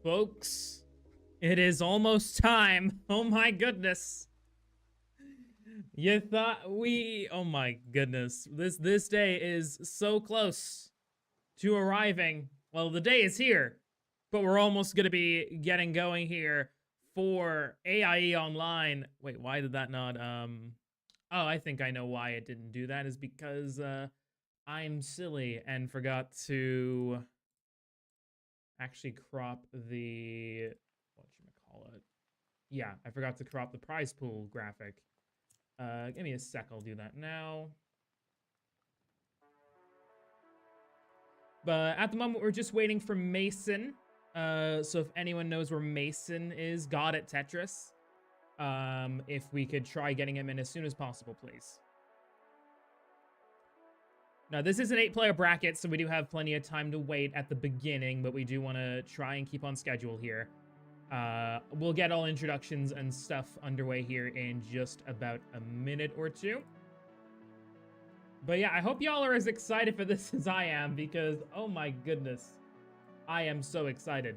Folks, it is almost time. Oh my goodness. You thought oh my goodness. This day is so close to arriving. Well, the day is here, but we're almost going to be getting going here for AIE Online. Wait, why did that not Oh, I think I know why it didn't do that, is because I'm silly and forgot to actually crop the, whatchamacallit. Yeah, I forgot to crop the prize pool graphic. Give me a sec, I'll do that now. But at the moment, we're just waiting for Mason. So if anyone knows where Mason is, God at Tetris, if we could try getting him in as soon as possible, please. Now, this is an 8-player bracket, so we do have plenty of time to wait at the beginning, but we do want to try and keep on schedule here. We'll get all introductions and stuff underway here in just about a minute or two. But yeah, I hope y'all are as excited for this as I am, because, oh my goodness, I am so excited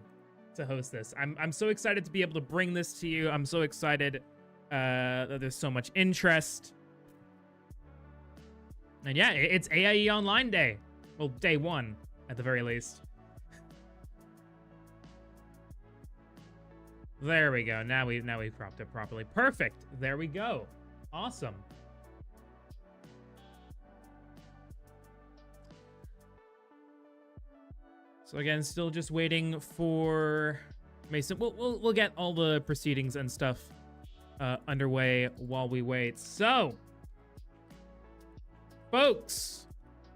to host this. I'm so excited to be able to bring this to you. I'm so excited that there's so much interest. And yeah, it's AIE Online Day. Well, day 1, at the very least. There we go. Now we've cropped it properly. Perfect. There we go. Awesome. So again, still just waiting for Mason. We'll get all the proceedings and stuff underway while we wait. So, folks,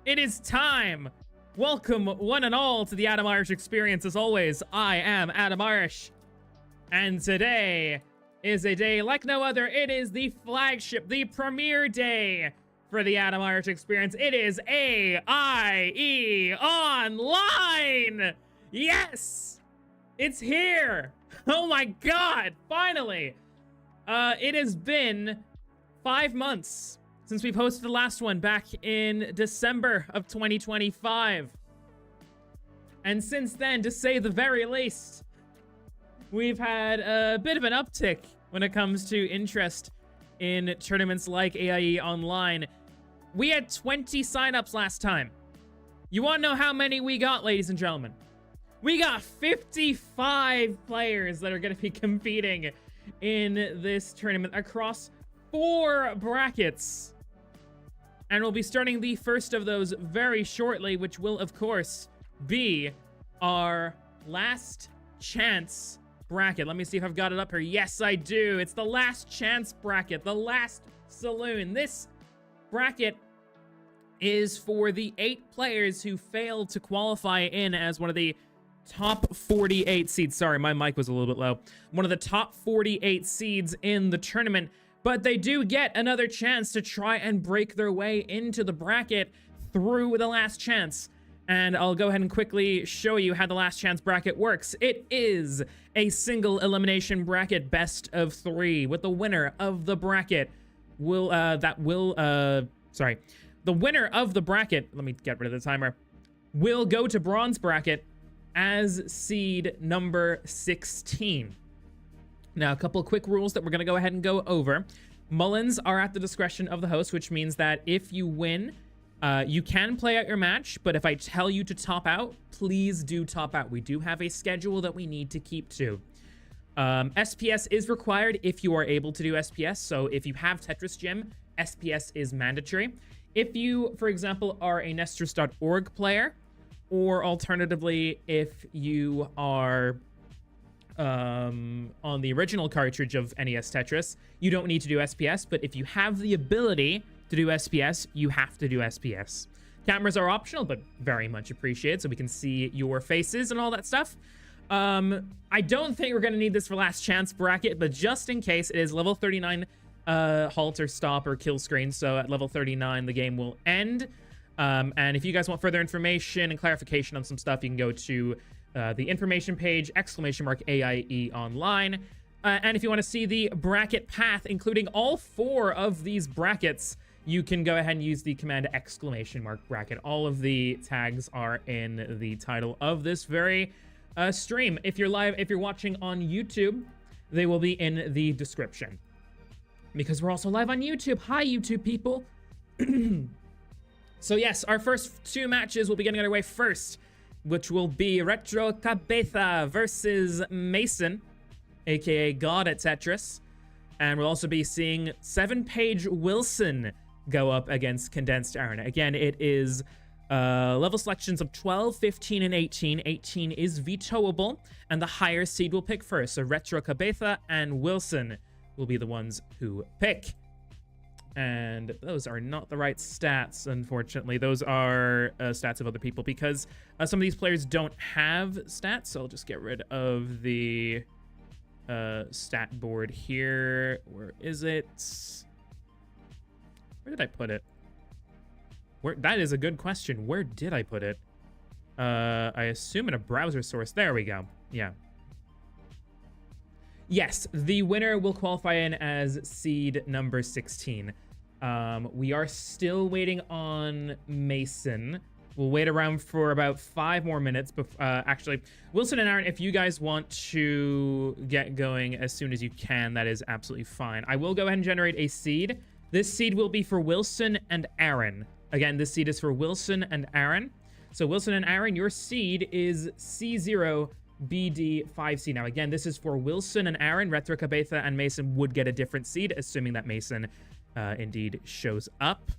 it is time. Welcome one and all to the Adam Irish Experience. As always, I am Adam Irish. And today is a day like no other. It is the flagship, the premiere day for the Adam Irish Experience. It is AIE Online! Yes! It's here! Oh my god! Finally! It has been 5 months since we've hosted the last one back in December of 2025. And since then, to say the very least, we've had a bit of an uptick when it comes to interest in tournaments like AIE Online. We had 20 signups last time. You want to know how many we got, ladies and gentlemen? We got 55 players that are going to be competing in this tournament across 4 brackets. And we'll be starting the first of those very shortly, which will, of course, be our last chance bracket. Let me see if I've got it up here. Yes, I do. It's the last chance bracket, the last saloon. This bracket is for the 8 players who failed to qualify in as one of the top 48 seeds. Sorry, my mic was a little bit low. One of the top 48 seeds in the tournament, but they do get another chance to try and break their way into the bracket through the last chance. And I'll go ahead and quickly show you how the last chance bracket works. It is a single elimination bracket, best of 3, with the winner of the bracket the winner of the bracket, let me get rid of the timer, will go to bronze bracket as seed number 16. Now, a couple of quick rules that we're going to go ahead and go over. Mullins are at the discretion of the host, which means that if you win, you can play out your match, but if I tell you to top out, please do top out. We do have a schedule that we need to keep to. SPS is required if you are able to do SPS, so if you have Tetris Gym, SPS is mandatory. If you, for example, are a Nestors.org player, or alternatively, if you are on the original cartridge of NES Tetris, you don't need to do SPS, but if you have the ability to do SPS, you have to do SPS. Cameras are optional, but very much appreciated, so we can see your faces and all that stuff. I don't think we're going to need this for last chance bracket, but just in case, it is level 39 halt or stop or kill screen, so at level 39, the game will end. And if you guys want further information and clarification on some stuff, you can go to the information page, !AIE Online. And if you want to see the bracket path, including all 4 of these brackets, you can go ahead and use the command !bracket. All of the tags are in the title of this very stream. If you're watching on YouTube, they will be in the description. Because we're also live on YouTube. Hi, YouTube people. So yes, our first 2 matches will be getting underway first, which will be Retro Cabeza versus Mason, aka God at Tetris. And we'll also be seeing 7-page Wilson go up against Condensed Aaron. Again, it is level selections of 12, 15, and 18. 18 is vetoable, and the higher seed will pick first. So Retro Cabeza and Wilson will be the ones who pick. And those are not the right stats, unfortunately. Those are stats of other people because some of these players don't have stats. So I'll just get rid of the stat board here. Where is it? Where did I put it? That is a good question. Where did I put it? I assume in a browser source. There we go. Yeah. Yes, the winner will qualify in as seed number 16. We are still waiting on Mason. We'll wait around for about 5 more minutes. Actually, Wilson and Aaron, if you guys want to get going as soon as you can, that is absolutely fine. I will go ahead and generate a seed. This seed will be for Wilson and Aaron. Again, this seed is for Wilson and Aaron. So Wilson and Aaron, your seed is C0BD5C. Now, again, this is for Wilson and Aaron. Retro Cabeza and Mason would get a different seed, assuming that Mason indeed shows up.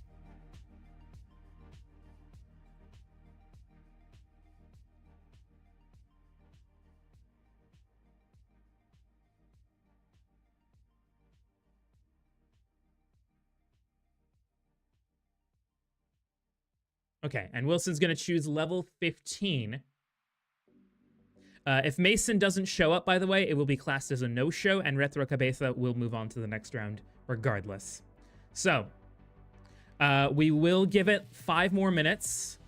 Okay, and Wilson's going to choose level 15. If Mason doesn't show up, by the way, it will be classed as a no-show, and Retro Cabeza will move on to the next round regardless. So, we will give it 5 more minutes.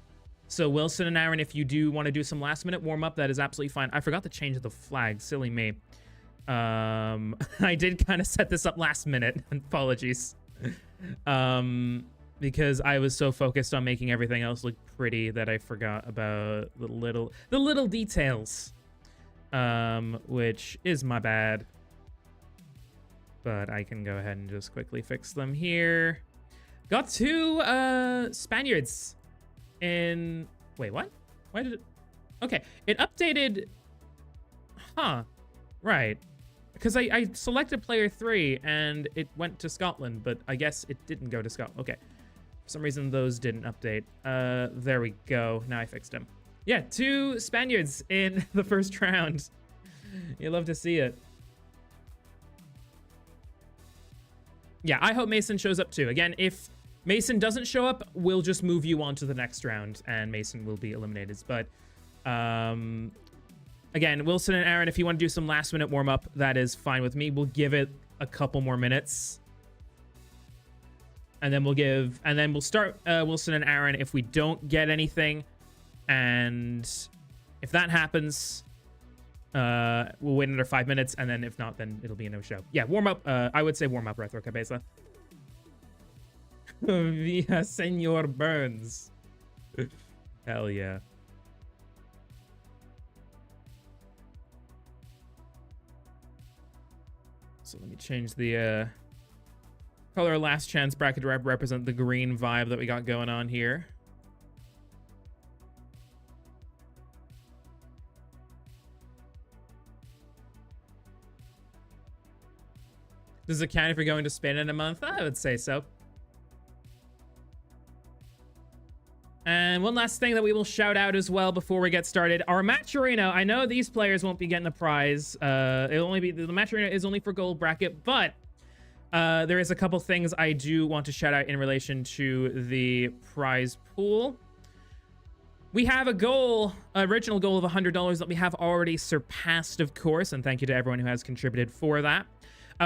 So, Wilson and Aaron, if you do want to do some last-minute warm-up, that is absolutely fine. I forgot to change the flag. Silly me. I did kind of set this up last minute. Apologies. Because I was so focused on making everything else look pretty that I forgot about the little details, which is my bad. But I can go ahead and just quickly fix them here. Got 2 Spaniards in... Wait, what? Why did it... Okay, it updated... Huh. Right. Because I selected player 3 and it went to Scotland, but I guess it didn't go to Scotland. Okay. For some reason, those didn't update. There we go. Now I fixed him. Yeah, 2 Spaniards in the first round. You love to see it. Yeah, I hope Mason shows up too. Again, if Mason doesn't show up, we'll just move you on to the next round and Mason will be eliminated. But, again, Wilson and Aaron, if you want to do some last-minute warm-up, that is fine with me. We'll give it a couple more minutes. And then we'll start Wilson and Aaron if we don't get anything. And if that happens, we'll wait another 5 minutes. And then if not, then it'll be a no-show. Yeah, warm up. I would say warm up, Retro Cabeza. Via Senor Burns. Hell yeah. So let me change the color last chance bracket to represent the green vibe that we got going on here. Does it count if you're going to Spain in a month? I would say so. And one last thing that we will shout out as well before we get started. Our match arena, I know these players won't be getting the prize. It'll only be, the match arena is only for gold bracket, but there is a couple things I do want to shout out in relation to the prize pool. We have a goal, original goal of $100 that we have already surpassed, of course, and thank you to everyone who has contributed for that.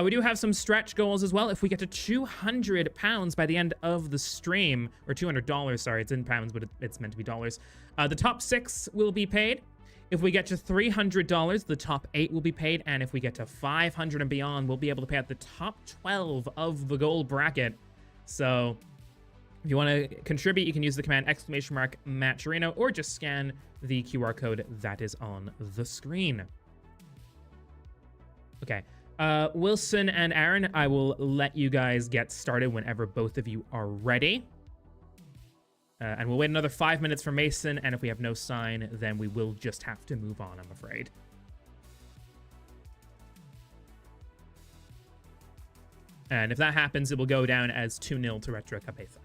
We do have some stretch goals as well. If we get to 200 pounds by the end of the stream, or $200, sorry, it's in pounds, but it's meant to be dollars. The top 6 will be paid. If we get to $300, the top 8 will be paid. And if we get to 500 and beyond, we'll be able to pay out the top 12 of the gold bracket. So If you want to contribute, you can use the command !Matcherino or just scan the QR code that is on the screen. Okay. Wilson and Aaron, I will let you guys get started whenever both of you are ready. And we'll wait another 5 minutes for Mason, and if we have no sign, then we will just have to move on, I'm afraid. And if that happens, it will go down as 2-0 to Retro Cabeza.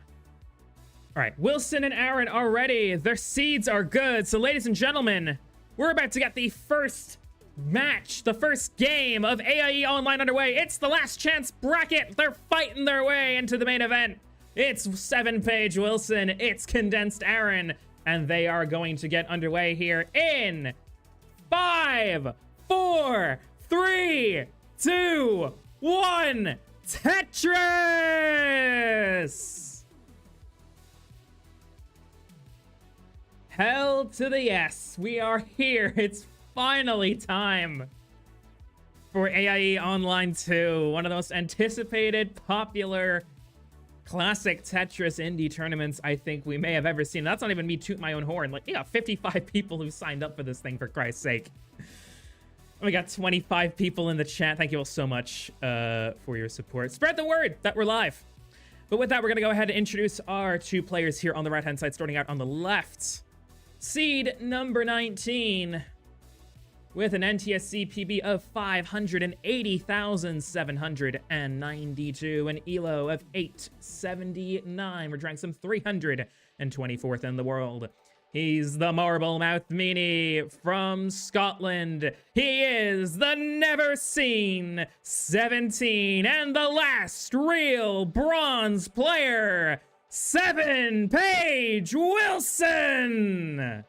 All right, Wilson and Aaron are ready. Their seeds are good. So, ladies and gentlemen, we're about to get the first match, the first game of AIE Online underway. It's the last chance bracket. They're fighting their way into the main event. It's 7-Page Wilson. It's Condensed Aaron. And they are going to get underway here in 5, 4, 3, 2, 1. Tetris! Hell to the yes. We are here. It's finally time for AIE Online 2, one of the most anticipated, popular, classic Tetris indie tournaments I think we may have ever seen. That's not even me toot my own horn. Like, yeah, 55 people who signed up for this thing, for Christ's sake. We got 25 people in the chat. Thank you all so much for your support. Spread the word that we're live. But with that, we're going to go ahead and introduce our two players here on the right-hand side, starting out on the left. Seed number 19 with an NTSC PB of 580,792, an ELO of 879. We're ranking some 324th in the world. He's the Marble Mouth Meanie from Scotland. He is the never seen 17 and the last real bronze player, 7-Page Wilson.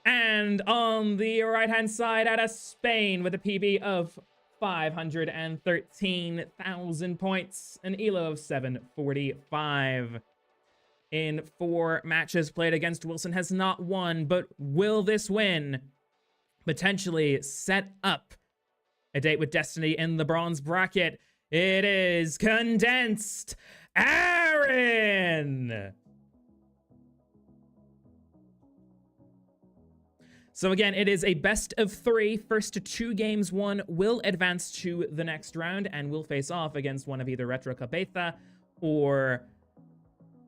And on the right-hand side, out of Spain with a PB of 513,000 points, an ELO of 745. In 4 matches played against, Wilson has not won, but will this win potentially set up a date with Destiny in the bronze bracket? It is Condensed Aaron! So again, it is a best of 3. First to 2 games won will advance to the next round and will face off against one of either Retro Cabeza or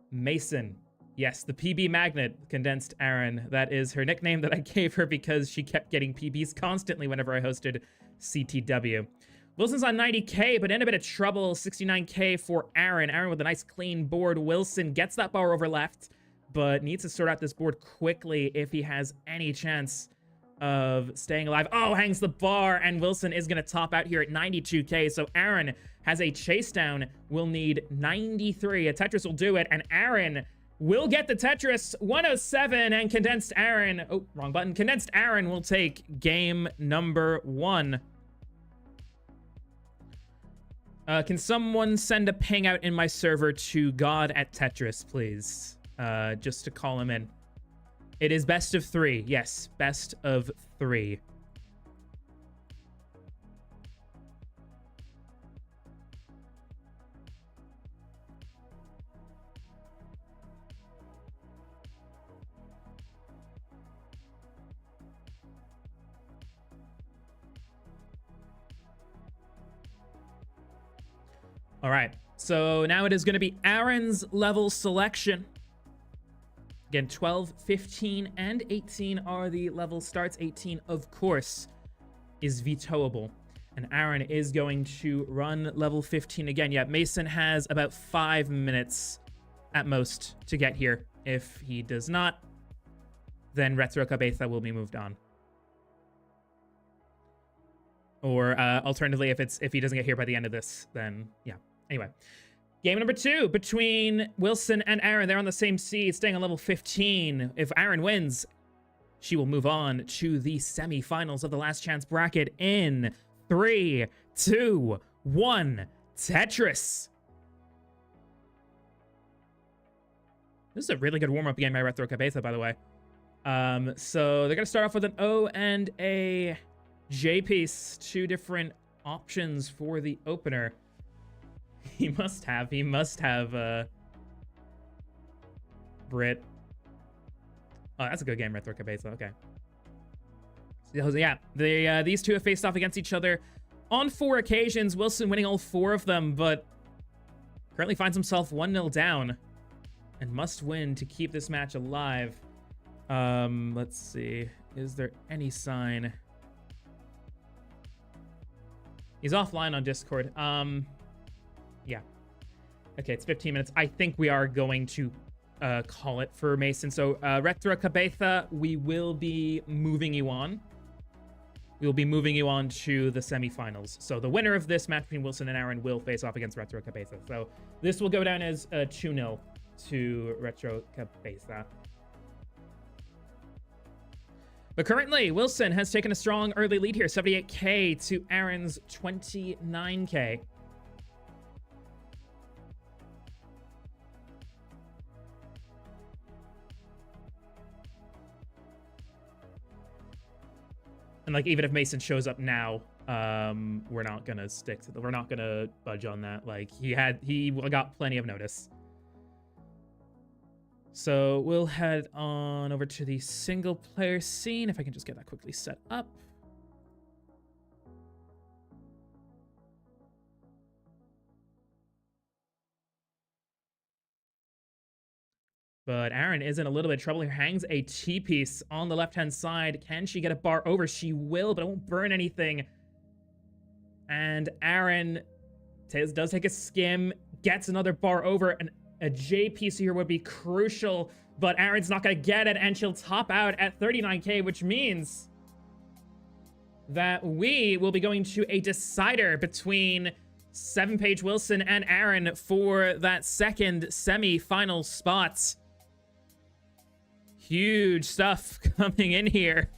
Mason. Yes, the PB Magnet, Condensed Aaron. That is her nickname that I gave her because she kept getting PBs constantly whenever I hosted CTW. Wilson's on 90k, but in a bit of trouble. 69k for Aaron. Aaron with a nice clean board. Wilson gets that bar over left, but needs to sort out this board quickly if he has any chance of staying alive. Oh, hangs the bar, and Wilson is going to top out here at 92k. So Aaron has a chase down, will need 93. A Tetris will do it, and Aaron will get the Tetris. 107, and Condensed Aaron, oh, wrong button. Condensed Aaron will take game number 1. Can someone send a ping out in my server to God at Tetris, please? Just to call him in. It is best of 3. Yes, best of 3. All right, so now it is going to be Aaron's level selection. Again, 12, 15, and 18 are the level starts. 18, of course, is vetoable. And Aaron is going to run level 15 again. Yeah, Mason has about 5 minutes at most to get here. If he does not, then Retro Cabeza will be moved on. Or alternatively, if he doesn't get here by the end of this, then yeah. Anyway, game number 2 between Wilson and Aaron. They're on the same seed, staying on level 15. If Aaron wins, she will move on to the semifinals of the last chance bracket in 3, 2, 1. Tetris. This is a really good warm-up game by Retro Cabeza, by the way. So they're going to start off with an O and a J piece. 2 different options for the opener. He must have. He must have, Brit. Oh, that's a good game, Retro Cabeza. Okay. So, yeah, these two have faced off against each other on 4 occasions. Wilson winning all 4 of them, but currently finds himself 1-0 down and must win to keep this match alive. Let's see. Is there any sign? He's offline on Discord. Yeah. Okay, it's 15 minutes. I think we are going to call it for Mason. So, Retro Cabeza, we will be moving you on. We will be moving you on to the semifinals. So the winner of this match between Wilson and Aaron will face off against Retro Cabeza. So this will go down as 2-0 to Retro Cabeza. But currently, Wilson has taken a strong early lead here, 78k to Aaron's 29k. And like, even if Mason shows up now, we're not gonna we're not gonna budge on that. Like, he got plenty of notice. So we'll head on over to the single player scene, if I can just get that quickly set up. But Aaron is in a little bit of trouble here. Hangs a T-piece on the left-hand side. Can she get a bar over? She will, but it won't burn anything. And Aaron does take a skim, gets another bar over, and a J-piece here would be crucial, but Aaron's not going to get it, and she'll top out at 39k, which means that we will be going to a decider between 7-Page Wilson and Aaron for that second semi-final spot. Huge stuff coming in here.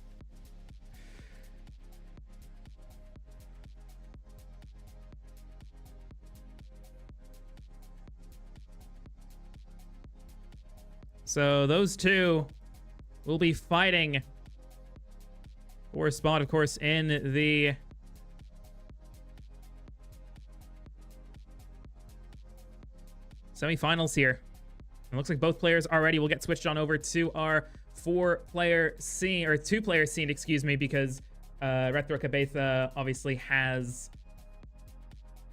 So those two will be fighting for a spot, of course, in the semifinals here. It looks like both players already will get switched on over to our 4-player scene, or 2-player scene, excuse me, because Retro Cabeza obviously has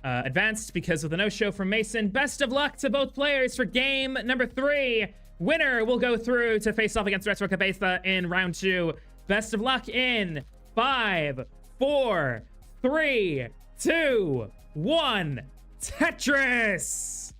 advanced because of the no-show from Mason. Best of luck to both players for game number 3. Winner will go through to face off against Retro Cabeza in round 2. Best of luck in 5, 4, 3, 2, 1. Tetris!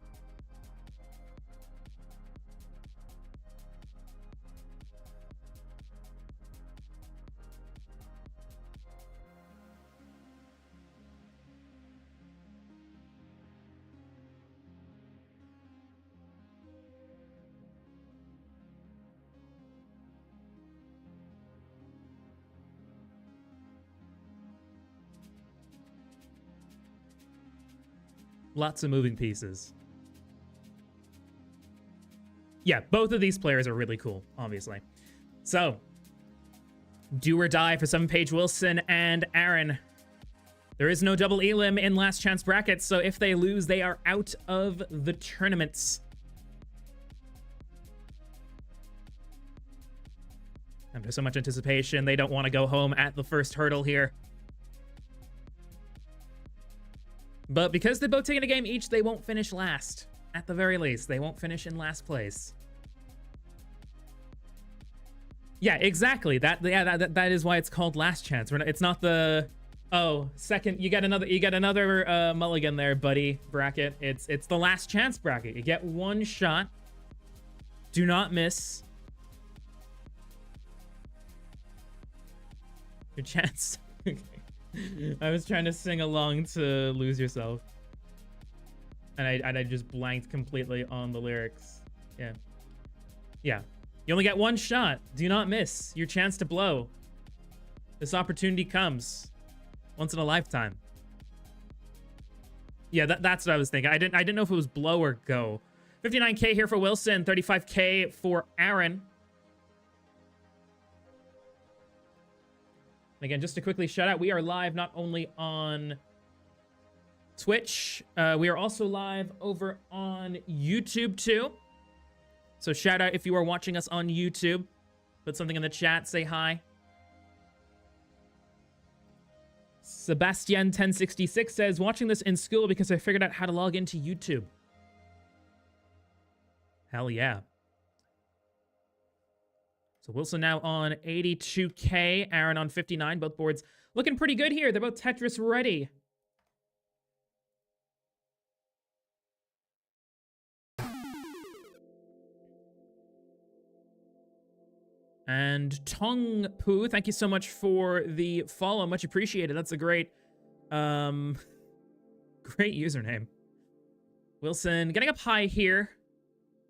Lots of moving pieces. Yeah, both of these players are really cool, obviously. So, do or die for 7-Page Wilson and Aaron. There is no double elim in last chance brackets, so if they lose, they are out of the tournaments. And there's so much anticipation, they don't want to go home at the first hurdle here. But because they're both taking a game each, they won't finish last. At the very least, they won't finish in last place. Yeah, exactly. That is why it's called last chance. It's not the second. You get another mulligan there, buddy. Bracket. It's the last chance bracket. You get one shot. Do not miss. Your chance. Okay. I was trying to sing along to Lose Yourself. And I just blanked completely on the lyrics. Yeah. Yeah. You only get one shot. Do not miss your chance to blow. This opportunity comes once in a lifetime. Yeah, that's what I was thinking. I didn't know if it was blow or go. 59k here for Wilson, 35k for Aaron. Again, just to quickly shout out, we are live not only on Twitch. We are also live over on YouTube too. So shout out if you are watching us on YouTube. Put something in the chat, say hi. Sebastian1066 says, watching this in school because I figured out how to log into YouTube. Hell yeah. So Wilson now on 82k, Aaron on 59, both boards looking pretty good here. They're both Tetris ready. And Tong Poo, thank you so much for the follow. Much appreciated. That's a great, great username. Wilson getting up high here.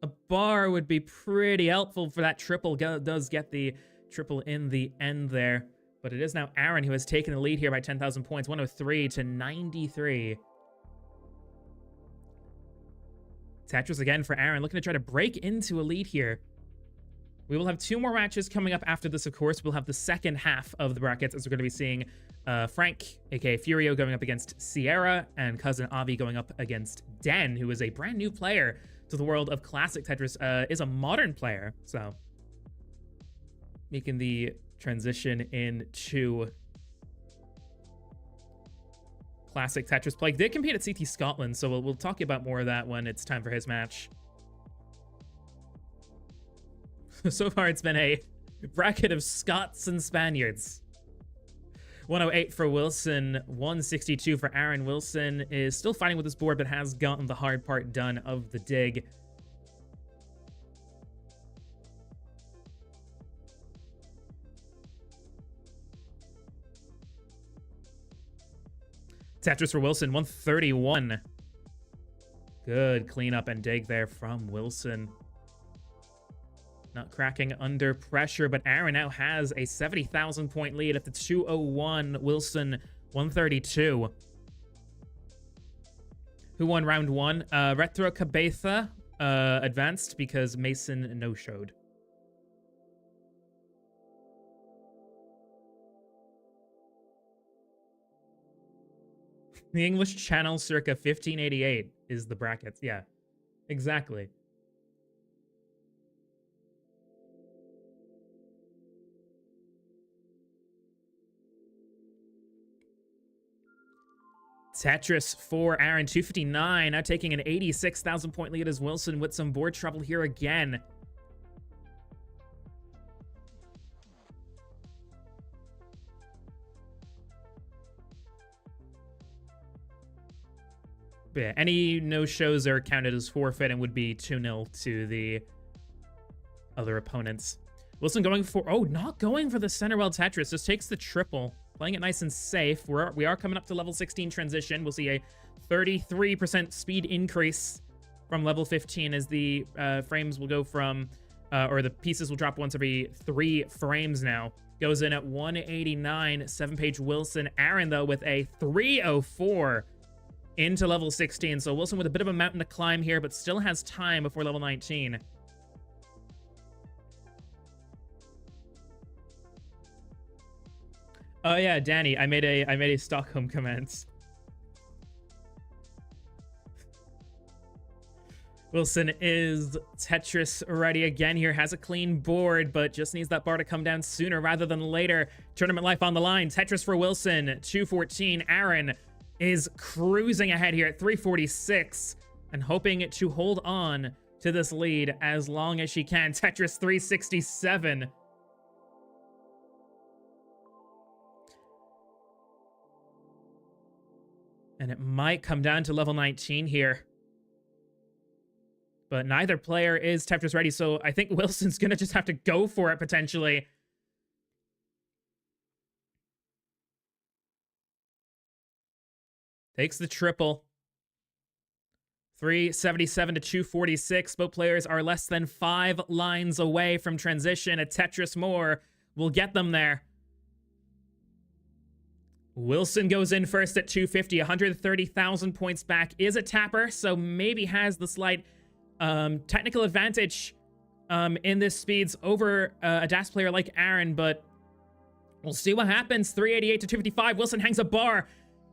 A bar would be pretty helpful for that triple. Does get the triple in the end there. But it is now Aaron who has taken the lead here by 10,000 points. 103 to 93. Tetris again for Aaron, looking to try to break into a lead here. We will have 2 more matches coming up after this, of course. We'll have the second half of the brackets, as we're going to be seeing Frank, aka Furio, going up against Sierra, and Cousin Avi going up against Den, who is a brand new player to the world of classic Tetris, is a modern player, so making the transition into classic Tetris play. Did compete at CT Scotland, so we'll talk about more of that when it's time for his match. So far, it's been a bracket of Scots and Spaniards. 108 for Wilson, 162 for Aaron. Wilson is still fighting with his board, but has gotten the hard part done of the dig. Tetris for Wilson, 131. Good cleanup and dig there from Wilson. Not cracking under pressure, but Aaron now has a 70,000 point lead at the 201. Wilson, 132. Who won round 1? Retro Cabeza advanced because Mason no-showed. The English Channel circa 1588 is the brackets. Yeah, exactly. Tetris for Aaron, 259. Now taking an 86,000 point lead as Wilson with some board trouble here again. But yeah, any no-shows are counted as forfeit and would be 2-0 to the other opponents. Wilson going for, oh, not going for the center well Tetris, just takes the triple. Playing it nice and safe. We are coming up to level 16 transition. We'll see a 33% speed increase from level 15 as the frames will go from, or the pieces will drop once every 3 frames now. Goes in at 189, 7-page Wilson. Aaron, though, with a 304 into level 16. So Wilson with a bit of a mountain to climb here, but still has time before level 19. Oh yeah, Danny, I made a Stockholm comment. Wilson is Tetris ready again here, has a clean board, but just needs that bar to come down sooner rather than later. Tournament life on the line. Tetris for Wilson, 214. Aaron is cruising ahead here at 346 and hoping to hold on to this lead as long as she can. Tetris 367. And it might come down to level 19 here. But neither player is Tetris ready, so I think Wilson's going to just have to go for it, potentially. Takes the triple. 377 to 246. Both players are less than 5 lines away from transition. A Tetris more will get them there. Wilson goes in first at 250, 130,000 points back. Is a tapper, so maybe has the slight technical advantage in this speeds over a DAS player like Aaron, but we'll see what happens. 388 to 255. Wilson hangs a bar.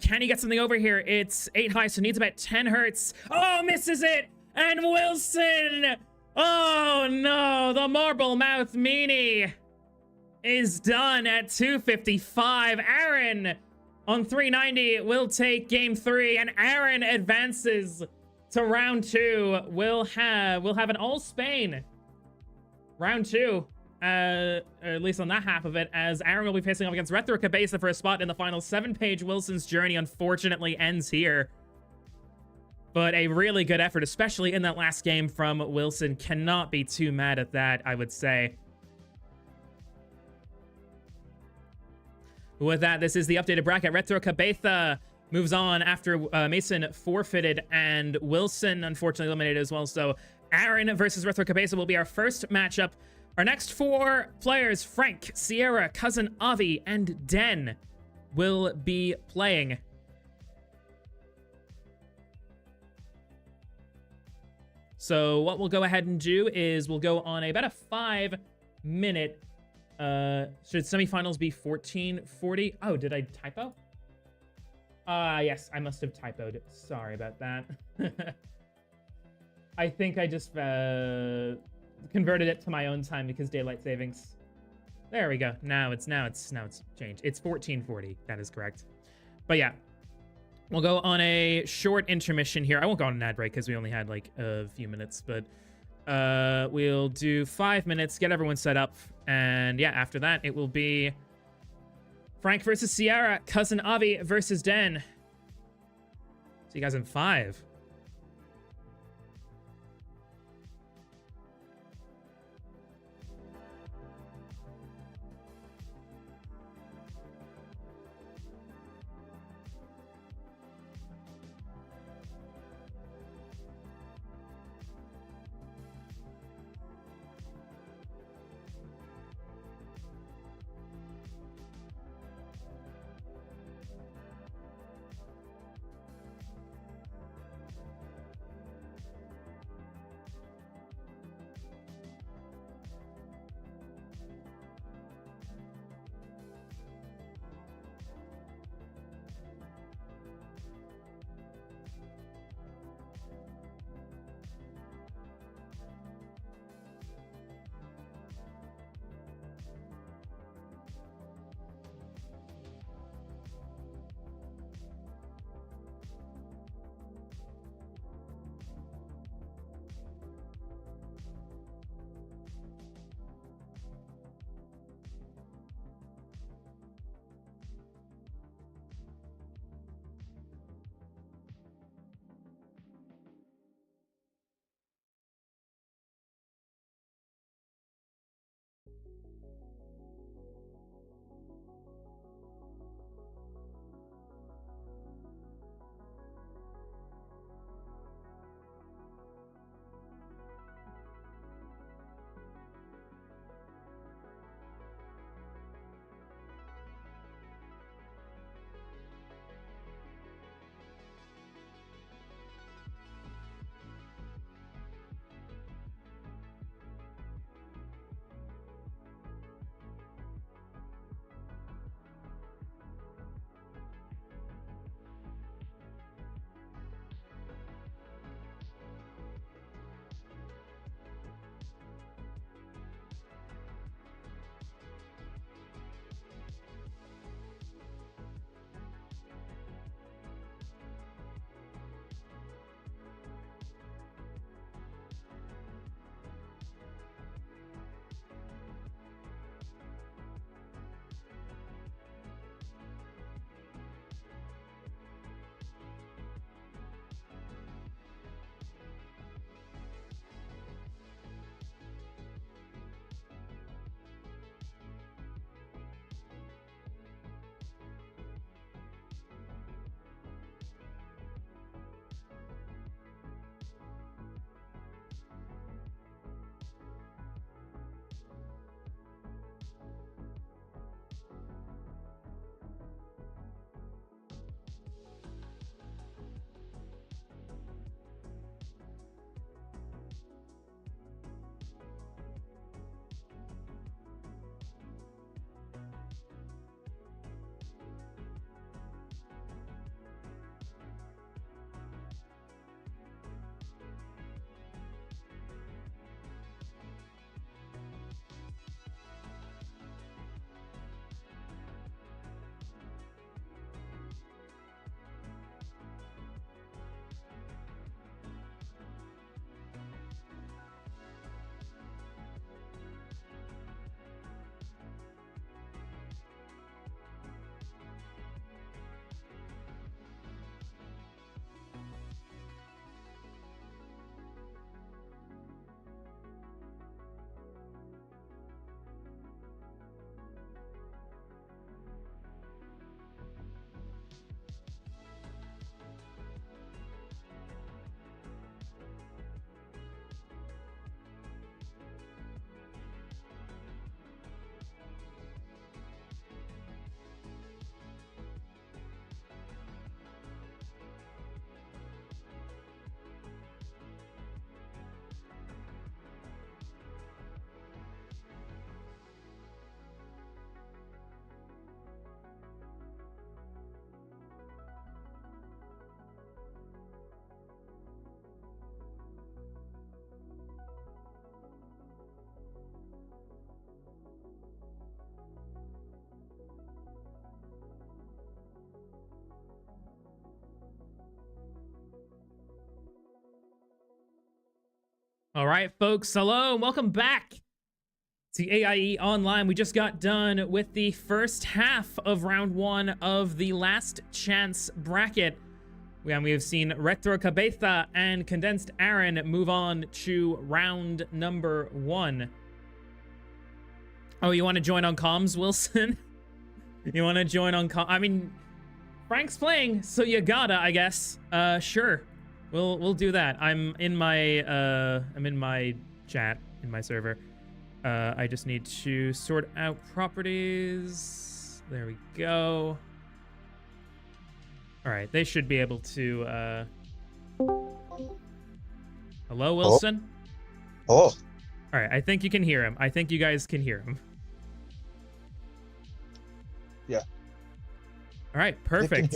Can he get something over here? It's 8 high, so needs about 10 hertz. Oh, misses it! And Wilson! Oh no, the Marble Mouth Meanie is done at 255. Aaron on 390 will take game 3, and Aaron advances to round 2. We'll have an all Spain round 2. At least on that half of it, as Aaron will be facing off against Retro Cabeza for a spot in the final 7-page. Wilson's journey unfortunately ends here. But a really good effort, especially in that last game from Wilson. Cannot be too mad at that, I would say. With that, this is the updated bracket. Retro Cabeza moves on after Mason forfeited and Wilson unfortunately eliminated as well. So Aaron versus Retro Cabeza will be our first matchup. Our next 4 players, Frank, Sierra, Cousin Avi, and Den, will be playing. So what we'll go ahead and do is we'll go on about a 5-minute, should semifinals be 14:40? Oh, did I typo? Yes, I must have typoed. Sorry about that. I think I just, converted it to my own time because daylight savings. There we go. Now it's changed. It's 14:40. That is correct. But yeah, we'll go on a short intermission here. I won't go on an ad break because we only had like a few minutes, but we'll do 5 minutes, get everyone set up, and yeah, after that it will be Frank versus Sierra, Cousin Avi versus Den. See you guys in 5. All right, folks, hello and welcome back to AIE Online. We just got done with the first half of round 1 of the last chance bracket. We have seen Retro Cabeza and Condensed Aaron move on to round number 1. Oh, you want to join on comms, Wilson? You want to join on I mean, Frank's playing, so you gotta, I guess. Sure. We'll do that. I'm in my chat in my server. I just need to sort out properties. There we go. All right, they should be able to. Hello, Wilson. Oh. All right, I think you can hear him. I think you guys can hear him. Yeah. All right, perfect.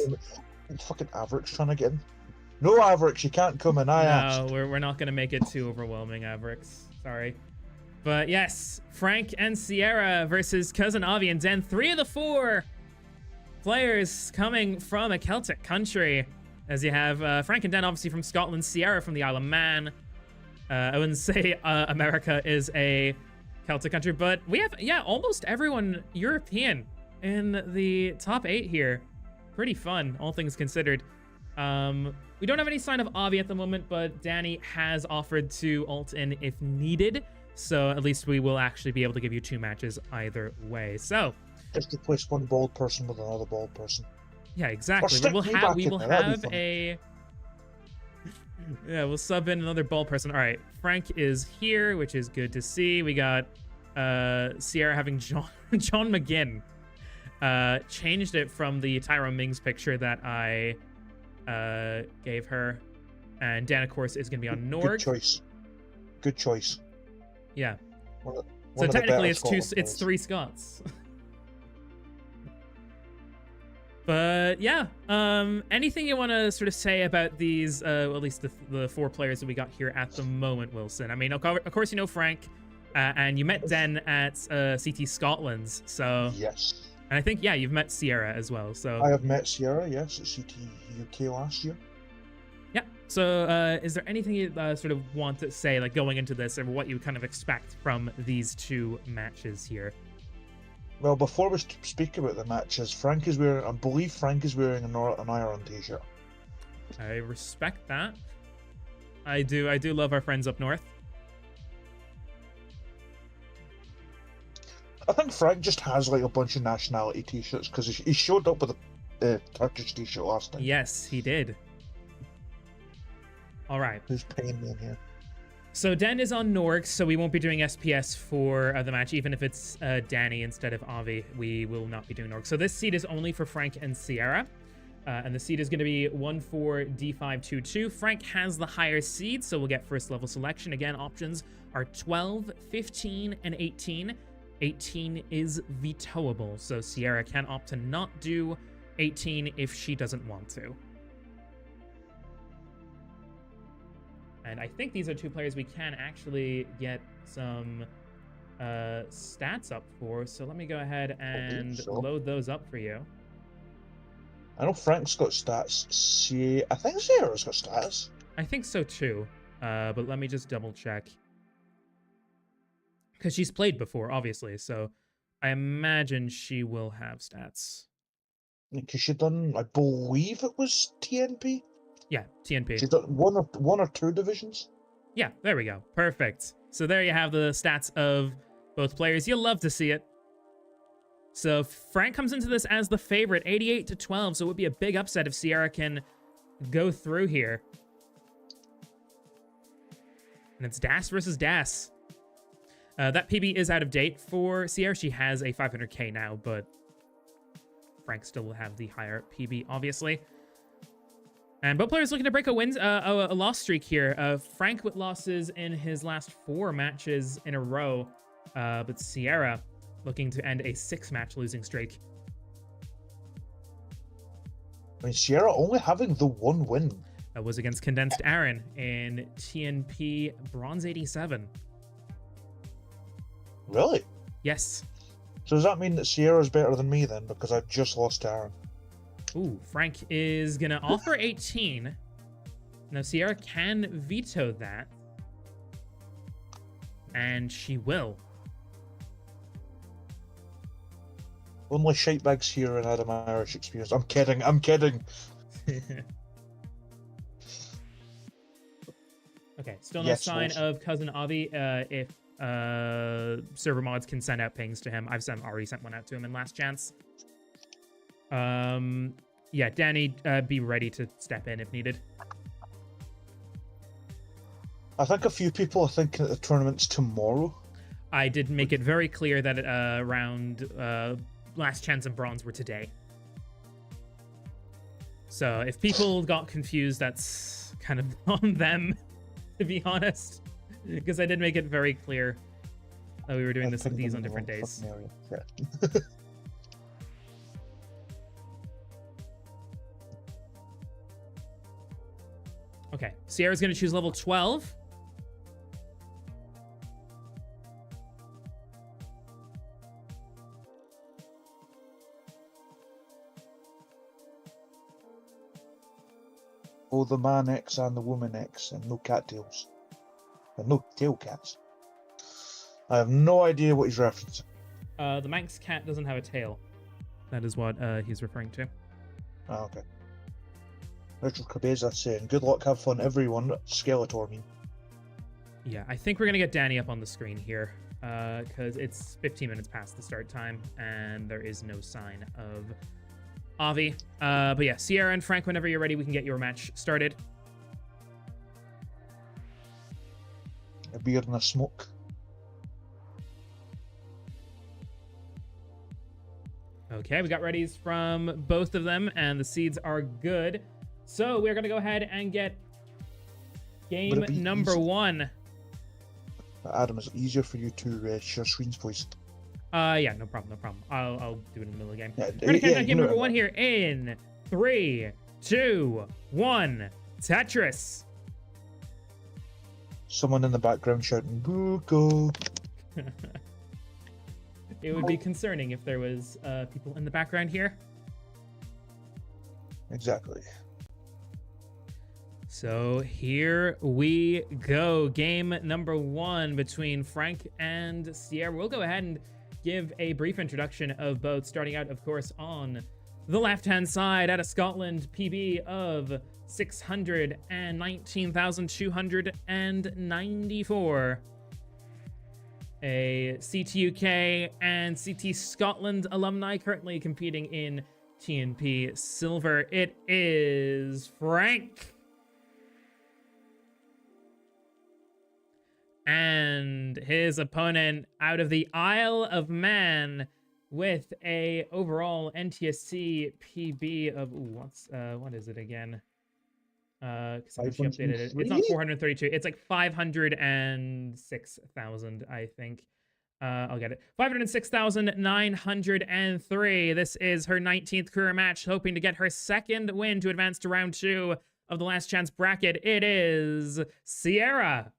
Fucking Averic's trying to get in. No, Averick, you can't come in. No, we're not gonna make it too overwhelming, Avericks. Sorry. But yes, Frank and Sierra versus Cousin Avi and Den. 3 of the 4 players coming from a Celtic country. As you have Frank and Den obviously from Scotland, Sierra from the Isle of Man. I wouldn't say America is a Celtic country, but we have, yeah, almost everyone European in the top 8 here. Pretty fun, all things considered. We don't have any sign of Avi at the moment, but Danny has offered to ult in if needed. So at least we will actually be able to give you 2 matches either way. So just replace one bald person with another bald person. Yeah, exactly. We will have a yeah, we'll sub in another bald person. All right, Frank is here, which is good to see. We got Sierra having John McGinn. Changed it from the Tyrone Mings picture that I gave her, and Dan of course is gonna be on Norg. Good choice. Yeah. One so technically it's 3 Scots. But yeah, anything you want to sort of say about these, well, at least the 4 players that we got here at the moment, Wilson? I mean, of course you know Frank, and you met Den at CT Scotland's, so yes. And I think, yeah, you've met Sierra as well. So I have met Sierra, yes, at CT UK last year. Yeah. So is there anything you sort of want to say, like going into this, or what you kind of expect from these 2 matches here? Well, before we speak about the matches, Frank is wearing, I believe Frank is wearing an Ireland t-shirt. I respect that. I do love our friends up north. I think Frank just has like a bunch of nationality t-shirts because he showed up with a Turkish t-shirt last time. Yes, he did. All right. Who's paying me in here? So Den is on Norg, so we won't be doing SPS for the match, even if it's Danny instead of Avi. We will not be doing Norg. So this seed is only for Frank and Sierra, and the seed is going to be 14D522. Frank has the higher seed, so we'll get first level selection. Again, options are 12, 15, and 18. 18 is vetoable, so Sierra can opt to not do 18 if she doesn't want to. And I think these are 2 players we can actually get some stats up for, so let me go ahead and load those up for you. I know Frank's got stats. I think Sierra's got stats. I think so too, but let me just double check. Because she's played before, obviously, so I imagine she will have stats. Because she done, I believe it was TNP? Yeah, TNP. She's done one or 2 divisions? Yeah, there we go. Perfect. So there you have the stats of both players. You'll love to see it. So Frank comes into this as the favorite, 88-12, so it would be a big upset if Sierra can go through here. And it's Das versus Das. That PB is out of date for Sierra. She has a 500k now, but Frank still will have the higher PB, obviously. And both players looking to break a loss streak here. Frank with losses in his last 4 matches in a row, but Sierra looking to end a 6-match losing streak. I mean, Sierra only having the 1 win. That was against Condensed Aaron in TNP Bronze 87. Really? Yes. So does that mean that Sierra's better than me then? Because I've just lost to Aaron. Ooh, Frank is going to offer 18. Now, Sierra can veto that. And she will. Only shitebags here in Adam Irish Experience. I'm kidding. I'm kidding. Okay, still no Yes, sign Wolf. of Cousin Avi. If server mods can send out pings to him, I've already sent one out to him in last chance. Yeah, Danny, be ready to step in if needed. I think a few people are thinking that the tournament's tomorrow. I did make it very clear that round last chance and bronze were today. So if people got confused, that's kind of on them, to be honest, because I did make it very clear that we were doing these on different days. Yeah. Okay, Sierra's going to choose level 12. Oh, the man X and the woman X, and no cattails. And no tail cats. I have no idea what he's referencing. The Manx cat doesn't have a tail. That is what he's referring to. Ah, okay. Richard Cabeza saying, good luck, have fun, everyone. Skeletor, mean. Yeah, I think we're going to get Danny up on the screen here, because it's 15 minutes past the start time, and there is no sign of Avi. But yeah, Sierra and Frank, whenever you're ready, we can get your match started. A beer and a smoke. Okay, we got readies from both of them, and the seeds are good. So we're going to go ahead and get game number 1. Adam, is it easier for you to share screens, please? Yeah, no problem. I'll do it in the middle of the game. Yeah, We're going to get game number 1 here in 3, 2, 1. Tetris. Someone in the background shouting, "Boo, go!" It would be concerning if there was people in the background here. Exactly. So here we go. Game number 1 between Frank and Sierra. We'll go ahead and give a brief introduction of both, starting out, of course, on the left-hand side at a Scotland PB of 619,294. A CTUK and CT Scotland alumni currently competing in TNP Silver. It is Frank. And his opponent out of the Isle of Man with a overall NTSC PB of what is it again? Because I she updated it. It's not 432. It's like 506,000, I think. I'll get it. 506,903. This is her 19th career match, hoping to get her second win to advance to round 2 of the last chance bracket. It is Sierra.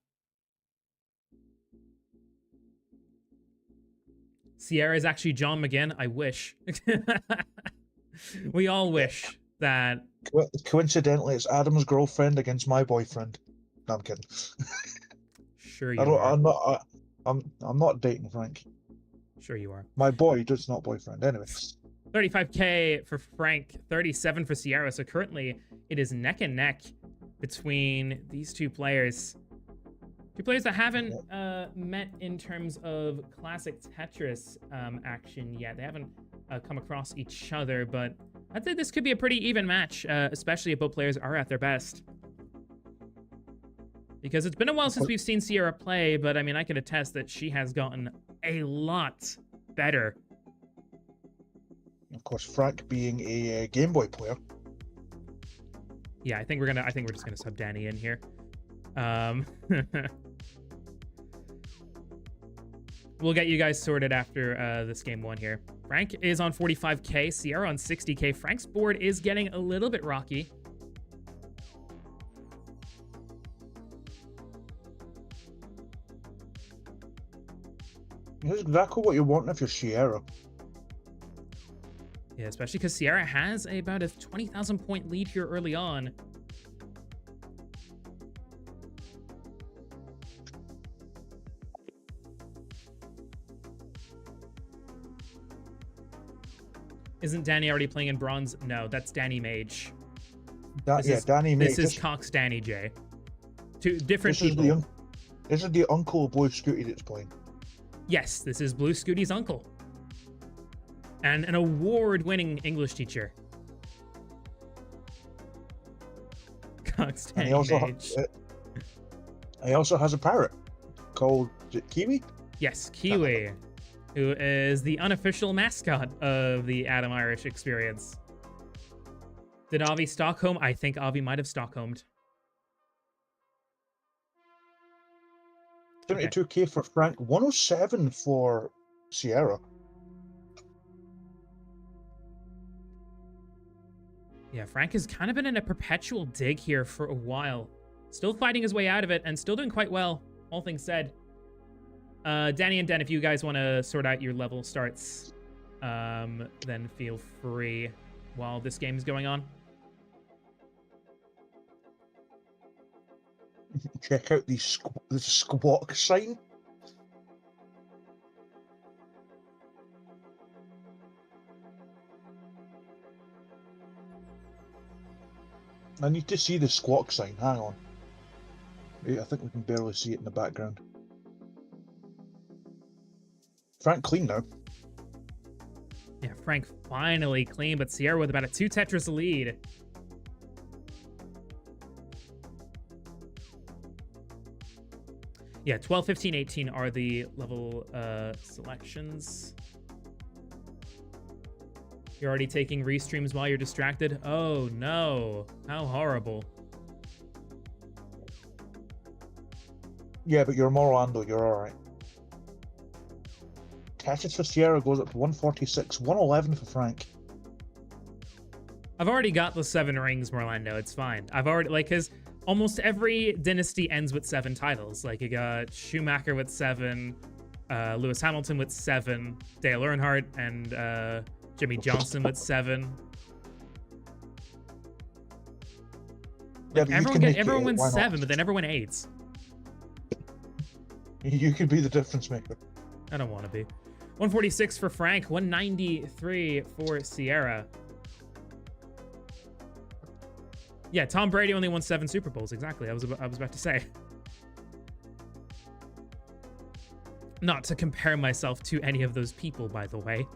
Sierra is actually John McGinn. I wish. We all wish that. Coincidentally, it's Adam's girlfriend against my boyfriend. No, I'm kidding. Sure you are. I'm not dating Frank. Sure you are. My boy does not boyfriend. Anyway. 35k for Frank, 37 for Sierra. So currently it is neck and neck between these two players. Two players that haven't met in terms of classic Tetris action yet. They haven't come across each other, but I'd say this could be a pretty even match, especially if both players are at their best. Because it's been a while since we've seen Sierra play, but I mean, I can attest that she has gotten a lot better. Of course, Frank being a Game Boy player. Yeah, I think we're just gonna sub Danny in here. We'll get you guys sorted after this game 1 here. Frank is on 45k, Sierra on 60k. Frank's board is getting a little bit rocky. That's exactly what you want if you're Sierra. Yeah, especially because Sierra has about a 20,000 point lead here early on. Isn't Danny already playing in bronze? No, that's Danny Mage. Danny May. This is Cox Danny J. Two different This people. This is the uncle of Blue Scooty that's playing. Yes, this is Blue Scooty's uncle. And an award-winning English teacher. Cox Danny Mage. He also has a parrot called, is it Kiwi? Yes, Kiwi, who is the unofficial mascot of the Adam Irish experience. Did Avi Stockholm? I think Avi might have Stockholmed. 72k for Frank, 107 for Sierra. Yeah, Frank has kind of been in a perpetual dig here for a while. Still fighting his way out of it and still doing quite well, all things said. Danny and Den, if you guys want to sort out your level starts, then feel free while this game is going on. Check out the squawk sign. I need to see the squawk sign. Hang on. Wait, I think we can barely see it in the background. Frank clean now. Yeah, Frank finally clean, but Sierra with about a 2 Tetris lead. Yeah, 12, 15, 18 are the level selections. You're already taking restreams while you're distracted? Oh no, how horrible. Yeah, but you're Morlando, you're alright. Tetris for Sierra goes up to 146, 111 for Frank. I've already got the 7 rings, Morlando, it's fine. I've already, like, because almost every dynasty ends with 7 titles. Like, you got Schumacher with 7, Lewis Hamilton with 7, Dale Earnhardt and Jimmy Johnson with 7. Like, yeah, everyone wins 7, but then everyone 8s. You could be the difference maker. I don't want to be. 146 for Frank, 193 for Sierra. Yeah, Tom Brady only won 7 Super Bowls. Exactly. I was about to say. Not to compare myself to any of those people, by the way.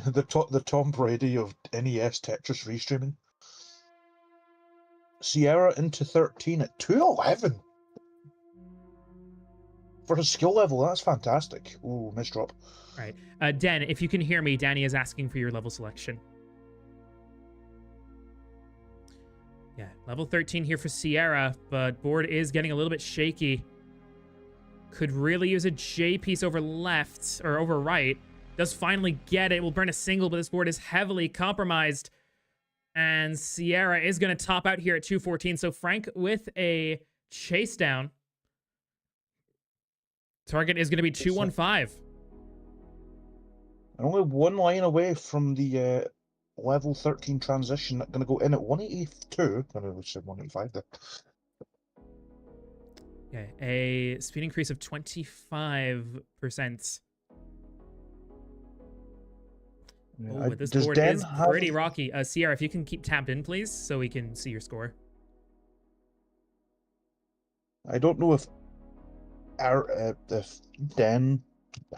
the Tom Brady of NES Tetris restreaming. Sierra into 13 at 211. For his skill level, that's fantastic. Ooh, misdrop. All right. Dan, if you can hear me, Danny is asking for your level selection. Yeah, level 13 here for Sierra, but board is getting a little bit shaky. Could really use a J piece over left, or over right. Does finally get it. Will burn a single, but this board is heavily compromised. And Sierra is going to top out here at 214. So Frank with a chase down. Target is going to be 215. Only one line away from the level 13 transition. Going to go in at 182. I know we said 185 there. Okay, a speed increase of 25%. Yeah, Oh, but this board is pretty rocky. Sierra, if you can keep tapped in, please, so we can see your score. I don't know if Den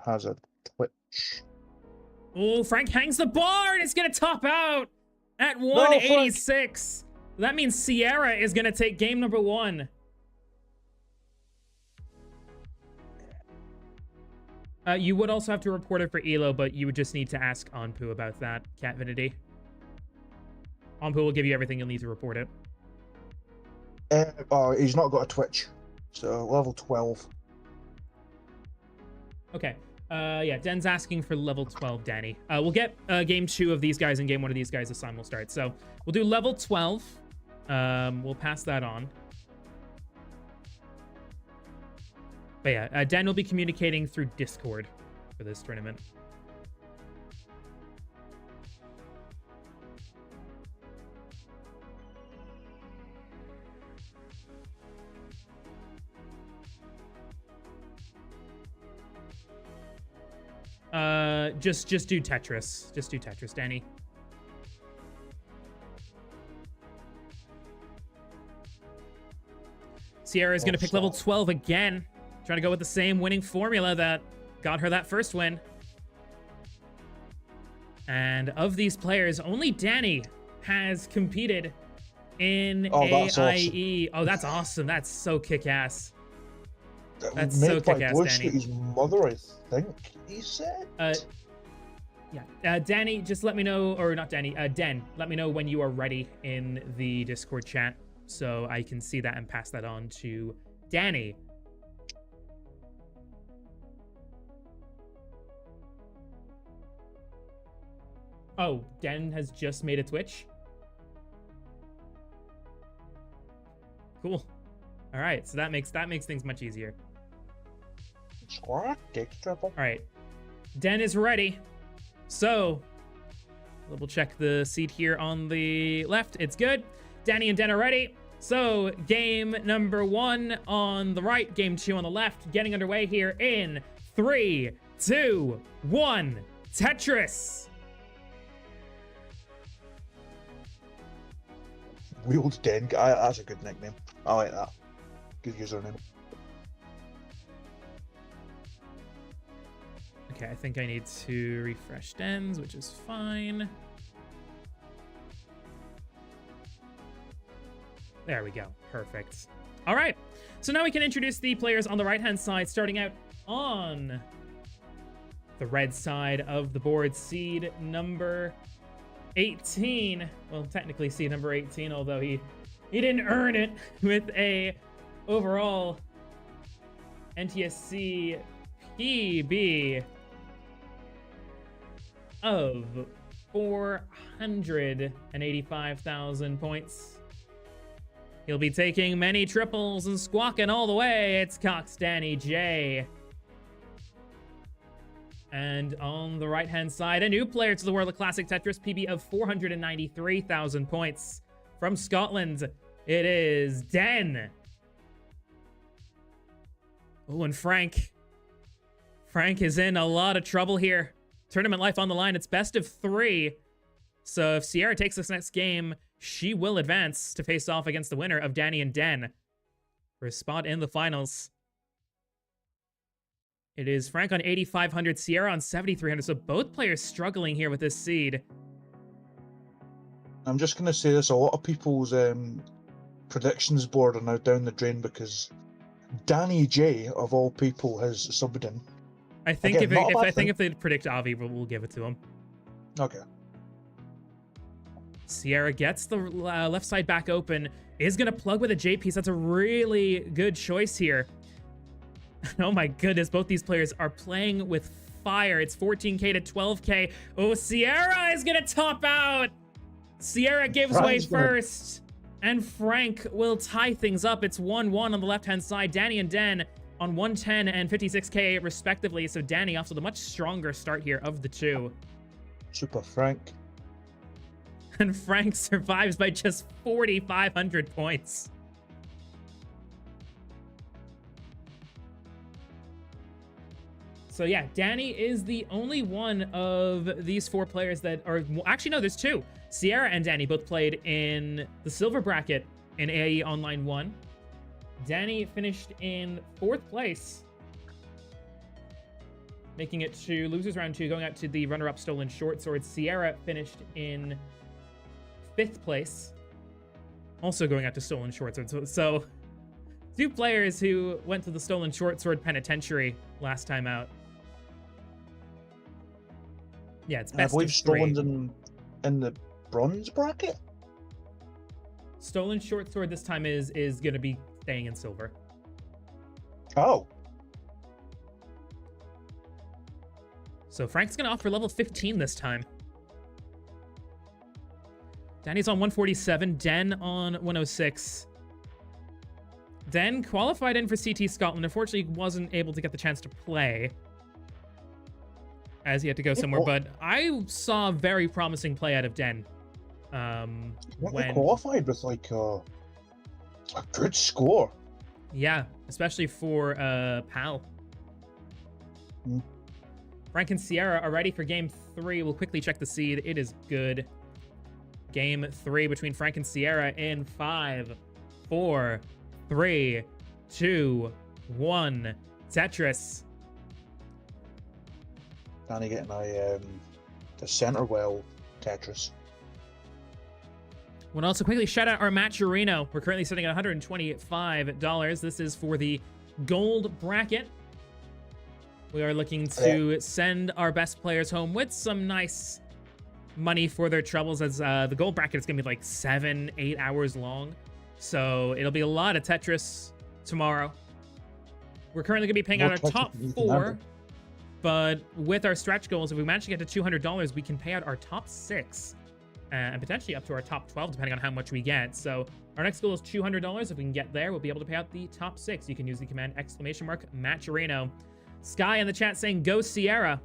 has a Twitch. Oh, Frank hangs the bar and it's going to top out at 186. No, that means Sierra is going to take game number 1. You would also have to report it for Elo, but you would just need to ask Anpu about that, Catvinity. Anpu will give you everything you'll need to report it. Oh, he's not got a Twitch. So, level 12. Okay. Yeah, Den's asking for level 12, Danny. We'll get game 2 of these guys and game 1 of these guys as time will start. So, we'll do level 12. We'll pass that on. But yeah, Dan will be communicating through Discord for this tournament. just do Tetris. Just do Tetris, Danny. Sierra is going to pick level 12 again. Trying to go with the same winning formula that got her that first win. And of these players, only Danny has competed in AIE. Awesome. Oh, that's awesome. That's so kick-ass. That's so kick-ass, Danny. His mother, I think he said. Yeah. Danny, just let me know, or not Danny, Den, let me know when you are ready in the Discord chat so I can see that and pass that on to Danny. Oh, Den has just made a Twitch. Cool. All right, so that makes things much easier. Squad takes triple. All right, Den is ready. So, we'll check the seat here on the left. It's good. Danny and Den are ready. So, game number 1 on the right, game 2 on the left, getting underway here in 3, 2, 1. Tetris. Wheeled Den. That's a good nickname. I like that. Good username. Okay, I think I need to refresh Dens, which is fine. There we go. Perfect. All right. So now we can introduce the players on the right-hand side, starting out on the red side of the board. Seed number 18. Well, technically seed number 18, although he didn't earn it with a overall NTSC PB of 485,000 points. He'll be taking many triples and squawking all the way. It's Cox Danny J. And on the right-hand side, a new player to the World of Classic Tetris, PB of 493,000 points. From Scotland, it is Den. Oh, and Frank. Frank is in a lot of trouble here. Tournament life on the line. It's best of 3. So if Sierra takes this next game, she will advance to face off against the winner of Danny and Den for a spot in the finals. It is Frank on 8,500, Sierra on 7,300. So both players struggling here with this seed. I'm just going to say this. A lot of people's predictions board are now down the drain because Danny J, of all people, has subbed in. I think if they predict Avi, we'll give it to him. Okay. Sierra gets the left side back open. Is going to plug with a J piece. That's a really good choice here. Oh my goodness, both these players are playing with fire. It's 14k to 12k. Oh, Sierra is going to top out. Sierra gives way first. And Frank will tie things up. It's 1-1 on the left-hand side. Danny and Den on 110 and 56k respectively. So Danny off to the much stronger start here of the two. Super Frank. And Frank survives by just 4,500 points. So yeah, Danny is the only one of these 4 players that are... Actually, no, there's 2. Sierra and Danny both played in the silver bracket in AIE Online 1. Danny finished in 4th place, making it to losers round 2, going out to the runner-up Stolen Short Sword. Sierra finished in 5th place, also going out to Stolen Short Sword. So 2 players who went to the Stolen Short Sword Penitentiary last time out. Yeah, it's best of 3. Stolen's in the bronze bracket? Stolen Short Sword this time is going to be staying in silver. Oh. So Frank's going to offer level 15 this time. Danny's on 147, Den on 106. Den qualified in for CT Scotland. Unfortunately, wasn't able to get the chance to play, as he had to go somewhere. But I saw a very promising play out of Den. When qualified with like a good score. Yeah, especially for PAL. Frank and Sierra are ready for game 3. We'll quickly check the seed. It is good. Game 3 between Frank and Sierra in 5, 4, 3, 2, 1. Tetris. Danny getting the center well Tetris. We'll also quickly shout out our Matcherino. We're currently sitting at $125. This is for the gold bracket. We are looking to send our best players home with some nice money for their troubles, as the gold bracket is going to be like 7-8 hours long. So it'll be a lot of Tetris tomorrow. We're currently going to be paying out our top 4. But with our stretch goals, if we manage to get to $200, we can pay out our top 6. And potentially up to our top 12, depending on how much we get. So our next goal is $200. If we can get there, we'll be able to pay out the top 6. You can use the command !Matcherino. Sky in the chat saying, go Sierra.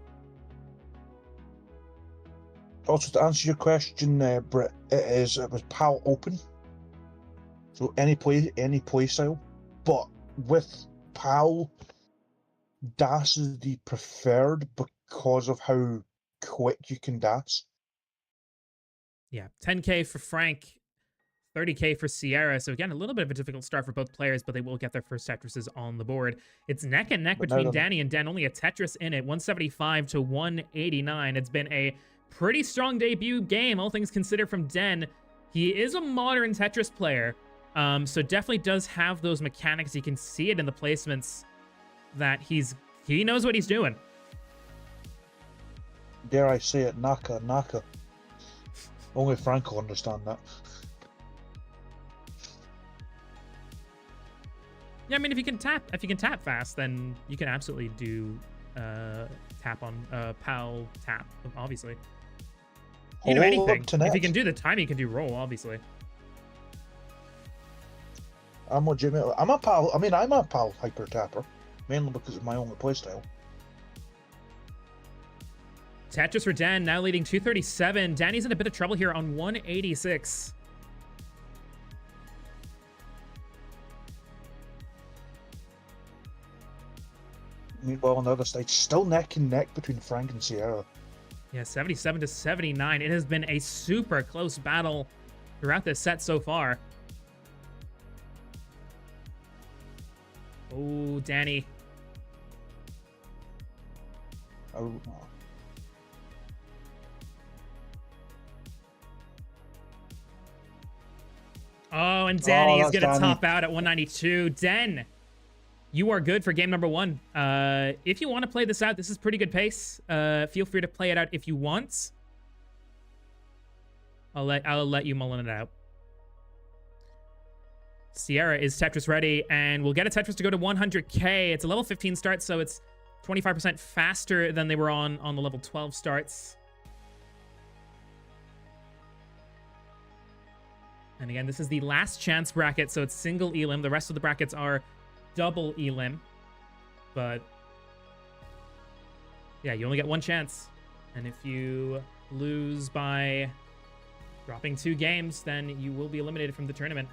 Also, to answer your question, Britt, it was PAL open. So any play style. But with PAL, DAS is the preferred because of how quick you can DAS. Yeah, 10K for Frank, 30K for Sierra. So again, a little bit of a difficult start for both players, but they will get their first Tetrises on the board. It's neck and neck between Danny and Den. Only a Tetris in it, 175 to 189. It's been a pretty strong debut game, all things considered, from Den. He is a modern Tetris player, so definitely does have those mechanics. You can see it in the placements that he knows what he's doing. Dare I say it, Naka. Only Frank will understand that. Yeah, I mean, if you can tap fast, then you can absolutely do tap on PAL tap, obviously. You know, anything. If you can do the time, you can do roll, obviously. I'm legitimate. I'm a PAL hyper tapper, mainly because of my only playstyle. Tetris for Dan, now leading 237. Danny's in a bit of trouble here on 186. Meanwhile, on the other side, still neck and neck between Frank and Sierra. Yeah, 77 to 79. It has been a super close battle throughout this set so far. Oh, Danny. Oh. Oh, and Danny is going to Danny. top out at 192. Den, you are good for game number 1. If you want to play this out, this is pretty good pace. Feel free to play it out if you want. I'll let you mull it out. Sierra is Tetris ready, and we'll get a Tetris to go to 100K. It's a level 15 start, so it's 25% faster than they were on the level 12 starts. And again, this is the last chance bracket, so it's single elim. The rest of the brackets are double elim. But yeah, you only get one chance. And if you lose by dropping 2 games, then you will be eliminated from the tournament.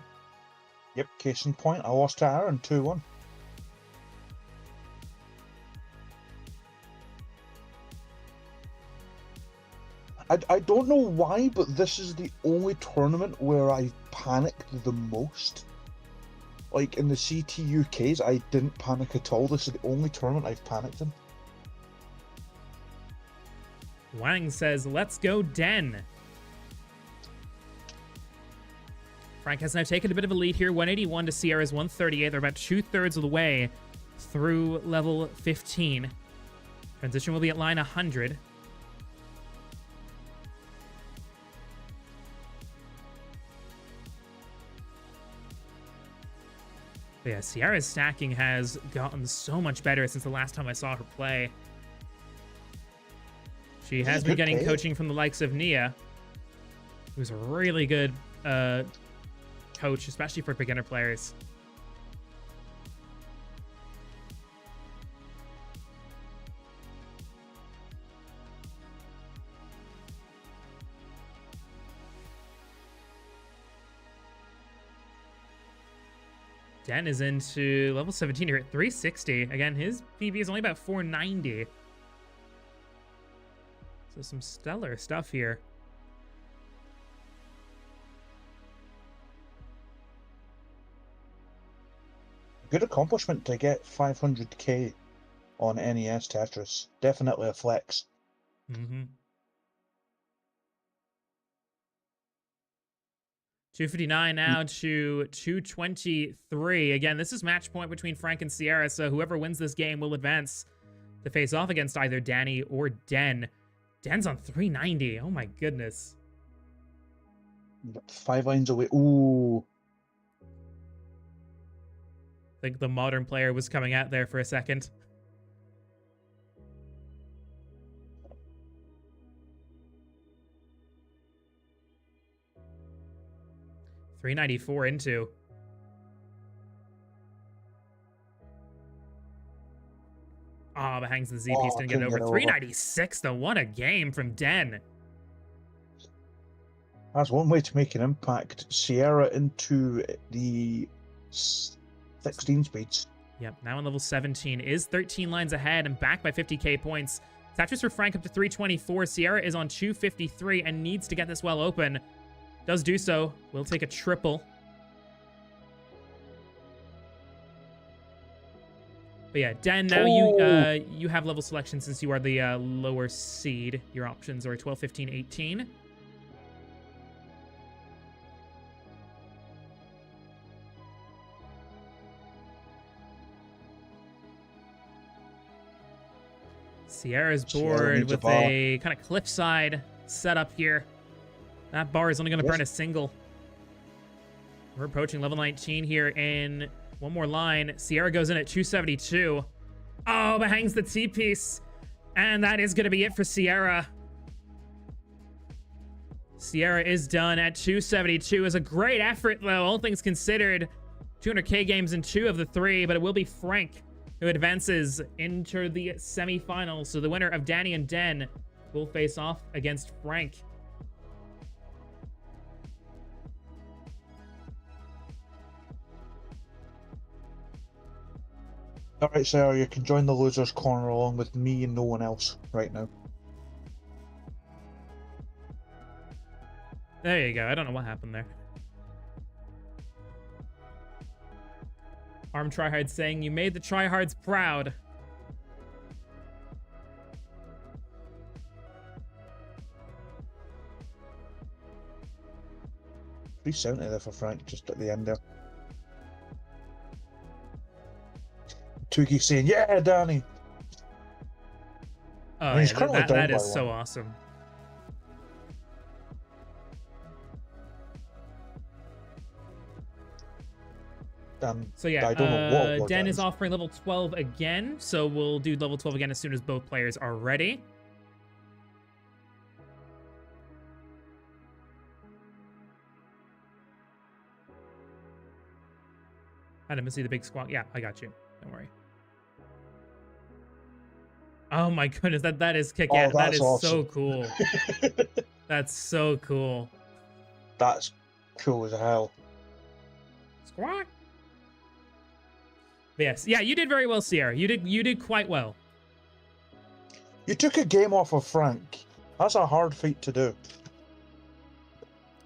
Yep, case in point, I lost to Aaron 2-1. I don't know why, but this is the only tournament where I panicked the most. Like, in the CT UKs, I didn't panic at all. This is the only tournament I've panicked in. Wang says, let's go Den. Frank has now taken a bit of a lead here, 181 to Sierra's 138. They're about 2/3 of the way through level 15. Transition will be at line 100. But yeah, Sierra's stacking has gotten so much better since the last time I saw her play. She has been getting coaching from the likes of Nia, who's a really good coach, especially for beginner players. Den is into level 17 here at 360. Again, his PB is only about 490. So some stellar stuff here. Good accomplishment to get 500k on NES Tetris. Definitely a flex. Mm-hmm. 259 now to 223. Again, this is match point between Frank and Sierra, so whoever wins this game will advance to face off against either Danny or Den. Den's on 390. Oh my goodness. 5 lines away. Ooh. I think the modern player was coming out there for a second. $394 into. Oh, but hangs the Z piece, didn't get it over. 396 though. What a game from Den. That's one way to make an impact. Sierra into the 16 speeds. Yep, now on level 17, is 13 lines ahead and back by 50k points. Tetris for Frank up to 324. Sierra is on 253 and needs to get this well open. Does do so. Will take a triple. But yeah, Den, now you have level selection since you are the lower seed. Your options are 12, 15, 18. Sierra's board with a kind of cliffside setup here. That bar is only going to burn a single. We're approaching level 19 here in one more line. Sierra goes in at 272. Oh, but hangs the T-piece. And that is going to be it for Sierra. Sierra is done at 272. It's a great effort, though, all things considered. 200k games in 2 of the 3, but it will be Frank who advances into the semifinals. So the winner of Danny and Den will face off against Frank. Alright, Sarah, you can join the loser's corner along with me and no one else right now. There you go. I don't know what happened there. Arm Tryhard saying, you made the tryhards proud. $370 there for Frank, just at the end there. Tuki saying, yeah, Danny. Oh, yeah, that is so awesome. So yeah, I don't know what Den is offering level 12 again, so we'll do level 12 again as soon as both players are ready. I didn't see the big squawk. Yeah, I got you. Don't worry. Oh my goodness, that is kick-ass. That is awesome. So cool. That's so cool. That's cool as hell. Squawk. But yes, yeah, you did very well, Sierra. You did quite well. You took a game off of Frank. That's a hard feat to do.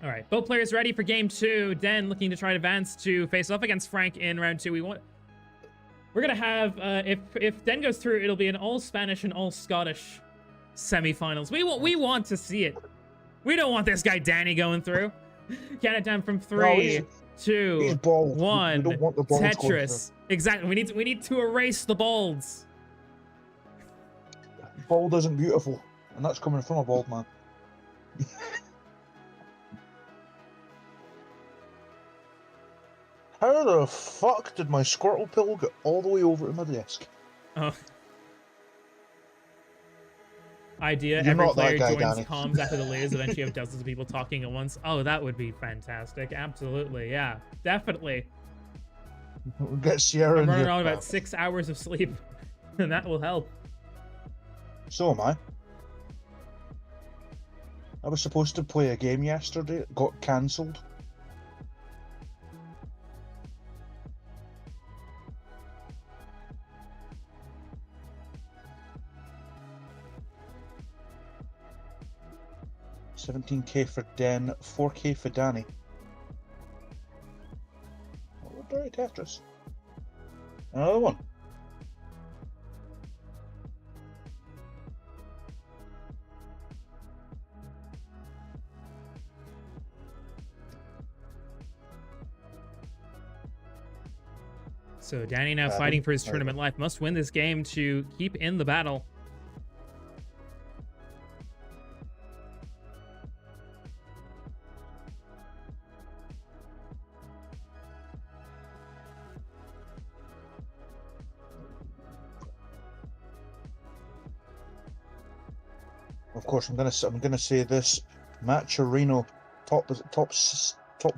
All right, both players ready for game 2. Den looking to try to advance to face off against Frank in round 2. We're gonna have if Den goes through, it'll be an all Spanish and all Scottish semifinals. We want to see it. We don't want this guy Danny going through. Count it down from 3, 2, 1. We don't want the balls Tetris. Exactly. We need to erase the balds. Bald isn't beautiful, and that's coming from a bald man. How the fuck did my Squirtle pill get all the way over to my desk? Oh. Idea, every player joins comms after the latest. Eventually you have dozens of people talking at once. Oh, that would be fantastic. Absolutely, yeah. Definitely. We'll get Sierra I'm running on about 6 hours of sleep, and that will help. So am I. I was supposed to play a game yesterday. It got cancelled. 17k for Den, 4k for Danny. Oh, dirty Tetris. Another one. So Danny now fighting for his tournament life. Must win this game to keep in the battle. Of course, I'm gonna say this: Matcherino, top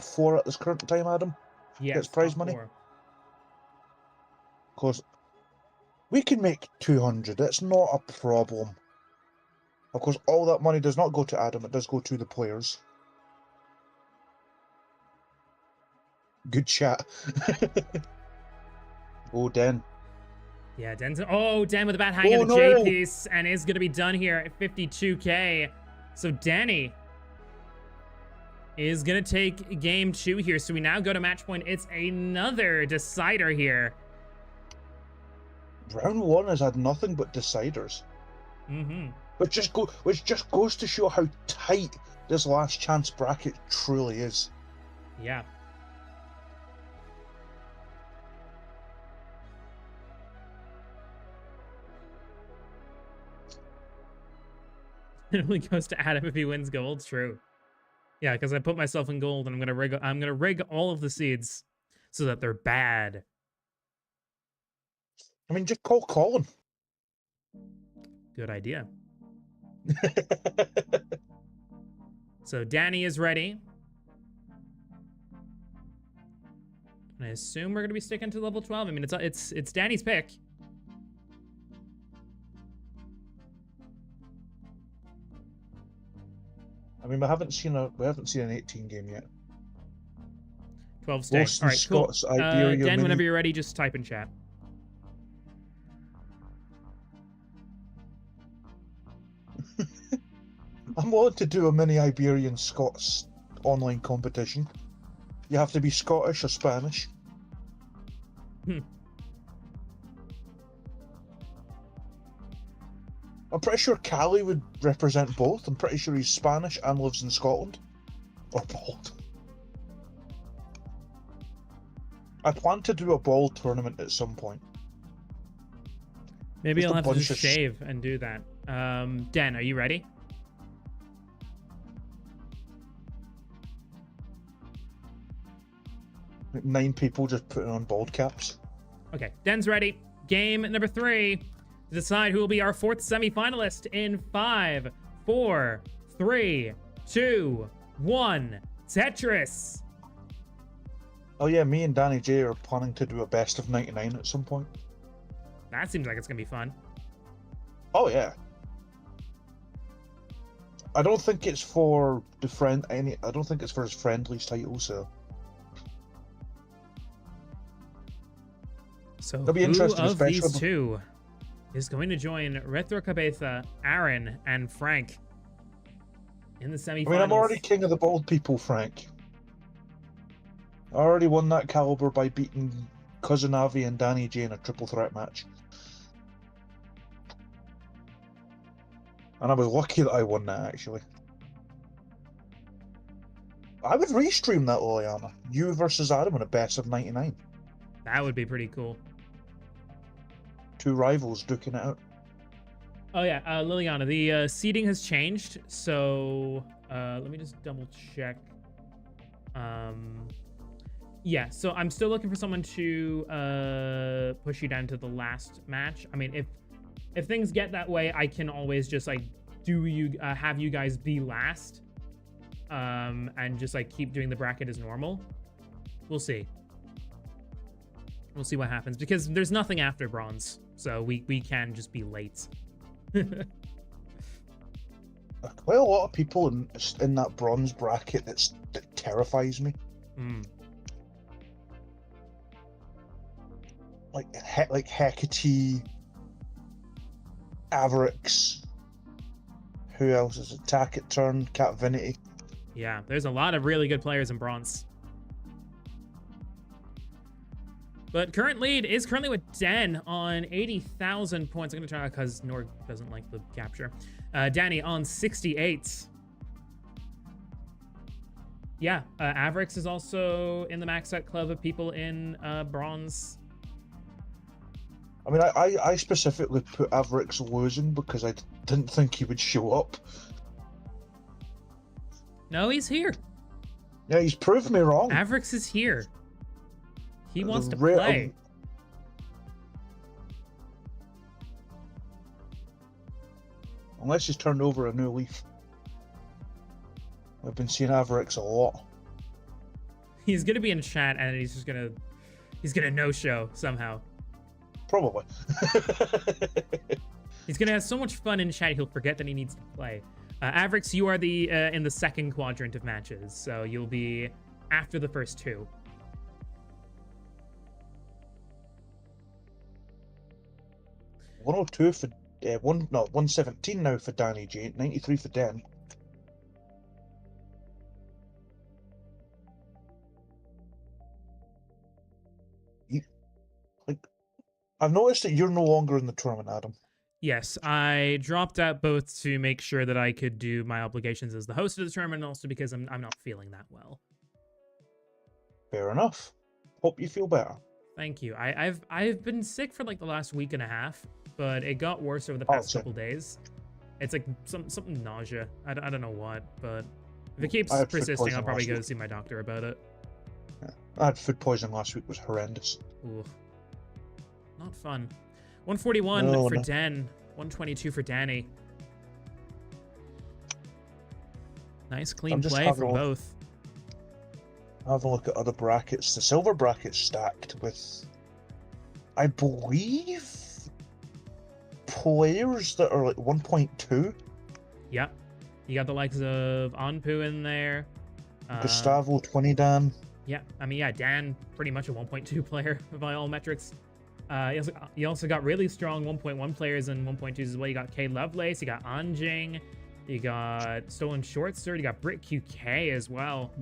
4 at this current time. Adam, Yes, gets prize top money. 4. Of course, we can make 200. It's not a problem. Of course, all that money does not go to Adam. It does go to the players. Good chat. Oh, Den. Yeah, Den's. Oh, Den with a bad hang of the no! J piece and is going to be done here at 52k. So Danny is going to take game 2 here. So we now go to match point. It's another decider here. Round 1 has had nothing but deciders. Mm-hmm. Which just goes to show how tight this last chance bracket truly is. Yeah. It only goes to Adam if he wins gold. True. Yeah, because I put myself in gold and I'm gonna rig all of the seeds so that they're bad. I mean, just call Colin. Good idea. So Danny is ready. And I assume we're gonna be sticking to level 12. I mean, it's Danny's pick. I mean, we haven't seen an 18 game yet. 12 stay. All right, cool. Dan, whenever you're ready, just type in chat. I'm willing to do a mini Iberian Scots online competition. You have to be Scottish or Spanish. I'm pretty sure Callie would represent both. I'm pretty sure he's Spanish and lives in Scotland. Or bald. I plan to do a ball tournament at some point. Maybe I'll have to just shave and do that. Dan, are you ready? Like 9 people just putting on bald caps. Okay, Dan's ready. Game number 3 to decide who will be our 4th semi-finalist in 5, 4, 3, 2, 1. Tetris. Oh yeah, me and Danny J are planning to do a best of 99 at some point. That seems like it's gonna be fun. Oh yeah. I don't think it's for the I don't think it's for his friendlies title, so. So it'll be interesting, who of these two is going to join Retro Cabeza, Aaron, and Frank in the semifinals? I mean, I'm already king of the bald people, Frank. I already won that caliber by beating Cousin Avi and Danny J in a triple threat match. And I was lucky that I won that, actually. I would restream that, Liliana. You versus Adam in a best of 99. That would be pretty cool. 2 rivals duking it out. Oh yeah, Liliana, the seating has changed, so let me just double check. Yeah, so I'm still looking for someone to push you down to the last match. I mean, if things get that way, I can always just like have you guys be last, and just like keep doing the bracket as normal. We'll see. We'll see what happens, because there's nothing after bronze, so we can just be late. Quite a lot of people in that bronze bracket that terrifies me. Like Hecate, Averix, Who else is it? Tackett turn, Catvinity. Yeah, there's a lot of really good players in bronze. But current lead is currently with Den on 80,000 points. I'm going to try because Norg doesn't like the capture. Danny on 68. Yeah, Avrix is also in the max set club of people in bronze. I mean, I specifically put Avrix losing because I didn't think he would show up. No, he's here. Yeah, he's proved me wrong. Avrix is here. He wants to play. Unless he's turned over a new leaf. I've been seeing Avrix a lot. He's gonna be in chat and he's gonna no-show somehow. Probably. He's gonna have so much fun in chat he'll forget that he needs to play. Avrix, you are in the second quadrant of matches, so you'll be after the first two. $102 for 117 now for Danny J, 93 for Den. I've noticed that you're no longer in the tournament, Adam. Yes, I dropped out both to make sure that I could do my obligations as the host of the tournament, and also because I'm not feeling that well. Fair enough. Hope you feel better. Thank you. I've been sick for like the last week and a half, but it got worse over the past couple days. It's like something nausea. I don't know what, but if it keeps persisting, I'll probably go see my doctor about it. Yeah. I had food poisoning last week. It was horrendous. Ooh. Not fun. 141 for Den. 122 for Danny. Nice clean play from both. Have a look at other brackets. The silver bracket's stacked with, I believe, players that are like 1.2. Yep. You got the likes of Anpu in there. Gustavo 20 Dan. Yeah, I mean, yeah, Dan, pretty much a 1.2 player by all metrics. You also got really strong 1.1 players and 1.2s as well. You got K Lovelace, you got Anjing, you got Stolen Shortster, you got Brit QK as well.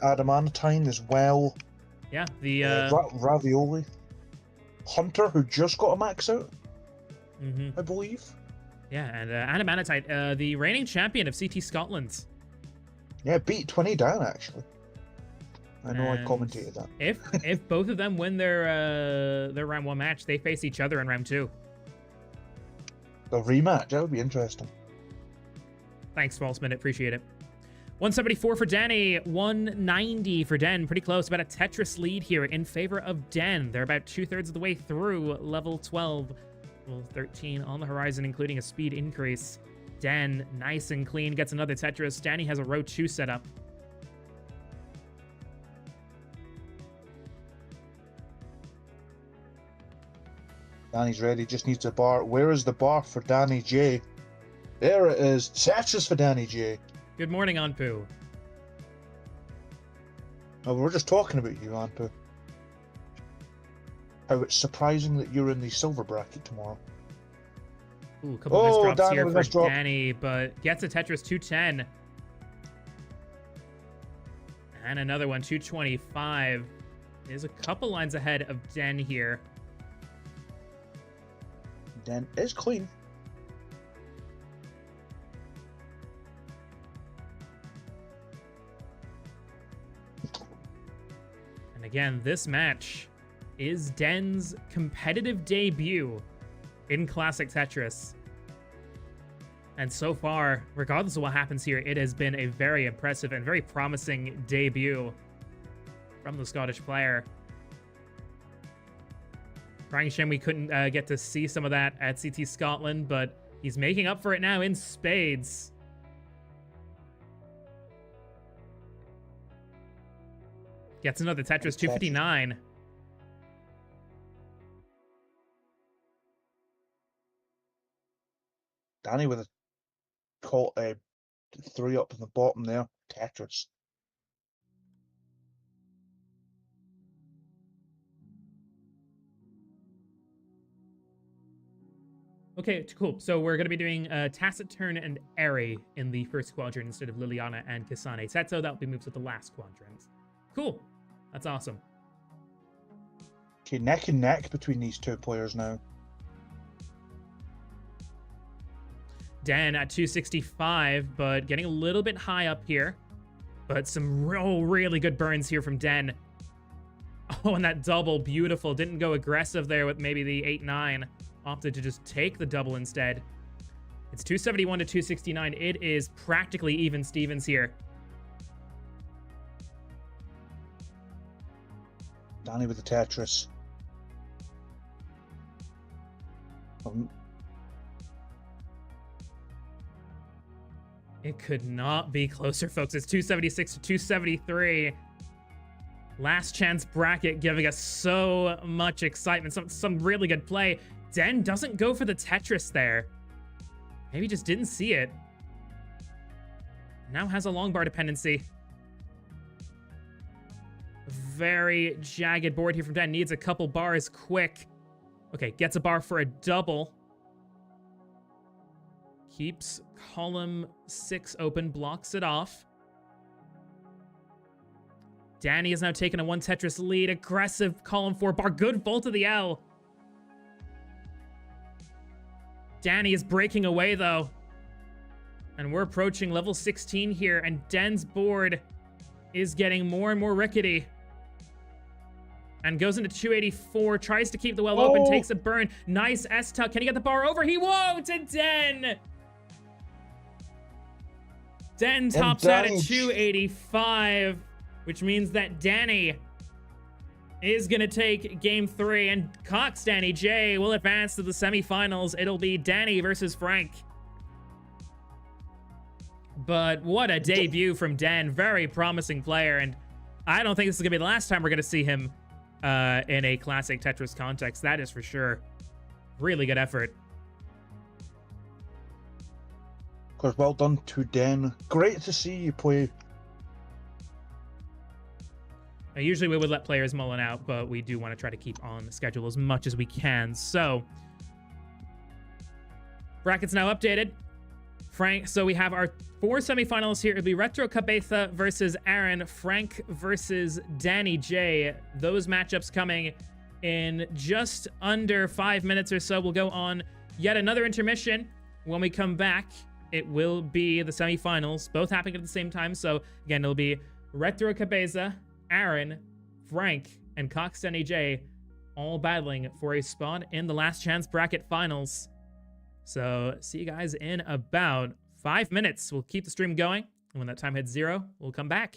Adamantine as well. Yeah, the Ravioli. Hunter, who just got a max out, I believe. Yeah, and Adamantine, the reigning champion of CT Scotland. Yeah, beat 20 down actually. I know, I commentated that. If both of them win their round one match, they face each other in round two. The rematch, that would be interesting. Thanks, False Minute, appreciate it. 174 for Danny, 190 for Den. Pretty close, about a Tetris lead here in favor of Den. They're about 2/3 of the way through level 12. Level 13 on the horizon, including a speed increase. Den, nice and clean, gets another Tetris. Danny has a row 2 set up. Danny's ready, just needs a bar. Where is the bar for Danny J? There it is. Tetris for Danny J. Good morning, Anpu. Oh, we're just talking about you, Anpu. How it's surprising that you're in the silver bracket tomorrow. Ooh, a couple of misdrops here for Danny, but gets a Tetris 210. And another one, 225. There's a couple lines ahead of Den here. Den is clean. And again, this match is Den's competitive debut in Classic Tetris. And so far, regardless of what happens here, it has been a very impressive and very promising debut from the Scottish player. Crying shame we couldn't get to see some of that at CT Scotland, but he's making up for it now in spades. Gets another Tetris 259. Danny with a 3 up in the bottom there. Tetris. Okay, cool. So we're going to be doing Taciturn and Eri in the first quadrant instead of Liliana and Kasane Setsu. That will be moved to the last quadrant. Cool. That's awesome. Okay, neck and neck between these two players now. Dan at 265, but getting a little bit high up here. But some really good burns here from Den. Oh, and that double, beautiful. Didn't go aggressive there with maybe the 8-9. Opted to just take the double instead. It's 271 to 269. It is practically even Stevens here. Danny with the Tetris. It could not be closer, folks. It's 276 to 273. Last chance bracket giving us so much excitement. Some really good play. Den doesn't go for the Tetris there. Maybe just didn't see it. Now has a long bar dependency. Very jagged board here from Den. Needs a couple bars quick. Okay, gets a bar for a double. Keeps column 6 open, blocks it off. Danny has now taken a 1 Tetris lead. Aggressive column 4 bar. Good vault of the L. Danny is breaking away, though. And we're approaching level 16 here, and Den's board is getting more and more rickety. And goes into 284, tries to keep the well open, takes a burn. Nice S-tuck. Can he get the bar over? He won't, and Den! Den tops out at 285, which means that Danny is going to take game 3, and Cox Danny J will advance to the semifinals. It'll be Danny versus Frank. But what a debut from Den. Very promising player, and I don't think this is going to be the last time we're going to see him in a classic Tetris context. That is for sure. Really good effort. Of course, well done to Den. Great to see you play. Usually we would let players mull it out, but we do want to try to keep on the schedule as much as we can. So, brackets now updated. Frank, so we have our 4 semifinals here. It'll be Retro Cabeza versus Aaron, Frank versus Danny J. Those matchups coming in just under 5 minutes or so. We'll go on yet another intermission. When we come back, it will be the semifinals, both happening at the same time. So, again, it'll be Retro Cabeza, Aaron, Frank, and Cox Danny J all battling for a spot in the last chance bracket finals. So see you guys in about 5 minutes. We'll keep the stream going, and when that time hits 0, we'll come back.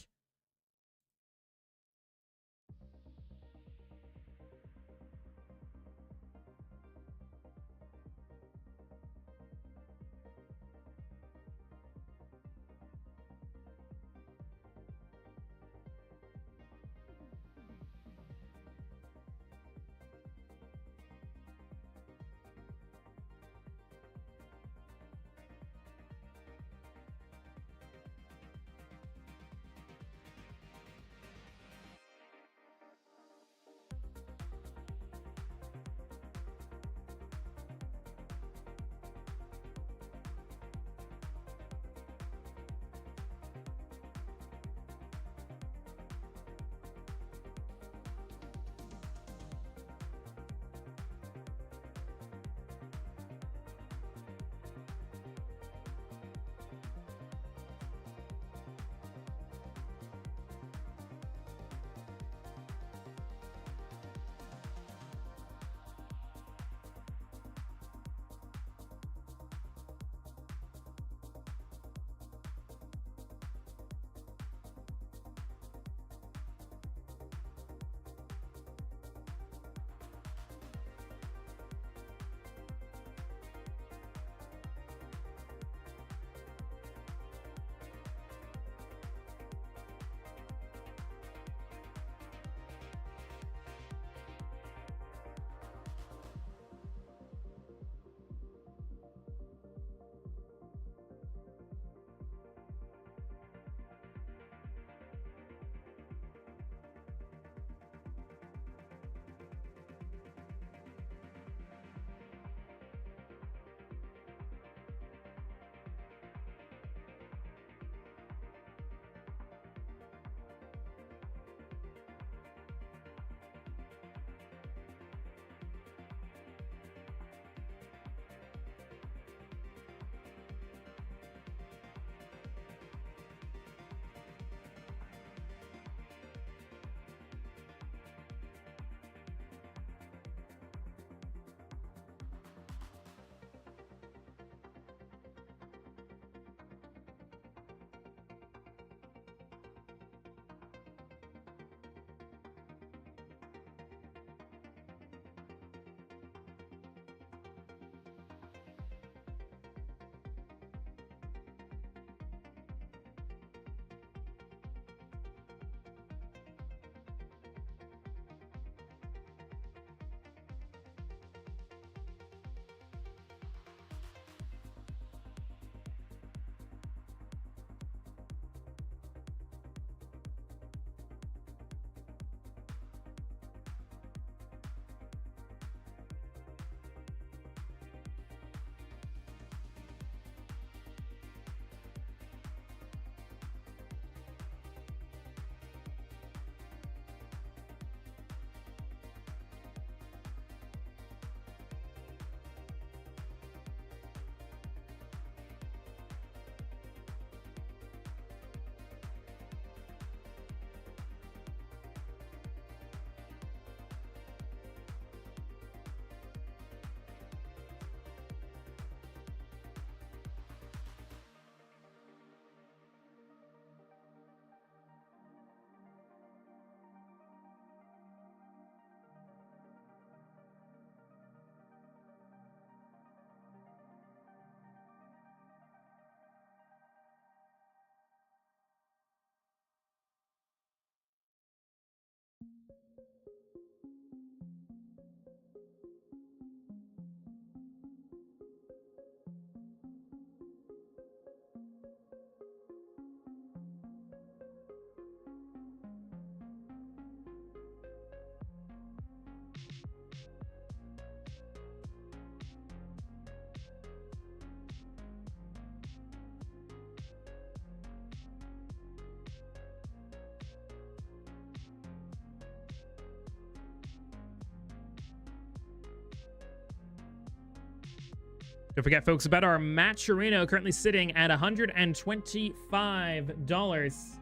Don't forget, folks, about our Matcherino, currently sitting at $125.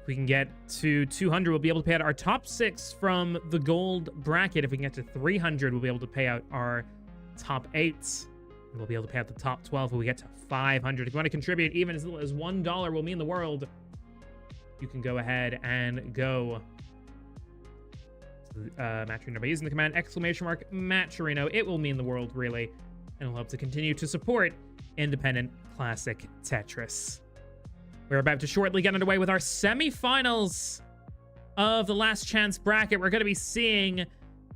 If we can get to 200, we'll be able to pay out our top 6 from the gold bracket. If we can get to 300, we'll be able to pay out our top 8. And we'll be able to pay out the top 12 when we get to 500. If you want to contribute even as little as $1 will mean the world, you can go ahead and go to Matcherino by using the command !Matcherino. It will mean the world, really, and will help to continue to support independent classic Tetris. We're about to shortly get underway with our semifinals of the last chance bracket. We're going to be seeing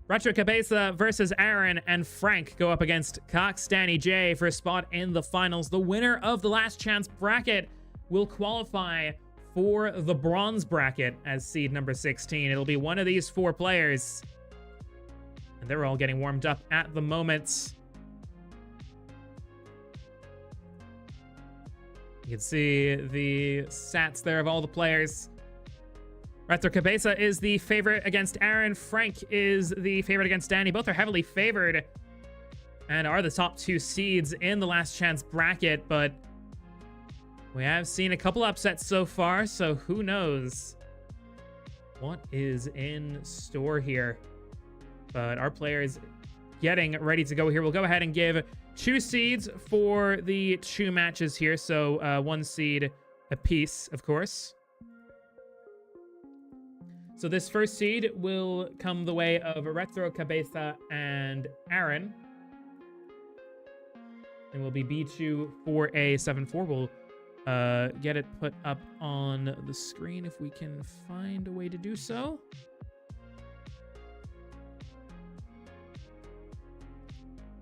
Retro Cabeza versus Aaron, and Frank go up against Cox Danny J for a spot in the finals. The winner of the last chance bracket will qualify for the bronze bracket as seed number 16. It'll be one of these 4 players, and they're all getting warmed up at the moment. You can see the stats there of all the players. Retro Cabeza is the favorite against Aaron. Frank is the favorite against Danny. Both are heavily favored and are the top 2 seeds in the last chance bracket, but we have seen a couple upsets so far, so who knows what is in store here. But our players getting ready to go here. We'll go ahead and give 2 seeds for the 2 matches here. So 1 seed apiece, of course. So this first seed will come the way of Retro Cabeza and Aaron. And will be B2 4A74. We'll get it put up on the screen if we can find a way to do so.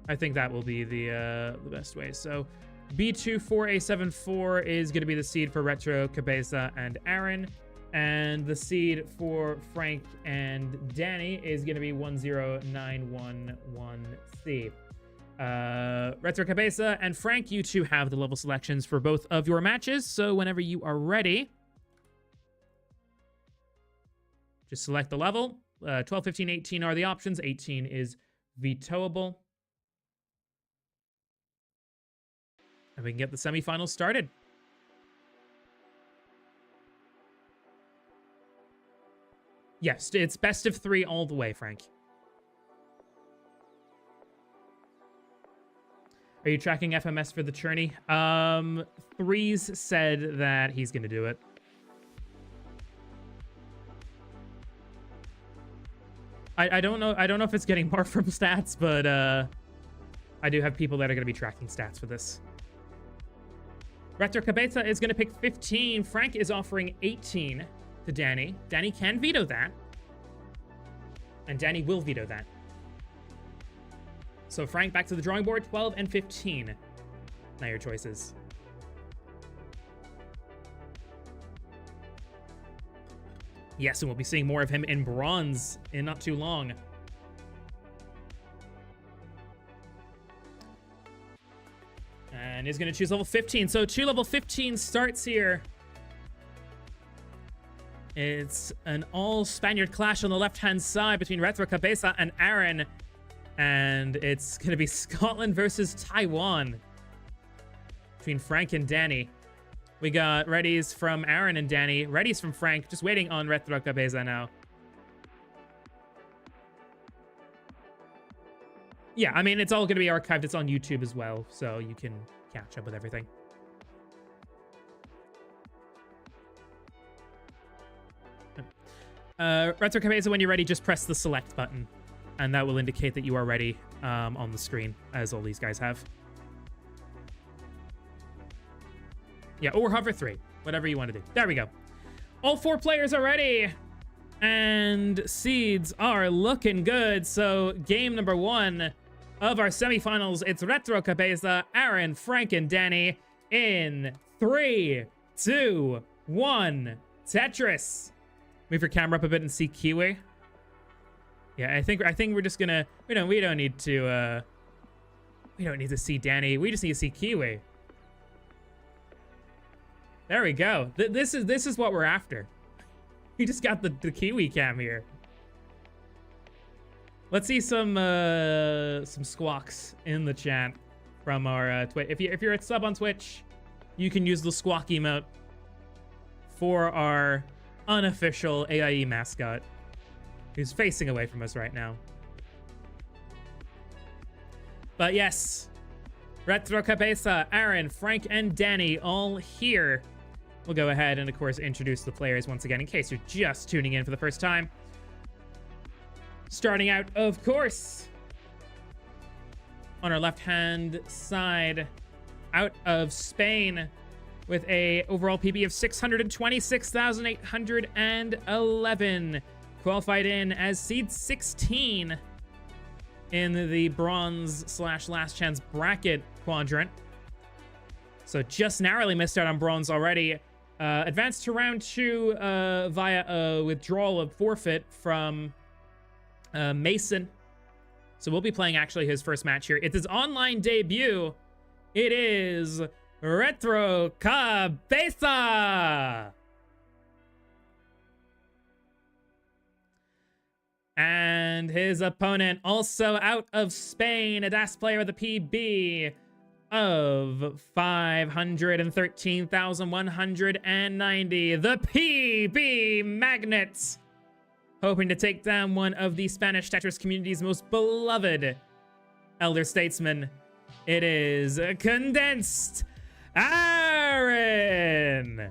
I think that will be the best way. So B2 4A74 is going to be the seed for Retro Cabeza and Aaron. And the seed for Frank and Danny is going to be 10911C. Retro Cabeza and Frank, you two have the level selections for both of your matches. So whenever you are ready, just select the level. 12, 15, 18 are the options. 18 is vetoable. And we can get the semifinals started. Yes, it's best of 3 all the way, Frank. Are you tracking FMS for the tourney? Threes said that he's gonna do it. I don't know if it's getting more from stats, but I do have people that are gonna be tracking stats for this. Retro Cabeza is gonna pick 15. Frank is offering 18 to Danny. Danny can veto that. And Danny will veto that. So Frank, back to the drawing board, 12 and 15. Now your choices. Yes, and we'll be seeing more of him in bronze in not too long. And is going to choose level 15. So 2 level 15 starts here. It's an all-Spaniard clash on the left-hand side between Retro Cabeza and Aaron. And it's going to be Scotland versus Taiwan between Frank and Danny. We got readies from Aaron and Danny. Readies from Frank. Just waiting on Retro Cabeza now. Yeah, I mean, it's all going to be archived. It's on YouTube as well, so you can catch up with everything. Retro Cabeza, when you're ready, just press the select button, and that will indicate that you are ready on the screen, as all these guys have. Yeah, or hover 3, whatever you want to do. There we go. All 4 players are ready, and seeds are looking good. So game number 1 of our semifinals, it's Retro Cabeza, Aaron, Frank, and Danny in 3, 2, 1, Tetris. Move your camera up a bit and see Kiwi. Yeah, I think we're just gonna we don't need to see Danny. We just need to see Kiwi. There we go. This is what we're after. We just got the Kiwi cam here. Let's see some squawks in the chat. from our Twitch. If you're a sub on Twitch, you can use the squawk emote for our unofficial AIE mascot, who's facing away from us right now. But yes, Retro Cabeza, Aaron, Frank, and Danny all here. We'll go ahead and, of course, introduce the players once again in case you're just tuning in for the first time. Starting out, of course, on our left-hand side, out of Spain, with a overall PB of 626,811. Qualified in as seed 16 in the bronze/last chance bracket quadrant. So just narrowly missed out on bronze already. Advanced to round 2 via a withdrawal of forfeit from Mason. So we'll be playing actually his first match here. It's his online debut. It is Retro Cabeza. And his opponent, also out of Spain, a DAS player with a PB of 513,190. The PB Magnets, hoping to take down one of the Spanish Tetris community's most beloved elder statesmen. It is Condensed Aaron.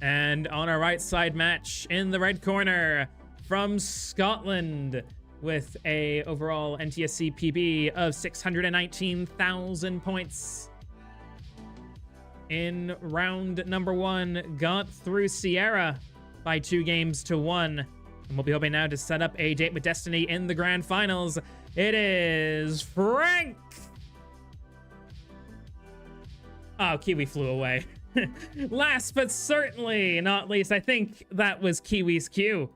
And on our right side match in the red corner from Scotland with a overall NTSC PB of 619,000 points. In round number 1, got through Sierra by 2-1. And we'll be hoping now to set up a date with Destiny in the grand finals. It is Frank. Oh, Kiwi flew away. Last but certainly not least, I think that was Kiwi's cue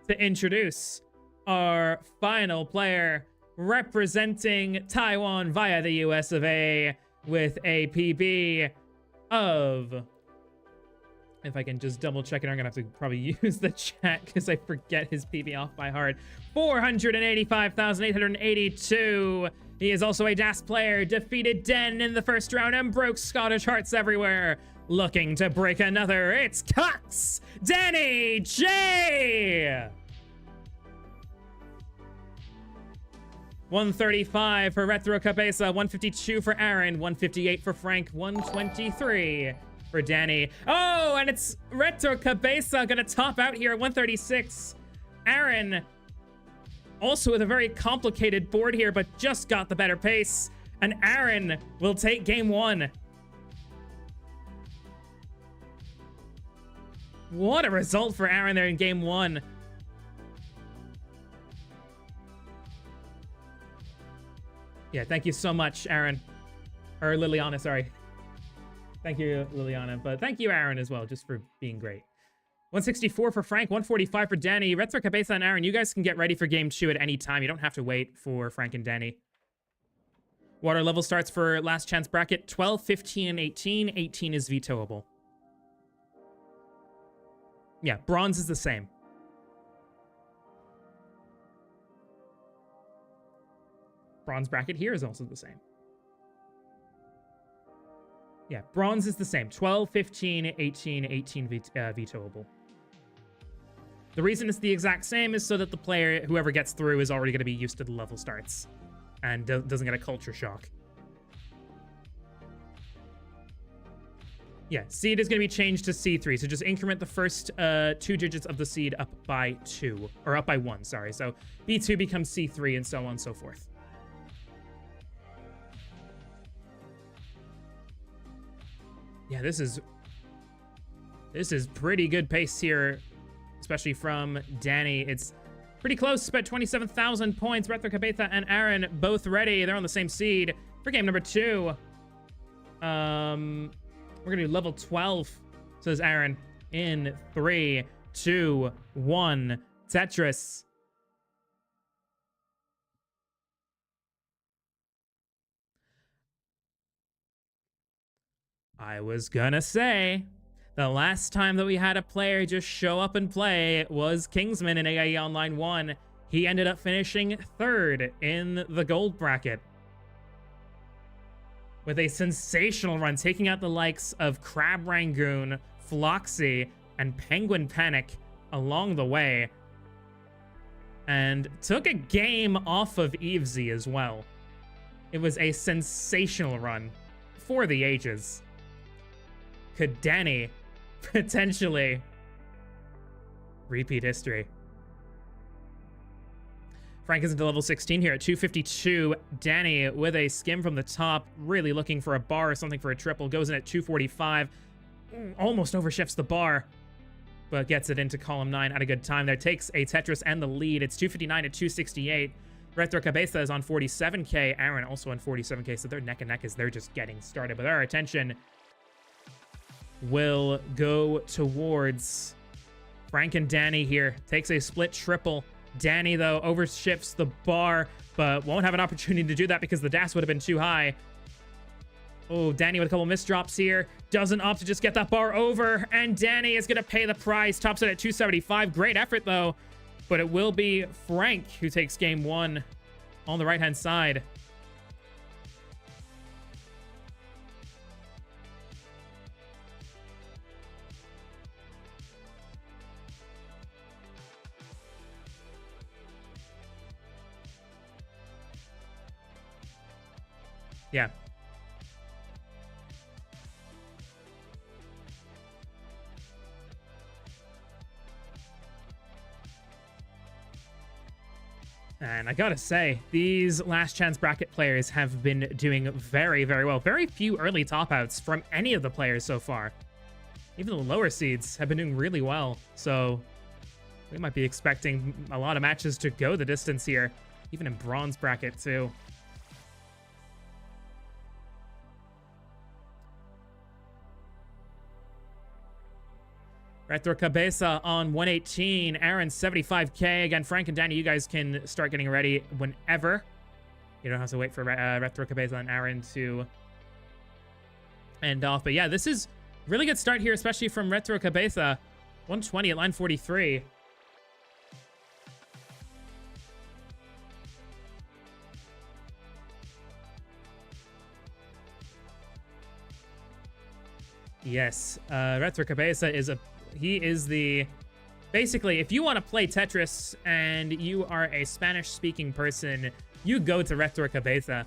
to introduce our final player representing Taiwan via the US of A with a PB of... If I can just double check it, I'm gonna have to probably use the chat because I forget his PB off by heart. 485,882. He is also a DAS player, defeated Den in the first round and broke Scottish hearts everywhere. Looking to break another, it's Cox Danny J. 135 for Retro Cabeza, 152 for Aaron, 158 for Frank, 123 for Danny. Oh, and it's Retro Cabeza gonna top out here at 136. Aaron, also with a very complicated board here, but just got the better pace. And Aaron will take game 1. What a result for Aaron there in game 1. Yeah, thank you so much, Aaron. Or Liliana, sorry. Thank you, Liliana. But thank you, Aaron, as well, just for being great. 164 for Frank, 145 for Danny. Retro Cabeza and Aaron, you guys can get ready for game 2 at any time. You don't have to wait for Frank and Danny. Water level starts for last chance bracket 12, 15, and 18. 18 is vetoable. Yeah, bronze is the same. Bronze bracket here is also the same. Yeah, bronze is the same. 12, 15, 18, 18 vetoable. The reason it's the exact same is so that the player, whoever gets through, is already going to be used to the level starts and doesn't get a culture shock. Yeah, seed is going to be changed to C3, so just increment the first 2 digits of the seed up by 2, or up by 1, sorry. So B2 becomes C3 and so on and so forth. Yeah, this is pretty good pace here, especially from Danny. It's pretty close, about 27,000 points. Retro Cabeza and Aaron both ready. They're on the same seed for game number 2. We're gonna do level 12, says Aaron, in 3, 2, 1. Tetris. I was gonna say, the last time that we had a player just show up and play was Kingsman in AIE Online 1. he ended up finishing 3rd in the gold bracket with a sensational run, taking out the likes of Crab Rangoon, Floxy, and Penguin Panic along the way, and took a game off of Evesy as well. It was a sensational run for the ages. Could Danny potentially repeat history? Frank is into level 16 here at 252. Danny with a skim from the top, really looking for a bar or something for a triple. Goes in at 245. Almost overshifts the bar, but gets it into column 9 at a good time there. Takes a Tetris and the lead. It's 259 to 268. Retro Cabeza is on 47k. Aaron also on 47k, so they're neck and neck as they're just getting started. But our attention will go towards Frank and Danny here. Takes a split triple. Danny, though, overshifts the bar, but won't have an opportunity to do that because the dash would have been too high. Oh, Danny with a couple misdrops here. Doesn't opt to just get that bar over, and Danny is going to pay the price. Tops it at 275. Great effort, though, but it will be Frank who takes game 1 on the right-hand side. Yeah. And I gotta say, these last chance bracket players have been doing very, very well. Very few early top outs from any of the players so far. Even the lower seeds have been doing really well. So we might be expecting a lot of matches to go the distance here, even in bronze bracket too. Retro Cabeza on 118. Aaron 75k. Again, Frank and Danny, you guys can start getting ready whenever. You don't have to wait for Retro Cabeza and Aaron to end off. But yeah, this is really good start here, especially from Retro Cabeza. 120 at line 43. Yes, Retro Cabeza is basically, if you want to play Tetris and you are a Spanish-speaking person, you go to Retro Cabeza.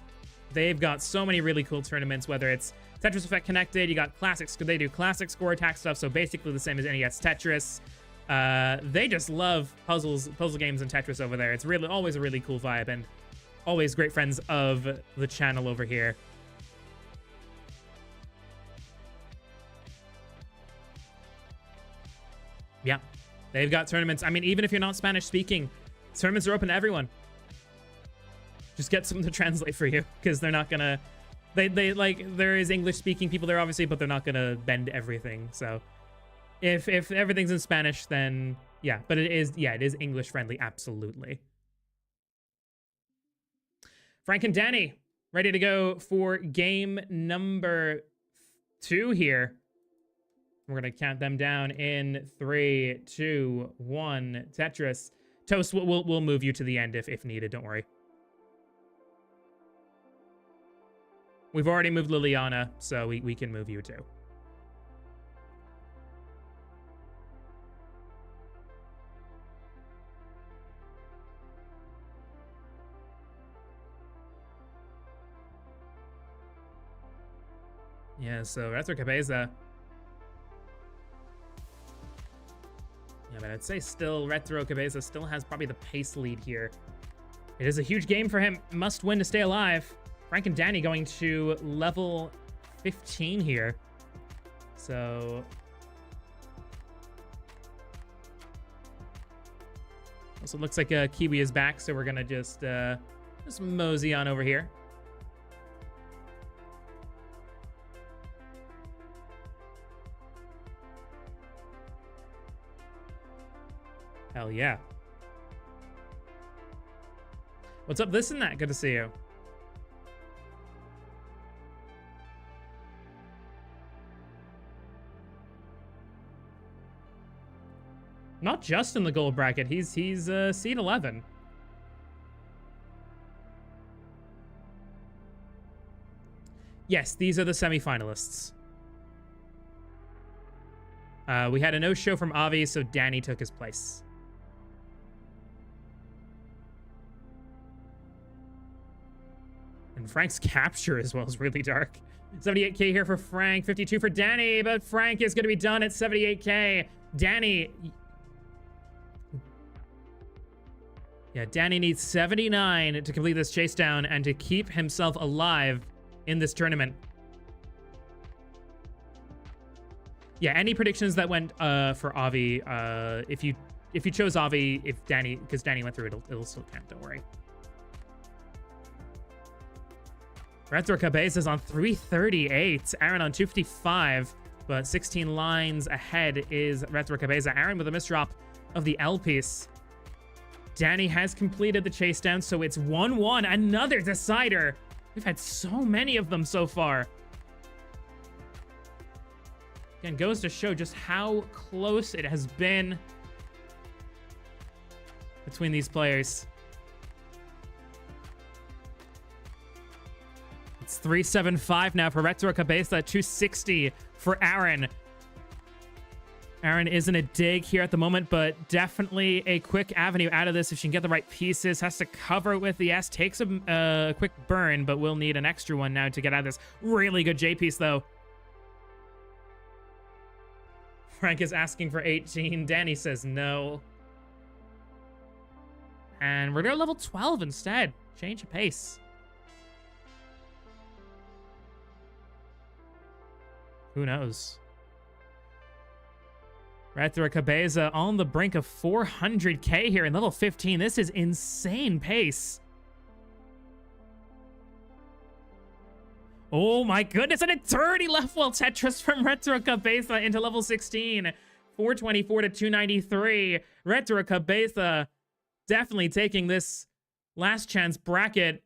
They've got so many really cool tournaments, whether it's Tetris Effect Connected, you got classics, they do classic score attack stuff, so basically the same as NES Tetris. They just love puzzle games and Tetris over there. It's really always a really cool vibe, and always great friends of the channel over here. Yeah, they've got tournaments. I mean, even if you're not Spanish speaking, tournaments are open to everyone. Just get someone to translate for you, because they're not gonna, they like, there is English speaking people there obviously, but they're not gonna bend everything. So if everything's in Spanish, then yeah, but it is English friendly, absolutely. Frank and Danny ready to go for game number 2 here. We're going to count them down in 3, 2, 1. Tetris. Toast, we'll move you to the end if needed. Don't worry. We've already moved Liliana, so we can move you too. Yeah, so Retro Cabeza. Yeah, but I'd say still Retro Cabeza still has probably the pace lead here. It is a huge game for him. Must win to stay alive. Frank and Danny going to level 15 here. So also looks like Kiwi is back, so we're gonna just mosey on over here. Hell yeah. What's up, this and that? Good to see you. Not just in the gold bracket. He's seed 11. Yes, these are the semifinalists. We had a no-show from Avi, so Danny took his place. And Frank's capture as well is really dark. 78k here for Frank, 52 for Danny, but Frank is going to be done at 78k. Danny... Yeah, Danny needs 79 to complete this chase down and to keep himself alive in this tournament. Yeah, any predictions that went for Avi, if you chose Avi, if Danny, because Danny went through it, it'll still count, don't worry. Retro Cabeza is on 338, Aaron on 255, but 16 lines ahead is Retro Cabeza. Aaron with a misdrop of the L piece. Danny has completed the chase down, so it's 1-1, another decider. We've had so many of them so far. Again, goes to show just how close it has been between these players. It's 375 now for Retro Cabeza, 260 for Aaron. Aaron is in a dig here at the moment, but definitely a quick avenue out of this if she can get the right pieces. Has to cover it with the S. Takes a quick burn, but will need an extra one now to get out of this. Really good J piece, though. Frank is asking for 18. Danny says no. And we're going to level 12 instead. Change of pace. Who knows? Retro Cabeza on the brink of 400k here in level 15. This is insane pace. Oh my goodness, and a dirty left wall Tetris from Retro Cabeza into level 16. 424 to 293. Retro Cabeza definitely taking this last chance bracket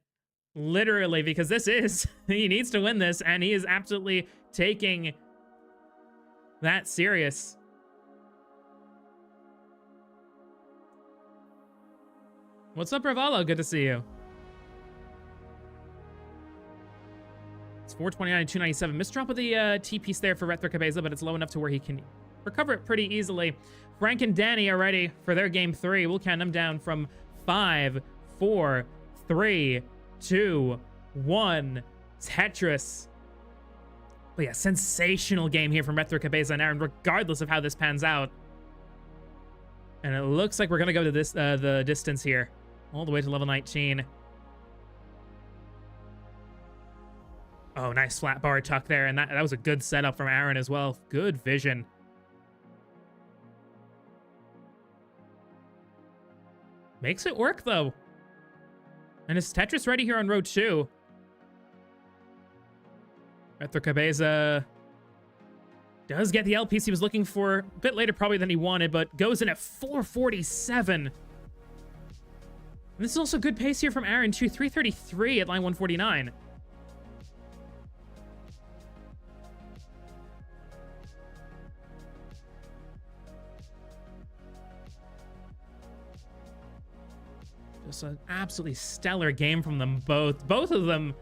literally, because this is, he needs to win this, and he is absolutely taking that serious. What's up, Bravalo? Good to see you. It's 429 to 297. Misdrop of the T-piece there for Retro Cabeza, but it's low enough to where he can recover it pretty easily. Frank and Danny are ready for their game 3. We'll count them down from 5, 4, 3, 2, 1. Tetris. But yeah, sensational game here from Retro Cabeza and Aaron, regardless of how this pans out. And it looks like we're going to go to this the distance here. All the way to level 19. Oh, nice flat bar tuck there. And that was a good setup from Aaron as well. Good vision. Makes it work, though. And is Tetris ready here on row 2? Retro Cabeza does get the L piece he was looking for. A bit later probably than he wanted, but goes in at 447. And this is also good pace here from Aaron, too. 333 at line 149. Just an absolutely stellar game from them both. Both of them,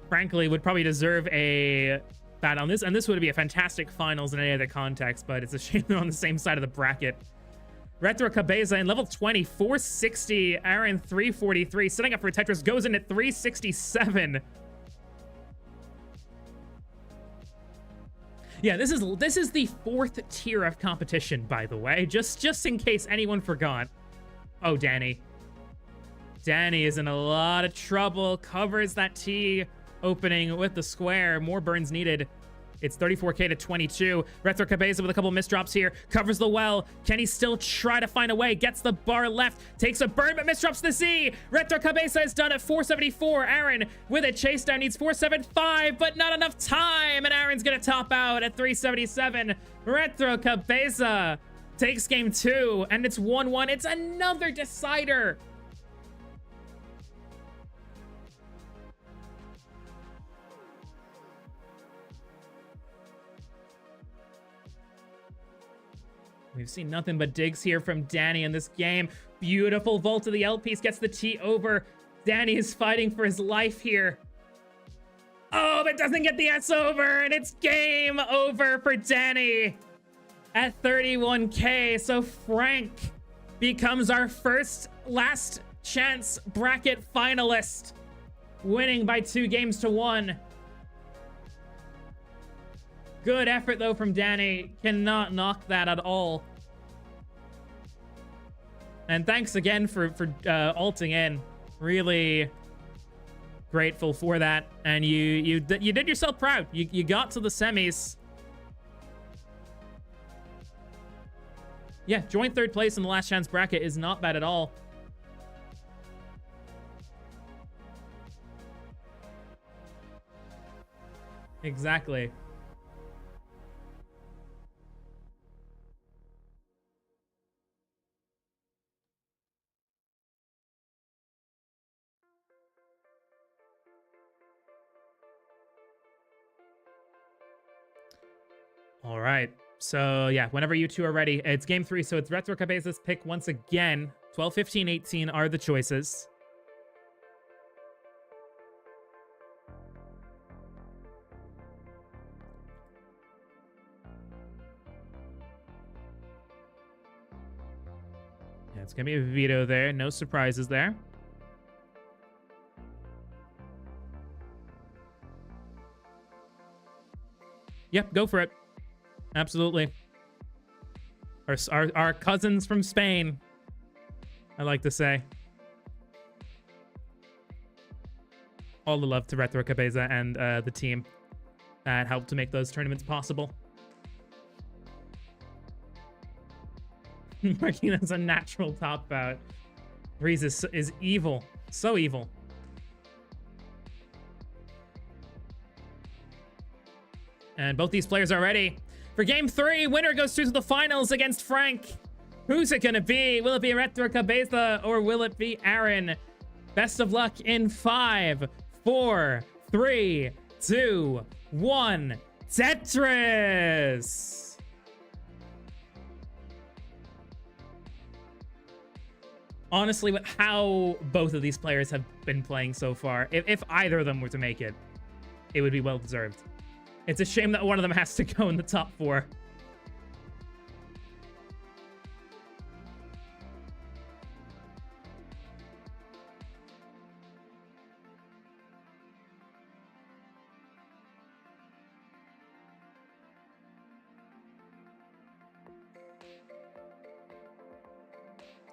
frankly, would probably deserve a bat on this. And this would be a fantastic finals in any other context, but it's a shame they're on the same side of the bracket. Retro Cabeza in level 20, 460. Aaron, 343. Setting up for Tetris, goes in at 367. Yeah, this is the 4th tier of competition, by the way. Just in case anyone forgot. Oh, Danny. Danny is in a lot of trouble. Covers that T opening with the square. More burns needed. It's 34k to 22. Retro Cabeza with a couple misdrops here. Covers the well. Can he still try to find a way? Gets the bar left. Takes a burn, but misdrops the Z. Retro Cabeza is done at 474. Aaron with a chase down needs 475, but not enough time. And Aaron's going to top out at 377. Retro Cabeza takes game 2, and it's 1-1. It's another decider. We've seen nothing but digs here from Danny in this game. Beautiful vault to the L piece, gets the T over. Danny is fighting for his life here. Oh, but it doesn't get the S over, and it's game over for Danny at 31K. So Frank becomes our first last chance bracket finalist, winning by 2 games to 1. Good effort, though, from Danny. Cannot knock that at all. And thanks again for alting in. Really grateful for that. And you did yourself proud. You got to the semis. Yeah, joint 3rd place in the last chance bracket is not bad at all. Exactly. All right. So, yeah, whenever you two are ready, it's game 3. So it's Retro Cabeza's pick once again. 12, 15, 18 are the choices. Yeah, it's going to be a veto there. No surprises there. Yep, go for it. Absolutely. Our cousins from Spain, I like to say. All the love to Retro Cabeza and the team that helped to make those tournaments possible. Marquinhos a natural top out. Reese is evil. So evil. And both these players are ready. For game 3, winner goes through to the finals against Frank. Who's it gonna be? Will it be Retro Cabeza or will it be Aaron? Best of luck in 5, 4, 3, 2, 1. Tetris! Honestly, with how both of these players have been playing so far, if either of them were to make it, it would be well deserved. It's a shame that one of them has to go in the top 4.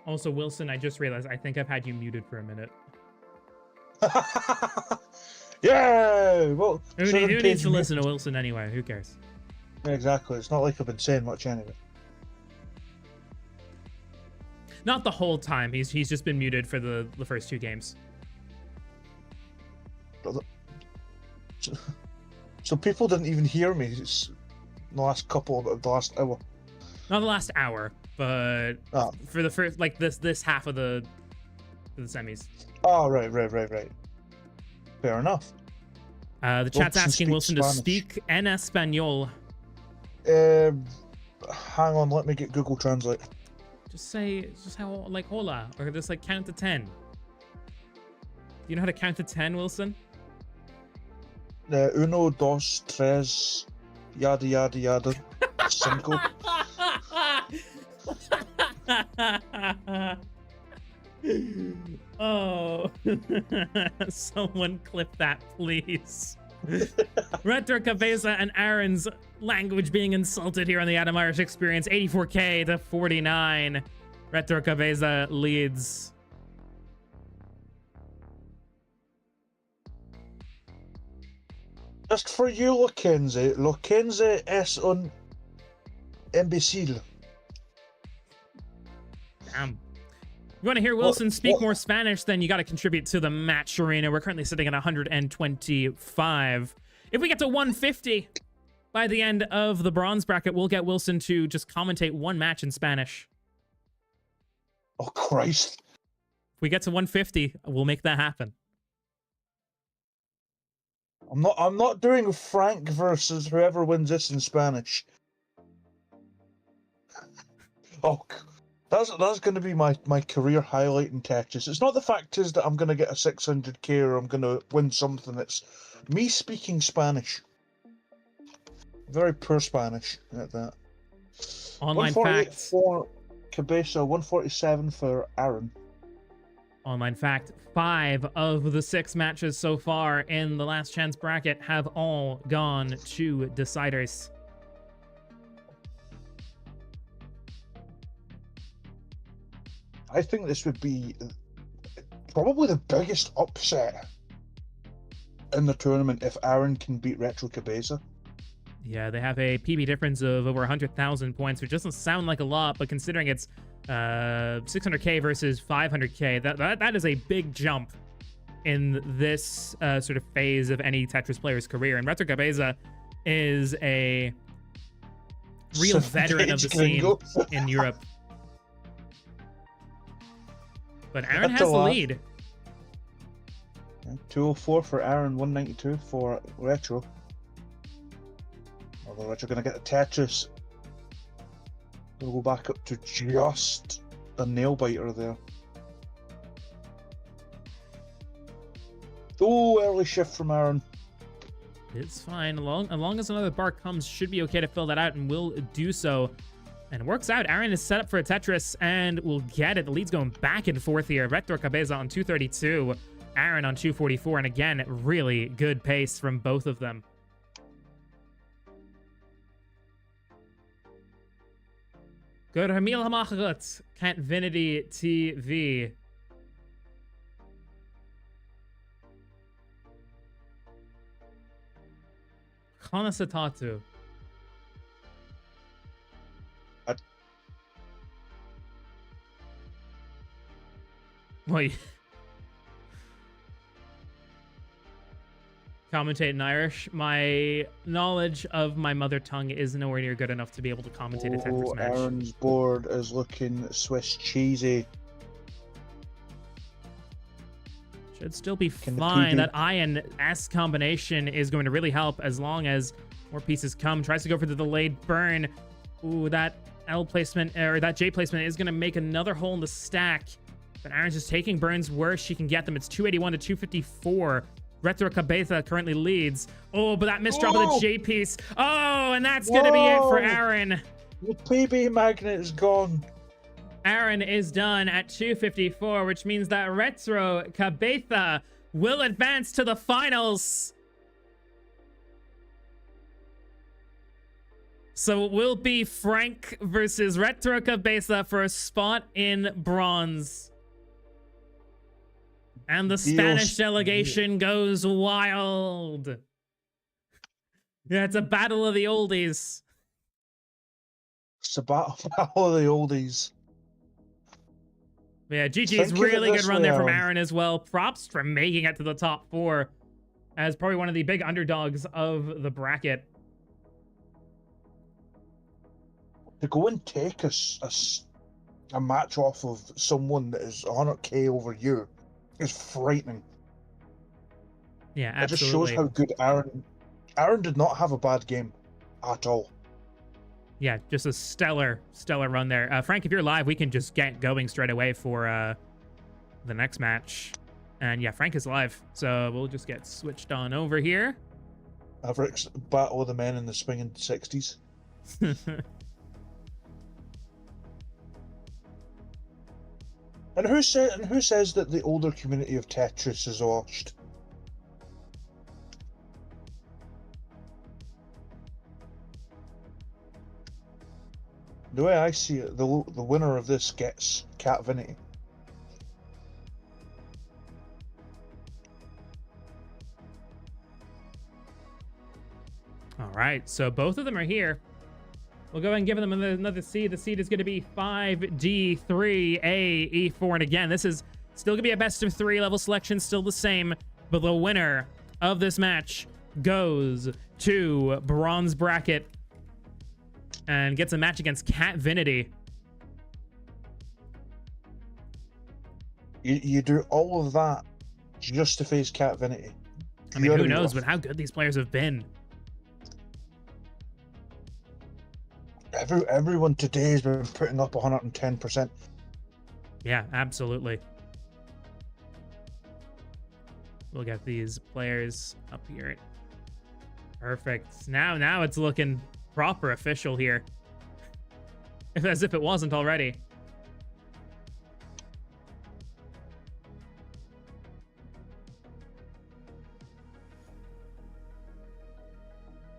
Also, Wilson, I just realized I think I've had you muted for a minute. Yeah! Well, Who needs to listen to Wilson anyway? Who cares? Yeah, exactly. It's not like I've been saying much anyway. Not the whole time. He's just been muted for the first 2 games. So people didn't even hear me the last hour. Not the last hour, but for the first, like this half of the semis. Oh, right. Fair enough. The chat's asking Wilson to speak en español. Hang on, let me get Google Translate. Just say, how, like, hola, or just like count to 10. You know how to count to 10, Wilson? Uno, dos, tres, yada yada yada, cinco. Oh, someone clip that, please. Retro Cabeza and Aaron's language being insulted here on the Adam Irish Experience. 84K to 49. Retro Cabeza leads. Just for you, Lokenze es un imbécile. Damn. You want to hear Wilson speak more Spanish, then you got to contribute to the match arena. We're currently sitting at 125. If we get to 150 by the end of the bronze bracket, we'll get Wilson to just commentate 1 match in Spanish. Oh, Christ. If we get to 150, we'll make that happen. I'm not doing Frank versus whoever wins this in Spanish. Oh, That's going to be my career highlight in Tetris. It's not the fact is that I'm going to get a 600k or I'm going to win something. It's me speaking Spanish. Very poor Spanish at that. Online 148 fact. for Cabeza, 147 for Aaron. Online fact, 5 of the 6 matches so far in the last chance bracket have all gone to deciders. I think this would be probably the biggest upset in the tournament if Aaron can beat Retro Cabeza. Yeah, they have a PB difference of over 100,000 points, which doesn't sound like a lot, but considering it's 600k versus 500k, that is a big jump in this sort of phase of any Tetris player's career. And Retro Cabeza is a real veteran of the scene in Europe. But Aaron has the lead. 204 for Aaron, 192 for Retro. Although Retro going to get the Tetris. We'll go back up to just a nail biter there. Oh, early shift from Aaron. It's fine. As long as another bar comes, should be okay to fill that out, and will do so. And it works out. Aaron is set up for a Tetris and will get it. The lead's going back and forth here. Retro Cabeza on 232, Aaron on 244, and again, really good pace from both of them. Goedemiddag, Catvinity TV. Konasatatu. Wait. Commentate in Irish. My knowledge of my mother tongue is nowhere near good enough to be able to commentate a Tetris match. Aaron's board is looking Swiss cheesy. Should still be fine. That I and S combination is going to really help as long as more pieces come. Tries to go for the delayed burn. Ooh, that L placement, or that J placement is going to make another hole in the stack. But Aaron's just taking burns where she can get them. It's 281 to 254. Retro Cabeza currently leads. Oh, but that misdrop of the J piece. Oh, and that's going to be it for Aaron. The PB magnet is gone. Aaron is done at 254, which means that Retro Cabeza will advance to the finals. So it will be Frank versus Retro Cabeza for a spot in bronze. And the Spanish delegation goes wild. Yeah, it's a battle of the oldies. It's a battle of the oldies. Yeah, GG's really good run there from Aaron as well. Props for making it to the top 4 as probably one of the big underdogs of the bracket. To go and take a match off of someone that is 100k over you is frightening. Yeah, absolutely. It just shows how good Aaron did not have a bad game at all. Yeah, just a stellar run there. Frank, if you're live, we can just get going straight away for the next match. And yeah, Frank is live, so we'll just get switched on over here. Mavericks battle of the men in the swinging 60s. And who says that the older community of Tetris is washed? The way I see it, the winner of this gets Catvinity. All right, so both of them are here. We'll go ahead and give them another seed. The seed is going to be 5D3A E4. And again, this is still going to be a best of 3 level selection, still the same. But the winner of this match goes to bronze bracket and gets a match against Catvinity. You do all of that just to face Catvinity. I mean, who knows, but how good these players have been. Everyone today has been putting up 110%. Yeah, absolutely. We'll get these players up here. Perfect. Now it's looking proper official here. As if it wasn't already.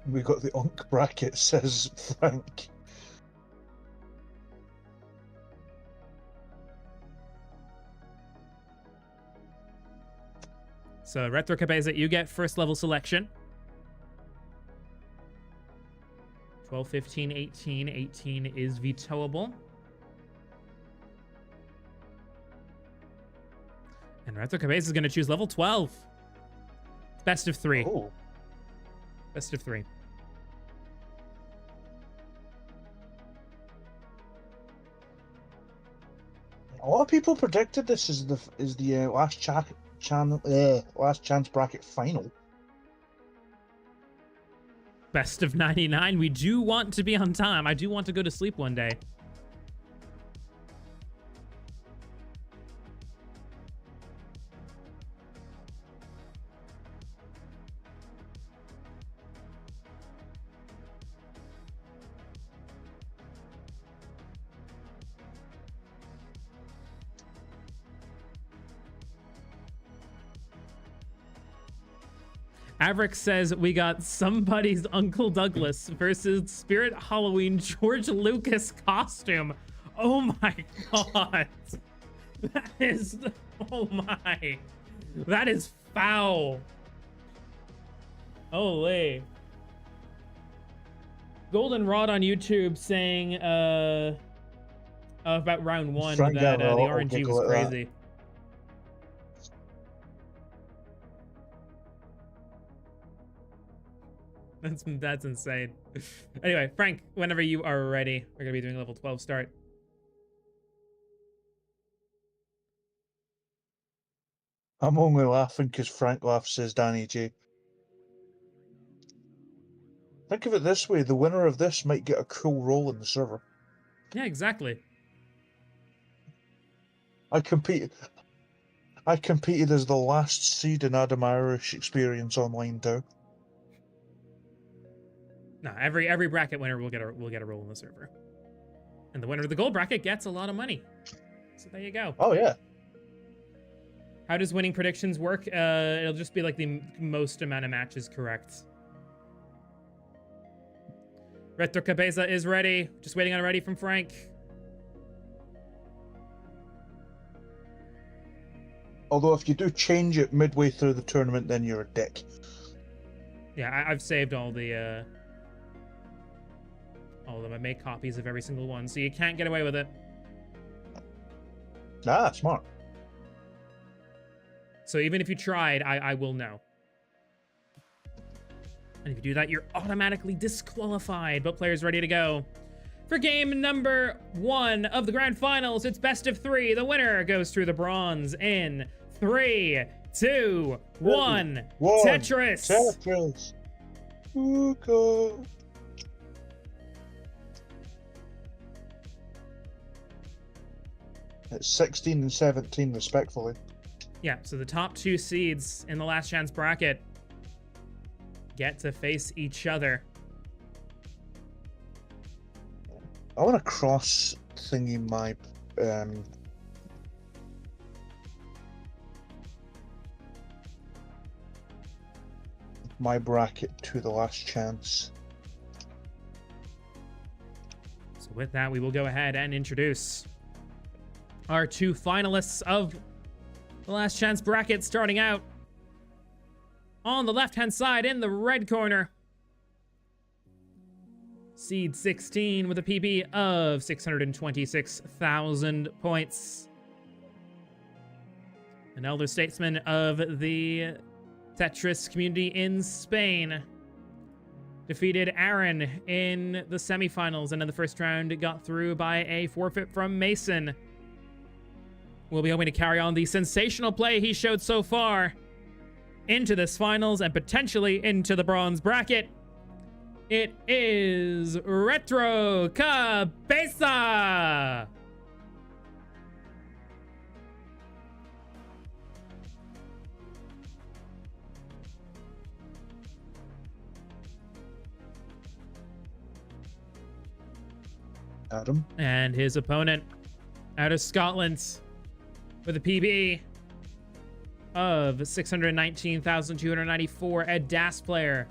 We got the Unk bracket, says Frank. So, Retro Cabeza, you get first level selection. 12, 15, 18. 18 is vetoable. And Retro Cabeza is going to choose level 12. Best of 3. Oh. Best of 3. A lot of people predicted this is the last chance bracket final. Best of 99. We do want to be on time. I do want to go to sleep one day. Averick says we got somebody's Uncle Douglas versus Spirit Halloween George Lucas costume. Oh my god. That is... Oh my. That is foul. Holy. Goldenrod on YouTube saying about round 1 that the RNG was crazy. That's insane. Anyway, Frank, whenever you are ready, we're gonna be doing level 12 start. I'm only laughing because Frank laughs, says Danny J. Think of it this way, the winner of this might get a cool role in the server. Yeah, exactly. I competed as the last seed in Adam Irish Experience Online too. No, every bracket winner will get a role in the server. And the winner of the gold bracket gets a lot of money. So there you go. Oh yeah. How does winning predictions work? It'll just be like the most amount of matches correct. Retro Cabeza is ready. Just waiting on a ready from Frank. Although if you do change it midway through the tournament, then you're a dick. Yeah, I've saved all the all of them. I make copies of every single one, so you can't get away with it. Ah, smart. So even if you tried, I will know. And if you do that, you're automatically disqualified. But players ready to go. For game number 1 of the grand finals, it's best of 3. The winner goes through the bronze in 3, 2, 1. Tetris. Tetris. Go. It's 16 and 17 respectfully. Yeah, so the top 2 seeds in the last chance bracket get to face each other. I want to cross thingy my bracket to the last chance. So with that, we will go ahead and introduce our 2 finalists of the last chance bracket, starting out on the left-hand side in the red corner. Seed 16 with a PB of 626,000 points. An elder statesman of the Tetris community in Spain. Defeated Aaron in the semifinals, and in the first round got through by a forfeit from Mason. We'll be hoping to carry on the sensational play he showed so far into this finals and potentially into the bronze bracket. It is Retro Cabeza! Adam. And his opponent out of Scotland with a PB of 619,294, a DAS player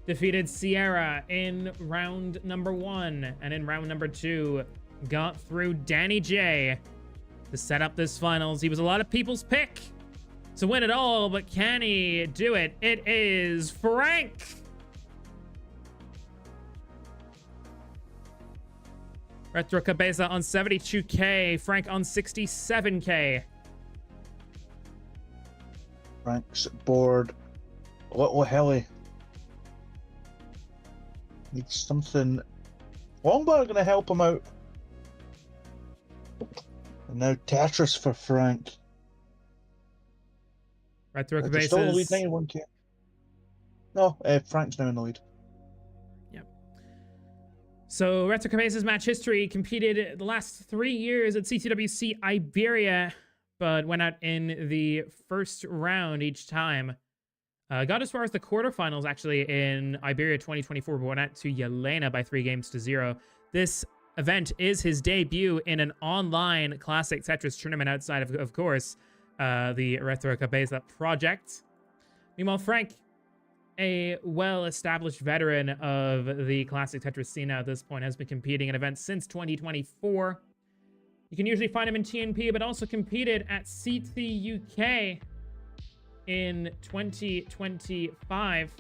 defeated Sierra in round number 1, and in round number 2 got through Danny J to set up this finals. He was a lot of people's pick to win it all, but can he do it? It is Frank. Retro Cabeza on 72k, Frank on 67k. Frank's board. Little Helly. Needs something. Longbar gonna help him out. And now Tetris for Frank. Retro They're still in the lead, Cabeza's... 91k. No, Frank's now in the lead. So Retro Cabeza's match history: competed the last 3 years at CCWC Iberia, but went out in the first round each time. Got as far as the quarterfinals, actually, in Iberia 2024, but went out to Yelena by 3-0. This event is his debut in an online classic Tetris tournament outside of course, the Retro Cabeza project. Meanwhile, Frank, a well-established veteran of the classic Tetris scene now at this point, has been competing in events since 2024. You can usually find him in TNP, but also competed at CT UK in 2025,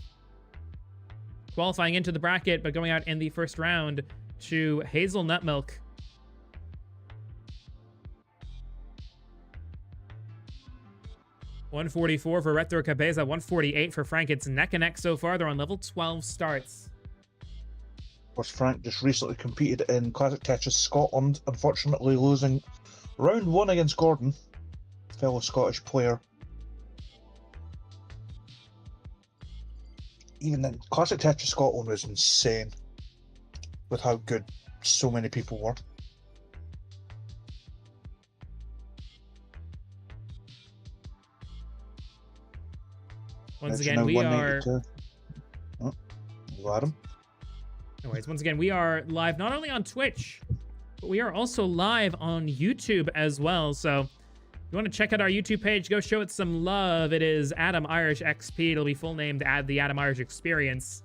qualifying into the bracket, but going out in the first round to Hazelnut Milk. $144 for Retro Cabeza, $148 for Frank. It's neck and neck so far. They're on level 12 starts. Of course, Frank just recently competed in Classic Tetris Scotland, unfortunately losing round 1 against Gordon, fellow Scottish player. Even then, Classic Tetris Scotland was insane with how good so many people were. Once again, we are... Oh, Adam. Anyways, once again, we are live not only on Twitch, but we are also live on YouTube as well. So if you want to check out our YouTube page, go show it some love. It is Adam Irish XP. It'll be full named The Adam Irish Experience.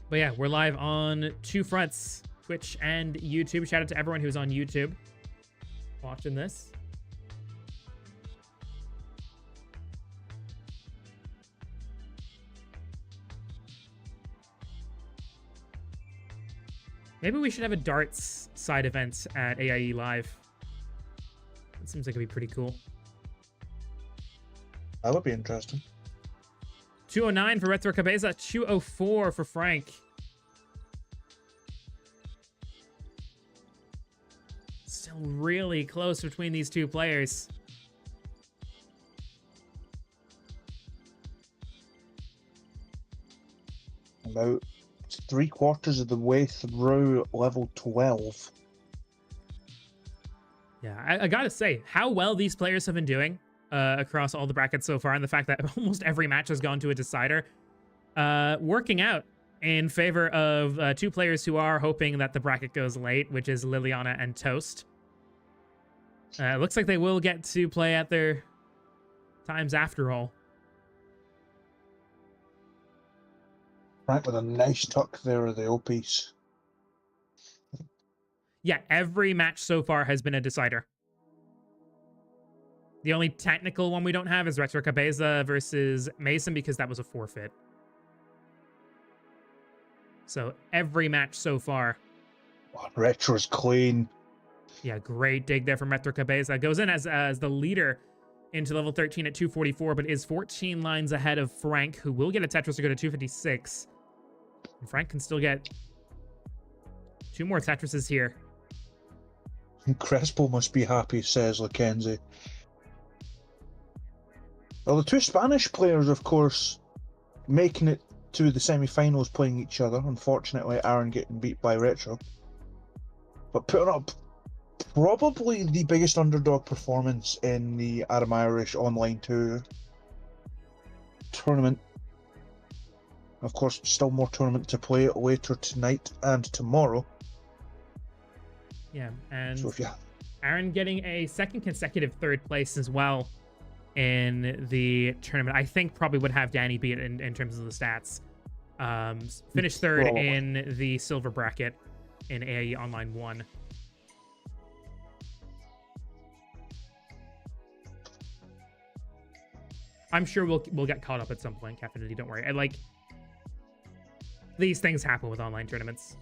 But yeah, we're live on 2 fronts, Twitch and YouTube. Shout out to everyone who's on YouTube watching this. Maybe we should have a darts side event at AIE Live. That seems like it'd be pretty cool. That would be interesting. 209 for Retro Cabeza, 204 for Frank. Still really close between these two players. About 3/4 of the way through level 12. Yeah, I gotta say, how well these players have been doing across all the brackets so far, and the fact that almost every match has gone to a decider, working out in favor of 2 players who are hoping that the bracket goes late, which is Liliana and Toast. Looks like they will get to play at their times after all. Frank with a nice tuck there of the O piece. Yeah, every match so far has been a decider. The only technical one we don't have is Retro Cabeza versus Mason, because that was a forfeit. So every match so far. Oh, Retro's clean. Yeah, great dig there from Retro Cabeza. Goes in as the leader into level 13 at 244, but is 14 lines ahead of Frank, who will get a Tetris to go to 256. And Frank can still get 2 more Tetrises here. Crespo must be happy, says Mackenzie. Well, the 2 Spanish players, of course, making it to the semi-finals playing each other. Unfortunately, Aaron getting beat by Retro. But putting up probably the biggest underdog performance in the Adam Irish Online 2 tournament. Of course, still more tournament to play later tonight and tomorrow. Yeah, and So Aaron getting a second consecutive third place as well in the tournament. I think probably would have Danny beat in terms of the stats. Finished third in the silver bracket in AIE Online 1. I'm sure we'll get caught up at some point, Cafinity, don't worry. These things happen with online tournaments.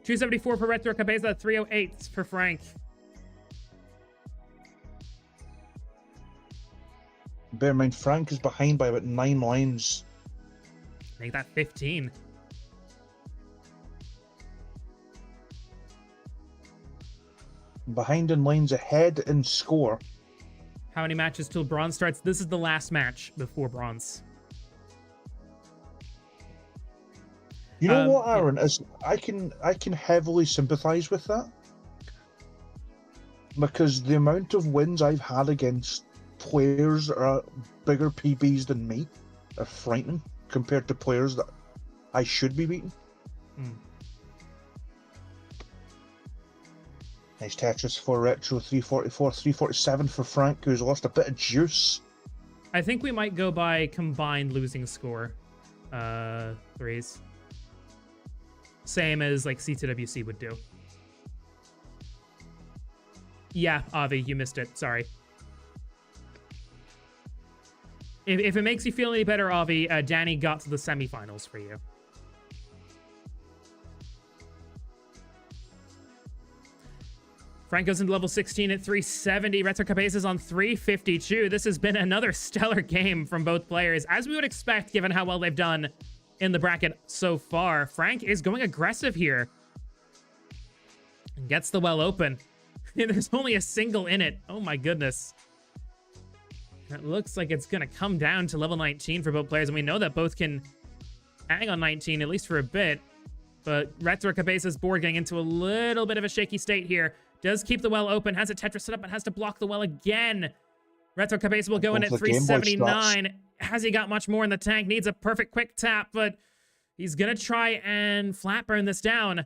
274 for Retro Cabeza, 308 for Frank. Bear in mind, Frank is behind by about 9 lines. Make that 15. Behind in lines, ahead in score. How many matches till bronze starts? This is the last match before bronze. You know what, Aaron? I can heavily sympathise with that, because the amount of wins I've had against players that are bigger PBs than me are frightening compared to players that I should be beating. Nice Tetris for Retro, 344, 347 for Frank, who's lost a bit of juice. I think we might go by combined losing score threes. Same as like C2WC would do. Yeah, Avi, you missed it. Sorry. If it makes you feel any better, Avi, Danny got to the semifinals for you. Frank goes into level 16 at 370. Retro Cabeza's on 352. This has been another stellar game from both players, as we would expect, given how well they've done in the bracket so far. Frank is going aggressive here. And gets the well open. There's only a single in it. Oh my goodness. It looks like it's going to come down to level 19 for both players, and we know that both can hang on 19, at least for a bit. But Retro Cabeza's board getting into a little bit of a shaky state here. Does keep the well open, has a Tetris set up, but has to block the well again. Retro Cabeza will go in at 379. Has he got much more in the tank? Needs a perfect quick tap, but he's going to try and flat burn this down.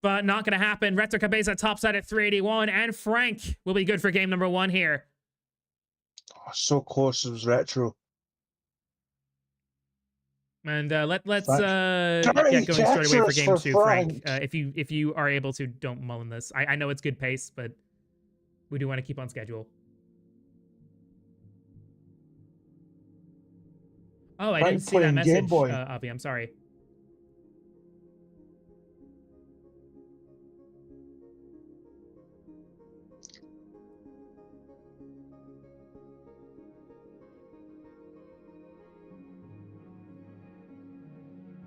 But not going to happen. Retro Cabeza topside at 381, and Frank will be good for game number 1 here. Oh, so close, it was Retro. And let's get going straight away for game 2, Frank. If you are able to, don't mullen this. I know it's good pace, but we do want to keep on schedule. Oh, I didn't see that message, Avi. I'm sorry.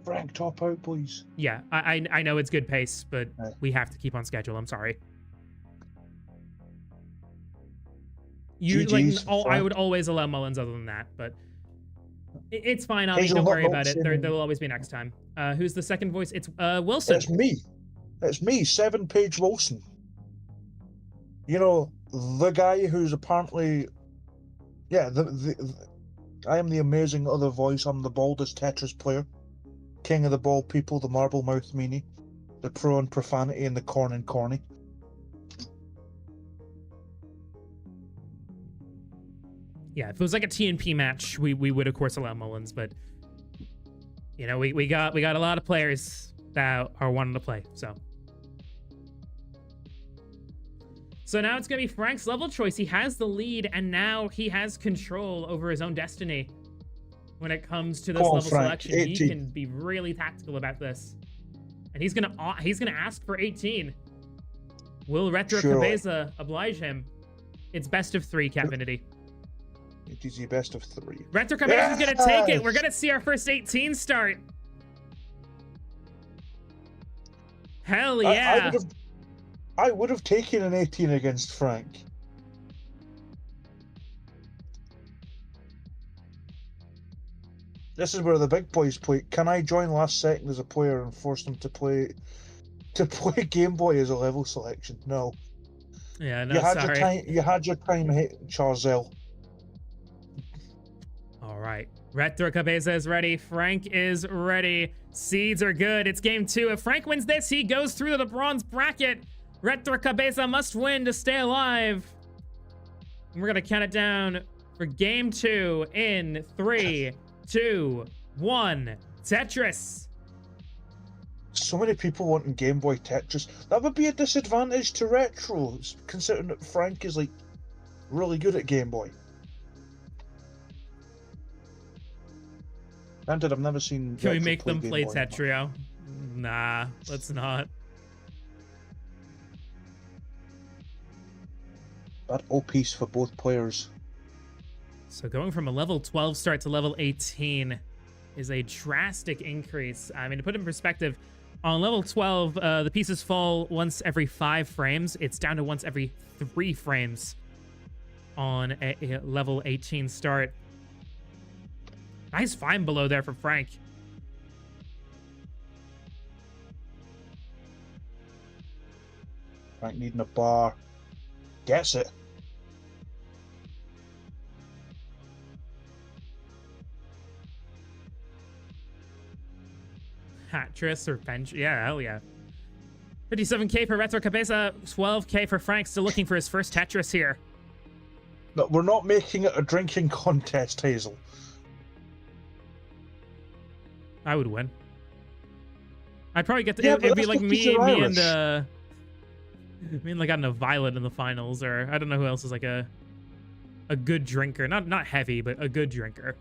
Frank, top out, please. Yeah, I know it's good pace, but we have to keep on schedule. I'm sorry. I would always allow mullins other than that, but it's fine, Avi. Don't worry about it. There will always be next time. Who's the second voice? It's Wilson. It's me. It's me, 7-Page Wilson. You know, the guy who's apparently... Yeah, I am the amazing other voice. I'm the baldest Tetris player. King of the bald people, the marble mouth meanie, the pro and profanity, and the corn and corny. Yeah, if it was like a TNP match, we would of course allow mullins, but you know, we got a lot of players that are wanting to play, so. So now it's gonna be Frank's level choice. He has the lead, and now he has control over his own destiny. When it comes to this level selection, 18. He can be really tactical about this, and he's gonna ask for 18. Will Retro Cabeza oblige him? It's best of 3, Cavinity. It is the best of 3. Retro Cabeza's gonna take it. We're gonna see our first 18 start. Hell yeah! I would have taken an 18 against Frank. This is where the big boys play. Can I join last second as a player and force them to play Game Boy as a level selection? No. Yeah, no, You had sorry. your time. You had your time, Charzelle. All right. Retro Cabeza is ready. Frank is ready. Seeds are good. It's game 2. If Frank wins this, he goes through to the bronze bracket. Retro Cabeza must win to stay alive. And we're going to count it down for game 2 in 3, 2, 1. Tetris. So many people wanting Game Boy Tetris. That would be a disadvantage to Retro, considering that Frank is like really good at Game Boy. Granted, I've never seen. Can we Retro make them Game play Boy. Tetrio? Nah, let's not. Bad O-piece for both players. So going from a level 12 start to level 18 is a drastic increase. I mean, to put it in perspective, on level 12, the pieces fall once every 5 frames. It's down to once every 3 frames on a level 18 start. Nice find below there for Frank. Frank needing a bar. Gets it. Hatris or bench. Yeah, hell yeah. 57k for Retro Cabeza, 12k for Frank. Still looking for his first Tetris here. No, we're not making it a drinking contest, Hazel. I would win. I'd probably get to. Yeah, it'd be that's like because me you're and Irish. me and like I don't know, Violet in the finals, or I don't know who else is like a good drinker. Not heavy, but a good drinker.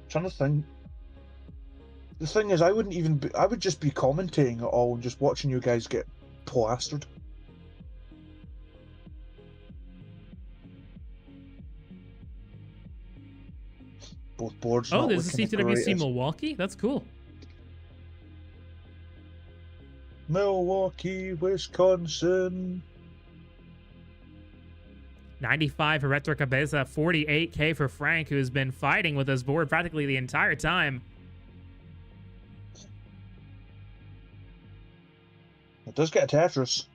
Trying to think. The thing is, I wouldn't even be. I would just be commentating it all and just watching you guys get plastered. Both boards. Oh, not there's a looking the CTWC greatest. Milwaukee. That's cool. Milwaukee, Wisconsin. 95 for Retro Cabeza, 48k for Frank, who has been fighting with his board practically the entire time. It does get a Tetris.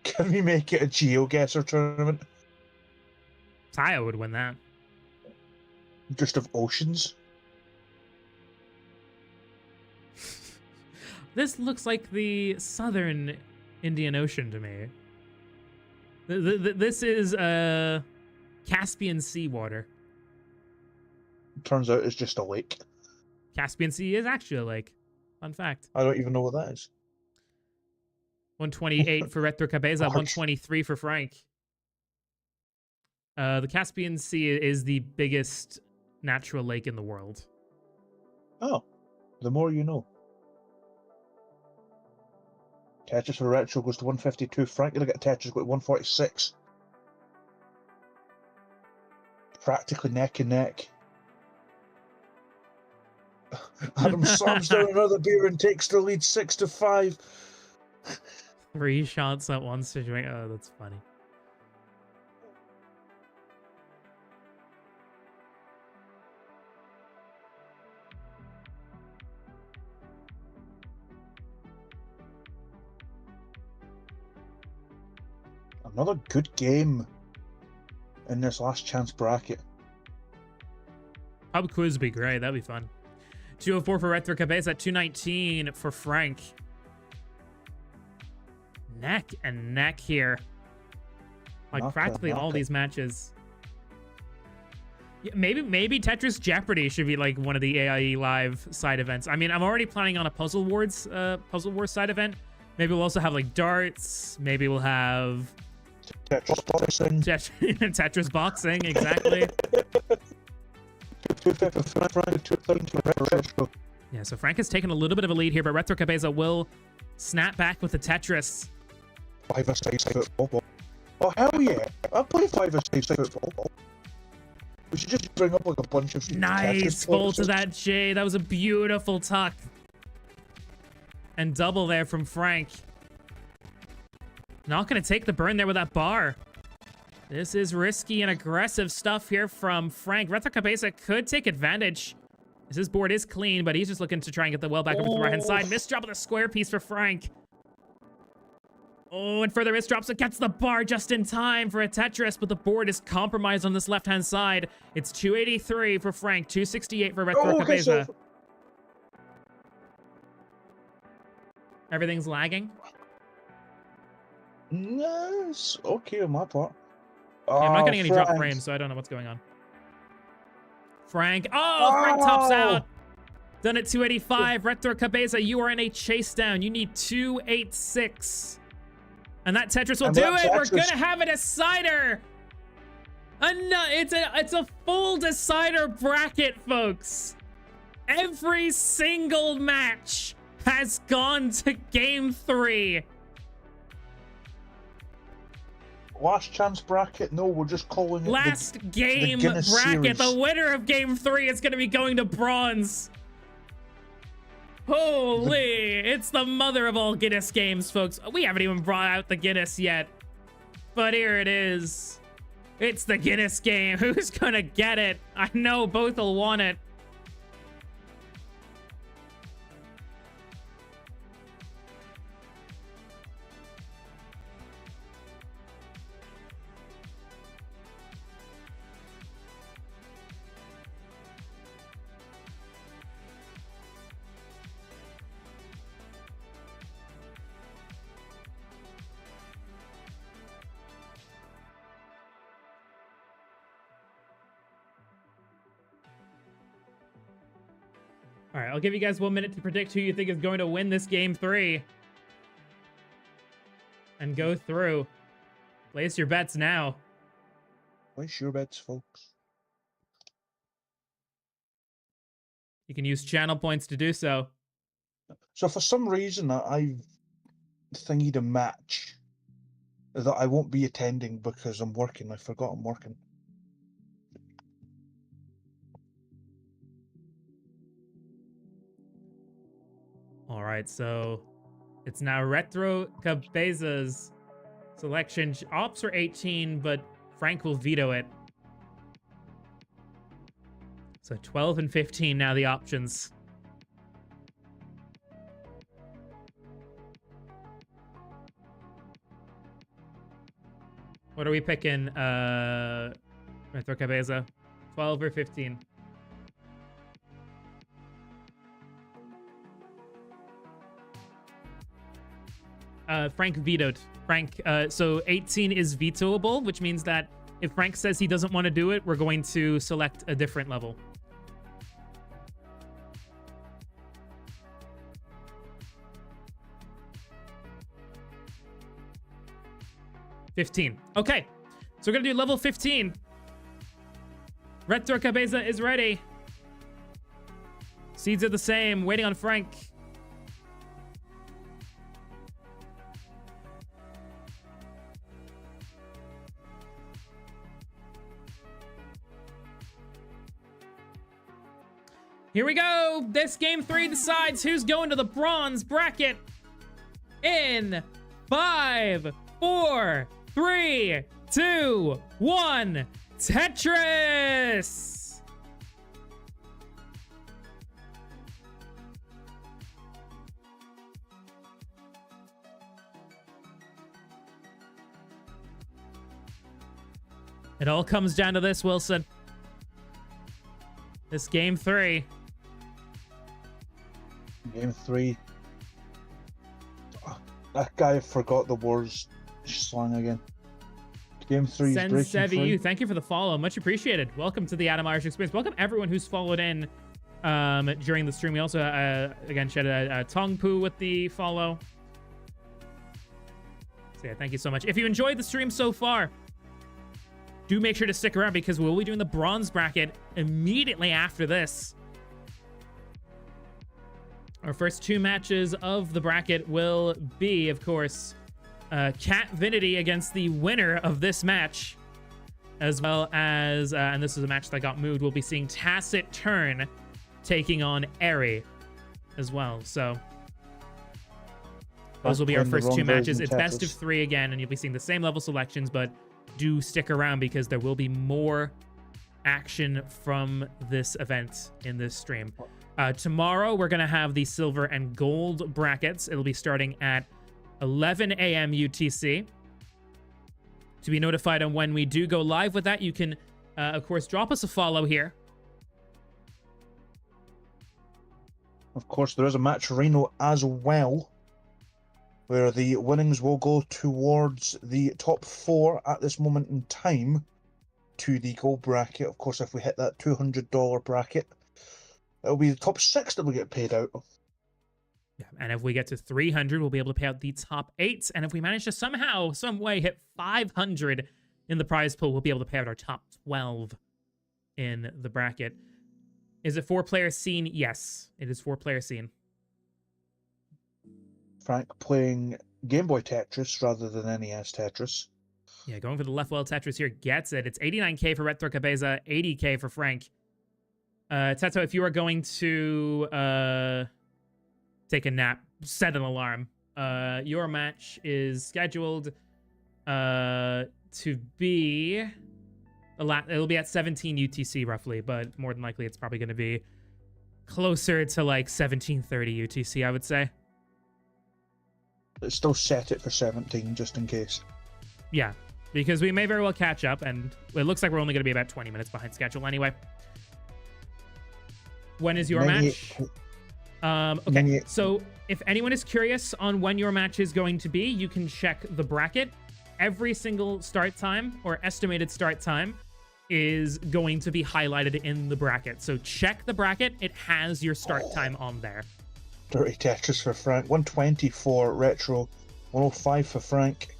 Can we make it a GeoGuessr tournament? Taya would win that. Just of oceans? This looks like the southern Indian Ocean to me. This is Caspian Sea water. Turns out it's just a lake. Caspian Sea is actually a lake. Fun fact. I don't even know what that is. 128 for Retro Cabeza, 123 for Frank. The Caspian Sea is the biggest natural lake in the world. Oh, the more you know. Tetris for Retro goes to 152. Frank gonna get Tetris go to 146. Practically neck and neck. Adam slams down another beer and takes the lead 6-5. 3 shots at one situation. Oh, that's funny. Another good game in this last chance bracket. Pub quiz would be great. That'd be fun. 204 for Retro Cabeza, 219 for Frank. Neck and neck here. Like practically all these matches. Yeah, maybe Tetris Jeopardy should be like one of the AIE live side events. I mean, I'm already planning on a Puzzle Wars side event. Maybe we'll also have like darts. Maybe we'll have Tetris boxing. Tetris boxing, exactly. Yeah, so Frank has taken a little bit of a lead here, but Retro Cabeza will snap back with the Tetris. 5-a-side football. Oh, hell yeah. I play 5-a-side football. We should just bring up like a bunch of Nice pull to that J. That was a beautiful tuck. And double there from Frank. Not going to take the burn there with that bar. This is risky and aggressive stuff here from Frank. Retro Cabeza could take advantage. As his board is clean, but he's just looking to try and get the well back up to the right-hand side. Misdrop of the square piece for Frank. Oh, and further misdrops. It gets the bar just in time for a Tetris, but the board is compromised on this left-hand side. It's 283 for Frank, 268 for Retro Cabeza. So everything's lagging? Yes, okay on my part. Yeah, I'm not getting any drop frames, so I don't know what's going on. Frank. Oh, Frank tops out. Done at 285. Retro Cabeza, you are in a chase down. You need 286. And that Tetris will do it. We're going to have a decider. It's a full decider bracket, folks. Every single match has gone to game 3. Last chance bracket? No, we're just calling it last game bracket. Series. The winner of game 3 is going to be going to bronze. Holy, it's the mother of all Guinness games, folks. We haven't even brought out the Guinness yet, but here it is. It's the Guinness game. Who's going to get it? I know both will want it. All right, I'll give you guys 1 minute to predict who you think is going to win this game 3. And go through. Place your bets now. Place your bets, folks. You can use channel points to do so. So for some reason, I've thingied a match that I won't be attending because I'm working. I forgot I'm working. All right, so it's now Retro Cabeza's selection. Ops are 18, but Frank will veto it. So 12 and 15 now the options. What are we picking, Retro Cabeza? 12 or 15? Frank vetoed. Frank, so 18 is vetoable, which means that if Frank says he doesn't want to do it, we're going to select a different level. $15. Okay, so we're gonna do level 15. Retro Cabeza is ready. Seeds are the same, waiting on Frank. Here we go. This game 3 decides who's going to the bronze bracket in 5, 4, 3, 2, 1. Tetris! It all comes down to this, Wilson. This game 3. Game 3. That guy forgot the words slang again. Game 3 is breaking free. Thank you for the follow. Much appreciated. Welcome to the Adam Irish Experience. Welcome everyone who's followed in during the stream. We also, again, shared a Tong Poo with the follow. So yeah, thank you so much. If you enjoyed the stream so far, do make sure to stick around because we'll be doing the bronze bracket immediately after this. Our first 2 matches of the bracket will be, of course, Cat Vinity against the winner of this match, as well as, and this is a match that got moved, we'll be seeing Tacit Turn taking on Airy as well. So Those will be our Playing the first wrong two matches. version It's of best of Tetris. 3 again, and you'll be seeing the same level selections, but do stick around because there will be more action from this event in this stream. Tomorrow, we're going to have the silver and gold brackets. It'll be starting at 11 a.m. UTC. To be notified on when we do go live with that, you can, of course, drop us a follow here. Of course, there is a match Reno as well, where the winnings will go towards the top 4 at this moment in time to the gold bracket. Of course, if we hit that $200 bracket, it'll be the top 6 that will get paid out. Yeah, and if we get to 300, we'll be able to pay out the top 8. And if we manage to somehow, some way hit 500 in the prize pool, we'll be able to pay out our top 12 in the bracket. Is it 4-player scene? Yes, it is 4-player scene. Frank playing Game Boy Tetris rather than NES Tetris. Yeah, going for the left wheel Tetris here gets it. It's 89k for Retro Cabeza, 80k for Frank. Teto, if you are going to take a nap, set an alarm. Your match is scheduled to be... It'll be at 17 UTC roughly, but more than likely it's probably going to be closer to like 17:30 UTC, I would say. Let's still set it for 17 just in case. Yeah, because we may very well catch up, and it looks like we're only going to be about 20 minutes behind schedule anyway. When is your match? Okay, so if anyone is curious on when your match is going to be, you can check the bracket. Every single start time or estimated start time is going to be highlighted in the bracket. So check the bracket. It has your start time on there. Dirty Tetris for Frank. 120 for Retro. 105 for Frank.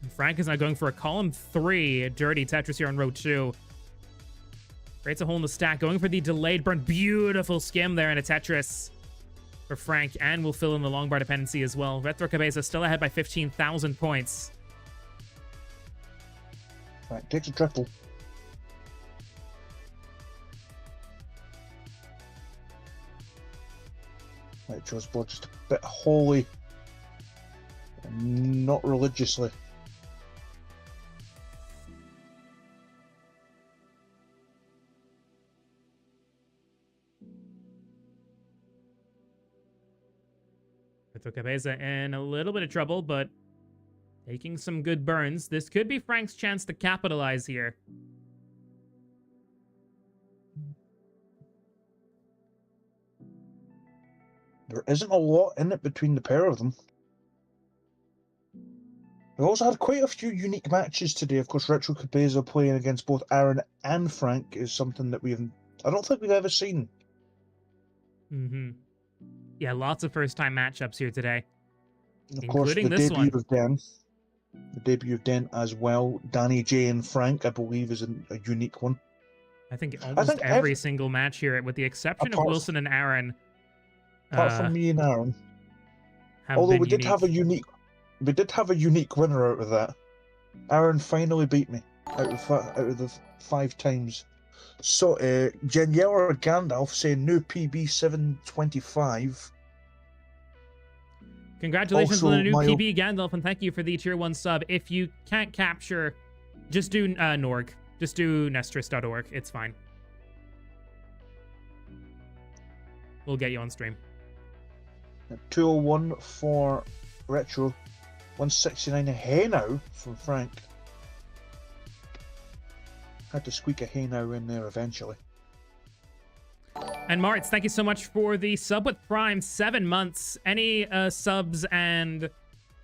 And Frank is now going for a column 3 Dirty Tetris here on row 2. Creates a hole in the stack. Going for the delayed burn. Beautiful skim there in a Tetris for Frank. And will fill in the long bar dependency as well. Retro Cabeza still ahead by 15,000 points. Frank takes a triple. Right, Joe's board just a bit holy. Not religiously. Retro Cabeza in a little bit of trouble, but taking some good burns. This could be Frank's chance to capitalize here. There isn't a lot in it between the pair of them. We also had quite a few unique matches today. Of course, Retro Cabeza playing against both Aaron and Frank is something that I don't think we've ever seen. Yeah, lots of first-time matchups here today. Of course, the this debut one. of Den. The debut of Den as well. Danny J and Frank, I believe, is a unique one. I think almost every single match here, with the exception of Wilson and Aaron. Apart from me and Aaron. Although we did have a unique winner out of that. Aaron finally beat me out of the 5 times. So, Jeniella Gandalf saying new PB 725. Congratulations Also, on the new PB, Gandalf, and thank you for the tier 1 sub. If you can't capture, just do Norg. Just do Nestris.org. It's fine. We'll get you on stream. 201 for Retro. 169 hey now from Frank. Had to squeak a hey now in there eventually. And Martz, thank you so much for the sub with Prime. 7 months. Any subs and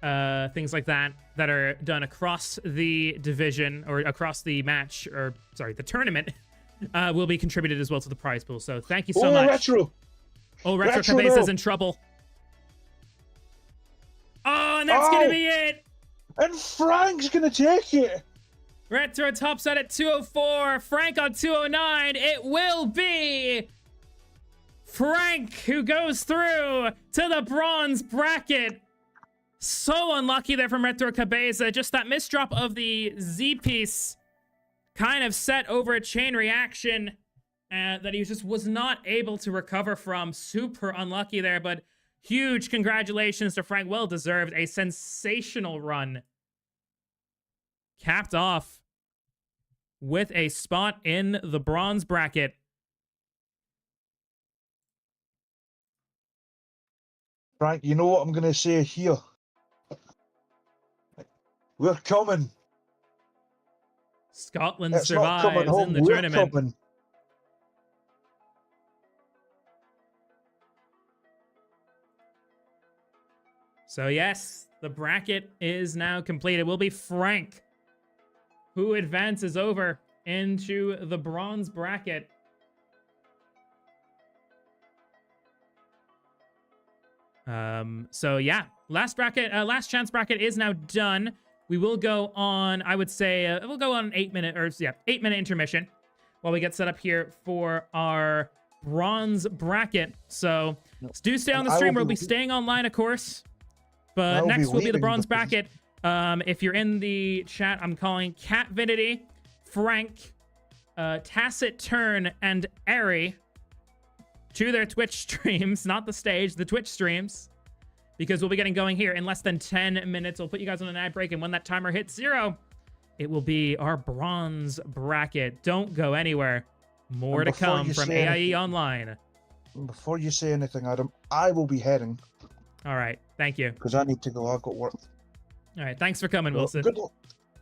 things like that are done across the division or across the match, or sorry, the tournament, will be contributed as well to the prize pool. So thank you so much. Retro! Retro Cabeza's in trouble. Oh, and that's gonna be it! And Frank's gonna take it! Retro tops out at 204, Frank on 209. It will be Frank who goes through to the bronze bracket. So unlucky there from Retro Cabeza. Just that misdrop of the Z piece kind of set over a chain reaction that he just was not able to recover from. Super unlucky there, but Huge congratulations to Frank. Well deserved. A sensational run. Capped off with a spot in the bronze bracket. Frank, you know what I'm going to say here? We're coming. Scotland It's not coming survives home. in the We're tournament. coming. So yes, the bracket is now complete. It will be Frank who advances over into the bronze bracket. So yeah, last chance bracket is now done. We will go on, I would say, we'll go on an 8-minute intermission while we get set up here for our bronze bracket. So do stay on the stream. We'll be staying online, of course. But next will be the bronze bracket. If you're in the chat, I'm calling Catvinity, Frank, Tacit Turn, and Airy to their Twitch streams, not the stage, the Twitch streams, because we'll be getting going here in less than 10 minutes. We'll put you guys on an ad break, and when that timer hits 0, it will be our bronze bracket. Don't go anywhere. More to come from AIE Online. Before you say anything, Adam, I will be heading. All right, thank you. Because I need to go. I've got work. All right, thanks for coming, Wilson. Good luck.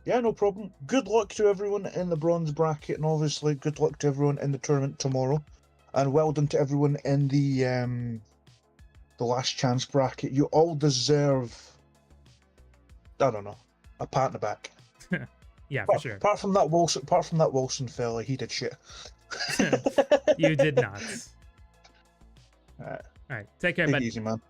Yeah, no problem. Good luck to everyone in the bronze bracket, and obviously good luck to everyone in the tournament tomorrow. And well done to everyone in the last chance bracket. You all deserve, I don't know, a pat on the back. Yeah, for sure. Apart from that Wilson fella, he did shit. You did not. All right, take care, Take bud. it easy, man.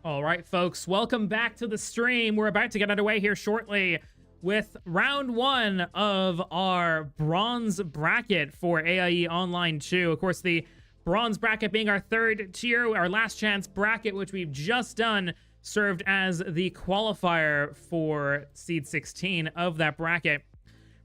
All right, folks, welcome back to the stream. We're about to get underway here shortly with round one of our bronze bracket for AIE Online 2. Of course, the bronze bracket being our third tier, our last chance bracket, which we've just done, served as the qualifier for seed 16 of that bracket.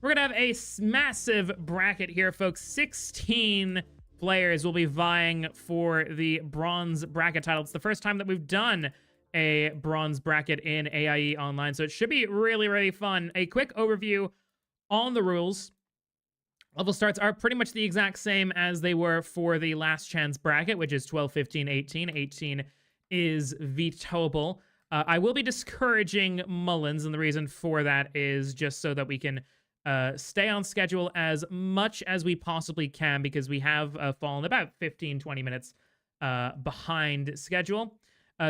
We're going to have a massive bracket here, folks. 16 players will be vying for the bronze bracket title. It's the first time that we've done a bronze bracket in AIE Online, so it should be really, really fun. A quick overview on the rules. Level starts are pretty much the exact same as they were for the last chance bracket, which is 12, 15, 18. 18 is vetoable. I will be discouraging Mullins, and the reason for that is just so that we can stay on schedule as much as we possibly can, because we have fallen about 15-20 minutes behind schedule.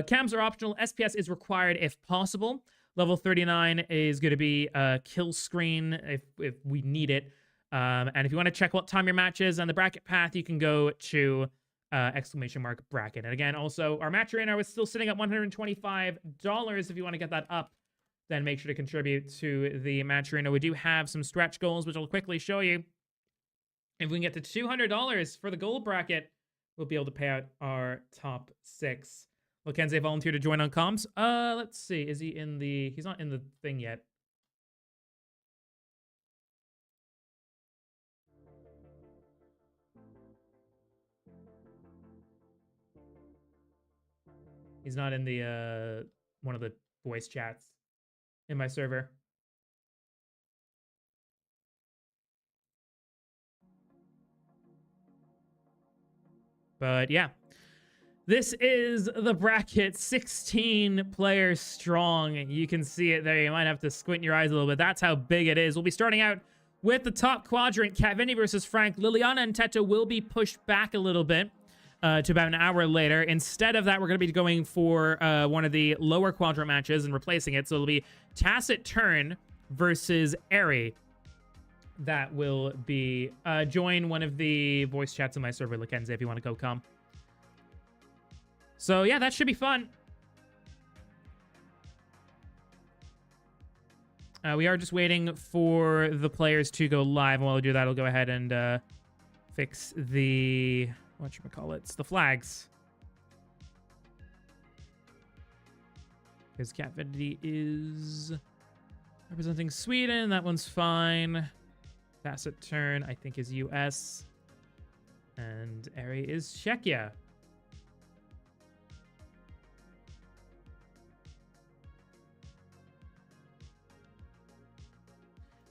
Cams are optional. SPS is required if possible. Level 39 is going to be a kill screen if we need it. And if you want to check what time your match is on the bracket path, you can go to !bracket. And again, also, our match arena was still sitting at $125. If you want to get that up, then make sure to contribute to the match arena. We do have some stretch goals, which I'll quickly show you. If we can get to $200 for the gold bracket, we'll be able to pay out our top 6. Will Kenzie volunteer to join on comms? Let's see. Is he in the... He's not in the thing yet. He's not in the, one of the voice chats in my server. But yeah, this is the bracket, 16 players strong. You can see it there. You might have to squint your eyes a little bit. That's how big it is. We'll be starting out with the top quadrant. Kat Vinny versus Frank. Liliana and Teta will be pushed back a little bit to about an hour later. Instead of that, we're going to be going for one of the lower quadrant matches and replacing it. So it'll be Tacit Turn versus Airy. That will be... join one of the voice chats in my server, Lakenzie, if you want to go come. So yeah, that should be fun. We are just waiting for the players to go live. And while we do that, I'll go ahead and fix the... whatchamacallits? The flags. Because Catvidity is representing Sweden. That one's fine. Tacit Turn, I think, is US. And Airy is Czechia.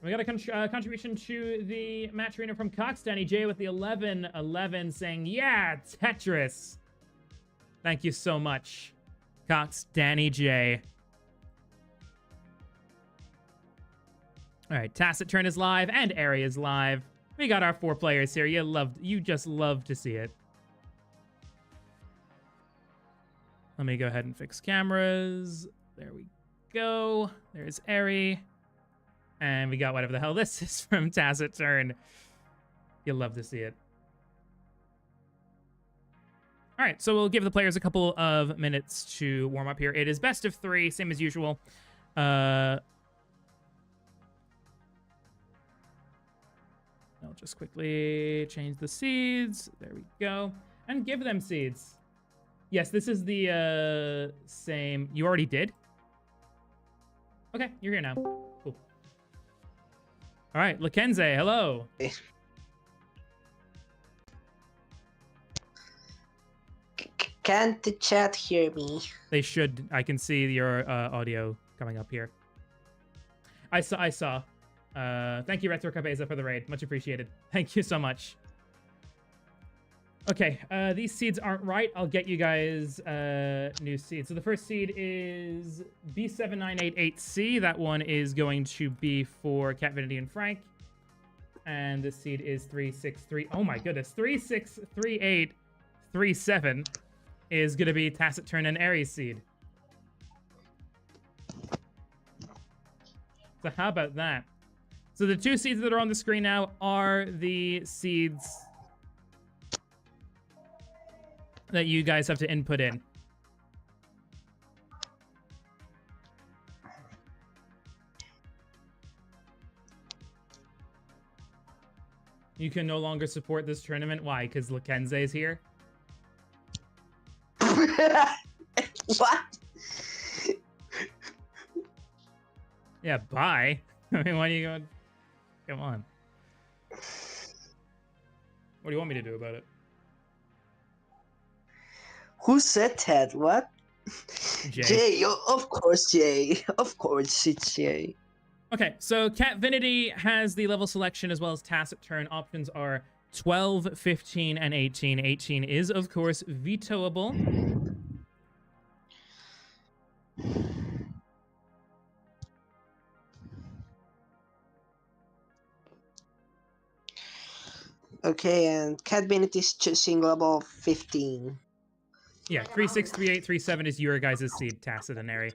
We got a contribution to the match arena from Cox Danny J with the 11-11 saying, yeah, Tetris. Thank you so much, Cox Danny J. All right, Tacit Turn is live and Area is live. We got our 4 players here. You just love to see it. Let me go ahead and fix cameras. There we go. There's Airy. And we got whatever the hell this is from Tacit Turn. You'll love to see it. All right, so we'll give the players a couple of minutes to warm up here. It is best of 3, same as usual. I'll just quickly change the seeds. There we go. And give them seeds. Yes, this is the same. You already did? Okay, you're here now. Cool. All right, Lakenze, hello. Can't the chat hear me? They should. I can see your audio coming up here. I saw. Thank you, Retro Cabeza, for the raid. Much appreciated. Thank you so much. Okay, these seeds aren't right. I'll get you guys new seeds. So the first seed is B7988C. That one is going to be for Catvinity and Frank. And this seed is 363. Oh my goodness. 363837 is going to be Tacit Turn and Aries seed. So how about that? So the 2 seeds that are on the screen now are the seeds that you guys have to input in. You can no longer support this tournament. Why? Because Lakenze is here? What? Yeah, bye. I mean, why are you going? Come on. What do you want me to do about it? Who said that? What? Jay. Jay, of course, Jay. Of course, it's Jay. Okay, so Catvinity has the level selection as well as Tacit Turn. Options are 12, 15, and 18. 18 is, of course, vetoable. Okay, and Catvinity is choosing level 15. Yeah, 363837 is your guys' seed, Tacit and Airy.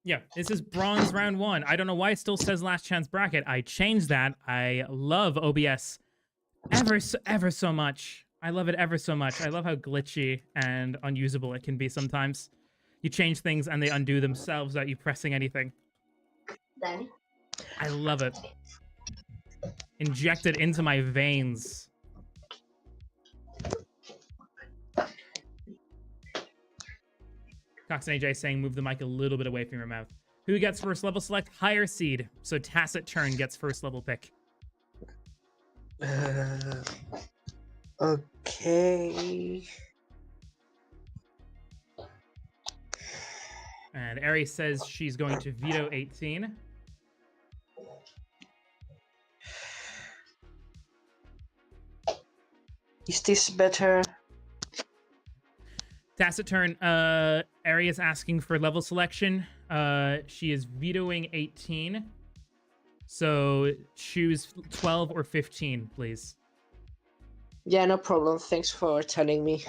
Yeah, this is bronze round 1. I don't know why it still says last chance bracket. I changed that. I love OBS ever so much. I love it ever so much. I love how glitchy and unusable it can be sometimes. You change things and they undo themselves without you pressing anything. Danny? I love it. Inject it into my veins. Cox and AJ saying move the mic a little bit away from your mouth. Who gets first level select? Higher seed. So Tacit Turn gets first level pick. Okay. And Ari says she's going to veto 18. Is this better? Tacit Turn, Ari is asking for level selection. She is vetoing 18. So choose 12 or 15, please. Yeah, no problem. Thanks for telling me.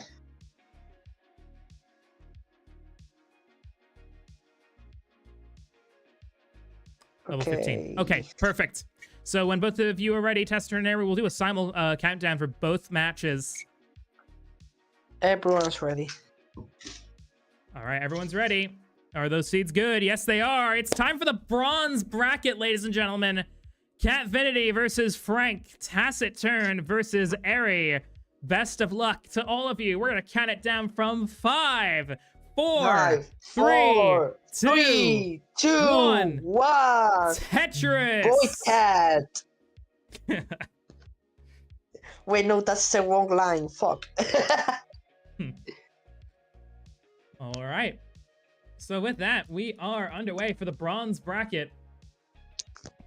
Level 15. Okay, perfect. So when both of you are ready, Tester and Ari, we'll do a simul countdown for both matches. Everyone's ready. All right, everyone's ready. Are those seeds good? Yes, they are. It's time for the bronze bracket, ladies and gentlemen. Catvinity versus Frank. Tacit Turn versus Airy. Best of luck to all of you. We're going to count it down from 5, 4, 5, 3, 3, 2, 1. 1. Tetris. Boy cat. Wait, no, that's the wrong line. Fuck. All right. So with that, we are underway for the bronze bracket.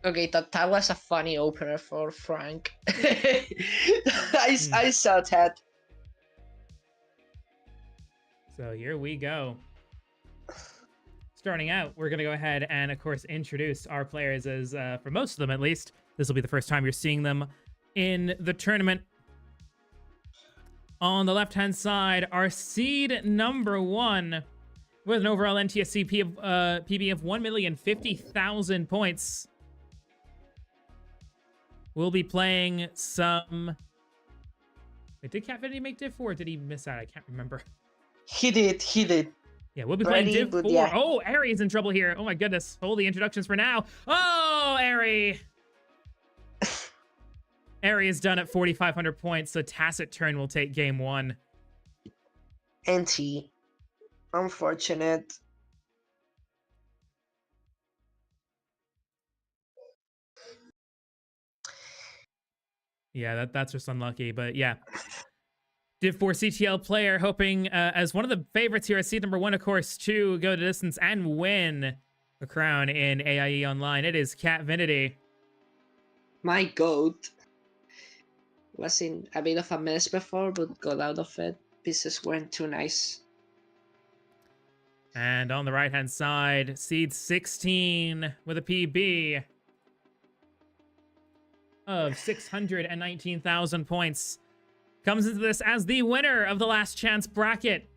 Okay, that was a funny opener for Frank. I saw that. So here we go. Starting out, we're going to go ahead and, of course, introduce our players as, for most of them at least, this will be the first time you're seeing them in the tournament. On the left-hand side, our seed number 1 with an overall NTSC PB of 1,050,000 points. We'll be playing some... Wait, did Catfinity make Div 4 or did he miss out? I can't remember. He did. Yeah, we'll be playing Div 4. Yeah. Oh, Ari's in trouble here. Oh my goodness. Hold the introductions for now. Oh, Ari! Ari is done at 4,500 points, so Tacit Turn will take game 1. NT. Unfortunate. Yeah, that's just unlucky, but yeah. Div 4 CTL player hoping, as one of the favorites here at seed number 1, of course, to go to distance and win a crown in AIE Online. It is Catvinity. My goat. Was in a bit of a mess before, but got out of it. Pieces weren't too nice. And on the right-hand side, seed 16 with a PB of 619,000 points. Comes into this as the winner of the last chance bracket.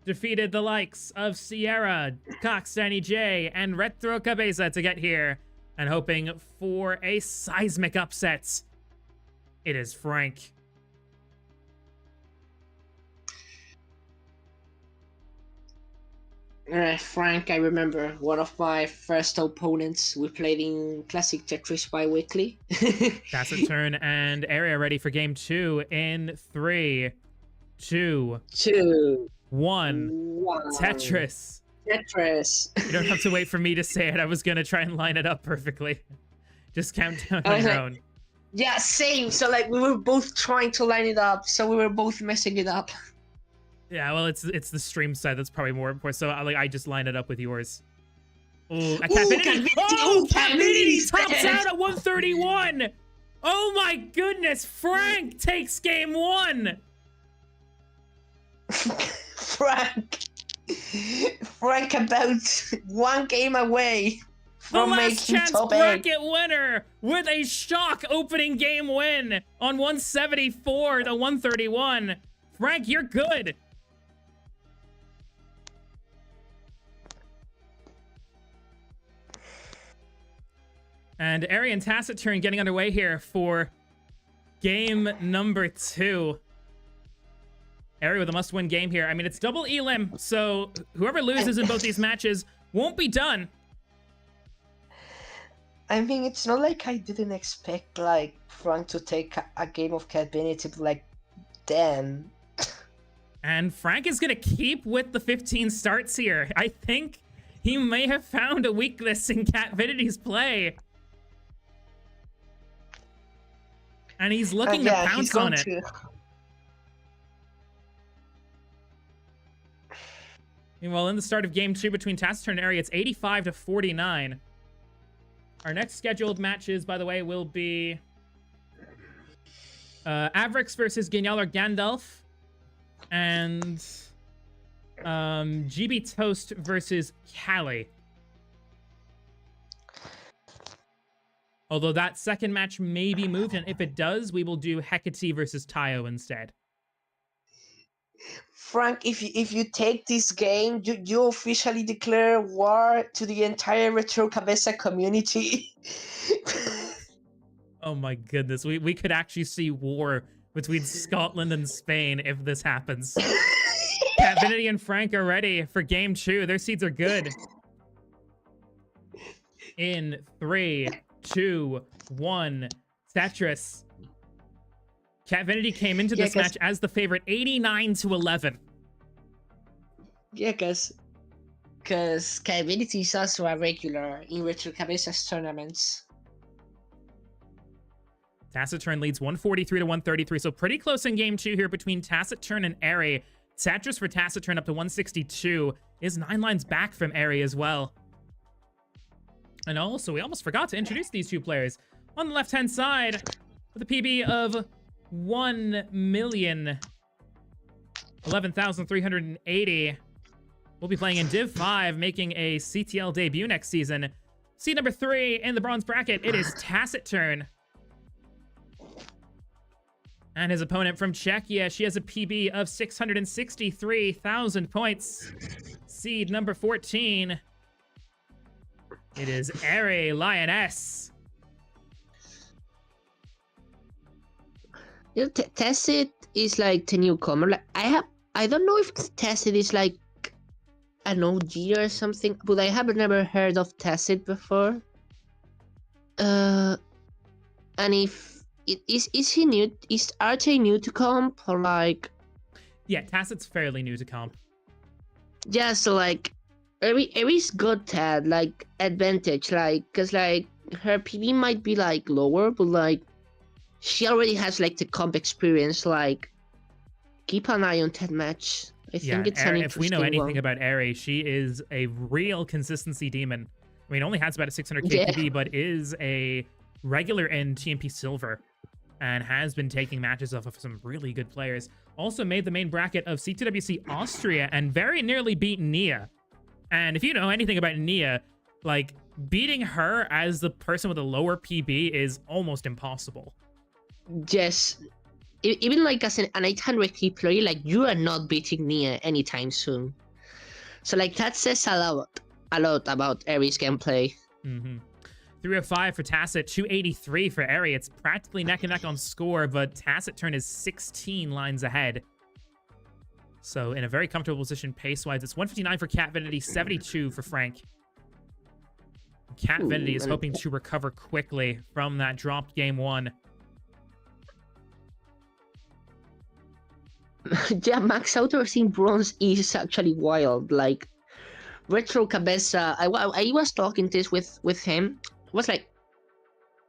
Defeated the likes of Sierra, Cox, Danny J, and Retro Cabeza to get here. And hoping for a seismic upset. It is Frank. Frank, I remember one of my first opponents. We played in Classic Tetris bi-weekly. Tacit Turn and area ready for game 2 in 3, 2, 1. Tetris. You don't have to wait for me to say it. I was gonna try and line it up perfectly. Just count down on your own. Yeah, same. So like we were both trying to line it up, so we were both messing it up. Yeah, well, it's the stream side that's probably more important. So I just line it up with yours. Oh, Catvinity tops out at 131. Oh my goodness, Frank takes game 1. Frank about one game away from the last making chance top 8. bracket winner with a shock opening game win on 174 to 131. Frank, you're good. And Ari and Tacit Turn getting underway here for game number 2. Ari with a must-win game here. I mean, it's double elim, so whoever loses in both these matches won't be done. I mean, it's not like I didn't expect like Frank to take a game of Catvinity, but like, damn. And Frank is gonna keep with the 15 starts here. I think he may have found a weakness in Catvinity's play. And he's looking to pounce on it. Meanwhile, in the start of game 2 between Tacit Turn and Ari, it's 85 to 49. Our next scheduled matches, by the way, will be Avrix versus Gignaler Gandalf and GB Toast versus Callie. Although that second match may be moved, and if it does, we will do Hecate versus Tayo instead. Frank, if you take this game, you officially declare war to the entire Retro Cabeza community. Oh my goodness, we could actually see war between Scotland and Spain if this happens. Catvinity and Frank are ready for game 2. Their seeds are good. In 3, 2, 1, Tetris. Catvinity came into this match as the favorite, 89 to 11. Yeah, because Catvinity is also a regular in Retro Cabeza's tournaments. Tacit Turn leads 143 to 133, so pretty close in game 2 here between Tacit Turn and Ari. Tetris for Taciturn up to 162 is 9 lines back from Airy as well. And also, we almost forgot to introduce these two players. On the left-hand side, with a PB of 1,011,380, we'll be playing in Div 5, making a CTL debut next season. Seed number 3 in the bronze bracket, it is Taciturn. And his opponent from Czechia, she has a PB of 663,000 points. Seed number 14, it is AIE Lioness. You know, Tacit is like the newcomer. Like I don't know if Tacit is like an OG or something, but I have never heard of Tacit before. And if is he new? Is RJ new to comp or like? Yeah, Tacit's fairly new to comp. Yeah, so like Aries got that like advantage, like cause like her PB might be like lower, but like she already has like the comp experience. Like keep an eye on that match. I think it's an interesting if we know anything one. about Airy, she is a real consistency demon. I mean, only has about a 600k Yeah. PB, but is a regular in TMP Silver and has been taking matches off of some really good players. Also made the main bracket of C2WC Austria and very nearly beat Nia. And if you know anything about Nia, like beating her as the person with a lower PB is almost impossible. Yes, even like as an 800k player, like you are not beating Nia anytime soon. So like that says a lot about Aries gameplay. 305 for Tacit, 283 for Airy. It's practically neck and neck on score, but Taciturn is 16 lines ahead. So in a very comfortable position pace-wise. It's 159 for Cat Vanity, 72 for Frank. Cat Vanity is hoping to recover quickly from that dropped game 1. Yeah, Max Outers in bronze is actually wild. Like Retro Cabeza, I was talking this with him. I was like,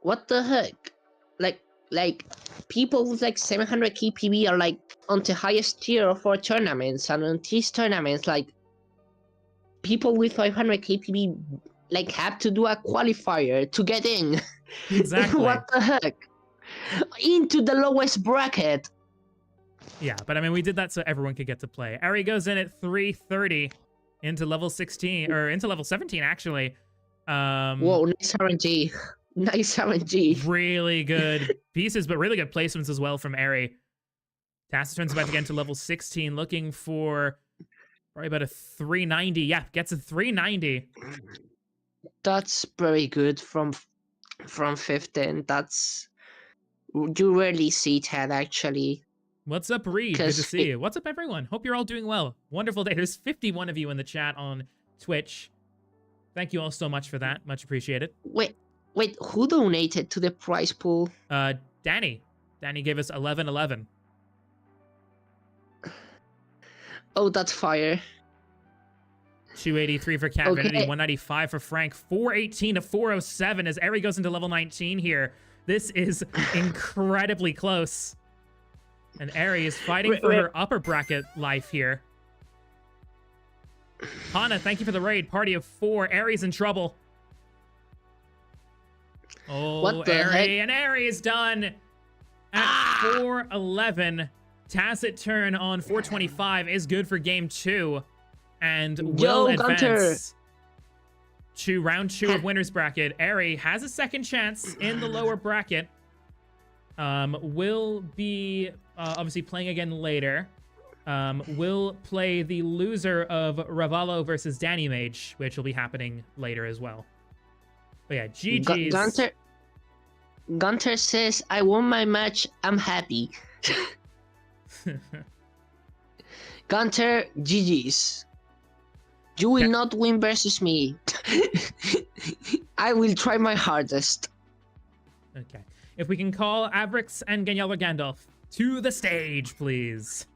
what the heck? Like people with like 700k PB are like on the highest tier of our tournaments, and on these tournaments, like people with 500k PB like have to do a qualifier to get in. Exactly. What the heck? Into the lowest bracket. Yeah, but I mean, we did that so everyone could get to play. Airy goes in at 330 into level 16, or into level 17, actually. Whoa, nice RNG. Nice RNG. Really good pieces, but really good placements as well from Airy. Taciturn's about to get into level 16, looking for probably about a 390. Yeah, gets a 390. That's very good from 15. That's, you rarely see that actually. What's up, Reed? Good to see you. What's up, everyone? Hope you're all doing well. Wonderful day. There's 51 of you in the chat on Twitch. Thank you all so much for that. Much appreciated. Wait, who donated to the prize pool? Danny. Danny gave us 1111. Oh, that's fire. 283 for Cat Vanity, 195 for Frank, 418 to 407 as Airy goes into level 19 here. This is incredibly close. And Airy is fighting for her upper bracket life here. Hana, thank you for the raid. Party of 4. Airy's in trouble. Oh, What the heck? Airy, and Airy is done at 411. Taciturn on 425 is good for game 2. And will advance to round 2 of winner's bracket. Airy has a second chance in the lower bracket. Will be obviously playing again later. Will play the loser of Ravalo versus Danny Mage, which will be happening later as well. But yeah, GG's. Gunter says, I won my match, I'm happy. Gunter, GG's. You will not win versus me. I will try my hardest. Okay. If we can call Avrix and Ganyala Gandalf to the stage, please.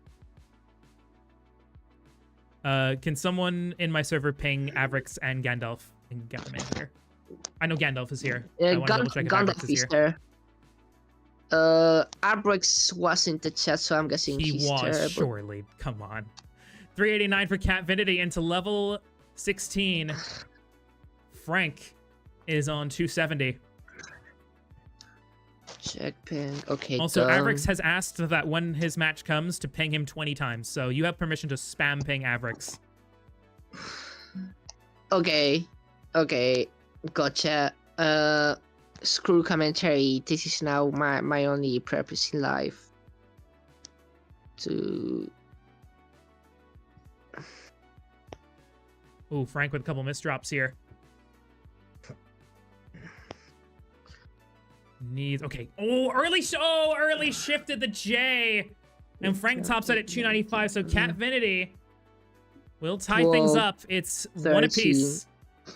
Can someone in my server ping Avrix and Gandalf and get them in here? I know Gandalf is here. I want to double check if Avrix is here. Avrix was in the chat, so I'm guessing he he's was, terrible. surely. Come on. 389 for Catvinity into level 16. Frank is on 270. Check ping. Okay, Also, done. Avrix has asked that when his match comes to ping him 20 times. So you have permission to spam ping Avrix. Okay. Okay. Gotcha. Screw commentary. This is now my only purpose in life. To... Ooh, Frank with a couple misdrops here. Needs... Okay. Oh, early shifted the J. And Frank tops out at 295. So Catvinity will tie things up. It's 13, one apiece.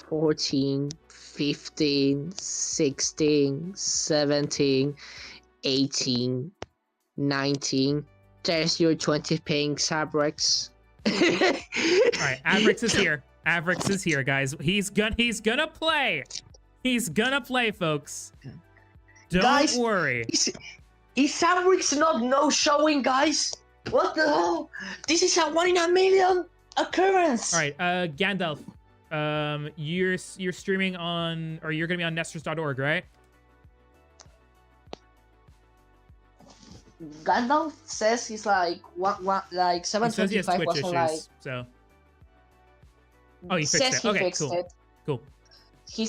14, 15, 16, 17, 18, 19. There's your 20 ping, Sabrix. Alright, Avrix is here. Avrix is here, guys. He's gonna play. He's gonna play, folks. Don't Guys, worry. Is Sabrix not no-showing, guys? What the hell? This is a 1 in a million occurrence. Alright, Gandalf. You're streaming on, or you're gonna be on Nestors.org, right? Gandalf says he's like what like He says he has 725 Twitch was issues, like. so. Oh, he fixed says it. he Okay, fixed cool. it. Cool. He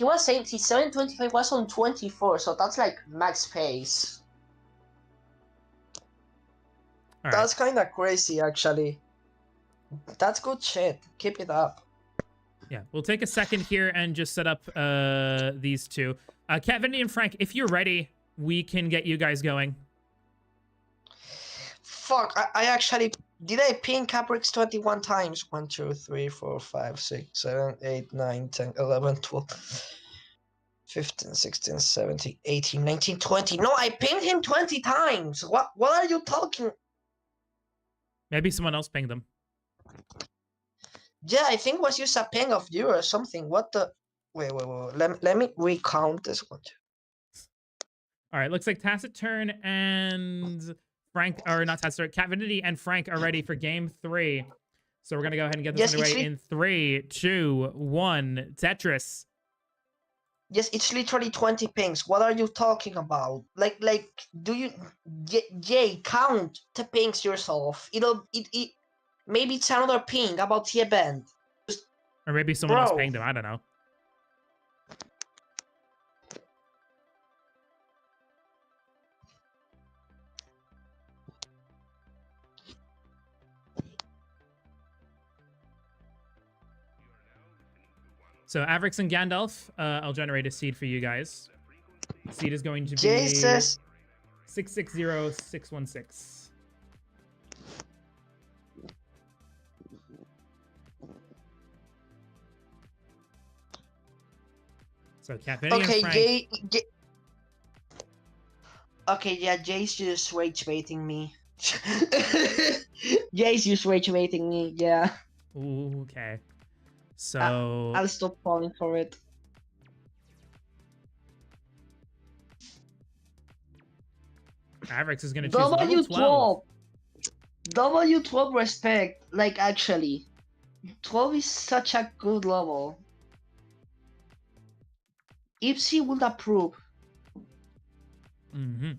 was saying his 725 was on 24, so that's like max pace. All right. That's kind of crazy, actually. That's good shit. Keep it up. Yeah, we'll take a second here and just set up these two. Kevin and Frank, if you're ready, we can get you guys going. Fuck, I actually... Did I ping Caprix 21 times? 1, 2, 3, 4, 5, 6, 7, 8, 9, 10, 11, 12, 15, 16, 17, 18, 19, 20. No, I pinged him 20 times. What are you talking? Maybe someone else pinged them. Yeah, I think it was just a ping of you or something. What the... Wait. Let me recount this one. All right, looks like Taciturn and Frank, or not Taciturn, Catvinity and Frank are ready for game 3. So we're gonna go ahead and get this underway in 3, 2, 1. Tetris. Yes, it's literally 20 pings. What are you talking about? Like, do you... Jay, count the pings yourself. Maybe it's another ping about the event. Or maybe someone else pinged them, I don't know. So Avrix and Gandalf, I'll generate a seed for you guys. Seed is going to be Jesus. 660616. So Catvinity and Frank. Jay... Okay, yeah, Jay's just rage baiting me. Jay's just rage baiting me, yeah. Ooh, okay. So I'll stop falling for it. Avrix is gonna choose level 12. W12 respect, like actually. 12 is such a good level. Ipsy would approve. Mm-hmm.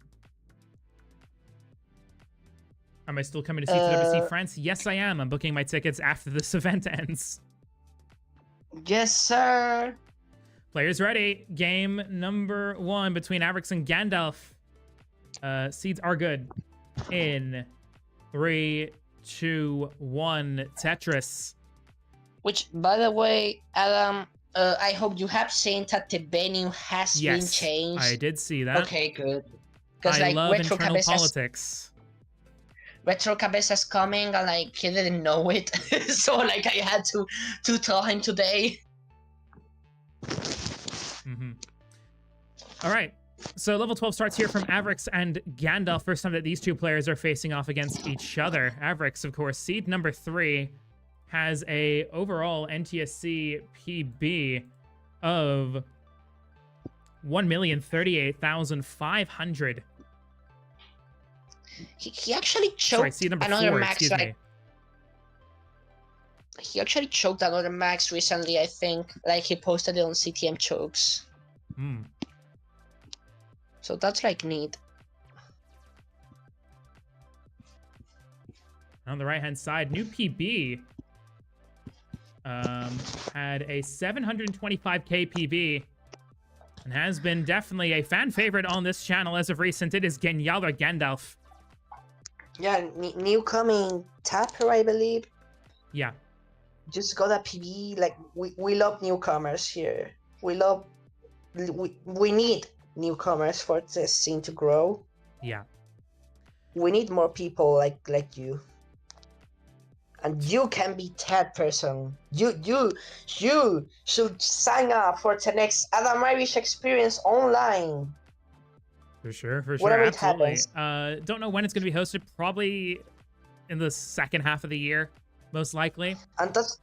Am I still coming to CTWC France? Yes, I am. I'm booking my tickets after this event ends. Yes, sir. Players ready. Game number 1 between Avrix and Gandalf. Seeds are good. In 3, 2, 1. Tetris. Which, by the way, Adam, I hope you have seen that the venue has been changed. I did see that. Okay, good. I love internal politics. Retro Cabezas coming, and like he didn't know it, so like I had to tell him today. Mm-hmm. All right, so level 12 starts here from Avrix and Gandalf. First time that these two players are facing off against each other. Avrix, of course, seed number 3, has a overall NTSC PB of 1,038,500. He actually choked Sorry, seed number another 4, max excuse like me. He actually choked another max recently, I think. Like, he posted it on CTM chokes. Hmm. So that's, like, neat. On the right-hand side, new PB had a 725k PB and has been definitely a fan favorite on this channel as of recent. It is Genial or Gandalf. Yeah, new coming Tapper, I believe. Yeah. Just got a PB. Like, we love newcomers here. We need newcomers for this scene to grow. Yeah. We need more people like you. And you can be that person. You should sign up for the next Adam Irish Experience online. For sure, Whatever it absolutely. happens. Don't know when it's going to be hosted. Probably in the second half of the year, most likely. And that's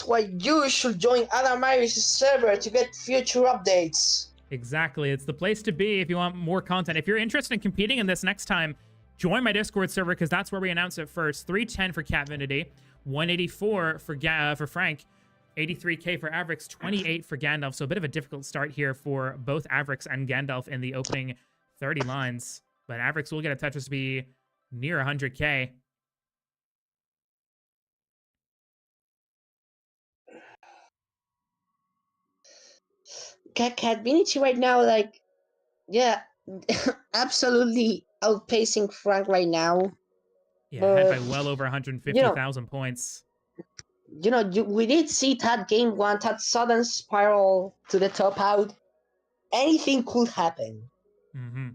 why you should join Adam Irish's server to get future updates. Exactly. It's the place to be if you want more content. If you're interested in competing in this next time, join my Discord server because that's where we announce it first. 310 for Catvinity, 184 for Frank, 83k for Avrix, 28 for Gandalf. So a bit of a difficult start here for both Avrix and Gandalf in the opening 30 lines. But Avrix will get a Tetris to be near 100k. Catvinity right now, like, yeah, absolutely outpacing Frank right now. Yeah, But, had by well over 150,000 points. We did see that game one, that sudden spiral to the top out. Anything could happen. Mm-hmm.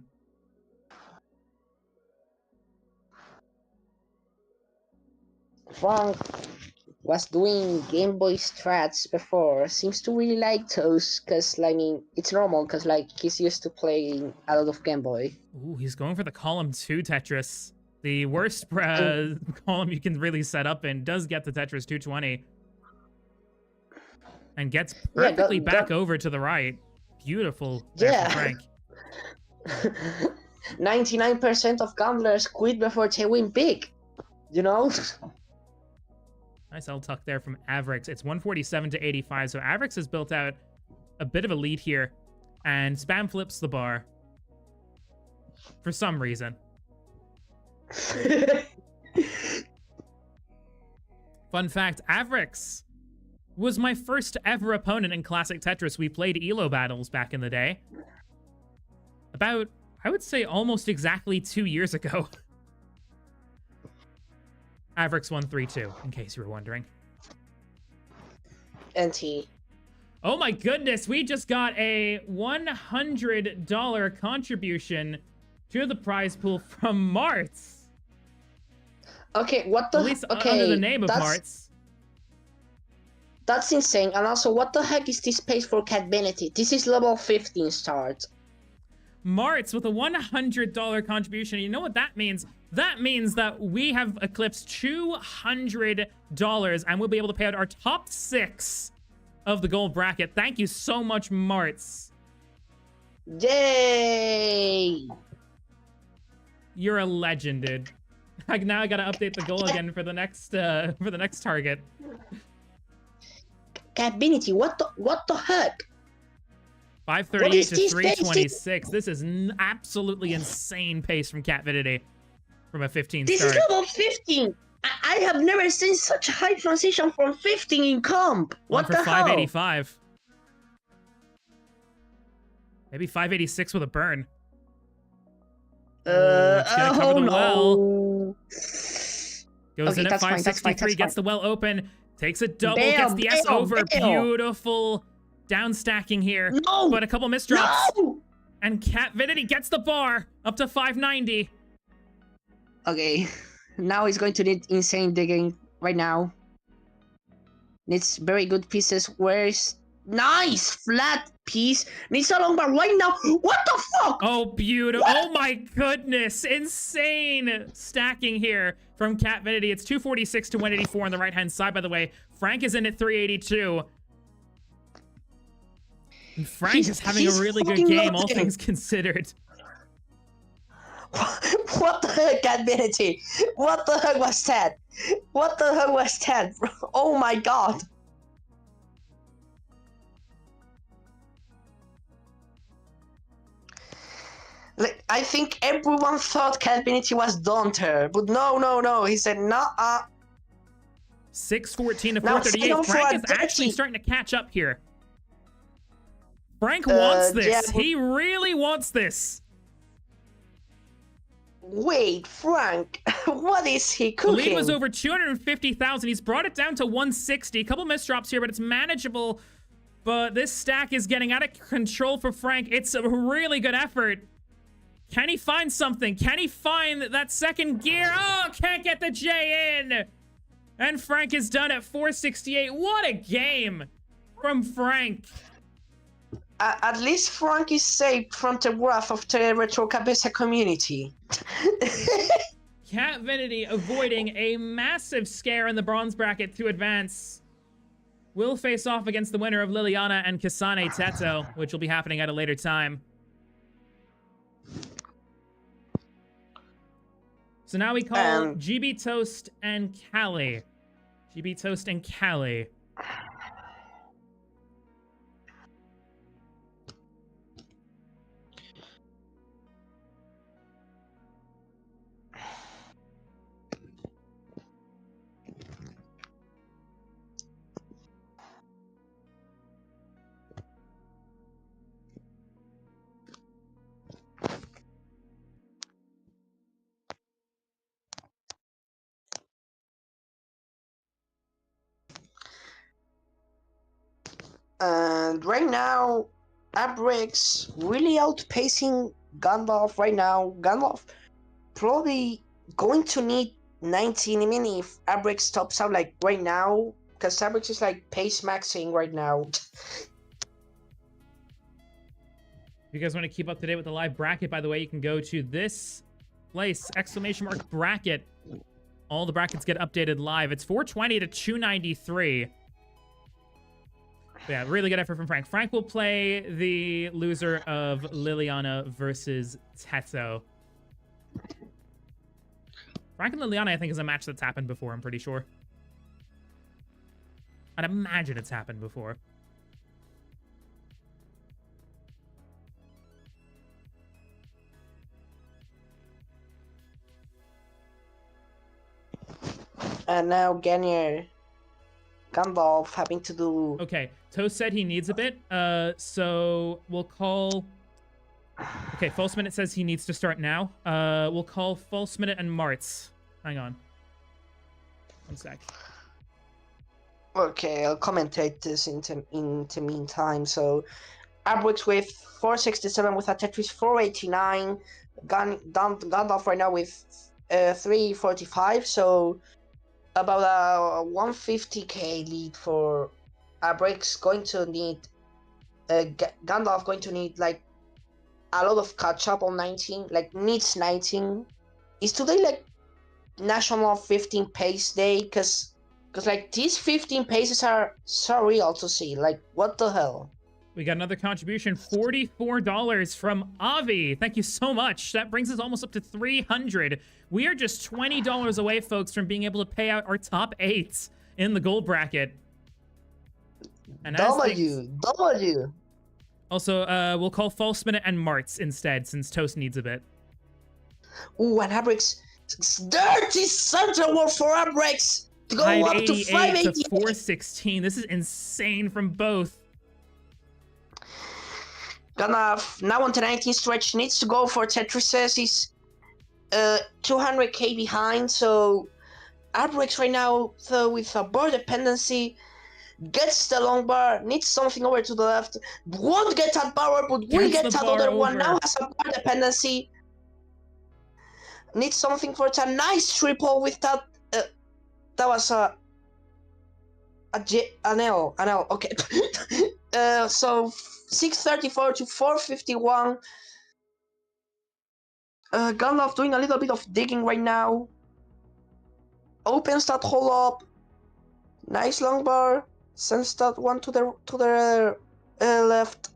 Frank was doing Game Boy strats before. Seems to really like those, because, I mean, it's normal, because, like, he's used to playing a lot of Game Boy. Ooh, he's going for the column 2 Tetris. The worst column you can really set up in. Does get the Tetris 220. And gets perfectly back over to the right. Beautiful there for Frank. 99% of gamblers quit before they win big. You know? Nice L tuck there from Avrix. It's 147 to 85, so Avrix has built out a bit of a lead here. And spam flips the bar. For some reason. Fun fact, Avrix was my first ever opponent in Classic Tetris. We played ELO battles back in the day. About, I would say, almost exactly 2 years ago. Avrix 132, in case you were wondering. NT. Oh my goodness, we just got a $100 contribution to the prize pool from Martz. Okay, what the... At least okay, under the name of Martz. That's insane. And also, what the heck is this page for Catvinity? This is level 15 start. Martz with a $100 contribution. You know what that means? That means that we have eclipsed $200 and we'll be able to pay out our top 6 of the gold bracket. Thank you so much, Martz. Yay! You're a legend, dude. Now I gotta update the goal again for the next target. Catvinity, what the heck? 538 to 326. This is absolutely insane pace from Catvinity from a 15 This start. is level 15. I have never seen such a high transition from 15 in comp. What the hell? 585. Maybe 586 with a burn. It's gonna cover the well. Goes in at 563, gets the well open, takes a double, gets the S over. Beautiful down stacking here. No! But a couple misdrops. No! And Catvinity gets the bar up to 590. Okay, now he's going to need insane digging right now. Needs very good pieces. Where's... Nice! Flat piece. Needs a long bar right now. What the fuck? Oh, beautiful. Oh my goodness. Insane stacking here from Catvinity. It's 246 to 184 on the right-hand side, by the way. Frank is in at 382. And Frank is having a really good game, all things considered. What the heck, Adminity? What the heck was that? What the heck was that, bro? Oh my god. Like, I think everyone thought Adminity was Daunter, but no. He said, nah. 6-14 to Now, 438. Frank is actually starting to catch up here. Frank wants this. yeah, but- He really wants this. Wait, Frank, what is he The cooking? lead was over 250,000. He's brought it down to 160. A couple misdrops here, but it's manageable. But this stack is getting out of control for Frank. It's a really good effort. Can he find something? Can he find that second gear? Oh, can't get the J in. And Frank is done at 468. What a game from Frank. At least Frank is saved from the wrath of the Retro Cabeza community. Cat Vinity avoiding a massive scare in the bronze bracket to advance. Will face off against the winner of Liliana and Kasane Teto, which will be happening at a later time. So now we call GB Toast and Callie. GB Toast and Callie. And right now, Abrix really outpacing Gandalf right now. Gandalf probably going to need 19 even if Abrix stops out like right now, because Abrix is like pace maxing right now. If you guys want to keep up to date with the live bracket, by the way, you can go to this place, !bracket. All the brackets get updated live. It's 420 to 293. But yeah, really good effort from Frank. Frank will play the loser of Liliana versus Teto. Frank and Liliana, I think, is a match that's happened before, I'm pretty sure. I'd imagine it's happened before. And now Ganyer, Gandalf having to do... Okay, Toast said he needs a bit, so we'll call... Okay, False Minute says he needs to start now. We'll call False Minute and Martz. Hang on. One sec. Okay, I'll commentate this in the meantime. So, Abrix with 467 with a Tetris 489. Gandalf right now with 345. So, about a 150k lead for Abrix. Going to need Gandalf going to need like a lot of catch up on 19. Like needs 19. Is today like National 15 pace day? Because like these 15 paces are surreal to see. Like what the hell? We got another contribution, $44 from Avi. Thank you so much. That brings us almost up to 300. We are just $20 away, folks, from being able to pay out our top 8 in the gold bracket. And W. Also, we'll call False Minute and Martz instead, since Toast needs a bit. Ooh, and Abrix, dirty center war for Abrix to go up to 588 to 416. This is insane from both. Gandalf now on the 19 stretch needs to go for Tetris. He's 200k behind, so Abrix right now, so with a bar dependency, gets the long bar, needs something over to the left, won't get that bar, but will get that other one. Now has a bar dependency, needs something for it. A nice triple with that. That was an L. Okay. So 634 to 451. Gandalf doing a little bit of digging right now. Opens that hole up. Nice long bar. Sends that one to the left.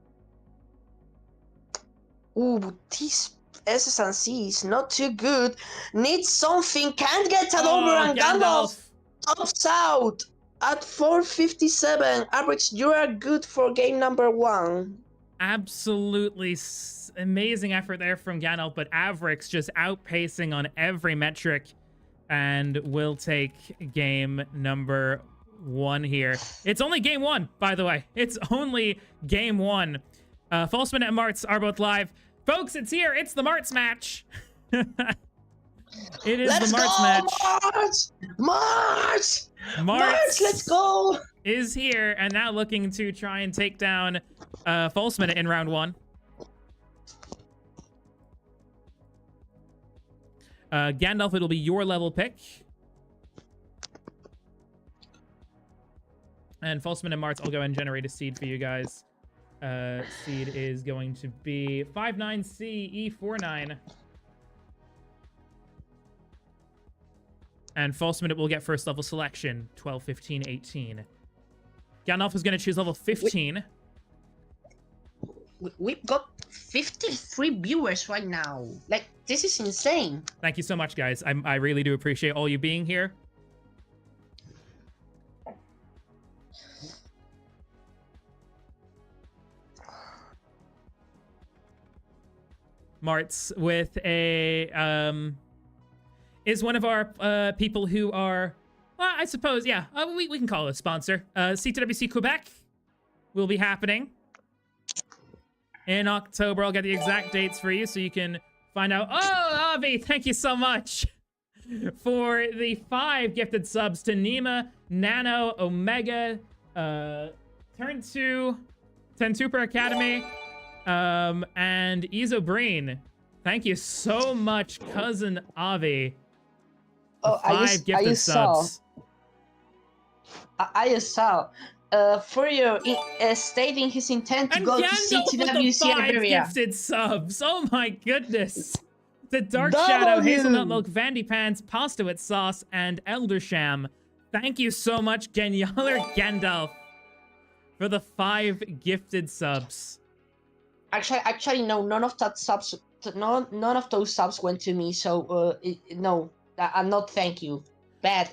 Ooh, this S's and C's. Not too good. Needs something. Can't get an over, and Gandalf. Gandalf tops out at 457. Average, you are good for game number 1. Absolutely amazing effort there from Gandalf, but Avrix just outpacing on every metric, and will take game number 1 here. It's only game 1, by the way. It's only game 1. False Minute and Marts are both live. Folks, it's here. It's the Marts match. It is Let's the Marts go, match. Marts! Let's go! Is here and now looking to try and take down False Minute in round 1. Gandalf, it'll be your level pick. And False Minute and Marts, I'll go and generate a seed for you guys. Seed is going to be 59CE49. And False Minute will get first level selection, 12, 15, 18. Gandalf is going to choose level 15. We've got 53 viewers right now. Like, this is insane. Thank you so much, guys. I really do appreciate all you being here. Marts with a is one of our people who are, well, I suppose, yeah, we can call it a sponsor. C2WC Quebec will be happening in October. I'll get the exact dates for you so you can find out. Oh, Avi, thank you so much for the 5 gifted subs to Nima, Nano, Omega, Turn 2, Tentuper Academy, and Isobreen. Thank you so much, Cousin Avi. Oh, 5 gifted subs. I saw. Furrier stating his intent to And go to Gandalf with the CTWC 5 area. gifted subs. Oh my goodness. The Dark Shadow, Hazelnut Milk, Vandy Pants, Pasta with Sauce, and Eldersham. Thank you so much, Genialer Gandalf, for the 5 gifted subs. Actually, no. None of that subs. None of those subs went to me. So, no. I'm not. Thank you. Bad.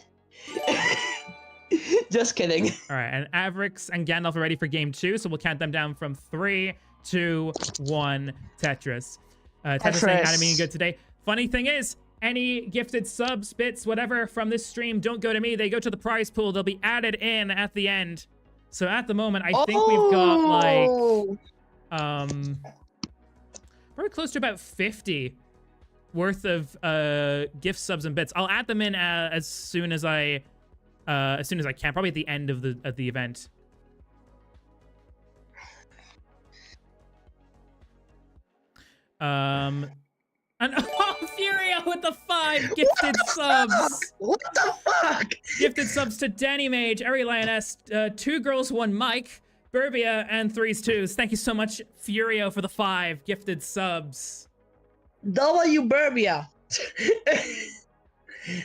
Just kidding. All right, and Avrix and Gandalf are ready for game 2, so we'll count them down from 3, 2, 1. Tetris. Tetris saying, Adam, being good today. Funny thing is, any gifted subs, bits, whatever from this stream don't go to me. They go to the prize pool. They'll be added in at the end. So at the moment, I think we've got like probably close to about 50 worth of gift subs and bits. I'll add them in as soon as I can, probably at the end of the event. And Furio with the 5 gifted subs. What the fuck? Gifted subs to Danny Mage, Ari Lioness, 2 Girls, 1 Mike, Burbia, and 3's 2s. Thank you so much, Furio, for the 5 gifted subs. W Burbia.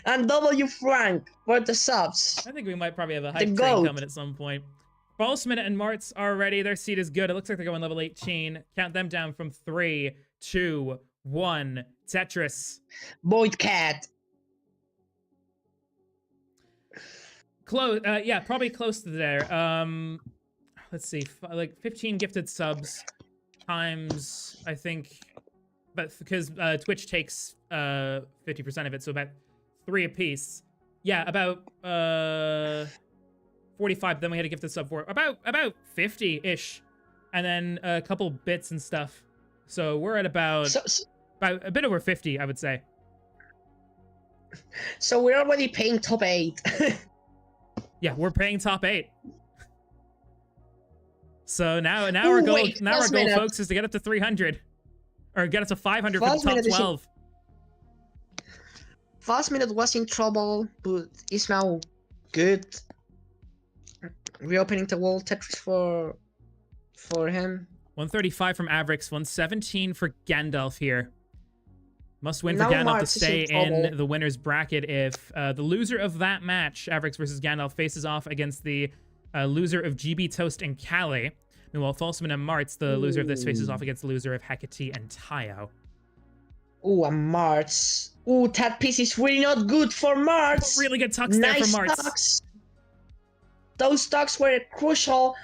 And W Frank for the subs. I think we might probably have a hype train coming at some point. False Minute and Marts are ready. Their seed is good. It looks like they're going level 18. Count them down from 3, 2, 1. Tetris. Void Cat. Close. Yeah, probably close to there. Let's see. Like 15 gifted subs times, I think, but because Twitch takes 50% of it, so about 3 apiece. Yeah, about 45. Then we had a gifted sub for about 50-ish, and then a couple bits and stuff. So we're at about a bit over 50, I would say. So we're already paying top 8. Yeah, we're paying top 8. So now our goal, folks, is to get up to 300, or get up to 500 for the top 12. False Minute was in trouble, but is now good. Reopening the wall Tetris for him. 135 from Avrix, 117 for Gandalf here. Must win for Gandalf to stay in the winner's bracket if the loser of that match, Avrix versus Gandalf, faces off against the loser of GB Toast and Callie. Meanwhile, Falseman and Marts, the loser of this, faces off against the loser of Hecate and Tayo. Ooh, a Marts. Ooh, that piece is really not good for Marts. Really good tucks there Nice from Martz. tucks. Those tucks were crucial.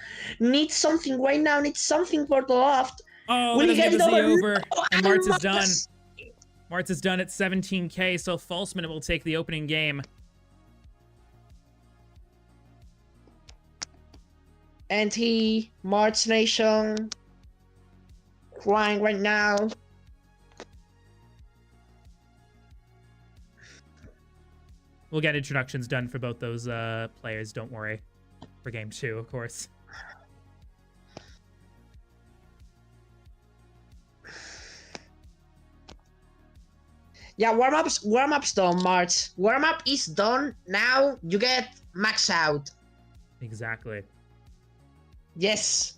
Need something right now. Need something for the loft. Oh, Will that he doesn't get get it the Z over? over. No, And Martz is done. Martz. Martz is done at 17k, so False Minute will take the opening game. And he, March Nation, crying right now. We'll get introductions done for both those players, don't worry. For game 2, of course. Yeah, warm-up's done, March. Warm-up is done. Now you get max out. Exactly. Yes.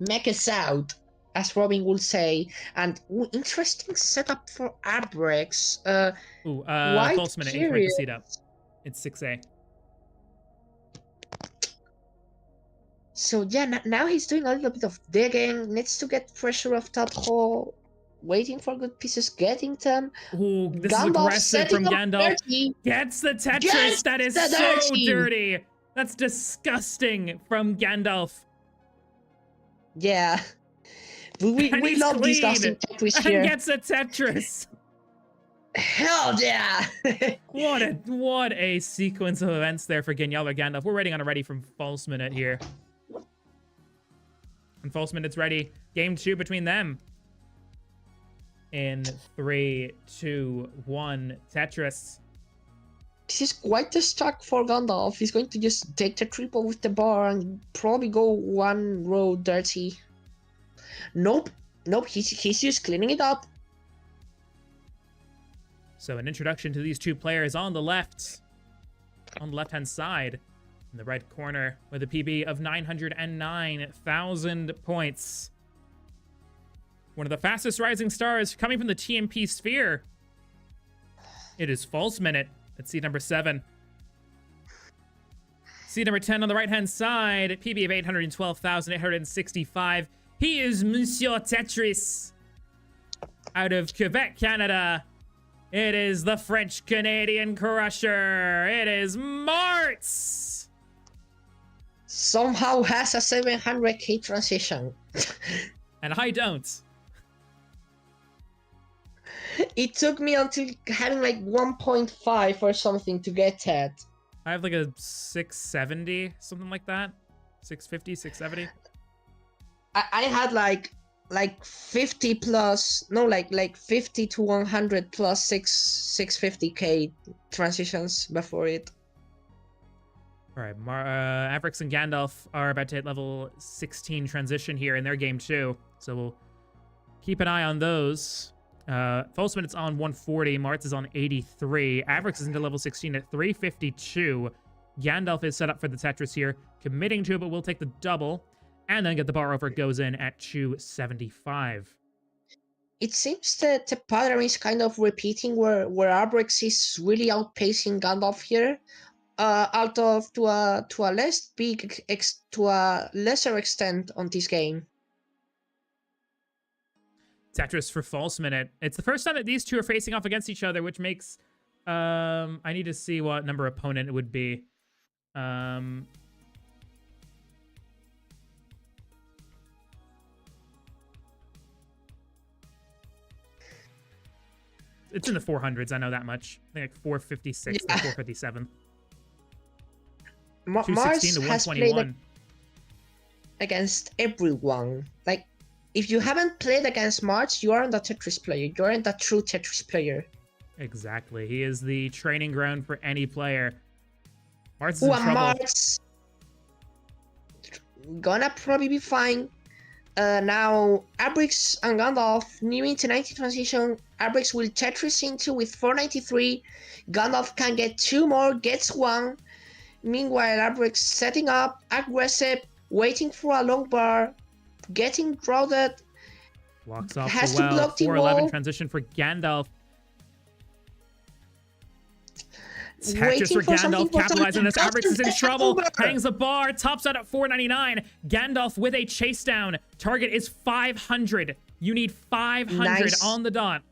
Make us out, as Robin would say. And ooh, interesting setup for Abrex. Ooh, Quite False Minute, incorrect curious. seat up. It's 6A. So yeah, now he's doing a little bit of digging. Needs to get pressure off top hole. Waiting for good pieces, getting them. Ooh, this Gandalf is aggressive from setting up Gandalf. dirty. Gets the Tetris. Gets That is the so dirty. dirty. That's disgusting from Gandalf. Yeah. We And he's love clean. discussing Tetris And here. gets a Tetris. Hell yeah! What a sequence of events there for Genial Gandalf. We're waiting on a ready from False Minute here. And False Minute's ready. Game 2 between them. In 3, 2, 1, Tetris. This is quite the stack for Gandalf. He's going to just take the triple with the bar and probably go one row dirty. Nope. He's just cleaning it up. So an introduction to these two players on the left-hand side. In the right corner with a PB of 909,000 points. One of the fastest rising stars coming from the TMP sphere. It is False Minute at seed number 7. Seed number 10 on the right-hand side, PB of 812,865. He is Monsieur Tetris. Out of Quebec, Canada. It is the French-Canadian Crusher. It is Martz. Somehow has a 700k transition. And I don't. It took me until having like 1.5 or something to get that. I have like a 670, something like that. 650, 670. I had like 50 plus, no, like 50 to 100 plus 650k transitions before it. All right, Avrix and Gandalf are about to hit level 16 transition here in their game 2. So we'll keep an eye on those. False Minute's on 140. Martz is on 83. Avrix is into level 16 at 352. Gandalf is set up for the Tetris here, committing to it, but will take the double. And then get the bar over. It goes in at 275. It seems that the pattern is kind of repeating where Avrix is really outpacing Gandalf here. To a lesser extent on this game. Tetris for False Minute. It's the first time that these two are facing off against each other, which makes I need to see what number opponent it would be. It's in the 400s, I know that much. I think like 456 to 457. 216 to 121. Against everyone. Like, if you haven't played against March, you aren't a Tetris player. You aren't a true Tetris player. Exactly. He is the training ground for any player. March is in trouble. March gonna probably be fine. Now, Abrix and Gandalf, new into 90 transition. Abrix will Tetris into with 493. Gandalf can get 2 more, gets 1. Meanwhile, Abrix setting up, aggressive, waiting for a long bar, getting routed. Walks off has the to well. block the 411 wall. transition for Gandalf. Tetris for Gandalf, capitalizing this. Abrix is in trouble. Over. Hangs the bar, tops out at 499. Gandalf with a chase down. Target is 500. You need 500 on the dot.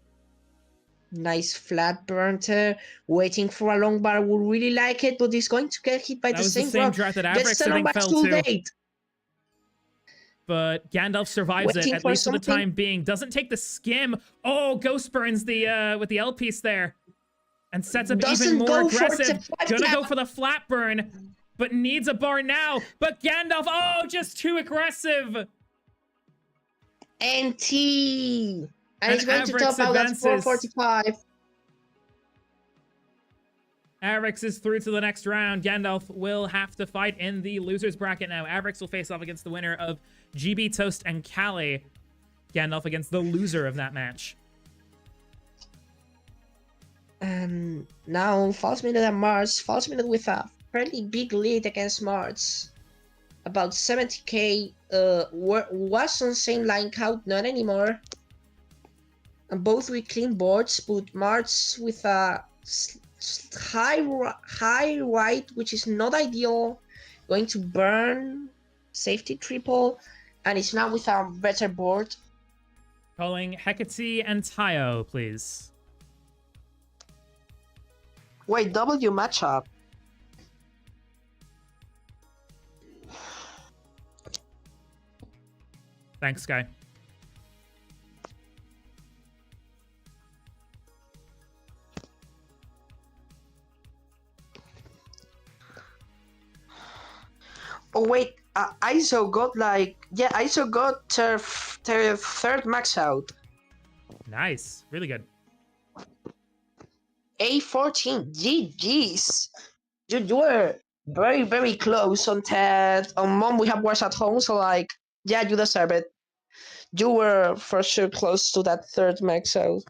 Nice flat burner. Waiting for a long bar. Would really like it, but he's going to get hit by That the was same the same rock. draft that Gets Abrix, the I long think, bar fell too to. late. But Gandalf survives Waiting it, at for least for the something. time being. Doesn't take the skim. Oh, Ghost burns the with the L piece there. And sets up even Doesn't more go for aggressive. the flat Gonna go tap. for the flat burn, but needs a bar now. But Gandalf, oh, just too aggressive. NT. And he's going to Abrix top out at advances. 445. Abrix is through to the next round. Gandalf will have to fight in the loser's bracket now. Abrix will face off against the winner of GB Toast and Callie. Gandalf against the loser of that match. Now False Minute and Mars. False Minute with a fairly big lead against Mars. About 70k. Was on same line count, not anymore. And both with clean boards, but Mars with a high right, which is not ideal. Going to burn. Safety triple. And it's now with a better board. Calling Hecate and Tayo, please. Wait, W matchup. Thanks, Sky. Oh wait, ISO got ISO got their third max out. Nice. Really good. A14, GG's. You were very, very close on Ted. On Mom, we have wars at home, so like, yeah, you deserve it. You were for sure close to that third max out.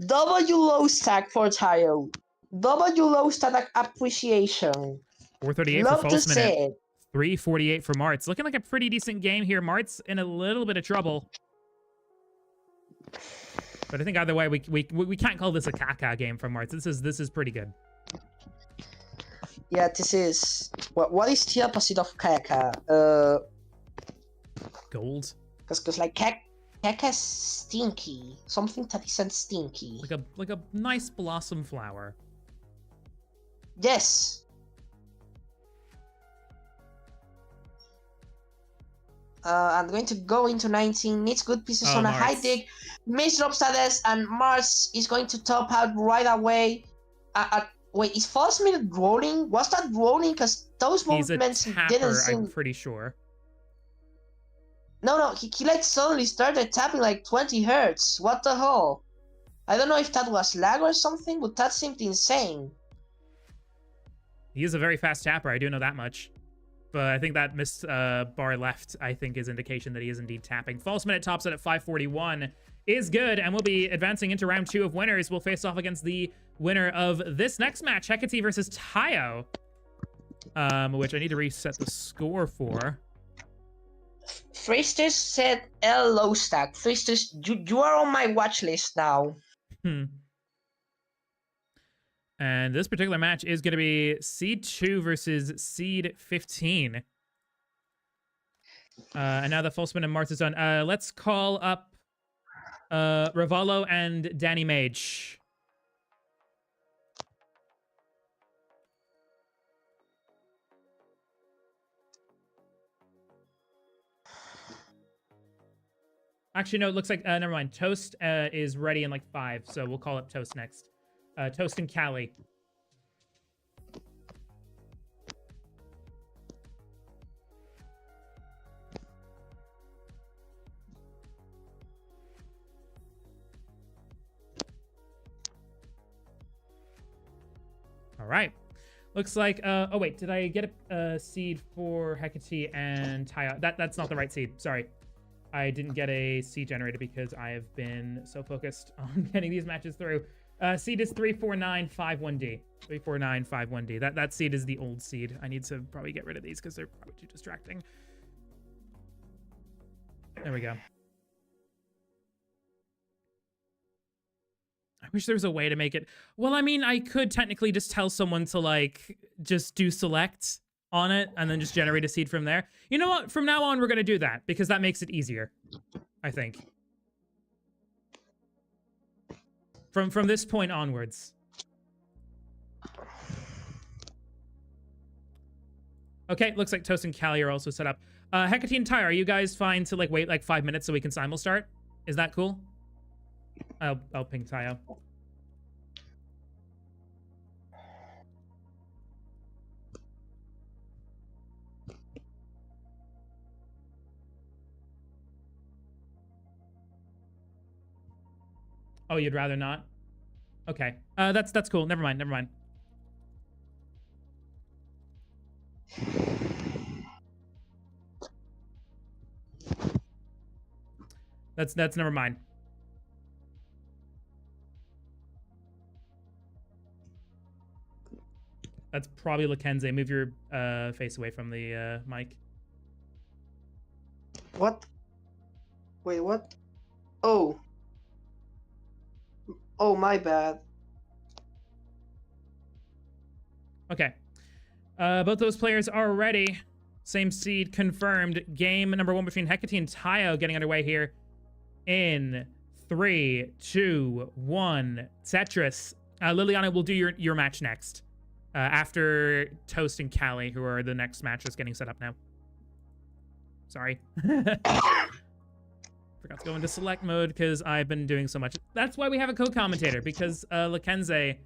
W low stack for Tayo. W low stack appreciation. 438 Love for to False say Minute. it. 348 for Martz. Looking like a pretty decent game here. Martz in a little bit of trouble. But I think either way, we can't call this a caca game from Martz. This is pretty good. Yeah, this is what is the opposite of caca? Gold. Because like caca is stinky. Something that isn't stinky. Like a nice blossom flower. Yes. I'm going to go into 19. Needs good pieces on a high dig. Miss drop status, and Mars is going to top out right away. Wait, is False Minute rolling? Was that rolling? Because those movements He's a tapper, didn't seem. I'm pretty sure. No, he like suddenly started tapping like 20 hertz. What the hell? I don't know if that was lag or something, but that seemed insane. He is a very fast tapper, I do know that much. But I think that missed bar left, I think, is indication that he is indeed tapping. False Minute tops it at 541. Is good, and we'll be advancing into round 2 of winners. We'll face off against the winner of this next match, Hecate versus Tayo. Which I need to reset the score for. Freesters said L low stack. Freesters, you are on my watch list now. And this particular match is going to be Seed 2 versus Seed 15. And now the False Minute and Martz is done. Let's call up Ravallo and Danny Mage. Actually, no, it looks like, never mind. Toast is ready in like 5, so we'll call up Toast next. Toast and Callie. All right. Looks like, oh wait, did I get a seed for Hecate and Tayo? That's not the right seed, sorry. I didn't get a seed generated because I have been so focused on getting these matches through. Seed is 34951D. 34951D. That seed is the old seed. I need to probably get rid of these because they're probably too distracting. There we go. I wish there was a way to make it. Well, I mean, I could technically just tell someone to like just do select on it and then just generate a seed from there. You know what? From now on, we're going to do that because that makes it easier, I think. From this point onwards. Okay, looks like Toast and Callie are also set up. Hecate and Ty, are you guys fine to like wait like 5 minutes so we can simul start? Is that cool? I'll ping Tayo. Oh, you'd rather not? Okay. That's cool. Never mind. Never mind. That's never mind. That's probably Lakenze. Move your face away from the mic. What? Wait, what? Oh. Oh, my bad. Okay. Both those players are ready. Same seed confirmed. Game number 1 between Hecate and Tayo getting underway here in 3, 2, 1. Tetris. Liliana will do your match next. After Toast and Callie, who are the next matches getting set up now. Sorry. Forgot to go into select mode because I've been doing so much. That's why we have a co-commentator, because Lakenze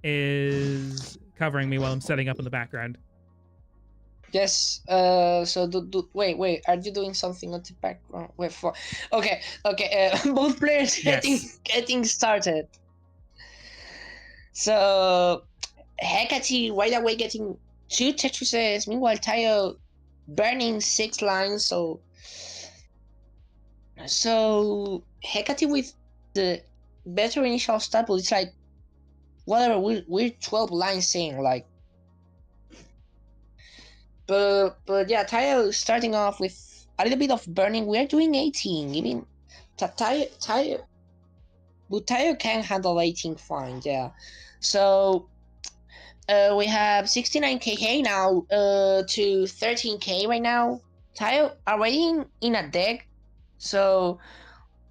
is covering me while I'm setting up in the background. Yes. So wait. Are you doing something on the background? Wait for. Okay. Both players getting started. So Hecate right away getting 2 Tetrises. Meanwhile, Tayo burning 6 lines. So Hecate with the better initial start, but it's like whatever. We're 12 lines in, like. But yeah, Tayo starting off with a little bit of burning. We're doing 18. Even Tayo can handle 18 fine. Yeah. So we have 69k now to 13k right now. Tayo already in a deck. So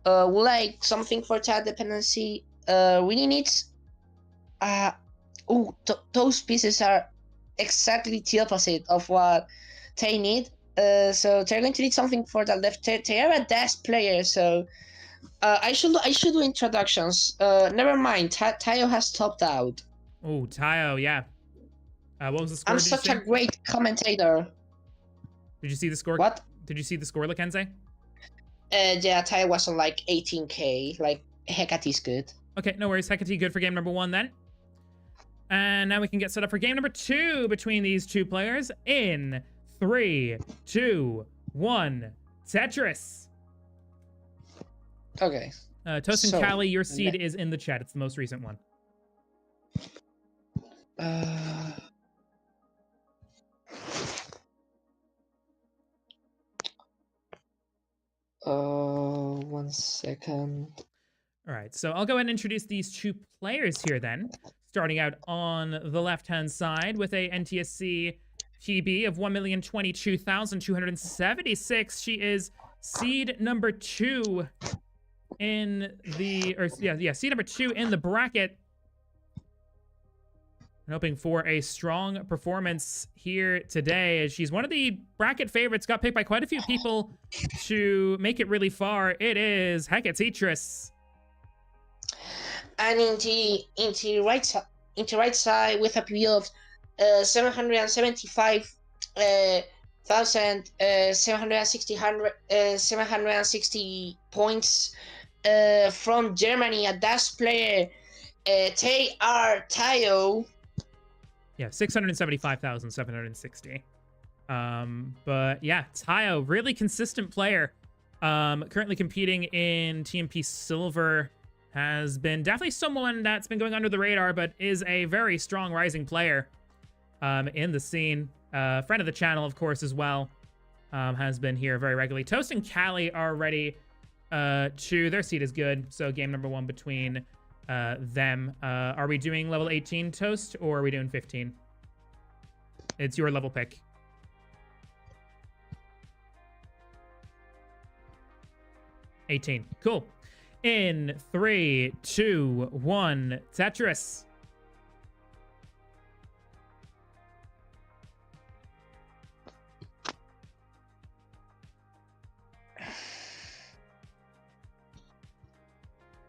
we like something for chat dependency. Really needs those pieces are exactly the opposite of what they need. So they're going to need something for the left. They are a desk player, so I should do introductions. Never mind. Tayo has topped out. Oh, Tayo, yeah. What was the score? I'm such a great commentator. Did you see the score? What? Did you see the score, Lakenze? Yeah, Tayo was on like 18k. Like Hecate's good. Okay, no worries. Hecate good for game number 1 then. And now we can get set up for game number 2 between these two players in 3, 2, 1. Tetris. Okay. Toast and Callie, your seed is in the chat. It's the most recent one. 1 second. All right, so I'll go ahead and introduce these two players here then. Starting out on the left-hand side with a NTSC PB of 1,022,276. She is seed number 2 in the, seed number 2 in the bracket. I'm hoping for a strong performance here today, as she's one of the bracket favorites, got picked by quite a few people to make it really far. It is Hecate. And in the right side with a PB of 760 points from Germany, a Dutch player, Tayo. Yeah, 675,760. But yeah, Tayo, really consistent player. Currently competing in TMP Silver. Has been definitely someone that's been going under the radar, but is a very strong rising player in the scene. Friend of the channel, of course, as well. Has been here very regularly. Toast and Callie are ready to... Their seed is good. So game number 1 between them. Are we doing level 18 Toast, or are we doing 15? It's your level pick. $18. Cool. In 3, 2, 1, Tetris.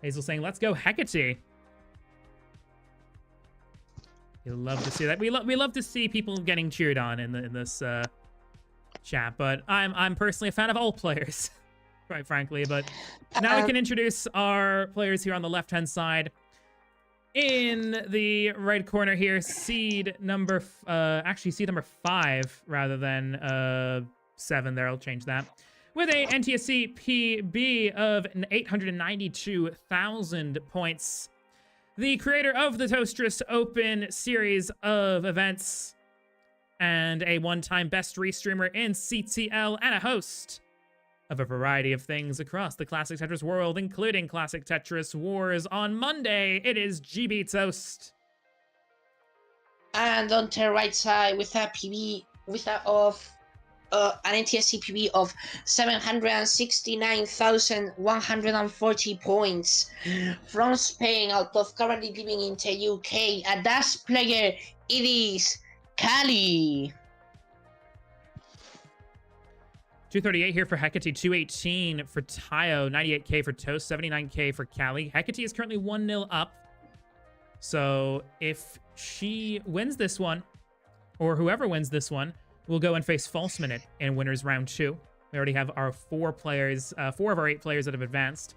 Hazel saying, let's go Hecate. You love to see that. We love to see people getting cheered on in this chat, but I'm personally a fan of all players, quite frankly. But now we can introduce our players here on the left-hand side. In the right corner here, seed number 5 rather than 7 there. I'll change that. With a NTSC PB of 892,000 points. The creator of the Toastress Open series of events, and a one-time best restreamer in CTL, and a host of a variety of things across the Classic Tetris world, including Classic Tetris Wars on Monday. It is GB Toast. And on the right side, with a PB, an NTSC PB of 769,140 points from Spain, out of currently living in the UK. A Dutch player, it is Cali. 238 here for Hecate, 218 for Tayo, 98k for Toast, 79k for Cali. Hecate is currently 1-0 up. So if she wins this one, or whoever wins this one, we'll go and face False Minute in winners round 2. We already have our 4 of our 8 players that have advanced,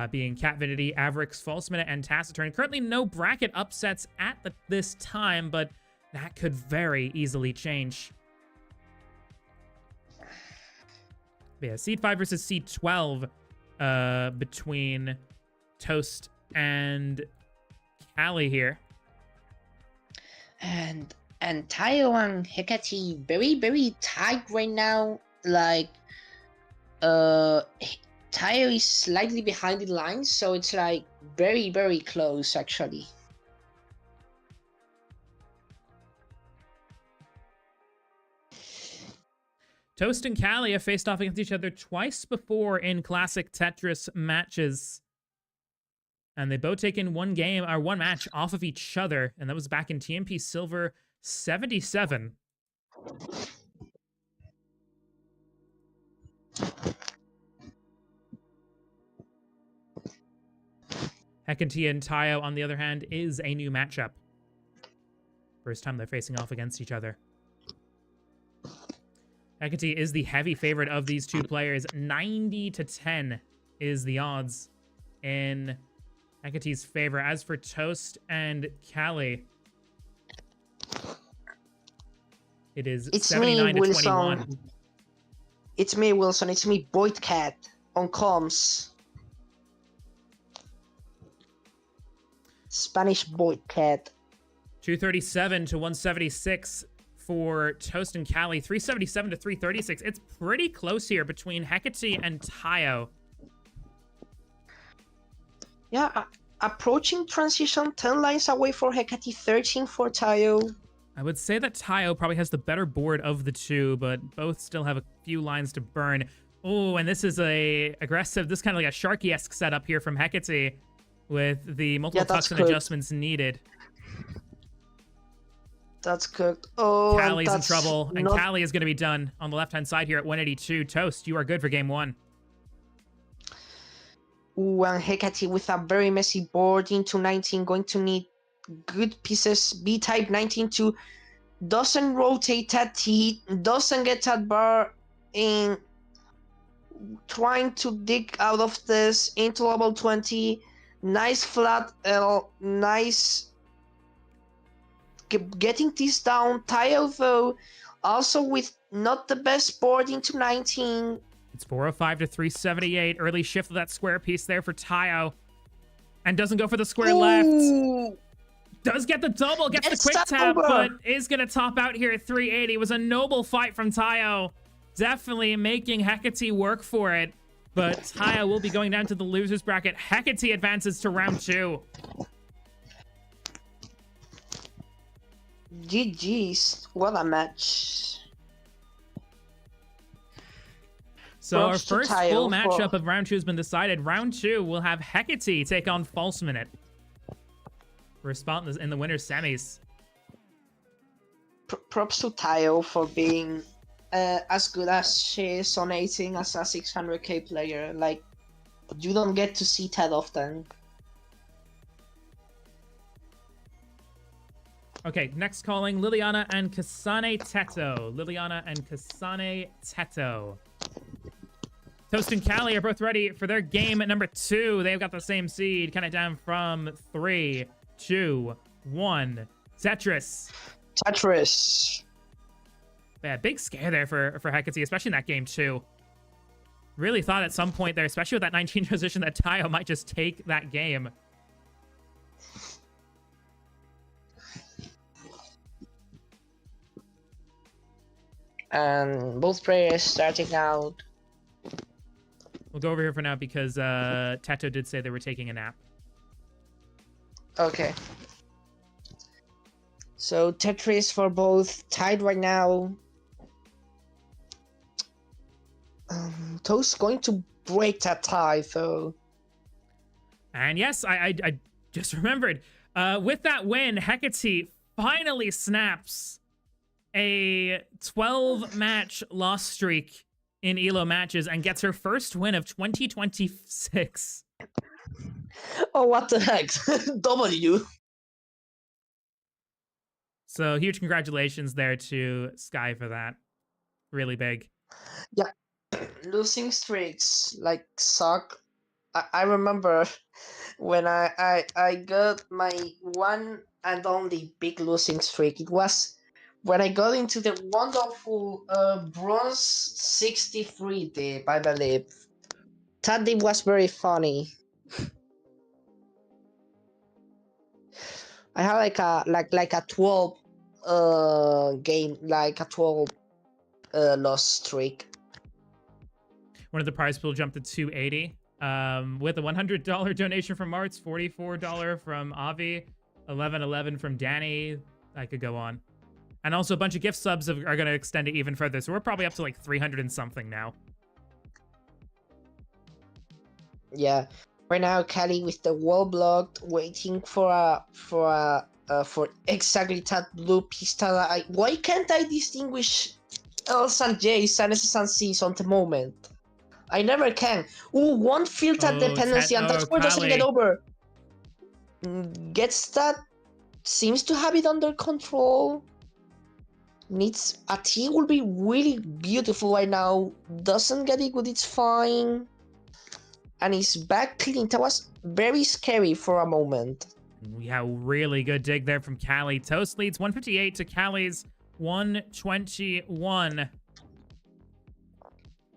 being Catvinity, Avrix, False Minute, and Taciturn. Currently no bracket upsets at this time, but that could very easily change. But yeah, Seed 5 versus Seed 12 between Toast and Cali here. And Tayo and Hecate very, very tight right now. Like, Tayo is slightly behind the line, so it's like very, very close actually. Toast and Cali have faced off against each other twice before in Classic Tetris matches. And they both taken one match off of each other, and that was back in TMP Silver 77. Hecate and Tayo, on the other hand, is a new matchup. First time they're facing off against each other. Hecate is the heavy favorite of these two players. 90-10 is the odds in Hecate's favor. As for Toast and Cali, it's 79-21. It's me, Wilson. It's me, Boyd Cat, on comms. Spanish Boyd Cat. 237 to 176 for Toast and Cali. 377 to 336. It's pretty close here between Hecate and Tayo. Yeah, approaching transition, 10 lines away for Hecate, 13 for Tayo. I would say that Tayo probably has the better board of the two, but both still have a few lines to burn. Oh, and this is a aggressive, this kind of like a Sharky-esque setup here from Hecate with the multiple tucks and adjustments needed. That's cooked. Oh, Cali's in trouble, and Cali is going to be done on the left-hand side here at 182. Toast, you are good for game 1. Ooh, and Hecate with a very messy board into 19, going to need good pieces. B-type 19 to doesn't rotate that T, doesn't get that bar in, trying to dig out of this into level 20. Nice flat L, nice getting this down. Tayo though, also with not the best board into 19. It's 405 to 378. Early shift of that square piece there for Tayo. And doesn't go for the square left. Does get the double, gets the quick tap, but is going to top out here at 380. It was a noble fight from Tayo. Definitely making Hecate work for it. But Taya will be going down to the losers bracket. Hecate advances to round 2. GG's. What a match. So our Props to first Tayo full for- matchup of round 2 has been decided. Round 2 will have Hecate take on False Minute for a spot in the winner's semis. Props to Tayo for being as good as she is on 18 as a 600k player. Like, you don't get to see that often. Okay, next calling, Liliana and Kasane Teto. Liliana and Kasane Teto. Toast and Callie are both ready for their game at number 2. They've got the same seed. Count it down from 3, 2, 1. Tetris. Tetris. Yeah, big scare there for Hecate, especially in that game too. Really thought at some point there, especially with that 19 transition, that Tayo might just take that game. And both players starting out. We'll go over here for now because Teto did say they were taking a nap. Okay. So Tetris for both tied right now. Toast going to break that tie though. And yes, I just remembered. With that win, Hecate finally snaps a 12-match loss streak in ELO matches and gets her first win of 2026. Oh, what the heck? W. So huge congratulations there to Sky for that. Really big. Yeah. Losing streaks like suck. I remember when I got my one and only big losing streak. It was when I got into the wonderful bronze 63 dip, I believe. That dip was very funny. I had like a 12 game, like a 12 loss streak. One of the prize pool jumped to 280. With a $100 donation from Martz, $44 from Avi, $11.11 from Danny. I could go on. And also a bunch of gift subs are going to extend it even further. So we're probably up to like 300 and something now. Yeah. Right now, Kelly with the wall blocked, waiting for exactly that blue pistol. Why can't I distinguish L's and J's and S's and C's on the moment? I never can. Ooh, one field that dependency, and that's where doesn't get over. Gets that. Seems to have it under control. Needs a T will be really beautiful right now. Doesn't get it good, it's fine. And he's back clean. That was very scary for a moment. Yeah, really good dig there from Callie. Toast leads 158 to Callie's 121.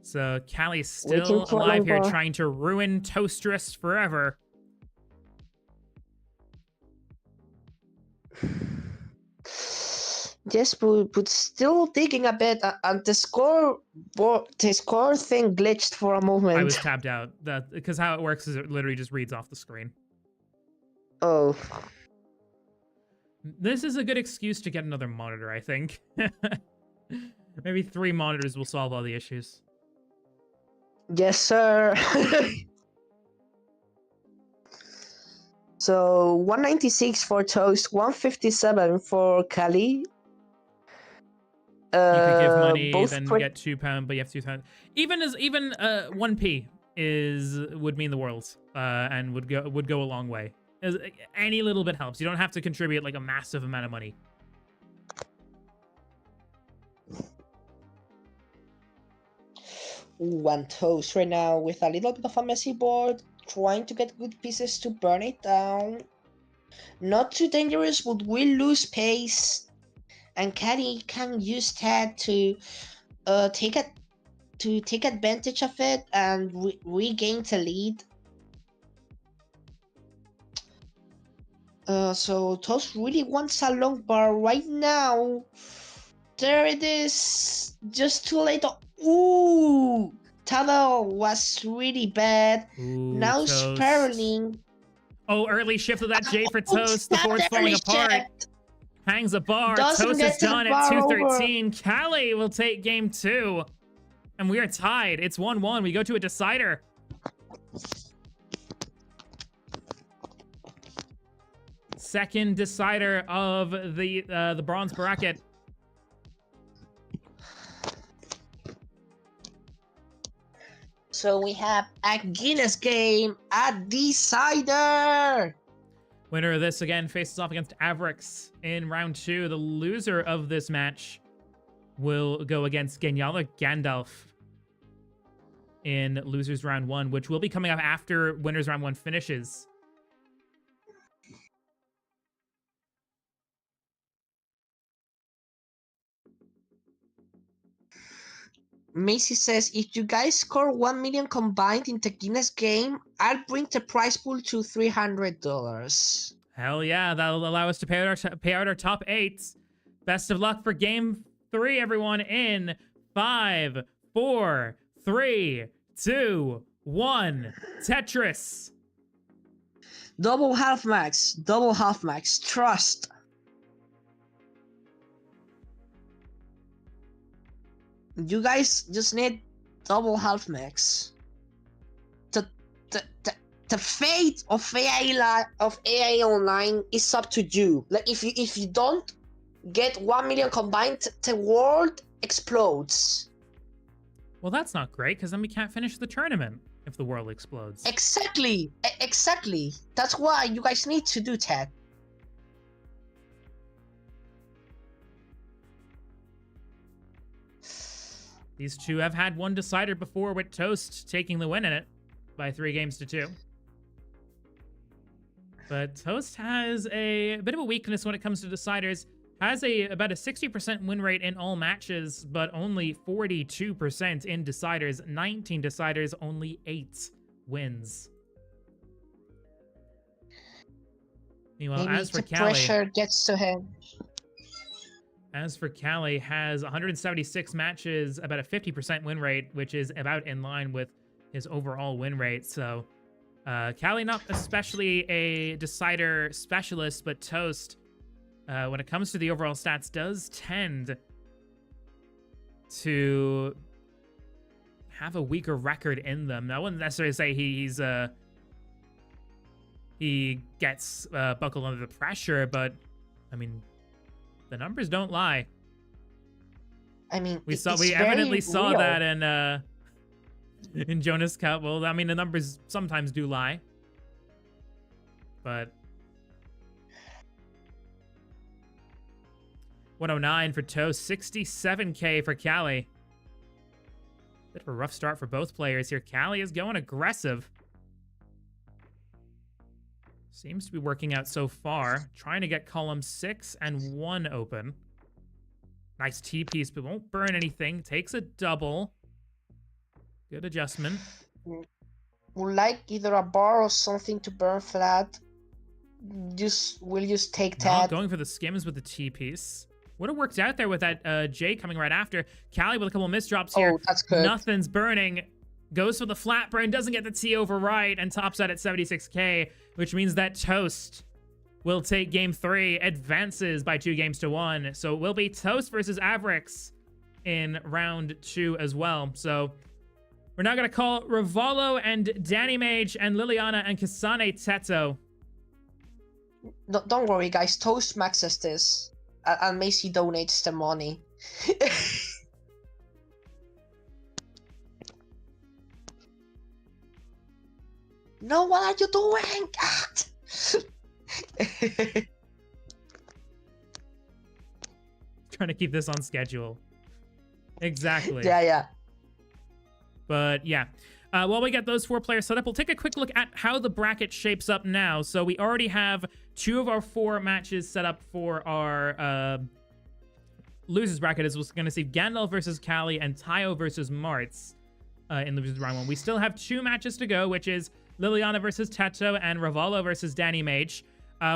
So Callie's still alive here, trying to ruin Toastress forever. Yes, but still digging a bit, and the score thing glitched for a moment. I was tabbed out. Because how it works is it literally just reads off the screen. Oh. This is a good excuse to get another monitor, I think. Maybe 3 monitors will solve all the issues. Yes, sir. So 196 for Toast, 157 for Kali. You could give money, then get £2, but you have £2. Even 1p would mean the world, and would go a long way. Any little bit helps. You don't have to contribute like a massive amount of money. One Toast right now with a little bit of a messy board, trying to get good pieces to burn it down. Not too dangerous, but will lose pace. And Caddy can use that to take advantage of it and regain the lead. So Toast really wants a long bar right now. There it is. Just too late. Ooh, Tunnel was really bad. Ooh, Now Toast. Sperling. Oh, early shift of that J for Oh, Toast. The snap, board's falling early apart. shift. Hangs a bar. Doesn't Toast get is to the done at bar 213. Callie will take game 2. And we are tied. It's 1-1. We go to a decider. Second decider of the bronze bracket. So we have a Guinness game, a decider. Winner of this again faces off against Avrix in round 2. The loser of this match will go against Geniala Gandalf in losers round 1, which will be coming up after winners round 1 finishes. Macy says, if you guys score 1 million combined in the Guinness game, I'll bring the prize pool to $300. Hell yeah, that'll allow us to pay out our top 8. Best of luck for game 3, everyone, in 5, 4, 3, 2, 1. Tetris. Double half max, trust. You guys just need double half max. The fate of AIE Online is up to you. Like if you don't get 1 million combined, the world explodes. Well, that's not great, because then we can't finish the tournament if the world explodes. Exactly. That's why you guys need to do that. These two have had one decider before, with Toast taking the win in it by 3 games to 2. But Toast has a bit of a weakness when it comes to deciders. Has about a 60% win rate in all matches, but only 42% in deciders. 19 deciders, only 8 wins. Meanwhile, Maybe as for the Callie, pressure gets to him. Has 176 matches, about a 50% win rate, which is about in line with his overall win rate. So, Callie not especially a decider specialist, but Toast, when it comes to the overall stats, does tend to have a weaker record in them. I wouldn't necessarily say he gets buckled under the pressure, but I mean, the numbers don't lie. I mean, we evidently saw that in Jonas Cup. Well, I mean, the numbers sometimes do lie, but 109 for Toast, 67k for Callie. Bit of a rough start for both players here. Callie is going aggressive. Seems to be working out so far. Trying to get column 6 and 1 open. Nice T-piece, but won't burn anything. Takes a double. Good adjustment. Would like either a bar or something to burn flat. We'll just take that. Going for the skims with the T-piece. Would have worked out there with that J coming right after. Callie with a couple of misdrops here. Oh, that's good. Nothing's burning. Goes for the flat burn, doesn't get the T over right, and tops out at 76k, which means that Toast will take game 3, advances by 2 games to 1. So it will be Toast versus Avrix in round 2 as well. So we're now going to call Rivalo and Danny Mage and Liliana and Kasane Teto. Don't worry, guys. Toast maxes this, and Macy donates the money. No, what are you doing? Trying to keep this on schedule. Exactly. Yeah. But yeah. While we get those 4 players set up, we'll take a quick look at how the bracket shapes up now. So we already have 2 of our 4 matches set up for our losers bracket. As we're going to see Gandalf versus Callie and Tayo versus Martz in the losers round 1. We still have 2 matches to go, which is Liliana versus Teto and Rivalo versus Danny Mage.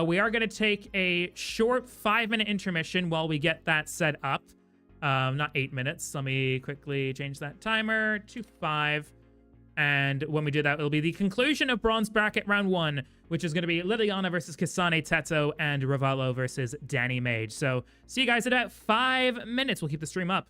We are going to take a short 5-minute intermission while we get that set up. Not 8 minutes. Let me quickly change that timer to 5. And when we do that, it'll be the conclusion of Bronze Bracket Round 1, which is going to be Liliana versus Kasane Teto and Ravalo versus Danny Mage. So see you guys in about 5 minutes. We'll keep the stream up.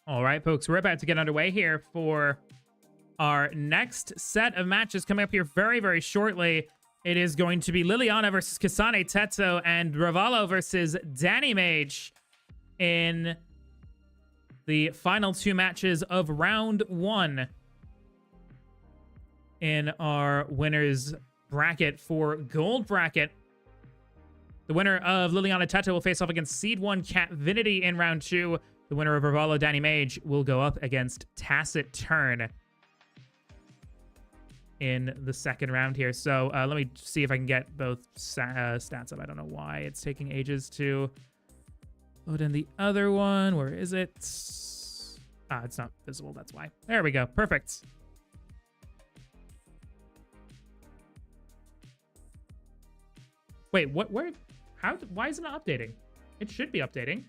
All right, folks, we're about to get underway here for our next set of matches coming up here very, very shortly. It is going to be Liliana versus Kasane Tetsu and Ravalo versus Danny Mage in the final 2 matches of round 1 in our winners bracket for gold bracket. The winner of Liliana Tetsu will face off against Seed 1 Catvinity in round 2. The winner of Ravalo Danny Mage will go up against Tacit Turn in the second round here. So let me see if I can get both stats up. I don't know why it's taking ages to load in the other one. Where is it? Ah, it's not visible. That's why. There we go. Perfect. Wait, what? Where? How? Why is it not updating? It should be updating.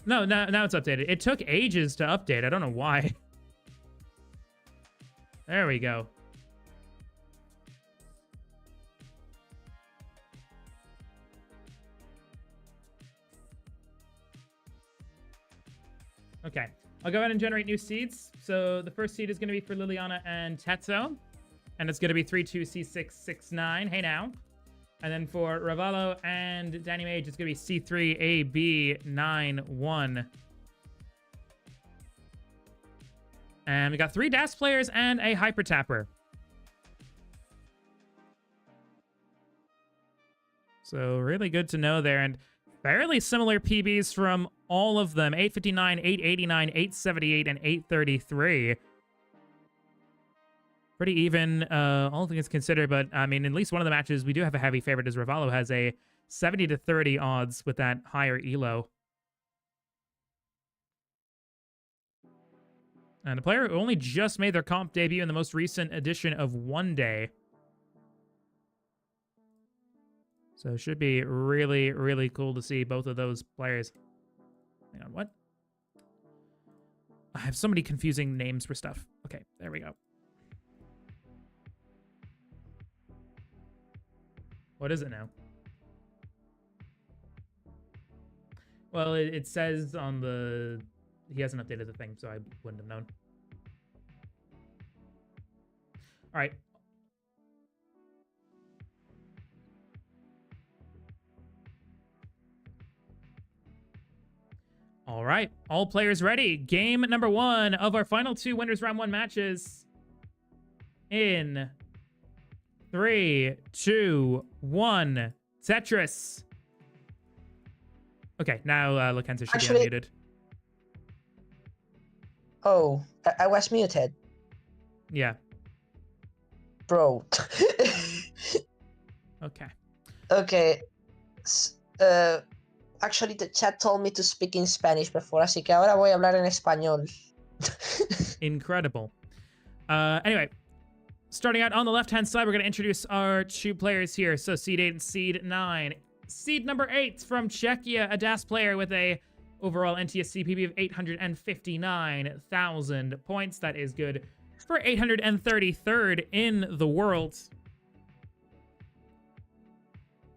No, now it's updated. It took ages to update. I don't know why. There we go. Okay, I'll go ahead and generate new seeds. So the first seed is going to be for Liliana and Tetsu, and it's going to be 32C669. Hey now. And then for Ravalo and Danny Mage, it's going to be C3AB91. And we got 3 DAS players and a Hyper Tapper. So really good to know there. And fairly similar PBs from all of them. 859, 889, 878, and 833. Pretty even, all things considered. But, I mean, at least one of the matches, we do have a heavy favorite, as Ravalo has a 70 to 30 odds with that higher elo. And a player who only just made their comp debut in the most recent edition of One Day. So it should be really, really cool to see both of those players. Hang on, what? I have so many confusing names for stuff. Okay, there we go. What is it now? Well, it says on the... He hasn't updated the thing, so I wouldn't have known. All right. All right. All players ready. Game number 1 of our final 2 winners round 1 matches. In 3, 2, 1. Tetris. Okay, now Lakenza should be unmuted. Oh, I was muted. Yeah. Bro. Okay. Okay. Actually, the chat told me to speak in Spanish before, así que ahora voy a hablar en español. Incredible. Anyway, starting out on the left-hand side, we're going to introduce our 2 players here. So Seed 8 and Seed 9. Seed number 8 from Czechia, a DAS player with a overall NTSC PB of 859,000 points. That is good for 833rd in the world.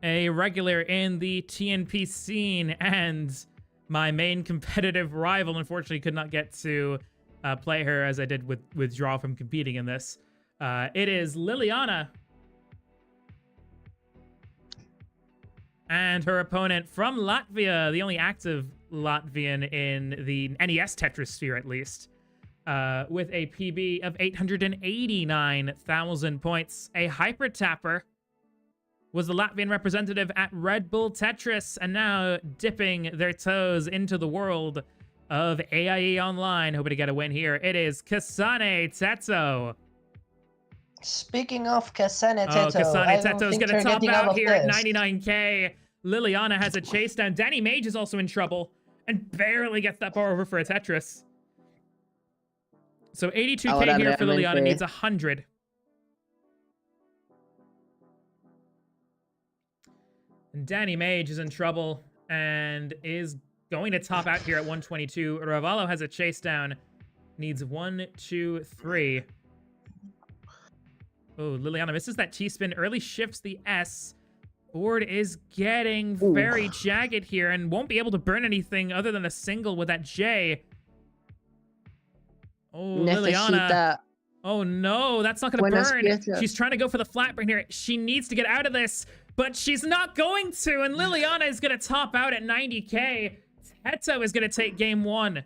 A regular in the TNP scene and my main competitive rival. Unfortunately, could not get to play her as I did withdraw from competing in this. It is Liliana. And her opponent from Latvia, the only active Latvian in the NES Tetrisphere, at least, with a PB of 889,000 points. A Hyper Tapper was the Latvian representative at Red Bull Tetris, and now dipping their toes into the world of AIE Online, hoping to get a win here. It is Kasane Tetsu. Speaking of Kasane Tetsu, Kasane Tetsu is going to top out here at this. 99k. Liliana has a chase down. Danny Mage is also in trouble and barely gets that bar over for a Tetris. So 82k here for Liliana, needs 100. And Danny Mage is in trouble and is going to top out here at 122. Ravalo has a chase down, needs 1, 2, 3. Oh, Liliana misses that T-spin, early shifts the S. Board is getting very jagged here and won't be able to burn anything other than a single with that J. Oh, Liliana. Necesita Oh no, that's not gonna buenas burn. piezas. She's trying to go for the flat burn here. She needs to get out of this, but she's not going to. And Liliana is gonna top out at 90k. Teto is gonna take game 1.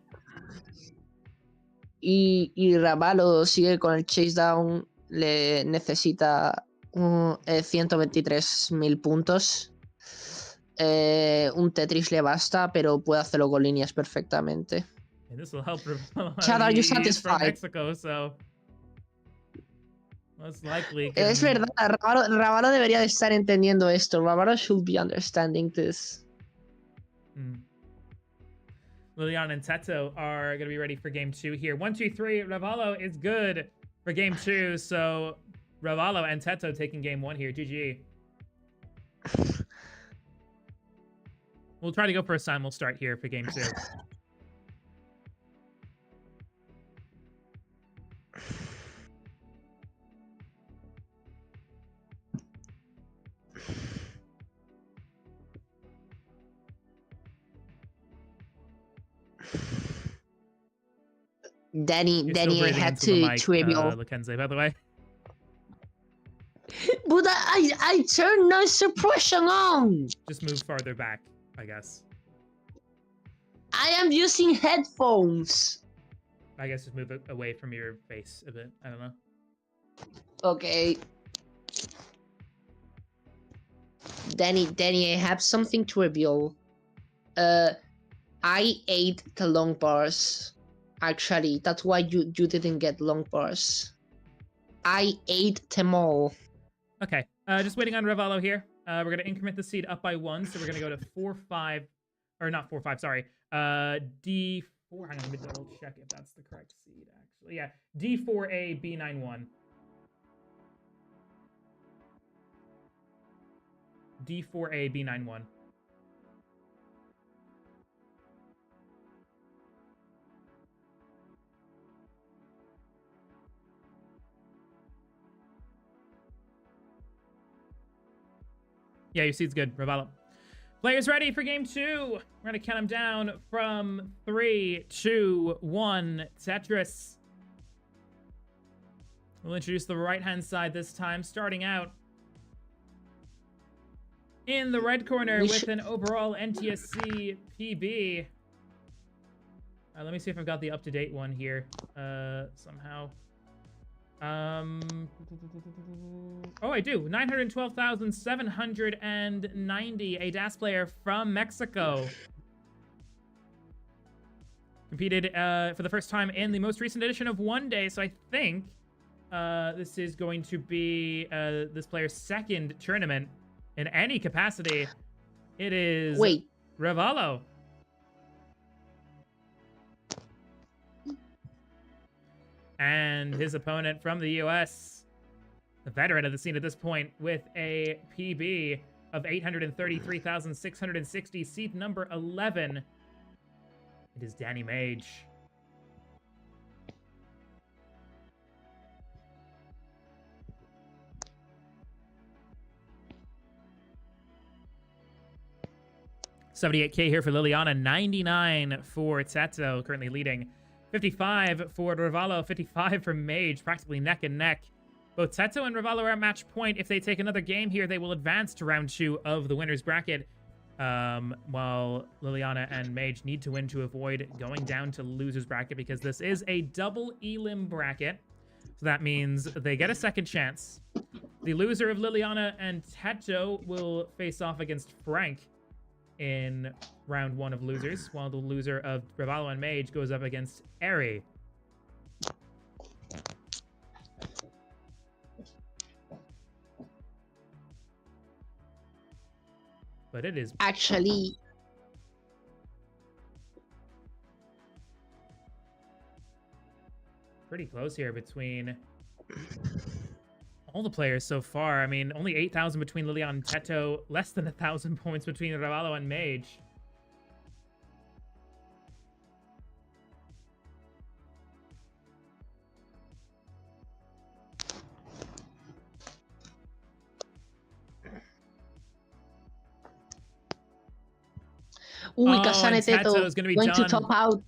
Y Ravalo sigue con el chase down. Le necesita 123.000 puntos. Un Tetris le basta, pero puede hacerlo con líneas perfectamente. And this will help. Chad, are you He's from satisfied? Mexico, so most likely. Es verdad, Ravalo debería de estar entendiendo esto. Ravalo should be understanding this. Liliana and Teto are going to be ready for game 2 here. 1, 2, 3. Ravalo is good for game 2. So Ravalo and Teto taking game 1 here. GG. We'll try to go for a simul start here for game 2. Danny, You're still I breathing had into the to mic, reveal. Lakenze, by the way. But I turned noise suppression on. Just move farther back, I guess. I am using headphones. I guess just move it away from your face a bit. I don't know. Okay. Danny, I have something to reveal. I ate the long bars. Actually, that's why you didn't get long bars. I ate them all. Okay, just waiting on Ravalo here. We're gonna increment the seed up by 1, so we're gonna go to 4, 5, or not 4, 5. Sorry, D4. Hang on, let me double check if that's the correct seed. Actually, yeah, D4A B91. D4A B91. Yeah, your seed's good, Ravalo. Players ready for game 2. We're gonna count them down from 3, 2, 1. Tetris. We'll introduce the right-hand side this time, starting out in the red corner with an overall NTSC PB. Let me see if I've got the up-to-date one here somehow. Oh, I do. 912,790. A DAS player from Mexico. Competed for the first time in the most recent edition of One Day, so I think this is going to be this player's second tournament in any capacity. It is Ravalo. And his opponent from the US, the veteran of the scene at this point, with a PB of 833,660, seed number 11. It is Danny Mage. $78K here for Liliana, 99 for Teto, currently leading. 55 for Ravalo, 55 for Mage, practically neck and neck. Both Teto and Ravalo are at match point. If they take another game here, they will advance to round 2 of the winner's bracket, while Liliana and Mage need to win to avoid going down to loser's bracket, because this is a double elim bracket. So that means they get a second chance. The loser of Liliana and Teto will face off against Frank in round 1 of losers, while the loser of Ravalo and Mage goes up against Eri. But it is actually pretty close here between all the players so far. I mean, only 8,000 between Liliana and Teto, less than 1,000 points between Ravalo and Mage. Uy, Kasane Teto is going to be going done. to top out.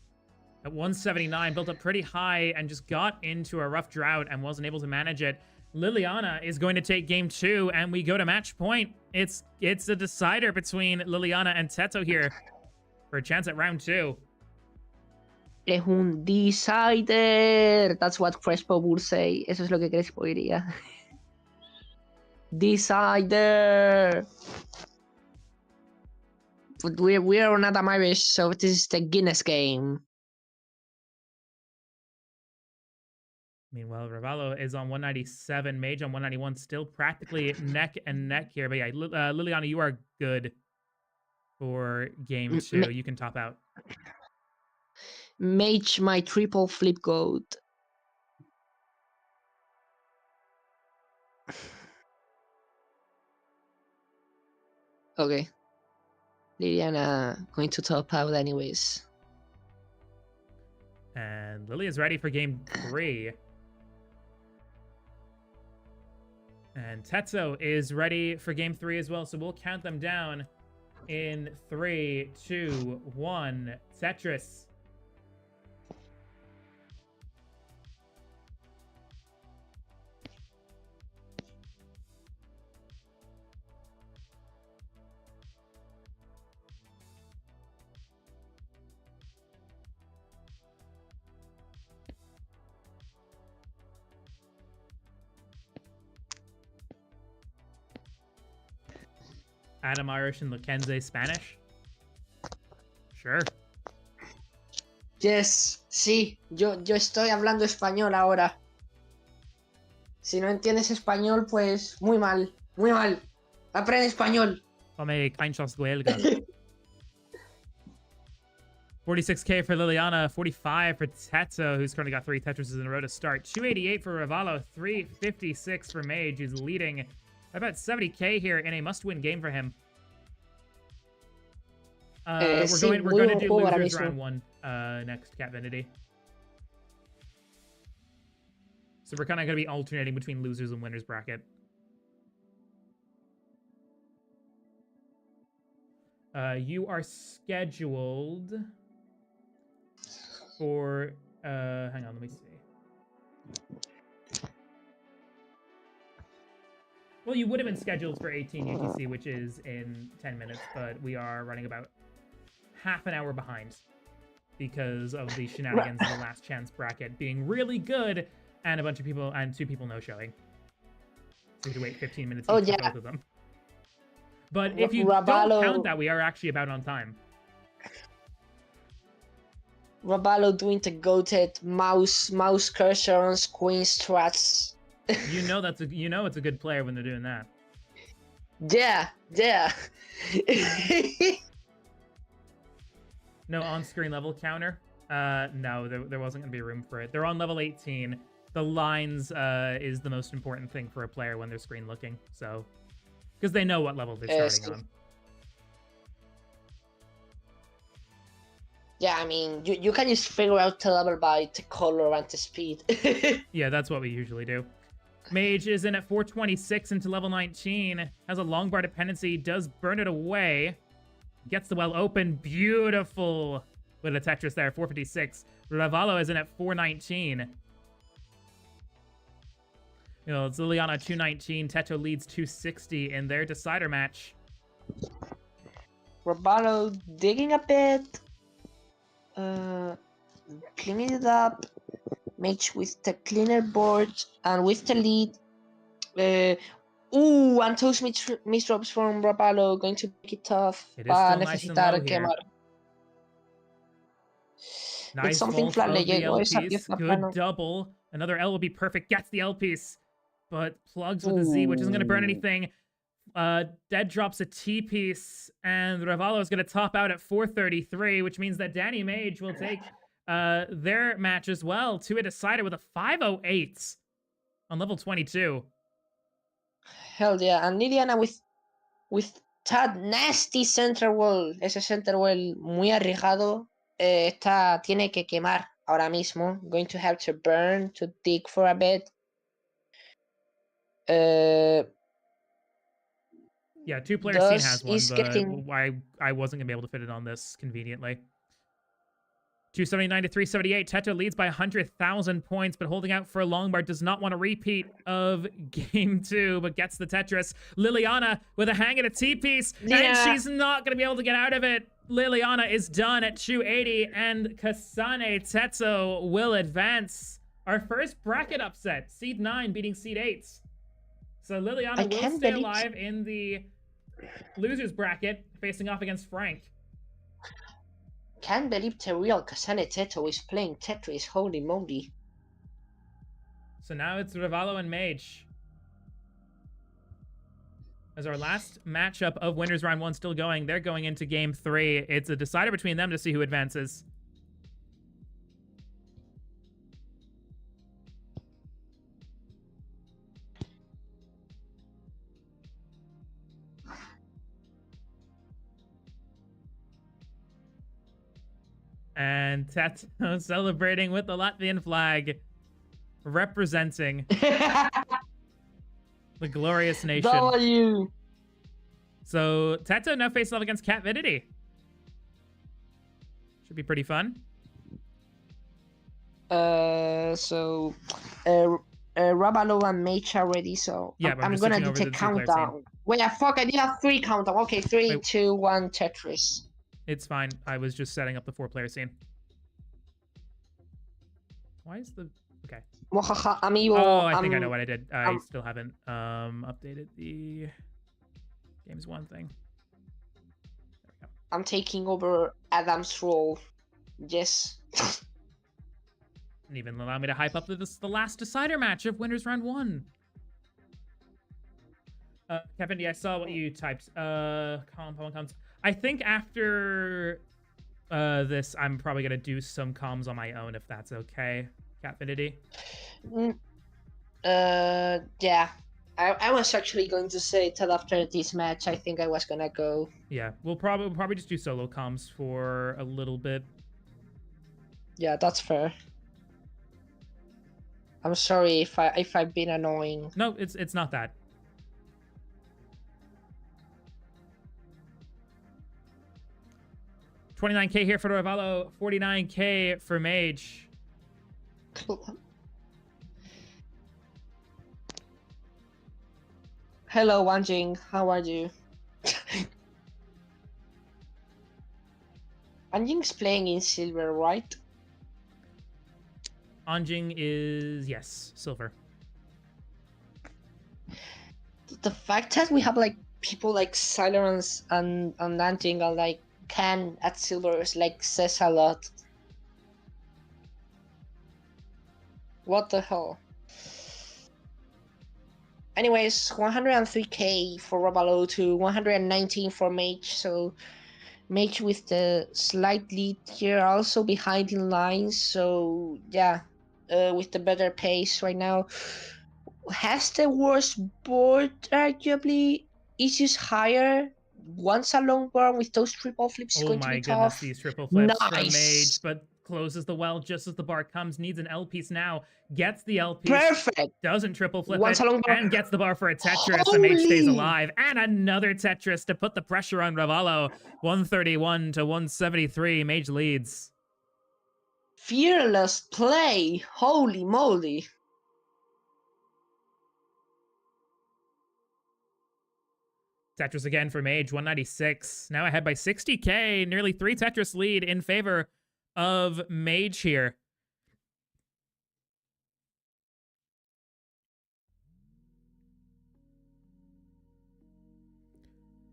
at 179, built up pretty high and just got into a rough drought and wasn't able to manage it. Liliana is going to take game 2, and we go to match point. It's a decider between Liliana and Teto here for a chance at round 2. Es un decider. That's what Crespo would say. Eso es lo que Crespo diría. Decider. But we're not Irish, so this is the Guinness game. Meanwhile, Ravallo is on 197, Mage on 191, still practically neck and neck here. But yeah, Liliana, you are good for game 2. You can top out. Mage, my triple flip goat. Okay. Liliana going to top out anyways. And Lily is ready for game 3. And Tetsuo is ready for game 3 as well. So we'll count them down in 3, 2, 1. Tetris. Adam Irish and Lukenze Spanish? Sure. Yes, sí, yo estoy hablando español ahora. Si no entiendes español, pues muy mal, muy mal. Aprende español. Come Kainchos Guelga. 46k for Liliana, 45 for Tetsuo, who's currently got 3 Tetrises in a row to start. 288 for Ravallo, 356 for Mage, who's leading about 70k here in a must-win game for him. We're going to do losers round 1 next, Cat Vanity. So we're kind of going to be alternating between losers and winners bracket. You are scheduled for hang on, let me see. Well, you would have been scheduled for 18 UTC, which is in 10 minutes, but we are running about half an hour behind because of the shenanigans of the last chance bracket being really good and a bunch of people and 2 people no showing. So we had to wait 15 minutes for both of them. But if you don't count that, we are actually about on time. Ravallo doing the goated mouse cursor on queen strats. You know it's a good player when they're doing that. Yeah. No on-screen level counter. No, there wasn't going to be room for it. They're on level 18. The lines is the most important thing for a player when they're screen looking. So, because they know what level they're starting on. Yeah, I mean, you can just figure out the level by the color and the speed. Yeah, that's what we usually do. Mage is in at 426 into level 19. Has a long bar dependency. Does burn it away. Gets the well open. Beautiful. With a Tetris there. 456. Ravallo is in at 419. It's Liliana 219. Teto leads 260 in their decider match. Ravallo digging a bit. Cleaning it up. Mage with the cleaner board and with the lead. And those misdrops from Ravallo going to make it tough. It is still nice and low here. Nice something vault of the L esa piece. pieza Good plano. double. Another L will be perfect. Gets the L piece. But plugs with a Z, which isn't going to burn anything. Dead drops a T piece. And Ravallo is going to top out at 433, which means that Danny Mage will take their match as well to a decider with a 508 on level 22. Hell yeah. And Liliana with that nasty center wall. Ese center wall muy arriesgado. Tiene que quemar ahora mismo. Going to have to burn to dig for a bit. Yeah, 2-player scene has one, but I wasn't going to be able to fit it on this conveniently. 279 to 378. Teto leads by 100,000 points, but holding out for a Longbar. Does not want a repeat of game 2, but gets the Tetris. Liliana with a hang at a T-piece, and she's not going to be able to get out of it. Liliana is done at 280, and Kasane Teto will advance. Our first bracket upset. Seed 9 beating Seed 8. So Liliana will stay alive in the losers bracket, facing off against Frank. Can't believe the real Kasane Teto is playing Tetris, holy moly. So now it's Rivalo and Mage. As our last matchup of winners round 1 still going, they're going into game 3. It's a decider between them to see who advances. And Teto celebrating with the Latvian flag, representing the glorious nation. W. So Teto now faces off against Catvidity. Should be pretty fun. Rabalo and Mage are ready, so yeah, I'm gonna do the countdown. Wait, fuck, I did have 3 countdown. Okay, 3, 2, 1, Tetris. It's fine. I was just setting up the 4-player scene. Why is the... Okay. Amigo, oh, I think I know what I did. I still haven't updated the Games 1 thing. There we go. I'm taking over Adam's role. Yes. And even allow me to hype up the last decider match of Winners Round 1. Kevin D, I saw what you typed. Comms. I think after this, I'm probably going to do some comms on my own, if that's okay. Catfinity? Yeah. I was actually going to say that after this match, I think I was going to go. Yeah, we'll probably just do solo comms for a little bit. Yeah, that's fair. I'm sorry if I've been annoying. No, it's not that. $29K here for Rivalo, $49K for Mage. Hello, Wanjing. How are you? Anjing's playing in silver, right? Anjing is, yes, silver. The fact that we have like people like Silence and Anjing are like can at silver is like says a lot. What the hell? Anyways, 103K for Robalo to 119 for Mage, so Mage with the slight lead here, also behind in line, so yeah, with the better pace right now. Has the worst board arguably issues higher? Once a long bar with those triple flips is going to be tough. Oh my goodness, these triple flips Nice. from Mage, but closes the well just as the bar comes, needs an L piece now, gets the L piece, Perfect. Doesn't triple flip Once it, a long bar. and gets the bar for a Tetris. The Mage stays alive, and another Tetris to put the pressure on Rivalo. 131 to 173, Mage leads. Fearless play. Holy moly. Tetris again for Mage, 196. Now ahead by 60K, nearly 3 Tetris lead in favor of Mage here.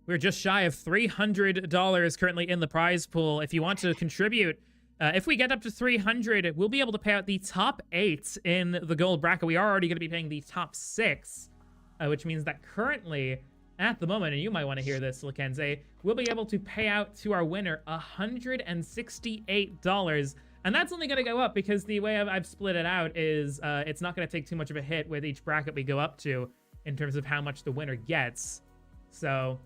We're just shy of $300 currently in the prize pool. If you want to contribute, if we get up to 300, we'll be able to pay out the top 8 in the gold bracket. We are already going to be paying the top 6, which means that currently, at the moment, and you might want to hear this, Lakenze, we'll be able to pay out to our winner $168. And that's only going to go up because the way I've split it out is it's not going to take too much of a hit with each bracket we go up to in terms of how much the winner gets. So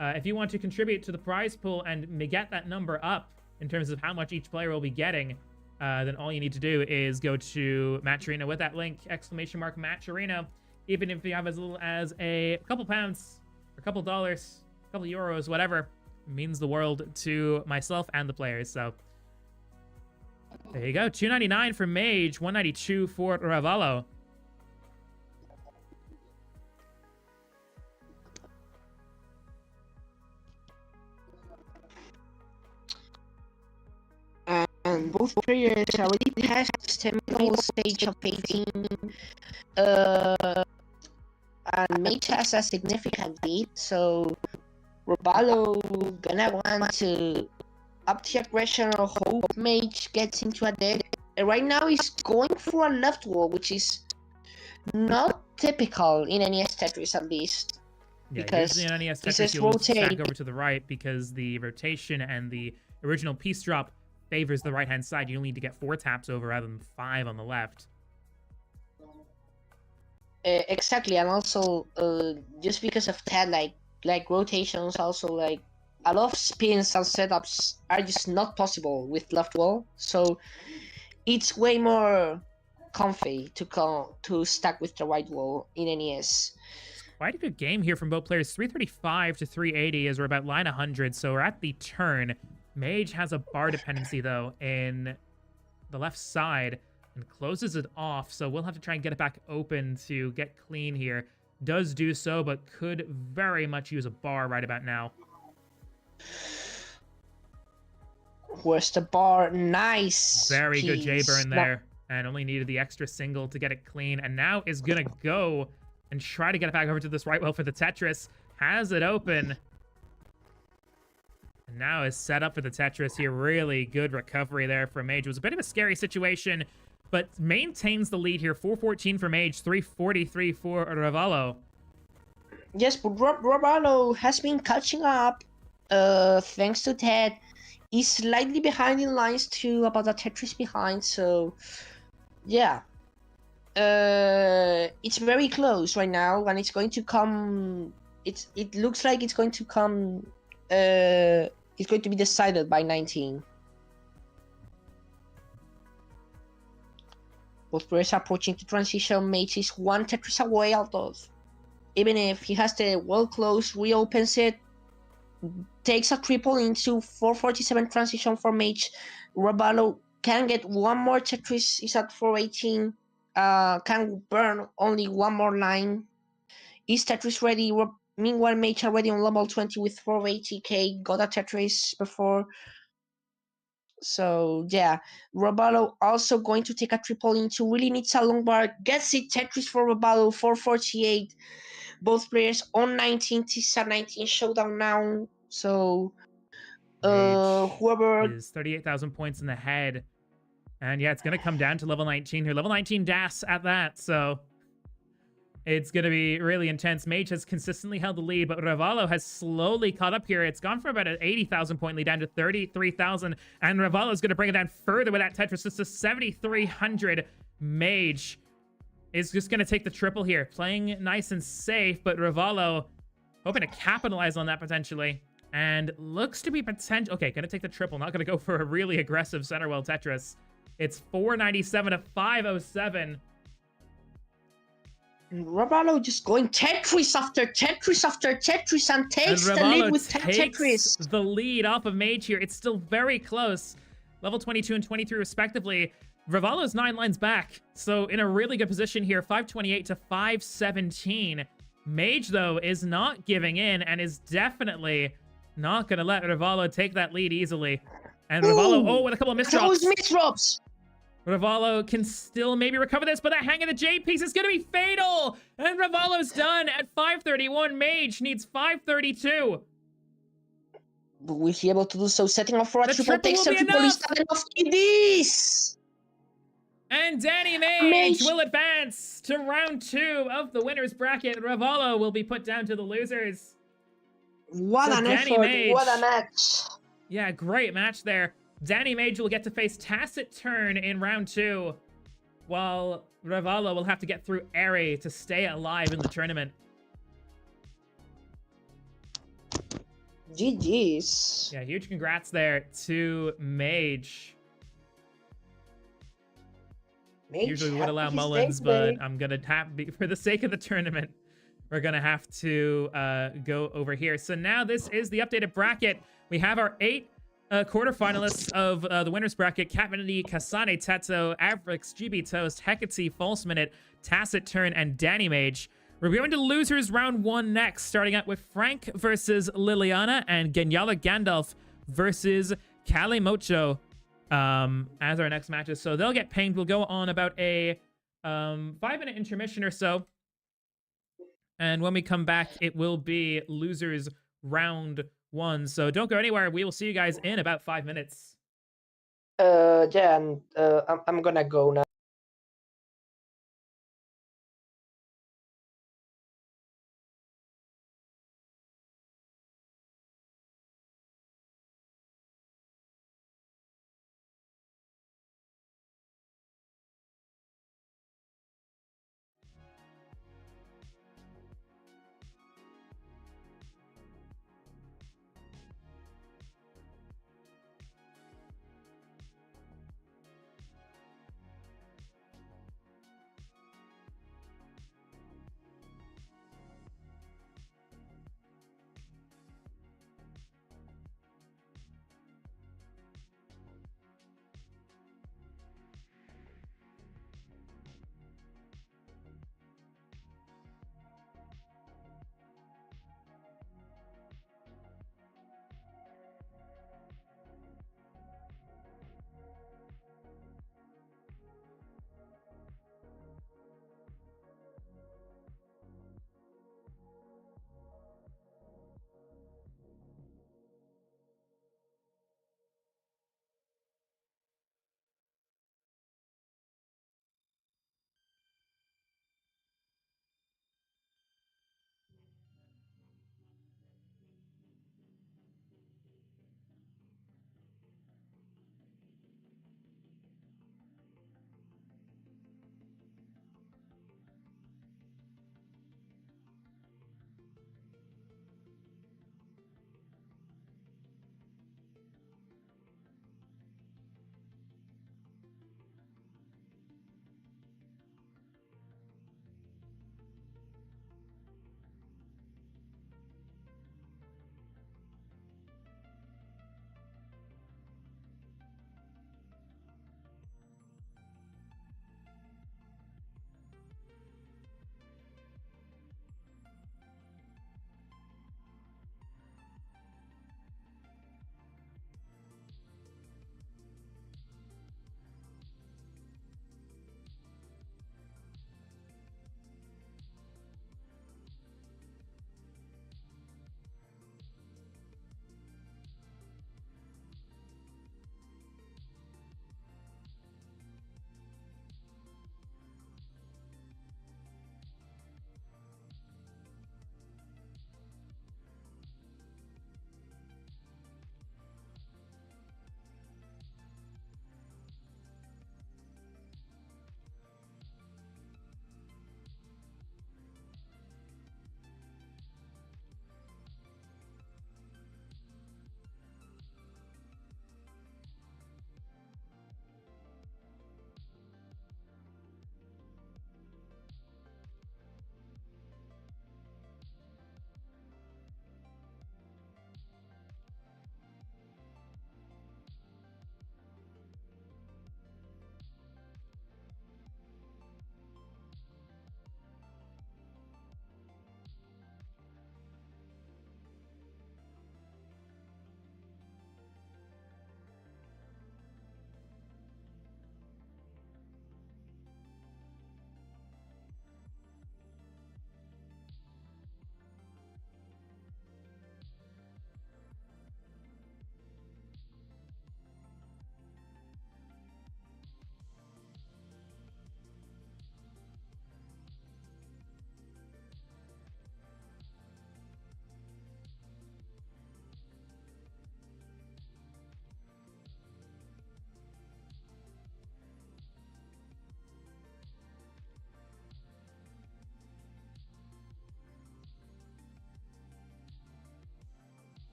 if you want to contribute to the prize pool and get that number up in terms of how much each player will be getting, then all you need to do is go to Match Arena with that link, !Match Arena. Even if you have as little as a couple pounds, or a couple dollars, a couple euros, whatever, it means the world to myself and the players. So There you go. 299 for Mage, 192 for Ravallo. And both players already passed the middle stage of 18. And Mage has a significant lead, so Ravallo gonna want to up the aggression or hope Mage gets into a dead. Right now he's going for a left wall, which is not typical in NES Tetris at least. Yeah, Because usually in NES this Tetris is you'll stack rotating. over to the right because the rotation and the original piece drop favors the right-hand side. You only need to get 4 taps over rather than 5 on the left. Exactly, and also just because of that, like rotations, also like a lot of spins and setups are just not possible with left wall. So it's way more comfy to stack with the right wall in NES. Quite a good game here from both players. 335 to 380 as we're about line 100, so we're at the turn. Mage has a bar dependency, though, in the left side and closes it off, so we'll have to try and get it back open to get clean here. Does do so, but could very much use a bar right about now. Where's the bar? Nice. Very good piece. J-burn No- there, and only needed the extra single to get it clean, and now is gonna go and try to get it back over to this right well for the Tetris. Has it open. And now is set up for the Tetris here. Really good recovery there for Mage. It was a bit of a scary situation, but maintains the lead here. 414 for Mage, 343 for Ravallo. Yes, but Ravallo has been catching up. Thanks to that, he's slightly behind in lines too, about a Tetris behind. So, yeah. It's very close right now, and it's going to come. It looks like it's going to come. It's going to be decided by 19. Both players are approaching to transition. Mage is 1 Tetris away out of. Even if he has the wall closed, reopens it, takes a triple into 447 transition for Mage. Ravallo can get 1 more Tetris. He's at 418. Can burn only 1 more line. Is Tetris ready? Meanwhile, Mage already on level 20 with 480k. Got a Tetris before. So, yeah. Ravallo also going to take a triple into. Really needs a long bar. Gets it. Tetris for Ravallo. 448. Both players on 19. This is a 19 showdown now. So, Mage whoever. is 38,000 points in the head. And yeah, it's going to come down to level 19 here. Level 19 DAS at that, so it's going to be really intense. Mage has consistently held the lead, but Ravallo has slowly caught up here. It's gone from about an 80,000 point lead down to 33,000, and Ravallo is going to bring it down further with that Tetris. It's to 7,300. Mage is just going to take the triple here, playing nice and safe, but Ravallo hoping to capitalize on that potentially. And looks to be potential. Okay, going to take the triple, not going to go for a really aggressive center well Tetris. It's 497 to 507. Ravallo just going Tetris after Tetris after Tetris and takes And the lead Ravallo with 10 takes Tetris. the lead off of Mage here. It's still very close. Level 22 and 23 respectively. Ravallo's 9 lines back, so in a really good position here. 528 to 517. Mage, though, is not giving in and is definitely not going to let Ravallo take that lead easily. And Ravallo, oh, with a couple of misdrops. Those misdrops. Ravallo can still maybe recover this, but that hang of the J piece is going to be fatal! And Ravallo's done at 531. Mage needs 532. Will he able to do so? Setting up for a The triple triple takes will a be triple. enough. Is that enough? It is! And Danny Mage Mage. will advance to round 2 of the winner's bracket. Ravallo will be put down to the losers. What So an Danny effort. Mage. What a match. Yeah, great match there. Danny Mage will get to face Tacit Turn in round 2, while Ravallo will have to get through Airy to stay alive in the tournament. GG's. Yeah, huge congrats there to Mage. Mage, Usually we would allow happy Mullins, birthday. but I'm gonna have, for the sake of the tournament, we're gonna have to go over here. So now this is the updated bracket. We have our 8 quarterfinalists of the winners bracket: Katmanidi, Kasane Tetsu, Avrix, GB Toast, Hecate, False Minute, Tacit Turn, and Danny Mage. We're going to losers round 1 next, starting out with Frank versus Liliana and Geniala Gandalf versus Kalimocho as our next matches. So they'll get pinged. We'll go on about a 5-minute intermission or so. And when we come back, it will be losers round 1. So don't go anywhere. We will see you guys in about 5 minutes. Yeah, and I'm gonna go now.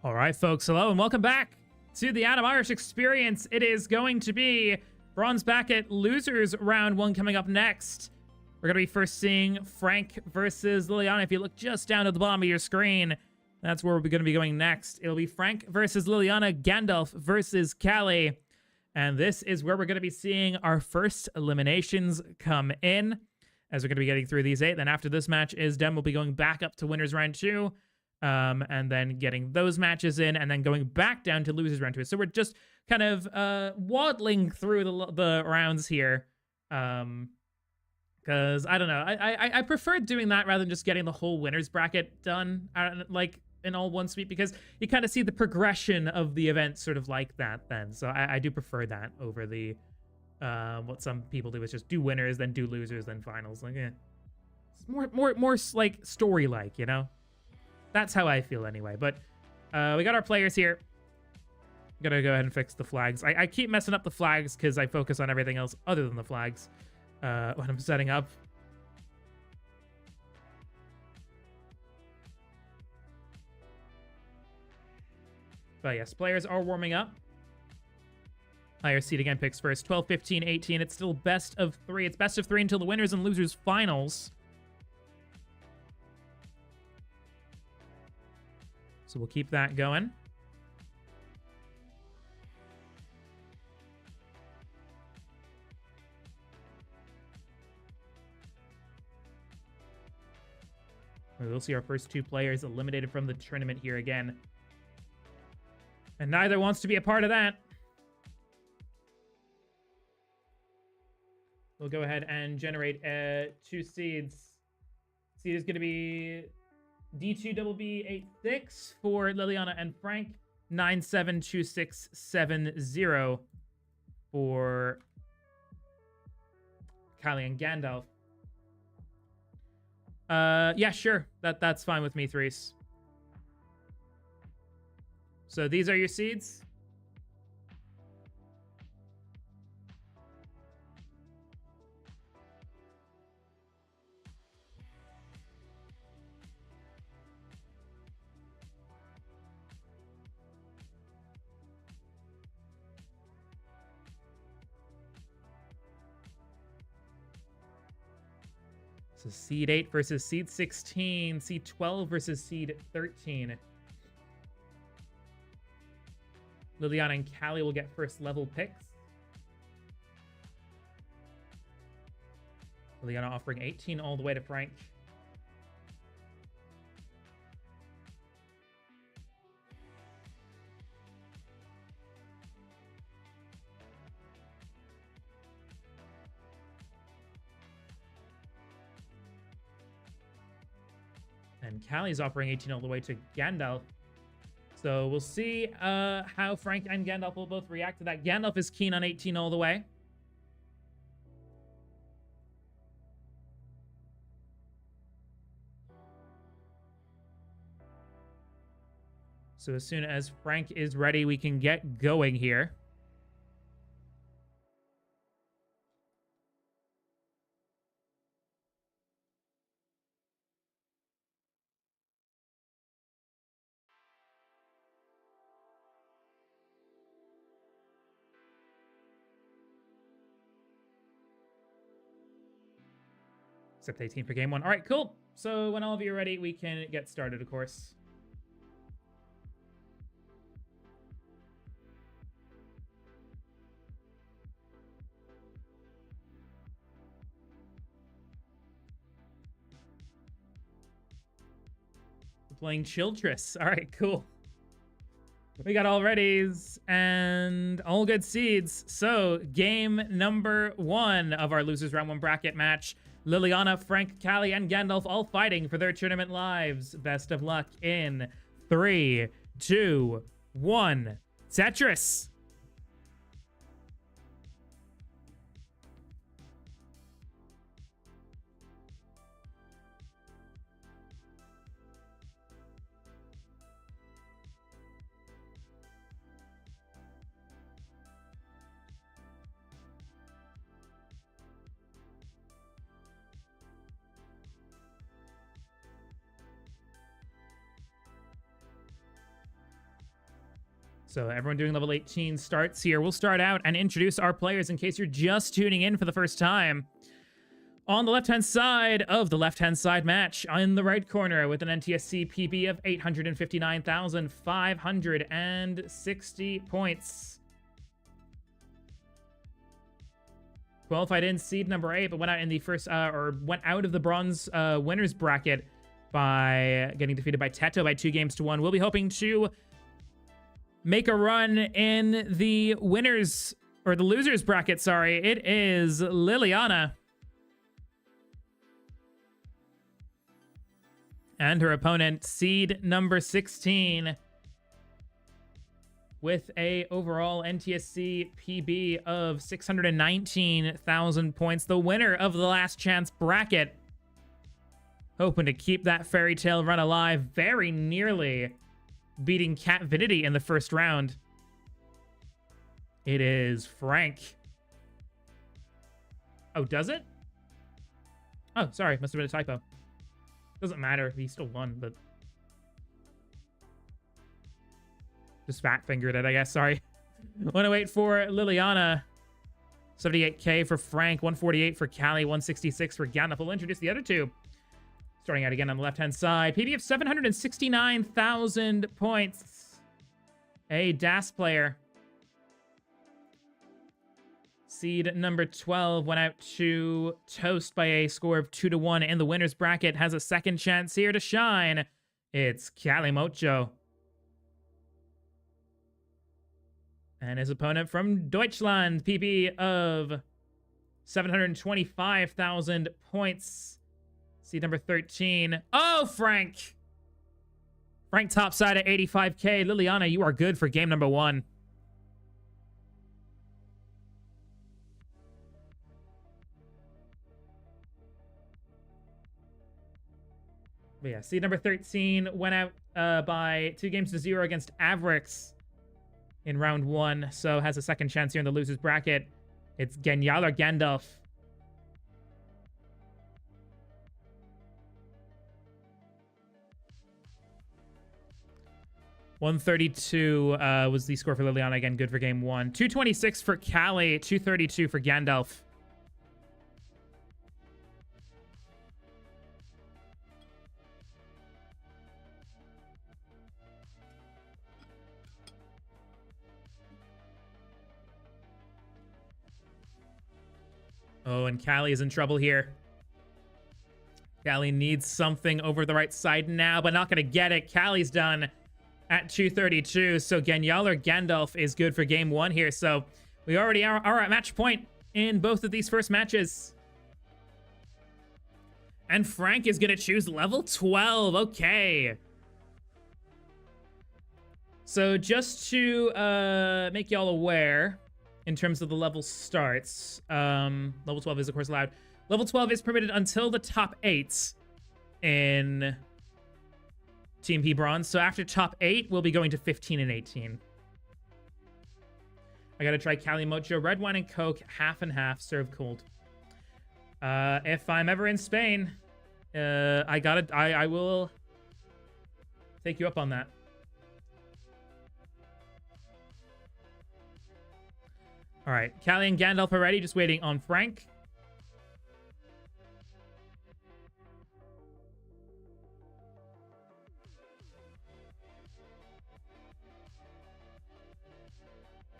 All right, folks, hello and welcome back to the Adam Irish Experience. It is going to be Bronze Bracket Losers Round 1 coming up next. We're going to be first seeing Frank versus Liliana. If you look just down at the bottom of your screen, that's where we're going to be going next. It'll be Frank versus Liliana, Gandalf versus Callie. And this is where we're going to be seeing our first eliminations come in, as we're going to be getting through these 8. Then after this match is done, we'll be going back up to Winners Round 2. And then getting those matches in, and then going back down to Losers Round 2. So we're just kind of waddling through the rounds here. Because, I don't know, I prefer doing that rather than just getting the whole Winners Bracket done, like, in all one sweep, because you kind of see the progression of the event sort of like that then. So I do prefer that over the, what some people do is just do Winners, then do Losers, then Finals. Like, it's more like, story-like, you know? That's how I feel anyway. But we got our players here. Gotta go ahead and fix the flags. I keep messing up the flags because I focus on everything else other than the flags when I'm setting up. But yes, players are warming up. Higher seed again picks first. 12, 15, 18. It's still best of 3. It's best of 3 until the winners and losers finals. So we'll keep that going. We'll see our first 2 players eliminated from the tournament here again. And neither wants to be a part of that. We'll go ahead and generate 2 seeds. Seed is going to be D2BB86 for Liliana and Frank. 972670 for Callie and Gandalf. Yeah, sure. That's fine with me, Threes. So these are your seeds. So seed 8 versus seed 16, seed 12 versus seed 13. Liliana and Callie will get first level picks. Liliana offering 18 all the way to Frank. And Callie's offering 18 all the way to Gandalf. So we'll see how Frank and Gandalf will both react to that. Gandalf is keen on 18 all the way. So as soon as Frank is ready, we can get going here. Except 18 for game 1. All right, cool. So when all of you are ready, we can get started, of course. We're playing Childress. All right, cool. We got all readies and all good seeds. So game number 1 of our Losers Round 1 bracket match. Liliana, Frank, Callie, and Gandalf all fighting for their tournament lives. Best of luck in 3, 2, 1. Tetris! So everyone doing level 18 starts here. We'll start out and introduce our players in case you're just tuning in for the first time. On the left-hand side of the left-hand side match, in the right corner with an NTSC PB of 859,560 points. Qualified in seed number 8, but went out in the first, went out of the bronze winners bracket by getting defeated by Teto by 2-1. We'll be hoping to make a run in the winners, or the losers bracket, sorry. It is Liliana. And her opponent, seed number 16, with a overall NTSC PB of 619,000 points. The winner of the last chance bracket, hoping to keep that fairy tale run alive, very nearly beating Catvinity in the first round. It is Frank. Oh, does it? Oh, sorry, must have been a typo. Doesn't matter, he still won, but just fat fingered it, I guess. Sorry. 108 for Liliana, 78k for Frank, 148 for Callie, 166 for Gandalf. We'll introduce the other two. Starting out again on the left-hand side, PB of 769,000 points. A DAS player. Seed number 12 went out to Toast by a score of 2-1 in the winner's bracket. Has a second chance here to shine. It's Calimocho. And his opponent from Deutschland, PB of 725,000 points. Seed number 13. Oh, Frank! Frank topside at 85k. Liliana, you are good for game number 1. But yeah, seed number 13 went out by 2-0 against Avrix in round 1, so has a second chance here in the losers bracket. It's Genial or Gandalf. $132 was the score for Liliana, again, good for game 1. 226 for Callie, 232 for Gandalf. Oh, and Callie is in trouble here. Callie needs something over the right side now, but not going to get it. Callie's done at 232, so Genial or Gandalf is good for game 1 here. So we already are at match point in both of these first matches. And Frank is going to choose level 12. Okay. So just to make y'all aware, in terms of the level starts, level 12 is of course allowed. Level 12 is permitted until the top 8 in Team P Bronze. So after top 8, we'll be going to 15 and 18. I gotta try Calimocho, red wine and Coke, half and half, served cold. If I'm ever in Spain, I will take you up on that. All right, Callie and Gandalf are ready, just waiting on Frank.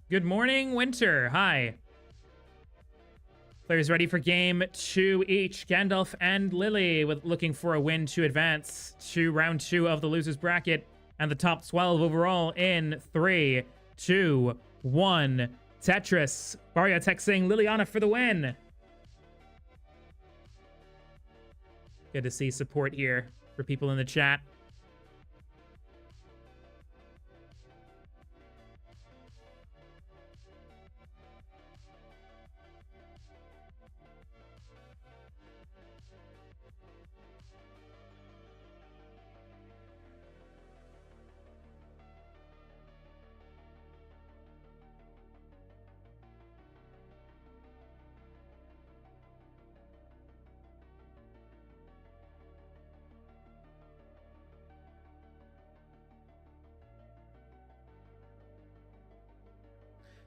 Good morning, Winter. Hi. Players ready for game 2 each. Gandalf and Lily with looking for a win to advance to round 2 of the losers bracket and the top 12 overall in 3, 2, 1. Tetris. Barya texting Liliana for the win. Good to see support here for people in the chat.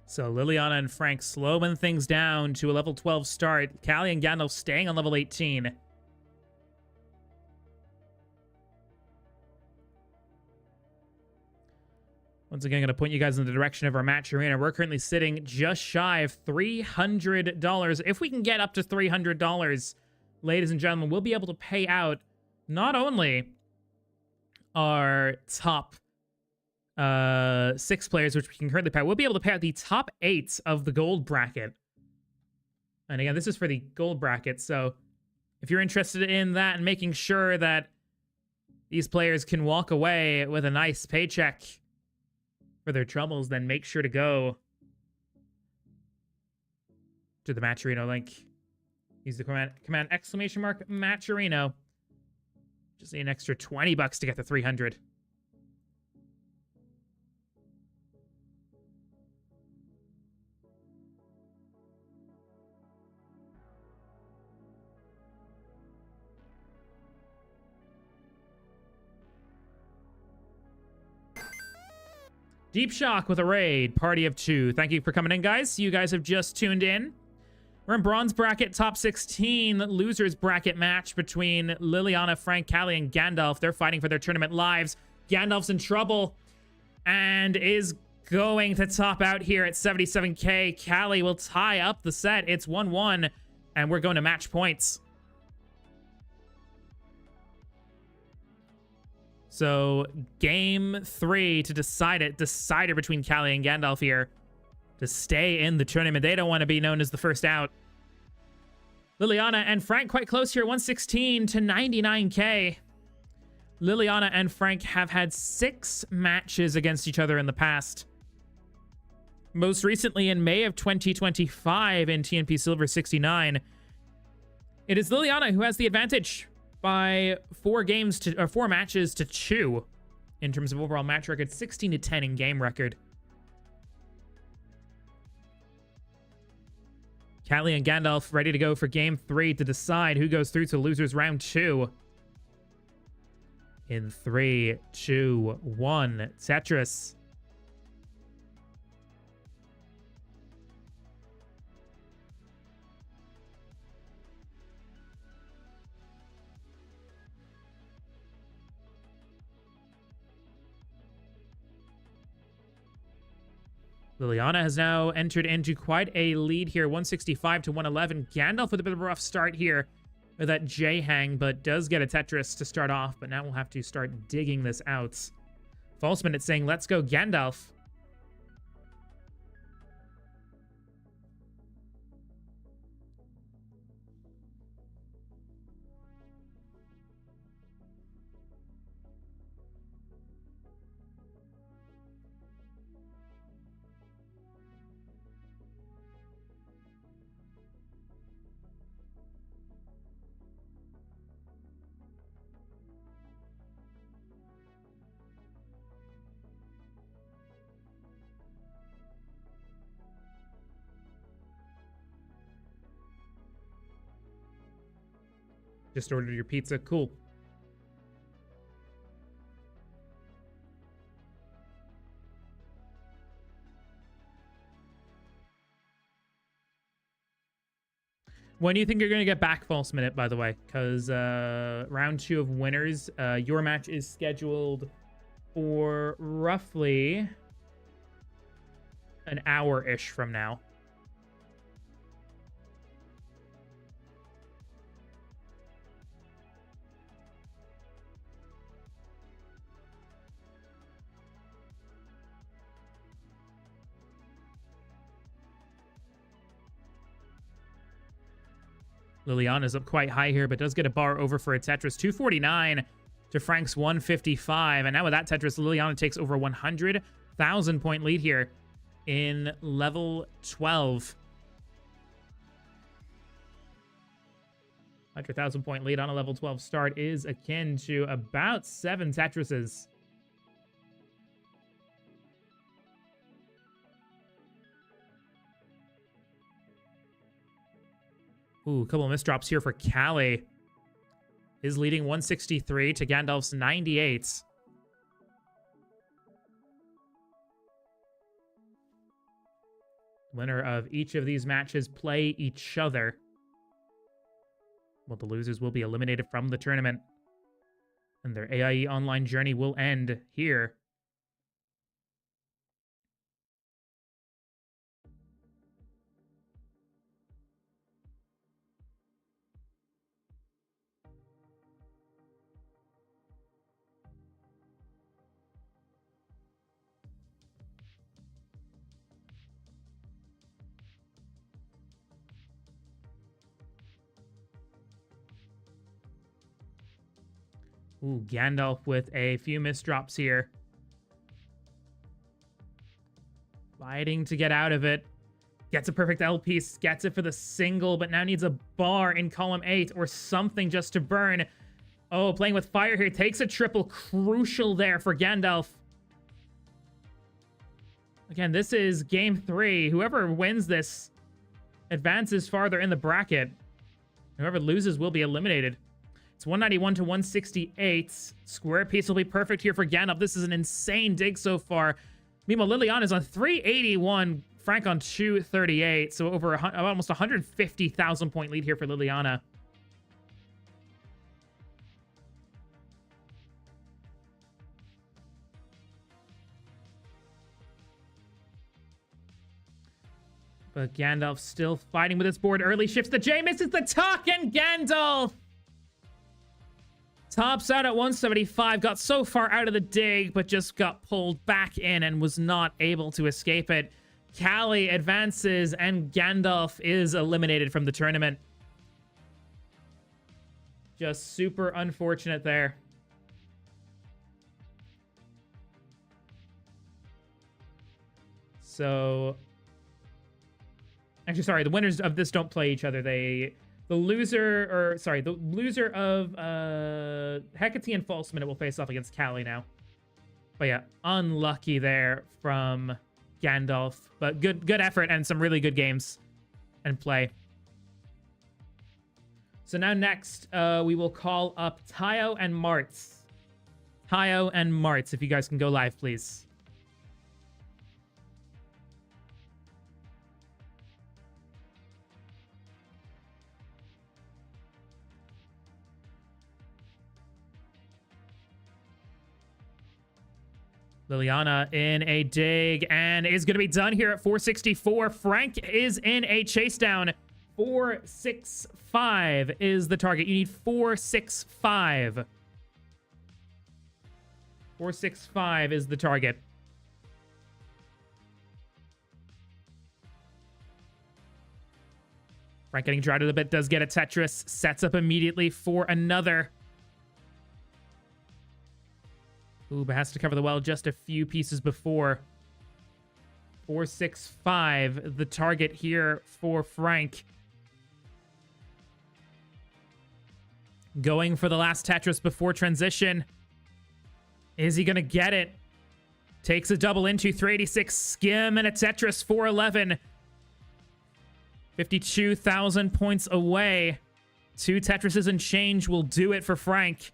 So Liliana and Frank slowing things down to a level 12 start. Callie and Gandalf staying on level 18. Once again, going to point you guys in the direction of our match arena. We're currently sitting just shy of $300. If we can get up to $300, ladies and gentlemen, we'll be able to pay out not only our top 6 players, which we can currently pay out, we'll be able to pay out the top 8 of the gold bracket. And again, this is for the gold bracket, so if you're interested in that and making sure that these players can walk away with a nice paycheck for their troubles, then make sure to go to the Matcherino link. Use the command !Matcherino. Just need an extra $20 to get to 300. Deep Shock with a raid. Party of 2. Thank you for coming in, guys. You guys have just tuned in. We're in bronze bracket, top 16 losers bracket match between Liliana, Frank, Callie, and Gandalf. They're fighting for their tournament lives. Gandalf's in trouble and is going to top out here at 77k. Callie will tie up the set. It's 1-1, and we're going to match points. So, game 3 to decide it. Decider between Callie and Gandalf here to stay in the tournament. They don't want to be known as the first out. Liliana and Frank quite close here. 116 to 99k. Liliana and Frank have had 6 matches against each other in the past. Most recently in May of 2025 in TNP Silver 69. It is Liliana who has the advantage by 4 matches to 2 in terms of overall match record, 16 to 10 in game record. Callie and Gandalf ready to go for game 3 to decide who goes through to losers round 2. In 3, 2, 1, Tetris. Liliana has now entered into quite a lead here, 165 to 111. Gandalf with a bit of a rough start here with that J-hang, but does get a Tetris to start off, but now we'll have to start digging this out. False Minute saying, let's go Gandalf. Just ordered your pizza. Cool. When do you think you're going to get back, False Minute, by the way? Because round 2 of winners, your match is scheduled for roughly an hour-ish from now. Liliana's up quite high here, but does get a bar over for a Tetris. 249 to Frank's 155. And now with that Tetris, Liliana takes over 100,000 point lead here in level 12. 100,000 point lead on a level 12 start is akin to about 7 Tetrises. Ooh, a couple of misdrops here for Callie. Is leading 163 to Gandalf's 98. Winner of each of these matches play each other. Well, the losers will be eliminated from the tournament. And their AIE Online journey will end here. Ooh, Gandalf with a few misdrops here. Fighting to get out of it. Gets a perfect L piece, gets it for the single, but now needs a bar in column 8 or something just to burn. Oh, playing with fire here. Takes a triple. Crucial there for Gandalf. Again, this is game 3. Whoever wins this advances farther in the bracket. Whoever loses will be eliminated. It's 191 to 168. Square piece will be perfect here for Gandalf. This is an insane dig so far. Meanwhile, Liliana's on 381. Frank on 238. So over almost 150,000 point lead here for Liliana. But Gandalf still fighting with his board early. Shifts the J, misses the tuck, and Gandalf tops out at 175, got so far out of the dig, but just got pulled back in and was not able to escape it. Callie advances, and Gandalf is eliminated from the tournament. Just super unfortunate there. So, actually, sorry, the winners of this don't play each other. The loser of Hecate and False Minute will face off against Callie now. But yeah, unlucky there from Gandalf. But good effort and some really good games and play. So now next, we will call up Tayo and Martz. Tayo and Martz, if you guys can go live, please. Liliana in a dig and is going to be done here at 464. Frank is in a chase down. 465 is the target. You need 465. 465 is the target. Frank getting dried a little bit, does get a Tetris. Sets up immediately for another. Ooh, but has to cover the well just a few pieces before. 465, the target here for Frank. Going for the last Tetris before transition. Is he going to get it? Takes a double into 386, skim, and a Tetris 411. 52,000 points away. 2 Tetrises and change will do it for Frank.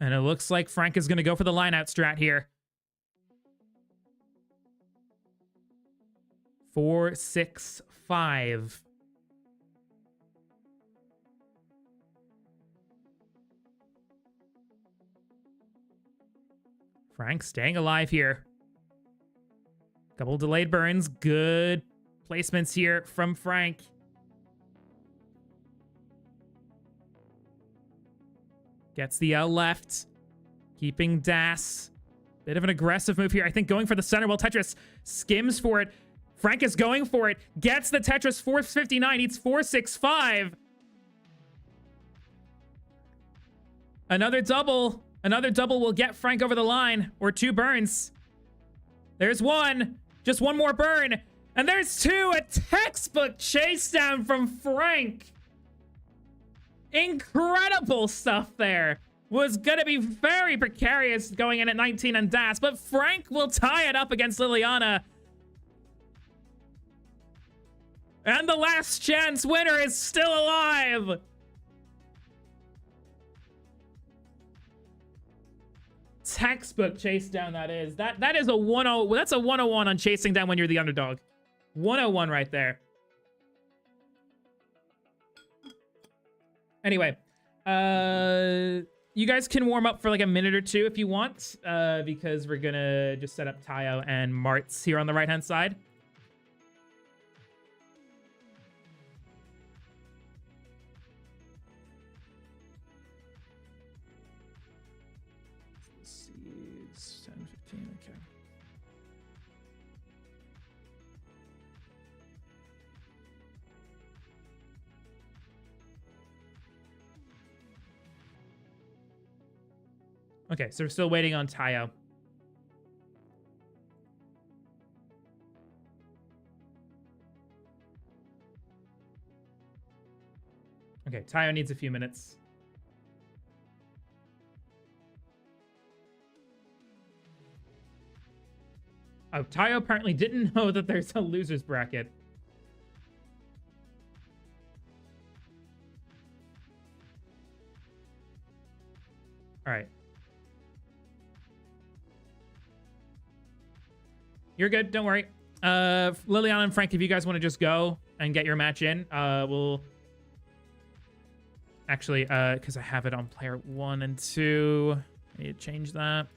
And it looks like Frank is going to go for the line-out strat here. 465. Frank staying alive here. Couple delayed burns. Good placements here from Frank. Gets the L left. Keeping Das. Bit of an aggressive move here. I think going for the center while Tetris skims for it. Frank is going for it. Gets the Tetris 459. Needs 465. Another double. Another double will get Frank over the line. Or 2 burns. There's 1. Just 1 more burn. And there's 2. A textbook chase down from Frank. Incredible stuff there. Was going to be very precarious going in at 19 and Das, but Frank will tie it up against Liliana. And the last chance winner is still alive. Textbook chase down that is. That is a 1-0. That's a 101 on chasing down when you're the underdog. 101 right there. Anyway, you guys can warm up for like a minute or two if you want, because we're gonna just set up Tayo and Martz here on the right-hand side. Let's see, it's 10:15, okay. Okay, so we're still waiting on Tayo. Okay, Tayo needs a few minutes. Oh, Tayo apparently didn't know that there's a loser's bracket. All right. You're good. Don't worry. Liliana and Frank, if you guys want to just go and get your match in, we'll actually, because I have it on player 1 and 2. I need to change that.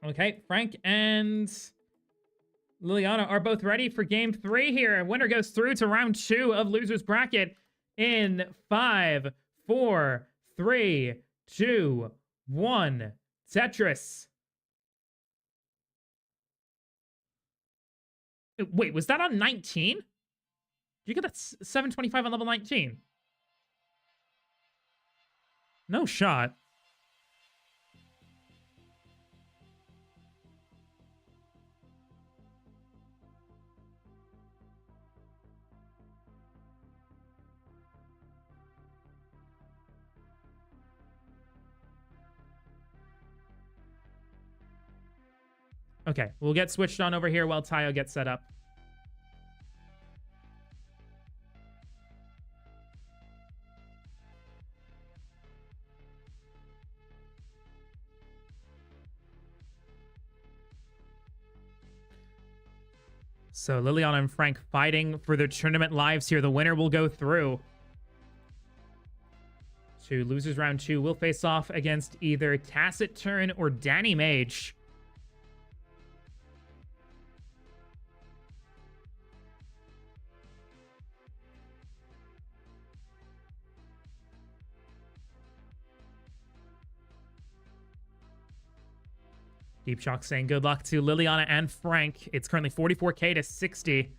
Okay, Frank and Liliana are both ready for game 3 here. Winner goes through to round 2 of Loser's Bracket in 5, 4, 3, 2, 1. Tetris. Wait, was that on 19? Did you get that 725 on level 19? No shot. Okay, we'll get switched on over here while Tayo gets set up. So Liliana and Frank fighting for their tournament lives here. The winner will go through to losers round 2. Will face off against either Taciturn or Danny Mage. Deep Shock saying good luck to Liliana and Frank. It's currently 44k to 60.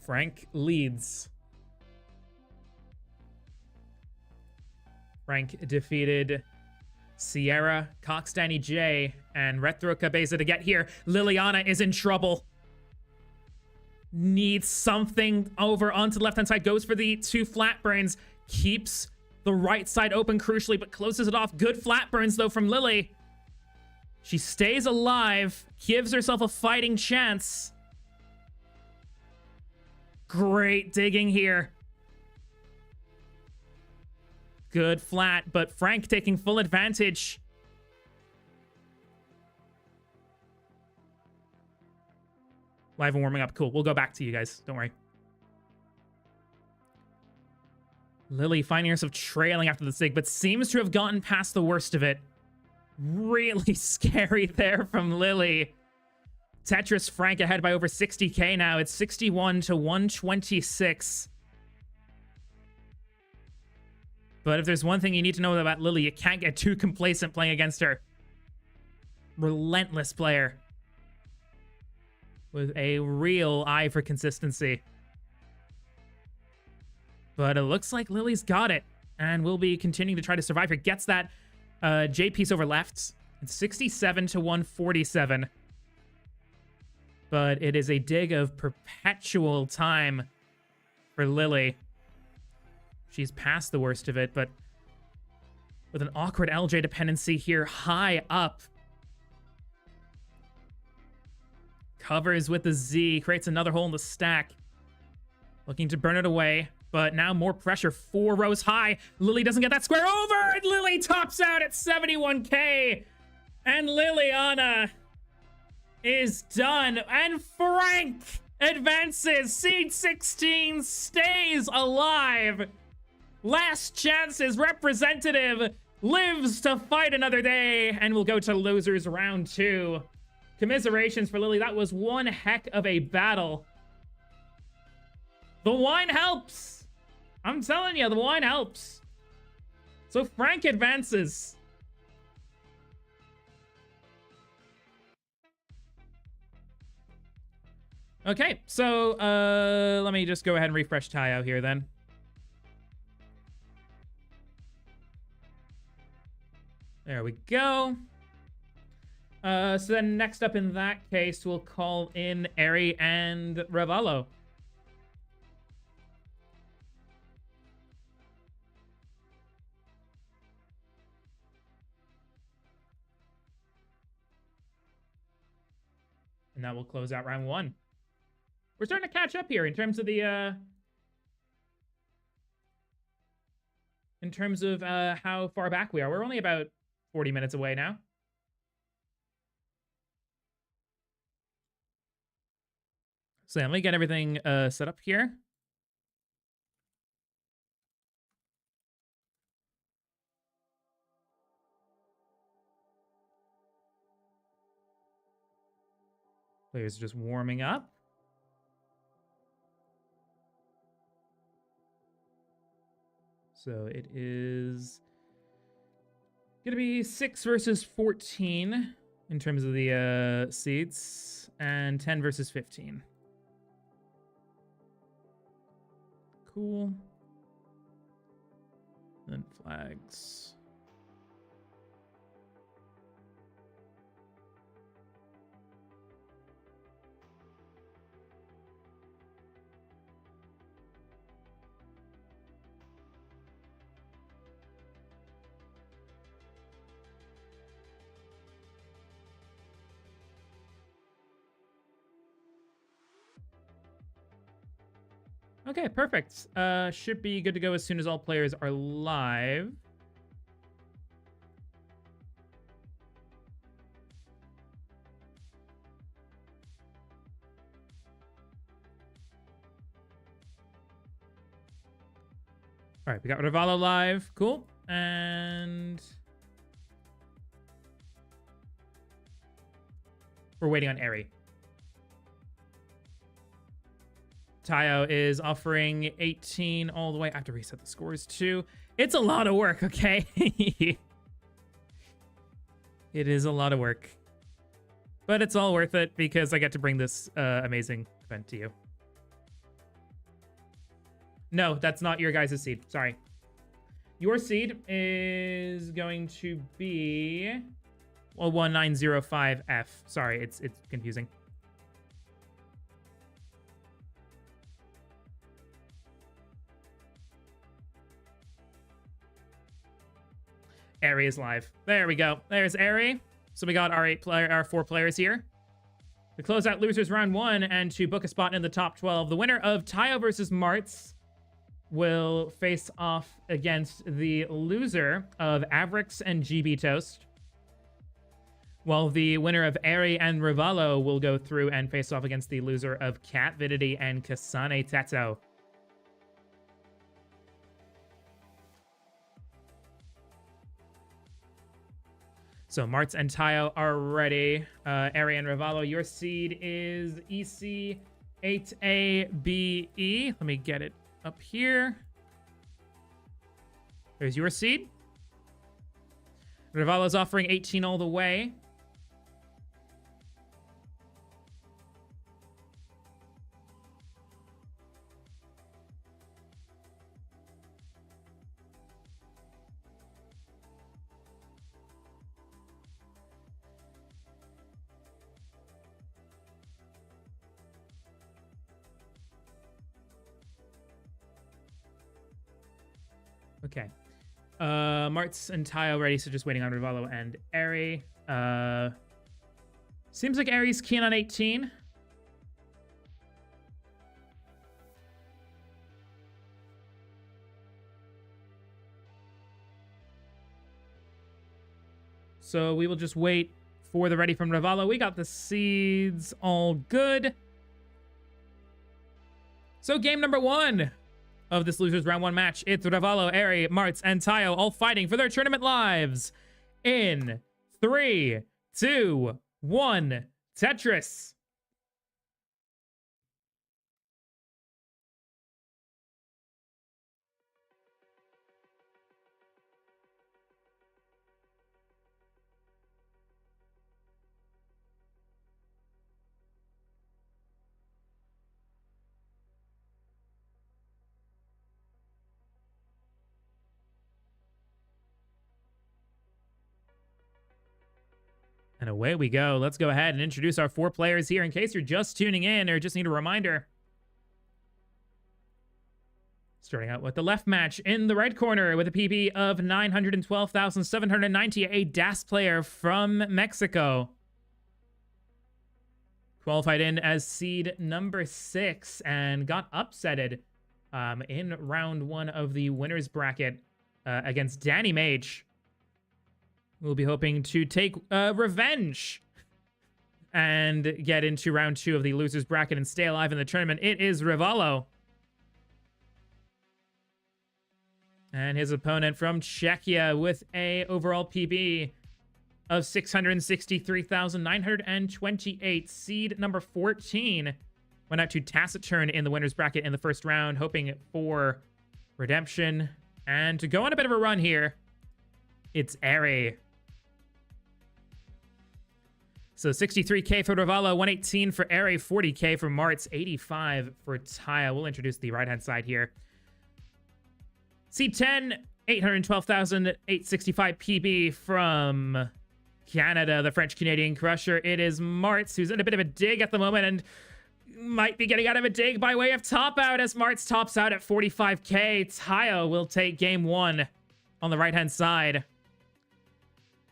Frank leads. Frank defeated Sierra, Cox Danny J, and Retro Cabeza to get here. Liliana is in trouble. Needs something over onto the left-hand side. Goes for the 2 flat burns. Keeps the right side open crucially, but closes it off. Good flat burns, though, from Lily. She stays alive, gives herself a fighting chance. Great digging here. Good flat, but Frank taking full advantage. Live and warming up. Cool. We'll go back to you guys. Don't worry. Lily finding herself trailing after the sig, but seems to have gotten past the worst of it. Really scary there from Lily. Tetris Frank ahead by over 60k now. It's 61 to 126. But if there's one thing you need to know about Lily, you can't get too complacent playing against her. Relentless player. With a real eye for consistency. But it looks like Lily's got it. And will be continuing to try to survive here. Gets that J piece over left. It's 67 to 147. But it is a dig of perpetual time for Lily. She's past the worst of it, but with an awkward LJ dependency here high up. Covers with the Z, creates another hole in the stack. Looking to burn it away, but now more pressure, 4 rows high. Lily doesn't get that square over, and Lily tops out at 71k. And Liliana is done, and Frank advances. Seed 16 stays alive. Last Chance's representative lives to fight another day, and we'll go to losers round 2. Commiserations for Lily. That was one heck of a battle. The wine helps. I'm telling you, the wine helps. So Frank advances. Okay, so let me just go ahead and refresh Tayo here then. There we go. So then next up in that case, we'll call in Eri and Ravallo. And that will close out round 1. We're starting to catch up here in terms of the how far back we are. We're only about 40 minutes away now. So let me get everything set up here. Players just warming up. So it is going to be 6 versus 14 in terms of the seats, and 10 versus 15. Cool. Then flags. Okay, perfect. Should be good to go as soon as all players are live. All right, we got Ravallo live. Cool. And we're waiting on Eri. Tayo is offering 18 all the way. I have to reset the scores too. It's a lot of work, okay? It is a lot of work. But it's all worth it because I get to bring this amazing event to you. No, that's not your guys' seed. Sorry. Your seed is going to be 1905F. Sorry, it's confusing. Eri is live. There we go. There's Eri. So we got our 4 players here. To close out losers round 1 and to book a spot in the top 12, the winner of Tayo versus Martz will face off against the loser of Avrix and GB Toast, while the winner of Eri and Ravallo will go through and face off against the loser of Catvidity and Kasane Teto. So Martz and Tayo are ready. Eri and Ravallo, your seed is EC8ABE. Let me get it up here. There's your seed. Ravallo's offering 18 all the way. Okay. Martz and Tayo ready, so just waiting on Rivalo and Eri. Seems like Eri's keen on 18. So we will just wait for the ready from Rivalo. We got the seeds all good. So game number 1 of this losers round 1 match. It's Rivalo, Eri, Martz, and Tayo all fighting for their tournament lives. In 3, 2, 1, Tetris. And away we go. Let's go ahead and introduce our 4 players here in case you're just tuning in or just need a reminder. Starting out with the left match in the right corner with a PB of 912,790, a DAS player from Mexico. Qualified in as seed number 6 and got upsetted in round 1 of the winner's bracket against Danny Mage. We'll be hoping to take revenge and get into round 2 of the loser's bracket and stay alive in the tournament. It is Rivalo. And his opponent from Czechia with a overall PB of 663,928. Seed number 14 went out to Taciturn in the winner's bracket in the first round, hoping for redemption. And to go on a bit of a run here, it's Eri. So 63K for Rivalo, 118 for Eri, 40K for Martz, 85 for Tayo. We'll introduce the right-hand side here. C10, 812,865 PB from Canada, the French-Canadian Crusher. It is Martz, who's in a bit of a dig at the moment and might be getting out of a dig by way of top out as Martz tops out at 45K. Tayo will take game 1 on the right-hand side.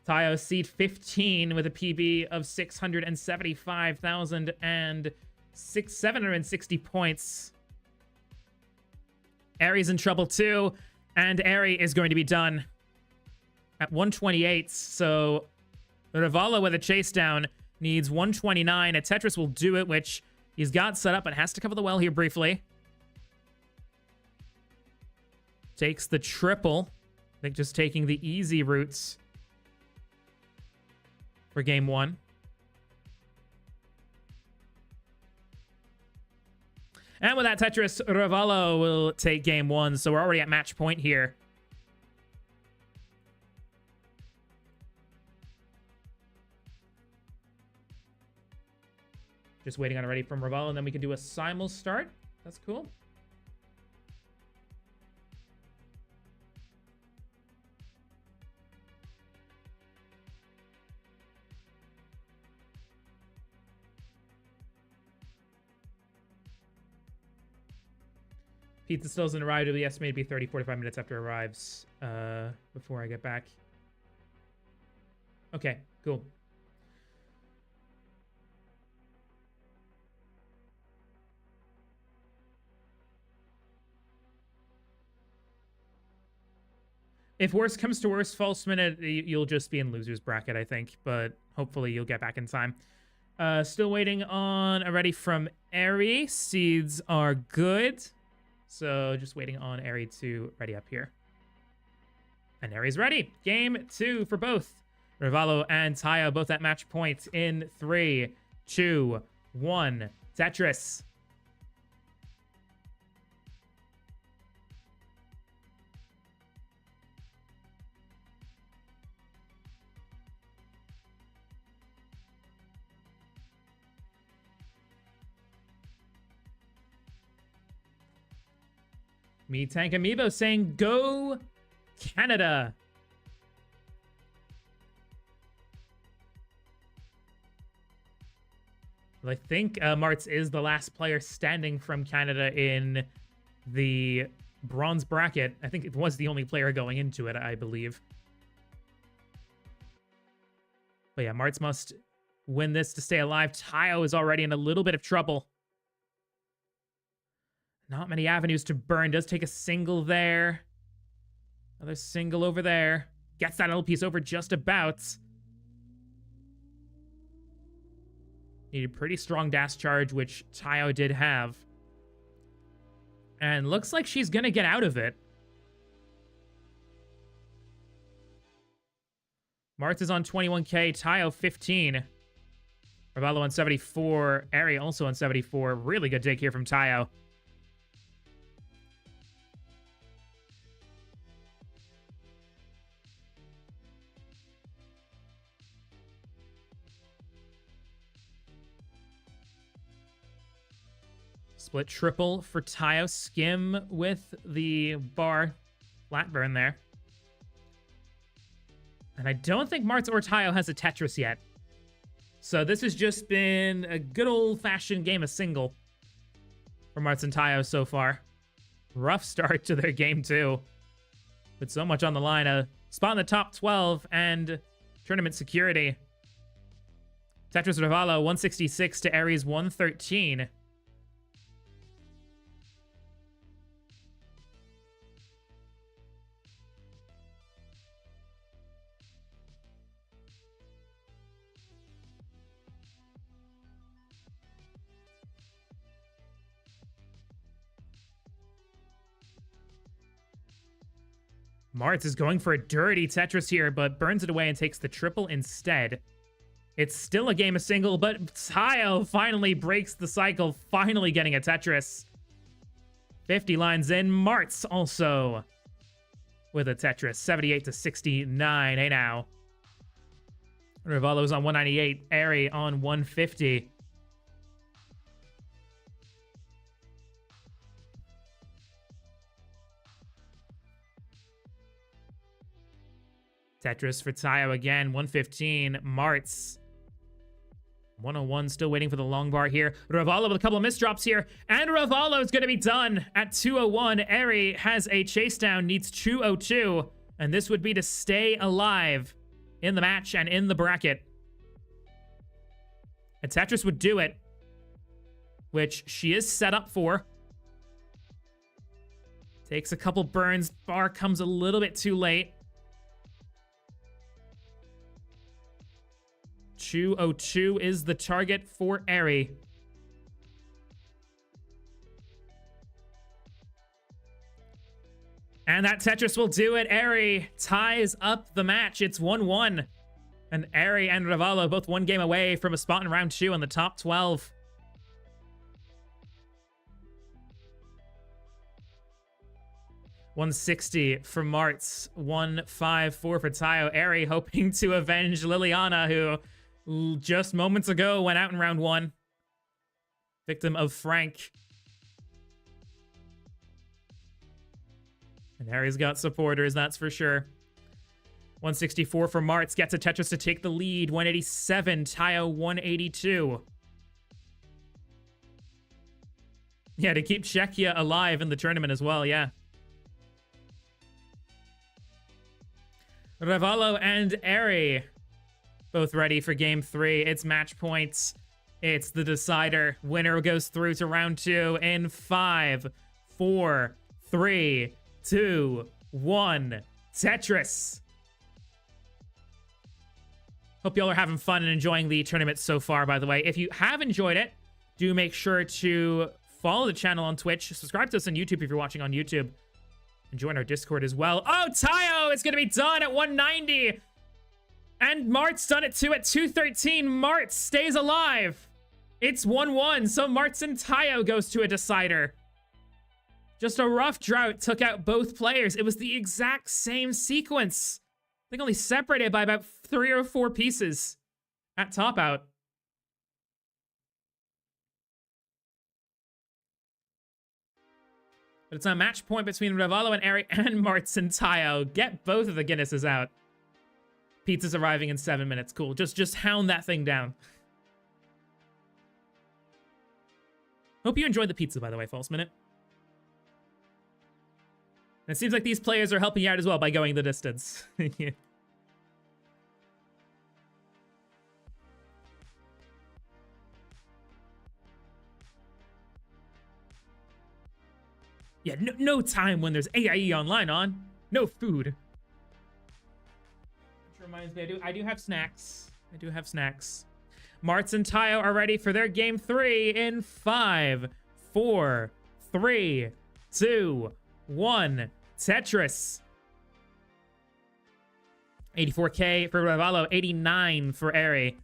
Tayo seed 15 with a PB of 675,760 points. Eri's in trouble too, and Eri is going to be done at 128. So Rivalo with a chase down needs 129. A Tetris will do it, which he's got set up and has to cover the well here briefly. Takes the triple. I think just taking the easy routes for game 1. And with that Tetris, Rivalo will take game 1. So we're already at match point here. Just waiting on a ready from Rivalo, and then we can do a simul start. That's cool. Pizza still hasn't arrived. It'll be estimated to be 30, 45 minutes after it arrives before I get back. Okay, cool. If worst comes to worst, false minute, you'll just be in loser's bracket, I think. But hopefully you'll get back in time. Still waiting on a ready from Eri. Seeds are good. So just waiting on Eri to ready up here. And Eri's ready. Game 2 for both Rivalo and Tayo, both at match point in 3, 2, 1. Tetris. Me Tank Amiibo saying, go Canada. Well, I think Martz is the last player standing from Canada in the bronze bracket. I think it was the only player going into it, I believe. But yeah, Martz must win this to stay alive. Tayo is already in a little bit of trouble. Not many avenues to burn. Does take a single there. Another single over there. Gets that little piece over just about. Needed a pretty strong dash charge, which Tayo did have. And looks like she's gonna get out of it. Martz is on 21k, Tayo 15. Ravallo on 74, Ari also on 74. Really good dig here from Tayo. Split triple for Tayo. Skim with the bar. Flat burn there. And I don't think Martz or Tayo has a Tetris yet. So this has just been a good old-fashioned game of single for Martz and Tayo so far. Rough start to their game, too. But so much on the line. A spot in the top 12 and tournament security. Tetris Ravallo, 166 to Aries, 113. Martz is going for a dirty Tetris here, but burns it away and takes the triple instead. It's still a game of single, but Tayo finally breaks the cycle, finally getting a Tetris. 50 lines in. Martz also with a Tetris, 78 to 69. Hey now. Ravallo's on 198. Ari on 150. Tetris for Tayo again, 115. Martz, 101, still waiting for the long bar here. Ravallo with a couple of misdrops here, and Ravallo is going to be done at 201. Ari has a chase down, needs 202, and this would be to stay alive in the match and in the bracket. And Tetris would do it, which she is set up for. Takes a couple burns. Bar comes a little bit too late. 202 is the target for Ari. And that Tetris will do it. Ari ties up the match. It's 1-1. And Ari and Ravallo both one game away from a spot in round 2 in the top 12. $160 for Martz, $154 for Tayo. Ari hoping to avenge Liliana, who just moments ago went out in round 1. Victim of Frank. And Ari's got supporters, that's for sure. 164 for Martz, gets a Tetris to take the lead. 187, Tayo 182. Yeah, to keep Czechia alive in the tournament as well, yeah. Ravallo and Ari both ready for game 3. It's match points. It's the decider. Winner goes through to round 2 in 5, 4, 3, 2, 1. Tetris. Hope y'all are having fun and enjoying the tournament so far, by the way. If you have enjoyed it, do make sure to follow the channel on Twitch. Subscribe to us on YouTube if you're watching on YouTube. And join our Discord as well. Oh, Tayo is going to be done at 190. And Martz done it too at 213. Martz stays alive. It's 1-1. So Martz and Tayo goes to a decider. Just a rough drought took out both players. It was the exact same sequence. I think only separated by about 3 or 4 pieces at top out. But it's a match point between Ravallo and Ari and Martz and Tayo. Get both of the Guinnesses out. Pizza's arriving in 7 minutes. Cool. Just hound that thing down. Hope you enjoyed the pizza, by the way, False Minute. And it seems like these players are helping you out as well by going the distance. Yeah. Yeah, no time when there's AIE Online on. No food. Which reminds me, I do have snacks. I do have snacks. Martz and Tayo are ready for their game 3 in 5, 4, 3, 2, 1. Tetris. 84k for Ravalo, 89 for Eri.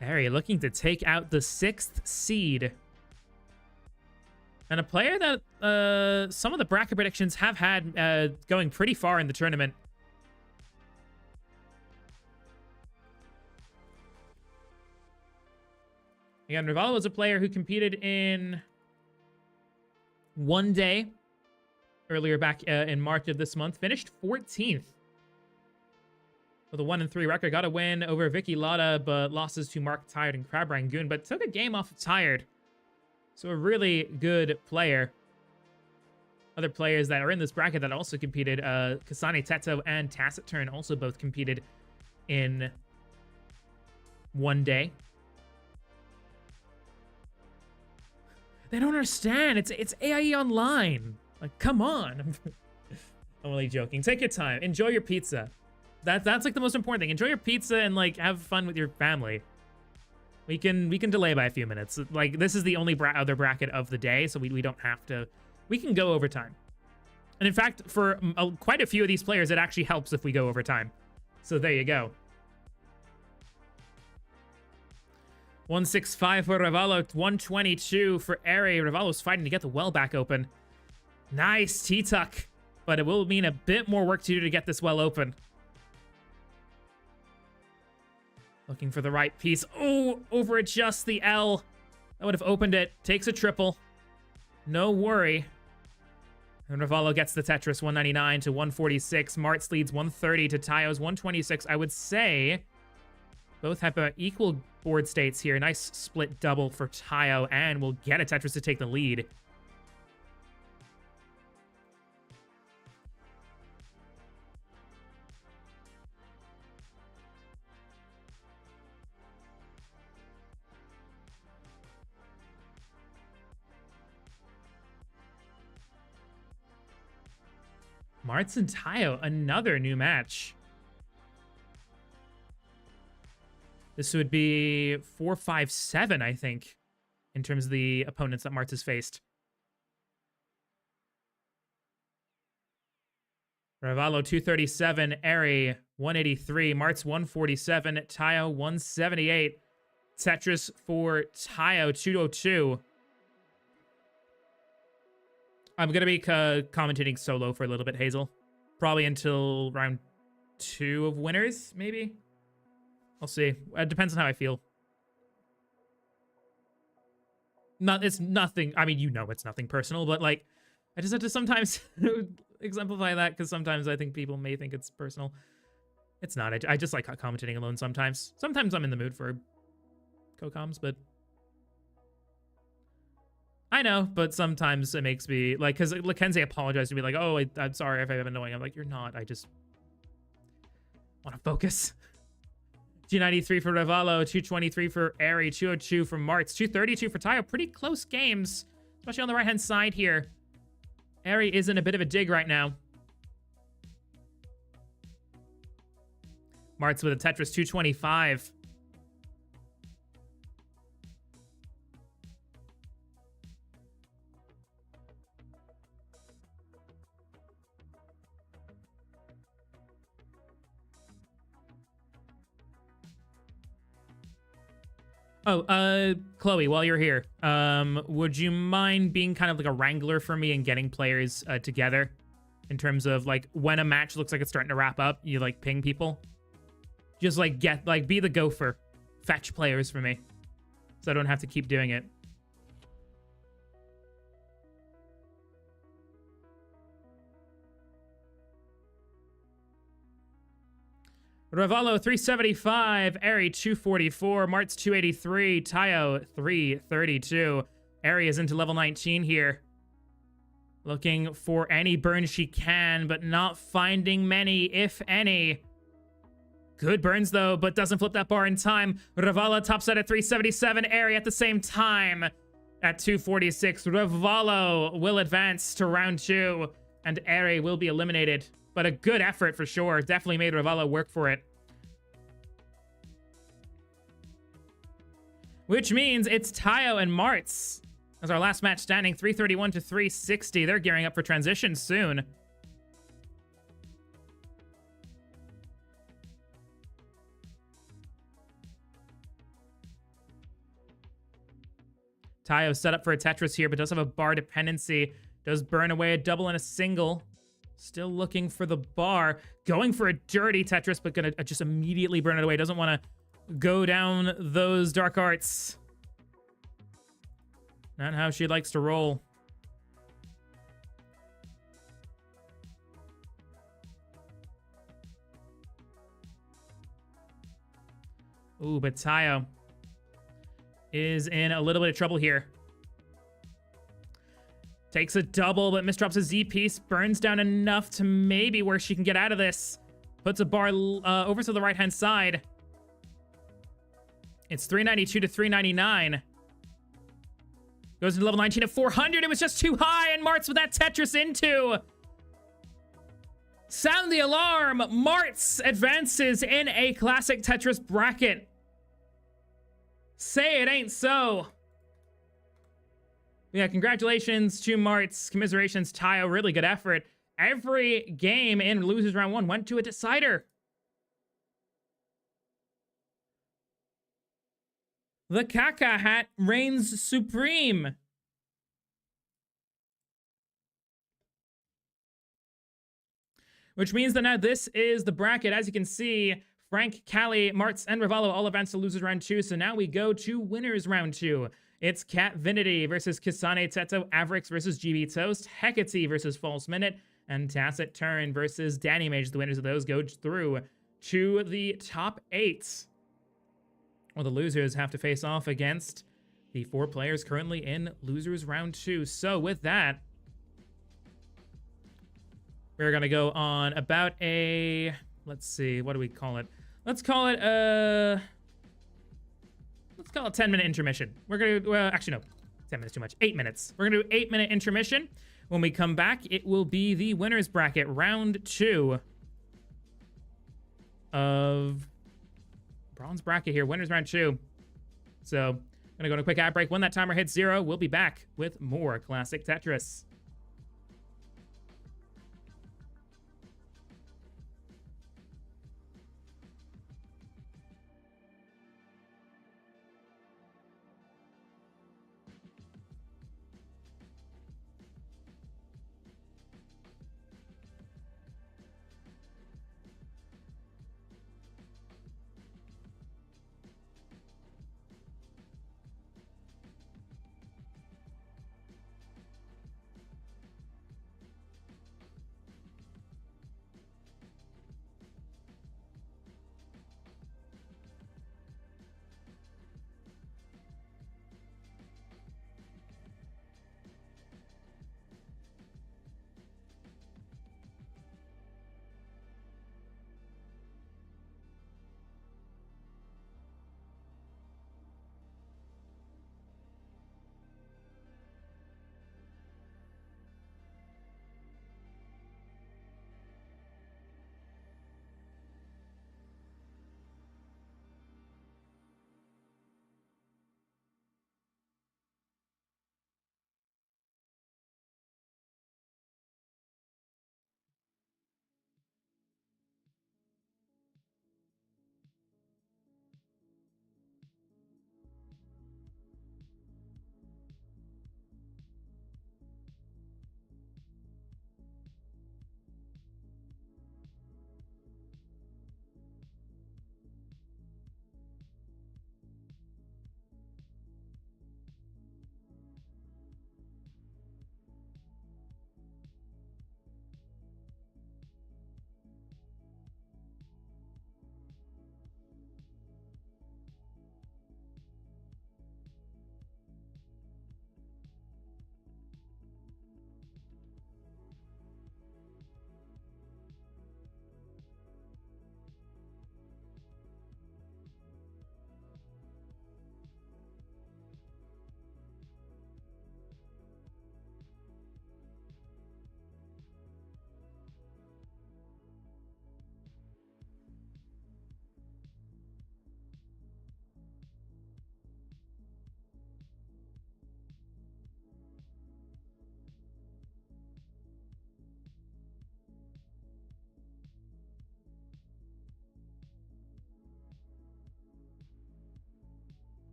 Eri looking to take out the 6th seed. And a player that some of the bracket predictions have had going pretty far in the tournament. Again, Ravalo was a player who competed in one day earlier back in March of this month. Finished 14th with a 1-3 record. Got a win over Vicky Lotta, but losses to Mark Tired and Crab Rangoon. But took a game off of Tired. So a really good player. Other players that are in this bracket that also competed, Kasane Teto and Taciturn also both competed in one day. They don't understand. It's AIE Online. Like, come on. I'm only joking. Take your time. Enjoy your pizza. That's like the most important thing. Enjoy your pizza and like have fun with your family. We can delay by a few minutes. Like, this is the only other bracket of the day, so we don't have to. We can go over time. And in fact, for quite a few of these players, it actually helps if we go over time. So there you go. 165 for Ravalo, 122 for Eri. Ravalo's fighting to get the well back open. Nice T-tuck, but it will mean a bit more work to do to get this well open. Looking for the right piece. Oh, over adjust the L. That would have opened it. Takes a triple. No worry. And Ravalo gets the Tetris, 199 to 146. Martz leads 130 to Tayo's 126. I would say both have equal board states here. Nice split double for Tayo, and we'll get a Tetris to take the lead. Martz and Tayo, another new match. This would be 4-5-7, I think, in terms of the opponents that Martz has faced. Ravalo 237, Eri 183, Martz 147, Tayo 178. Tetris for Tayo 202. I'm going to be commentating solo for a little bit, Hazel. Probably until round 2 of winners, maybe? I'll see. It depends on how I feel. It's nothing. I mean, you know it's nothing personal, but like, I just have to sometimes exemplify that because sometimes I think people may think it's personal. It's not. I just like commentating alone sometimes. Sometimes I'm in the mood for co-coms, but I know, but sometimes it makes me like, because Mackenzie apologized to me like, oh, I'm sorry if I've been annoying. I'm like, you're not. I just want to focus. 293 for Ravalo, 223 for Eri, 202 for Martz, 232 for Tayo. Pretty close games, especially on the right-hand side here. Eri is in a bit of a dig right now. Martz with a Tetris, 225. Oh, Chloe, while you're here, would you mind being kind of like a wrangler for me and getting players together in terms of like when a match looks like it's starting to wrap up, you like ping people? Just like be the gopher, fetch players for me so I don't have to keep doing it. Ravalo 375, Eri 244, Martz 283, Tayo 332. Eri is into level 19 here. Looking for any burns she can, but not finding many, if any. Good burns, though, but doesn't flip that bar in time. Ravala tops out at 377. Airy at the same time at 246. Ravalo will advance to round 2, and Airy will be eliminated. But a good effort for sure. Definitely made Ravalo work for it. Which means it's Tayo and Martz as our last match standing, 331 to 360. They're gearing up for transition soon. Tayo set up for a Tetris here, but does have a bar dependency. Does burn away a double and a single. Still looking for the bar. Going for a dirty Tetris, but gonna just immediately burn it away. Doesn't want to go down those dark arts. Not how she likes to roll. Ooh, but Tayo is in a little bit of trouble here. Takes a double, but misdrops a Z piece. Burns down enough to maybe where she can get out of this. Puts a bar over to the right-hand side. It's 392 to 399. Goes into level 19 at 400. It was just too high, and Martz with that Tetris into. Sound the alarm. Martz advances in a classic Tetris bracket. Say it ain't so. Yeah, congratulations to Martz. Commiserations, Tayo. Really good effort. Every game in Losers Round 1 went to a decider. The Kaka hat reigns supreme. Which means that now this is the bracket. As you can see, Frank, Callie, Martz, and Ravallo all advance to Losers Round 2. So now we go to Winners Round 2. It's Cat Vinity versus Kisane Teto, Avrix versus GB Toast, Hecate versus False Minute, and Tacit Turn versus Danny Mage. The winners of those go through to the top 8. Well, the losers have to face off against the 4 players currently in Losers Round 2. So with that, we're going to go on about a, let's see, what do we call it? Let's call it a 10-minute intermission. We're going to, well, actually, no, 10 minutes too much. 8 minutes. We're going to do 8-minute intermission. When we come back, it will be the winner's bracket, round 2 of bronze bracket here. Winners round 2. So, I'm going to go on a quick ad break. When that timer hits 0, we'll be back with more classic Tetris.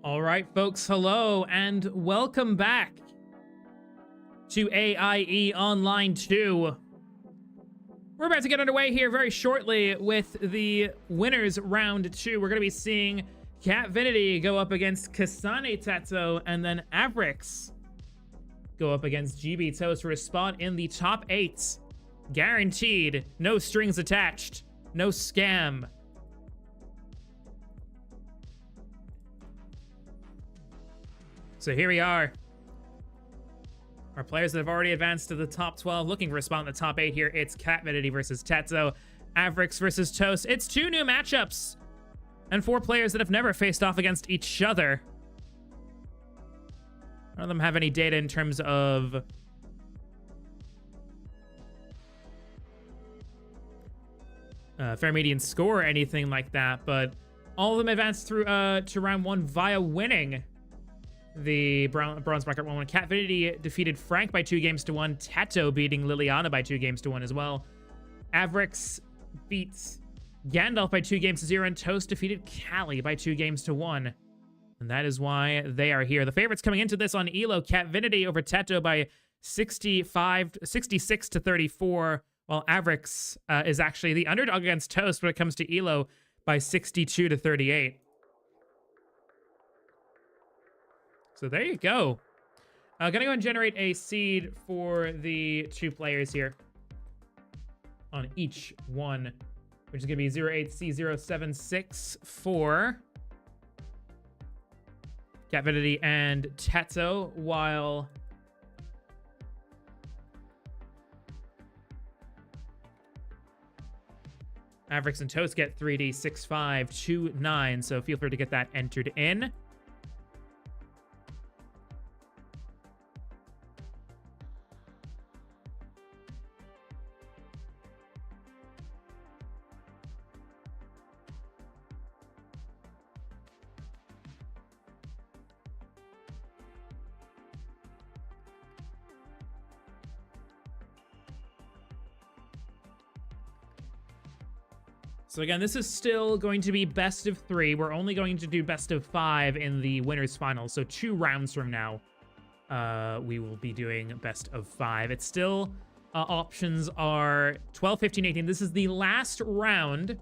All right, folks, hello and welcome back to AIE Online 2. We're about to get underway here very shortly with the winners round 2. We're going to be seeing Catvinity go up against Kasane Tetsuo, and then Avrix go up against GB Toast for a spot in the top 8. Guaranteed, no strings attached, no scam. So here we are. Our players that have already advanced to the top 12 looking for a spot in the top 8 here. It's Catvinity versus Tetsuo, Avrix versus Toast. It's 2 new matchups and 4 players that have never faced off against each other. None of them have any data in terms of fair median score or anything like that, but all of them advanced through to round 1 via winning the bronze bracket 1-1. Catvinity defeated Frank by 2-1. Tetsuo beating Liliana by 2-1 as well. Avrix beats Gandalf by 2-0, and Toast defeated Callie by 2-1. And that is why they are here. The favorites coming into this on ELO, Catvinity over Tetsuo by 66 to 34, while Avrix is actually the underdog against Toast when it comes to ELO by 62 to 38. So there you go. Gonna go and generate a seed for the 2 players here on each one, which is gonna be 08C076 for Catvinity and Tetsuo, while Avrix and Toast get 3D6529, so feel free to get that entered in. So again, this is still going to be best of 3. We're only going to do best of 5 in the winners final. So 2 rounds from now, we will be doing best of 5. It's still, options are 12, 15, 18. This is the last round.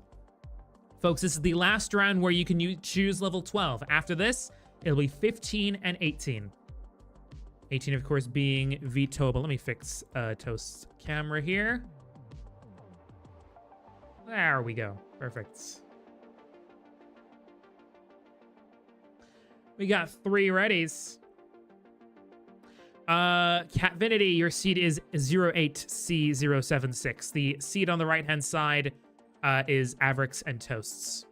Folks, this is the last round where you can choose level 12. After this, it'll be 15 and 18. 18, of course, being Vitoba. Let me fix Toast's camera here. There we go. Perfect. We got 3 readies. Catvinity, your seed is 08C076. The seed on the right-hand side is Avrix and Toast's.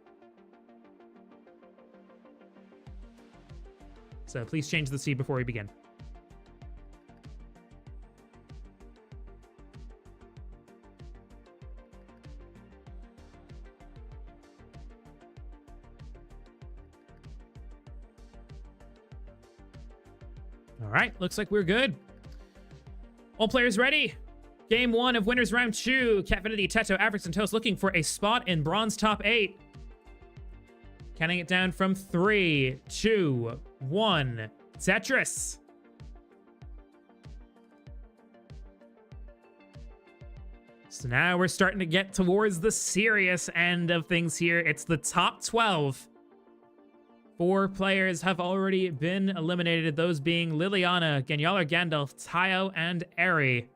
So please change the seed before we begin. All right, looks like we're good. All players ready? Game 1 of winners round 2. Catvinity, Tetsuo, Avrix, and Toast looking for a spot in bronze top 8. Counting it down from 3, 2, 1. Tetris. So now we're starting to get towards the serious end of things here. It's the top 12. 4 players have already been eliminated, those being Liliana, Ganyala, Gandalf, Tayo, and Eri.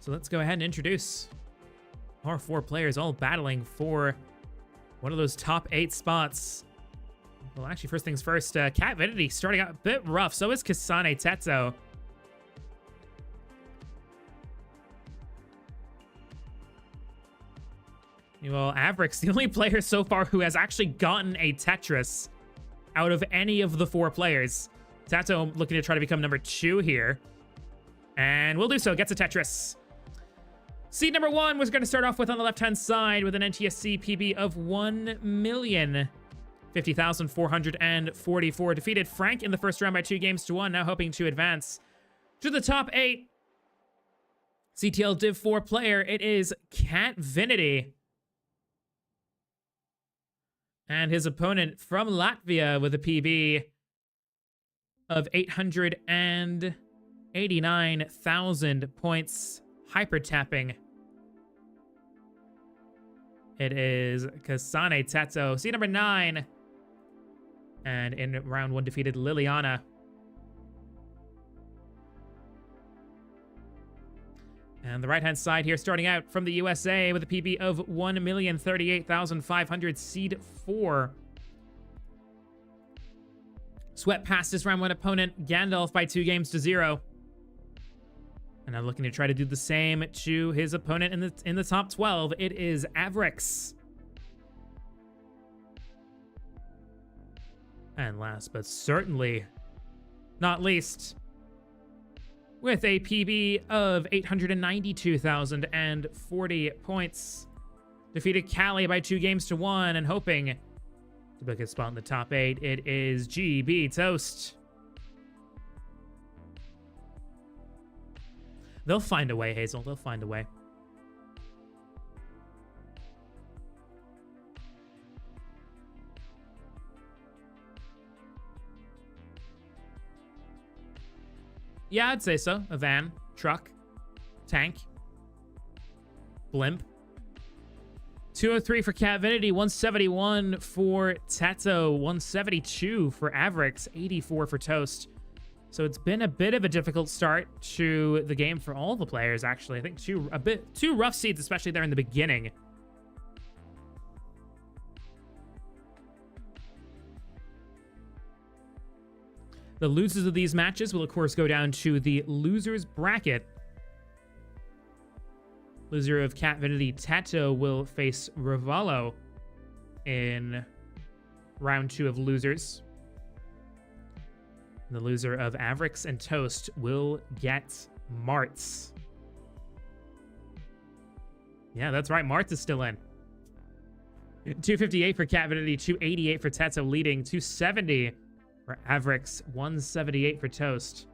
So let's go ahead and introduce our 4 players all battling for one of those top 8 spots. Well, actually, first things first, Catvinity starting out a bit rough. So is Kasane Tetsuo. Well, Avrix, the only player so far who has actually gotten a Tetris out of any of the 4 players. Tetsuo looking to try to become number 2 here. And will do so, gets a Tetris. Seed number 1 was going to start off with on the left-hand side with an NTSC PB of 1,050,444. Defeated Frank in the first round by 2-1, now hoping to advance to the top 8. CTL Div 4 player, it is Catvinity. And his opponent from Latvia with a PB of 889,000 points, hyper tapping. It is Kasane Tetsu, seed number 9. And in round 1 defeated Liliana. And the right-hand side here, starting out from the USA with a PB of 1,038,500, seed 4. Sweat past his round 1 opponent, Gandalf, by 2-0. And I'm looking to try to do the same to his opponent in the top 12. It is Avrix. And last but certainly not least, with a PB of 892,040 points, defeated Callie by 2-1 and hoping to book a spot in the top 8. It is GB Toast. They'll find a way, Hazel. They'll find a way. Yeah, I'd say so. A van, truck, tank, blimp. 203 for Catvinity, 171 for Tato, 172 for Avrix, 84 for Toast. So it's been a bit of a difficult start to the game for all the players, actually. I think two rough seeds, especially there in the beginning. The losers of these matches will, of course, go down to the losers bracket. Loser of Catvinity Tato will face Rivalo in round 2 of losers. The loser of Avrix and Toast will get Martz. Yeah, that's right. Martz is still in. 258 for Catvinity, 288 for Tato leading, 270 for Avrix, 178 for Toast.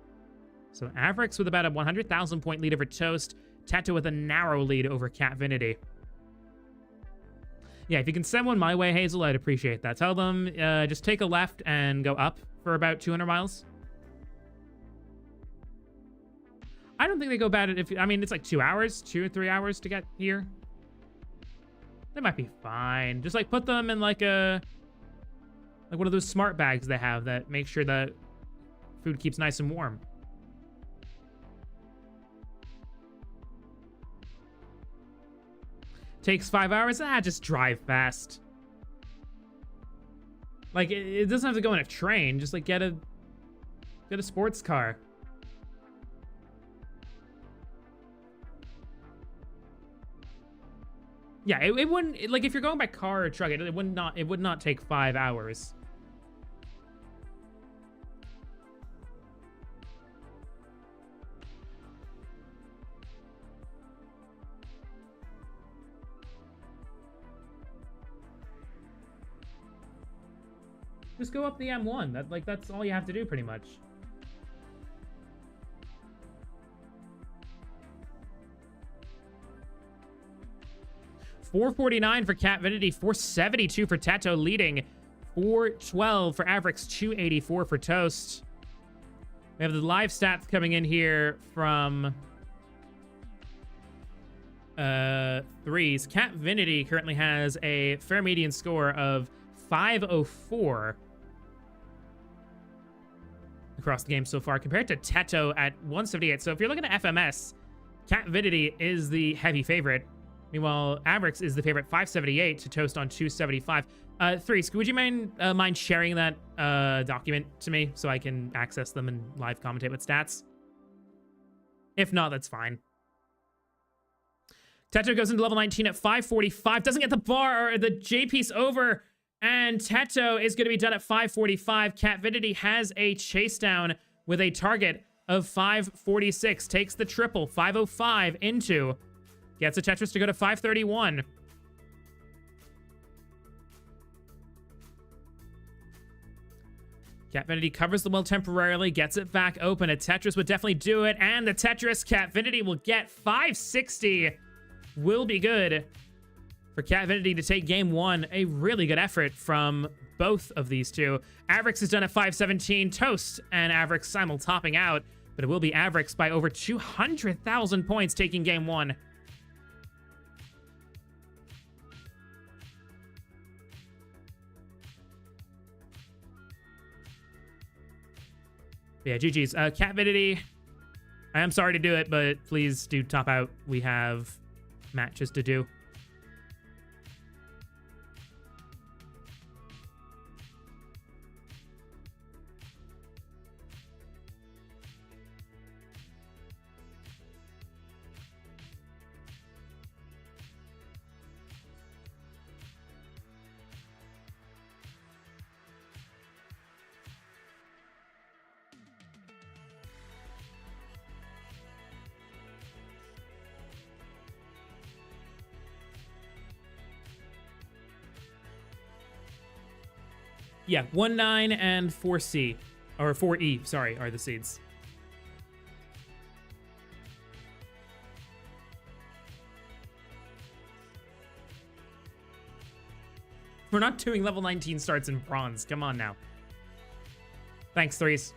So Avrix with about a 100,000 point lead over Toast. Tato with a narrow lead over Catvinity. Yeah, if you can send one my way, Hazel, I'd appreciate that. Tell them just take a left and go up for about 200 miles. I don't think they go bad at I mean, it's like 2 hours, 2 or 3 hours to get here. They might be fine. Just like put them in like one of those smart bags they have that make sure that food keeps nice and warm. Takes 5 hours? Just drive fast. Like, it doesn't have to go in a train. Just like get a sports car. Yeah, it wouldn't, like, if you're going by car or truck, it would not take 5 hours. Just go up the M1. That's all you have to do, pretty much. $449 for Catvinity, $472 for Tato leading, $412 for Avrix, $284 for Toast. We have the live stats coming in here from threes. Catvinity currently has a fair median score of 504 across the game so far, compared to Tato at 178. So if you're looking at FMS, Catvinity is the heavy favorite. Meanwhile, Avrix is the favorite, 578 to Toast on 275. Threes, would you mind sharing that document to me so I can access them and live commentate with stats? If not, that's fine. Tato goes into level 19 at 545, doesn't get the bar or the J piece over, and Tato is going to be done at 545. Catvinity has a chase down with a target of 546, takes the triple, 505 into, gets a Tetris to go to 531. Catvinity covers the well temporarily, gets it back open. A Tetris would definitely do it, and the Tetris Catvinity will get 560. Will be good for Catvinity to take game one. A really good effort from both of these two. Avrix is done at 517. Toast and Avrix simul-topping out, but it will be Avrix by over 200,000 points taking game one. Yeah, GG's. Catvinity, I am sorry to do it, but please do top out. We have matches to do. Yeah, 1-9 and 4C, or 4E, sorry, are the seeds. We're not doing level 19 starts in bronze. Come on now. Thanks, threes.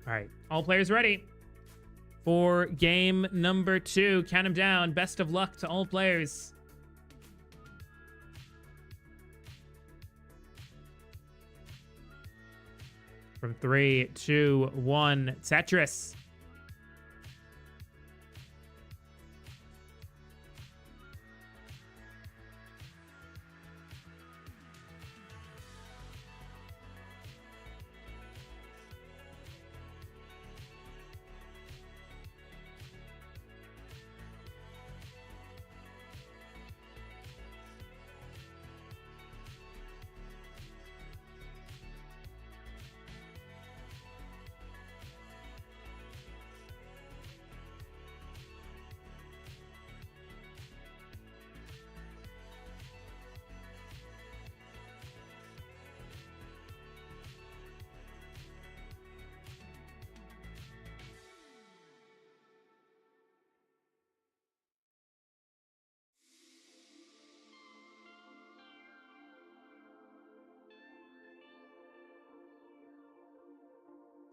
All right, all players ready for game number 2. Count them down. Best of luck to all players. From 3, 2, 1, Tetris.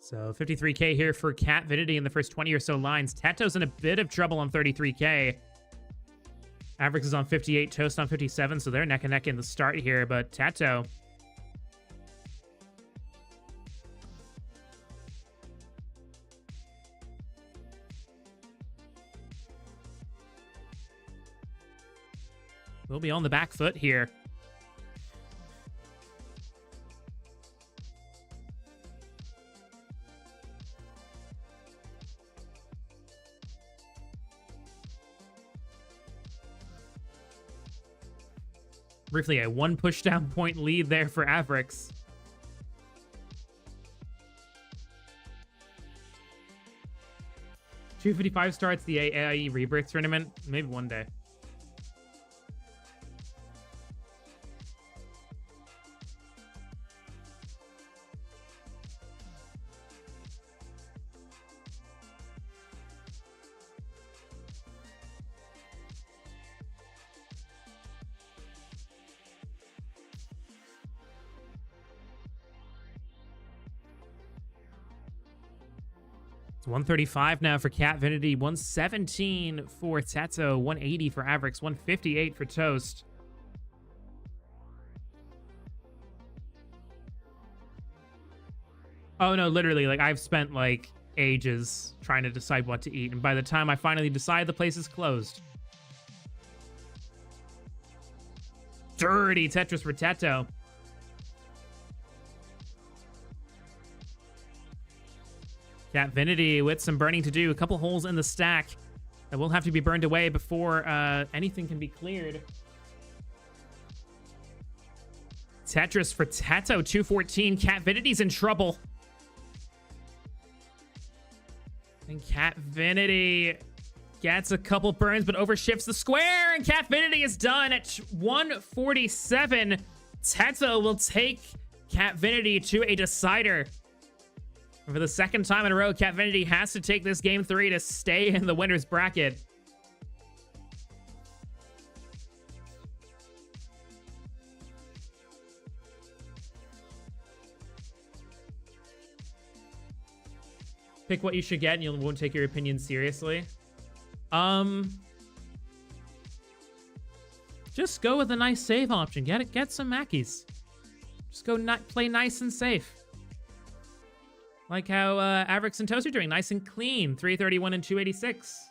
So 53k here for Catvinity in the first 20 or so lines. Tato's in a bit of trouble on 33k. Avrix is on 58, Toast on 57, so they're neck and neck in the start here, but Tato... will be on the back foot here. Briefly, a 1 pushdown point lead there for Avrix. $255 starts the AIE Rebirth tournament. Maybe one day. It's 135 now for Catvinity, 117 for Tato, 180 for Avrix, 158 for Toast. Oh no, literally, like I've spent like ages trying to decide what to eat, and by the time I finally decide, the place is closed. Dirty Tetris for Tato. Catvinity with some burning to do. A couple holes in the stack that will have to be burned away before anything can be cleared. Tetris for Tato, 214. Catvinity's in trouble. And Catvinity Gets a couple burns, but overshifts the square, and Catfinity is done at 147. Teto will take Catfinity to a decider. And for the second time in a row, Catfinity has to take this game 3 to stay in the winner's bracket. Pick what you should get and you won't take your opinion seriously. Just go with a nice save option. Get some Mackies. Just go play nice and safe. Like how Avrix and Toast are doing. Nice and clean. 331 and 286.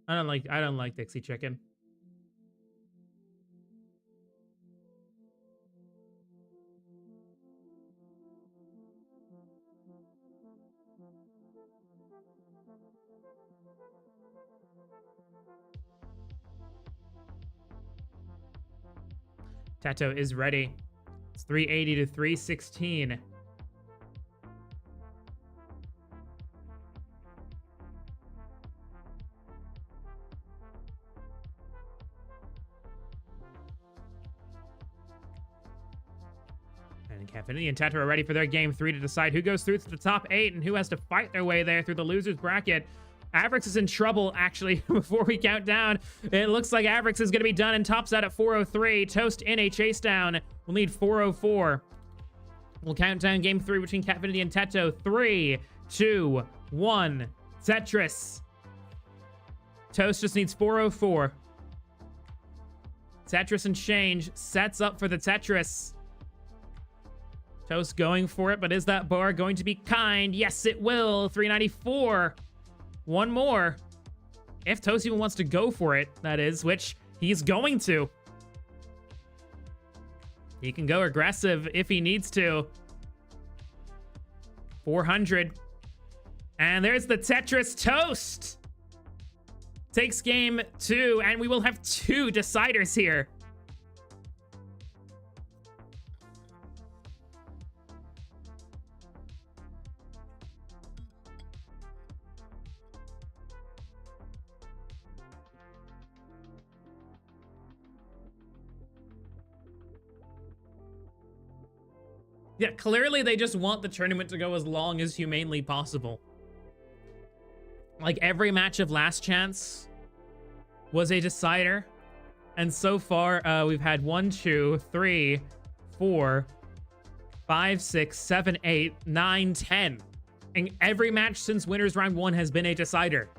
I don't like Dixie Chicken. Teto is ready. It's 380 to 316. And Catfinity and Teto are ready for their game 3 to decide who goes through to the top 8 and who has to fight their way there through the loser's bracket. Avrix is in trouble, actually, before we count down. It looks like Avrix is going to be done and tops out at 403. Toast in a chase down will need 404. We'll count down game 3 between Catfinity and Teto. 3, 2, 1. Tetris. Toast just needs 404. Tetris and change sets up for the Tetris. Toast going for it, but is that bar going to be kind? Yes, it will. 394. One more. If Toast even wants to go for it, that is, which he's going to. He can go aggressive if he needs to. 400. And there's the Tetris. Toast takes game 2, and we will have 2 deciders here. Yeah, clearly they just want the tournament to go as long as humanely possible. Like, every match of Last Chance was a decider. And so far, we've had 1, 2, 3, 4, 5, 6, 7, 8, 9, 10. And every match since Winners Round 1 has been a decider.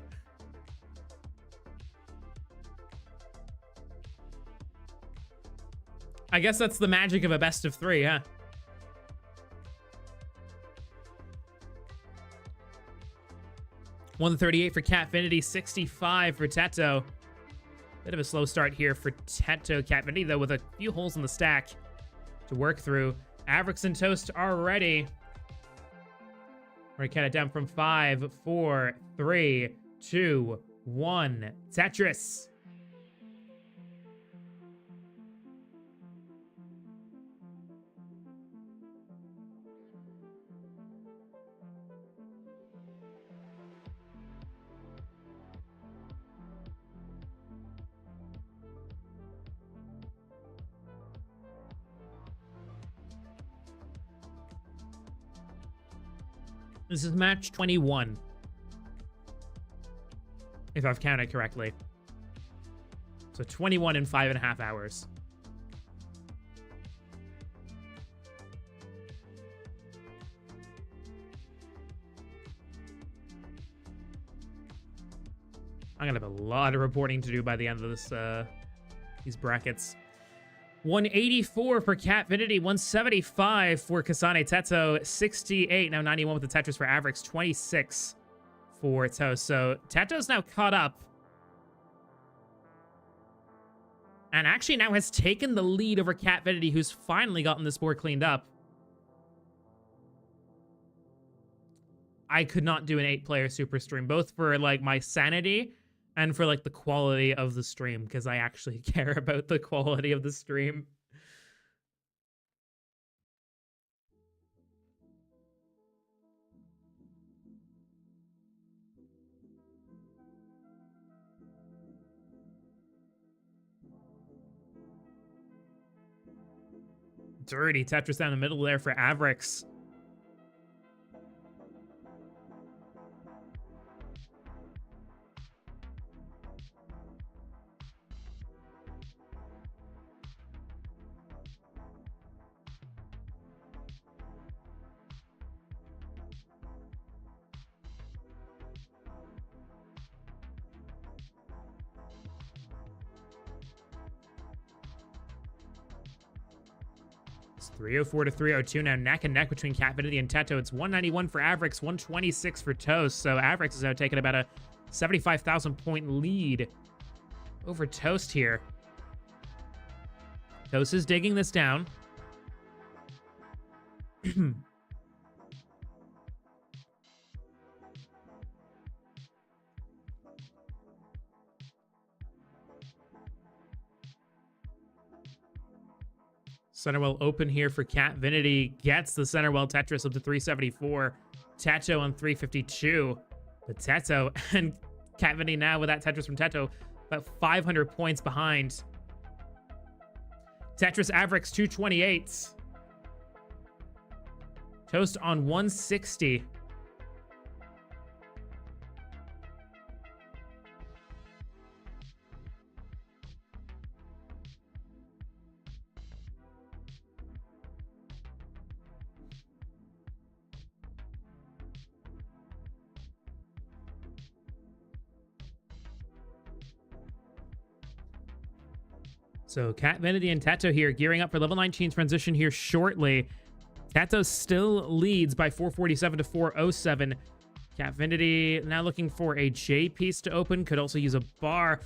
I guess that's the magic of a best of 3, huh? 138 for Catfinity, 65 for Teto. Bit of a slow start here for Teto. Catfinity, though, with a few holes in the stack to work through. Avrix and Toast are ready. We're gonna count it down from 5, 4, 3, 2, 1. Tetris. This is match 21. If I've counted correctly. So 21 in 5.5 hours. I'm gonna have a lot of reporting to do by the end of this, these brackets. 184 for Catfinity, 175 for Kasane Teto, 68, now 91 with the Tetris for Avrix, 26 for Toast. So Teto's now caught up. And actually now has taken the lead over Catfinity, who's finally gotten this board cleaned up. I could not do an 8-player super stream, both for like my sanity and for like the quality of the stream, because I actually care about the quality of the stream. Dirty Tetris down the middle there for Avrix. It's 304 to 302 now, neck and neck between Catvinity and Teto. It's 191 for Avrix, 126 for Toast. So Avrix is now taking about a 75,000 point lead over Toast here. Toast is digging this down. Centerwell open here for Catvinity. Gets the Centerwell Tetris up to 374. Teto on 352. But Teto and Catvinity now with that Tetris from Teto about 500 points behind. Tetris Avrix 228. Toast on 160. So Catvinity and Teto here gearing up for level 19 transition here shortly. Teto still leads by 447 to 407. Catvinity now looking for a J piece to open. Could also use a bar.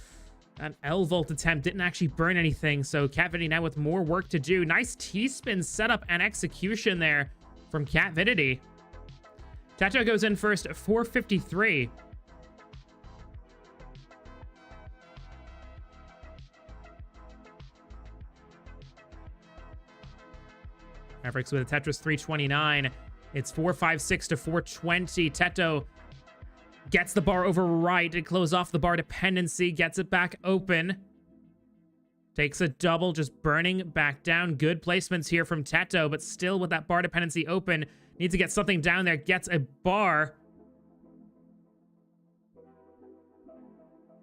An L-Volt attempt didn't actually burn anything. So Catvinity now with more work to do. Nice T-spin setup and execution there from Catvinity. Teto goes in first at 453. Avrix with a Tetris 329. It's 456 to 420. Teto gets the bar over right to close off the bar dependency. Gets it back open. Takes a double, just burning back down. Good placements here from Teto, but still with that bar dependency open. Needs to get something down there. Gets a bar.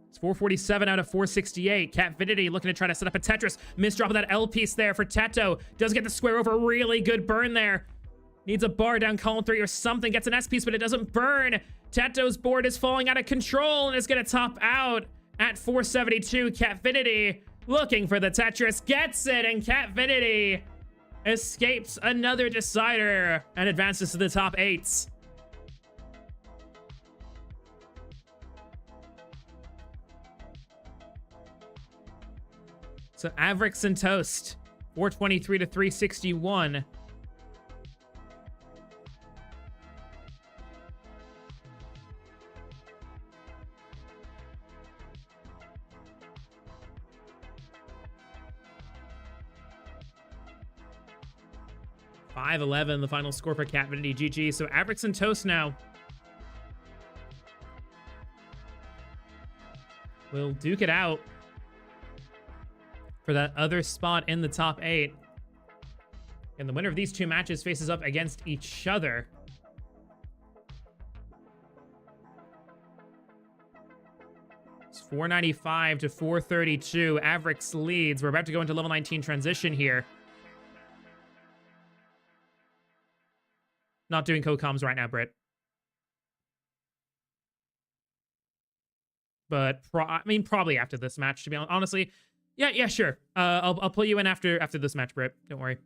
It's 447 out of 468. Catvinity looking to try to set up a Tetris. Misdrop of that L piece there for Teto. Does get the square over. Really good burn there. Needs a bar down column 3 or something. Gets an S piece, but it doesn't burn. Teto's board is falling out of control and is going to top out at 472. Catvinity looking for the Tetris. Gets it, and Catvinity escapes another decider and advances to the top 8. So Avrix and Toast, 423 to 361. $5-11, the final score for Catvinity. GG. So Avrix and Toast now will duke it out for that other spot in the top 8. And the winner of these two matches faces up against each other. It's 495 to 432. Avrix leads. We're about to go into level 19 transition here. Not doing co-coms right now, Britt. But probably after this match, to be honest. Honestly, yeah, sure. I'll pull you in after this match, Britt. Don't worry.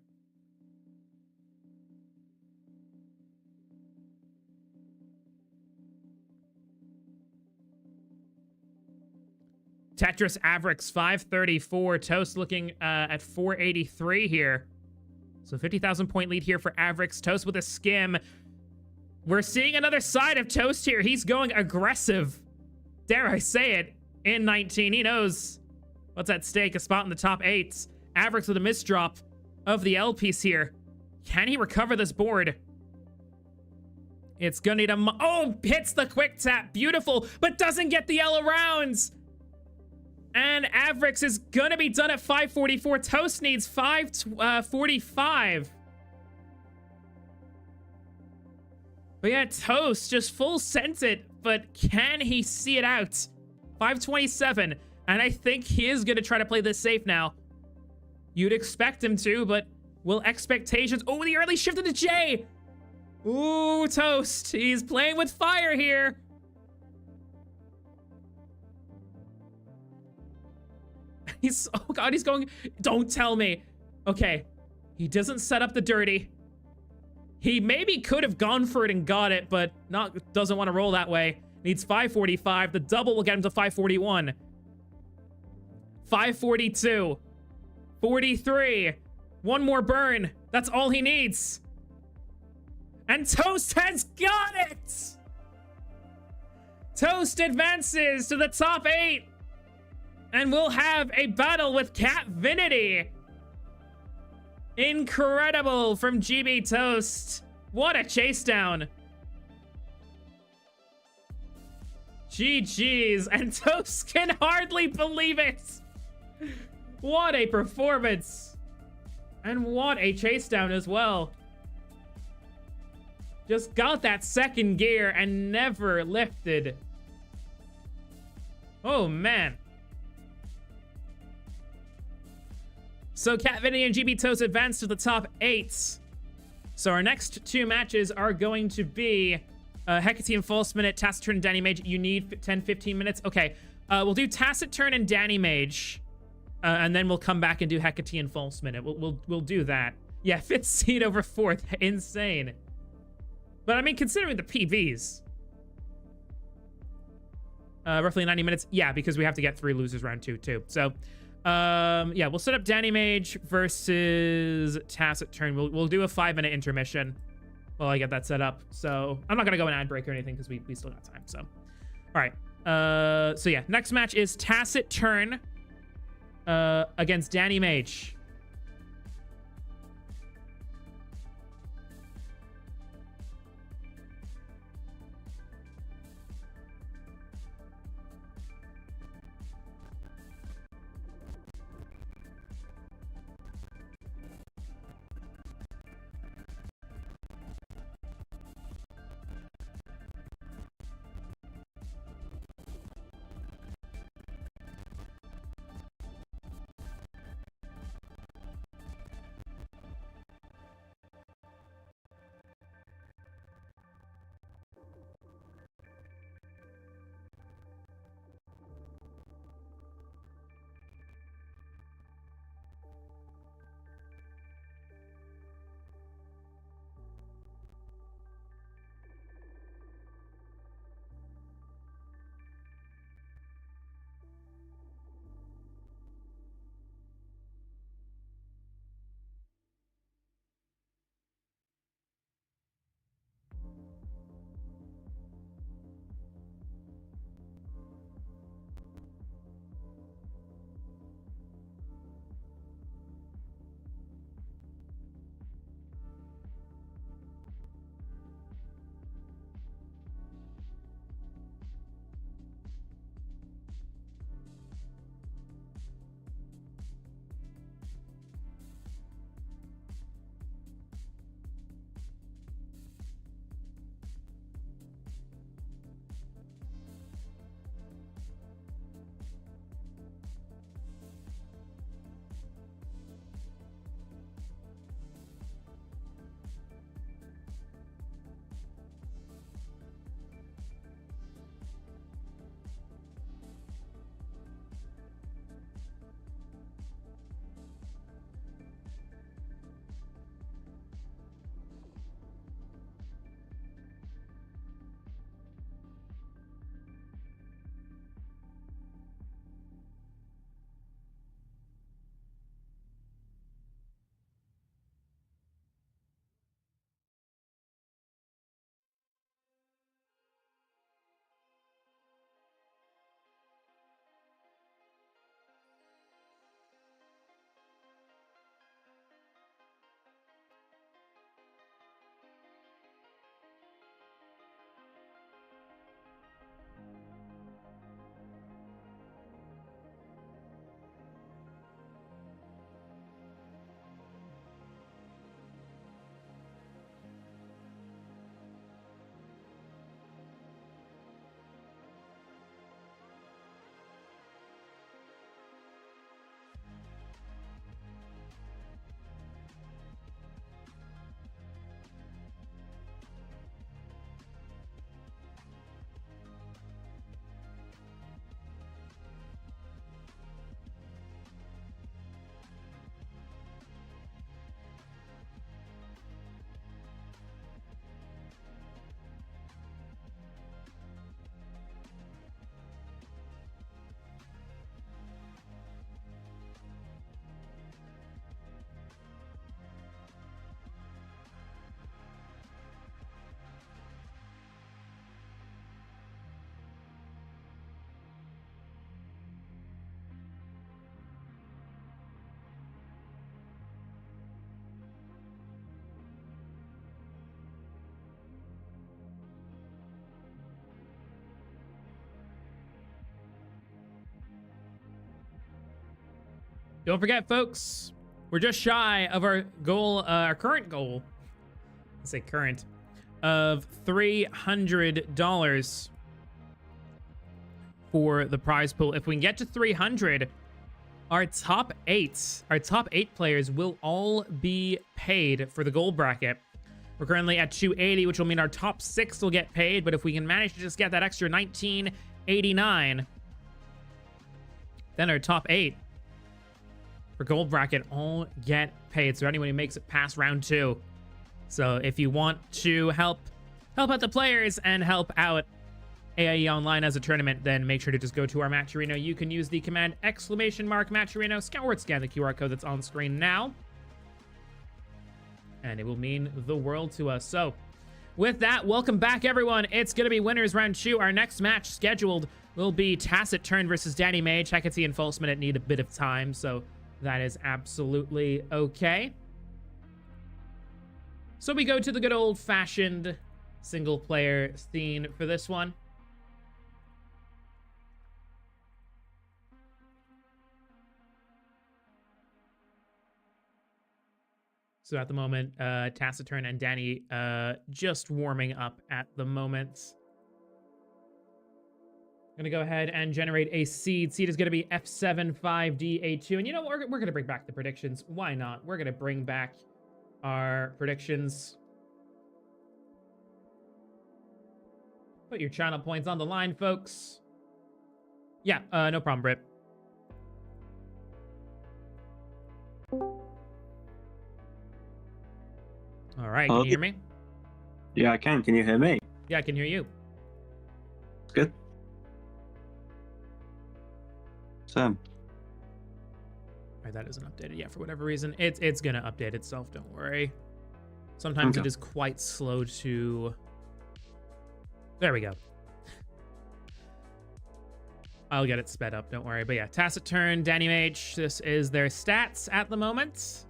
Tetris Avrix 534. Toast looking at 483 here. So 50,000 point lead here for Avrix. Toast with a skim. We're seeing another side of Toast here. He's going aggressive. Dare I say it. in 19. He knows what's at stake, a spot in the top 8. Avrix with a misdrop of the L piece here. Can he recover this board? It's gonna need a... Oh, hits the quick tap. Beautiful, but doesn't get the yellow rounds. And Avrix is gonna be done at 544. Toast needs 545. But yeah, Toast just full sent it, but can he see it out? 527, and I think he is gonna try to play this safe now. You'd expect him to, but will expectations... Oh, the early shift into J! Ooh, Toast, he's playing with fire here. He's... Oh god, he's going... Don't tell me. Okay, he doesn't set up the dirty. He maybe could have gone for it and got it, but doesn't want to roll that way. Needs 545. The double will get him to 541. 542. 43. One more burn. That's all he needs. And Toast has got it! Toast advances to the top 8. And we'll have a battle with Catvinity. Incredible from GB Toast. What a chase down. GG's, and Toast can hardly believe it. What a performance. And what a chase down as well. Just got that second gear and never lifted. Oh man. So Catvinity and GB Toast advance to the top 8. So our next 2 matches are going to be Hecate and False Minute, Taciturn and Danny Mage. You need 10-15 minutes. Okay, we'll do Taciturn and Danny Mage, and then we'll come back and do Hecate and False Minute. We'll do that. Yeah, 5th seed over 4th, insane. But I mean, considering the PVs, roughly 90 minutes. Yeah, because we have to get 3 losers round 2 too. So. Yeah, we'll set up Danny Mage versus Taciturn. We'll do a 5-minute intermission while I get that set up. So I'm not gonna go an ad break or anything because we still got time. So, all right. So yeah, next match is Taciturn against Danny Mage. Don't forget, folks, we're just shy of our goal, our current goal. Let's say current, of $300 for the prize pool. If we can get to 300, our top eight players will all be paid for the gold bracket. We're currently at 280, which will mean our top 6 will get paid. But if we can manage to just get that extra 1989, then our top 8 for gold bracket all get paid. So anyone who makes it past round 2. So if you want to help out the players and help out AIE Online as a tournament, then make sure to just go to our Matcherino. You can use the command !Matcherino, scan the QR code that's on screen now, and it will mean the world to us. So with that, welcome back, everyone. It's going to be winners round 2. Our next match scheduled will be Tacit Turn versus Danny Mage. Hecate and False Minute need a bit of time, so that is absolutely okay. So we go to the good old-fashioned single-player scene for this one. So at the moment, Taciturn and Danny just warming up at the moment. I'm gonna go ahead and generate a seed. Seed is gonna be F75D82. And you know what? We're gonna bring back the predictions. Why not? We're gonna bring back our predictions. Put your channel points on the line, folks. Yeah, no problem, Britt. All right, can you hear me? Yeah, I can. Can you hear me? Yeah, I can hear you. Good. Sam. All right, that isn't updated yet for whatever reason. It's gonna update itself, don't worry. Sometimes Okay. it is quite slow to... There we go. I'll get it sped up, don't worry. But yeah, Taciturn, Danny Mage, this is their stats at the moment.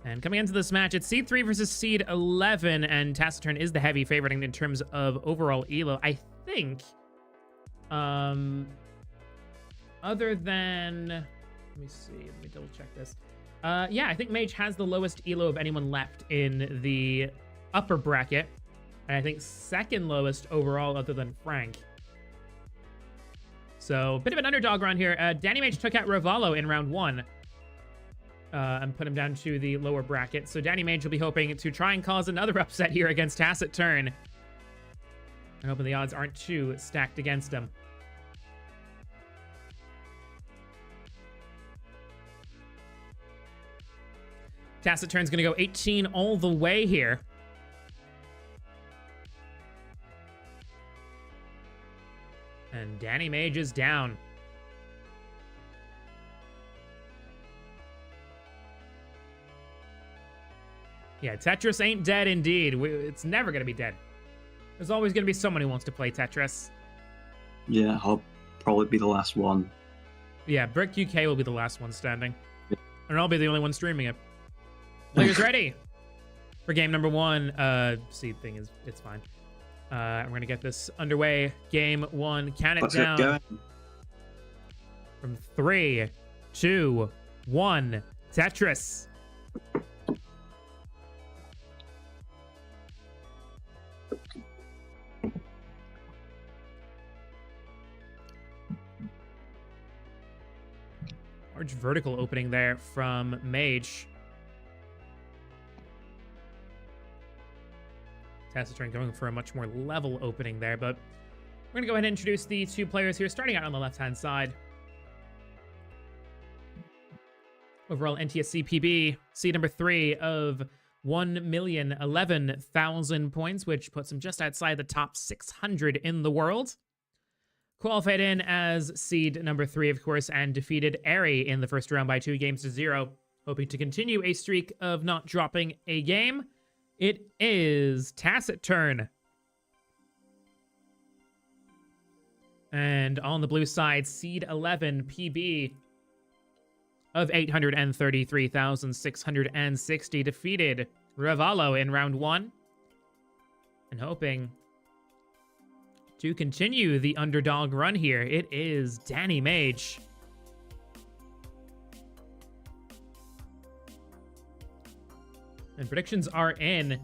And coming into this match, it's Seed 3 versus Seed 11, and Taciturn is the heavy favorite in terms of overall elo. I think, other than, let me see, let me double check this. Yeah, I think Mage has the lowest elo of anyone left in the upper bracket, and I think second lowest overall other than Frank. So, a bit of an underdog run here. Danny Mage took out Ravalo in round 1. And put him down to the lower bracket. So Danny Mage will be hoping to try and cause another upset here against Taciturn. I'm hoping the odds aren't too stacked against him. Taciturn's gonna go 18 all the way here. And Danny Mage is down. Yeah, Tetris ain't dead indeed. It's never going to be dead. There's always going to be someone who wants to play Tetris. Yeah, I'll probably be the last one. Yeah, Brick UK will be the last one standing. Yeah. And I'll be the only one streaming it. Players ready for game number 1. Seed thing is, it's fine. We're going to get this underway. Game 1, count it down. From 3, 2, 1, Tetris. Large vertical opening there from Mage. Taciturn going for a much more level opening there, but we're going to go ahead and introduce the 2 players here, starting out on the left-hand side. Overall NTSC PB, seed number 3 of 1,011,000 points, which puts him just outside the top 600 in the world. Qualified in as seed number 3, of course, and defeated AIE in the first round by 2-0, hoping to continue a streak of not dropping a game. It is Taciturn. And on the blue side, seed 11 PB of 833,660 defeated Ravalo in round 1. And hoping to continue the underdog run here, it is Danny Mage. And predictions are in.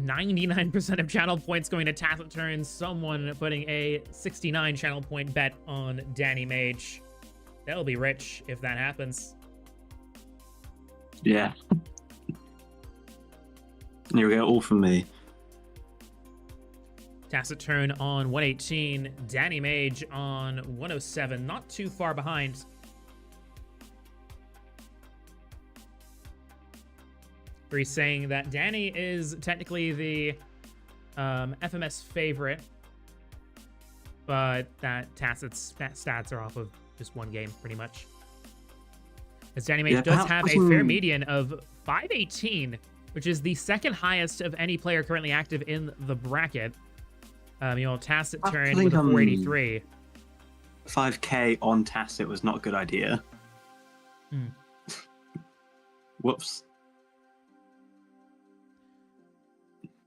99% of channel points going to Taciturn. Someone putting a 69 channel point bet on Danny Mage. They'll be rich if that happens. Yeah. Here we go, all from me. Taciturn on 118. Danny Mage on 107. Not too far behind. He's saying that Danny is technically the FMS favorite, but that Tacit's stats are off of just one game, pretty much. As Danny Mage does have a fair median of 518, which is the second highest of any player currently active in the bracket. Taciturn with a 483. 5k on Tacit was not a good idea. Whoops.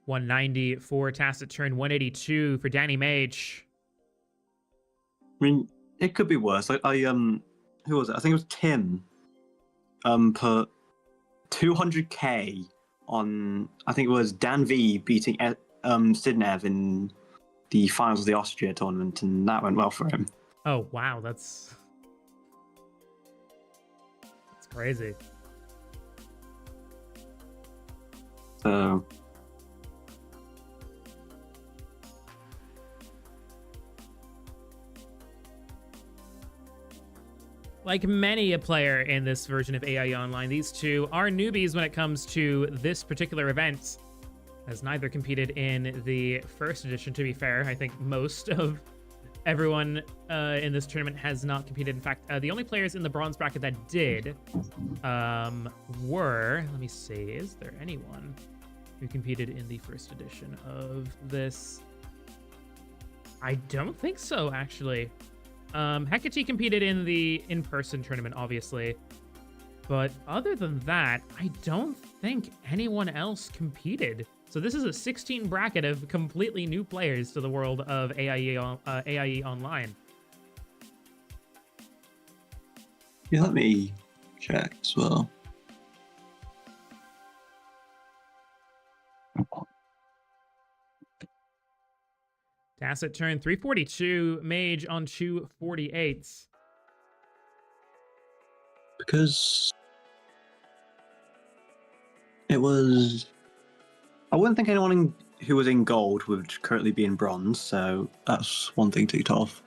190 for Taciturn, 182 for Danny Mage. I mean, it could be worse. Who was it? I think it was Tim. Put 200k on. I think it was Dan V beating Sidnev in the finals of the Austria tournament, and that went well for him. Oh wow, that's crazy. So. Like many a player in this version of AIE Online, these two are newbies when it comes to this particular event, as neither competed in the first edition, to be fair. I think most of everyone in this tournament has not competed. In fact, the only players in the bronze bracket that did were... Let me see, is there anyone who competed in the first edition of this? I don't think so, actually. Hecate competed in the in-person tournament, obviously. But other than that, I don't think anyone else competed. So this is a 16 bracket of completely new players to the world of AIE Online. Yeah, let me check as well. Taciturn 342, Mage on 248. Because it was... I wouldn't think anyone who was in gold would currently be in bronze, so that's one thing ticked off.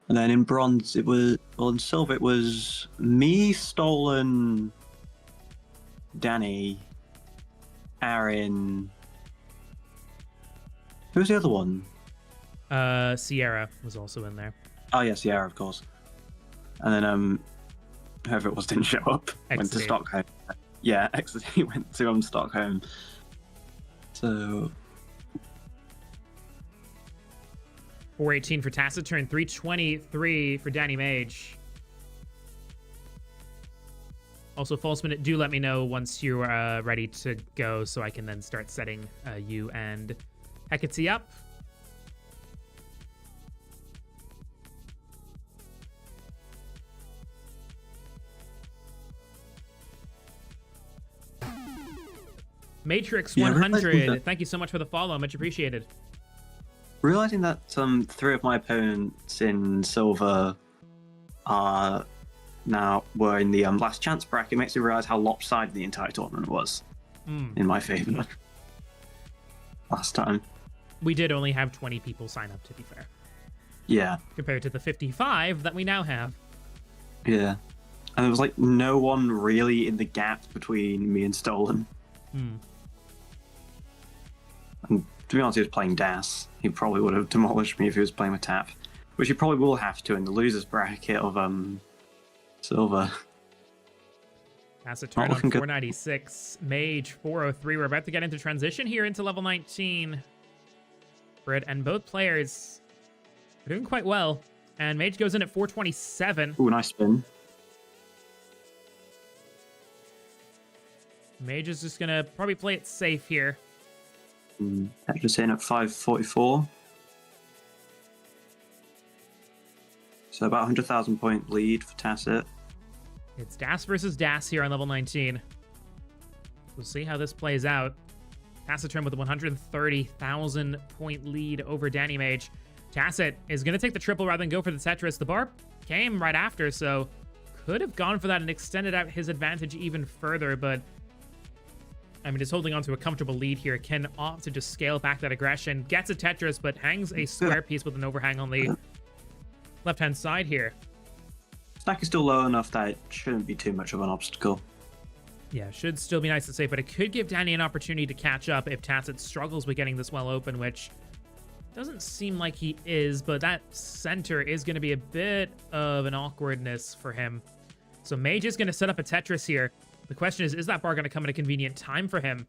And then in bronze, it was... Well, in silver, it was me, Stolen, Danny, Aaron... Who was the other one? Sierra was also in there. Oh, yeah, Sierra, of course. And then, whoever it was didn't show up. Went to Stockholm. Yeah, he went to Stockholm. So... 418 for Taciturn, 323 for Danny Mage. Also, False Minute, do let me know once you're ready to go so I can then start setting you and Hecate up. Matrix 100, thank you so much for the follow, much appreciated. Realizing that 3 of my opponents in silver are now were in the last chance bracket makes me realize how lopsided the entire tournament was in my favor last time. We did only have 20 people sign up, to be fair. Yeah. Compared to the 55 that we now have. Yeah. And there was like no one really in the gap between me and Stolen. And to be honest, he was playing DAS. He probably would have demolished me if he was playing with Tap, which he probably will have to in the losers bracket of silver. Taciturn on 496, Mage 403. We're about to get into transition here into level 19. Brit and both players are doing quite well. And Mage goes in at 427. Ooh, nice spin. Mage is just gonna probably play it safe here. Just in at 544. So about 100,000 point lead for Tacit. It's DAS versus DAS here on level 19. We'll see how this plays out. Taciturn with a 130,000 point lead over Danny Mage. Tacit is going to take the triple rather than go for the Tetris. The bar came right after, so could have gone for that and extended out his advantage even further, but I mean, just holding on to a comfortable lead here. Can opt to just scale back that aggression. Gets a Tetris, but hangs a square piece with an overhang on the left-hand side here. Stack is still low enough that it shouldn't be too much of an obstacle. Yeah, should still be nice to say, but it could give Danny an opportunity to catch up if Tacit struggles with getting this well open, which doesn't seem like he is, but that center is going to be a bit of an awkwardness for him. So Mage is going to set up a Tetris here. The question is that bar going to come at a convenient time for him?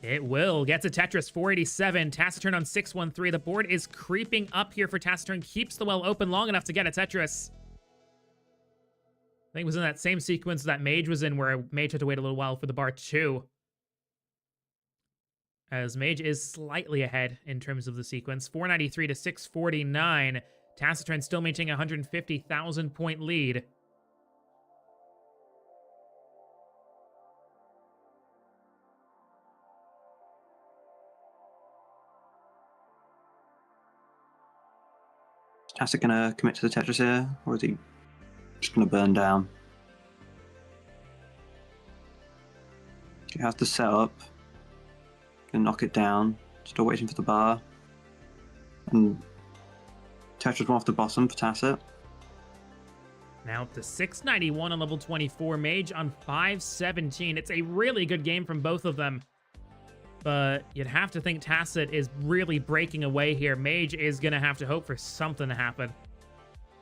It will. Gets a Tetris, 487. Taciturn on 613. The board is creeping up here for Taciturn. Keeps the well open long enough to get a Tetris. I think it was in that same sequence that Mage was in, where Mage had to wait a little while for the bar too. As Mage is slightly ahead in terms of the sequence. 493 to 649. Taciturn still maintaining a 150,000 point lead. Is Tacit gonna commit to the Tetris here, or is he just gonna burn down? He has to set up. Gonna knock it down. Still waiting for the bar. And Tetris one off the bottom for Tacit. Now up to 691 on level 24. Mage on 517. It's a really good game from both of them. But you'd have to think Tacit is really breaking away here. Mage is going to have to hope for something to happen,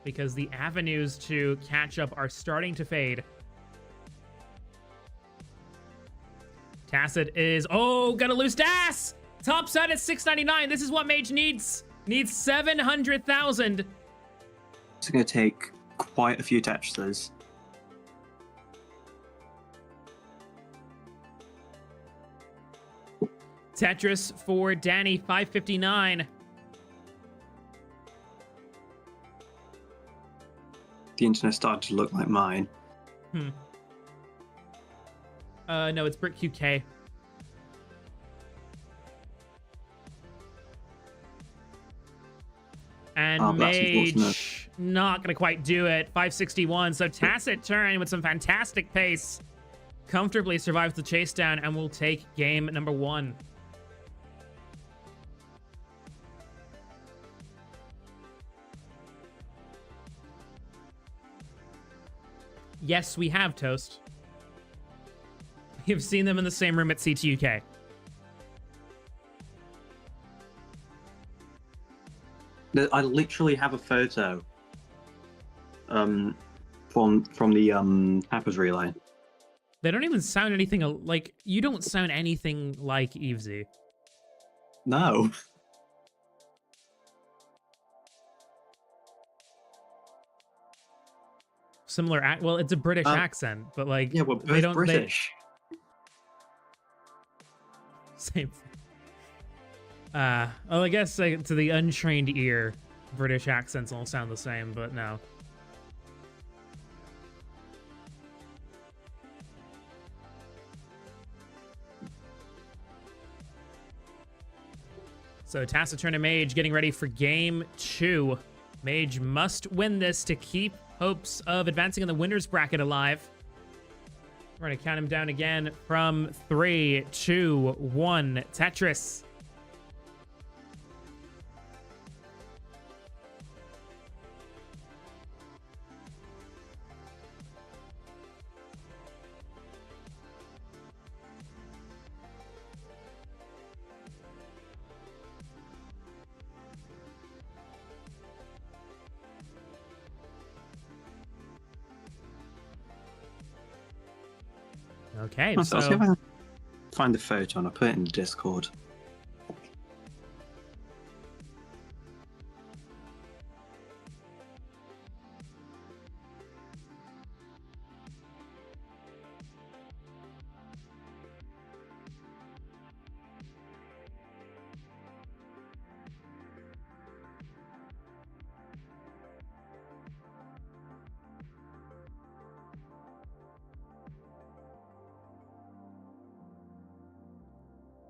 because the avenues to catch up are starting to fade. Tacit is... Oh, got a loose DAS! Top side at 699. This is what Mage needs. Needs 700,000. It's going to take quite a few Tetrises. Tetris for Danny, 559. The internet started to look like mine. No, it's Brick QK. And Mage not gonna quite do it. 561. So Taciturn with some fantastic pace comfortably survives the chase down and will take game number 1. Yes, we have, Toast. We have seen them in the same room at CTUK. I literally have a photo from the Pappers relay. They don't even sound anything like... You don't sound anything like Evesy. No. Similar well, it's a British accent, but like... Yeah, we're both British. Same thing. Well, I guess to the untrained ear, British accents all sound the same, but no. So Taciturn and Mage getting ready for game 2. Mage must win this to keep hopes of advancing in the winner's bracket alive. We're going to count him down again from 3, 2, 1. Tetris. Okay, I'll so... see if I can find the photo and I'll put it in the Discord.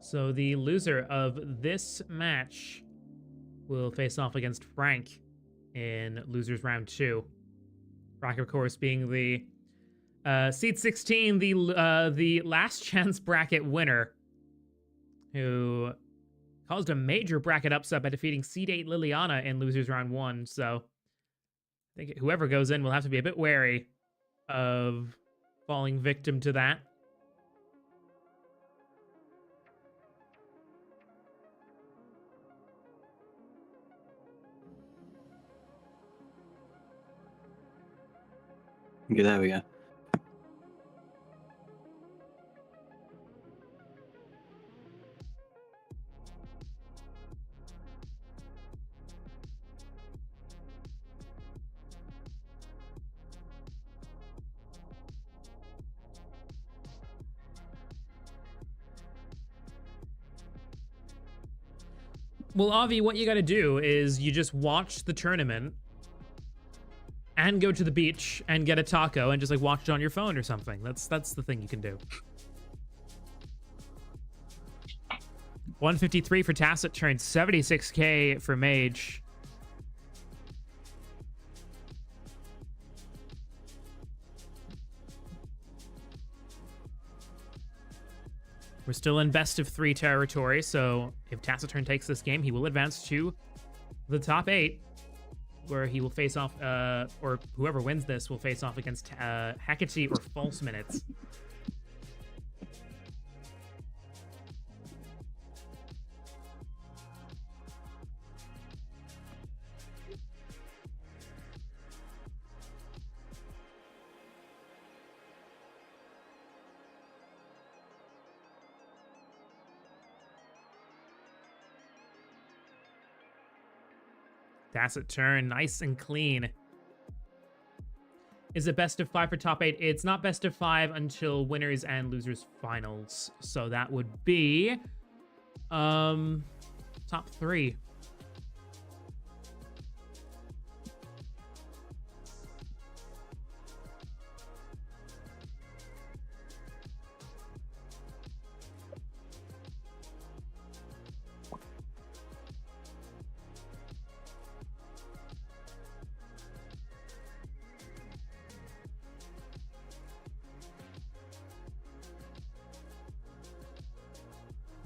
So the loser of this match will face off against Frank in losers round 2. Frank, of course, being the seed 16, the last chance bracket winner, who caused a major bracket upset by defeating seed 8 Liliana in losers round 1. So I think whoever goes in will have to be a bit wary of falling victim to that. Okay, there we go. Well, Avi, what you gotta do is you just watch the tournament and go to the beach and get a taco and just like watch it on your phone or something. That's the thing you can do. 153 for Tacit Turn, 76k for Mage. We're still in best of 3 territory, so if Taciturn takes this game, he will advance to the top 8, where he will face off, or whoever wins this will face off against Hecate or False Minutes. Tacit Turn, nice and clean. Is it best of 5 for top 8? It's not best of 5 until winners and losers finals. So that would be top 3.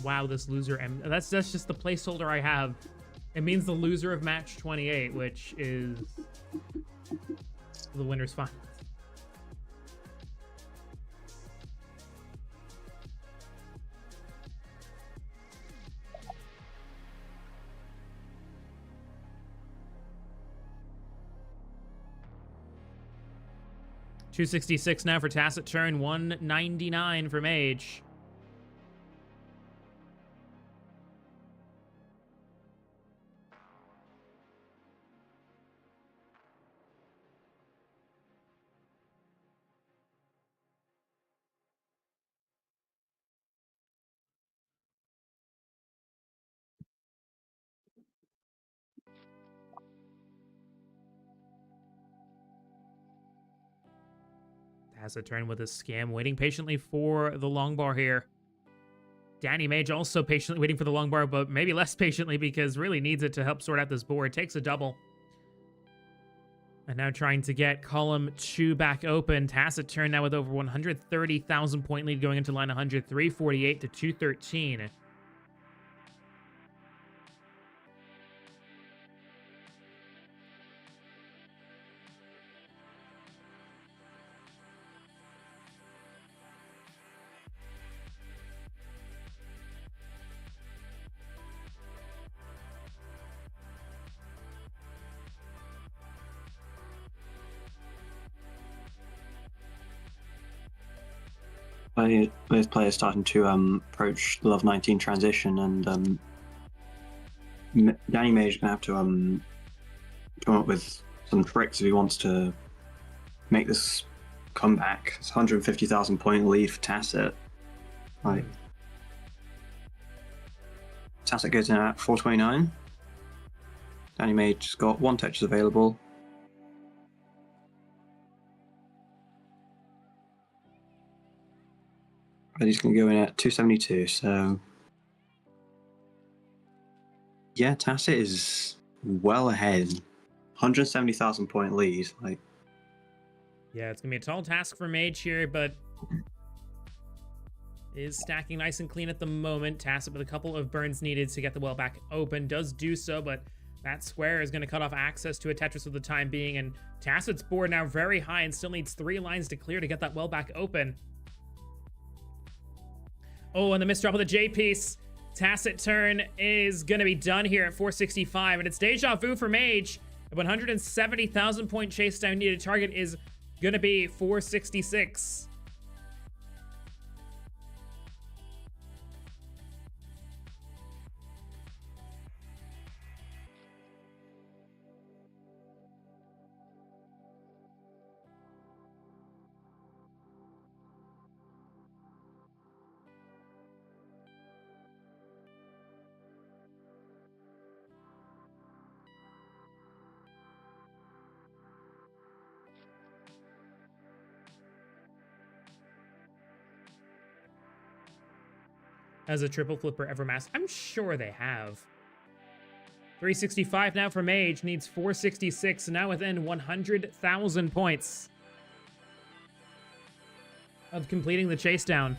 Wow, this loser, and that's just the placeholder I have. It means the loser of match 28, which is the winner's finals. $266 now for Tacit Turn, $199 for Mage. Has a turn with a scam, waiting patiently for the long bar here. Danny Mage also patiently waiting for the long bar, but maybe less patiently because really needs it to help sort out this board. Takes a double. And now trying to get column 2 back open. Tacit Turn now with over 130,000 point lead going into line 100, 348 to 213. Both players starting to approach the Love 19 transition, and Danny Mage is going to have to come up with some tricks if he wants to make this comeback. It's 150,000 point lead for Tacit. Like, Tacit goes in at 429. Danny Mage's got 1 touches available. And he's going to go in at 272, so Yeah, Tacit is well ahead. 170,000 point lead. Like, Yeah, it's gonna be a tall task for Mage here, but is stacking nice and clean at the moment. Tacit with a couple of burns needed to get the well back open. Does do so, but that square is going to cut off access to a Tetris for the time being, and Tacit's board now very high and still needs 3 lines to clear to get that well back open. Oh, and the misdrop of the J piece. Tacit turn is going to be done here at 465, and it's deja vu for Mage. A 170,000 point chase down needed. Target is going to be 466. As a triple flipper ever mastered? I'm sure they have. 365 now for Mage, needs 466, now within 100,000 points of completing the chase down.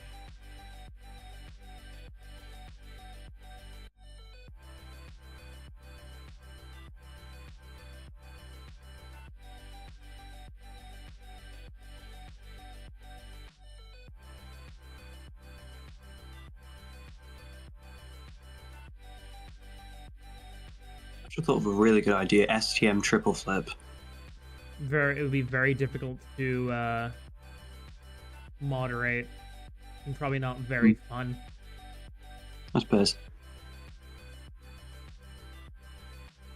I thought of a really good idea. STM triple flip. It would be very difficult to moderate, and probably not very fun. I suppose.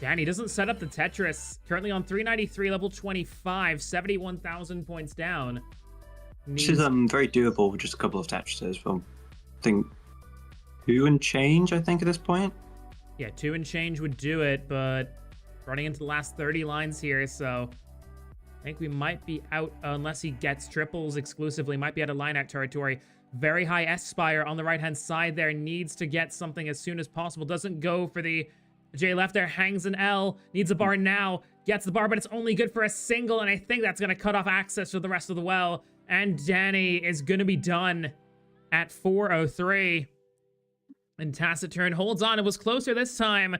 Danny doesn't set up the Tetris. Currently on 393, level 25, 71,000 points down. This is very doable with just a couple of Tetrises. Well, I think 2 and change, I think, at this point. Yeah, 2 and change would do it, but running into the last 30 lines here, so I think we might be out unless he gets triples exclusively. Might be out of line out territory. Very high S-Spire on the right-hand side there. Needs to get something as soon as possible. Doesn't go for the J left there. Hangs an L. Needs a bar now. Gets the bar, but it's only good for a single, and I think that's going to cut off access to the rest of the well. And Danny is going to be done at 403. And Taciturn holds on. It was closer this time,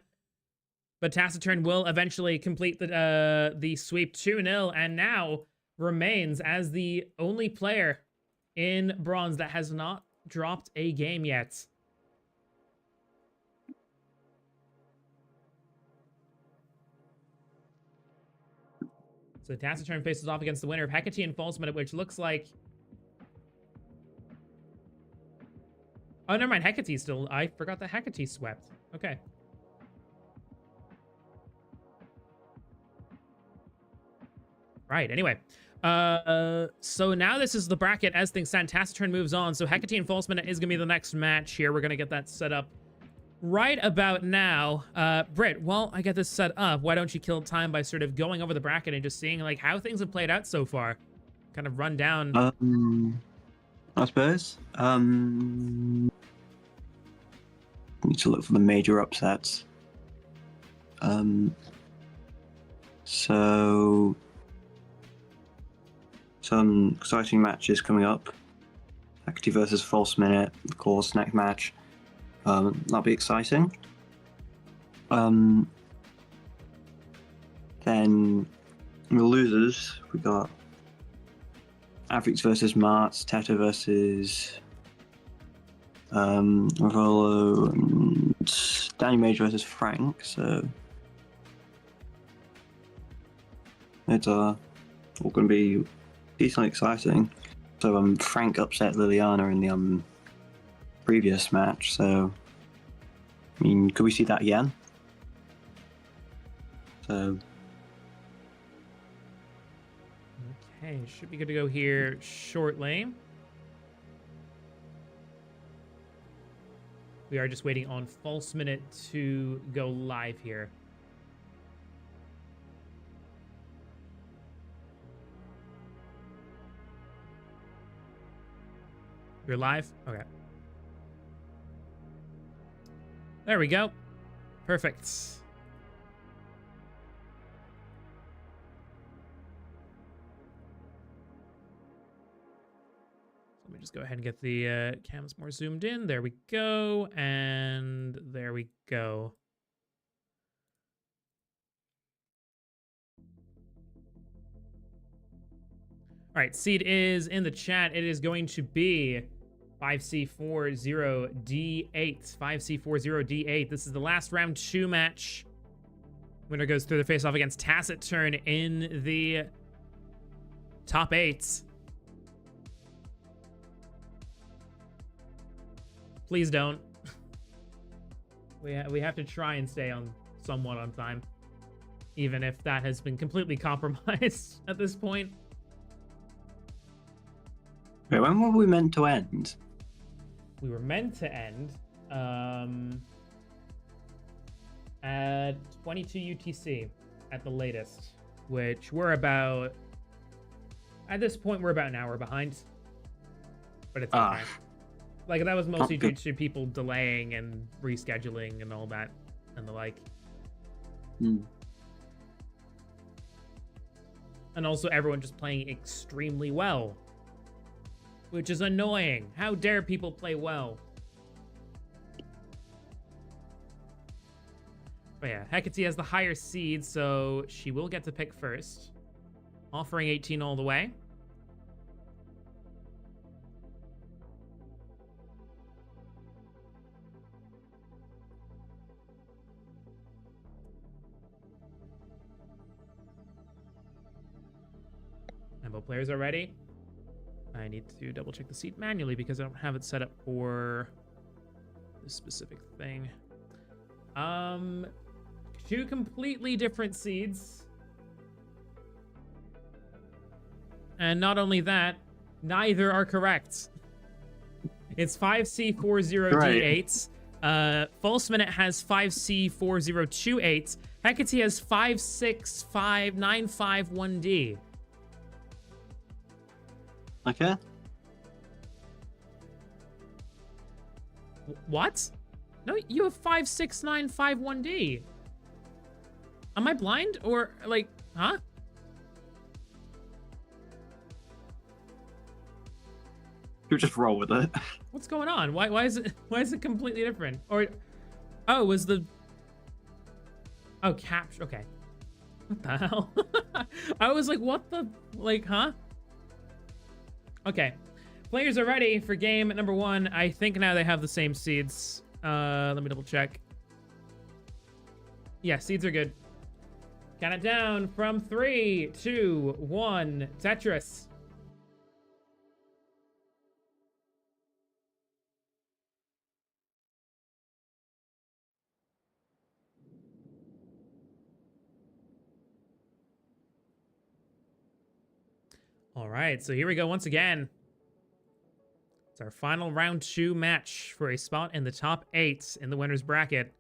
but Taciturn will eventually complete the sweep 2-0, and now remains as the only player in Bronze that has not dropped a game yet. So Taciturn faces off against the winner of Hecate and False Minute, which looks like... Oh, never mind. Hecate still... I forgot that Hecate swept. Okay. Right, anyway. So now this is the bracket as things stand. Taciturn moves on. So Hecate and False Minute is going to be the next match here. We're going to get that set up right about now. Britt, while I get this set up, why don't you kill time by sort of going over the bracket and just seeing like how things have played out so far? Kind of run down. I suppose. Need to look for the major upsets. So some exciting matches coming up. Hecate versus False Minute, of course, next match. That'll be exciting. Then the losers, we got Avrix versus Martz, Teta versus Rivolo, and Danny Mage versus Frank. So it's all going to be decently exciting. So Frank upset Liliana in the previous match. So I mean, could we see that again? So. Okay, should be good to go here shortly. We are just waiting on False Minute to go live here. You're live? Okay. There we go. Perfect. Let me just go ahead and get the cams more zoomed in. There we go. And there we go. All right, seed is in the chat. It is going to be 5C40D8. 5C40D8. This is the last round 2 match. Winner goes through the face-off against Taciturn in the top 8. Please don't. We have to try and stay on somewhat on time, even if that has been completely compromised at this point. Wait, when were we meant to end? We were meant to end at 22 UTC at the latest, which we're about, at this point, we're about an hour behind. But it's okay. Like, that was mostly due to people delaying and rescheduling and all that and the like. Hmm. And also everyone just playing extremely well, which is annoying. How dare people play well? But yeah, Hecate has the higher seed, so she will get to pick first, offering 18 all the way. And both players are ready. I need to double check the seat manually because I don't have it set up for this specific thing. 2 completely different seeds. And not only that, neither are correct. It's 5C40D8. False Minute has 5C4028. Hecate has 5659551D. Okay. What? No, you have 56951D. Am I blind or like, huh? You just roll with it. What's going on? Why is it completely different? Or oh, was the capture? Okay. What the hell? I was like, what the huh? Okay. Players are ready for game number 1. I think now they have the same seeds. Let me double check. Yeah, seeds are good. Count it down from 3, 2, 1. Tetris. All right, so here we go once again. It's our final round 2 match for a spot in the top 8 in the winner's bracket.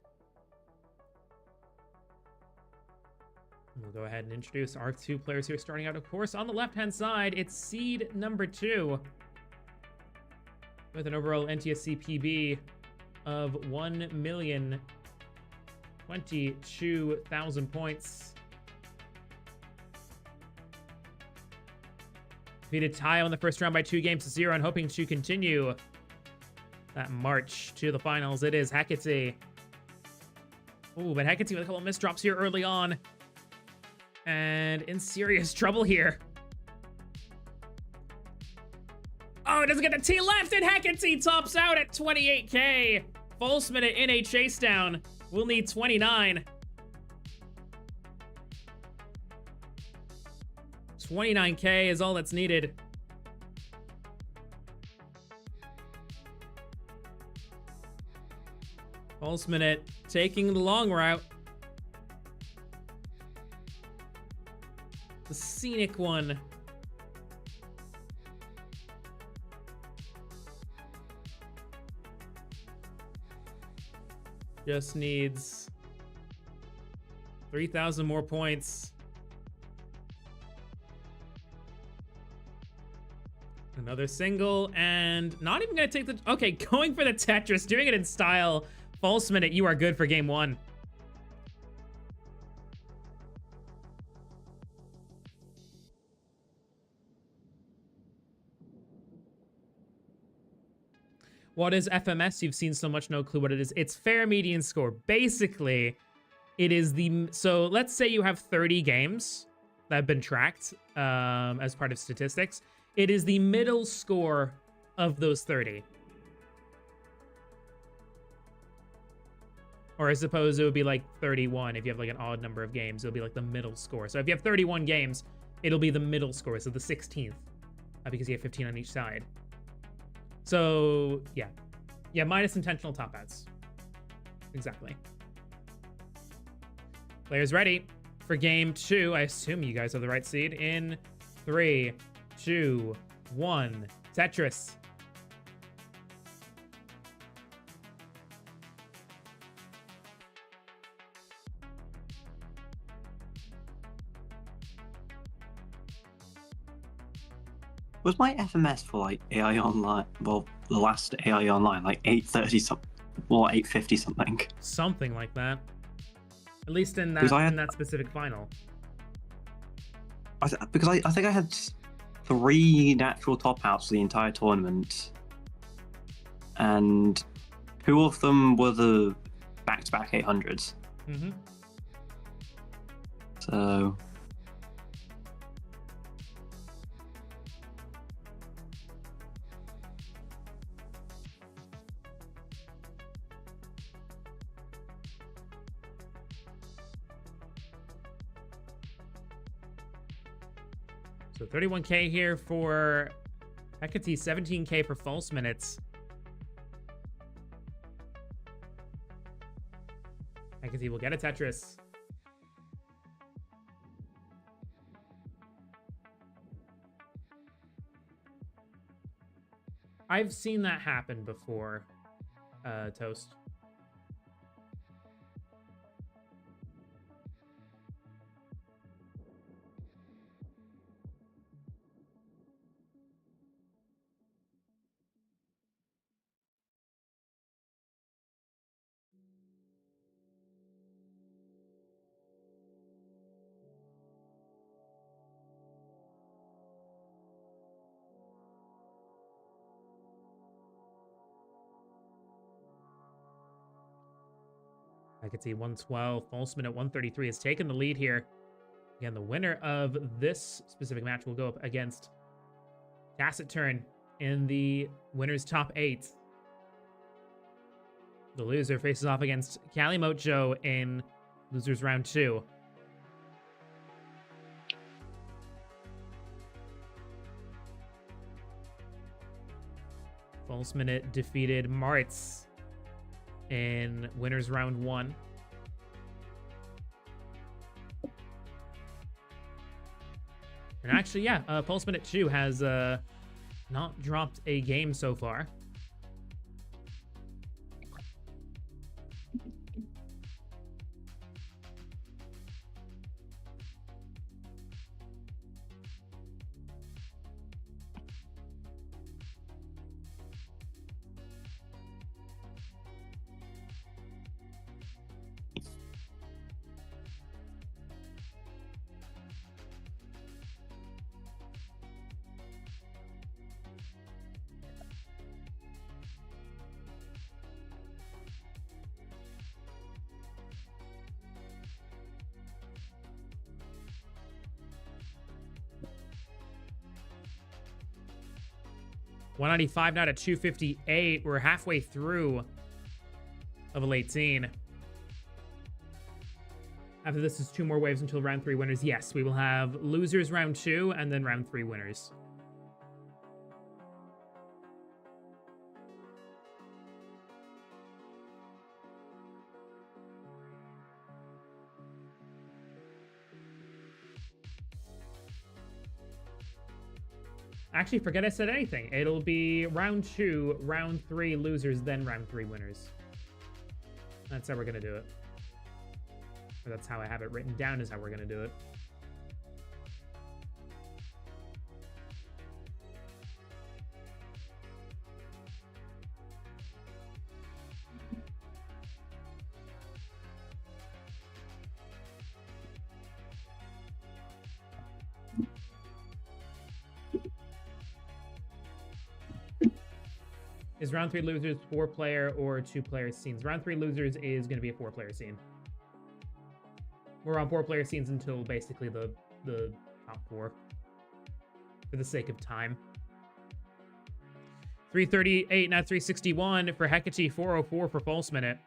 We'll go ahead and introduce our 2 players here, starting out, of course, on the left-hand side. It's seed number 2 with an overall NTSC PB of 1,022,000 points. Defeated Tayo in the first round by 2 games to 0 and hoping to continue that march to the finals. It is Hecate. Ooh, but Hecate with a couple of misdrops here early on. And in serious trouble here. Oh, it doesn't get the T left, and Hecate tops out at 28k. False Minute in a chase down. We'll need 29. 29k is all that's needed. False Minute taking the long route. The scenic one. Just needs 3,000 more points. Another single, and not even gonna take the... Okay, going for the Tetris, doing it in style. False Minute, you are good for game 1. What is FMS? You've seen so much, no clue what it is. It's fair median score. Basically, it is the... So let's say you have 30 games that have been tracked as part of statistics. It is the middle score of those 30. Or I suppose it would be like 31 if you have like an odd number of games. It'll be like the middle score. So if you have 31 games, it'll be the middle score. So the 16th. Because you have 15 on each side. So, yeah. Yeah, minus intentional top outs. Exactly. Players ready for game 2. I assume you guys have the right seed. In 3, 2, 1. Tetris. Was my FMS for like AI Online? Well, the last AI Online, like 830 something, or 850 something. Something like that. At least in that in that specific final. Because I think I had 3 natural top outs for the entire tournament, and 2 of them were the back-to-back 800s. Mm-hmm. So. So 31k here for Hecate, 17k for false minutes. Hecate will get a Tetris. I've seen that happen before, Toast. I could see 112. False minute 133 has taken the lead here. Again, the winner of this specific match will go up against Taciturn in the winner's top 8. The loser faces off against Calimocho in losers round 2. False minute defeated Martz in winners round 1. And actually, yeah, Pulse Minute 2 has not dropped a game so far. $195 now to $258. We're halfway through level 18. After this is 2 more waves until round 3 winners. Yes, we will have losers round 2 and then round 3 winners. Actually, forget I said anything. It'll be round 2, round 3 losers, then round 3 winners. That's how we're gonna do it. Or that's how I have it written down, is how we're gonna do it. Is round 3 losers 4-player or 2-player scenes? Round 3 losers is going to be a 4-player scene. We're on 4-player scenes until basically the top 4, for the sake of time. 338, not 361 for Hecate, 404 for False Minute.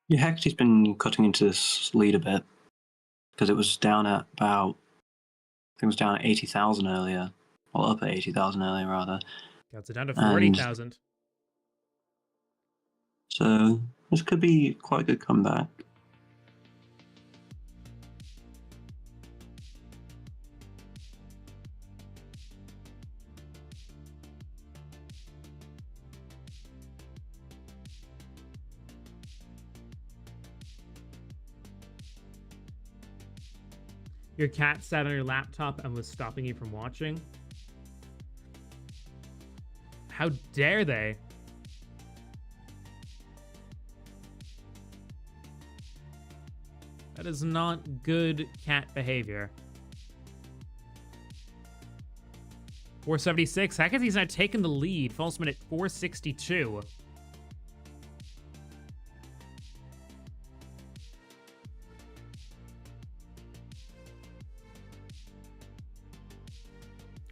Yeah, Hecate's been cutting into this lead a bit because it was down at about, I think it was down at 80,000 earlier, or up at 80,000 earlier rather. Got it down to 40,000. So this could be quite a good comeback. Your cat sat on your laptop and was stopping you from watching? How dare they? That is not good cat behavior. 476. Hecate's now taken the lead. False Minute 462.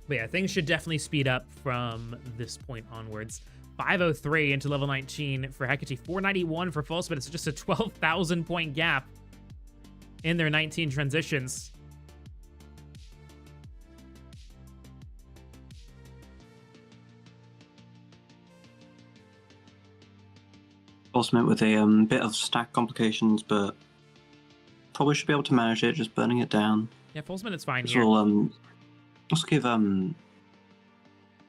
But yeah, things should definitely speed up from this point onwards. 503 into level 19 for Hecate. 491 for False Minute. It's just a 12,000 point gap in their 19 transitions. False Minute with a bit of stack complications, but probably should be able to manage it, just burning it down. Yeah, False Minute's fine This here. will also give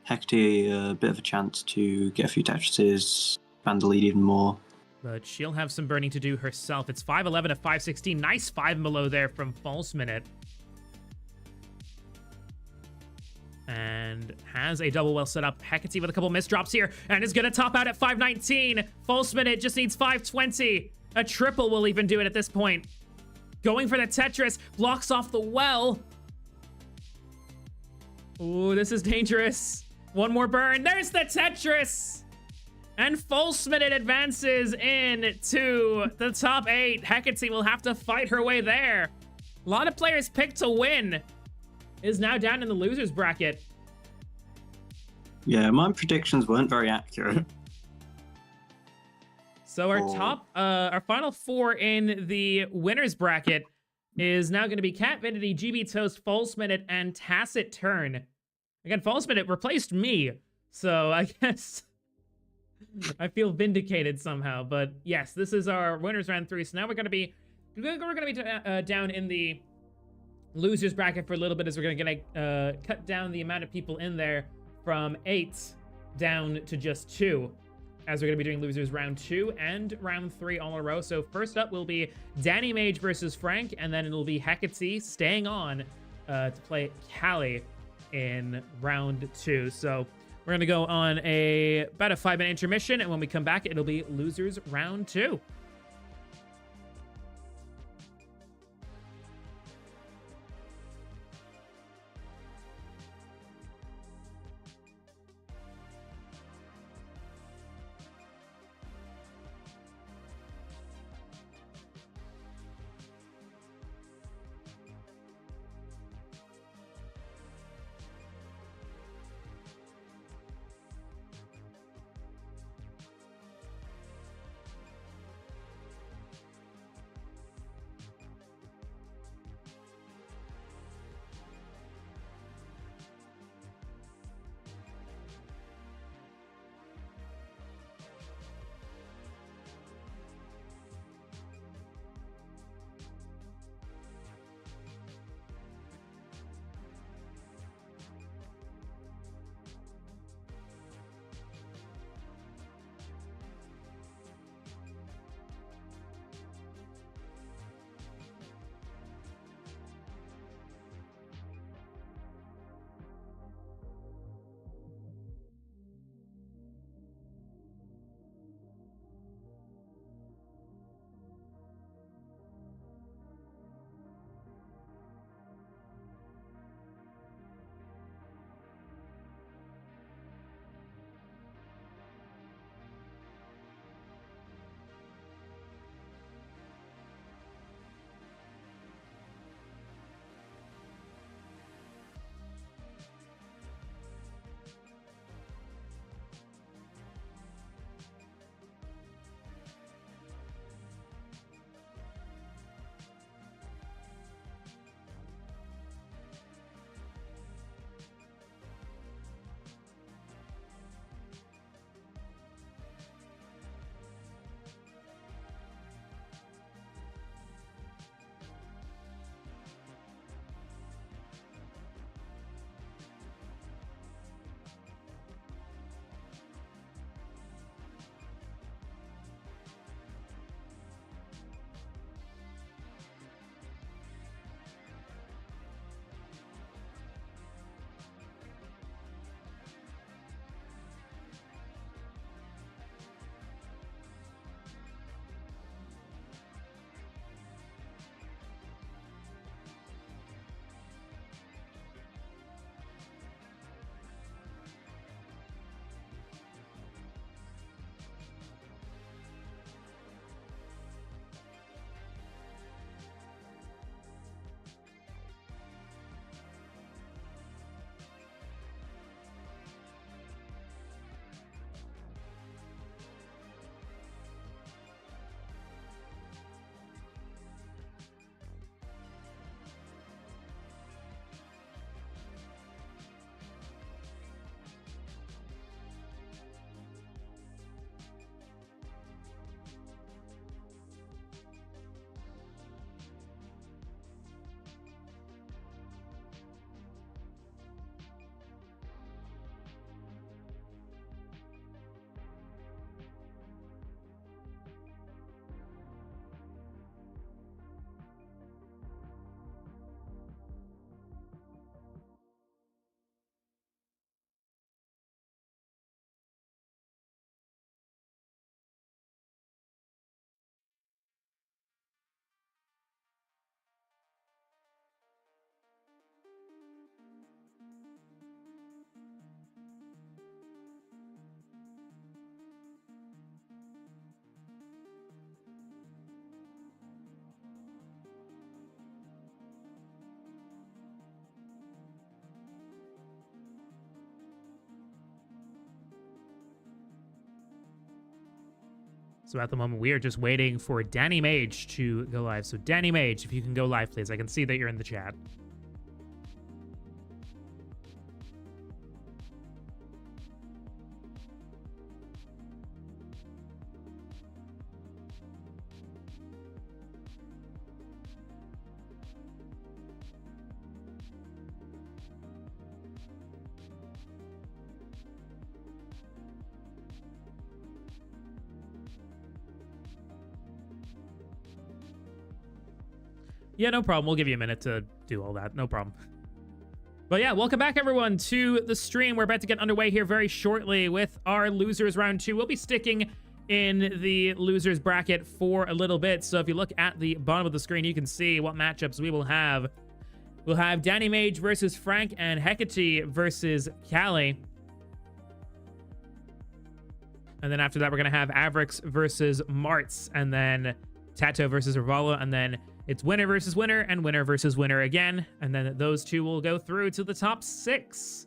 Hecate a bit of a chance to get a few Tetrises, expand the lead even more. But she'll have some burning to do herself. It's 511 to 516. Nice 5 and below there from False Minute. And has a double well set up. Hecate with a couple misdrops here. And is going to top out at 519. False Minute just needs 520. A triple will even do it at this point. Going for the Tetris. Blocks off the well. Ooh, this is dangerous. One more burn. There's the Tetris. And False Minute advances into the top 8. Hecate will have to fight her way there. A lot of players picked to win. Is now down in the losers bracket. Yeah, my predictions weren't very accurate. So our final 4 in the winners bracket is now going to be Cat Vanity, GB Toast, False Minute, and Tacit Turn. Again, False Minute replaced me, so I guess I feel vindicated somehow. But yes, this is our winners round 3. So now we're going to be down in the losers bracket for a little bit, as we're going to cut down the amount of people in there from 8 down to just 2, as we're going to be doing losers round 2 and round 3 all in a row. So first up will be Danny Mage versus Frank, and then it'll be Hecate staying on to play Callie in round 2. So we're going to go on about a 5-minute intermission, and when we come back, it'll be losers round 2. So at the moment, we are just waiting for Danny Mage to go live. So Danny Mage, if you can go live, please. I can see that you're in the chat. Yeah, no problem. We'll give you a minute to do all that. No problem. But yeah, welcome back, everyone, to the stream. We're about to get underway here very shortly with our losers round 2. We'll be sticking in the losers bracket for a little bit. So if you look at the bottom of the screen, you can see what matchups we will have. We'll have Danny Mage versus Frank and Hecate versus Callie. And then after that, we're going to have Avrix versus Martz, and then Tato versus Ravala, and then it's winner versus winner and winner versus winner again. And then those two will go through to the top 6.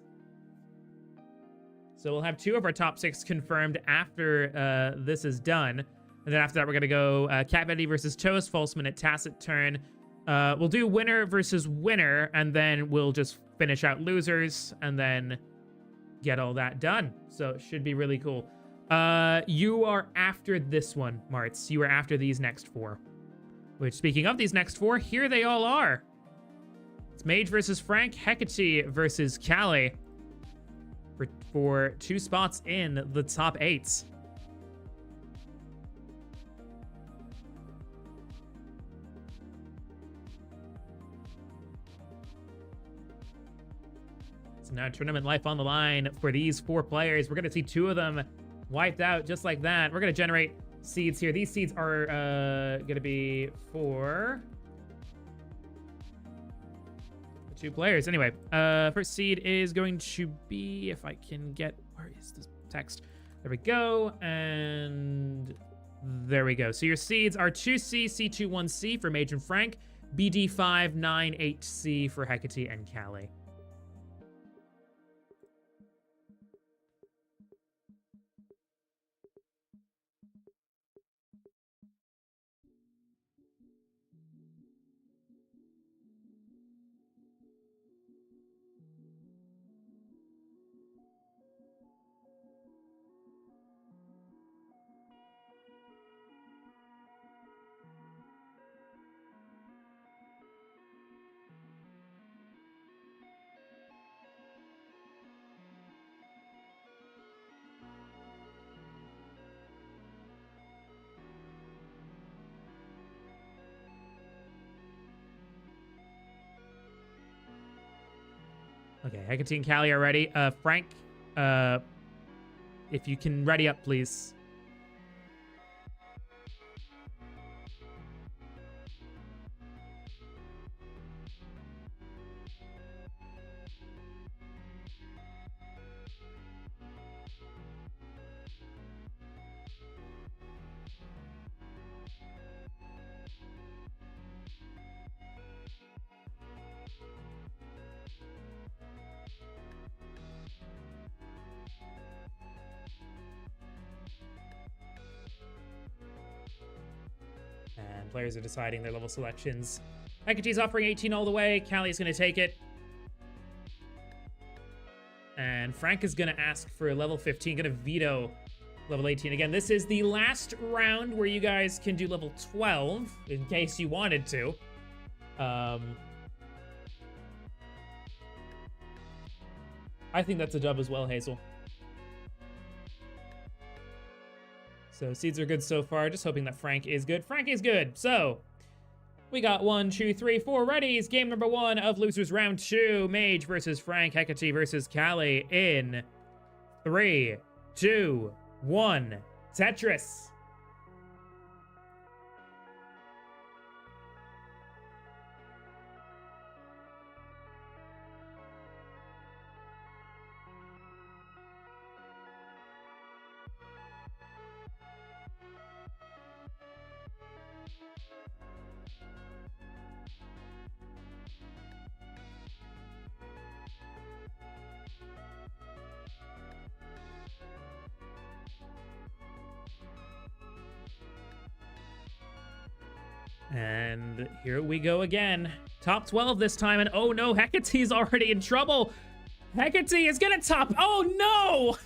So we'll have 2 of our top 6 confirmed after this is done. And then after that, we're going to go Cat Betty versus Toast, False Minute, Tacit Turn. We'll do winner versus winner, and then we'll just finish out losers and then get all that done. So it should be really cool. You are after this one, Martz. You are after these next 4. Which, speaking of these next 4, here they all are. It's Mage versus Frank, Hecate versus Callie for 2 spots in the top 8. So now tournament life on the line for these 4 players. We're going to see 2 of them wiped out just like that. We're going to generate seeds here. These seeds are gonna be for the 2 players. Anyway, first seed is going to be, if I can get, where is this text? There we go, and there we go. So your seeds are 2C, C21C for Mage and Frank, BD598C for Hecate and Callie. Okay, Hecate and Callie are ready. Frank, if you can ready up, please. And players are deciding their level selections. Hecate's offering 18 all the way. Callie's going to take it. And Frank is going to ask for a level 15. Going to veto level 18. Again, this is the last round where you guys can do level 12, in case you wanted to. I think that's a dub as well, Hazel. So seeds are good so far. Just hoping that Frank is good. Frank is good. So we got 1, 2, 3, 4 readies. Game number 1 of losers round 2. Mage versus Frank. Hecate versus Callie in 3, 2, 1. Tetris. And here we go again. Top 12 this time, and oh no, Hecate's already in trouble. Hecate is gonna top. Oh no!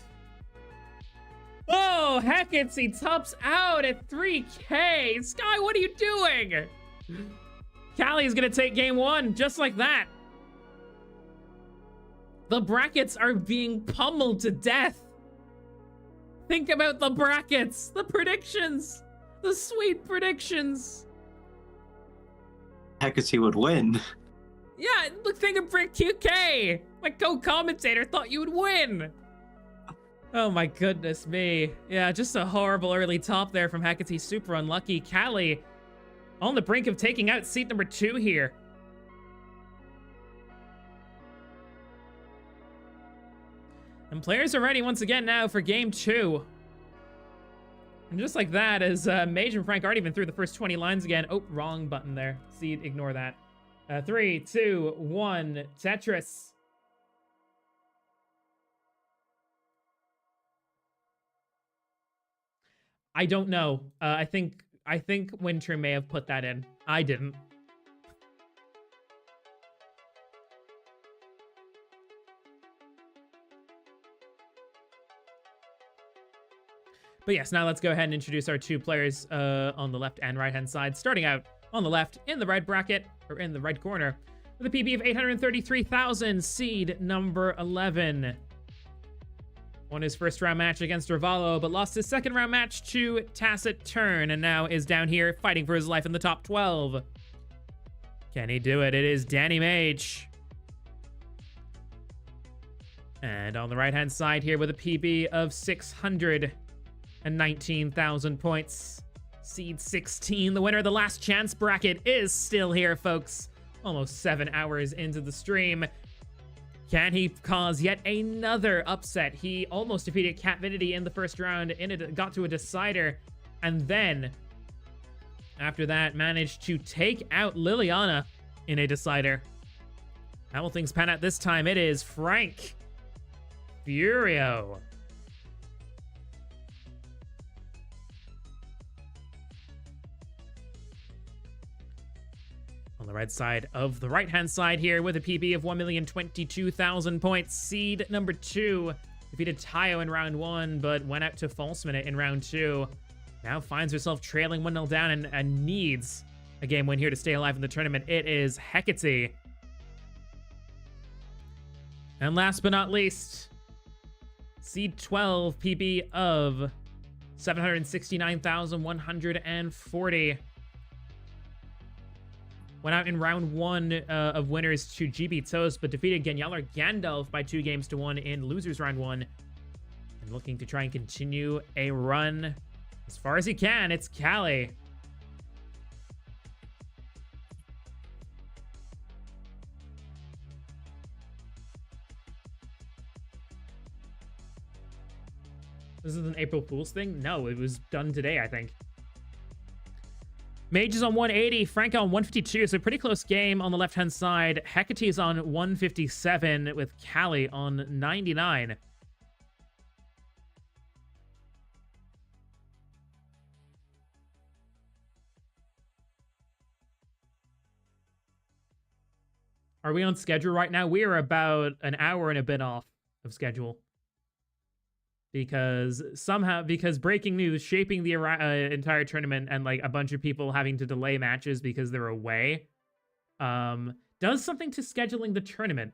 Oh, Hecate tops out at 3K. Sky, what are you doing? Callie is gonna take game one, just like that. The brackets are being pummeled to death. Think about the brackets, the predictions, the sweet predictions. Hecate would win. Yeah, look, think of Brick QK. My co-commentator thought you would win. Oh my goodness me. Yeah, just a horrible early top there from Hecate. Super unlucky. Callie on the brink of taking out seat number 2 here. And players are ready once again now for game 2. And just like that, as Mage and Frank already been through the first 20 lines again. Oh, wrong button there. Seed, ignore that. 3, 2, 1, Tetris. I don't know. I think Winter may have put that in. I didn't. But yes, now let's go ahead and introduce our 2 players on the left and right hand side. Starting out on the left in the red bracket, or in the red corner, with a PB of 833,000, seed number 11. Won his first round match against Ravalo, but lost his second round match to Tacit Turn, and now is down here fighting for his life in the top 12. Can he do it? It is Danny Mage. And on the right hand side here with a PB of 619,000 points. Seed 16, the winner of the last chance bracket, is still here, folks. Almost 7 hours into the stream. Can he cause yet another upset? He almost defeated Catvinity in the first round, got to a decider, and then, after that, managed to take out Liliana in a decider. How will things pan out this time? It is Frank Furio. On the red side of the right-hand side here with a PB of 1,022,000 points. Seed number 2 defeated Tayo in round 1, but went out to False Minute in round 2. Now finds herself trailing 1-0 down and needs a game win here to stay alive in the tournament. It is Hecate. And last but not least, Seed 12, PB of 769,140. Went out in round 1 of winners to GB Toast, but defeated Ganyalar Gandalf by 2-1 in losers round 1. And looking to try and continue a run as far as he can. It's Callie. This is an April Fool's thing? No, it was done today, I think. Mage is on 180, Frank on 152, so pretty close game on the left-hand side. Hecate is on 157 with Callie on 99. Are we on schedule right now? We are about an hour and a bit off of schedule. Because breaking news shaping the entire tournament and like a bunch of people having to delay matches because they're away does something to scheduling the tournament.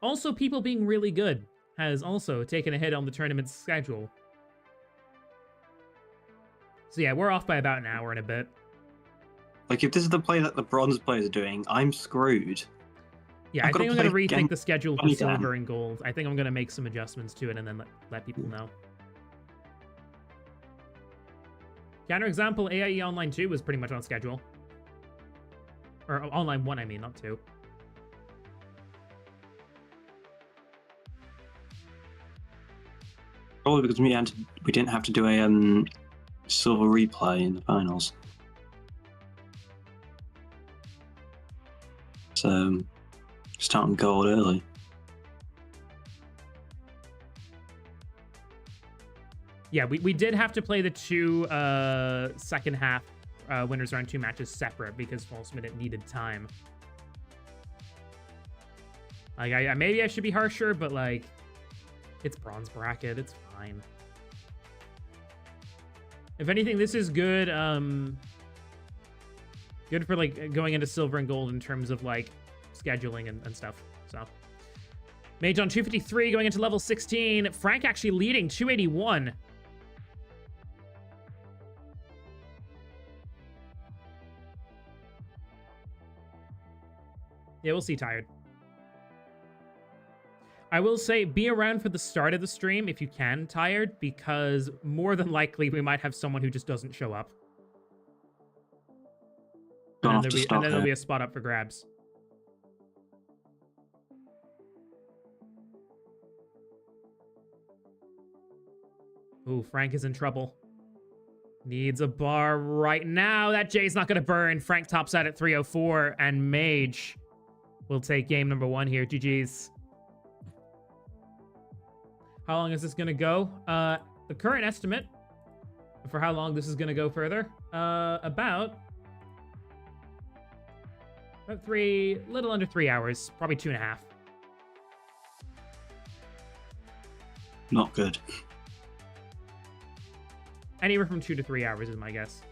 Also, people being really good has also taken a hit on the tournament's schedule. So yeah, we're off by about an hour and a bit. Like, if this is the play that the bronze players are doing, I'm screwed. Yeah, I think I'm going to rethink the schedule for Anytime. silver and gold. I think I'm going to make some adjustments to it and then let people know. Counterexample, AIE Online 2 was pretty much on schedule. Or Online 1, I mean, not 2. Probably because we didn't have to do a silver replay in the finals. So, starting gold early. Yeah, we did have to play the 2 second half winners round 2 matches separate because False Minute needed time. Like, maybe I should be harsher, but like, it's bronze bracket. It's fine. If anything, this is good. Good for like going into silver and gold in terms of like scheduling and stuff. So, Mage on 253 going into level 16. Frank actually leading 281. Yeah, we'll see tired. I will say, be around for the start of the stream if you can, tired, because more than likely we might have someone who just doesn't show up. And then there'll be a spot up for grabs. Ooh, Frank is in trouble. Needs a bar right now. That J's not going to burn. Frank tops out at 304, and Mage will take game number 1 here. GG's. How long is this going to go? The current estimate for how long this is going to go further, about little under 3 hours, probably 2.5. Not good. Anywhere from 2 to 3 hours is my guess.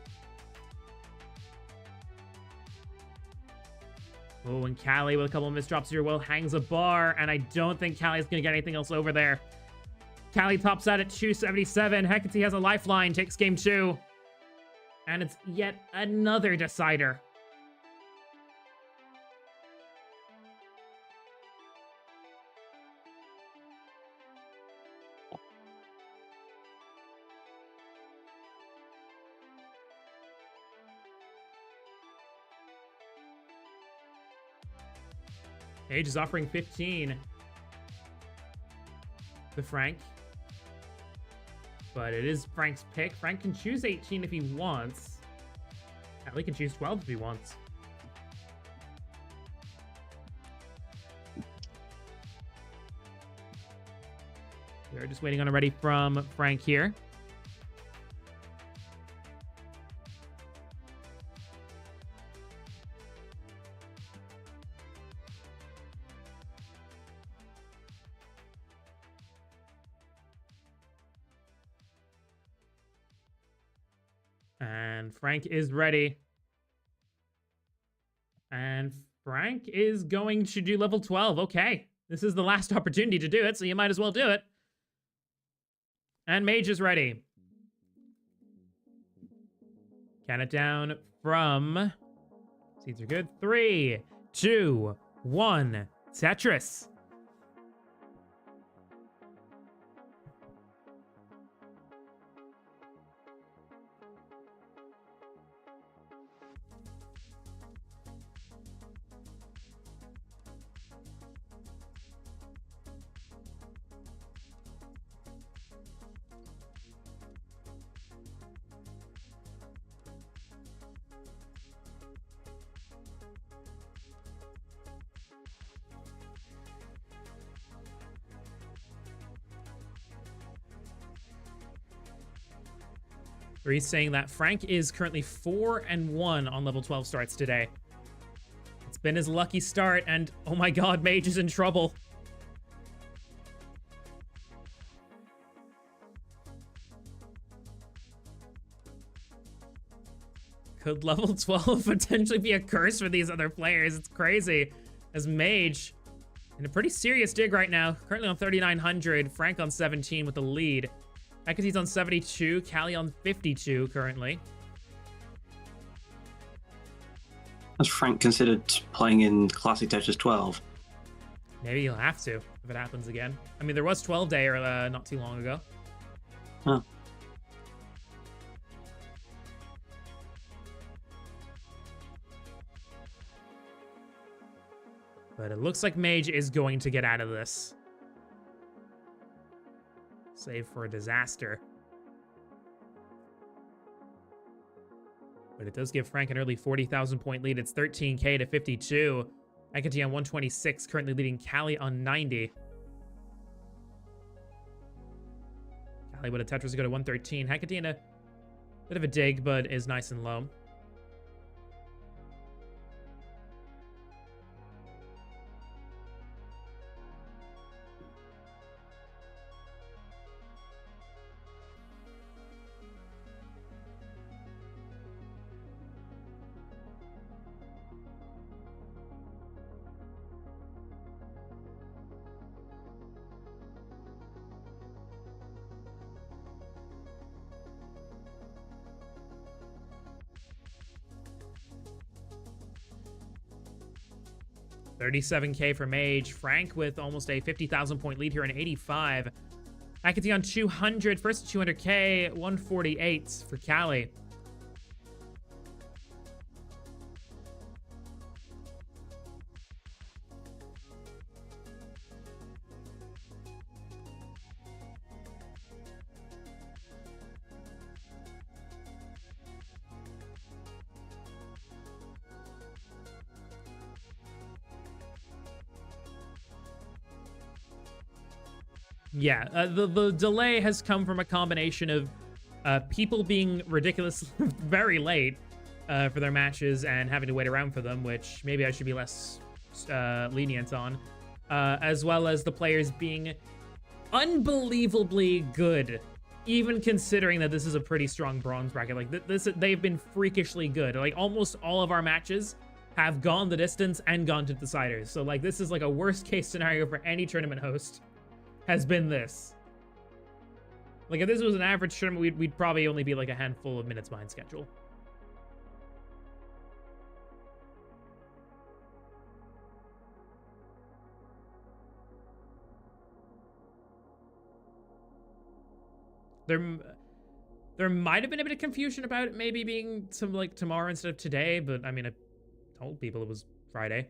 Oh, and Callie with a couple of misdrops here. Well, hangs a bar, and I don't think Callie's going to get anything else over there. Callie tops out at 277. Hecate has a lifeline, takes game 2. And it's yet another decider. Age is offering 15 to Frank. But it is Frank's pick. Frank can choose 18 if he wants. He can choose 12 if he wants. We're just waiting on a ready from Frank here. And Frank is ready. And Frank is going to do level 12. Okay. This is the last opportunity to do it, so you might as well do it. And Mage is ready. Count it down from... Seeds are good. 3, 2, 1. Tetris. He's saying that Frank is currently 4-1 on level 12 starts today. It's been his lucky start, and oh my god, Mage is in trouble. Could level 12 potentially be a curse for these other players? It's crazy. As Mage in a pretty serious dig right now. Currently on 3,900. Frank on 17 with the lead. Hecate's on 72. Callie on 52 currently. Has Frank considered playing in Classic Tetris 12? Maybe he'll have to if it happens again. I mean, there was 12 Day not too long ago. Huh. But it looks like Mage is going to get out of this. Save for a disaster. But it does give Frank an early 40,000 point lead. It's 13k to 52. Hecate on 126, currently leading Callie on 90. Callie with a Tetris go to 113. Hecate in a bit of a dig, but is nice and low. 37k for Mage. Frank with almost a 50,000 point lead here in 85. Hecate on 200. First 200k, 148 for Callie. Yeah, the delay has come from a combination of people being ridiculously very late for their matches and having to wait around for them, which maybe I should be less lenient on, as well as the players being unbelievably good, even considering that this is a pretty strong bronze bracket. Like they've been freakishly good. Like almost all of our matches have gone the distance and gone to deciders. So like this is like a worst case scenario for any tournament host. Has been this. Like if this was an average tournament, we'd probably only be like a handful of minutes behind schedule. There might have been a bit of confusion about it maybe being some like tomorrow instead of today, but I mean I told people it was Friday.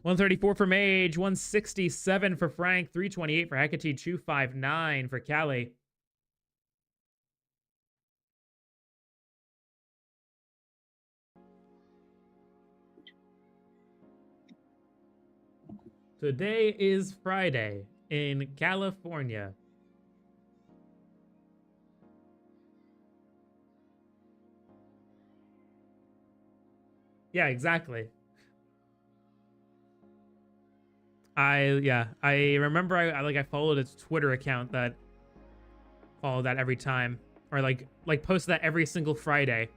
134 for Mage, 167 for Frank, 328 for Hecate, 259 for Callie. Today is Friday in California. Yeah, exactly. I remember I followed its Twitter account that followed that every time, or like post that every single Friday.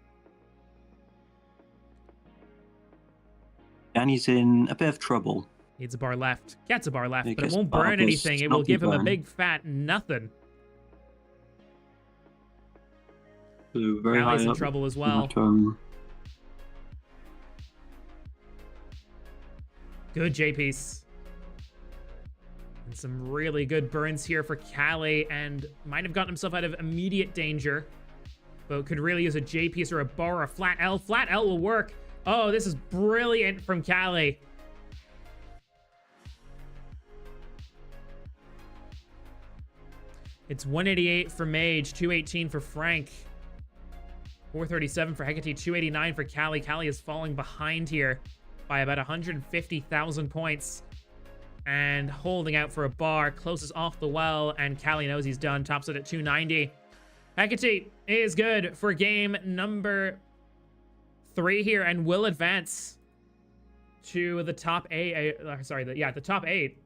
Danny's in a bit of trouble. Needs a bar left. Gets a bar left, He but it gets won't bar burn goes anything. It will sloppy give him a burn. big fat nothing. So very Callie's high in up. trouble as well. But, Good J-piece. And some really good burns here for Callie, and might have gotten himself out of immediate danger, but could really use a J-piece or a bar or a flat L. Flat L will work. Oh, this is brilliant from Callie. It's 188 for Mage, 218 for Frank, 437 for Hecate, 289 for Callie. Callie is falling behind here by about 150,000 points and holding out for a bar. Closes off the well, and Callie knows he's done. Tops it at 290. Hecate is good for game number 3 here and will advance to the top 8. The top 8.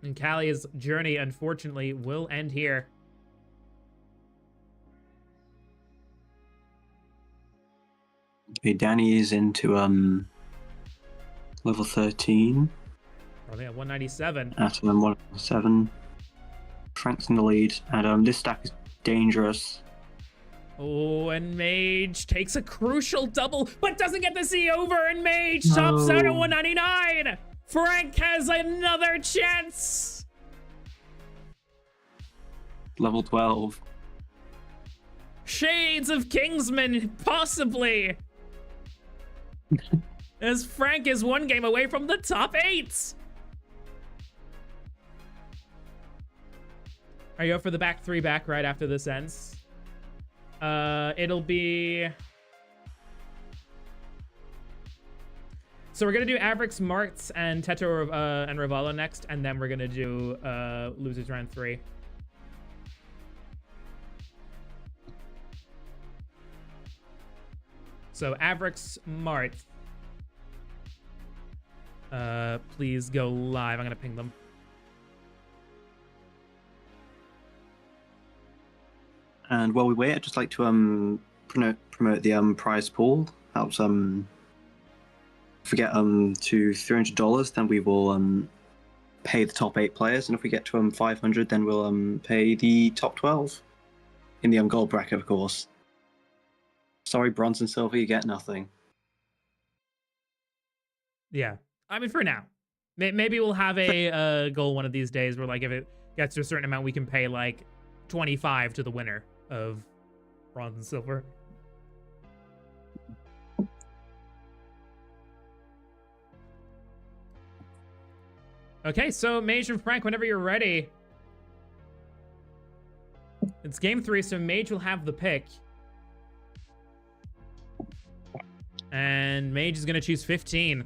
And Callie's journey, unfortunately, will end here. okay, Danny is into level 13. I think at 197. At 107. Frank's in the lead, and this stack is dangerous. Oh, and Mage takes a crucial double, but doesn't get the C over, and Mage tops out at 199. Frank has another chance. Level 12. Shades of Kingsman, possibly. As Frank is 1 game away from the top 8. Are you up for the back 3 back right after this ends? It'll be... So we're gonna do Avrix, Martz, and Teto and Ravalo next, and then we're gonna do losers round 3. So Avrix, Martz. Please go live. I'm gonna ping them. And while we wait, I'd just like to promote the prize pool. Helps if we get to $300, then we will pay the top 8 players, and if we get to 500, then we'll pay the top 12 in the gold bracket, of course. Sorry, bronze and silver, you get nothing. Yeah. I mean, for now. Maybe we'll have a goal one of these days where, like, if it gets to a certain amount, we can pay, like, 25 to the winner of bronze and silver. Okay, so Mage and Frank, whenever you're ready. It's game 3, so Mage will have the pick. And Mage is going to choose 15.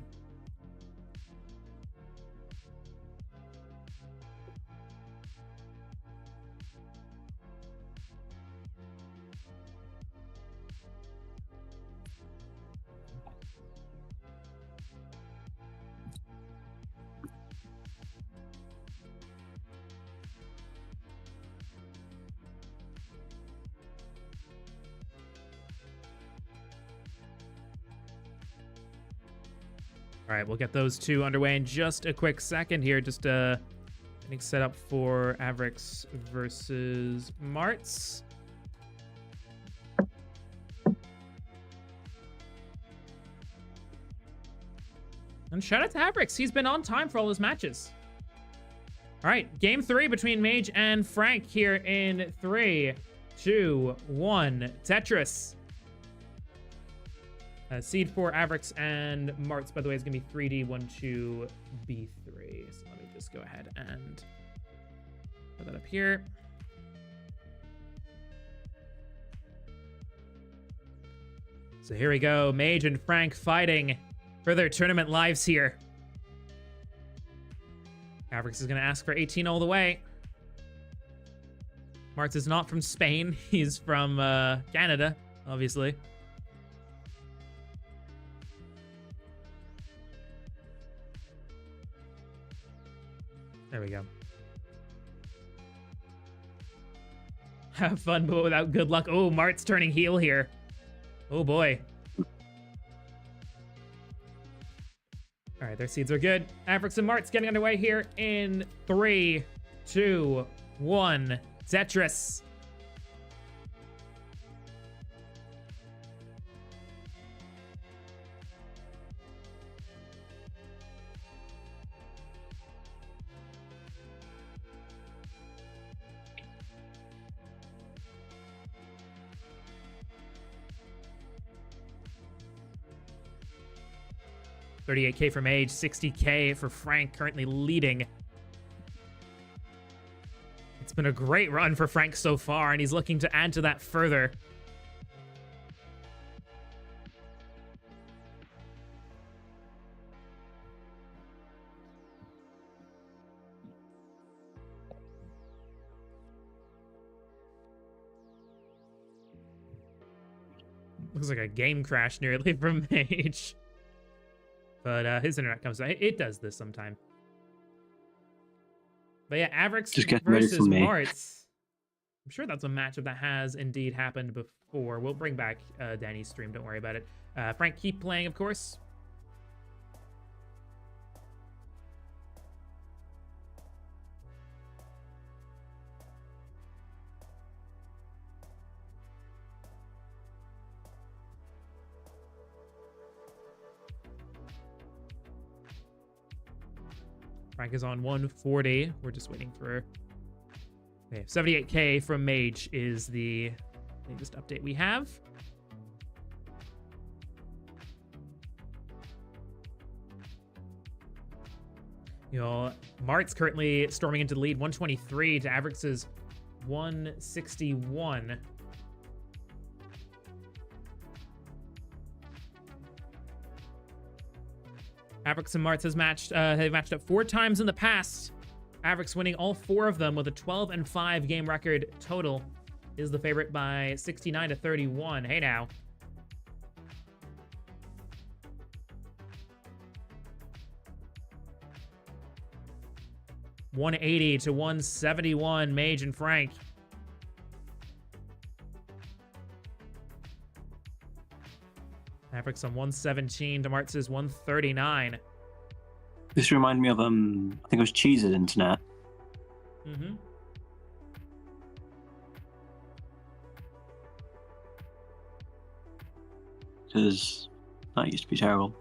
All right, we'll get those two underway in just a quick second here. Just getting set up for Avrix versus Martz. And shout out to Avrix. He's been on time for all his matches. All right, game 3 between Mage and Frank here in 3, 2, 1. Tetris. Seed for Avrix and Martz, by the way, is going to be 3D 1, 2, B3. So let me just go ahead and put that up here. So here we go. Mage and Frank fighting for their tournament lives here. Avrix is going to ask for 18 all the way. Martz is not from Spain. He's from Canada, obviously. There we go. Have fun, but without good luck. Oh, Mart's turning heel here. Oh, boy. All right, their seeds are good. Avrix and Mart's getting underway here in 3, 2, 1. Tetris. $38K for Mage, $60K for Frank, currently leading. It's been a great run for Frank so far, and he's looking to add to that further. Looks like a game crash nearly from Mage. But his internet comes out. It does this sometime. But yeah, Avrix versus Martz. I'm sure that's a matchup that has indeed happened before. We'll bring back Danny's stream. Don't worry about it. Frank, keep playing, of course. Frank is on 140. We're just waiting for... Okay, 78K from Mage is the latest update we have. You know, Mart's currently storming into the lead, 123 to Avrix's 161. Avrix and Martz have matched up 4 times in the past. Avrix winning all 4 of them with a 12-5 game record total. Is the favorite by 69 to 31. Hey now. $180 to $171, Mage and Frank. Avrix on 117 to Martz's 139. This reminded me of I think it was Cheese's internet. Mm-hmm. Because that used to be terrible.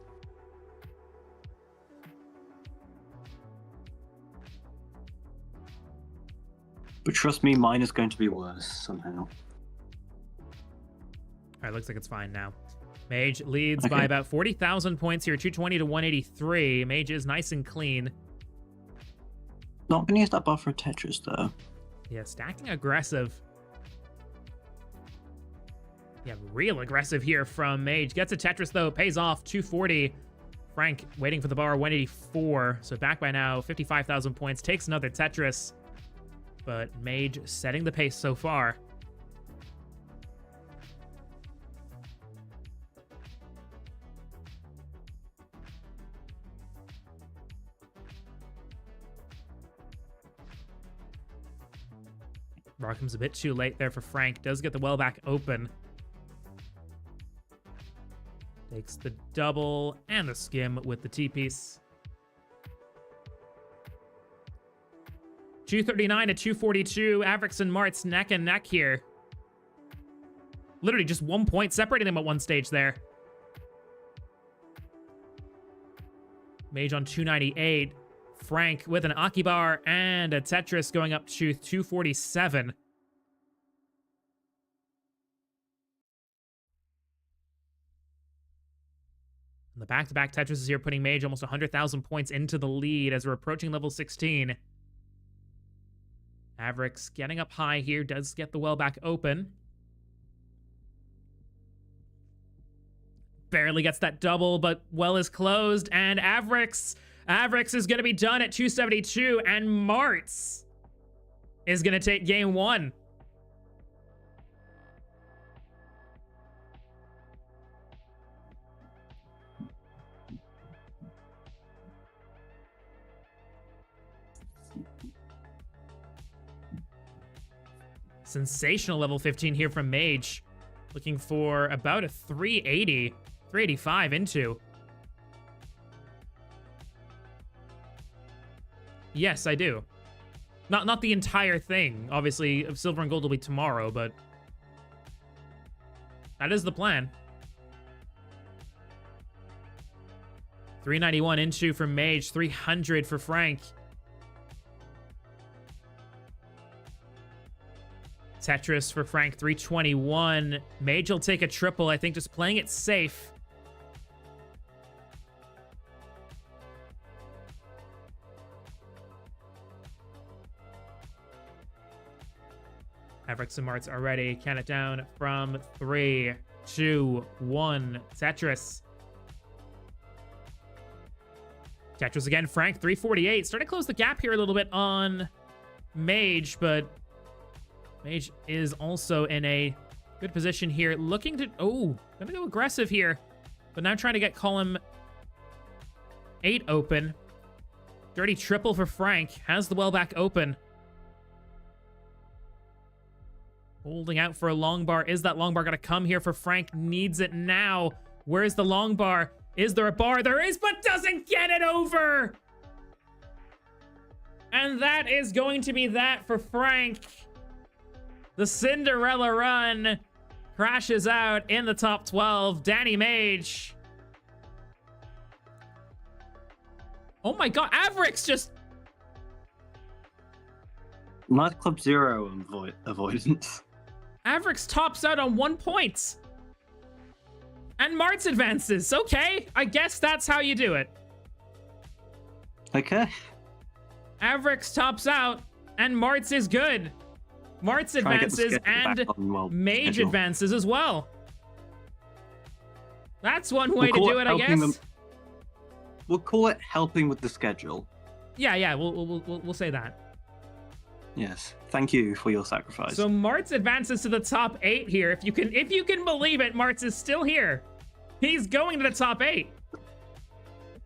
But trust me, mine is going to be worse somehow. Alright, looks like it's fine now. Mage leads by Okay. about 40,000 points here, 220 to 183. Mage is nice and clean. Not going to use that buff for Tetris, though. Yeah, stacking aggressive. Yeah, real aggressive here from Mage. Gets a Tetris, though. Pays off, 240. Frank waiting for the bar, 184. So back by now, 55,000 points. Takes another Tetris. But Mage setting the pace so far. Rockham's a bit too late there for Frank. Does get the well back open. Takes the double and the skim with the T-piece. 239 to 242. Avrix and Martz neck and neck here. Literally just 1 point separating them at one stage there. Mage on 298. Frank with an Akibar and a Tetris going up to 247. The back-to-back Tetris is here, putting Mage almost 100,000 points into the lead as we're approaching level 16. Avrix getting up high here, does get the well back open. Barely gets that double, but well is closed, and Avrix is going to be done at 272, and Martz is going to take game one. Sensational level 15 here from Mage. Looking for about a 380, 385 into. Yes, I do. Not the entire thing. Obviously, silver and gold will be tomorrow, but that is the plan. 391 into for Mage, 300 for Frank. Tetris for Frank, 321. Mage will take a triple, I think, just playing it safe. Avrix and Martz are ready. Count it down from 3, 2, 1. Tetris. Tetris again. Frank, 348. Starting to close the gap here a little bit on Mage, but Mage is also in a good position here. Looking to... Oh, gonna go aggressive here. But now trying to get column 8 open. Dirty triple for Frank. Has the well back open. Holding out for a long bar. Is that long bar gonna come here for Frank? Needs it now. Where's the long bar? Is there a bar? There is, but doesn't get it over! And that is going to be that for Frank. The Cinderella run crashes out in the top 12. Danny Mage. Oh my god, Avrix just... Nightclub Zero avoidance. Avrix tops out on 1 point. And Martz advances. Okay, I guess that's how you do it. Okay. Avrix tops out, and Martz is good. Martz advances, and Mage advances as well. That's one way to do it, I guess. We'll call it helping with the schedule. Yeah, we'll say that. Yes. Thank you for your sacrifice. So Martz advances to the top 8 here. If you can believe it, Martz is still here. He's going to the top 8.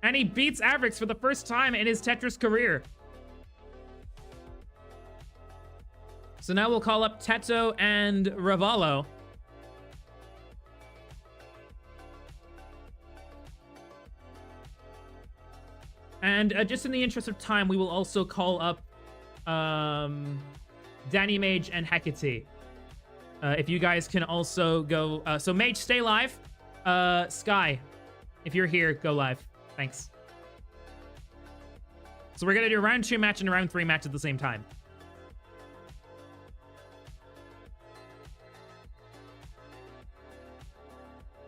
And he beats Avrix for the first time in his Tetris career. So now we'll call up Teto and Ravallo. And just in the interest of time, we will also call up Danny Mage and Hecate. If you guys can also go... so Mage, stay live. Sky, if you're here, go live. Thanks. So we're going to do a round 2 match and a round 3 match at the same time.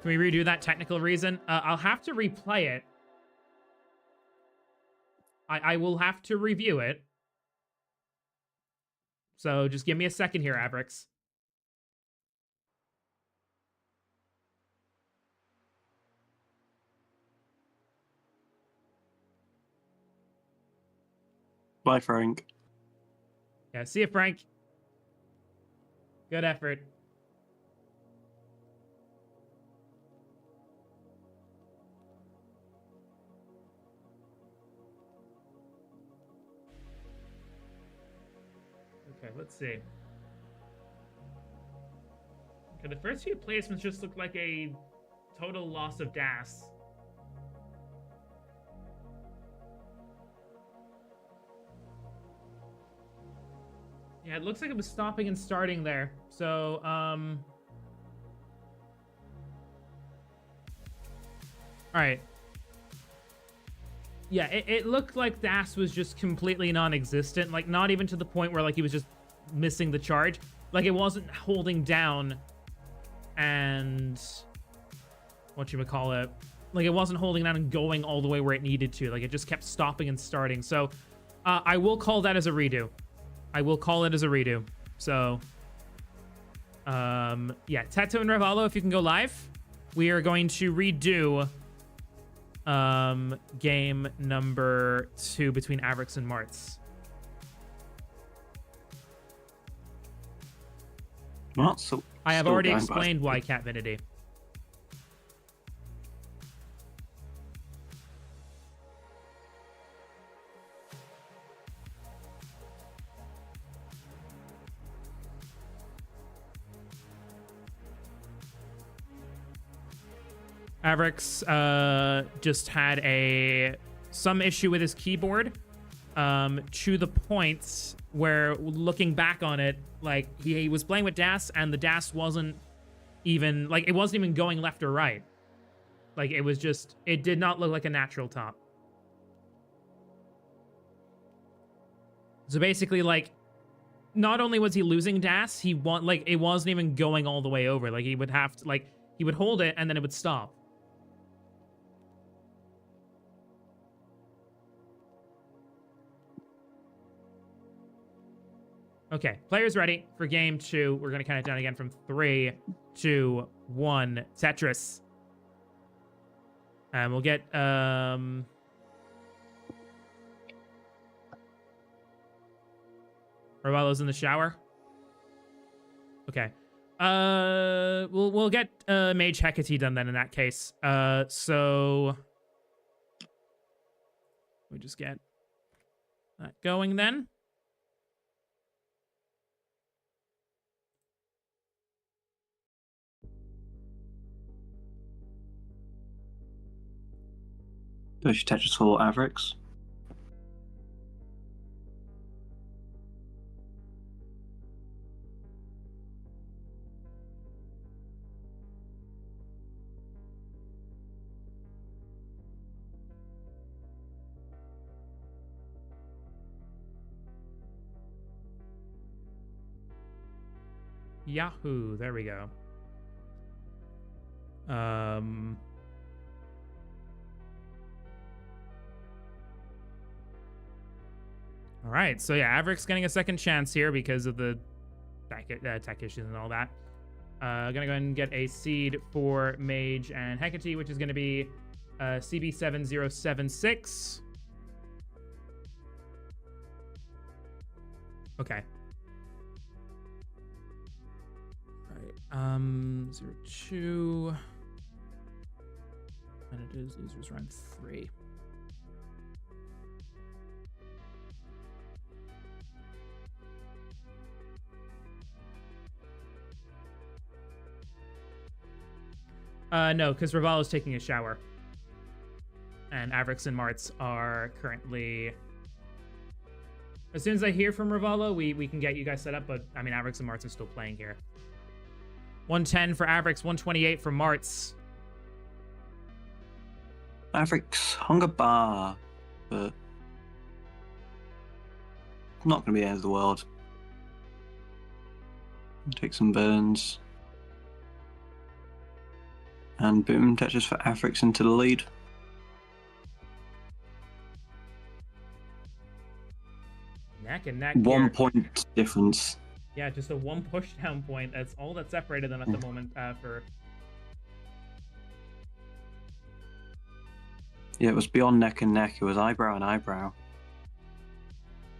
Can we redo that technical reason? I'll have to replay it. I will have to review it. So just give me a second here, Avrix. Bye, Frank. Yeah, see you, Frank. Good effort. Okay, let's see. Okay, the first few placements just look like a total loss of DAS. Yeah, it looks like it was stopping and starting there. So, alright. Yeah, it looked like DAS was just completely non-existent. Like, not even to the point where, like, he was just missing the charge. Like, it wasn't holding down and... whatchamacallit? Like, it wasn't holding down and going all the way where it needed to. Like, it just kept stopping and starting. So, I will call that as a redo. I will call it as a redo. So, yeah, Teto and Revalo, if you can go live, we are going to redo game number 2 between Avrix and Martz. What? So I have still already going explained why Catvinity. Avrix just had some issue with his keyboard, to the point where, looking back on it, like he was playing with DAS and the DAS wasn't even like, it wasn't even going left or right. Like, it was just, it did not look like a natural top. So basically, like, not only was he losing DAS, it wasn't even going all the way over. Like, he would have to, like, he would hold it and then it would stop. Okay, players ready for game 2. We're going to count it down again from 3, 2, 1. Tetris. And we'll get, Ravalo's in the shower. Okay. We'll get, Mage Hecate done then in that case. So... we just get that going then. Push Tetris for Avrix. Yahoo, there we go. All right, so yeah, Avrix getting a second chance here because of the tech issues and all that. Gonna go ahead and get a seed for Mage and Hecate, which is gonna be CB7076. Okay. All right, 02. And it is losers round 3. No, because Ravalo's taking a shower. And Avrix and Martz are currently... As soon as I hear from Revalo, we can get you guys set up, but, I mean, Avrix and Martz are still playing here. 110 for Avrix, 128 for Martz. Avrix, hunger bar, but not going to be the end of the world. Take some burns. And boom, Tetris for Afrix into the lead. Neck and neck 1 here. point difference. Yeah, just a 1 pushdown point. That's all that separated them at the moment for... Yeah, it was beyond neck and neck. It was eyebrow and eyebrow.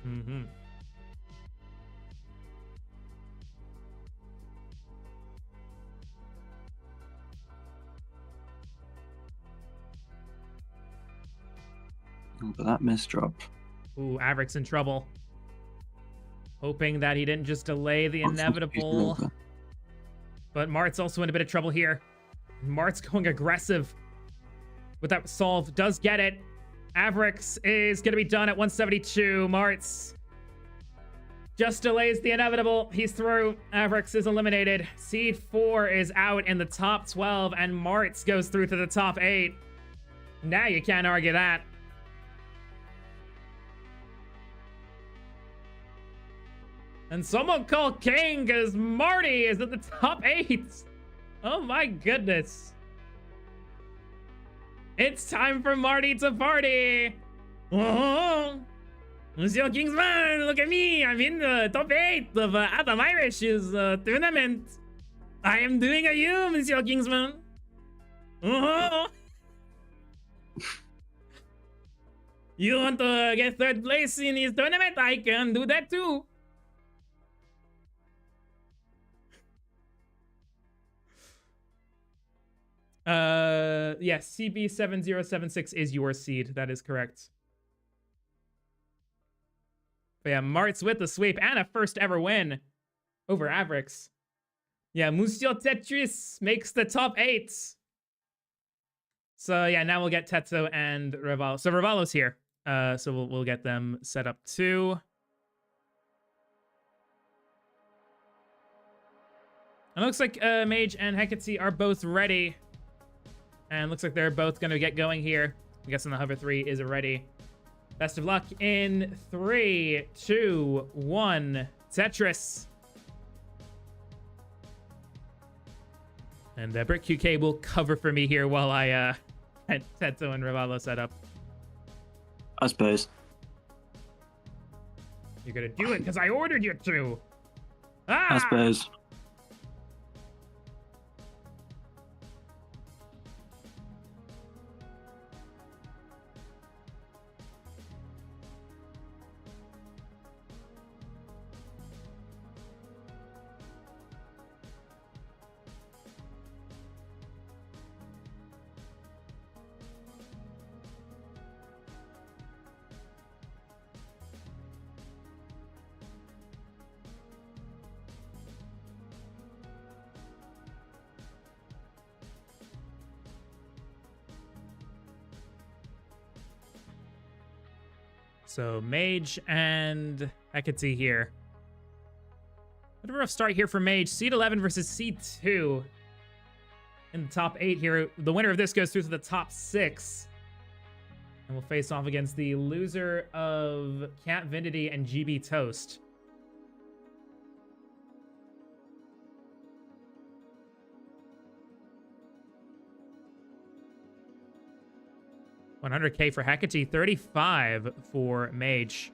Mm-hmm. But that misdrop. Ooh, Avric's in trouble. Hoping that he didn't just delay the inevitable. But Mart's also in a bit of trouble here. Mart's going aggressive with that solve. Does get it. Avrix is going to be done at 172. Mart's just delays the inevitable. He's through. Avrix is eliminated. Seed 4 is out in the top 12, and Mart's goes through to the top 8. Now you can't argue that. And someone call King, because Marty is at the top 8. Oh my goodness. It's time for Marty to party. Oh, Monsieur Kingsman, look at me. I'm in the top 8 of Adam Irish's tournament. I am doing a you, Monsieur Kingsman. Oh. You want to get 3rd place in his tournament? I can do that too. Yes, CB7076 is your seed. That is correct. But yeah, Mart's with the sweep and a first ever win over Avrix. Yeah, Monsieur Tetris makes the top 8. So yeah, now we'll get Tetsu and Revalo. So Revalo's here. So we'll get them set up too. It looks like Mage and Hecate are both ready. And looks like they're both going to get going here. I'm guessing the Hover 3 is ready. Best of luck in 3, 2, 1. Tetris. And Brick QK will cover for me here while I get Tetsu and Revalo set up. I suppose. You're going to do it because I ordered you to. Ah! I suppose. So Mage and Hecate here. Bit of a rough start here for Mage. Seed 11 versus Seed 2 in the top 8 here. The winner of this goes through to the top 6. And we'll face off against the loser of Cat Vindity and GB Toast. $100K for Hecate, 35 for Mage.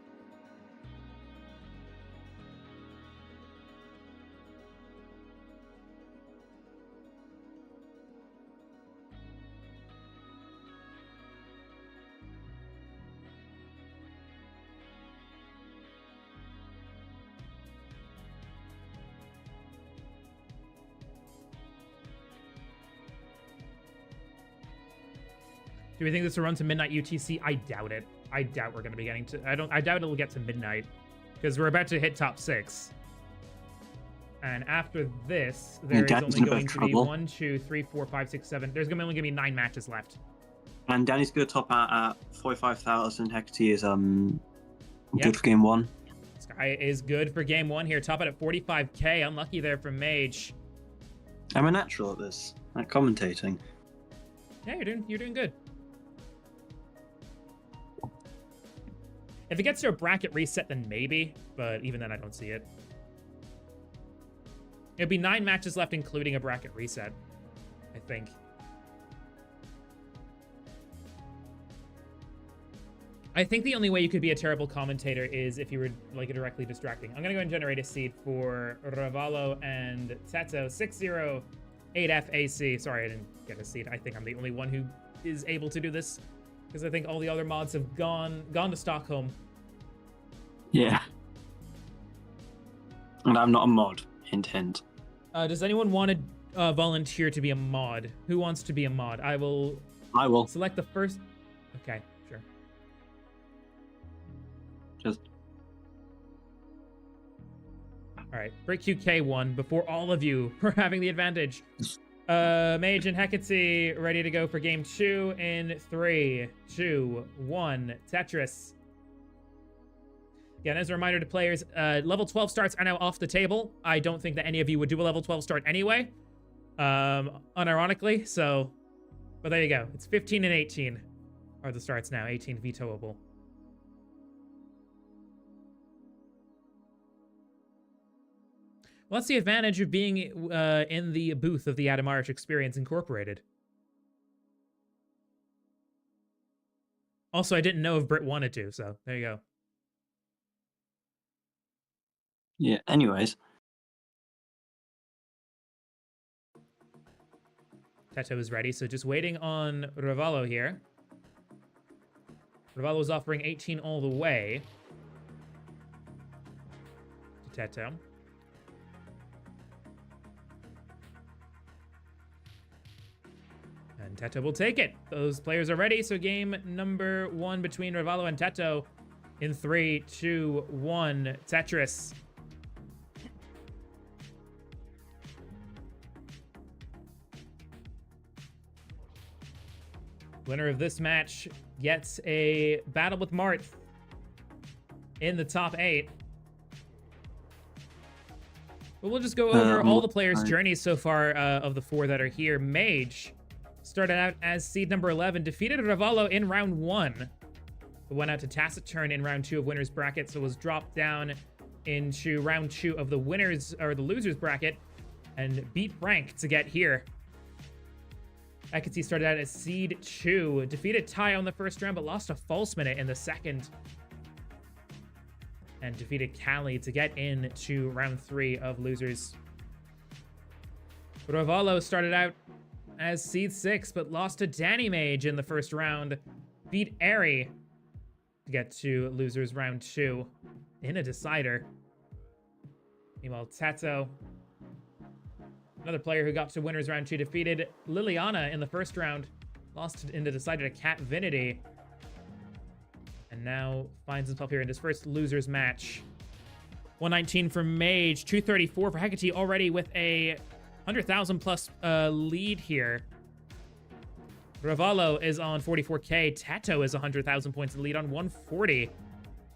Do we think this will run to midnight UTC? I doubt it. I doubt we're going to be getting to... I doubt it'll get to midnight. Because we're about to hit top 6. And after this, there is only going to be 1, 2, 3, 4, 5, 6, 7. There's only going to be 9 matches left. And Danny's going to top out at 45,000. Hecate is good for game 1. This guy is good for game 1 here. Top it at 45K. Unlucky there from Mage. I'm a natural at this. At commentating. Yeah, you're doing good. If it gets to a bracket reset, then maybe. But even then, I don't see it. It'll be 9 matches left, including a bracket reset, I think. I think the only way you could be a terrible commentator is if you were like directly distracting. I'm gonna go and generate a seed for Ravalo and Teto 608FAC. Sorry, I didn't get a seed. I think I'm the only one who is able to do this because I think all the other mods have gone to Stockholm. Yeah. And I'm not a mod. Hint, hint. Does anyone want to volunteer to be a mod? Who wants to be a mod? I will select the first. Okay, sure. Just. All right, BrickQK won before all of you were having the advantage. Mage and Hecate ready to go for game 2 in 3, 2, 1. Tetris. Again, as a reminder to players, level 12 starts are now off the table. I don't think that any of you would do a level 12 start anyway, unironically, so, but there you go. It's 15 and 18 are the starts now, 18 vetoable. Well, that's the advantage of being in the booth of the Adam Irish Experience Incorporated. Also, I didn't know if Britt wanted to, so there you go. Yeah, anyways. Teto is ready, so just waiting on Ravalo here. Ravalo is offering 18 all the way to Teto. And Teto will take it. Those players are ready, so game number 1 between Ravalo and Teto in 3, 2, 1. Tetris. Winner of this match gets a battle with Marth in the top 8. But we'll just go over all the players' journeys so far of the 4 that are here. Mage started out as seed number 11, defeated Ravalo in round 1. But went out to Taciturn in round 2 of winner's bracket, so was dropped down into round 2 of the winners or the losers bracket and beat Frank to get here. Hecate started out as seed 2, defeated Tayo in the first round, but lost a false minute in the second. And defeated Callie to get into round 3 of losers. Ravalo started out as seed 6, but lost to Danny Mage in the first round. Beat Airy to get to losers round 2 in a decider. Meanwhile, Teto, another player who got to winners round 2, defeated Liliana in the first round, lost in the decider to Cat Vinity, and now finds himself here in his first losers match. 119 for Mage, 234 for Hecate, already with a 100,000 plus lead here. Ravalo is on 44k, Teto is 100,000 points lead on 140.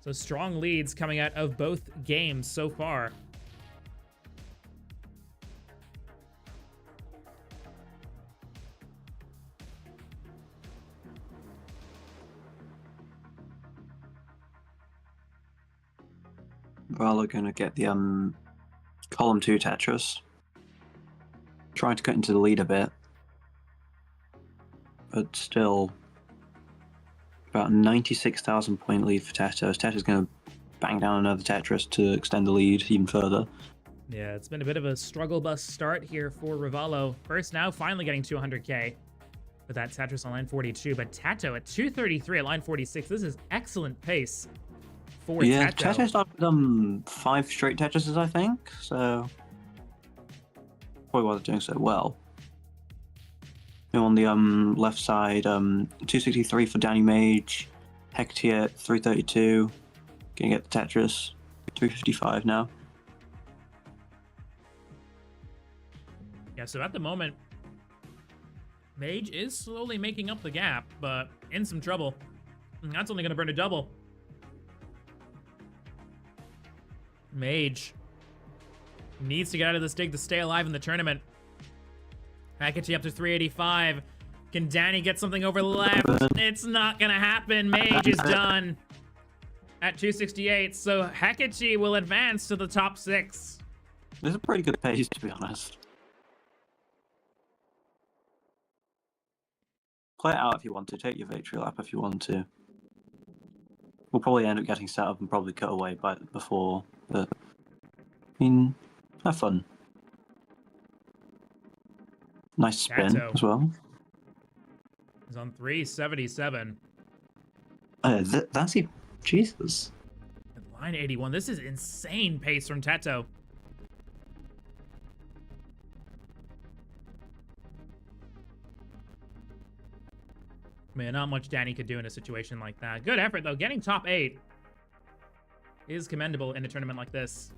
So strong leads coming out of both games so far. Ravalo gonna get the column 2 Tetris. Trying to cut into the lead a bit. But still about 96,000 point lead for Teto. Teto's gonna bang down another Tetris to extend the lead even further. Yeah, it's been a bit of a struggle bus start here for Ravalo. First now, finally getting 200k with that Tetris on line 42, but Teto at 233 at line 46. This is excellent pace for yeah, Teto. Teto started 5 straight Tetrises, I think, so probably why they're doing so well. And on the left side, 263 for Danny Mage, Hecate at 332, gonna get the Tetris, 355 now. Yeah, so at the moment, Mage is slowly making up the gap, but in some trouble. And that's only going to burn a double. Mage needs to get out of this dig to stay alive in the tournament. Hecate up to 385. Can Danny get something over left? It's not going to happen. Mage is done at 268, so Hecate will advance to the top 6. This is a pretty good pace, to be honest. Play it out if you want to. Take your victory lap if you want to. will probably end up getting set up and probably cut away before. But I mean, have fun. Nice spin Tato. as well. He's on 377. That's he. Jesus. At line 81. This is insane pace from Tato. Man, not much Danny could do in a situation like that. Good effort, though. Getting top 8 is commendable in a tournament like this.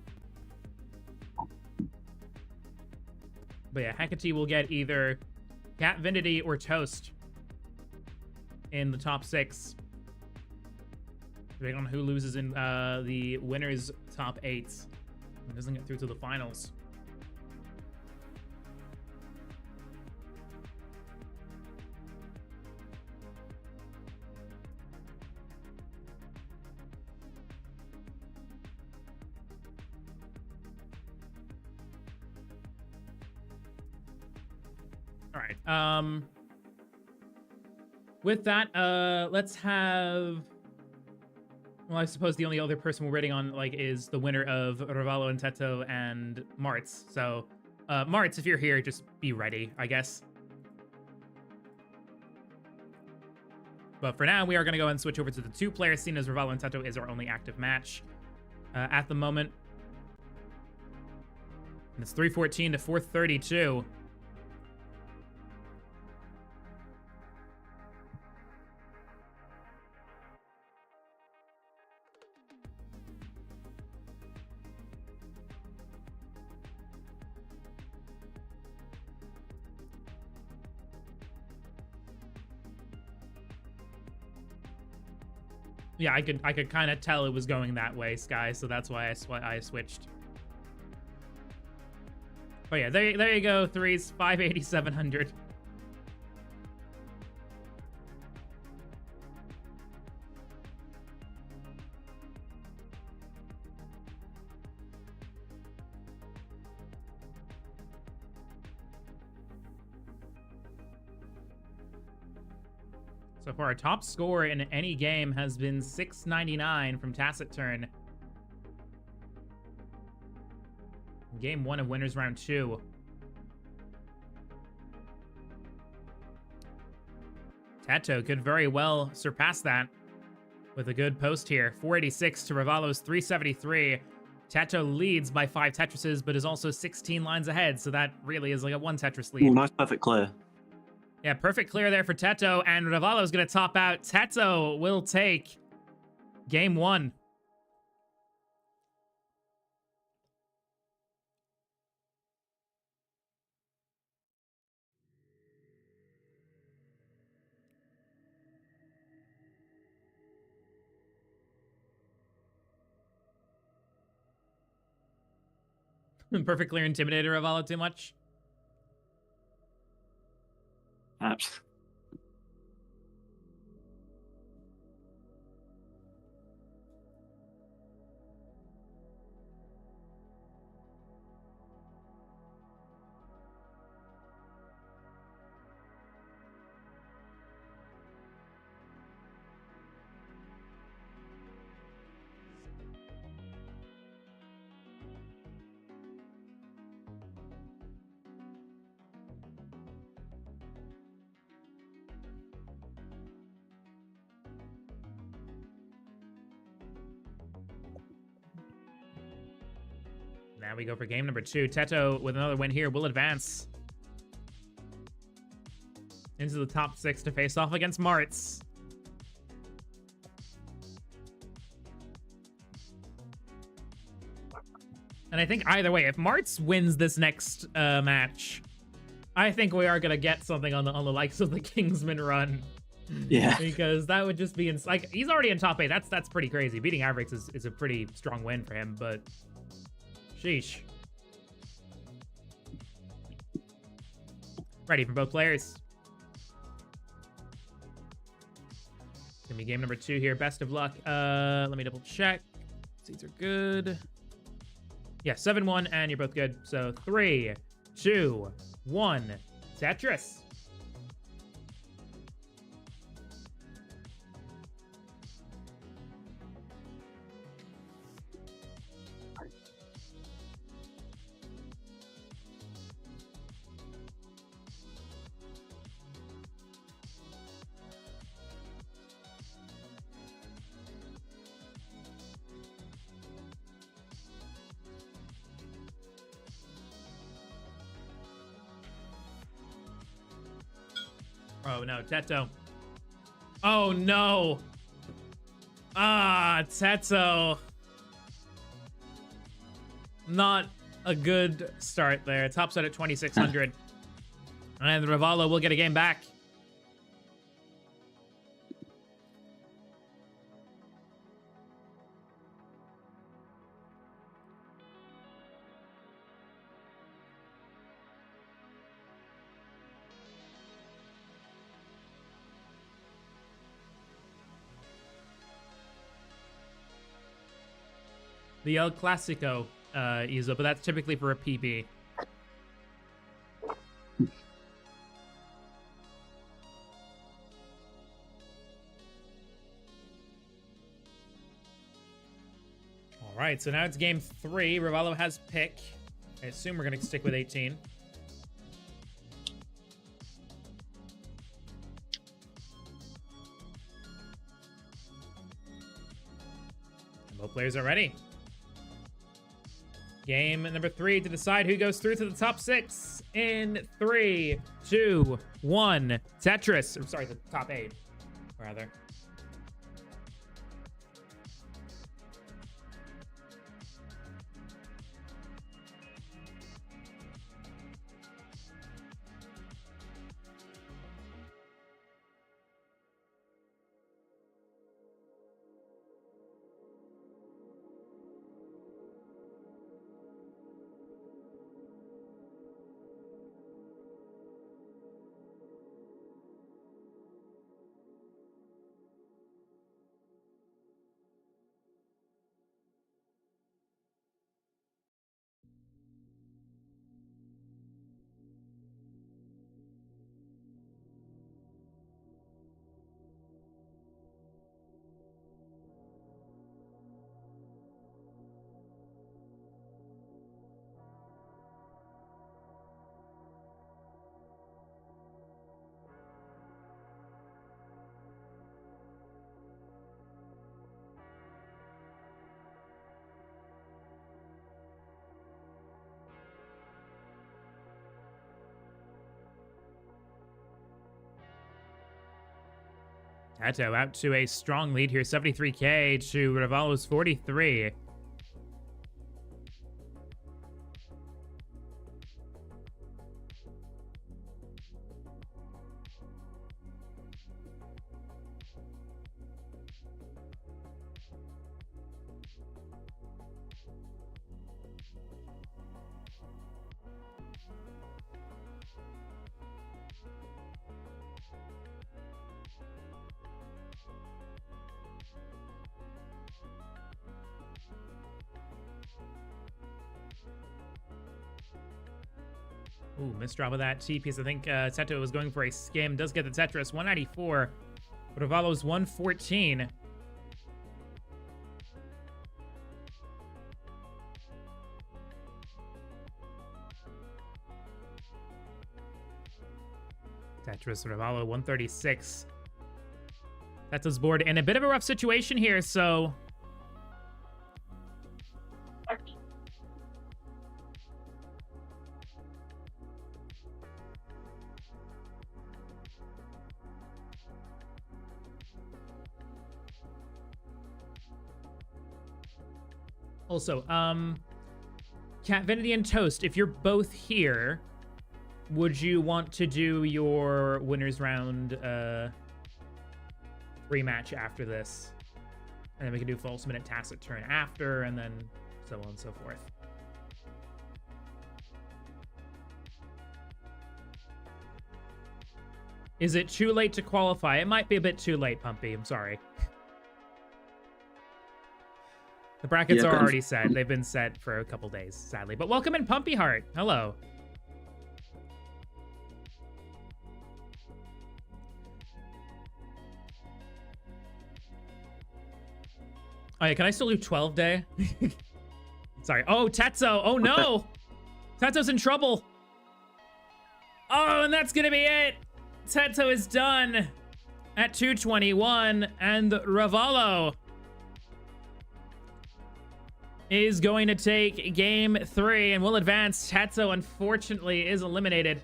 But yeah, Hecate will get either Cat Vinity or Toast in the top 6. Depending on who loses in the winner's top 8 and doesn't get through to the finals. All right. With that, let's have. Well, I suppose the only other person we're waiting on is the winner of Ravalo and Teto and Martz. So, Martz, if you're here, just be ready, I guess. But for now, we are going to go and switch over to the 2-player scene, as Ravalo and Teto is our only active match at the moment. And it's 314 to 432. Yeah, I could kind of tell it was going that way, Sky, so that's why I switched. Oh yeah, there you go, threes, 580, 700. So far, our top score in any game has been 699 from Tacit Turn. Game 1 of Winners Round 2. Tato could very well surpass that with a good post here. 486 to Ravalo's 373. Tato leads by 5 Tetrises, but is also 16 lines ahead, so that really is like a 1 Tetris lead. Ooh, nice perfect clear. Yeah, perfect clear there for Teto, and Ravalo's going to top out. Teto will take game 1. Perfect clear intimidated Ravalo too much? Perhaps. Now we go for game number 2. Teto, with another win here, will advance into the top 6 to face off against Martz. And I think either way, if Martz wins this next match, I think we are going to get something on the likes of the Kingsman run. Yeah. Because that would just be like, he's already in top 8. That's pretty crazy. Beating Avrix is a pretty strong win for him, but sheesh. Ready for both players. Gonna be game number 2 here. Best of luck. Let me double check. Seats are good. Yeah, 7-1, and you're both good. So 3, 2, 1. Tetris. Teto. No, Teto. Oh, no. Ah, Teto. Not a good start there. Tops out at 2,600. And Ravalo will get a game back. The El Clasico, Izo, but that's typically for a PB. All right, so now it's game 3. Ravalo has pick. I assume we're going to stick with 18. And both players are ready. Game number 3 to decide who goes through to the top 6 in 3, 2, 1. Tetris. I'm sorry, the top 8, rather. Teto out to a strong lead here, 73k to Ravalo's 43. Ooh, misdrop of that T piece. I think Teto was going for a skim. Does get the Tetris. 194. But Ravalo's 114. Tetris, Ravalo, 136. Teto's board in a bit of a rough situation here, so... Also, Catvinity and Toast, if you're both here, would you want to do your winners round rematch after this? And then we can do false minute tacit turn after, and then so on and so forth. Is it too late to qualify? It might be a bit too late, Pumpy. I'm sorry. The brackets are already set. They've been set for a couple days, sadly. But welcome in, Pumpy Heart. Hello. Oh, yeah, can I still do 12 day? Sorry. Oh, Tetsu. Oh, no. Tetsu's in trouble. Oh, and that's going to be it. Tetsu is done at 221, and Ravalo is going to take game 3 and will advance. Tetsu, unfortunately, is eliminated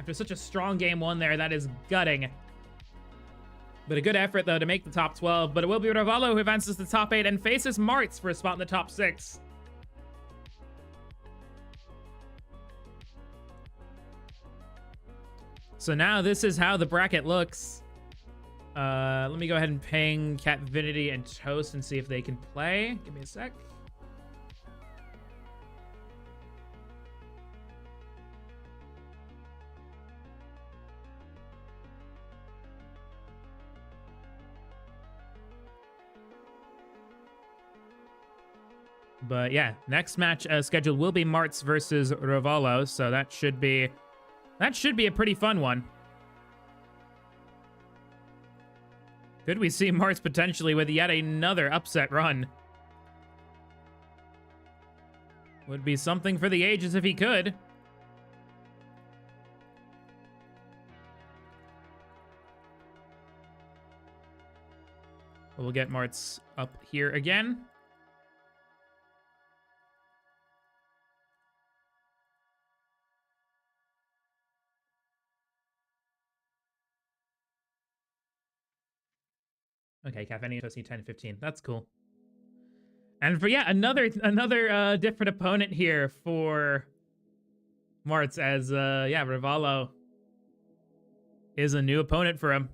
After such a strong game one there, that is gutting. But a good effort, though, to make the top 12. But it will be Ravallo who advances to the top 8 and faces Martz for a spot in the top 6. So now this is how the bracket looks. Let me go ahead and ping Catvinity and Toast and see if they can play. Give me a sec. But yeah, next match scheduled will be Martz versus Ravallo, so that should be a pretty fun one. Could we see Martz potentially with yet another upset run? Would be something for the ages if he could. We'll get Martz up here again. Okay, Caffeine Toasty 10-15. That's cool. And for another different opponent here for Martz, as Ravallo is a new opponent for him.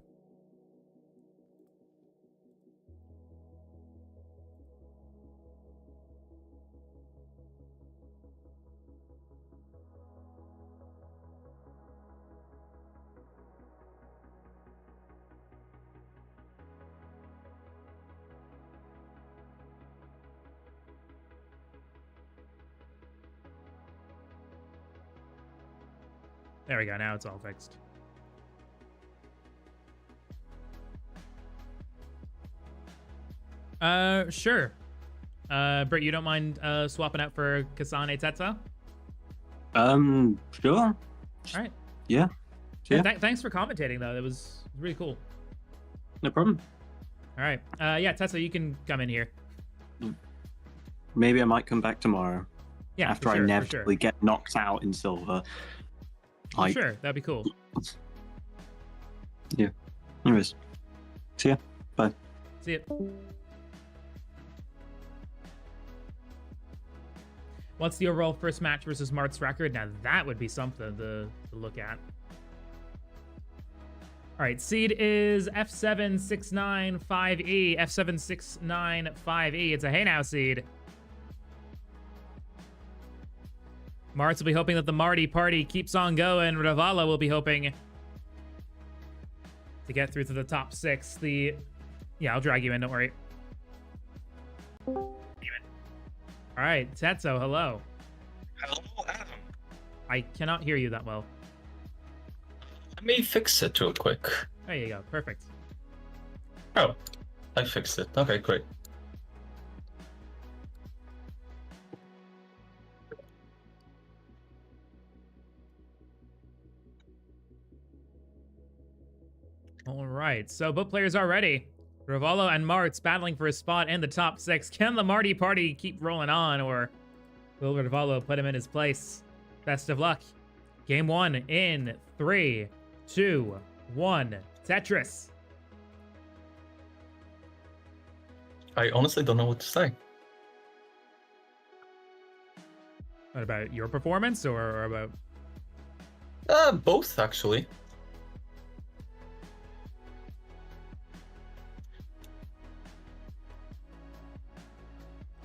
There we go, now it's all fixed. Sure. Britt, you don't mind swapping out for Kasane Tetsa? Sure. All right. Yeah. Thanks for commentating, though. That was really cool. No problem. All right. Tetsa, you can come in here. Maybe I might come back tomorrow. Yeah, after I inevitably get knocked out in silver. Sure, that'd be cool. Yeah. Anyways. See ya. Bye. See ya. What's the overall first match versus Martz record? Now that would be something to look at. All right, seed is F7695E. F7695E. It's a hey now seed. Martz will be hoping that the Marty party keeps on going. Ravallo will be hoping to get through to the top 6. I'll drag you in, don't worry. All right, Tetsu, hello. Hello, Adam. I cannot hear you that well. Let me fix it real quick. There you go, perfect. Oh, I fixed it. Okay, great. All right, so both players are ready. Ravallo and Martz battling for a spot in the top 6. Can the Marty party keep rolling on, or will Ravallo put him in his place? Best of luck. Game 1 in 3, 2, 1. Tetris. I honestly don't know what to say. What about your performance, or about... Both, actually.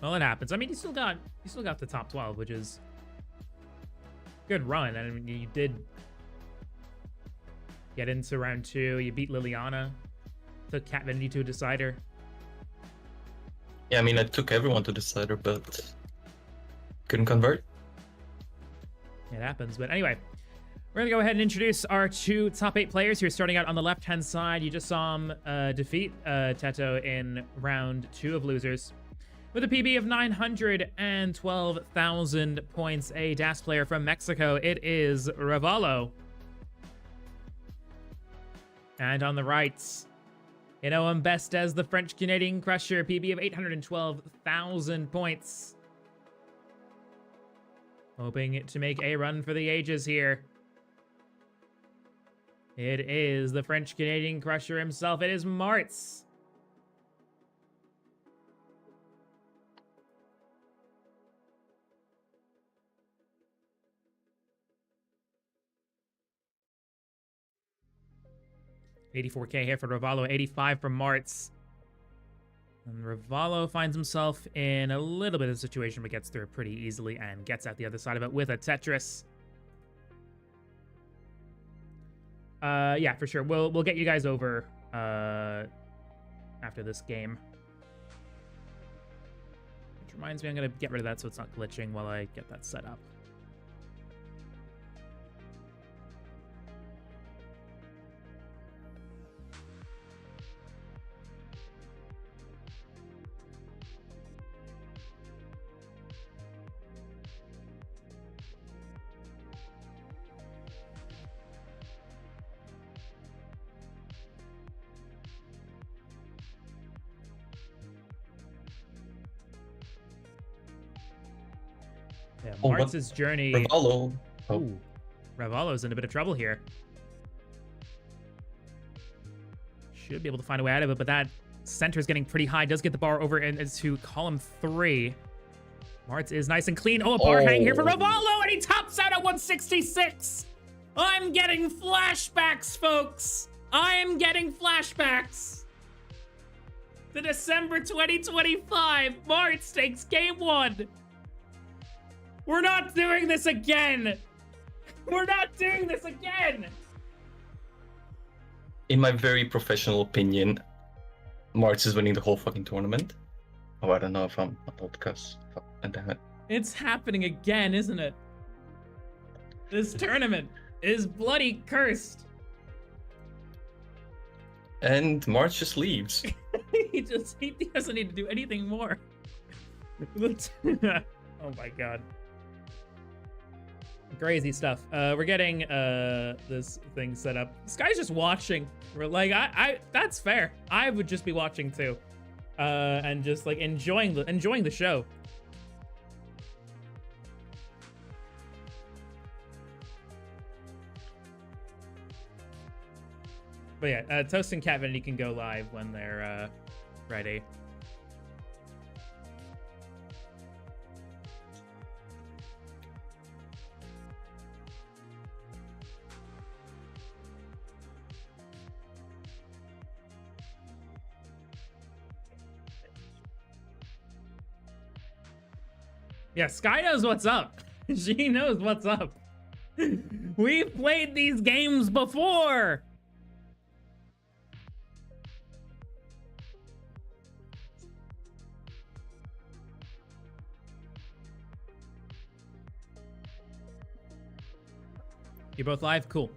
Well, it happens. I mean, you still got the top 12, which is good run. I mean, you did get into round 2. You beat Liliana, took Catvinity to a decider. Yeah, I mean, I took everyone to decider, but couldn't convert. It happens. But anyway, we're gonna go ahead and introduce our 2 top 8 players here. Starting out on the left-hand side, you just saw him defeat Teto in round 2 of losers. With a PB of 912,000 points, a DAS player from Mexico, it is Ravallo. And on the right, you know him best as the French-Canadian Crusher, PB of 812,000 points. Hoping to make a run for the ages here. It is the French-Canadian crusher himself. It is Martz. $84K here for Ravalo, 85 for Martz. And Ravalo finds himself in a little bit of a situation, but gets through it pretty easily and gets out the other side of it with a Tetris. Yeah, for sure. We'll get you guys over after this game. Which reminds me, I'm gonna get rid of that so it's not glitching while I get that set up. Yeah, Oh, what- Martz's journey. Ravalo. Oh, Ooh, Ravalo's in a bit of trouble here. Should be able to find a way out of it, but that center is getting pretty high. Does get the bar over into column 3. Martz is nice and clean. Oh, a bar hang here for Ravalo, and he tops out at 166. I'm getting flashbacks, folks. I am getting flashbacks. To December 2025, Martz takes game 1. We're not doing this again. We're not doing this again. in my very professional opinion, Martz is winning the whole fucking tournament. Oh, I don't know if I'm a podcast. Damn it. It's happening again, isn't it? This tournament is bloody cursed. And Martz just leaves. he doesn't need to do anything more. Oh my god. Crazy stuff. We're getting this thing set up. This guy's just watching. We're like, I that's fair. I would just be watching too. And just like enjoying the show. But yeah, Toast and Cat Vanity can go live when they're ready. Yeah, Sky knows what's up. She knows what's up. We've played these games before. You're both live? Cool.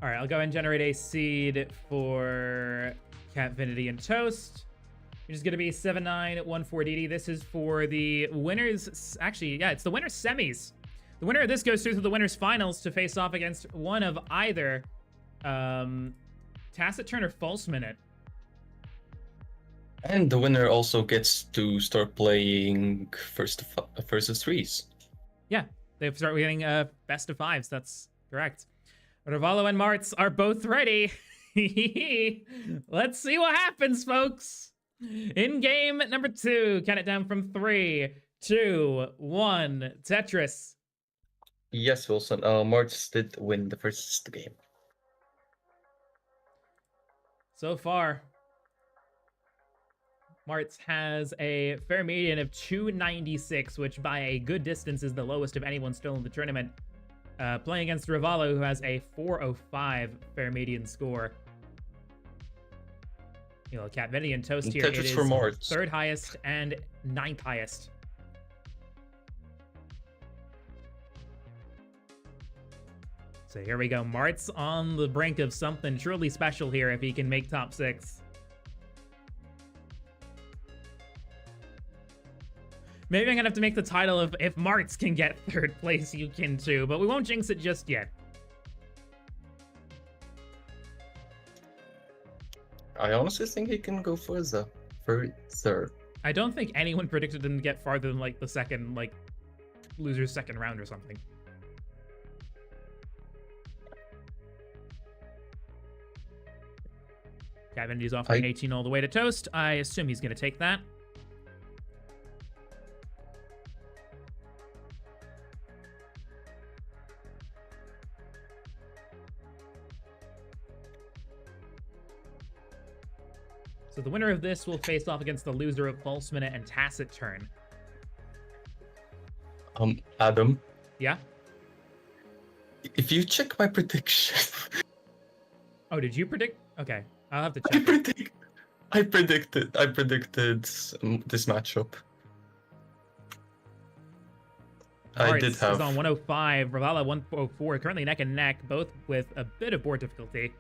All right, I'll go ahead and generate a seed for Catvinity and Toast, which is going to be 7914DD. This is for the winners. Actually, yeah, it's the winners semis. The winner of this goes through to the winners finals to face off against one of either Tacit Turn or False Minute. And the winner also gets to start playing versus threes. Yeah, they start getting best of fives. That's correct. Ravalo and Martz are both ready. Let's see what happens, folks. In game number 2, count it down from 3, 2, 1. Tetris. Yes, Wilson. Martz did win the first game. So far, Martz has a fair median of 296, which by a good distance is the lowest of anyone still in the tournament. Playing against Ravalo, who has a 405 fair median score. You know, Catvinity and Toast here. It is for Martz. 3rd highest and 9th highest. So here we go. Martz on the brink of something truly special here if he can make top 6. Maybe I'm gonna have to make the title of if Martz can get 3rd place, you can too, but we won't jinx it just yet. I honestly think he can go further. I don't think anyone predicted him to get farther than like the second, like, loser's second round or something. Cavendi's offering 18 all the way to Toast. I assume he's going to take that. So the winner of this will face off against the loser of False Minute and Tacit Turn. Adam, Yeah? if you check my prediction, Oh, did you predict? Okay, I'll have to I check. predicted this matchup. I Arts did have is on 105, Ravala 104, currently neck and neck, both with a bit of board difficulty.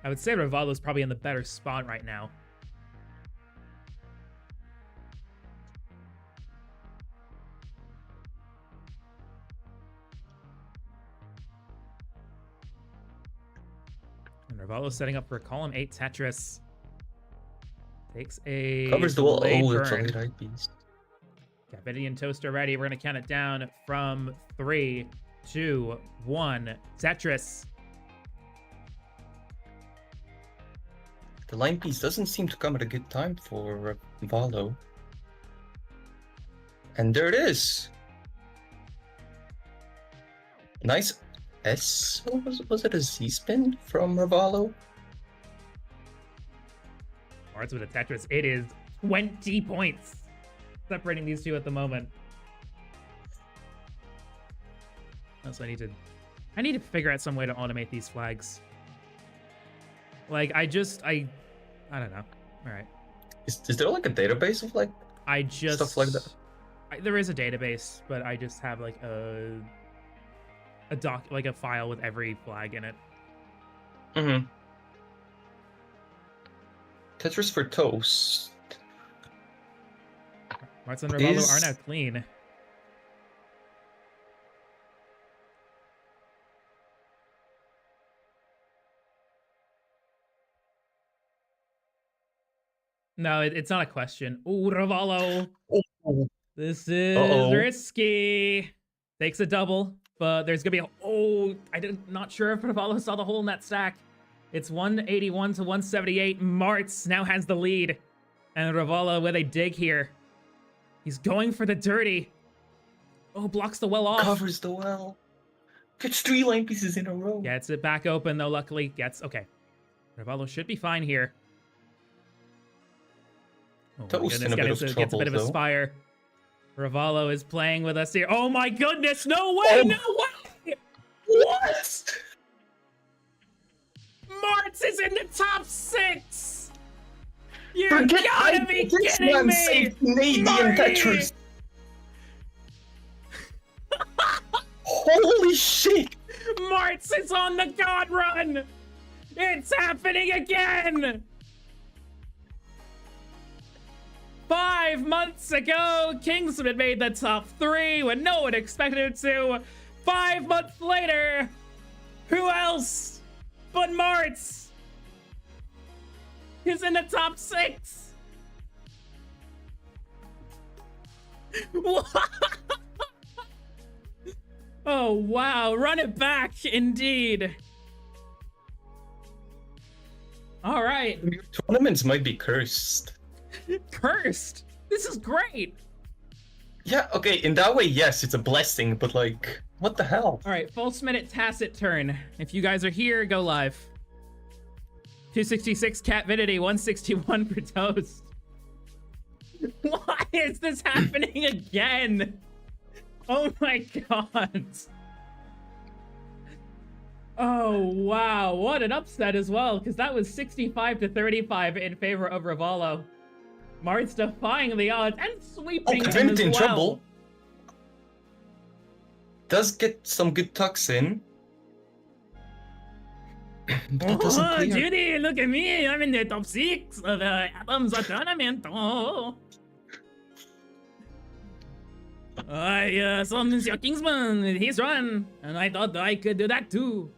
I would say Ravala's probably in the better spot right now. And Ravalo's setting up for column 8 Tetris. Takes a covers the wall. delayed Oh, it's burn. only right piece. Cavidian and Toast are ready. We're going to count it down from 3, 2, 1. Tetris. The line piece doesn't seem to come at a good time for Valo. And there it is. Nice S. Was it a Z spin from Ravalo? Arts with a Tetris. It is 20 points separating these two at the moment. Also, I need to figure out some way to automate these flags. Like, I don't know. All right. Is there like a database of like I just stuff like that? There is a database, but I just have like a file with every flag in it. Mm-hmm. Tetris for Toast. Marts and Ravallo are now clean. No, it's not a question. Ooh, Ravallo. Oh. This is risky. Takes a double, but there's gonna be not sure if Ravallo saw the hole in that stack. It's 181 to 178. Marts now has the lead. And Ravallo with a dig here. He's going for the dirty. Oh, blocks the well off. Covers the well. Gets 3 line pieces in a row. Gets it back open, though, luckily. Okay. Ravallo should be fine here. Oh, Toast in a bit of gets a trouble, bit of a though. spire. Ravallo is playing with us here. Oh my goodness! No way! No way! What? Marts is in the top 6! You Forget gotta be this kidding man me! saved Canadian Marty! Tetris. Holy shit! Marts is on the god run! It's happening again! 5 months ago, Kingsman made the top 3 when no one expected him to. 5 months later, who else but Marts is in the top 6? Oh, wow. Run it back, indeed. All right. Your tournaments might be cursed. Cursed. This is great. Yeah, okay, in that way, yes, it's a blessing, but like, what the hell? All right, false minute Tacit Turn. If you guys are here, go live. 266 Catvidity, 161 for Toast. Why is this happening again? Oh my god. Oh wow, what an upset as well, because that was 65 to 35 in favor of Ravallo. Mart's defying the odds and sweeping him as Divinity in well. trouble. Does get some good tucks in. But doesn't Oh, clear. Judy, look at me. I'm in the top 6 of the Atoms tournament. Oh. I saw Monsieur Kingsman with his run, and I thought I could do that too.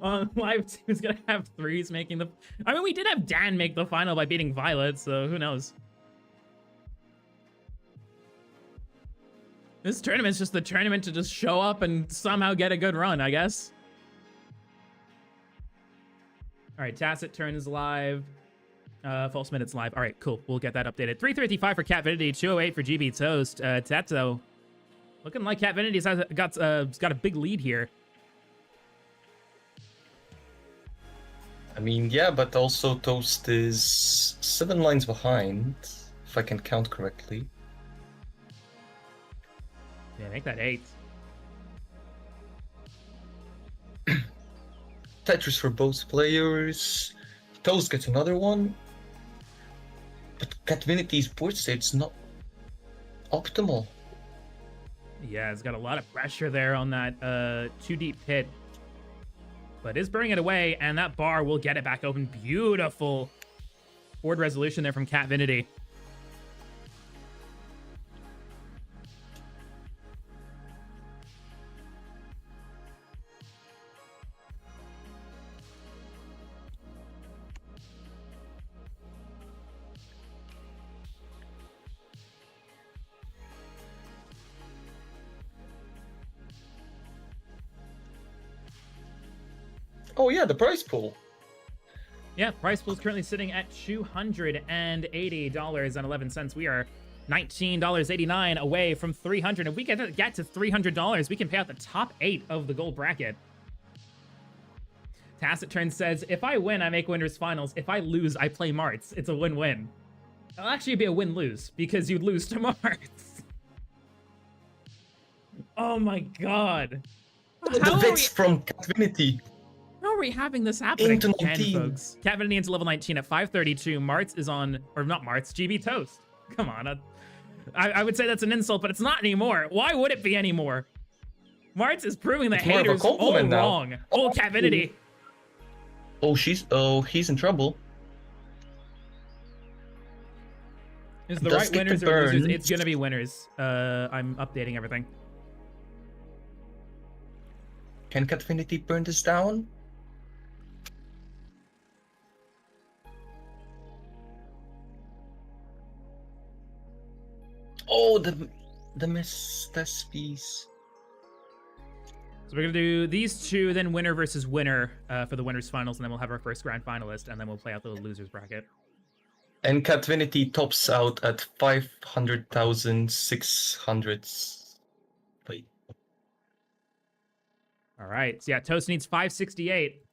on live team is gonna have threes making the. I mean, we did have Dan make the final by beating Violet, so who knows? This tournament's just the tournament to just show up and somehow get a good run, I guess. All right, Tacit turn is live. False minutes live. All right, cool. We'll get that updated. 355 for Catvinity, 208 for GB Toast. Tetzo, looking like Catvinity's got a big lead here. I mean, yeah, but also Toast is 7 lines behind, if I can count correctly. Yeah, make that 8. Tetris for both players. Toast gets another one. But Catvinity's board state's not optimal. Yeah, it's got a lot of pressure there on that 2 deep pit. But is burning it away, and that bar will get it back open. Beautiful board resolution there from Catvinity. Oh yeah, the prize pool. Yeah, prize pool is currently sitting at $280.11. We are $19.89 away from $300. If we get to $300, we can pay out the top 8 of the gold bracket. Tacit Turn says, if I win, I make winners finals. If I lose, I play Marts. It's a win-win. It'll actually be a win-lose because you'd lose to Marts. Oh my god. The bits from Catvinity. How are we having this happen Into again, 19. folks? Catvinity into level 19 at 532. Marts is on, or not Marts, GB Toast. Come on. I would say that's an insult, but it's not anymore. Why would it be anymore? Marts is proving that It's more of a haters all compliment now. wrong. Oh, Catvinity. Oh, he's in trouble. Is the Does right skip winners and or losers? burn. It's gonna be winners. I'm updating everything. Can Catvinity burn this down? Oh, the miss this piece. So we're gonna do these two, then winner versus winner for the winners finals, and then we'll have our first grand finalist, and then we'll play out the losers bracket. And Catvinity tops out at 500,600. Wait. All right. So yeah, Toast needs 568.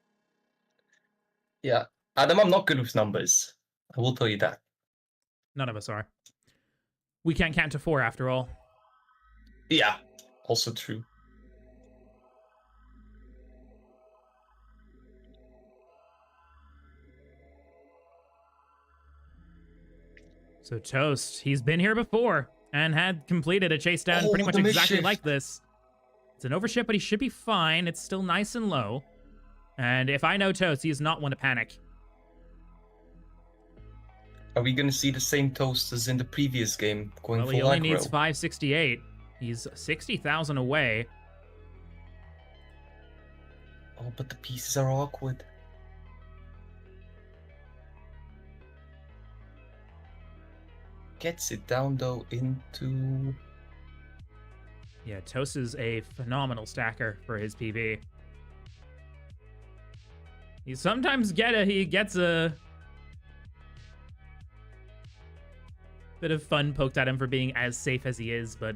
Yeah, Adam, I'm not good with numbers. I will tell you that. None of us are. We can't count to 4 after all. Yeah, also true. So Toast, he's been here before and had completed a chase down pretty much the exactly misshift. like this. It's an overship, but he should be fine. It's still nice and low. And if I know Toast, he is not one to panic. Are we gonna see the same Toast as in the previous game, going Well, full he only aggro? needs 568. He's 60,000 away. Oh, but the pieces are awkward. Gets it down though into... Yeah, Toast is a phenomenal stacker for his PV. He sometimes gets a bit of fun poked at him for being as safe as he is, but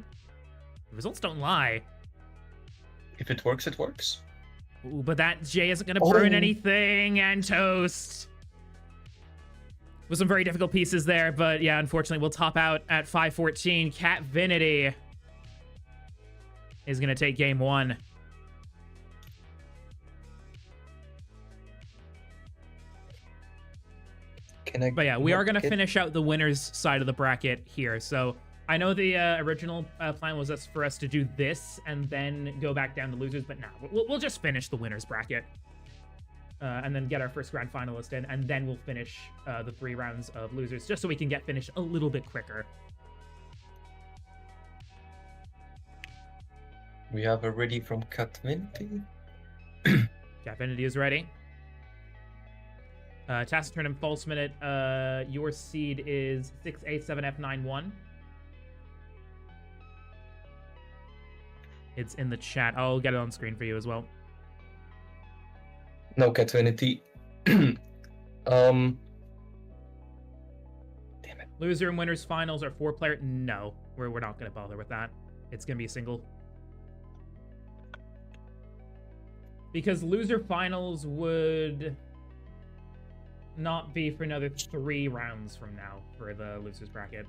the results don't lie. If it works, it works. Ooh, but that J isn't gonna burn Oh. anything, and Toast. With some very difficult pieces there, but yeah, unfortunately, we'll top out at 514. Catvinity is gonna take game 1. But yeah, we are going to finish out the winners side of the bracket here. So I know the original plan was for us to do this and then go back down to losers, but now we'll just finish the winners bracket and then get our first grand finalist in, and then we'll finish the 3 rounds of losers, just so we can get finished a little bit quicker. We have a ready from Catvinity. Affinity is ready. Taciturn and False Minute, your seed is 687F91. It's in the chat. I'll get it on screen for you as well. No Catvinity. Damn it. Loser and winners finals are 4-player. No, we're not going to bother with that. It's going to be a single. Because loser finals would not be for another 3 rounds from now for the losers bracket.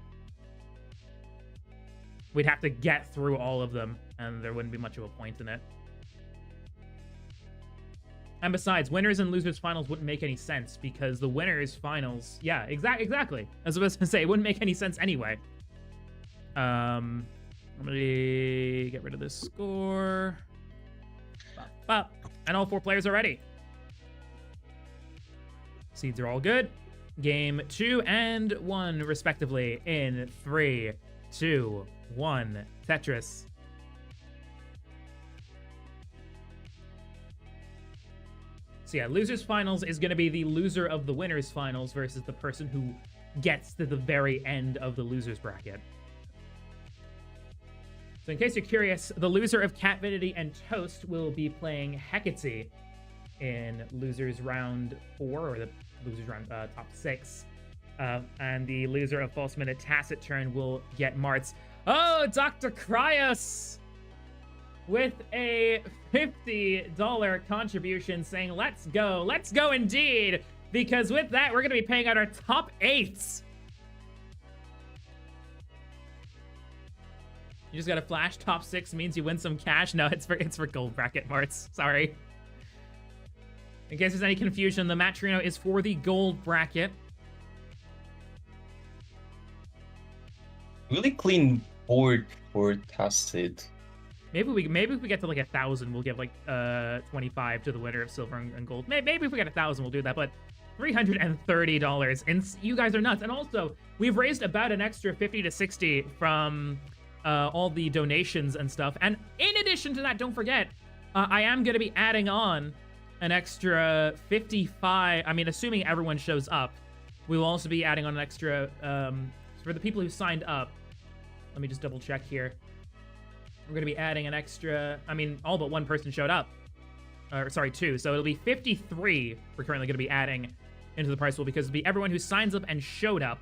We'd have to get through all of them, and there wouldn't be much of a point in it. And besides, winners and losers finals wouldn't make any sense because the winners finals, yeah, exactly. I was supposed to say it wouldn't make any sense anyway. Let me get rid of this score. And all 4 players are ready. Seeds are all good. Game 2 and 1, respectively, in 3, 2, 1. Tetris. So yeah, losers finals is going to be the loser of the winners finals versus the person who gets to the very end of the losers bracket. So in case you're curious, the loser of Catvinity and Toast will be playing Hecate in losers round 4, or the losers round top 6. And the loser of False Minute Taciturn will get Marts. Oh, Dr. Cryos with a $50 contribution saying, let's go indeed, because with that, we're going to be paying out our top 8s. You just got to flash top 6 means you win some cash. No, it's for gold bracket, Marts. Sorry. In case there's any confusion, the Matrino is for the gold bracket. Really clean board for Tacit. Maybe if we get to like 1,000, we'll give like 25 to the winner of silver and gold. Maybe if we get 1,000, we'll do that. But $330, and you guys are nuts. And also, we've raised about an extra 50 to 60 from all the donations and stuff. And in addition to that, don't forget, I am going to be adding on an extra 55. I mean, assuming everyone shows up, we will also be adding on an extra for the people who signed up. Let me just double check here. We're going to be adding an extra, I mean, all but 1 person showed up. Sorry, 2. So it'll be 53 we're currently going to be adding into the prize pool, because it'll be everyone who signs up and showed up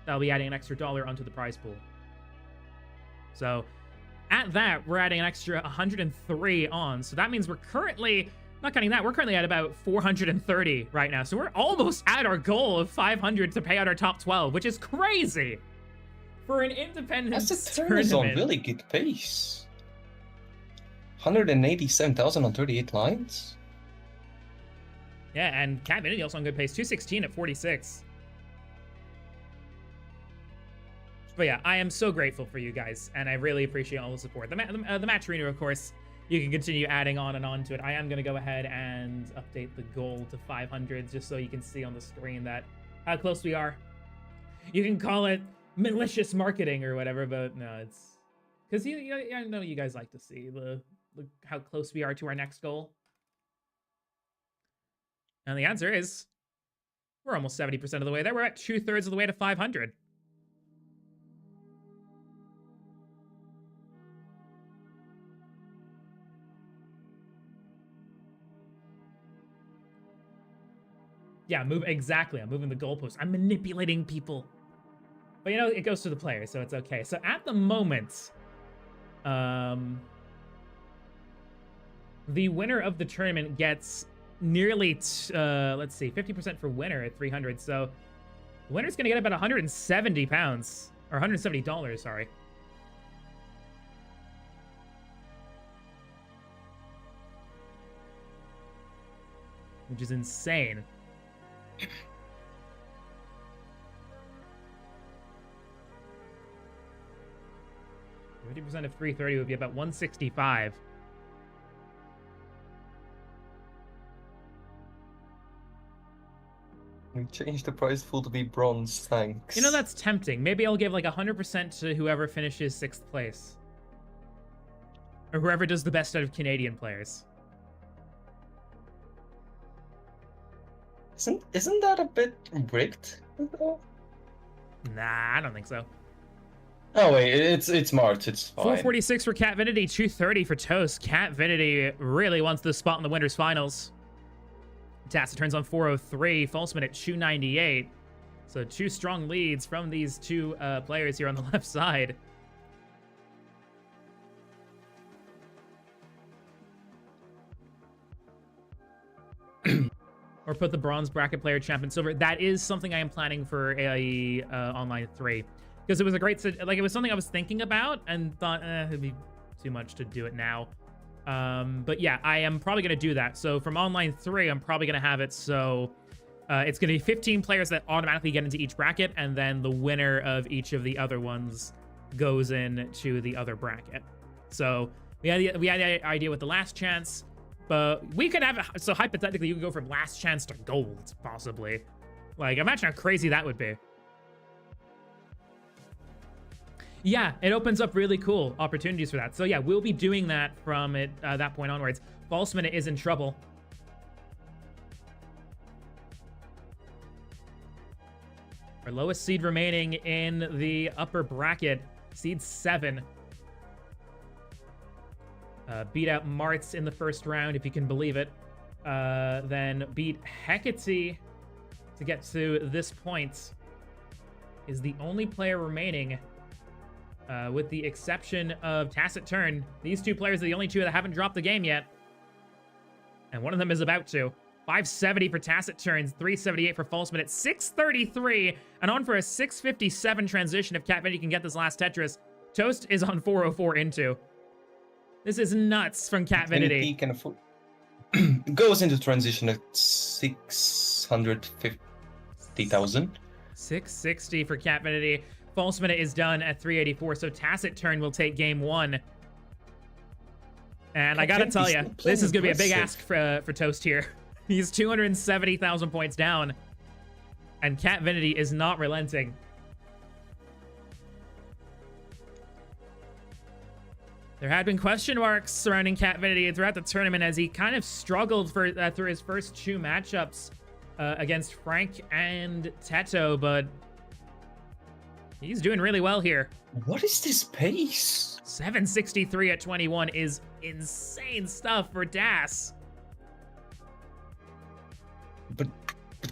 that'll be adding an extra $1 onto the prize pool. So at that, we're adding an extra 103 on. So that means we're currently, not counting that, we're currently at about 430 right now. So we're almost at our goal of 500 to pay out our top 12, which is crazy. For an independent That's a turn is on really good pace. 187,000 on 38 lines. Yeah, and Catvinity also on good pace. 216 at 46. But yeah, I am so grateful for you guys, and I really appreciate all the support. The match arena, of course, you can continue adding on and on to it. I am going to go ahead and update the goal to 500 just so you can see on the screen that how close we are. You can call it malicious marketing or whatever, but no, it's because I know you guys like to see the how close we are to our next goal. And the answer is we're almost 70% of the way there. We're at 2/3 of the way to 500. Yeah, exactly. I'm moving the goalpost. I'm manipulating people. But, you know, it goes to the player, so it's okay. So, at the moment, the winner of the tournament gets nearly, let's see, 50% for winner at 300. So, the winner's going to get about 170 pounds. Or $170, sorry. Which is insane. 50% of 330 would be about 165. Change the prize pool to be bronze, thanks. You know, that's tempting. Maybe I'll give like 100% to whoever finishes 6th place. Or whoever does the best out of Canadian players. Isn't that a bit rigged? though? Nah, I don't think so. Oh wait, it's March. It's fine. 446 for Cat Vinity, 230 for Toast. Cat Vinity really wants this spot in the winners finals. Tacit turns on 403, Falseman at 298. So 2 strong leads from these 2 players here on the left side. Or put the bronze bracket player champion silver. That is something I am planning for AIE Online 3. Because it was a great, like, it was something I was thinking about and thought, it'd be too much to do it now. But yeah, I am probably going to do that. So from Online 3, I'm probably going to have it so it's going to be 15 players that automatically get into each bracket, and then the winner of each of the other ones goes into the other bracket. So we had the idea with the last chance, but we could have, so hypothetically, you could go from last chance to gold, possibly. Like, imagine how crazy that would be. Yeah, it opens up really cool opportunities for that. So yeah, we'll be doing that from that point onwards. False Minute is in trouble. Our lowest seed remaining in the upper bracket, seed 7. Beat out Martz in the first round, if you can believe it. Then beat Hecate to get to this point. Is the only player remaining, with the exception of Tacit Turn. These 2 players are the only 2 that haven't dropped the game yet. And one of them is about to. 570 for Tacit Turns, 378 for False Minute, 633, and on for a 657 transition if Cat Vinity can get this last Tetris. Toast is on 404 into. This is nuts from Cat Vinity. Can afford goes into transition at 650,000. 660 for Cat Vinity. False Minute is done at 384, so Tacit Turn will take game 1. And I gotta tell you, this is gonna be a big ask for Toast here. He's 270,000 points down, and Cat Vinity is not relenting. There had been question marks surrounding Cat Vinity throughout the tournament as he kind of struggled for through his first 2 matchups against Frank and Teto, but he's doing really well here. What is this pace? 763 at 21 is insane stuff for Das. But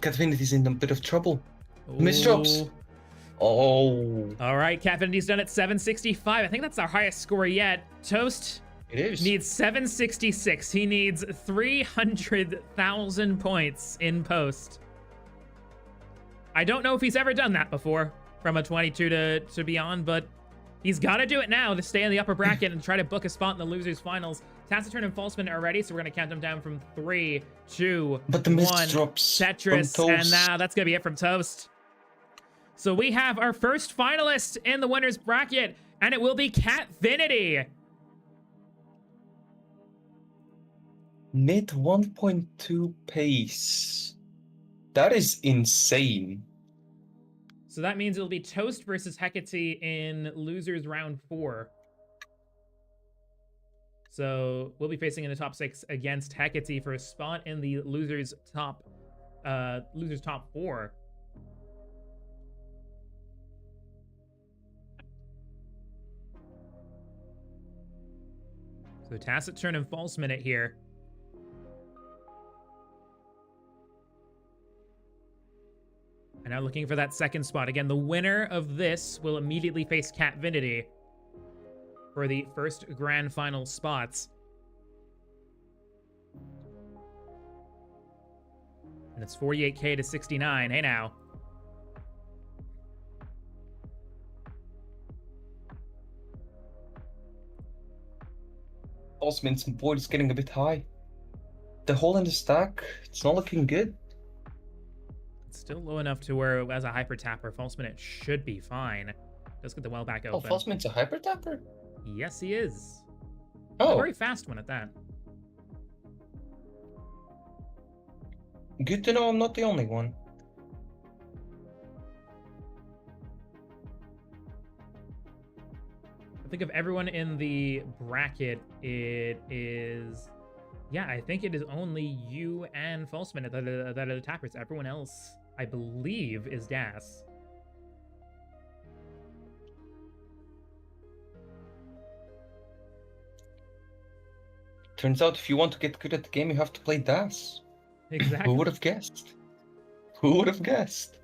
Cat Vinity's in a bit of trouble. Misdrops. Oh. All right, Cat Vinity's done at 765. I think that's our highest score yet. Toast It is. needs 766. He needs 300,000 points in post. I don't know if he's ever done that before from a 22 to beyond, but he's got to do it now to stay in the upper bracket and try to book a spot in the losers finals. Taciturn and Falseman are ready, so we're going to count them down from 3, 2, But the 1. misdrops Tetris, from and Toast. now that's going to be it from Toast. So we have our first finalist in the winner's bracket, and it will be Cat Vinity. Mid 1.2 pace. That is insane. So that means it'll be Toast versus Hecate in losers round 4. So we'll be facing in the top 6 against Hecate for a spot in the losers top 4. So Tacit Turn and False Minute here. And now looking for that second spot. Again, the winner of this will immediately face Cat Vinity for the first grand final spots. And it's 48k to 69. Hey now. Osman's board is getting a bit high. The hole in the stack, it's not looking good. It's still low enough to where, as a hyper tapper, False Minute should be fine. Let's get the well back Oh, open. Falseman's a hyper tapper? Yes, he is. A Oh, very fast one at that. good to know I'm not the only one. I think of everyone in the bracket, it is Yeah, I think it is only you and Falseman that are the tappers. Everyone else, I believe, is Das. Turns out if you want to get good at the game, you have to play DAS. Exactly. Who would have guessed? Who would have guessed?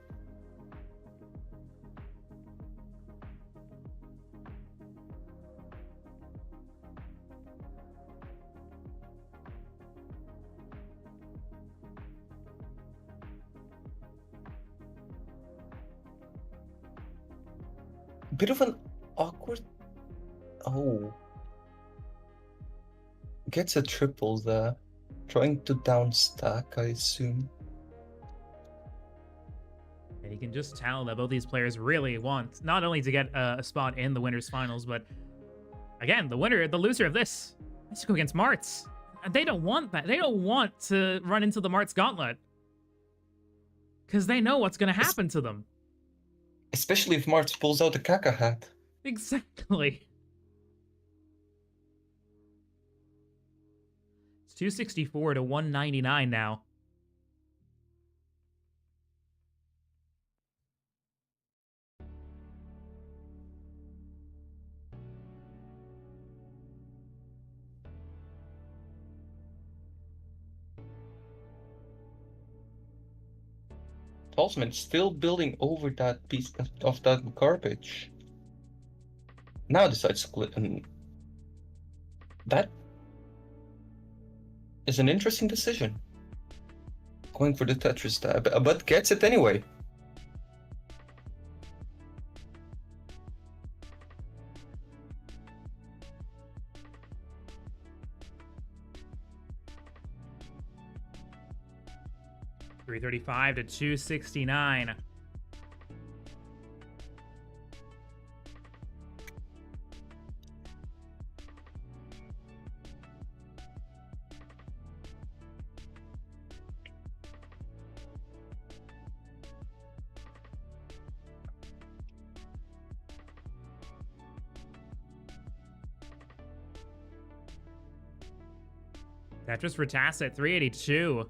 Bit of an awkward. Oh. Gets a triple there. Trying to down stack, I assume. And you can just tell that both these players really want not only to get a spot in the winners finals, but again, the loser of this has to go against Martz. And they don't want that. They don't want to run into the Martz gauntlet. Because they know what's going to happen to them. Especially if Martz pulls out a caca hat. Exactly. It's 264 to 199 now. Tolsman still building over that piece of that garbage. Now decides to split, and that is an interesting decision. Going for the Tetris tab, but gets it anyway. $335 to $269. Tetris for Tass at 382.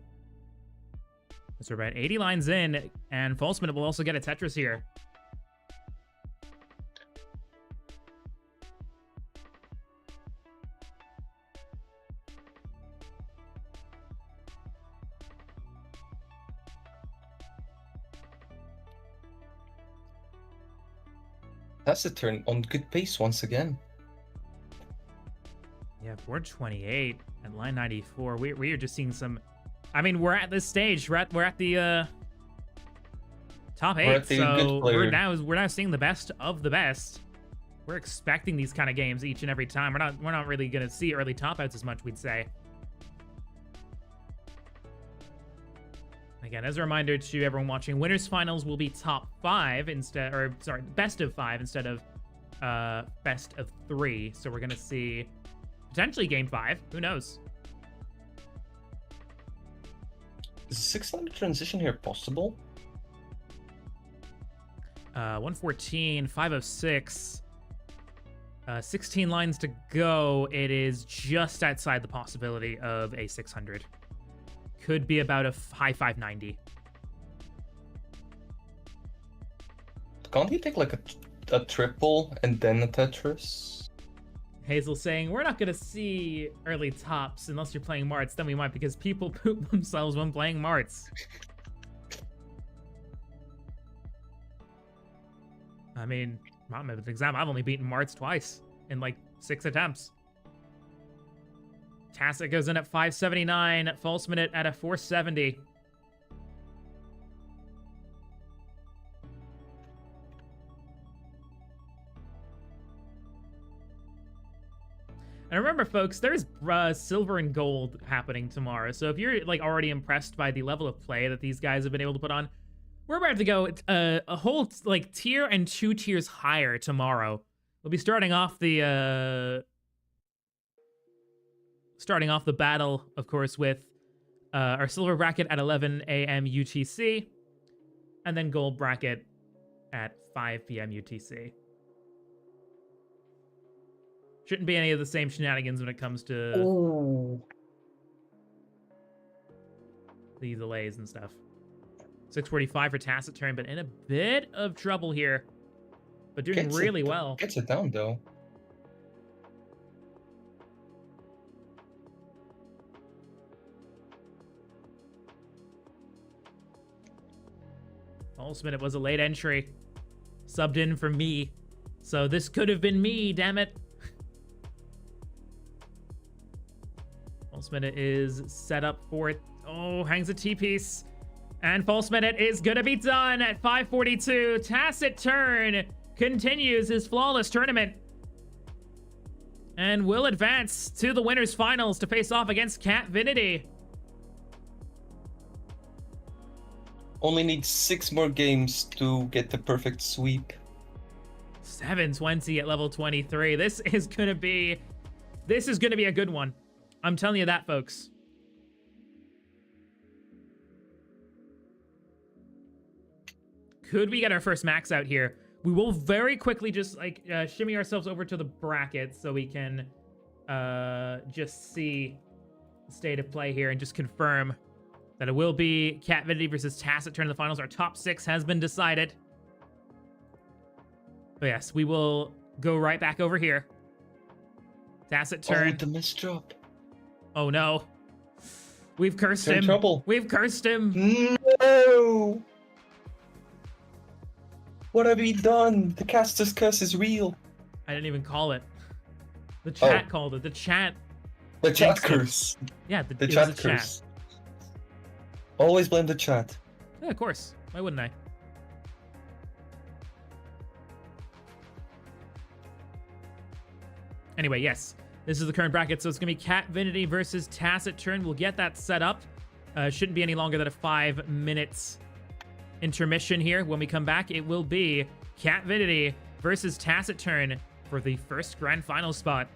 So we're about 80 lines in, and Falseman will also get a Tetris here. That's a turn on good pace once again. Yeah, board 28 and line 94. We are just seeing some. I mean, we're at this stage. We're at the top 8, so we're now seeing the best of the best. We're expecting these kind of games each and every time. We're not really gonna see early top outs as much, we'd say. Again, as a reminder to everyone watching, winners finals will be top 5 instead, or sorry, best of 5 instead of best of 3. So we're gonna see potentially game 5. Who knows? Is a 6-line transition here possible? 114, 506. 16 lines to go. It is just outside the possibility of a 600. Could be about a high 590. Can't he take like a triple and then a Tetris? Hazel saying, we're not going to see early tops unless you're playing Martz. Then we might, because people poop themselves when playing Martz. I mean, I'm an example. I've only beaten Martz twice in like 6 attempts. Tacit goes in at 579. False minute at a 470. And remember, folks, there's silver and gold happening tomorrow. So if you're like already impressed by the level of play that these guys have been able to put on, we're about to go a whole like tier and 2 tiers higher tomorrow. We'll be starting off the battle, of course, with our silver bracket at 11 a.m. UTC, and then gold bracket at 5 p.m. UTC. Shouldn't be any of the same shenanigans when it comes to... Ooh. the delays and stuff. 645 for Taciturn, but in a bit of trouble here. But doing really well. Gets it down though. Ultimate, it was a late entry. Subbed in for me. So this could have been me, damn it. False Minute is set up for it. Oh, hangs a T-piece. And False Minute is gonna be done at 542. Taciturn continues his flawless tournament. And will advance to the winners finals to face off against Catvinity. Only needs 6 more games to get the perfect sweep. 720 at level 23. This is gonna be a good one. I'm telling you that, folks. Could we get our first max out here? We will very quickly just like shimmy ourselves over to the bracket so we can just see the state of play here and just confirm that it will be Catvinity versus Taciturn in the finals. Our top 6 has been decided. But yes, we will go right back over here. Taciturn. Oh, the misdrop. Oh no. We've cursed You're in him. trouble. We've cursed him. No! What have we done? The caster's curse is real. I didn't even call it. The chat called it. The chat. The chat Thanks, curse. Yeah, The it was chat the curse. Always blame the chat. Yeah, of course. Why wouldn't I? Anyway, yes. This is the current bracket, so it's going to be Catvinity versus Taciturn. We'll get that set up. Shouldn't be any longer than a 5 minutes intermission here. When we come back, it will be Catvinity versus Taciturn for the first grand final spot.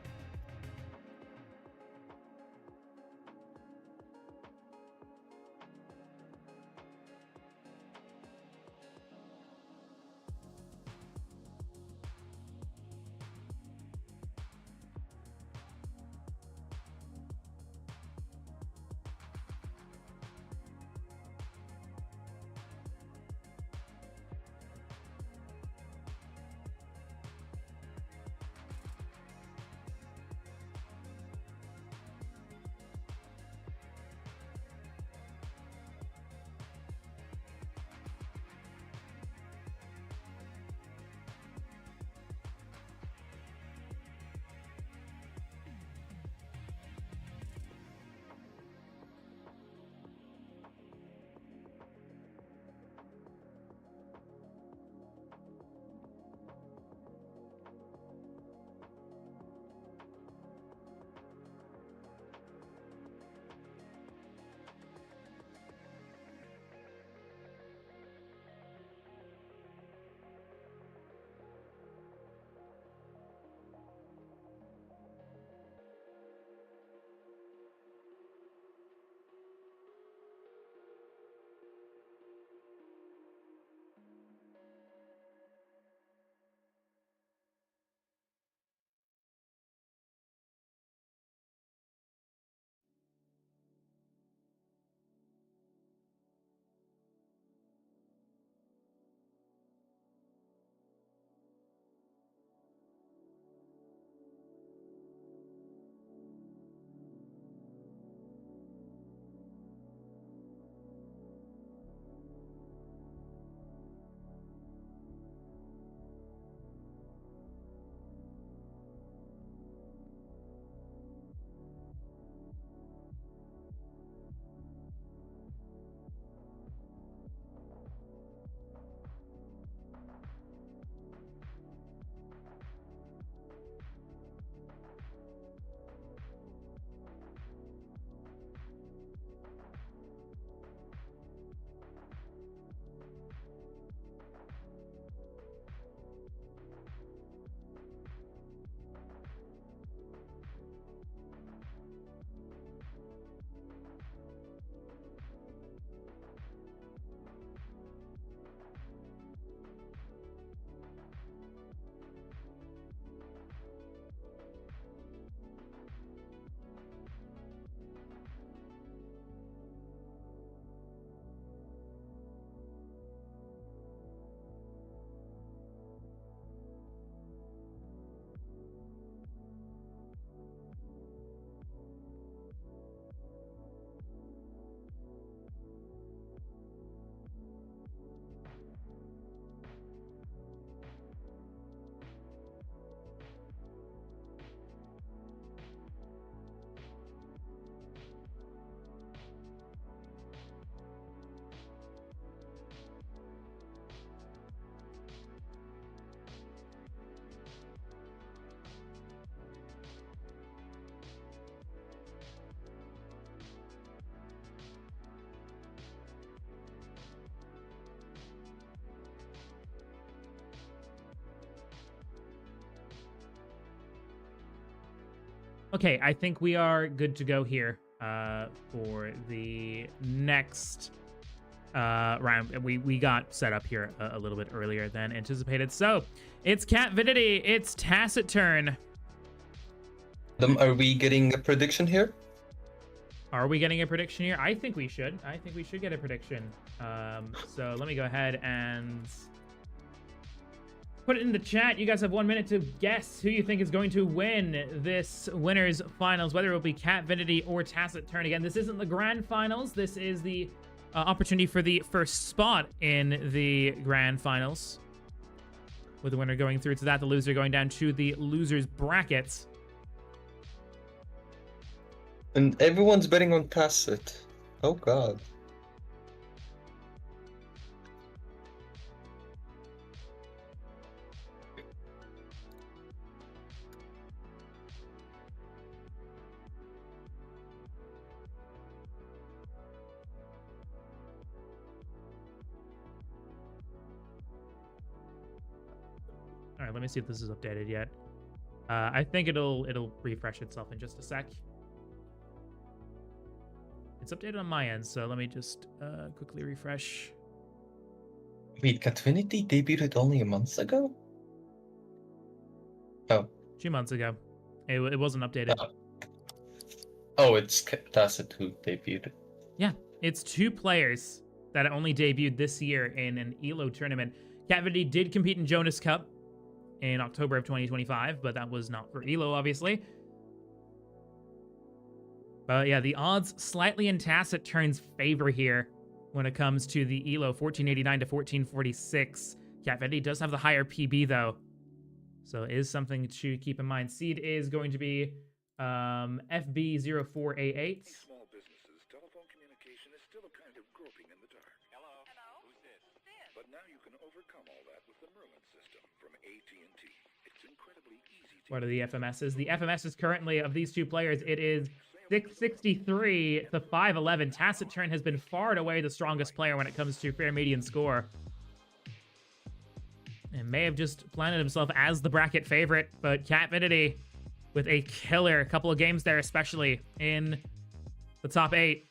Okay, I think we are good to go here for the next round. We got set up here a little bit earlier than anticipated. So it's Catvinity, it's Tacit turn. Are we getting a prediction here? Are we getting a prediction here? I think we should. I think we should get a prediction. So let me go ahead and put it in the chat. You guys have 1 minute to guess who you think is going to win this winners finals, whether it will be Catvinity or Tacit turn. Again, this isn't the grand finals. This is the opportunity for the first spot in the grand finals, with the winner going through to that, the loser going down to the losers bracket. And everyone's betting on Tacit. Oh god. All right, let me see if this is updated yet. I think it'll refresh itself in just a sec. It's updated on my end, so let me just quickly refresh. Wait, Catvinity debuted only a month ago? Oh. 2 months ago. It wasn't updated. Oh, it's Tacit who debuted. Yeah, it's 2 players that only debuted this year in an ELO tournament. Catvinity did compete in Jonas Cup in October of 2025, but that was not for ELO, obviously. But yeah, the odds slightly in Tacit turn's favor here when it comes to the ELO, 1489 to 1446. Catvinity does have the higher PB, though, so it is something to keep in mind. Seed is going to be FB04A8. Small businesses, telephone communication is still a kind of groping in the dark. Hello? Who's this? But now you can overcome all that with the Merlin system from AT&T. It's incredibly easy to... What are the FMSs? The FMS is currently, of these 2 players, it is 663 to 511. Tacit turn has been far and away the strongest player when it comes to fair median score. And may have just planted himself as the bracket favorite, but Catvinity with a killer couple of games there, especially in the top 8.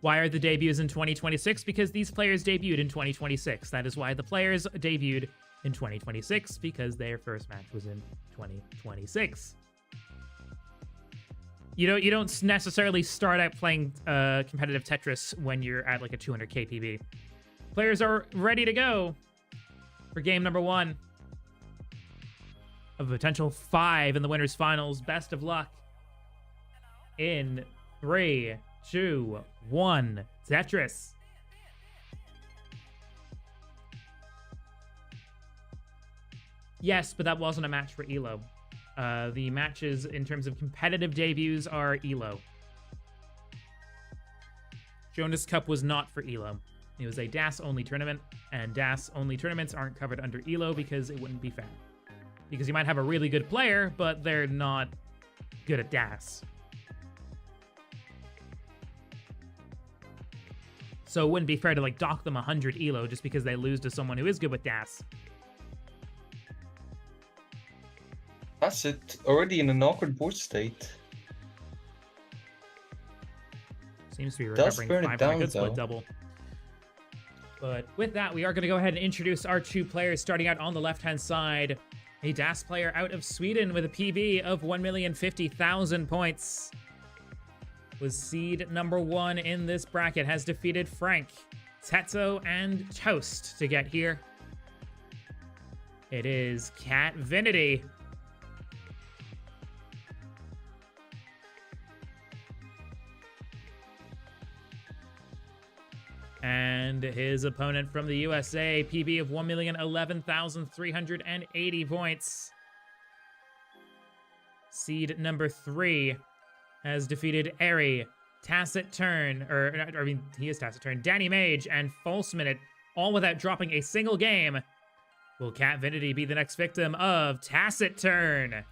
Why are the debuts in 2026? Because these players debuted in 2026. That is why the players debuted in 2026, because their first match was in 2026. You don't necessarily start out playing competitive Tetris when you're at like a 200k PB. Players are ready to go for game number 1 of a potential 5 in the winners finals. Best of luck. In 3, 2, 1, Tetris. Yes, but that wasn't a match for ELO. The matches in terms of competitive debuts are ELO. Jonas Cup was not for ELO. It was a DAS-only tournament, and DAS-only tournaments aren't covered under ELO because it wouldn't be fair. Because you might have a really good player, but they're not good at DAS. So it wouldn't be fair to like dock them 100 ELO just because they lose to someone who is good with DAS. Tacit already in an awkward board state. Seems to be Does recovering burn it 5 down, good split though. double. But with that, we are going to go ahead and introduce our 2 players. Starting out on the left-hand side, a DAS player out of Sweden with a PB of 1,050,000 points. Was seed number 1 in this bracket, has defeated Frank, Tetzo, and Toast to get here. It is Catvinity. And his opponent from the USA, PB of 1,011,380 points. Seed number 3 has defeated Airy, Tacit Turn, he is Tacit Turn, Danny Mage, and False Minute, all without dropping a single game. Will Catvinity be the next victim of Tacit Turn?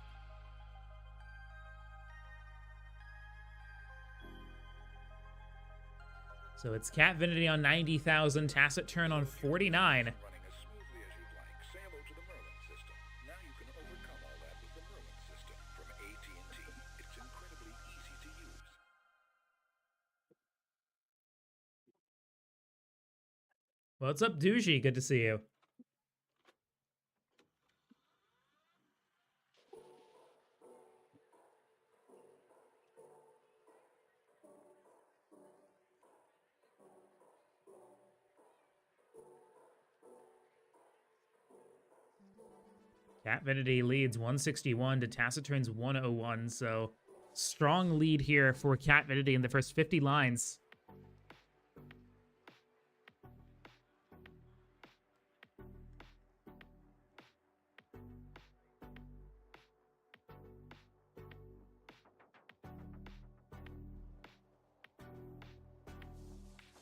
So it's Catvinity on 90,000, Tacit Turn on 49. Running as smoothly as you'd like. Say hello to the Merlin system. Now you can overcome all that with the Merlin system from AT&T. It's incredibly easy to use. What's up, Douchey? Good to see you. Catvinity leads 161 to Taciturn's 101, so strong lead here for Catvinity in the first 50 lines.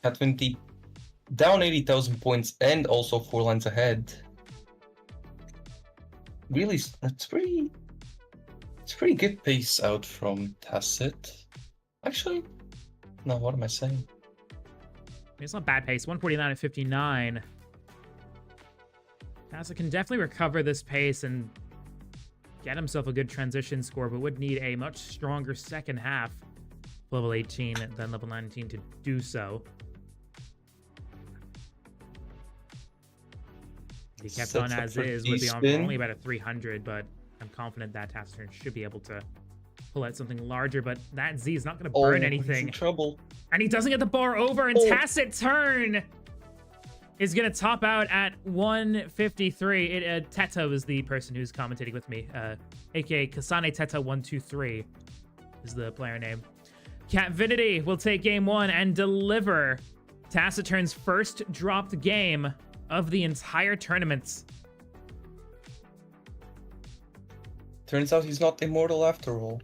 At 20, down 80,000 points and also 4 lines ahead. Really, it's pretty good pace out from Tacit. Actually, no, what am I saying? It's not bad pace. 149 at 59. Tacit can definitely recover this pace and get himself a good transition score, but would need a much stronger second half, level 18 than level 19 to do so. He kept on as is, would be on for only about a 300, but I'm confident that Taciturn should be able to pull out something larger, but that Z is not going to burn anything. He's in trouble. And he doesn't get the bar over, and Taciturn is going to top out at 153. Teto is the person who's commentating with me, aka Kasane Teta123 is the player name. Catvinity will take game 1 and deliver Taciturn's first dropped game of the entire tournament. Turns out he's not immortal after all.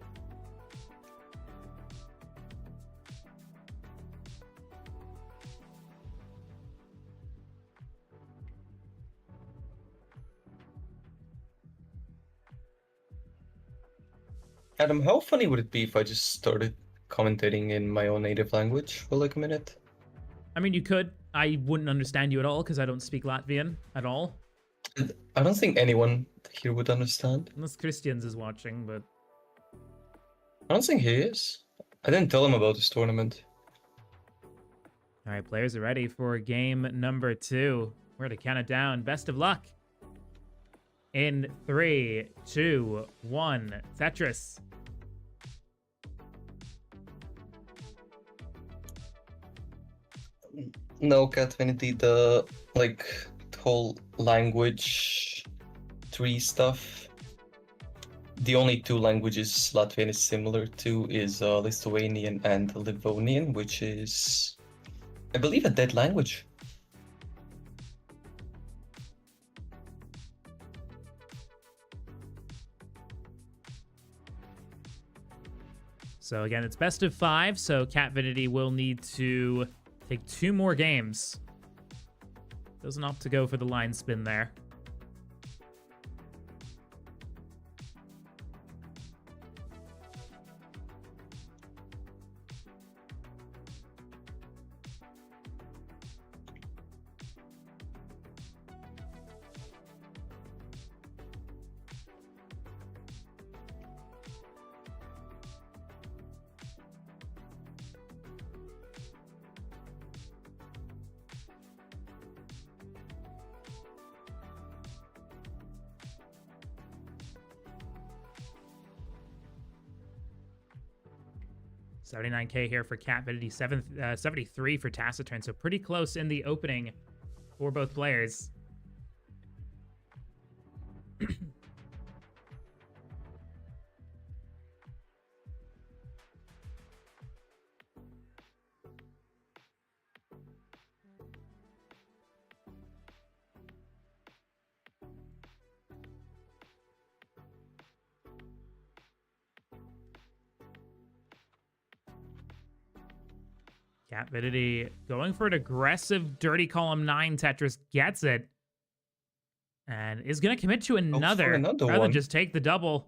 Adam, how funny would it be if I just started commentating in my own native language for like a minute? I mean, you could. I wouldn't understand you at all because I don't speak Latvian at all. I don't think anyone here would understand. Unless Christians is watching, but... I don't think he is. I didn't tell him about this tournament. All right, players are ready for game number 2. We're to count it down. Best of luck. In 3, 2, 1, Tetris. No, Catvinity, the whole language tree stuff. The only 2 languages Latvian is similar to is Lithuanian and Livonian, which is, I believe, a dead language. So again, it's best of 5, so Catvinity will need to take 2 more games. Doesn't opt to go for the line spin there. $79K here for Catvinity, 73 for Taciturn, so pretty close in the opening for both players. Catvinity going for an aggressive dirty column 9. Tetris gets it. And is going to commit to another rather than just take the double.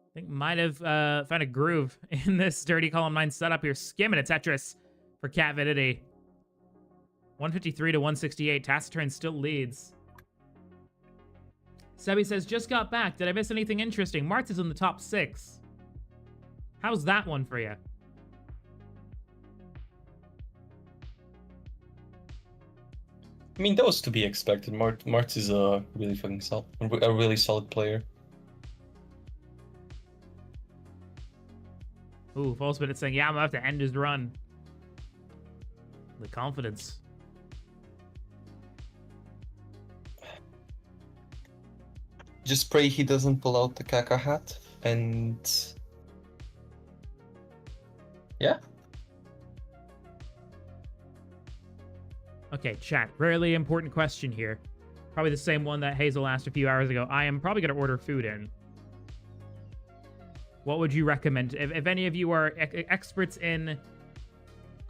I think might have found a groove in this dirty column 9 setup here. Skimming a Tetris for Catvinity. 153 to 168. Taciturn still leads. Sebi says, just got back. Did I miss anything interesting? Martz is in the top 6. How's that one for you? I mean, that was to be expected. Martz is a really a really solid player. Ooh, False Minute saying, yeah, I'm about to end his run. The confidence. Just pray he doesn't pull out the caca hat, and yeah. Okay, chat. Really important question here. Probably the same one that Hazel asked a few hours ago. I am probably going to order food in. What would you recommend? If any of you are experts in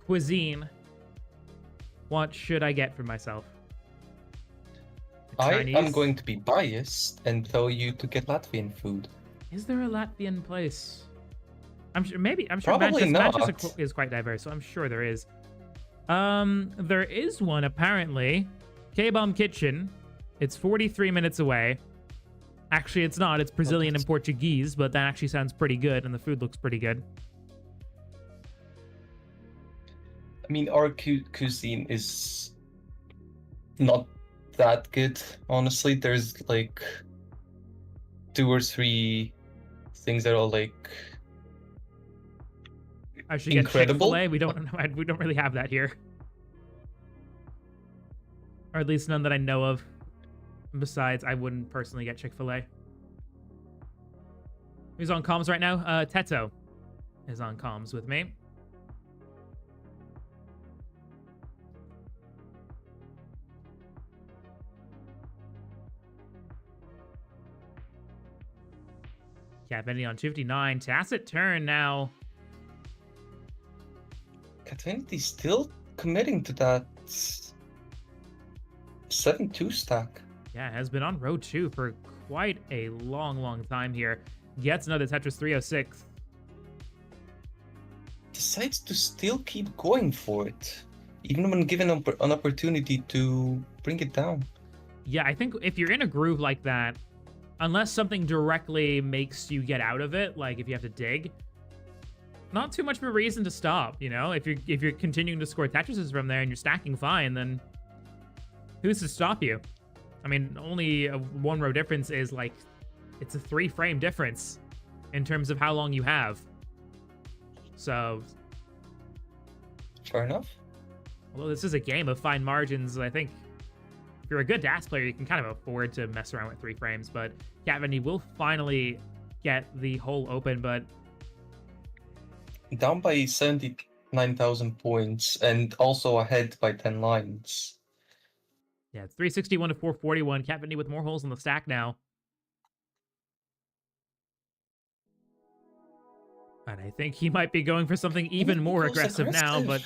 cuisine, what should I get for myself? I Chinese? am going to be biased and tell you to get Latvian food. Is there a Latvian place? I'm sure. Maybe. I'm sure Probably Manchester not. is quite diverse, so I'm sure there is. There is one apparently. K-Bomb Kitchen. It's 43 minutes away. Actually, it's not. It's Brazilian and Portuguese, but that actually sounds pretty good, and the food looks pretty good. I mean, our cuisine is not that good, honestly. There's like 2 or 3 things that are like I should get incredible. Chick-fil-A. We don't really have that here, or at least none that I know of. Besides, I wouldn't personally get Chick-fil-A. Who's on comms right now? Teto is on comms with me. Cat Benny on 59. Tacit turn now. Catinity's still committing to that 7-2 stack. Yeah, has been on row 2 for quite a long time here. Gets another Tetris 306. Decides to still keep going for it, even when given an opportunity to bring it down. Yeah, I think if you're in a groove like that, unless something directly makes you get out of it, like if you have to dig, not too much of a reason to stop, you know? If you're continuing to score Tetrises from there and you're stacking fine, then who's to stop you? I mean, only a 1 row difference is like, it's a 3 frame difference in terms of how long you have. So, fair enough. Although this is a game of fine margins, I think if you're a good DAS player, you can kind of afford to mess around with 3 frames. But Catvendy will finally get the hole open, but down by 79,000 points and also ahead by 10 lines. Yeah, it's 361 to 441. Catvendy with more holes in the stack now. And I think he might be going for something even more aggressive now, but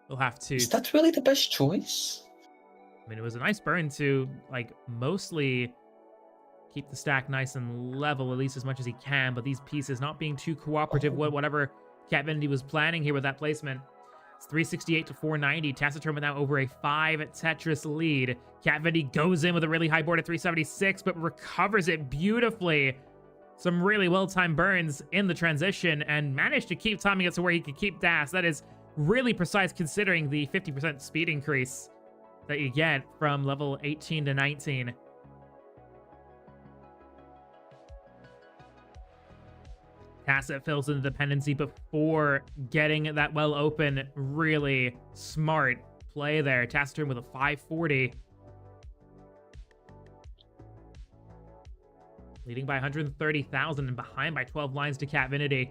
we'll have to. Is that really the best choice? I mean, it was a nice burn to, like, mostly keep the stack nice and level, at least as much as he can, but these pieces not being too cooperative with whatever Catvendy was planning here with that placement. It's 368 to 490. Taciturn now over a 5 Tetris lead. Catvendy goes in with a really high board at 376, but recovers it beautifully. Some really well-timed burns in the transition and managed to keep timing it to where he could keep DAS. That is really precise considering the 50% speed increase that you get from level 18 to 19. Tacit fills in the dependency before getting that well open. Really smart play there. Taciturn with a 540. Leading by 130,000 and behind by 12 lines to Catvinity.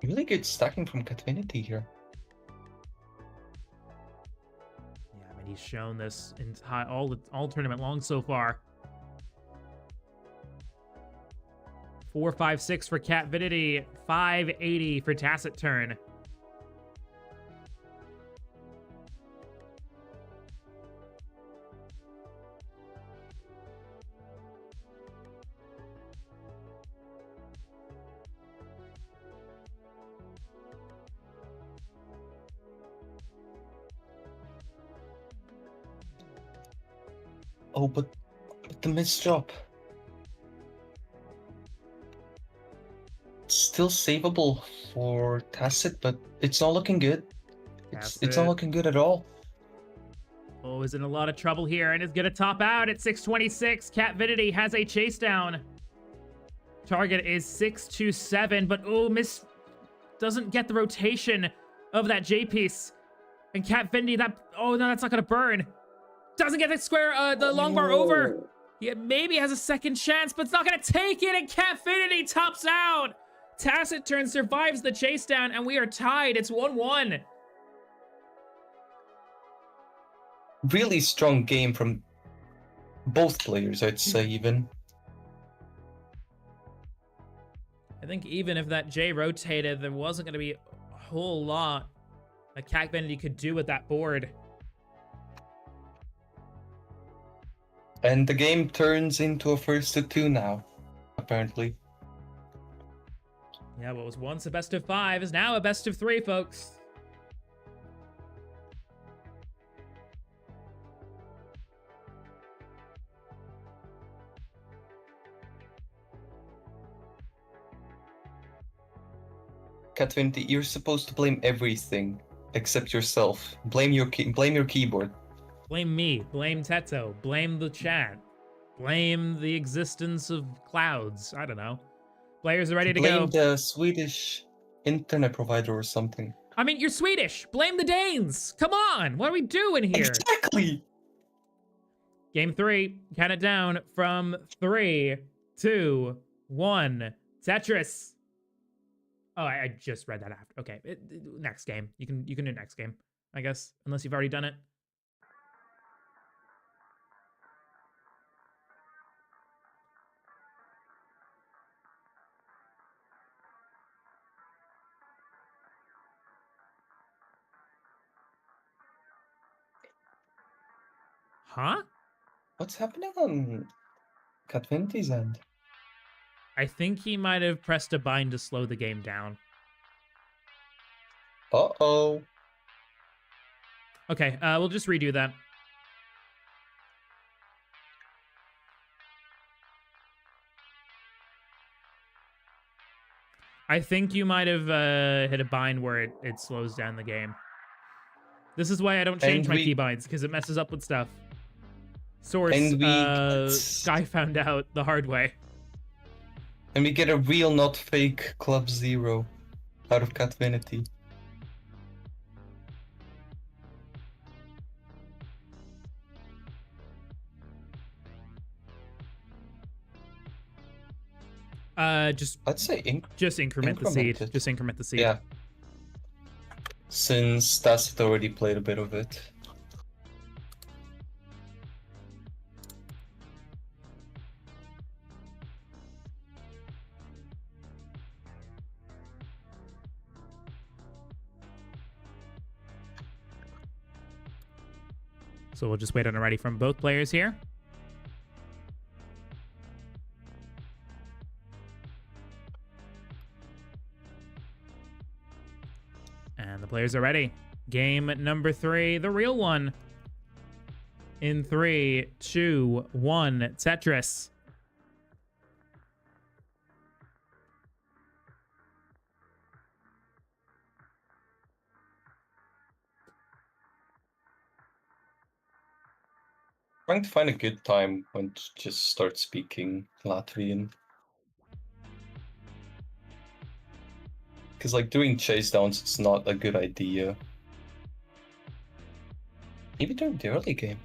Really good stacking from Catvinity here. Yeah, I mean, he's shown this entire all tournament long so far. 456 for Catvinity, 580 for Taciturn. Oh, but the missed drop. Still savable for Tacit, but it's not looking good. It's not Tacit. looking good at all. Oh, is in a lot of trouble here and is gonna top out at 626. Catvinity has a chase down. Target is 627, but oh, Miss doesn't get the rotation of that J piece. And Catvinity, oh no, that's not gonna burn. Doesn't get the square, the long bar over. Yeah, maybe has a second chance, but it's not gonna take it, and Catvinity tops out. Taciturn survives the chase down, and we are tied. It's 1-1. Really strong game from both players, I'd say, even. I think even if that J rotated, there wasn't gonna be a whole lot that Catvinity could do with that board. And the game turns into a 1-2 now, apparently. Yeah, what was once a best of 5 is now a best of 3, folks. Catvinity, you're supposed to blame everything except yourself. Blame your keyboard. Blame me, blame Teto, blame the chat, blame the existence of clouds. I don't know. Players are ready to go. Blame the Swedish internet provider or something. I mean, you're Swedish. Blame the Danes. Come on. What are we doing here? Exactly. Game 3. Count it down from 3, 2, 1. Tetris. Oh, I just read that after. Okay, next game. You can do next game, I guess, unless you've already done it. Huh? What's happening on Catvinity's end? I think he might have pressed a bind to slow the game down. Uh-oh. Okay, we'll just redo that. I think you might have hit a bind where it slows down the game. This is why I don't change my keybinds, because it messes up with stuff. Source, Sky found out the hard way. And we get a real, not fake Club Zero out of Catvinity. Just I'd say just increment the seed. Just increment the seed. Yeah. Since Tacit already played a bit of it. So we'll just wait on a ready from both players here. And the players are ready. Game number 3, the real one. In 3, 2, 1, Tetris. Trying to find a good time when to just start speaking Latvian. Because, like, doing chase downs is not a good idea. Maybe during the early game.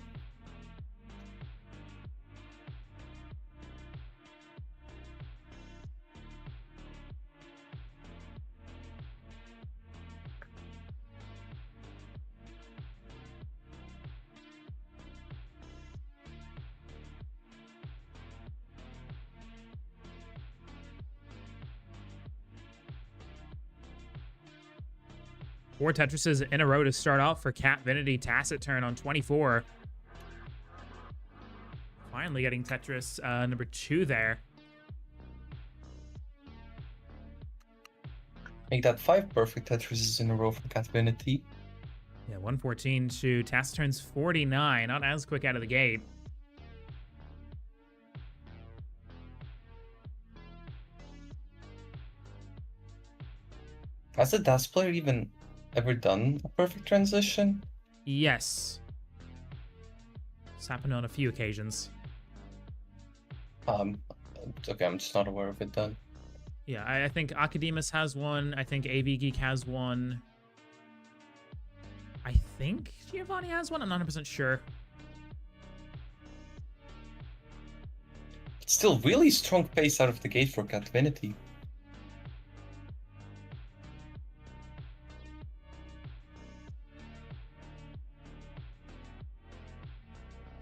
Four Tetrises in a row to start off for Catvinity. Taciturn on 24. Finally getting Tetris number 2 there. Make that 5 perfect Tetrises in a row for Catvinity. Yeah, 114 to Taciturn's 49. Not as quick out of the gate. Has a DAS player even ever done a perfect transition? Yes. It's happened on a few occasions. Okay, I'm just not aware of it then. Yeah, I think Academus has one. I think AV Geek has one. I think Giovanni has one. I'm not 100% sure. It's still really strong pace out of the gate for Catvinity.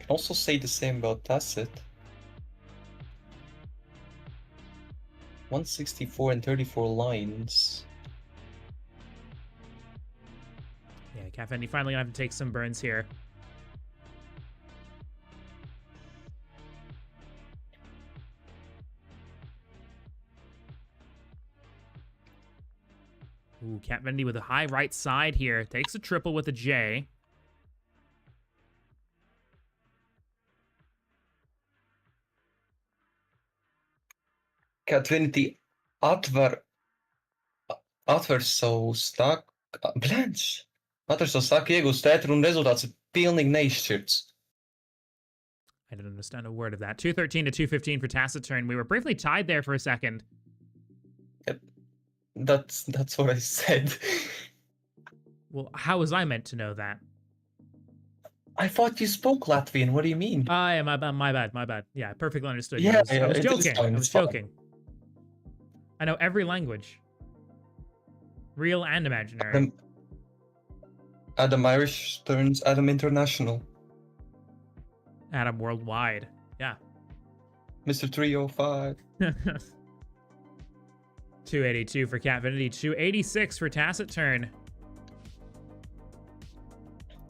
Can also say the same about Tacit. 164 and 34 lines. Yeah, Caffeine finally gonna have to take some burns here. Ooh, Cat Vendy with a high right side here. Takes a triple with a J. Catvinity atver savu stāku, blēņš, atver savu stāku iegūst ētru un rezultāts ir pilnīgi neizšķirts. I didn't understand a word of that. 213 to 215 for Taciturn. We were briefly tied there for a second. That's what I said. Well, how was I meant to know that? I thought you spoke Latvian. What do you mean? Yeah, my bad. Yeah, perfectly understood. Yeah, I was it is joking. fine, I was it's fine. joking. I know every language. Real and imaginary. Adam Irish turns Adam International. Adam Worldwide. Yeah. Mr. 305. 282 for Catvinity. 286 for Taciturn.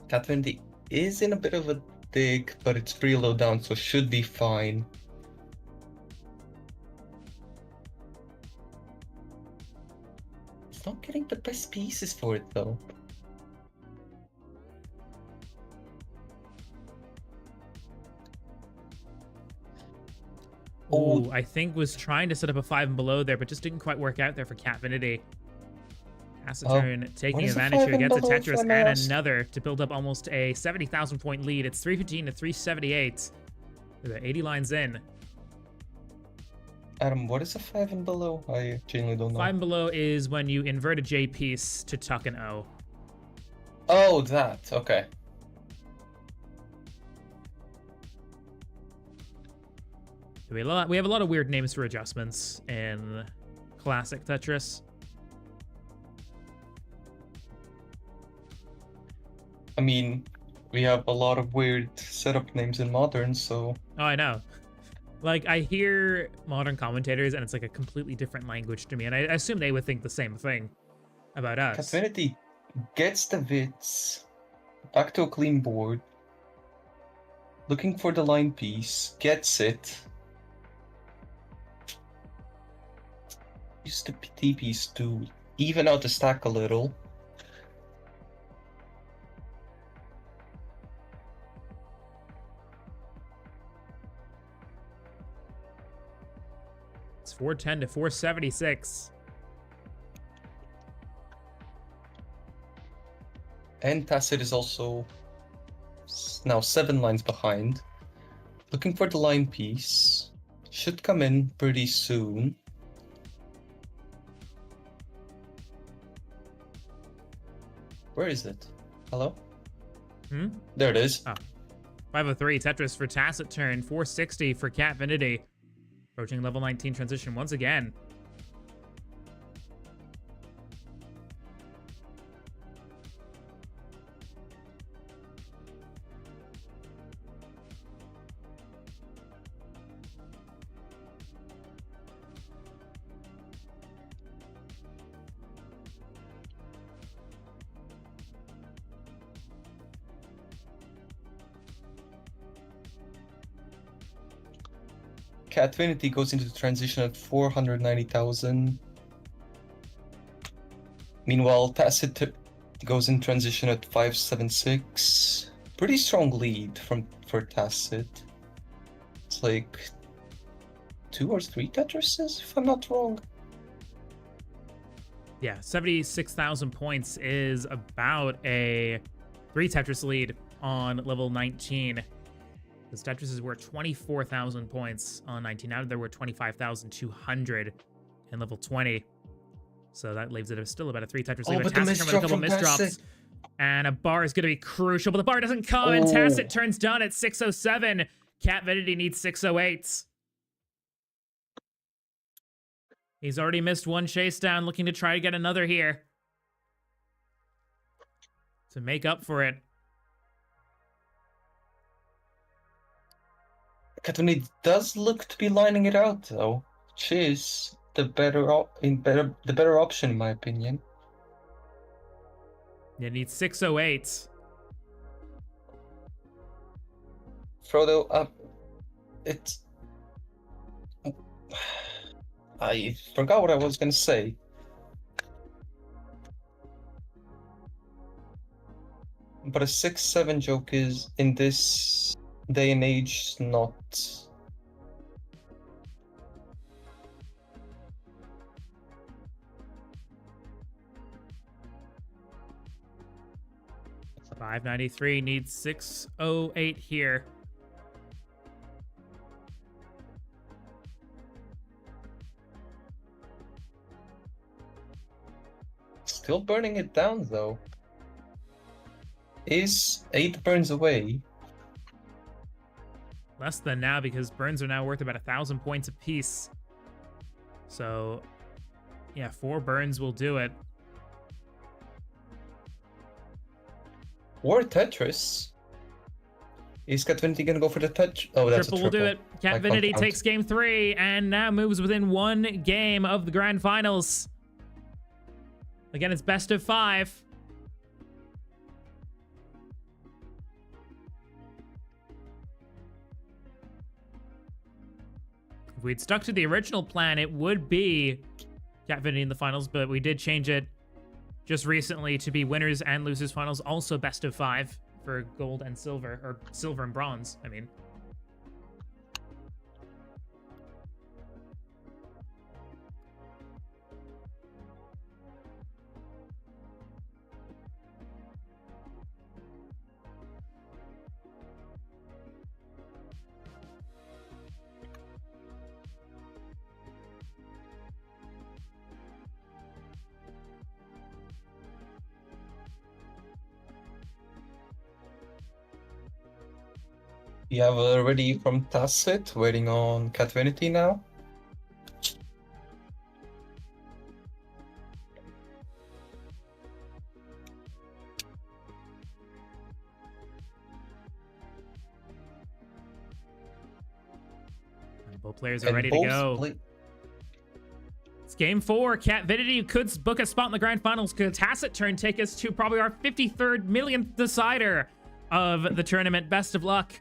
Catvinity is in a bit of a dig, but it's pretty low down, so should be fine. It's not getting the best pieces for it, though. Ooh, I think was trying to set up a 5 and below there, but just didn't quite work out there for Catvinity. Taciturn taking is a advantage 5 here, and gets a below, Tetris if I may and ask? another to build up almost a 70,000 point lead. It's 315 to 378. They're 80 lines in. Adam, what is a 5 and below? I genuinely don't know. 5 and below is when you invert a J piece to tuck an O. Oh, that. Okay. We have a lot of weird names for adjustments in classic Tetris. I mean, we have a lot of weird setup names in modern, so... Oh, I know. Like, I hear modern commentators, and it's like a completely different language to me, and I assume they would think the same thing about us. Catvinity gets the Wits, back to a clean board, looking for the line piece, gets it, use the T piece to even out the stack a little. It's 410 to 476. And Tacit is also now 7 lines behind. Looking for the line piece. Should come in pretty soon. Where is it? Hello? There it is. 503 Tetris for Taciturn. 460 for Catvinity. Approaching level 19 transition once again. Catvinity goes into the transition at 490,000. Meanwhile, Tacit goes in transition at 576. Pretty strong lead for Tacit. It's like 2 or 3 Tetrises, if I'm not wrong. Yeah, 76,000 points is about a 3 Tetris lead on level 19. Because Tetris is worth 24,000 points on 19. Now there were 25,200 in level 20. So that leaves it still about a 3 Tetris lead. But the Tacit with a couple misdrops. And a bar is going to be crucial, but the bar doesn't come, and Tacit turns down at 607. Cat Vinity needs 608. He's already missed one chase down, looking to try to get another here to make up for it. Katuni does look to be lining it out, though, which is the better option, in my opinion. It needs 608. Frodo, I forgot what I was gonna say. But a 6-7 joke is, in this day and age, not... $593 needs 608 here. Still burning it down, though. Is 8 burns away? Less than now, because burns are now worth about 1,000 points apiece. So, yeah, 4 burns will do it. Or Tetris. Is Cat Vinity gonna go for the touch? Oh, that's Triple a will triple. do it. Cat Vinity takes game 3 and now moves within 1 game of the grand finals. Again, it's best of 5. If we'd stuck to the original plan, it would be Cat Vinity in the finals, but we did change it just recently to be winners and losers finals, also best of 5 for gold and silver, or silver and bronze, I mean. You have already from Tacit, waiting on Cat Vinity now. And both players are ready to go. It's game 4. Cat Vinity could book a spot in the grand finals. Could Tacit turn take us to probably our 53rd millionth decider of the tournament. Best of luck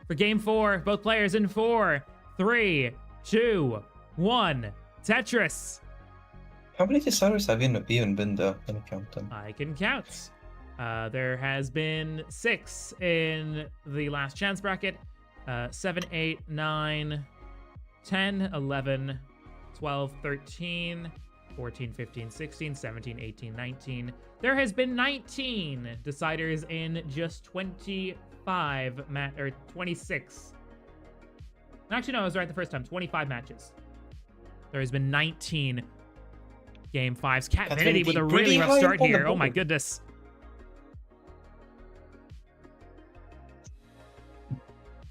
for game 4. Both players in 4, 3, 2, 1. Tetris. How many deciders have even been there? Let me count them. I can count. There has been 6 in the last chance bracket. 7, 8, 9, 10, 11, 12, 13, 14, 15, 16, 17, 18, 19. There has been 19 deciders in just 25 or 26. Actually, no, I was right the first time. 25 matches. There has been 19 game 5s. Cat Vinity with a really rough start here. Oh my goodness.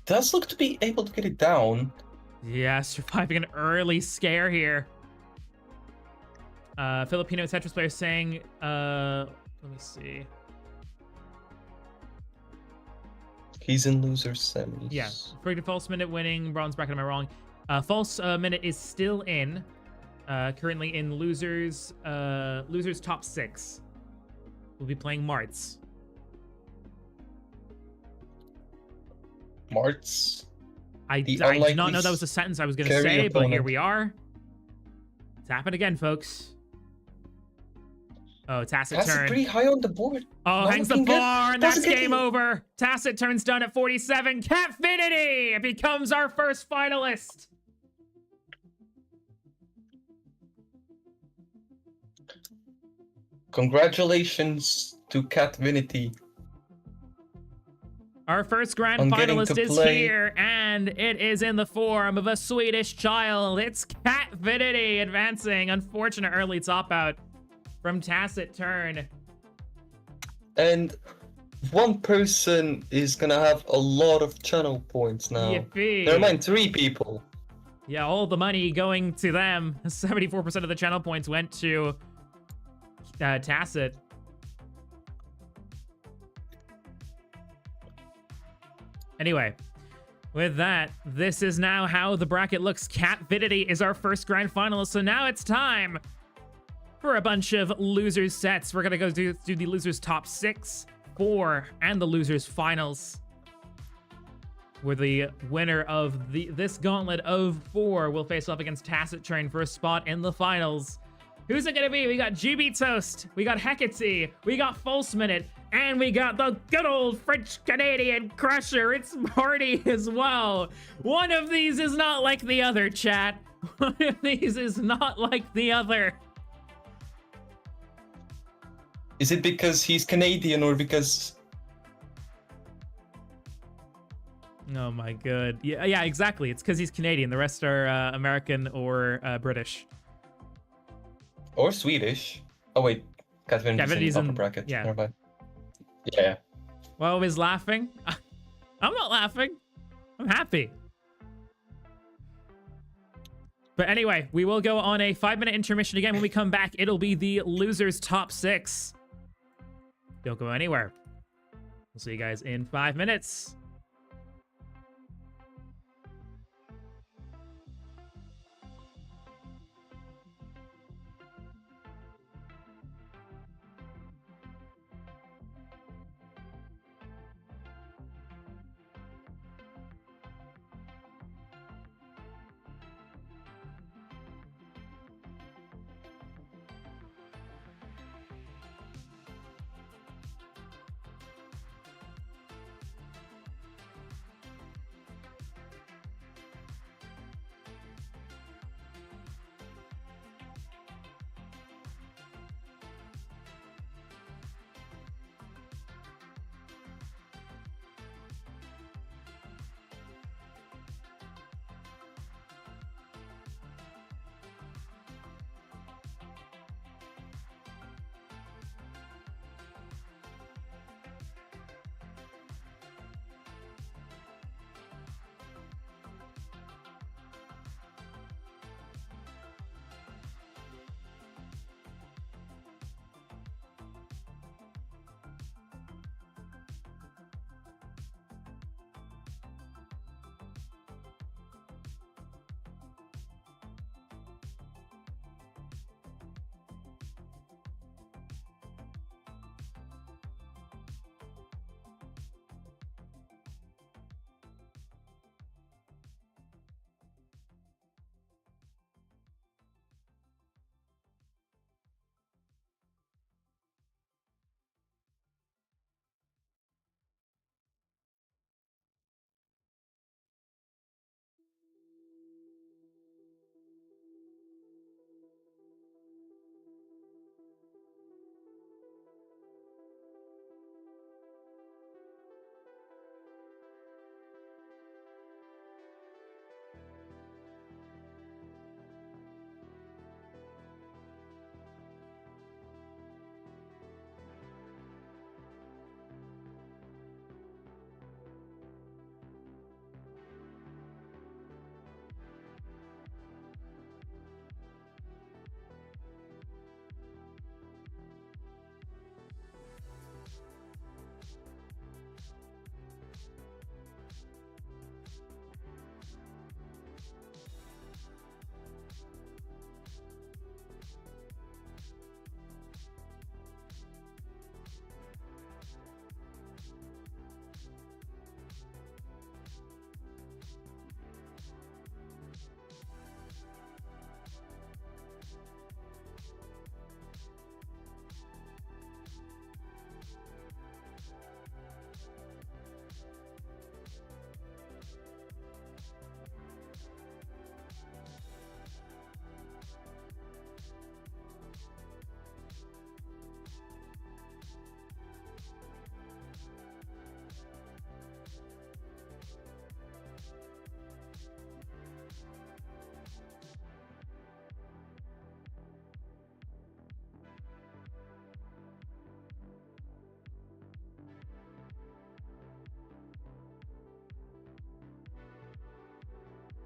Does look to be able to get it down. Yeah, surviving an early scare here. Filipino Tetris player saying, let me see. He's in loser semis. Yeah, predicted false minute winning, bronze bracket, am I wrong? False minute is still in, currently in losers top 6. We'll be playing Marts. Marts? I did not know that was a sentence I was going to say, but here we are. It's happened again, folks. Oh, Tacit turn. Pretty high on the board. Oh, hangs the bar, and that's game over. Tacit turns down at 47. Cat Vinity becomes our first finalist. Congratulations to Cat Vinity. Our first grand On getting finalist to is play- here, and it is in the form of a Swedish child. It's Cat Vinity advancing. Unfortunate early top out from Tacit Turn. And one person is gonna have a lot of channel points now. Yippee. Never mind, 3 people. Yeah, all the money going to them. 74% of the channel points went to Tacit. Anyway, with that, this is now how the bracket looks. Cat Vinity is our first grand finalist, so now it's time for a bunch of losers sets. We're gonna go do the losers top 6, 4, and the losers finals. Where the winner of this gauntlet of 4 will face off against Tacit Train for a spot in the finals. Who's it gonna be? We got GB Toast, we got Hecate, we got False Minute, and we got the good old French-Canadian Crusher. It's Marty as well. One of these is not like the other, chat. One of these is not like the other. Is it because he's Canadian or because... Oh my god. Yeah, exactly. It's because he's Canadian. The rest are American or British. Or Swedish? Oh wait, Cat Vinity's in the upper bracket. Yeah. Never mind. Yeah. Well, is laughing? I'm not laughing. I'm happy. But anyway, we will go on a 5-minute intermission again. When we come back, it'll be the losers top 6. Don't go anywhere. We'll see you guys in 5 minutes.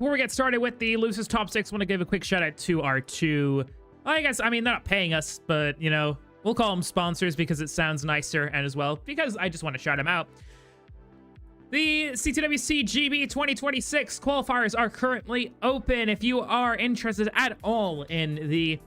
before we get started with the Losers Top 6, I want to give a quick shout out to our two, I guess, I mean, they're not paying us, but, you know, we'll call them sponsors because it sounds nicer, and as well, because I just want to shout them out. The CTWC GB 2026 qualifiers are currently open. If you are interested at all in the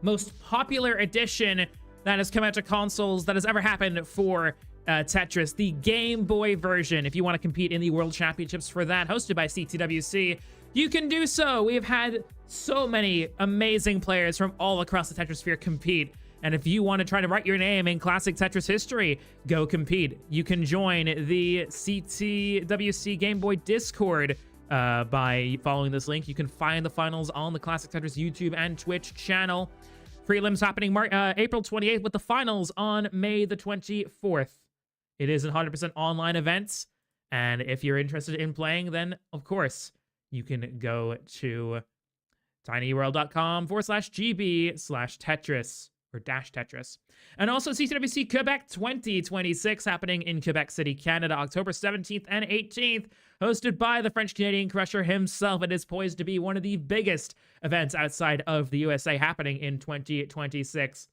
most popular edition that has come out to consoles that has ever happened for Tetris, the Game Boy version, if you want to compete in the World Championships for that, hosted by CTWC, you can do so. We have had so many amazing players from all across the Tetrisphere compete. And if you want to try to write your name in classic Tetris history, go compete. You can join the CTWC Game Boy Discord by following this link. You can find the finals on the Classic Tetris YouTube and Twitch channel. Prelims happening April 28th with the finals on May the 24th. It is a 100% online event. And if you're interested in playing, then of course, you can go to tinyurl.com/GB/Tetris. or dash Tetris. And also CTWC Quebec 2026 happening in Quebec City, Canada, October 17th and 18th, hosted by the French-Canadian Crusher himself. It is poised to be one of the biggest events outside of the USA happening in 2026.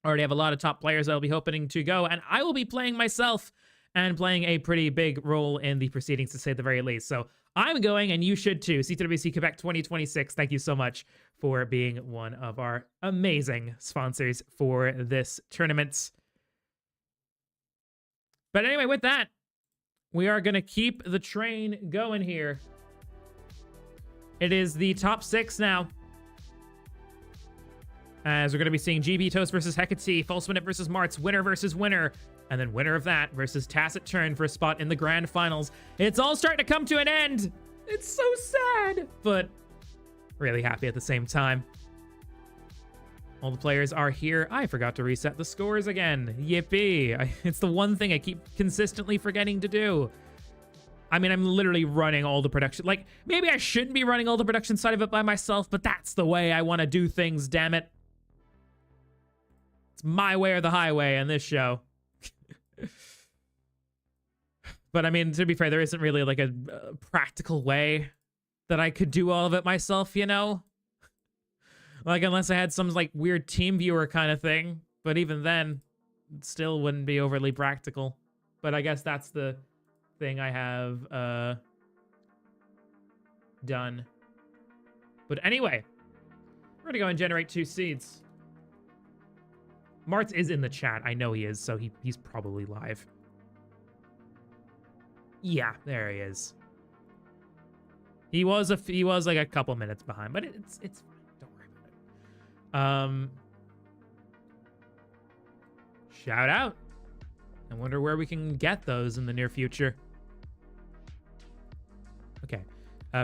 Already have a lot of top players that'll be hoping to go, and I will be playing myself and playing a pretty big role in the proceedings, to say the very least. So I'm going, and you should too. CTWC Quebec 2026, thank you so much for being one of our amazing sponsors for this tournament. But anyway, with that, we are going to keep the train going here. It is the top 6 now, as we're going to be seeing GB Toast versus Hecate, False Minute versus Martz, winner versus winner, and then winner of that versus Tacit Turn for a spot in the grand finals. It's all starting to come to an end. It's so sad, but really happy at the same time. All the players are here. I forgot to reset the scores again. Yippee. It's the one thing I keep consistently forgetting to do. I mean, I'm literally running all the production. Like, maybe I shouldn't be running all the production side of it by myself, but that's the way I want to do things, damn it. It's my way or the highway on this show. But I mean, to be fair, there isn't really like a practical way that I could do all of it myself, you know? Like, unless I had some like weird team viewer kind of thing. But even then, it still wouldn't be overly practical. But I guess that's the thing I have done. But anyway, we're gonna go and generate 2 seeds. Martz is in the chat. I know he is, so he's probably live. Yeah, there he is. He was like a couple minutes behind, but it's fine. Don't worry about it. Shout out. I wonder where we can get those in the near future. Okay.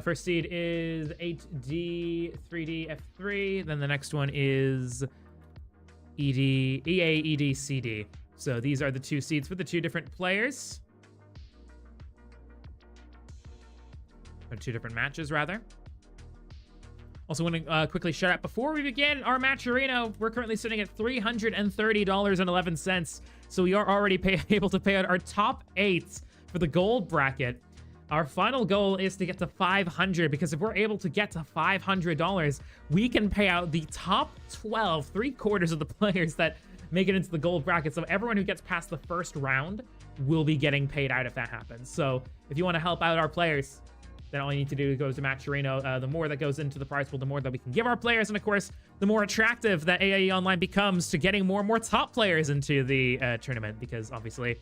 First seed is 8D 3D F3. Then the next one is EA ED CD. So these are the 2 seeds for the 2 different players. Or 2 different matches, rather. Also want to quickly shout out, before we begin our matcherino, we're currently sitting at $330.11. So we are already able to pay out our top 8 for the gold bracket. Our final goal is to get to 500, because if we're able to get to $500, we can pay out the top 12, 3/4 of the players that make it into the gold bracket. So everyone who gets past the first round will be getting paid out if that happens. So if you want to help out our players, then all you need to do is go to Matcherino. The more that goes into the prize pool, the more that we can give our players. And of course, the more attractive that AIE Online becomes to getting more and more top players into the tournament. Because obviously,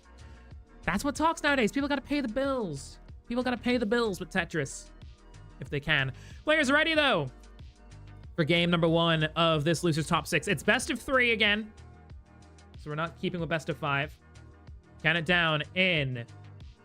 that's what talks nowadays. People got to pay the bills. People got to pay the bills with Tetris, if they can. Players ready, though, for game number 1 of this Losers Top 6. It's best of 3 again. So we're not keeping with best of 5. Count it down in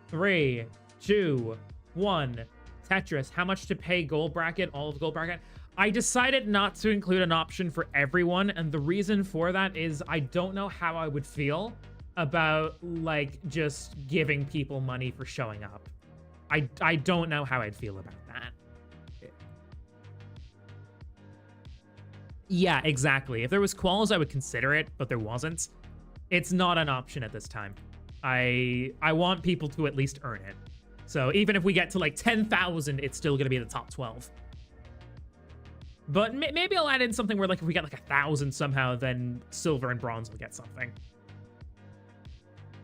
3, 2, 1. Tetris. How much to pay gold bracket? All of the gold bracket. I decided not to include an option for everyone, and the reason for that is I don't know how I would feel about, like, just giving people money for showing up. I don't know how I'd feel about that. Yeah, exactly. If there was quals, I would consider it, but there wasn't. It's not an option at this time. I want people to at least earn it. So even if we get to like 10,000, it's still going to be in the top 12. But maybe I'll add in something where like if we get like 1,000 somehow, then silver and bronze will get something.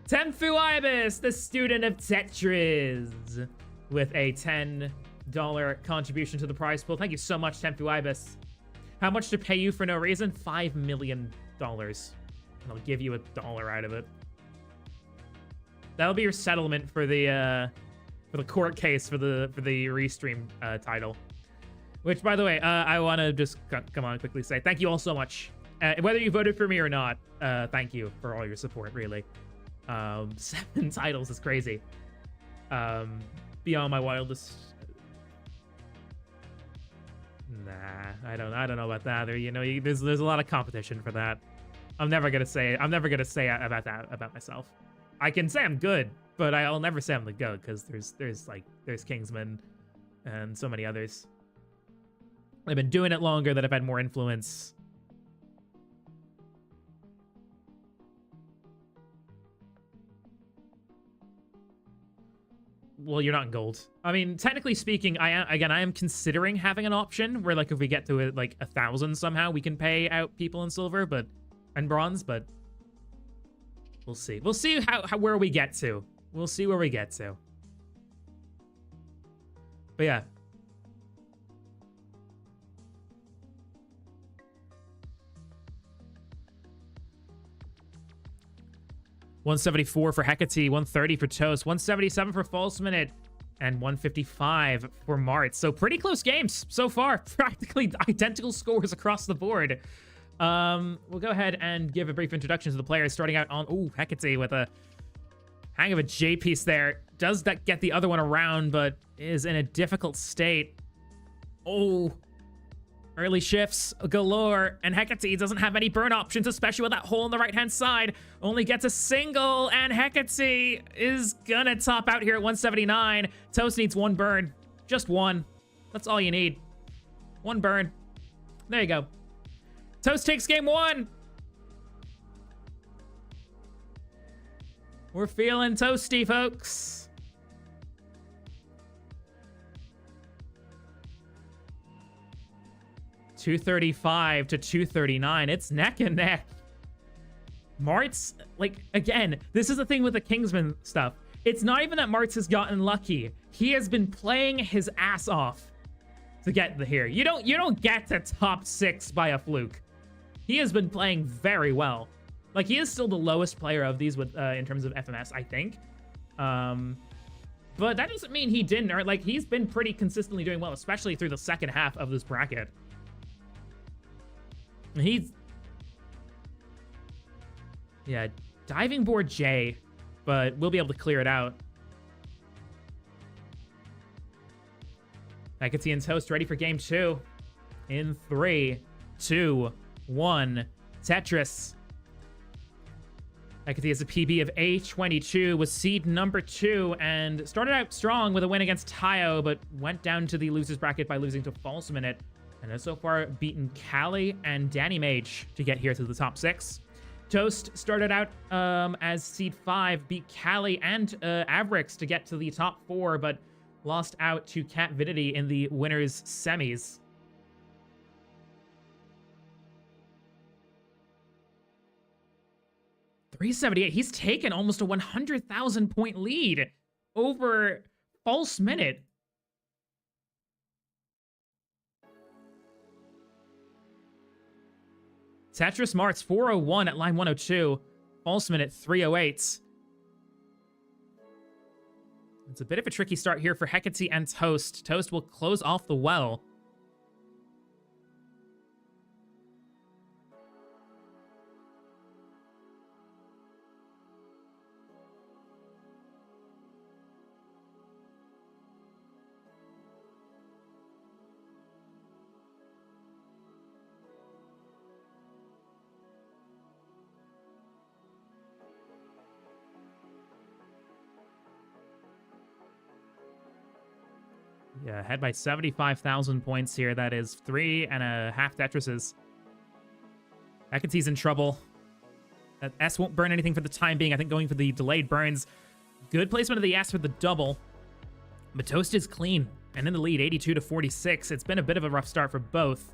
Tenfu Ibis, the student of Tetris, with a $10 contribution to the prize pool. Thank you so much, Tenfu Ibis. How much to pay you for no reason? $5 million. And I'll give you $1 out of it. That'll be your settlement for the court case for the restream title. Which, by the way, I want to just come on quickly say thank you all so much. Whether you voted for me or not, thank you for all your support, really. 7 titles is crazy. Beyond my wildest... Nah, I don't know about that. There's a lot of competition for that. I'm never gonna say about that about myself. I can say I'm good, but I'll never say I'm the GOAT because there's Kingsman and so many others. I've been doing it longer, that I've had more influence. Well, you're not in gold. I mean, technically speaking, I am considering having an option where, like, if we get to like 1,000 somehow, we can pay out people in silver, and bronze. But we'll see. We'll see where we get to. We'll see where we get to. But yeah. $174 for Hecate, $130 for Toast, $177 for False Minute, and $155 for Mart. So pretty close games so far. Practically identical scores across the board. We'll go ahead and give a brief introduction to the players, starting out on Hecate with a hang of a J piece there. Does that get the other one around, but is in a difficult state. Early shifts galore, and Hecate doesn't have any burn options, especially with that hole on the right-hand side. Only gets a single, and Hecate is gonna top out here at 179. Toast needs 1 burn. Just 1. That's all you need. 1 burn. There you go. Toast takes game 1. We're feeling toasty, folks. $235 to $239. It's neck and neck. Martz, like, again, this is the thing with the Kingsman stuff. It's not even that Martz has gotten lucky. He has been playing his ass off to get here. You don't get to top 6 by a fluke. He has been playing very well. Like, he is still the lowest player of these with in terms of FMS, I think. But that doesn't mean he didn't. Or, like, he's been pretty consistently doing well, especially through the second half of this bracket. Yeah, diving board J, but we'll be able to clear it out. Hecate and Toast ready for game 2. In 3, 2, 1. Tetris. Hecate has a PB of A22, was seed number 2, and started out strong with a win against Tayo, but went down to the loser's bracket by losing to False Minute. And has so far beaten Callie and Danny Mage to get here to the top 6. Toast started out as seed 5, beat Callie and Avrix to get to the top 4, but lost out to Cat Vidity in the winners' semis. $378. He's taken almost a 100,000 point lead over False Minute. Tetris Martz 401 at line 102. False Minute 308. It's a bit of a tricky start here for Hecate and Toast. Toast will close off the well. Yeah, ahead by 75,000 points here. That is 3.5 Tetrises. Hecate's in trouble. That S won't burn anything for the time being. I think going for the delayed burns. Good placement of the S with the double. But Toast is clean and in the lead, 82 to 46. It's been a bit of a rough start for both.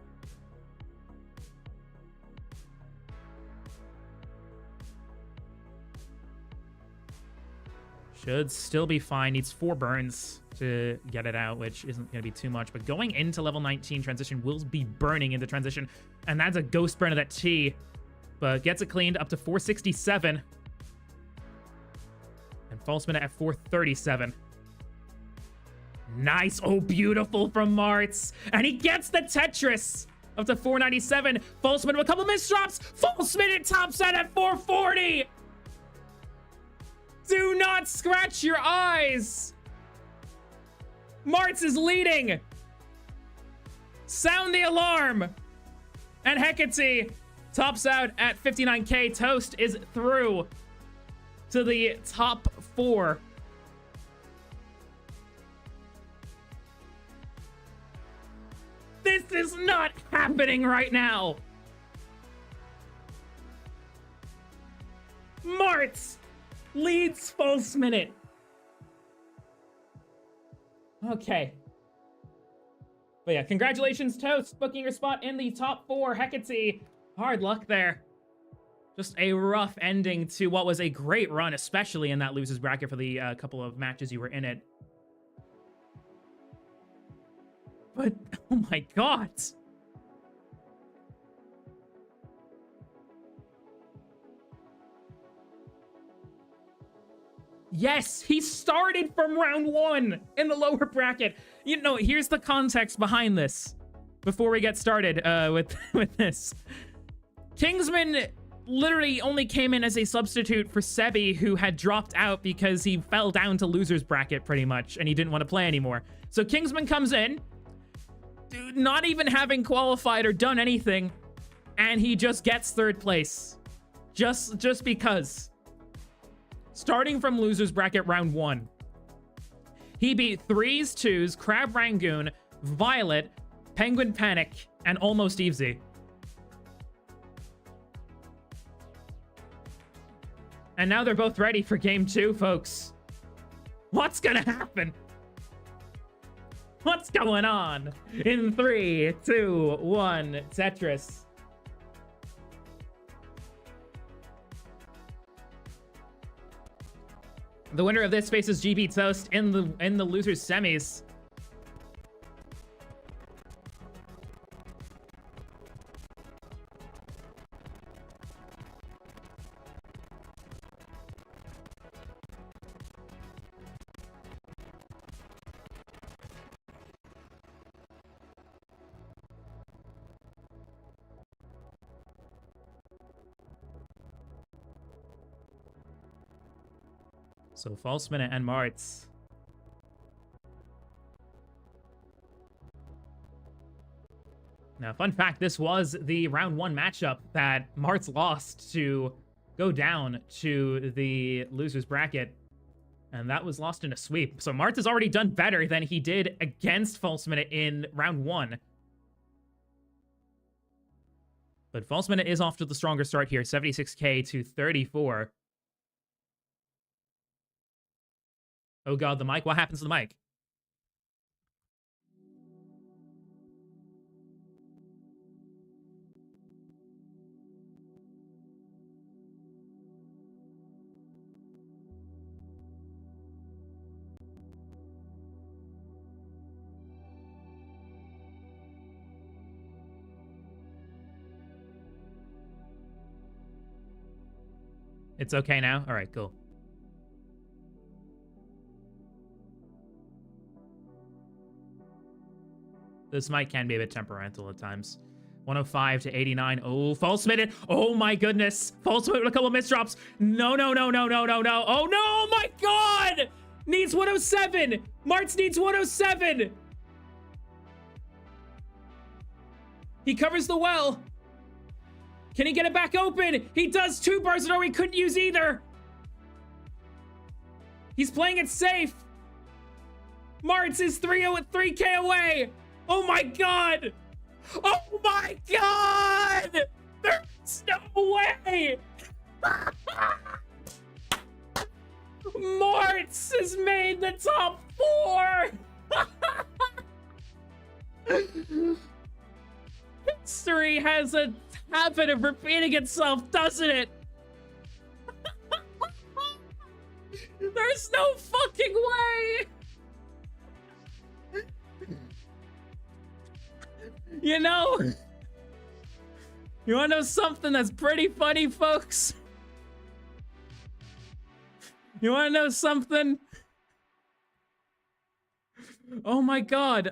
Should still be fine. Needs 4 burns to get it out, which isn't going to be too much. But going into level 19, transition will be burning into transition. And that's a ghost burn of that T. But gets it cleaned up to 467. And false minute at 437. Nice. Oh, beautiful from Martz. And he gets the Tetris up to 497. False minute with a couple misdrops. False minute tops out at 440. Do not scratch your eyes. Martz is leading. Sound the alarm. And Hecate tops out at 59k. Toast is through to the top 4. This is not happening right now. Martz leads false minute. Okay. But yeah, congratulations, Toast, booking your spot in the top 4. Hecate, hard luck there. Just a rough ending to what was a great run, especially in that losers bracket for the couple of matches you were in it. But, oh my god. Yes, he started from round 1 in the lower bracket. You know, here's the context behind this before we get started with this. Kingsman literally only came in as a substitute for Sebi, who had dropped out because he fell down to loser's bracket pretty much, and he didn't want to play anymore. So Kingsman comes in, not even having qualified or done anything, and he just gets 3rd place. Just because. Starting from loser's bracket round 1. He beat 3s, 2s, Crab Rangoon, Violet, Penguin Panic, and Almost Evesy. And now they're both ready for game 2, folks. What's gonna happen? What's going on? In 3, 2, 1, Tetris. The winner of this faces GB Toast in the losers semis. So false minute and Martz. Now, fun fact, this was the round 1 matchup that Martz lost to go down to the loser's bracket. And that was lost in a sweep. So Martz has already done better than he did against false minute in round 1. But false minute is off to the stronger start here, 76k to 34. Oh god, the mic. What happens to the mic? It's okay now? All right, cool. This mic can be a bit temperamental at times. 105 to 89. Oh, false minute. Oh my goodness. False minute with a couple of misdrops. No, no, no, no, no, no, no. Oh no, my god! Needs 107. Martz needs 107. He covers the well. Can he get it back open? He does 2 bars in a row he couldn't use either. He's playing it safe. Martz is 3k away. Oh my god! Oh my god! There's no way! Morts has made the top 4! History has a habit of repeating itself, doesn't it? There's no fucking way! You know? You wanna know something that's pretty funny, folks? You wanna know something? Oh my god,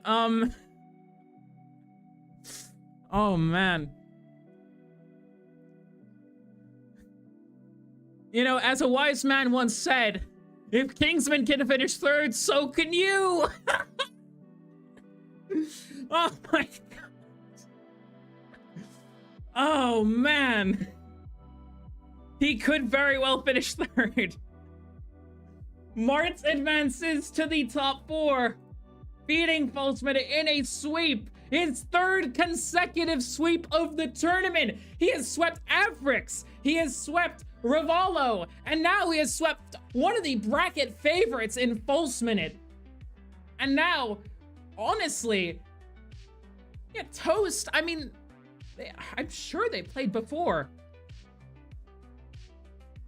oh man. You know, as a wise man once said, if Kingsman can finish third, so can you! Oh my god. Oh man. He could very well finish third. Martz advances to the top 4, beating Falsman in a sweep. His 3rd consecutive sweep of the tournament. He has swept Avrix. He has swept Rivalo. And now he has swept one of the bracket favorites in False Minute. And now, honestly, yeah, Toast, I mean, I'm sure they played before.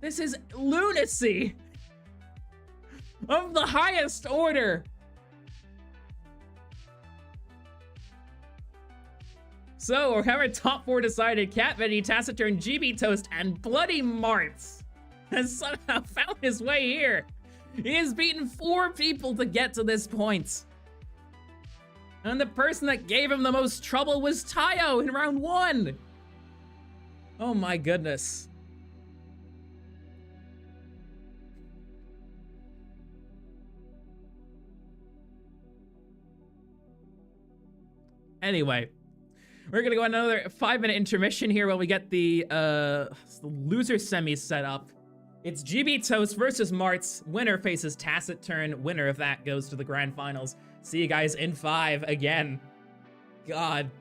This is lunacy of the highest order. So, we have our top 4 decided. Cat Betty, Taciturn, GB Toast, and Bloody Martz has somehow found his way here. He has beaten 4 people to get to this point. And the person that gave him the most trouble was Tayo in round 1. Oh my goodness. Anyway, we're gonna go on another 5-minute intermission here while we get the loser semis set up. It's GB Toast versus Martz. Winner faces Taciturn. Winner of that goes to the grand finals. See you guys in 5 again. God.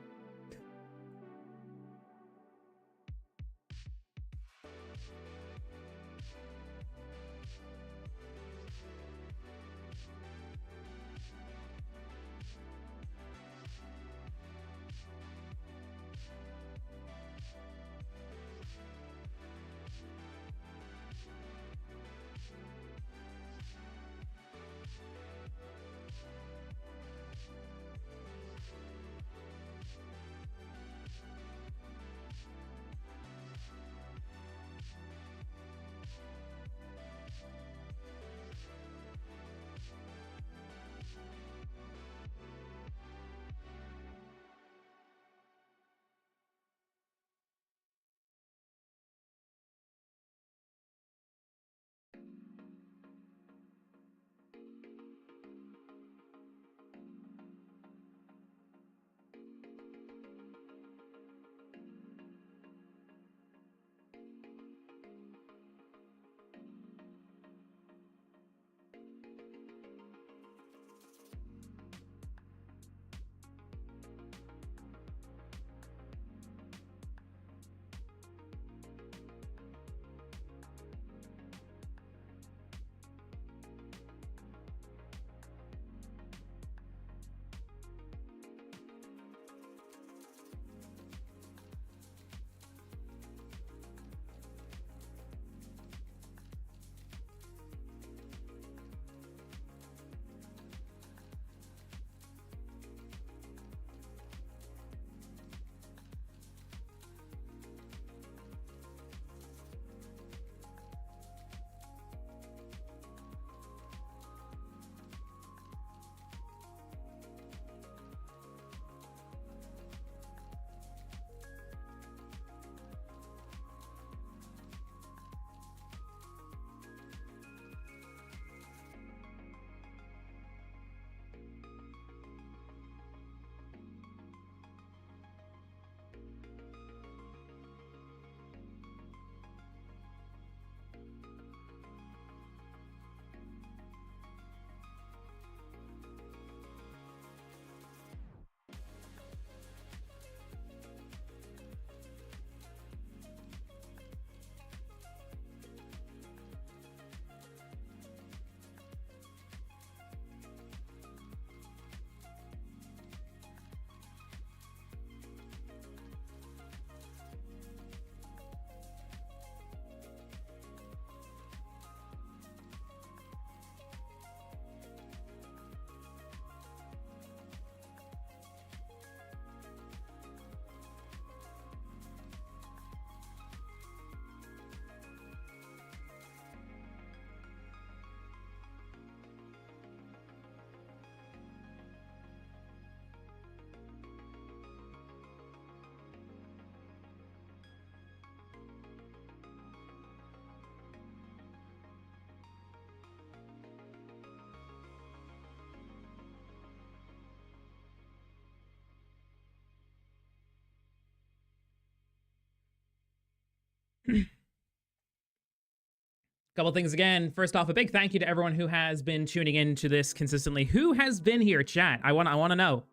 Couple things again. First off, a big thank you to everyone who has been tuning in to this consistently. Who has been here, chat? I want to know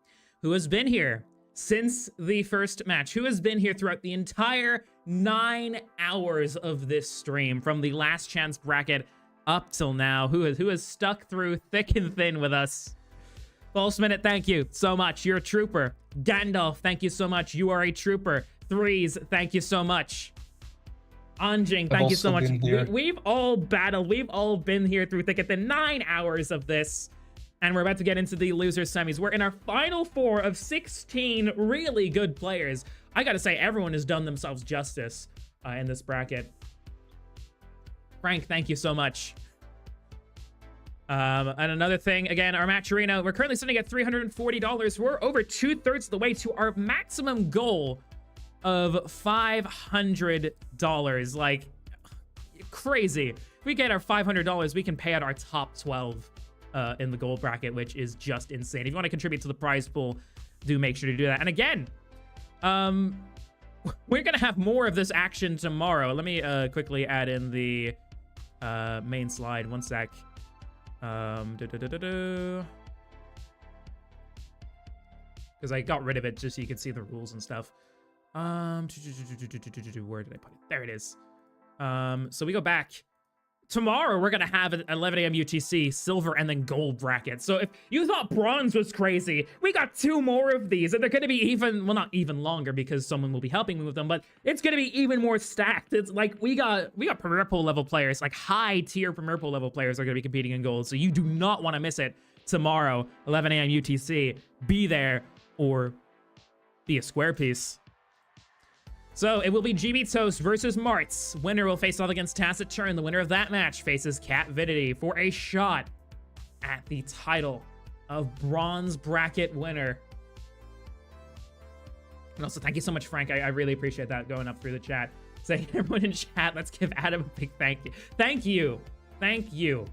who has been here since the first match. Who has been here throughout the entire 9 hours of this stream, from the last chance bracket up till now? Who has stuck through thick and thin with us? False Minute, thank you so much. You're a trooper. Gandalf, thank you so much. You are a trooper. Threes, thank you so much. Anjing, thank you so much. We've all battled. We've all been here through thick and thin. 9 hours of this. And we're about to get into the loser semis. We're in our final 4 of 16 really good players. I gotta say, everyone has done themselves justice in this bracket. Frank, thank you so much. And another thing, again, our match arena, we're currently sitting at $340. We're over 2/3 of the way to our maximum goal of $500. Like, crazy. If we get our $500, we can pay out our top 12 in the gold bracket, which is just insane. If you want to contribute to the prize pool, do make sure to do that. And again, we're gonna have more of this action tomorrow. Let me quickly add in the main slide. One sec. Because I got rid of it just so you can see the rules and stuff. Where did I put it? There it is. So we go back. Tomorrow, we're going to have an 11 a.m. UTC, silver, and then gold bracket. So if you thought bronze was crazy, we got 2 more of these. And they're going to be even, well, not even longer because someone will be helping me with them, but it's going to be even more stacked. It's like we got Premier Pool level players, like high tier Premier Pool level players are going to be competing in gold. So you do not want to miss it tomorrow, 11 a.m. UTC. Be there or be a square piece. So it will be GB Toast versus Martz. Winner will face off against Tacit Turn. The winner of that match faces Catvidity for a shot at the title of bronze bracket winner. And also, thank you so much, Frank. I really appreciate that going up through the chat. Saying, everyone in chat, let's give Adam a big thank you. Thank you. Thank you.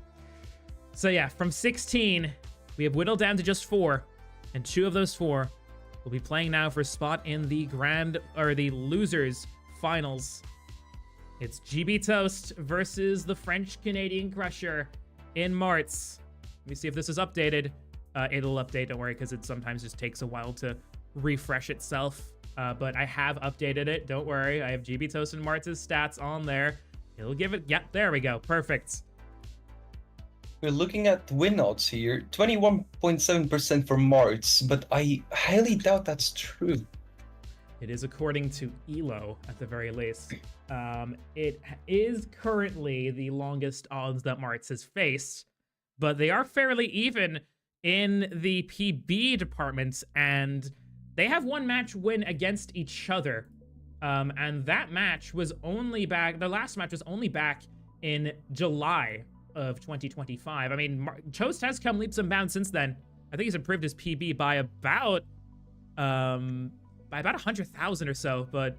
So yeah, from 16, we have whittled down to just 4. And 2 of those 4 will be playing now for a spot in the the losers finals. It's GB Toast versus the French Canadian Crusher in Martz. Let me see if this is updated. It'll update, don't worry, because it sometimes just takes a while to refresh itself. But I have updated it, don't worry. I have GB Toast and Martz's stats on there. It'll give it, yep, there we go, perfect. We're looking at win odds here, 21.7% for Martz, but I highly doubt that's true. It is according to ELO, at the very least. It is currently the longest odds that Martz has faced, but they are fairly even in the PB departments, and they have 1 match win against each other. And that match was only back, their last match was only back in July of 2025. I mean, Toast has come leaps and bounds since then. I think he's improved his PB by about 100,000 or so, but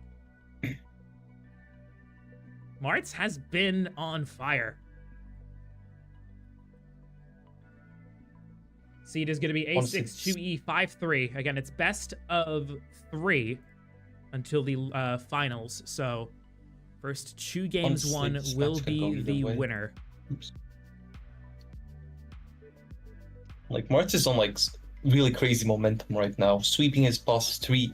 Martz has been on fire. Seed is going to be A6, 2E, 5-3. Again, it's best of 3 until the finals. So first 2 games won will be the winner. Oops. Like, Martz is on like really crazy momentum right now, sweeping his past three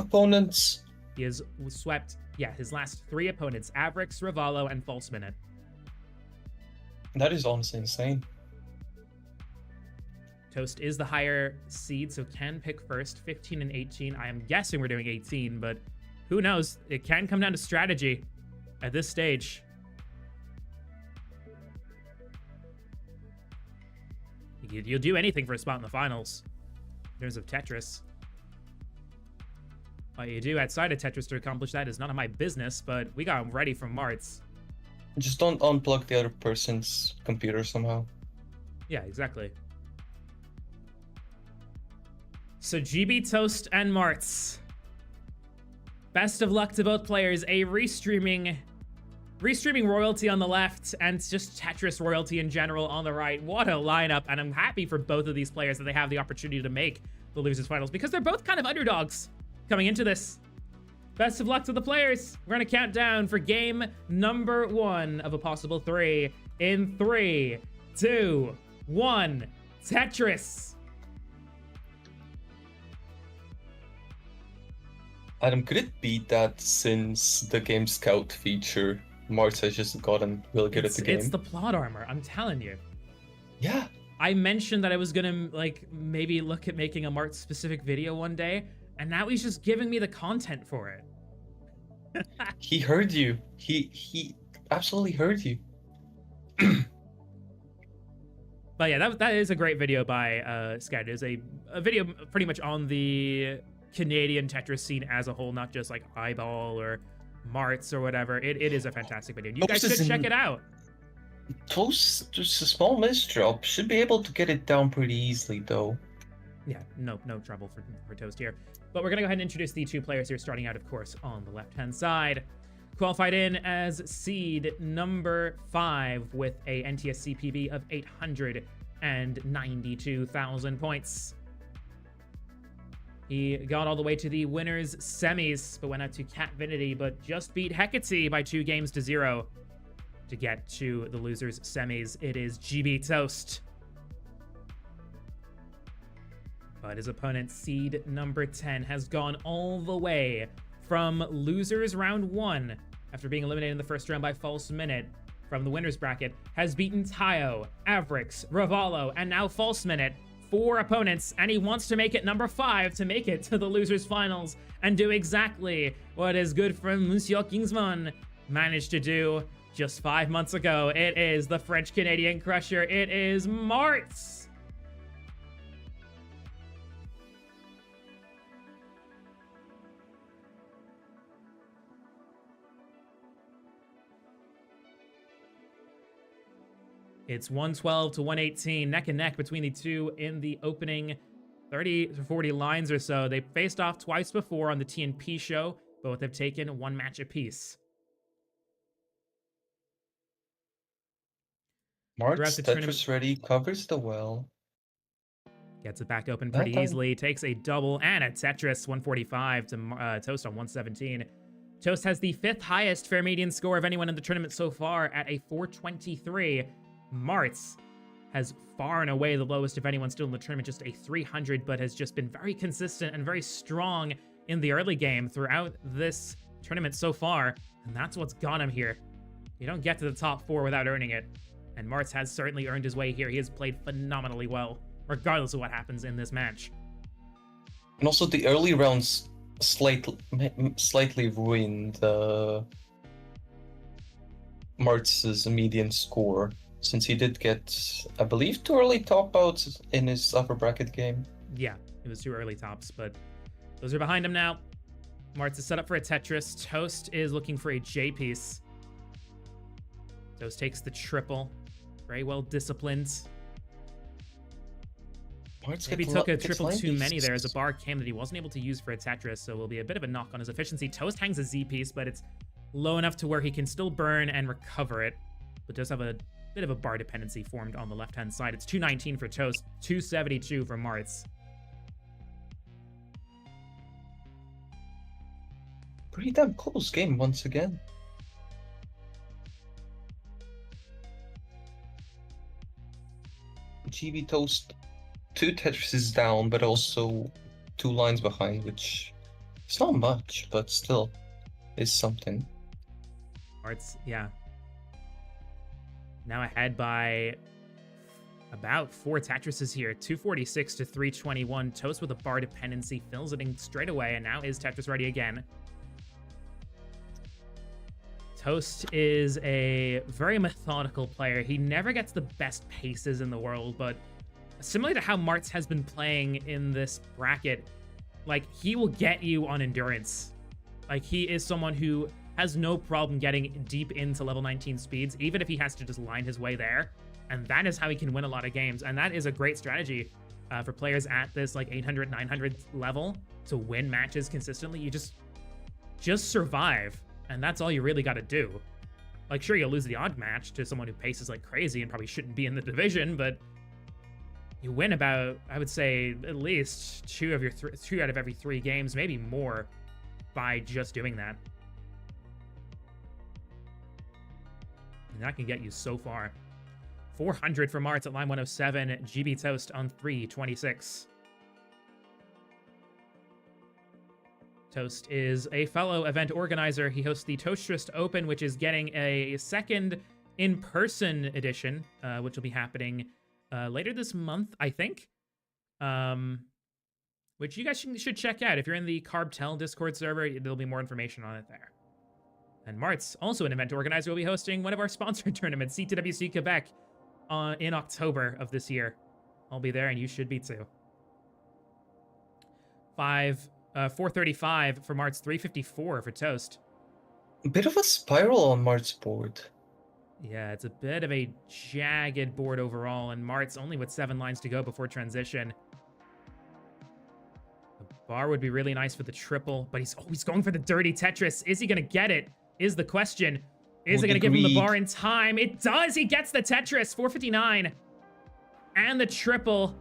opponents. He has swept, yeah, his last 3 opponents: Avrix, Ravallo, and False Minute. That is honestly insane. Toast is the higher seed, so can pick first. 15 and 18. I am guessing we're doing 18, but who knows? It can come down to strategy at this stage. You'll do anything for a spot in the finals in terms of Tetris. What you do outside of Tetris to accomplish that is none of my business, but we got him ready from Martz. Just don't unplug the other person's computer somehow. Yeah, exactly. So GB Toast and Martz. Best of luck to both players. A restreaming royalty on the left, and just Tetris royalty in general on the right. What a lineup, and I'm happy for both of these players that they have the opportunity to make the losers finals, because they're both kind of underdogs coming into this. Best of luck to the players. We're gonna count down for game number 1 of a possible 3 in 3, 2, 1. Tetris. Adam, could it be that since the game scout feature, Mars has just gotten really good at the game? It's the plot armor, I'm telling you. Yeah. I mentioned that I was gonna like maybe look at making a Mart specific video one day, and now he's just giving me the content for it. He heard you. He absolutely heard you. But yeah, that is a great video by Scout. It is a video pretty much on the Canadian Tetris scene as a whole, not just like Eyeball or Marts or whatever. It is a fantastic video. You guys should check it out. Toast, just a small misdrop. Should be able to get it down pretty easily, though. Yeah, no trouble for Toast here. But we're going to go ahead and introduce the 2 players here, starting out, of course, on the left-hand side. Qualified in as seed number 5 with a NTS CPB of 892,000 points. He got all the way to the winners' semis, but went out to Catvinity, but just beat Hecate by 2-0 to get to the losers' semis. It is GB Toast. But his opponent, seed number 10, has gone all the way from losers round 1 after being eliminated in the first round by False Minute from the winners bracket, has beaten Tayo, Avrix, Ravallo, and now False Minute. 4 opponents, and he wants to make it number 5 to make it to the losers finals and do exactly what his good friend Monsieur Kingsman managed to do just 5 months ago. It is the French-Canadian Crusher. It is Martz. It's 112 to 118, neck and neck between the two in the opening 30 to 40 lines or so. They faced off twice before on the TNP show. Both have taken 1 match apiece. March, Tetris ready, covers the well. Gets it back open pretty easily, takes a double and a Tetris 145 to Toast on 117. Toast has the 5th highest fair median score of anyone in the tournament so far at a 423. Martz has far and away the lowest of anyone still in the tournament, just a 300, but has just been very consistent and very strong in the early game throughout this tournament so far, and that's what's got him here. You don't get to the top 4 without earning it, and Martz has certainly earned his way here. He has played phenomenally well, regardless of what happens in this match. And also the early rounds slightly ruined Martz's median score, since he did get, I believe, 2 early top outs in his upper bracket game. Yeah, it was 2 early tops, but those are behind him now. Martz is set up for a Tetris. Toast is looking for a J piece. Toast takes the triple. Very well disciplined. Maybe took a triple too many there as a bar came that he wasn't able to use for a Tetris, so will be a bit of a knock on his efficiency. Toast hangs a Z piece, but it's low enough to where he can still burn and recover it, but does have a bit of a bar dependency formed on the left-hand side. It's 219 for Toast, 272 for Martz. Pretty damn close game once again. GB Toast 2 Tetrises down, but also 2 lines behind, which is not much, but still is something. Martz, yeah. Now ahead by about 4 Tetrises here. 246 to 321. Toast with a bar dependency fills it in straight away, and now is Tetris ready again. Toast is a very methodical player. He never gets the best paces in the world, but similar to how Martz has been playing in this bracket, like, he will get you on endurance. Like, he is someone who has no problem getting deep into level 19 speeds, even if he has to just line his way there. And that is how he can win a lot of games. And that is a great strategy for players at this like 800, 900 level to win matches consistently. You just survive. And that's all you really got to do. Like, sure, you'll lose the odd match to someone who paces like crazy and probably shouldn't be in the division, but you win about, I would say, at least two out of every 3 games, maybe more. by just doing that. And that can get you so far. 400 for Martz at line 107. GB Toast on 326. Toast is a fellow event organizer. He hosts the Toastrist Open, which is getting a second in-person edition, which will be happening later this month, I think. Which you guys should check out. If you're in the Carbtel Discord server, there'll be more information on it there. And Martz, also an event organizer, will be hosting one of our sponsored tournaments, C2WC Quebec, in October of this year. I'll be there, and you should be too. 435 for Martz, 354 for Toast. A bit of a spiral on Mart's board. Yeah, it's a bit of a jagged board overall, and Martz only with 7 lines to go before transition. The bar would be really nice for the triple, but he's going for the dirty Tetris. Is he going to get it? Is the question. Is it going to give him the bar in time? It does! He gets the Tetris! 459. And the triple.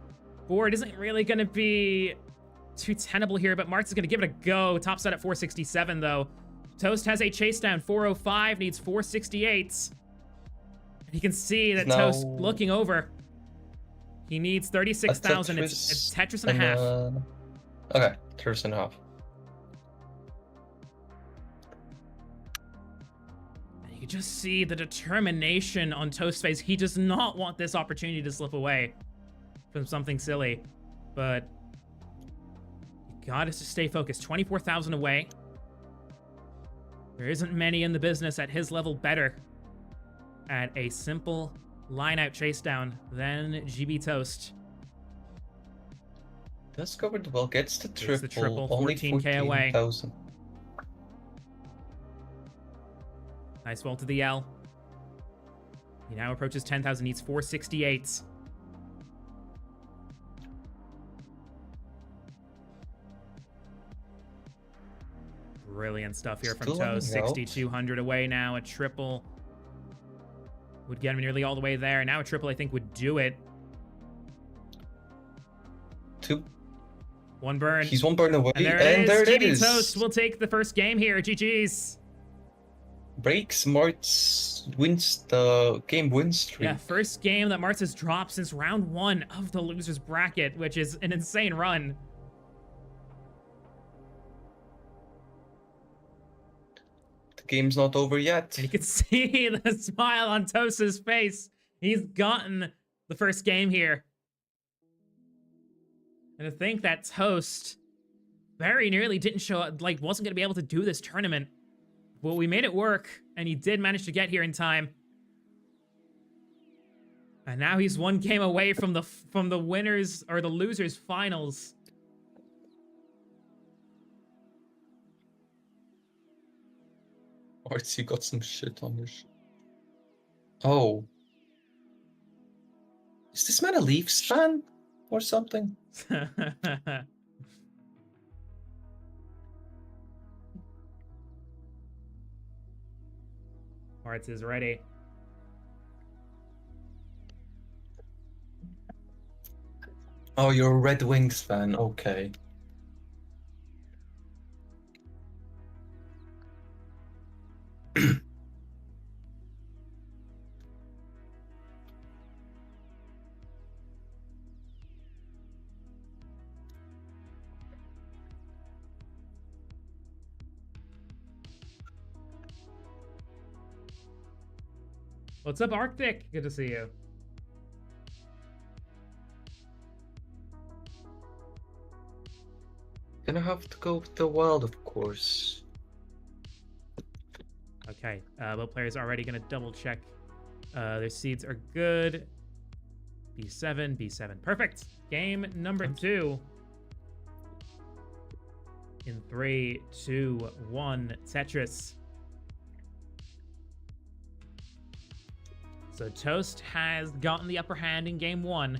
Board isn't really going to be too tenable here, but Martz is going to give it a go. Top set at 467, though. Toast has a chase down. 405, needs 468. You can see that Now, Toast looking over. He needs 36,000. It's Tetris and a half. Okay, Tetris and a half. You can just see the determination on Toast's face. He does not want this opportunity to slip away from something silly. But you got to stay focused. 24,000 away. There isn't many in the business at his level better at a simple line-out chase down than GB Toast. Does covered well, gets the triple. Gets the triple, only 14K away. 14,000. Nice roll to the L. He now approaches 10,000, needs 468. Brilliant stuff here from Still Toast. running out. 6,200 away now. A triple would get him nearly all the way there. Now a triple, I think, would do it. 2. One burn. He's 1 burn away. And there it is. GB Toast will take the first game here. GG's. Breaks Mart's wins the game win streak. Yeah, first game that Martz has dropped since round 1 of the loser's bracket, which is an insane run. The game's not over yet. And you can see the smile on Toast's face. He's gotten the first game here. And to think that Toast very nearly didn't show up, like wasn't going to be able to do this tournament. Well, we made it work, and he did manage to get here in time. And now he's 1 game away from the winners or the losers finals. Arts, you got some shit on your Oh. Is this man a Leafs fan? Or something? Martz is ready. Oh, you're a Red Wings fan. Okay. What's up, Arctic? Good to see you. Gonna have to go with the Wild, of course. Okay, both players are already going to double check. Their seeds are good. B7, B7. Perfect. Game number 2. In 3, 2, 1, Tetris. So Toast has gotten the upper hand in game 1.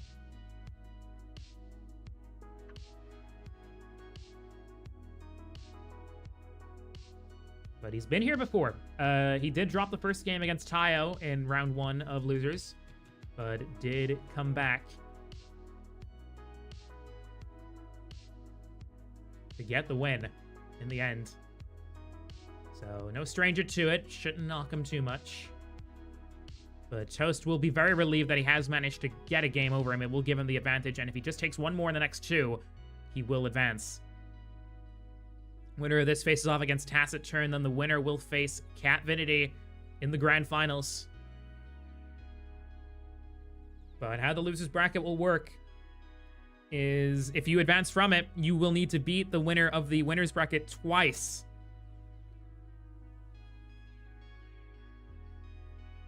But he's been here before. He did drop the first game against Tayo in round 1 of losers, but did come back to get the win in the end. So no stranger to it. Shouldn't knock him too much. But Toast will be very relieved that he has managed to get a game over him. It will give him the advantage, and if he just takes one more in the next two, he will advance. Winner of this faces off against Taciturn, then the winner will face Catvinity in the grand finals. But how the losers bracket will work is if you advance from it, you will need to beat the winner of the winners bracket twice.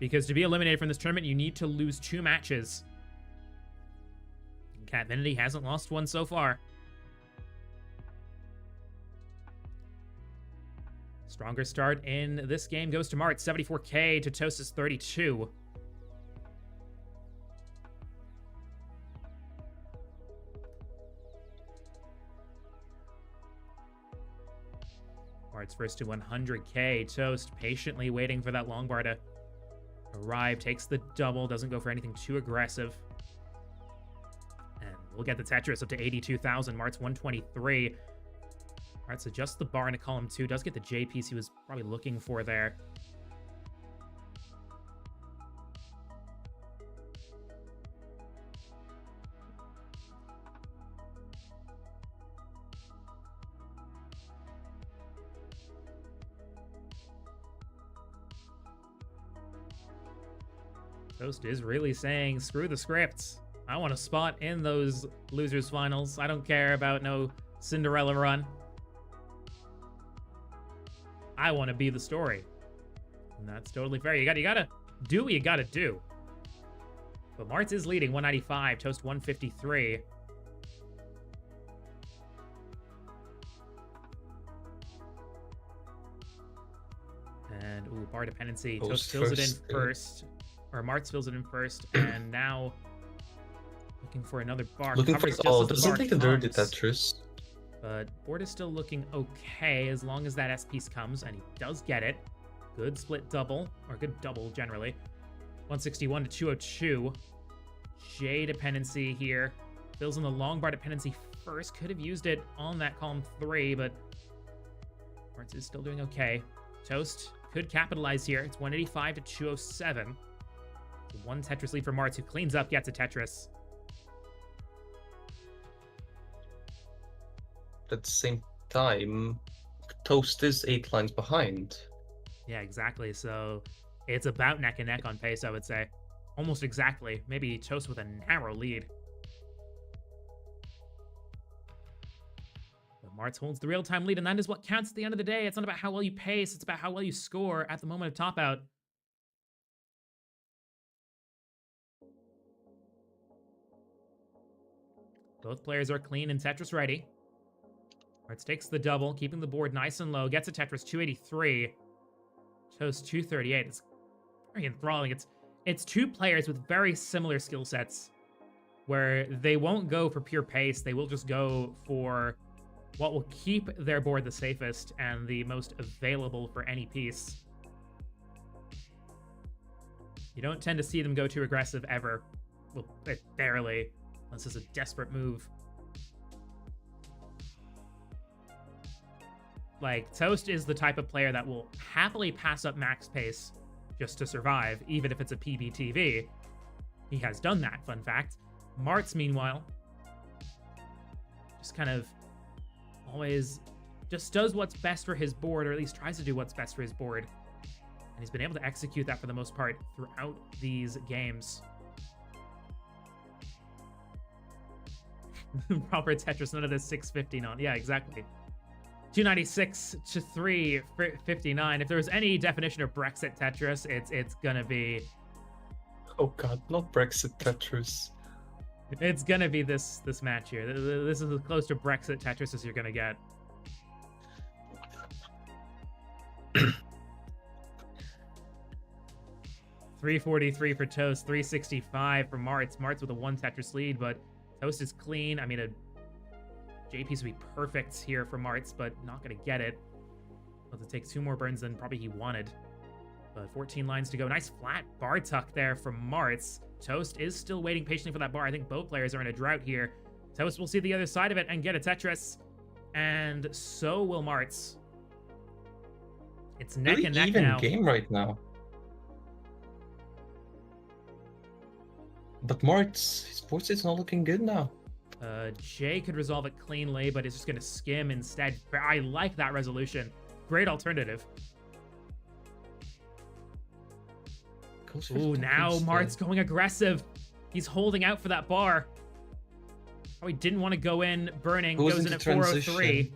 Because to be eliminated from this tournament, you need to lose 2 matches. Catvinity hasn't lost one so far. Stronger start in this game goes to Mart, 74k to Toast's 32. Mart's first to 100k. Toast patiently waiting for that long bar to arrive, takes the double, doesn't go for anything too aggressive. And we'll get the Tetris up to 82,000. Mart's 123. Mart's adjusts the bar into column 2, does get the J piece he was probably looking for there. Toast is really saying, screw the scripts. I want a spot in those losers finals. I don't care about no Cinderella run. I want to be the story. And that's totally fair. You gotta do what you gotta do. But Martz is leading 195, Toast 153. And ooh, bar dependency. Toast fills it in first. Or Martz fills it in first, and now looking for another bar. Looking for doesn't take a dirty Tetris. But board is still looking okay as long as that S piece comes, and he does get it. Good split double, or good double generally. 161 to 202. J dependency here. Fills in the long bar dependency first. Could have used it on that column 3, but Martz is still doing okay. Toast could capitalize here. It's 185 to 207. One Tetris lead for Martz, who cleans up, gets a Tetris. At the same time, Toast is 8 lines behind. Yeah, exactly. So it's about neck and neck on pace, I would say. Almost exactly. Maybe Toast with a narrow lead. But Martz holds the real-time lead, and that is what counts at the end of the day. It's not about how well you pace, it's about how well you score at the moment of top out. Both players are clean and Tetris ready. Martz takes the double, keeping the board nice and low. Gets a Tetris 283. Toast 238. It's very enthralling. It's 2 players with very similar skill sets, where they won't go for pure pace. They will just go for what will keep their board the safest and the most available for any piece. You don't tend to see them go too aggressive ever. Well, barely. Unless it's a desperate move. Like, Toast is the type of player that will happily pass up max pace just to survive, even if it's a PBTV. He has done that, fun fact. Martz, meanwhile, just kind of always just does what's best for his board, or at least tries to do what's best for his board. And he's been able to execute that for the most part throughout these games. Proper Tetris, none of this 650 on. Yeah, exactly. 296 to 359. If there was any definition of Brexit Tetris, it's gonna be... Oh god, not Brexit Tetris. It's gonna be this match here. This is as close to Brexit Tetris as you're gonna get. $343 for Toast, $365 for Martz. Martz with a 1 Tetris lead, but Toast is clean. I mean, a J piece would be perfect here for Martz, but not going to get it. He'll have to take 2 more burns than probably he wanted. But 14 lines to go. Nice flat bar tuck there from Martz. Toast is still waiting patiently for that bar. I think both players are in a drought here. Toast will see the other side of it and get a Tetris. And so will Martz. It's neck Really and neck even now. game right now. But Mart's his voice is not looking good now. Jay could resolve it cleanly, but is just gonna skim instead. I like that resolution. Great alternative. Goes for Ooh, the now instead. Mart's going aggressive. He's holding out for that bar. Oh, he didn't want to go in burning. Goes in into at 403. transition.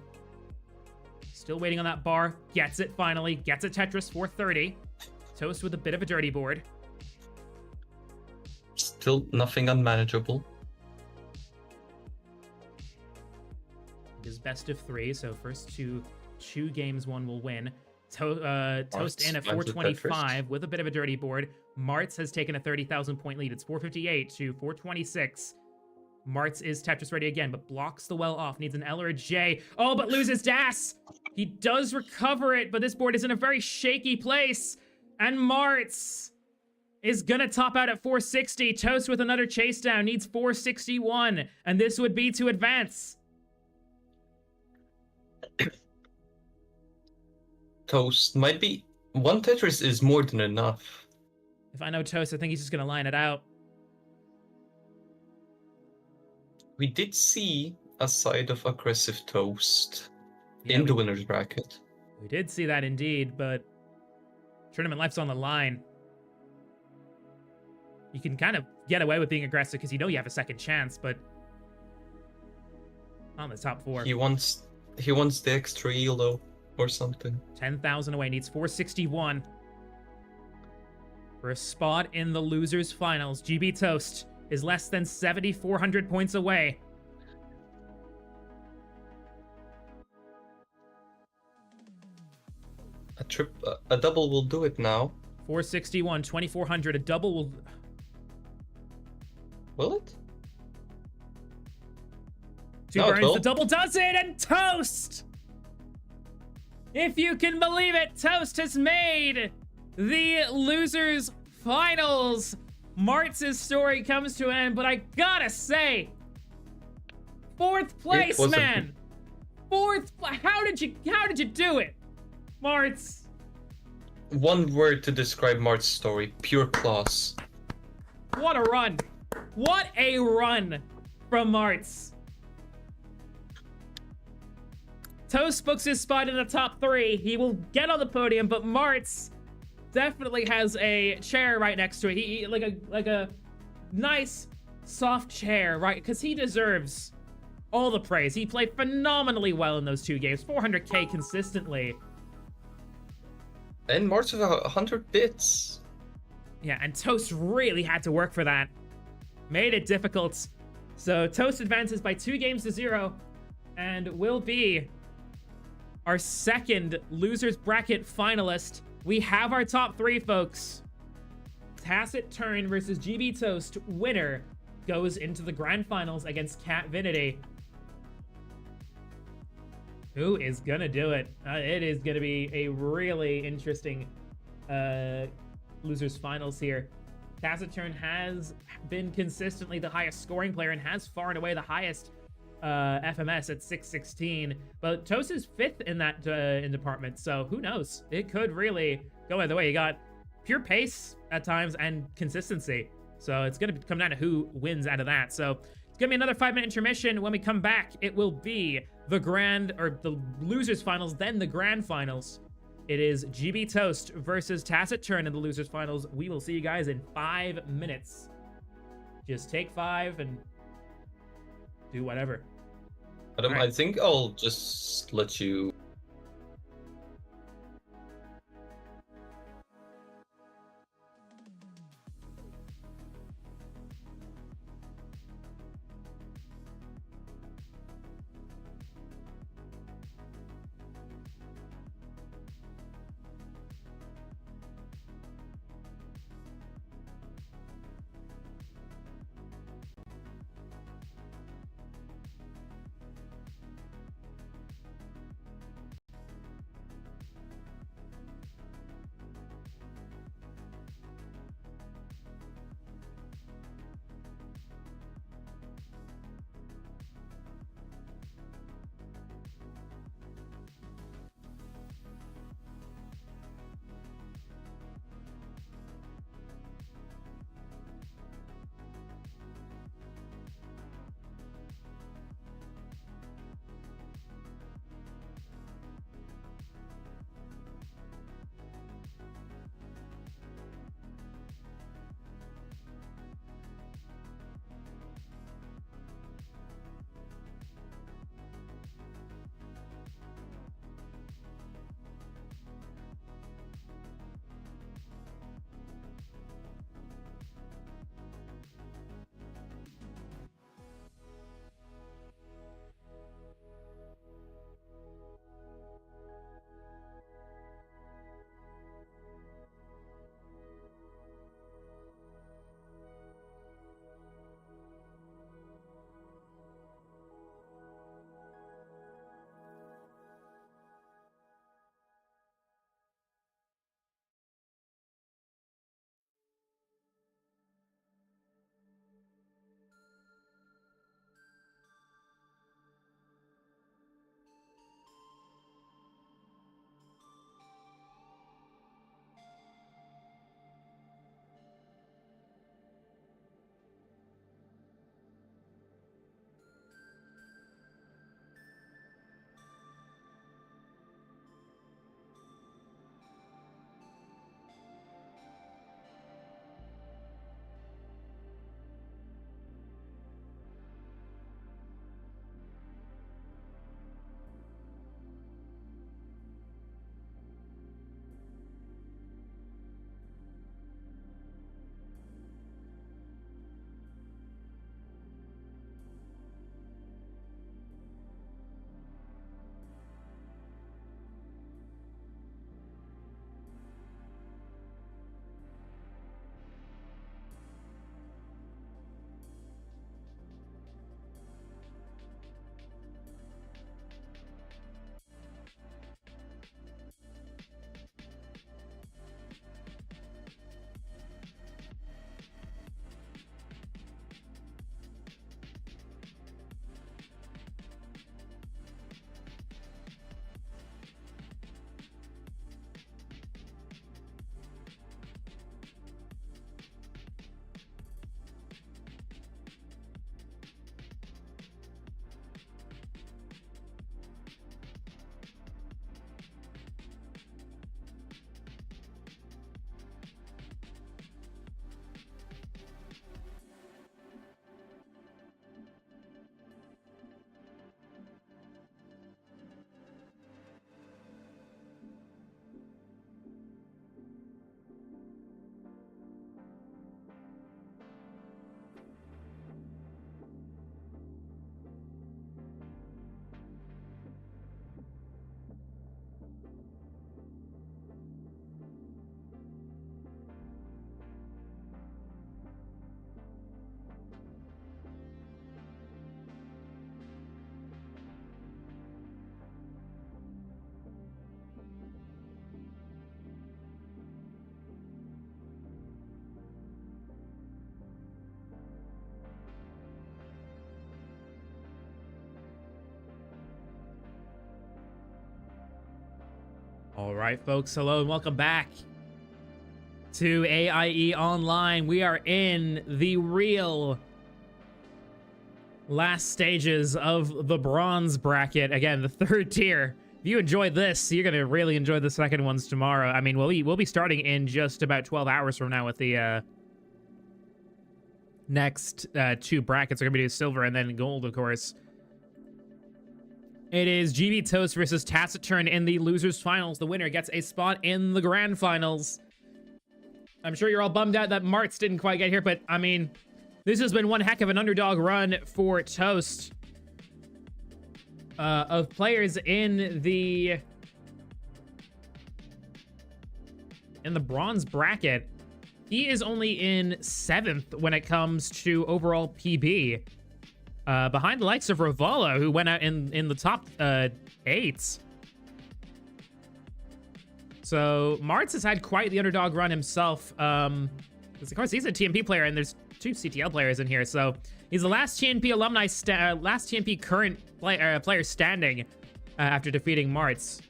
Still waiting on that bar. Gets it finally. Gets a Tetris 430. Toast with a bit of a dirty board. Still nothing unmanageable. It is best of 3, so first two games, one will win. Toast in at finds the 425 with a bit of a dirty board. Martz has taken a 30,000 point lead. It's 458 to 426. Martz is Tetris ready again, but blocks the well off. Needs an L or a J. Oh, but loses Das. He does recover it, but this board is in a very shaky place. And Martz is gonna top out at 460. Toast with another chase down. Needs 461. And this would be to advance. Toast might be one Tetris is more than enough. If I know Toast, I think he's just gonna line it out. We did see a side of aggressive Toast Yeah, in the winner's bracket. we did see that indeed, but tournament life's on the line. You can kind of get away with being aggressive because you know you have a second chance, but on the top 4. He wants the extra elo or something. 10,000 away, needs 461. For a spot in the losers finals, GB Toast is less than 7,400 points away. A double will do it now. 461, 2,400, a double will... Will it? Two No, it burns, will. the double does it, and Toast! If you can believe it, Toast has made the losers finals. Martz's story comes to an end, but I gotta say, 4th place, was a- man. How did you do it, Martz? One word to describe Mart's story: pure class. What a run. What a run from Martz. Toast books his spot in the top 3. He will get on the podium, but Martz definitely has a chair right next to it. He like a nice soft chair, right? Because he deserves all the praise. He played phenomenally well in those 2 games. 400k consistently. And Mart's with 100 bits. Yeah, and Toast really had to work for that. Made it difficult. So Toast advances by 2 games to 0 and will be our second losers bracket finalist. We have our top 3, folks. Tacit Turn versus GB Toast. Winner goes into the grand finals against Catvinity. Who is gonna do it? It is gonna be a really interesting losers finals here. Taciturn has been consistently the highest scoring player and has far and away the highest FMS at 616, but Toast is 5th in that in department, so who knows? It could really go either way. You got pure pace at times and consistency, so it's gonna come down to who wins out of that. So it's gonna be another 5-minute intermission. When we come back, it will be the losers finals, then the grand finals. It is GB Toast versus Taciturn in the losers finals. We will see you guys in 5 minutes. Just take 5 and do whatever. Adam, Alright. I think I'll just let you. All right, folks, hello and welcome back to AIE Online. We are in the real last stages of the bronze bracket. Again, the third tier. If you enjoyed this, you're gonna really enjoy the second ones tomorrow. I mean, we'll be starting in just about 12 hours from now with the next two brackets. Are gonna be silver and then gold, of course. It is GB Toast versus Taciturn in the losers finals. The winner gets a spot in the grand finals. I'm sure you're all bummed out that Martz didn't quite get here, but I mean, this has been one heck of an underdog run for Toast. Of players in the bronze bracket, he is only in 7th when it comes to overall PB. Behind the likes of Ravala, who went out in the top 8. So Martz has had quite the underdog run himself. Because of course he's a TMP player, and there's 2 CTL players in here. So he's the last TNP alumni, last TNP current player standing after defeating Martz.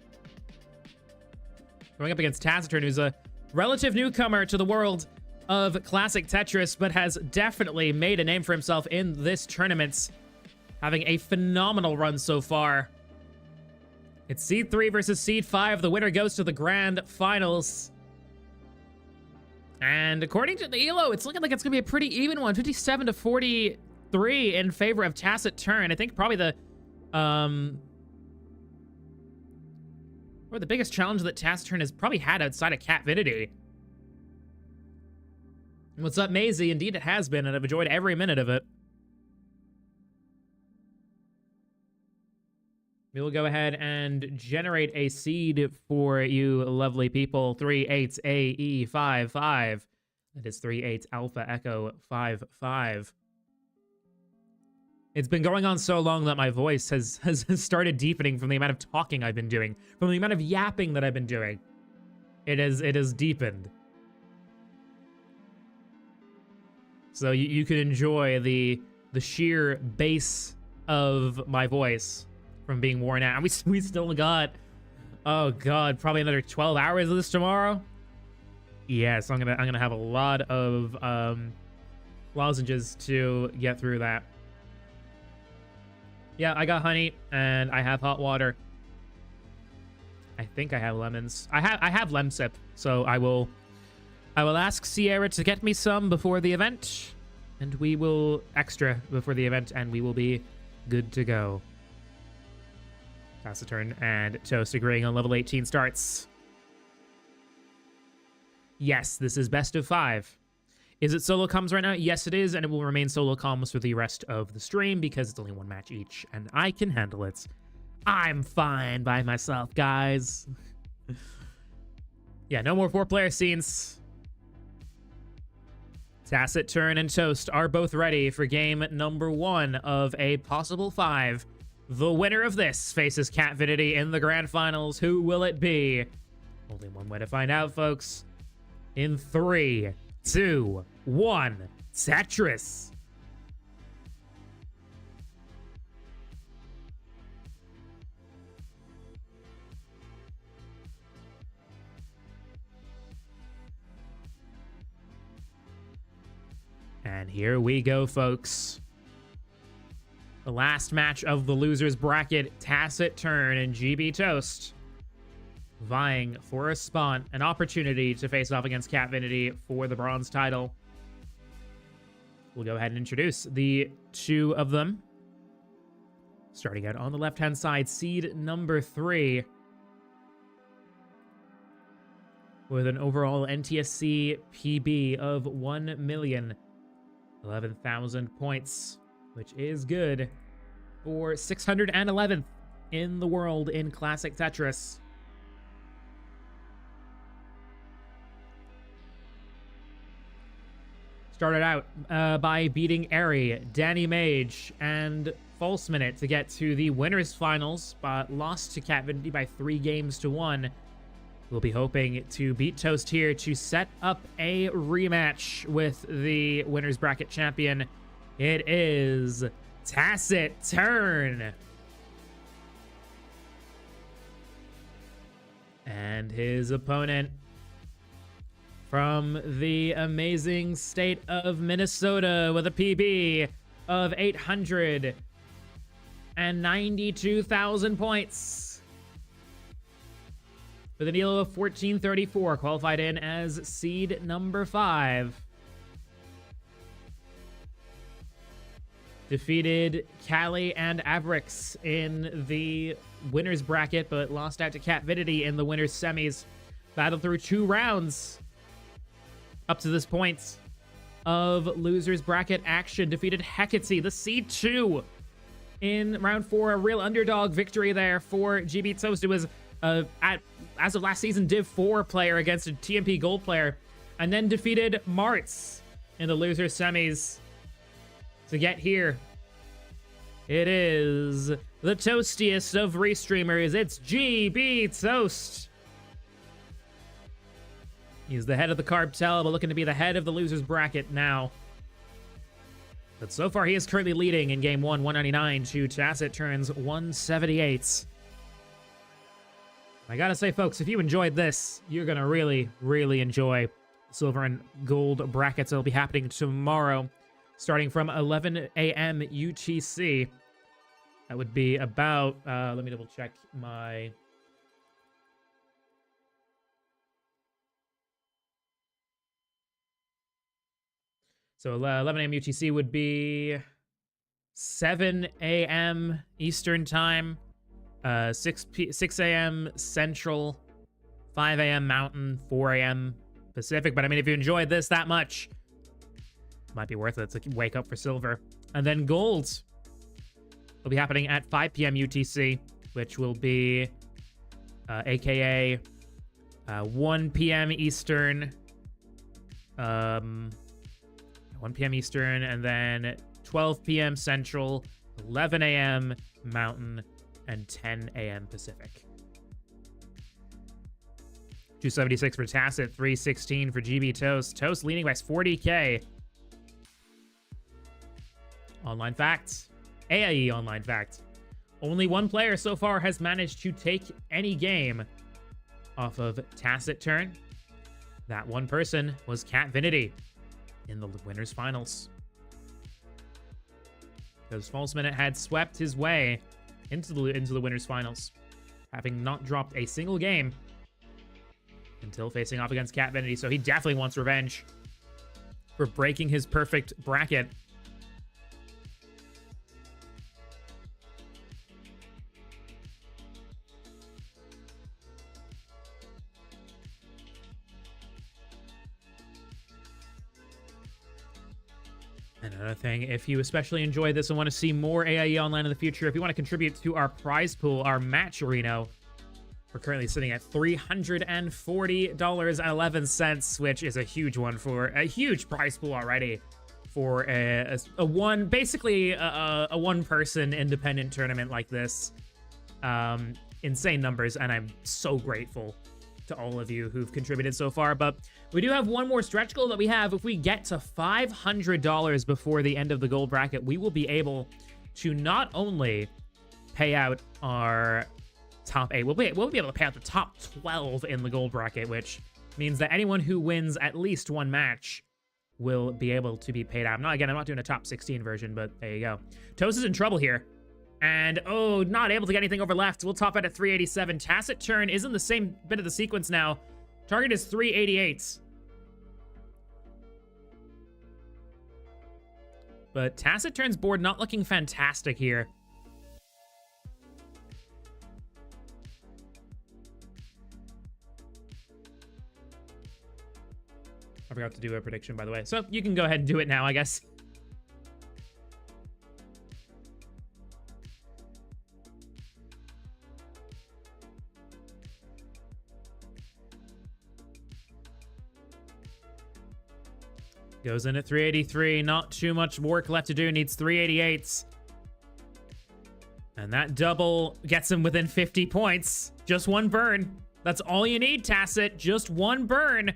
Going up against Taciturn, who's a relative newcomer to the world of classic Tetris, but has definitely made a name for himself in this tournament, having a phenomenal run so far. It's Seed 3 versus Seed 5. The winner goes to the grand finals. And according to the ELO, it's looking like it's gonna be a pretty even one, 57 to 43 in favor of Taciturn. I think probably the biggest challenge that Taciturn has probably had outside of Catvidity. What's up, Maisie? Indeed it has been, and I've enjoyed every minute of it. We will go ahead and generate a seed for you lovely people. 38 AE55. That is 38 Alpha Echo 55. It's been going on so long that my voice has started deepening from the amount of talking I've been doing, from the amount of yapping that I've been doing. It has deepened. So you can enjoy the sheer bass of my voice from being worn out. And we still got, oh god, probably another 12 hours of this tomorrow. Yes, I'm gonna have a lot of lozenges to get through that. Yeah, I got honey and I have hot water. I think I have lemons. I have Lemsip, so I will ask Sierra to get me some before the event, and we will extra before the event, and we will be good to go. Taciturn and Toast agreeing on level 18 starts. Yes, this is best of 5. Is it solo comms right now? Yes, it is, and it will remain solo comms for the rest of the stream because it's only 1 match each, and I can handle it. I'm fine by myself, guys. Yeah, no more 4-player scenes. Taciturn and Toast are both ready for game number 1 of a possible 5. The winner of this faces Catvidity in the grand finals. Who will it be? Only one way to find out, folks. In 3, 2, 1, Tetris. And here we go, folks. The last match of the losers bracket, Taciturn and GB Toast, vying for a spot, an opportunity to face off against Catvidity for the bronze title. We'll go ahead and introduce the 2 of them. Starting out on the left-hand side, seed number 3. With an overall NTSC PB of 1,011,000 points, which is good for 611th in the world in Classic Tetris. Started out by beating Airy, Danny Mage, and False Minute to get to the winners finals, but lost to Catvidity by 3 games to 1. We'll be hoping to beat Toast here to set up a rematch with the winners bracket champion. It is Taciturn. And his opponent from the amazing state of Minnesota with a PB of 892,000 points. With an ELO of 1434, qualified in as seed number 5. Defeated Callie and Avrix in the winner's bracket, but lost out to Catvidity in the winner's semis. Battled through 2 rounds up to this point of loser's bracket action. Defeated Hecate, the seed 2, in round 4. A real underdog victory there for GB Toast. It was, as of last season, Div 4 player against a TMP Gold player. And then defeated Martz in the loser's semis to get here. It is the toastiest of restreamers. It's GB Toast. He's the head of the cartel, but looking to be the head of the loser's bracket now. But so far, he is currently leading in game 1, 199 to Tacit Turns 178. I gotta say, folks, if you enjoyed this, you're gonna really, really enjoy silver and gold brackets that'll be happening tomorrow, starting from 11 a.m. UTC. That would be about, let me double check my... So 11 a.m. UTC would be 7 a.m. Eastern Time, 6 a.m. Central, 5 a.m. Mountain, 4 a.m. Pacific. But I mean, if you enjoyed this that much, it might be worth it to wake up for silver. And then gold will be happening at 5 p.m. UTC, which will be aka 1 p.m. Eastern, 1 p.m. Eastern, and then 12 p.m. Central, 11 a.m. Mountain, and 10 a.m. Pacific. 276 for Tacit, 316 for GB Toast. Toast leading by 40k. Online facts. AIE Online fact. Only one player so far has managed to take any game off of Tacit Turn. That one person was Catvinity in the winners finals. Because False Minute had swept his way into the winners finals, having not dropped a single game until facing off against Catvinity. So he definitely wants revenge for breaking his perfect bracket. Another thing, if you especially enjoyed this and want to see more AIE Online in the future, if you want to contribute to our prize pool, our match Reno, we're currently sitting at $340.11, which is a huge one for a huge prize pool already for a one, basically a one-person independent tournament like this. Insane numbers, and I'm so grateful to all of you who've contributed so far. But we do have one more stretch goal that we have. If we get to $500 before the end of the gold bracket, we will be able to not only pay out our top 8, we'll be able to pay out the top 12 in the gold bracket, which means that anyone who wins at least one match will be able to be paid out. I'm not doing a top 16 version, but there you go. Toast is in trouble here. And, oh, not able to get anything over left. We'll top out at 387. Tacit Turn is in the same bit of the sequence now. Target is 388. But Tacit Turn's board not looking fantastic here. I forgot to do a prediction, by the way. So you can go ahead and do it now, I guess. Goes in at 383. Not too much work left to do. Needs 388s. And that double gets him within 50 points. Just one burn. That's all you need, Tacit. Just one burn.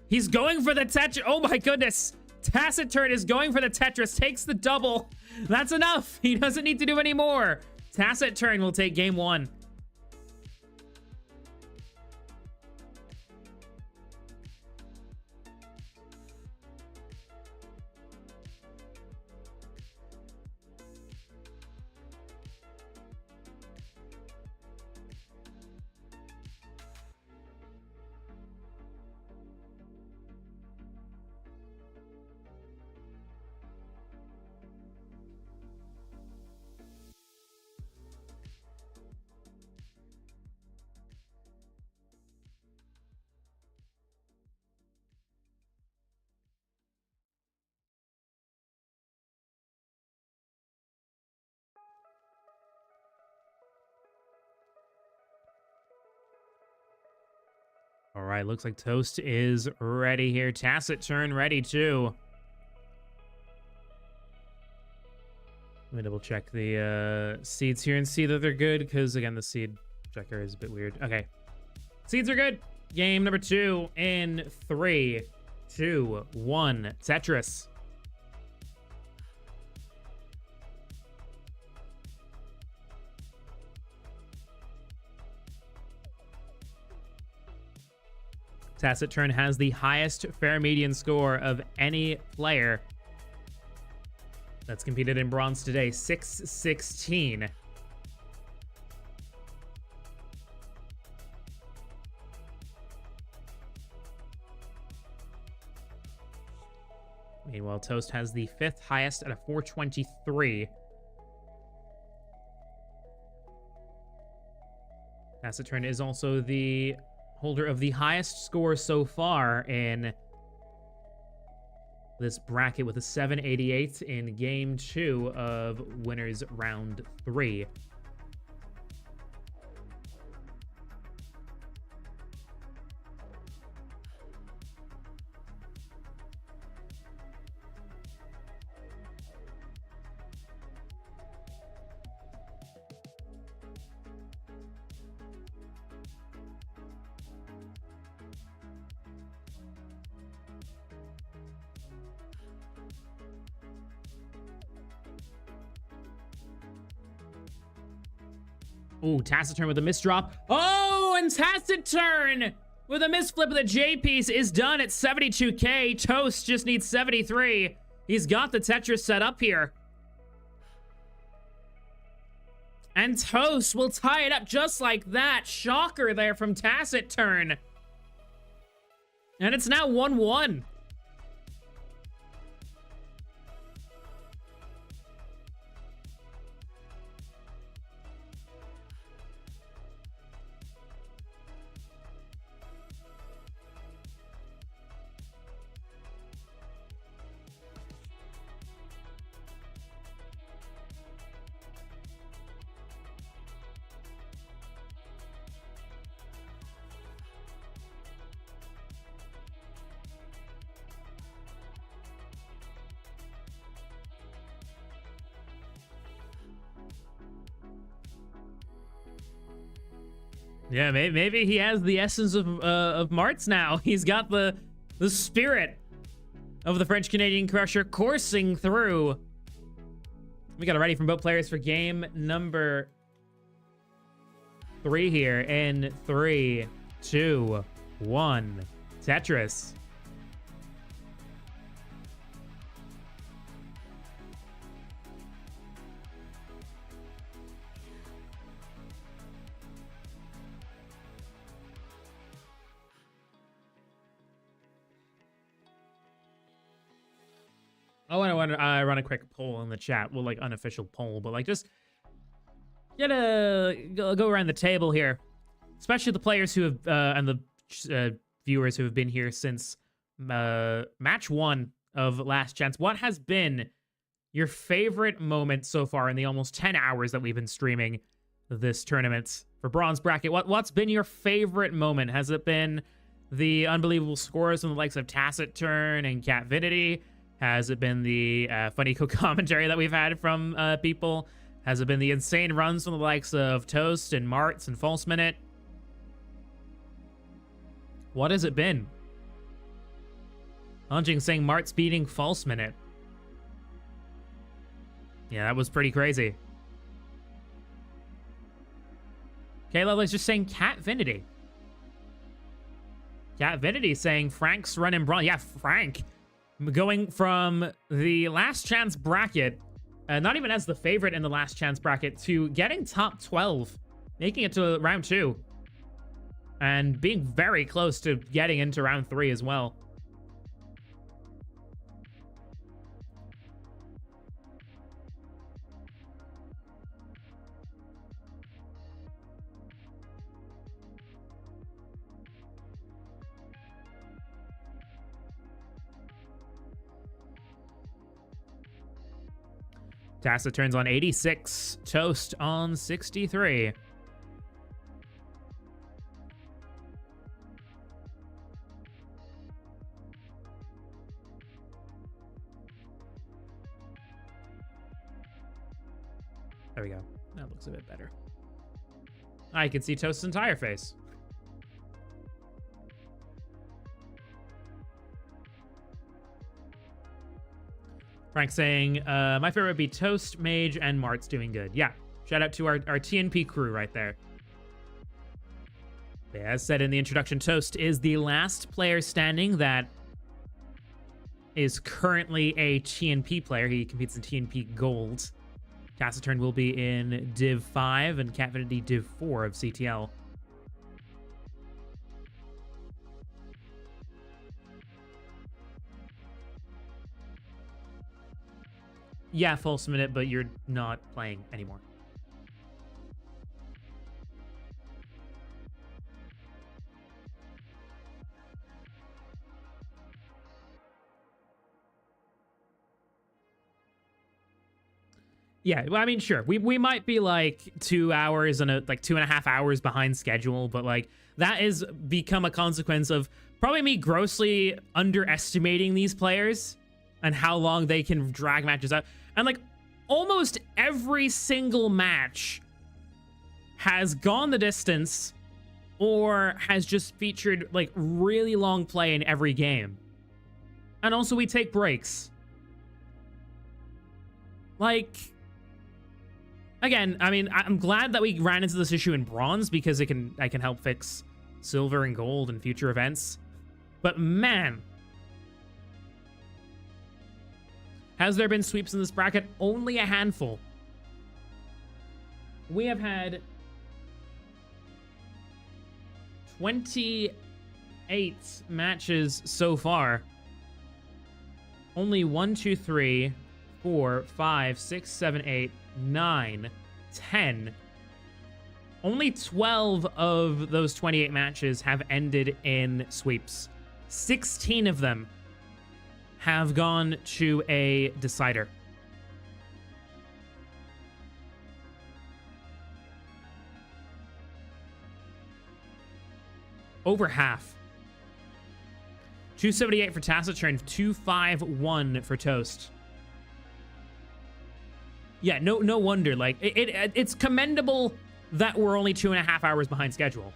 He's going for the Tetris. Oh my goodness. Tacit Turn is going for the Tetris. Takes the double. That's enough. He doesn't need to do any more. Tacit Turn will take game 1. All right, looks like Toast is ready here. Taciturn ready too. Let me double check the seeds here and see that they're good, because again, the seed checker is a bit weird. Okay. Seeds are good. Game number 2 in 3, 2, 1. Tetris. Taciturn has the highest fair median score of any player that's competed in bronze today, 616. Meanwhile, Toast has the 5th highest at a 423. Taciturn is also the holder of the highest score so far in this bracket with a 788 in game 2 of winners round 3. Ooh, Taciturn with a misdrop. Oh, and Taciturn with a misflip of the J-piece is done at 72k. Toast just needs 73. He's got the Tetris set up here. And Toast will tie it up just like that. Shocker there from Taciturn. And it's now 1-1. Yeah, maybe he has the essence of Martz now. He's got the spirit of the French-Canadian Crusher coursing through. We got it ready from both players for game number 3 here in 3, 2, 1. Tetris. I want to run a quick poll in the chat. Well, like unofficial poll, but like just get go around the table here, especially the players who have and the viewers who have been here since match 1 of Last Chance. What has been your favorite moment so far in the almost 10 hours that we've been streaming this tournament for bronze bracket? What's been your favorite moment? Has it been the unbelievable scores from the likes of Taciturn and Catvinity? Has it been the funny co-commentary that we've had from people? Has it been the insane runs from the likes of Toast and Martz and False Minute? What has it been? Hunjing saying Martz beating False Minute. Yeah, that was pretty crazy. Kayla is just saying Catvinity. Catvinity saying Frank's running bronze. Yeah, Frank. Going from the Last Chance bracket, not even as the favorite in the Last Chance bracket, to getting top 12, making it to round 2, and being very close to getting into round 3 as well. Taciturn's on 86, Toast on 63. There we go. That looks a bit better. I can see Toast's entire face. Frank saying, my favorite would be Toast, Mage, and Mart's doing good. Yeah, shout out to our TNP crew right there. Yeah, as said in the introduction, Toast is the last player standing that is currently a TNP player. He competes in TNP Gold. Taciturn will be in Div 5 and Catfinity Div 4 of CTL. Yeah, false minute, but you're not playing anymore. Yeah, well, I mean, sure, we might be like 2 hours and like 2.5 hours behind schedule, but like that has become a consequence of probably me grossly underestimating these players and how long they can drag matches out. And like almost every single match has gone the distance or has just featured like really long play in every game. And also we take breaks. Like, again, I mean, I'm glad that we ran into this issue in bronze because I can help fix silver and gold in future events. But man, has there been sweeps in this bracket? Only a handful. We have had 28 matches so far. Only 1, 2, 3, 4, 5, 6, 7, 8, 9, 10. Only 12 of those 28 matches have ended in sweeps. 16 of them have gone to a decider. Over half. 278 for Taciturn, 251 for Toast. Yeah, no wonder. Like, it's commendable that we're only 2.5 hours behind schedule.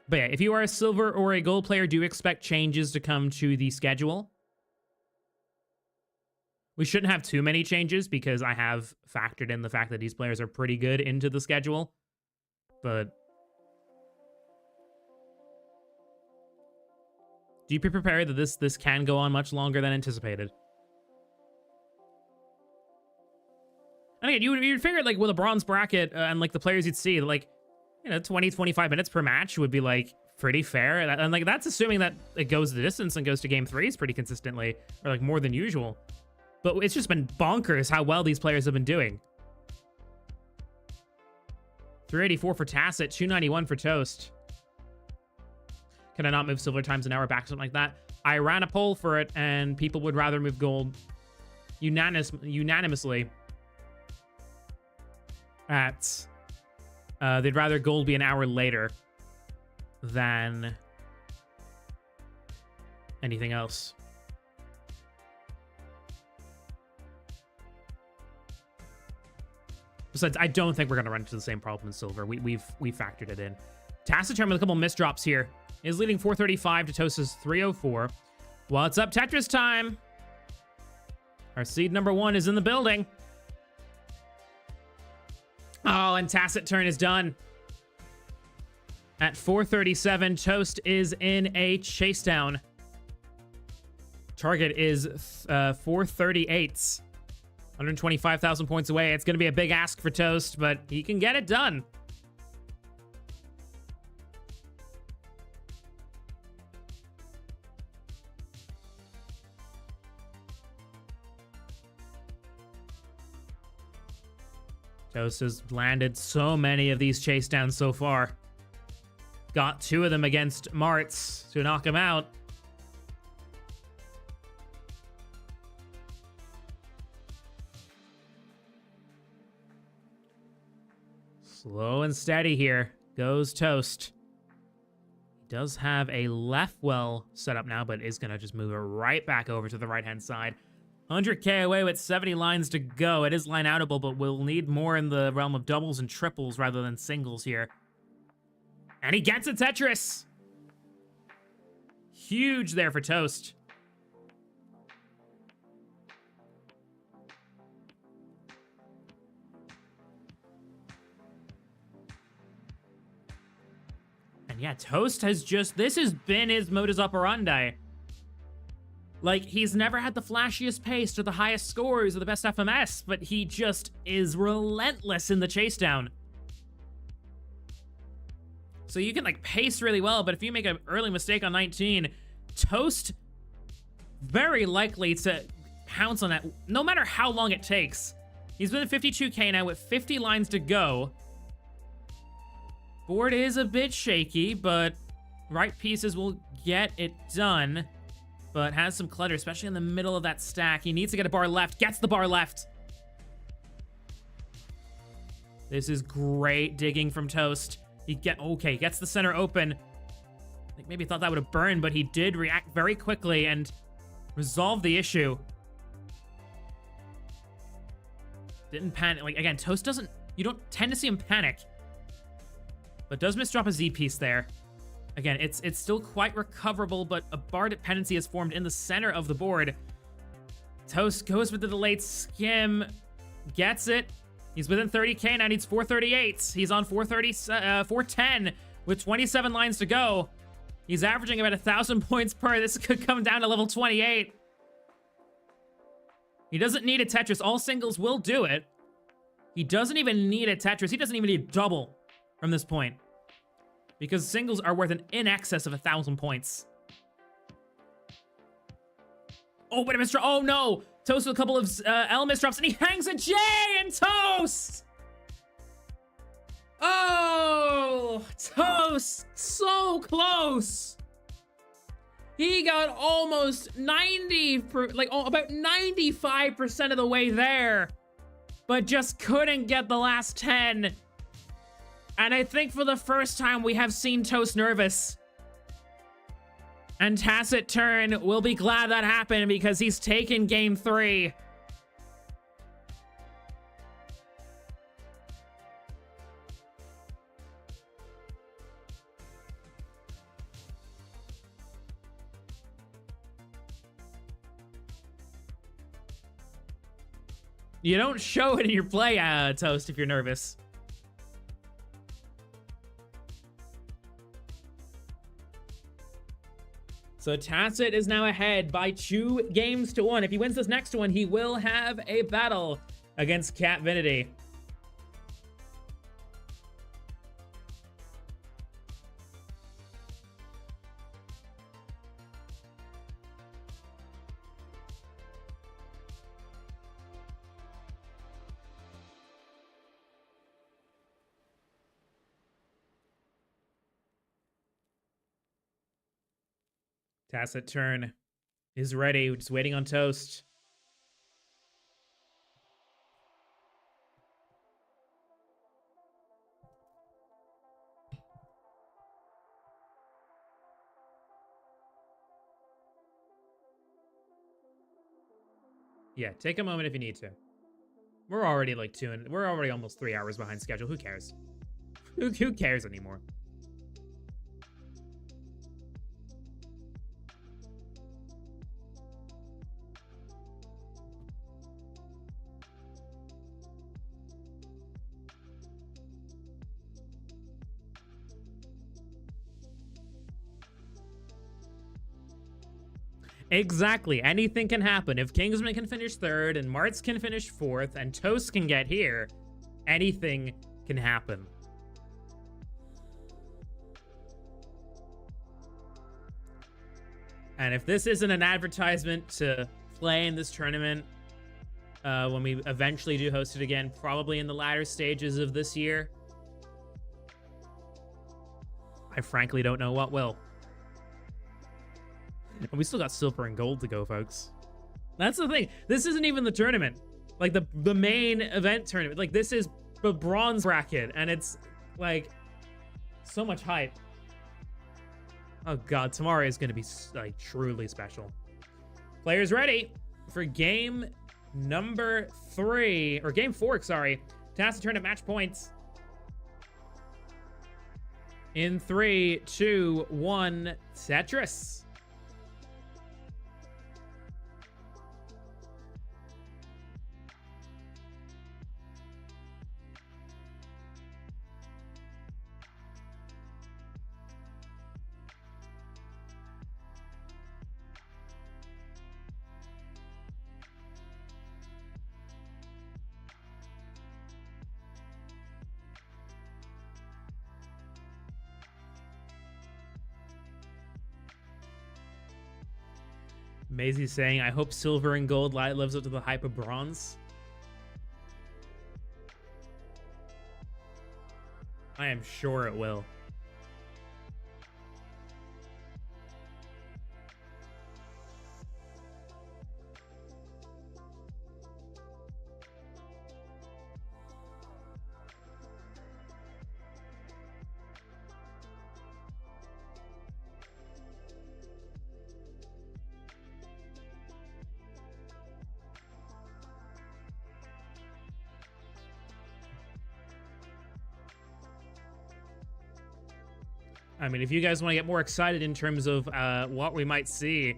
But yeah, if you are a silver or a gold player, do expect changes to come to the schedule. We shouldn't have too many changes because I have factored in the fact that these players are pretty good into the schedule. But do you be prepared that this can go on much longer than anticipated? And again, you'd figure like with a bronze bracket and like the players you'd see, like, you know, 20, 25 minutes per match would be like pretty fair. And like that's assuming that it goes the distance and goes to game 3s pretty consistently, or like more than usual. But it's just been bonkers how well these players have been doing. 384 for Tacit, 291 for Toast. Can I not move silver times an hour back, something like that? I ran a poll for it, and people would rather move gold unanimously at... they'd rather gold be an hour later than anything else. Besides, I don't think we're going to run into the same problem in silver. We've factored it in. Taciturn with a couple misdrops here is leading 435 to Toast's 304. What's up, Tetris time? Our seed number 1 is in the building. Oh, and Taciturn is done. At 437, Toast is in a chase down. Target is 438. 125,000 points away. It's going to be a big ask for Toast, but he can get it done. Toast has landed so many of these chase downs so far. Got 2 of them against Martz to knock him out. Slow and steady here. goes Toast. He does have a left well set up now, but is going to just move it right back over to the right-hand side. 100k away with 70 lines to go. It is line-outable, but we'll need more in the realm of doubles and triples rather than singles here. And he gets a Tetris! Huge there for Toast. And yeah, Toast has just... This has been his modus operandi. Like, he's never had the flashiest pace or the highest scores or the best FMS, but he just is relentless in the chase down. So you can, like, pace really well, but if you make an early mistake on 19, Toast very likely to pounce on that, no matter how long it takes. He's been at 52k now with 50 lines to go. Board is a bit shaky, but right pieces will get it done. But has some clutter, especially in the middle of that stack. He needs to get a bar left. Gets the bar left. This is great digging from Toast. Okay, gets the center open. I think maybe thought that would have burned, but he did react very quickly and resolve the issue. Didn't panic. Like, again, Toast doesn't... You don't tend to see him panic. But does misdrop a Z piece there. Again, it's still quite recoverable, but a bar dependency is formed in the center of the board. Toast goes with the delayed skim. Gets it. He's within 30k, now needs 438. He's on 410 with 27 lines to go. He's averaging about 1,000 points per. This could come down to level 28. He doesn't need a Tetris. All singles will do it. He doesn't even need a Tetris. He doesn't even need a double from this point, because singles are worth in excess of 1,000 points. Oh, but a misdrop. Oh, no. Toast with a couple of L misdrops, and he hangs a J and Toast! Oh, Toast. So close. He got almost 90, about 95% of the way there, but just couldn't get the last 10. And I think for the first time, we have seen Toast nervous. And Tacit Turn will be glad that happened because he's taken game 3. You don't show it in your play, Toast, if you're nervous. So Tacit is now ahead by 2 games to 1. If he wins this next one, he will have a battle against Catvinity. Tacit Turn is ready, just waiting on Toast. Yeah, take a moment if you need to. We're already we're already almost 3 hours behind schedule. Who cares? Who cares anymore? Exactly. Anything can happen. If Kingsman can finish 3rd and Martz can finish 4th and Toast can get here, anything can happen. And if this isn't an advertisement to play in this tournament, when we eventually do host it again, probably in the latter stages of this year, I frankly don't know what will. And we still got silver and gold to go, folks. That's the thing. This isn't even the tournament. Like, the main event tournament. Like, this is the bronze bracket. And it's, like, So much hype. Oh god, tomorrow is going to be like truly special. Players ready for game number 3 or game 4, sorry. Task to turn at match points. In 3, 2, 1, Tetris. Maisie's saying, I hope silver and gold light lives up to the hype of bronze. I am sure it will. I mean, if you guys want to get more excited in terms of what we might see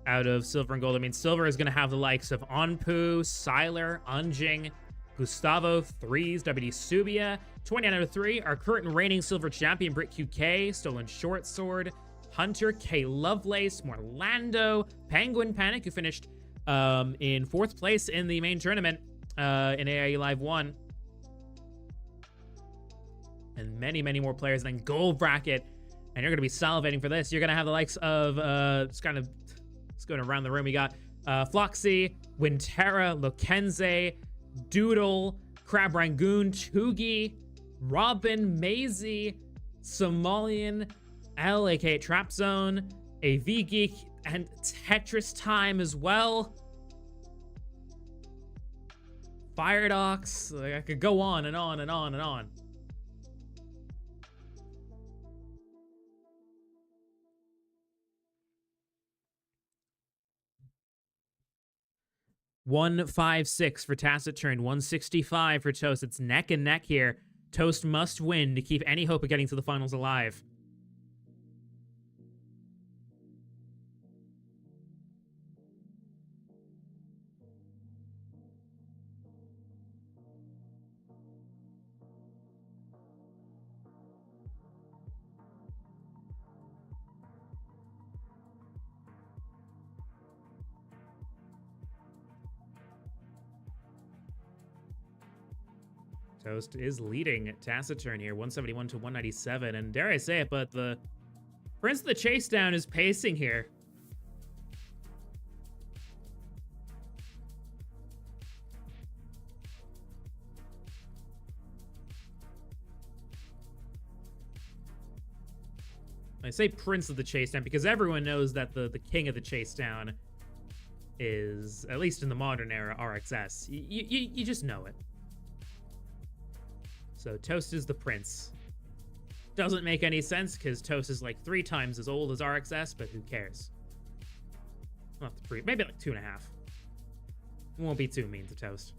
out of Silver and Gold, I mean, Silver is going to have the likes of Onpu, Sylar, Unjing, Gustavo, Threes, WD Subia, 29 out of 3, our current and reigning Silver champion, Brit QK, Stolen Short Sword, Hunter, K Lovelace, Morlando, Penguin Panic, who finished in 4th place in the main tournament in AIE Live 1. And many, many more players. And then Gold Bracket. And you're going to be salivating for this. You're going to have the likes of, just going around the room. We got Floxy, Winterra, Lokenze, Doodle, Crab Rangoon, Tugi, Robin, Maisie, Somalian, L, aka Trap Zone, AV Geek, and Tetris Time as well. Firedox. Like, I could go on and on and on and on. 156 for Taciturn, 165 for Toast. It's neck and neck here. Toast must win to keep any hope of getting to the finals alive. Toast is leading Taciturn here, 171 to 197. And dare I say it, but the Prince of the Chase Down is pacing here. I say Prince of the Chase Down because everyone knows that the king of the Chase Down is, at least in the modern era, RXS. You just know it. So Toast is the prince. Doesn't make any sense because Toast is like 3 times as old as RXS, but who cares? Not 3, maybe like 2.5. Won't be too mean to Toast.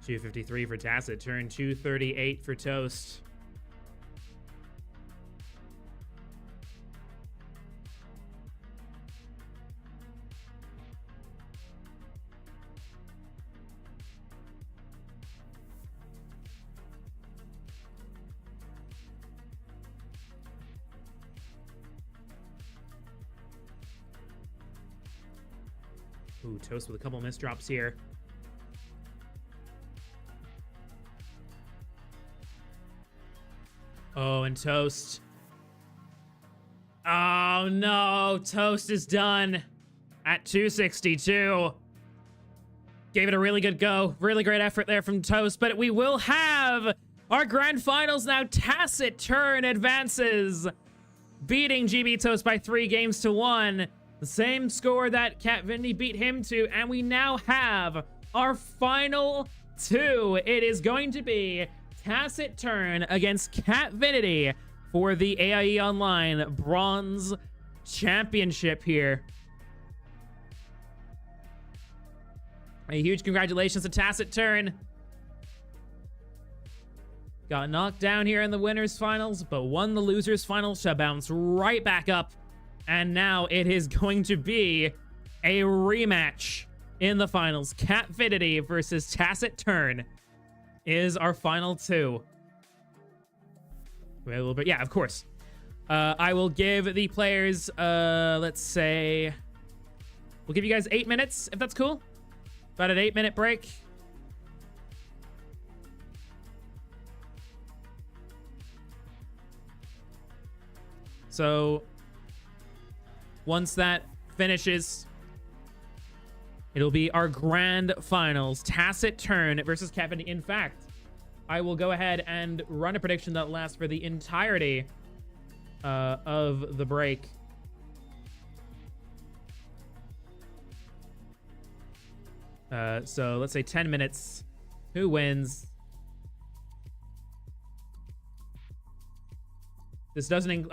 $253 for Taciturn, $238 for Toast. Ooh, Toast with a couple misdrops here. Oh, and Toast. Oh no, Toast is done at 262. Gave it a really good go. Really great effort there from Toast, but we will have our grand finals now. Taciturn advances, beating GB Toast by 3 games to 1. The same score that Cat Vinny beat him to, and we now have our final two. It is going to be Tacit Turn against Cat Vinity for the AIE Online Bronze Championship here. A huge congratulations to Tacit Turn. Got knocked down here in the winners finals, but won the losers finals to bounce right back up. And now it is going to be a rematch in the finals. Cat Vinity versus Tacit Turn is our final two. Wait a little bit. Yeah, of course. I will give the players, let's say, we'll give you guys 8 minutes, if that's cool. About an 8-minute break. So once that finishes, it'll be our grand finals. Tacit Turn versus Cat Vinity. In fact, I will go ahead and run a prediction that lasts for the entirety of the break. So let's say 10 minutes. Who wins? This doesn't,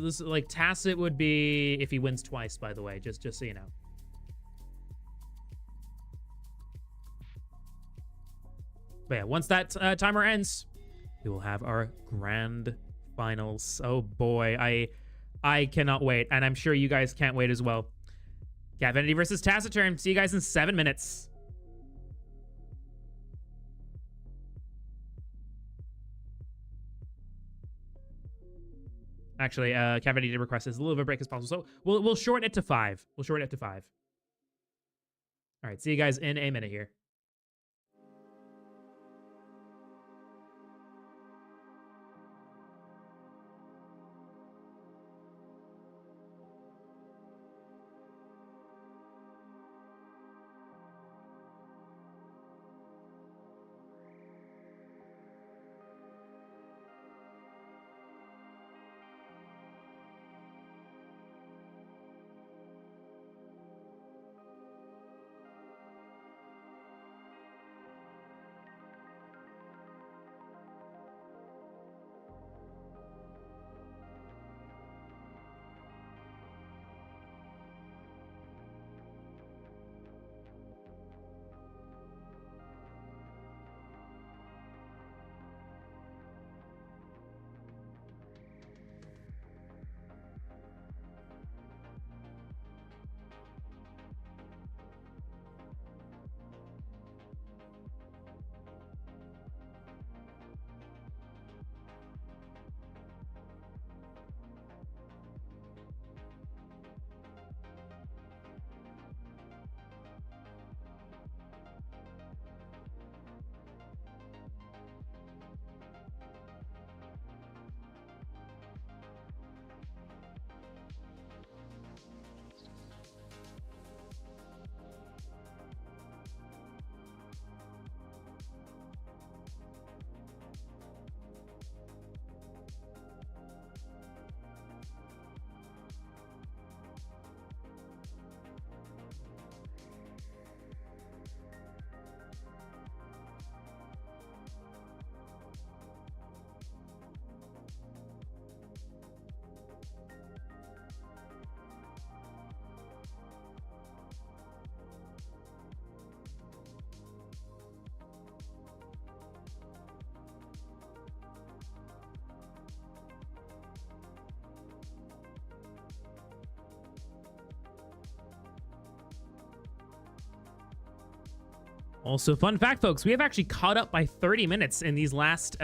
this like Tacit would be if he wins twice, by the way, just so you know. But yeah, once that timer ends, we will have our grand finals. Oh boy, I cannot wait, and I'm sure you guys can't wait as well. Cat Vinity versus Tacit Turn. See you guys in 7 minutes. Actually, Cat Vinity did request as little of a break as possible, so we'll shorten it to 5. We'll shorten it to 5. All right, see you guys in a minute here. Also, fun fact, folks, we have actually caught up by 30 minutes in these last,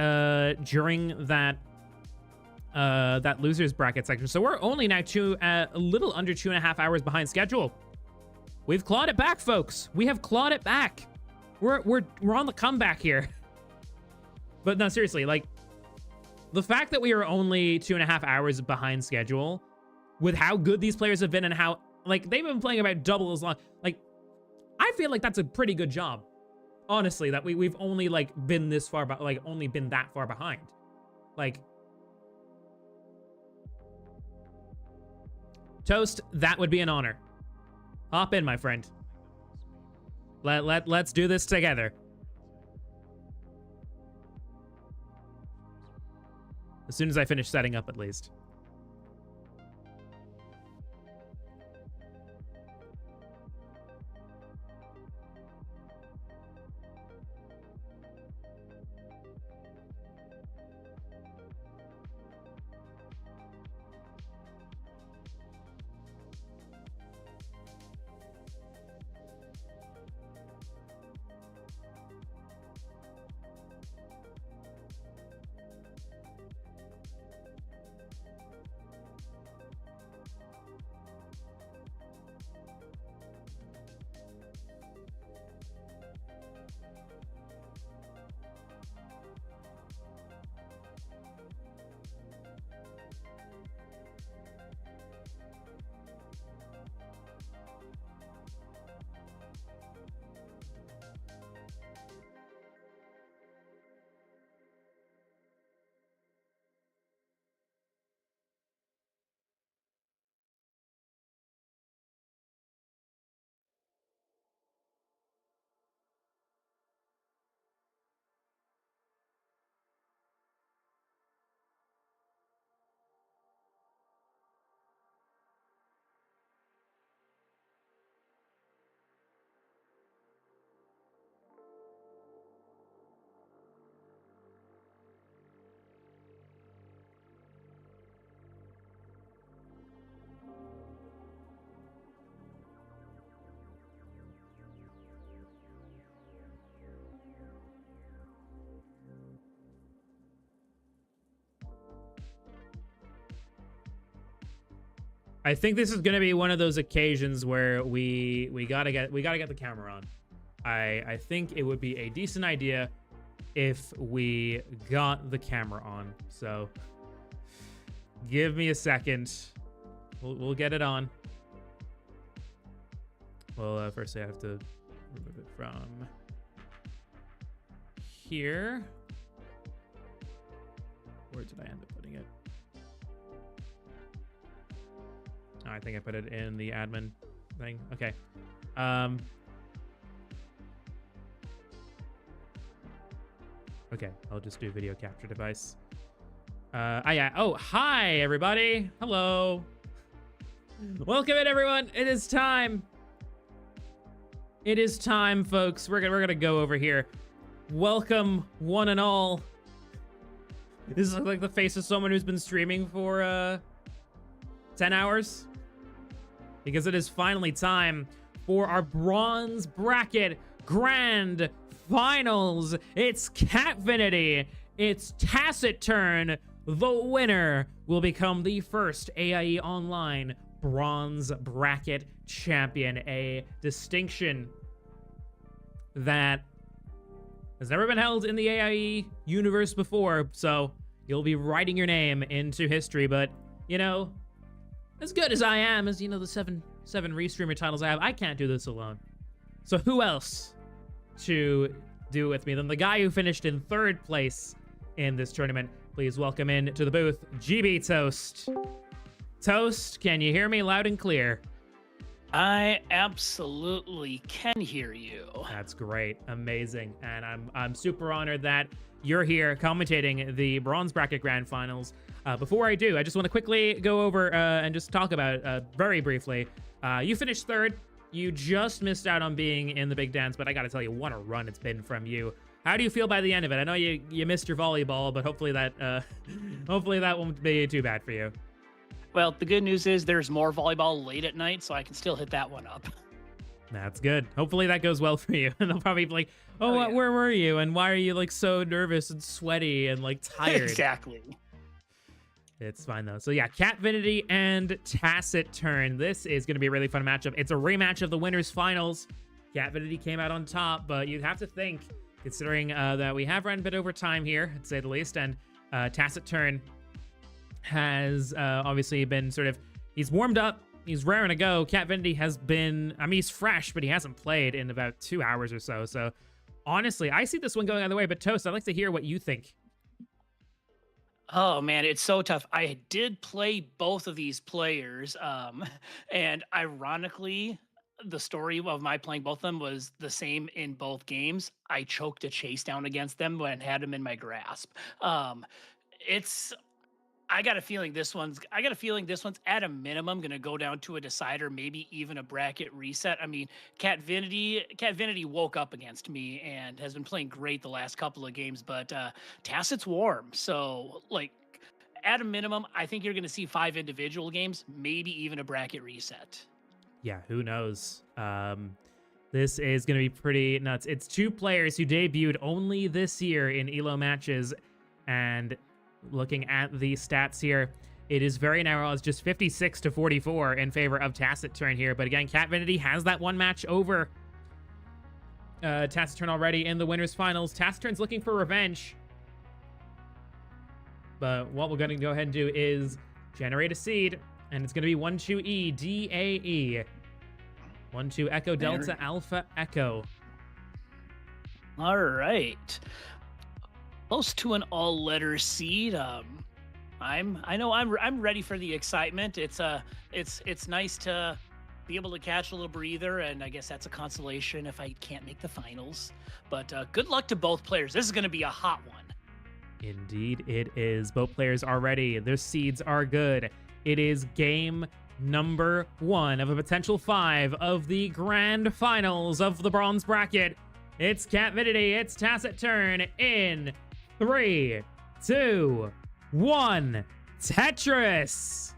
during that losers bracket section. So we're only now a little under 2.5 hours behind schedule. We've clawed it back, folks. We have clawed it back. We're on the comeback here. But no, seriously, like, the fact that we are only 2.5 hours behind schedule with how good these players have been and how, like, they've been playing about double as long. Like, I feel like that's a pretty good job. Honestly, that we've only, like, been this far, like, only been that far behind. Like, Toast, that would be an honor. Hop in, my friend. Let's do this together. As soon as I finish setting up, at least. I think this is gonna be one of those occasions where we gotta get the camera on. I think it would be a decent idea if we got the camera on. So give me a second. We'll get it on. Well, first I have to remove it from here. Where did I end up putting it? Oh, I think I put it in the admin thing. Okay. Okay, I'll just do video capture device. Yeah. Oh, hi, everybody. Hello. Welcome in, everyone. It is time. It is time, folks. We're gonna go over here. Welcome, one and all. This is like the face of someone who's been streaming for 10 hours. Because it is finally time for our bronze bracket grand finals. It's Catvinity. It's Tacit Turn. The winner will become the first AIE Online bronze bracket champion, a distinction that has never been held in the AIE universe before. So you'll be writing your name into history. But, you know, as good as I am, as, you know, the seven restreamer titles I have, I can't do this alone. So who else to do with me than the guy who finished in 3rd place in this tournament? Please welcome in to the booth, GB Toast. Toast, can you hear me loud and clear? I absolutely can hear you. That's great. Amazing. And I'm super honored that you're here commentating the bronze bracket grand finals. Before I do, I just want to quickly go over and just talk about very briefly. You finished 3rd. You just missed out on being in the big dance, but I got to tell you, what a run it's been from you. How do you feel by the end of it? I know you missed your volleyball, but hopefully that won't be too bad for you. Well, the good news is there's more volleyball late at night, so I can still hit that one up. That's good. Hopefully that goes well for you. And they'll probably be like, oh, yeah. Where were you? And why are you like so nervous and sweaty and like tired? Exactly. It's fine though. So yeah, Catvinity and Tacit Turn. This is going to be a really fun matchup. It's a rematch of the winners finals. Catvinity came out on top, but you'd have to think, considering that we have run a bit over time here, to say the least, and Tacit Turn has obviously been sort of, he's warmed up, he's raring to go. Catvinity has been, I mean, he's fresh, but he hasn't played in about 2 hours or so. So honestly, I see this one going either way, but Toast, I'd like to hear what you think. Oh man, it's so tough. I did play both of these players, and ironically, the story of my playing both of them was the same in both games. I choked a chase down against them when I had them in my grasp. It's I got a feeling this one's at a minimum going to go down to a decider, maybe even a bracket reset. I mean, Cat Vinity woke up against me and has been playing great the last couple of games, but Tacit's warm. So, like, at a minimum, I think you're going to see 5 individual games, maybe even a bracket reset. Yeah, who knows? This is going to be pretty nuts. It's 2 players who debuted only this year in ELO matches, and looking at the stats here, it is very narrow. It's just 56-44 in favor of Taciturn here. But again, Cat-Vinity has that 1 match over Taciturn already in the winners finals. Taciturn's looking for revenge. But what we're going to go ahead and do is generate a seed, and it's going to be 12E DAE. 12 Echo Delta Alpha Echo. All right. Close to an all-letter seed. I'm ready for the excitement. It's nice to be able to catch a little breather, and I guess that's a consolation if I can't make the finals. But good luck to both players. This is going to be a hot one. Indeed, it is. Both players are ready. Their seeds are good. It is game number 1 of a potential 5 of the grand finals of the bronze bracket. It's Cat-Vinity. It's Taciturn in 3, 2, 1. Tetris!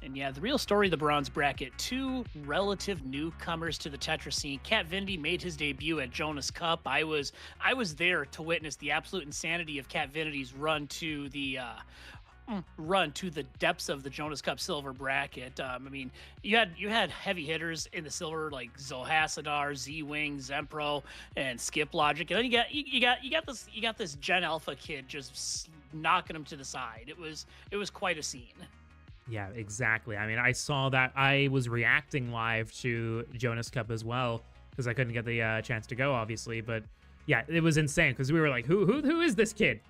And yeah, the real story of the bronze bracket, 2 relative newcomers to the Tetris scene. Cat-Vinity made his debut at Jonas Cup. I was there to witness the absolute insanity of Cat-Vinity's run to the depths of the Jonas Cup silver bracket. I mean, you had heavy hitters in the silver like Zohasadar, Z-Wing, Zempro, and Skip Logic, and then you got this Gen Alpha kid just knocking him to the side. It was quite a scene. Yeah, exactly. I mean, I saw that. I was reacting live to Jonas Cup as well because I couldn't get the chance to go, obviously. But yeah, it was insane because we were like, who is this kid?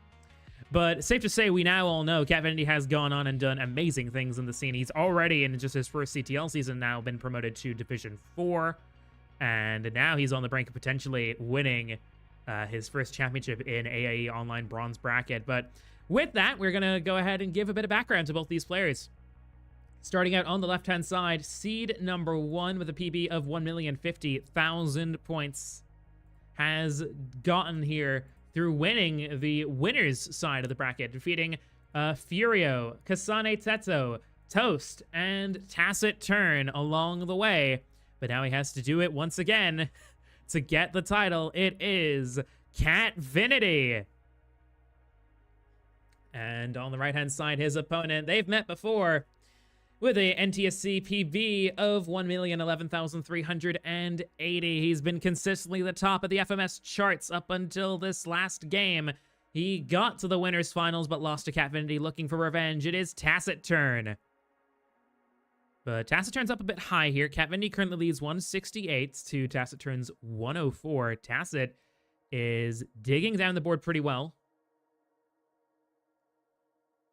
But safe to say, we now all know Cat-Vinity has gone on and done amazing things in the scene. He's already, in just his first CTL season, now been promoted to Division 4. And now he's on the brink of potentially winning his first championship in AIE Online Bronze Bracket. But with that, we're going to go ahead and give a bit of background to both these players. Starting out on the left-hand side, seed number 1 with a PB of 1,050,000 points has gotten here through winning the winners side of the bracket, defeating Furio, Kasane Tetsu, Toast, and Taciturn along the way. But now he has to do it once again to get the title. It is Cat-Vinity. And on the right-hand side, his opponent, they've met before, with a NTSC PB of 1,011,380. He's been consistently the top of the FMS charts up until this last game. He got to the winners finals, but lost to Cat-Vinity, looking for revenge. It is Taciturn. But Taciturn's up a bit high here. Cat-Vinity currently leads 168 to Taciturn's 104. Tacit is digging down the board pretty well.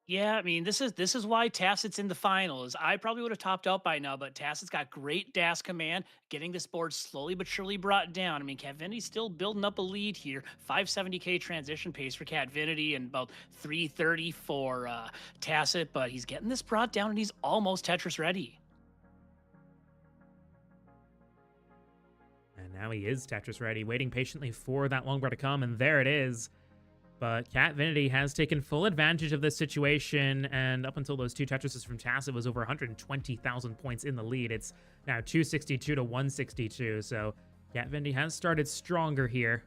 Yeah, I mean, this is why Tacit's in the finals. I probably would have topped out by now, but Tacit's got great DAS command, getting this board slowly but surely brought down. I mean, Cat-Vinity's still building up a lead here. 570k transition pace for Cat-Vinity and about 330 for Tacit, but he's getting this brought down and he's almost Tetris ready. And now he is Tetris ready, waiting patiently for that longbow to come, and there it is. But Cat-Vinity has taken full advantage of this situation, and up until those 2 Tetrises from Tacit was over 120,000 points in the lead. It's now 262 to 162, so Cat-Vinity has started stronger here.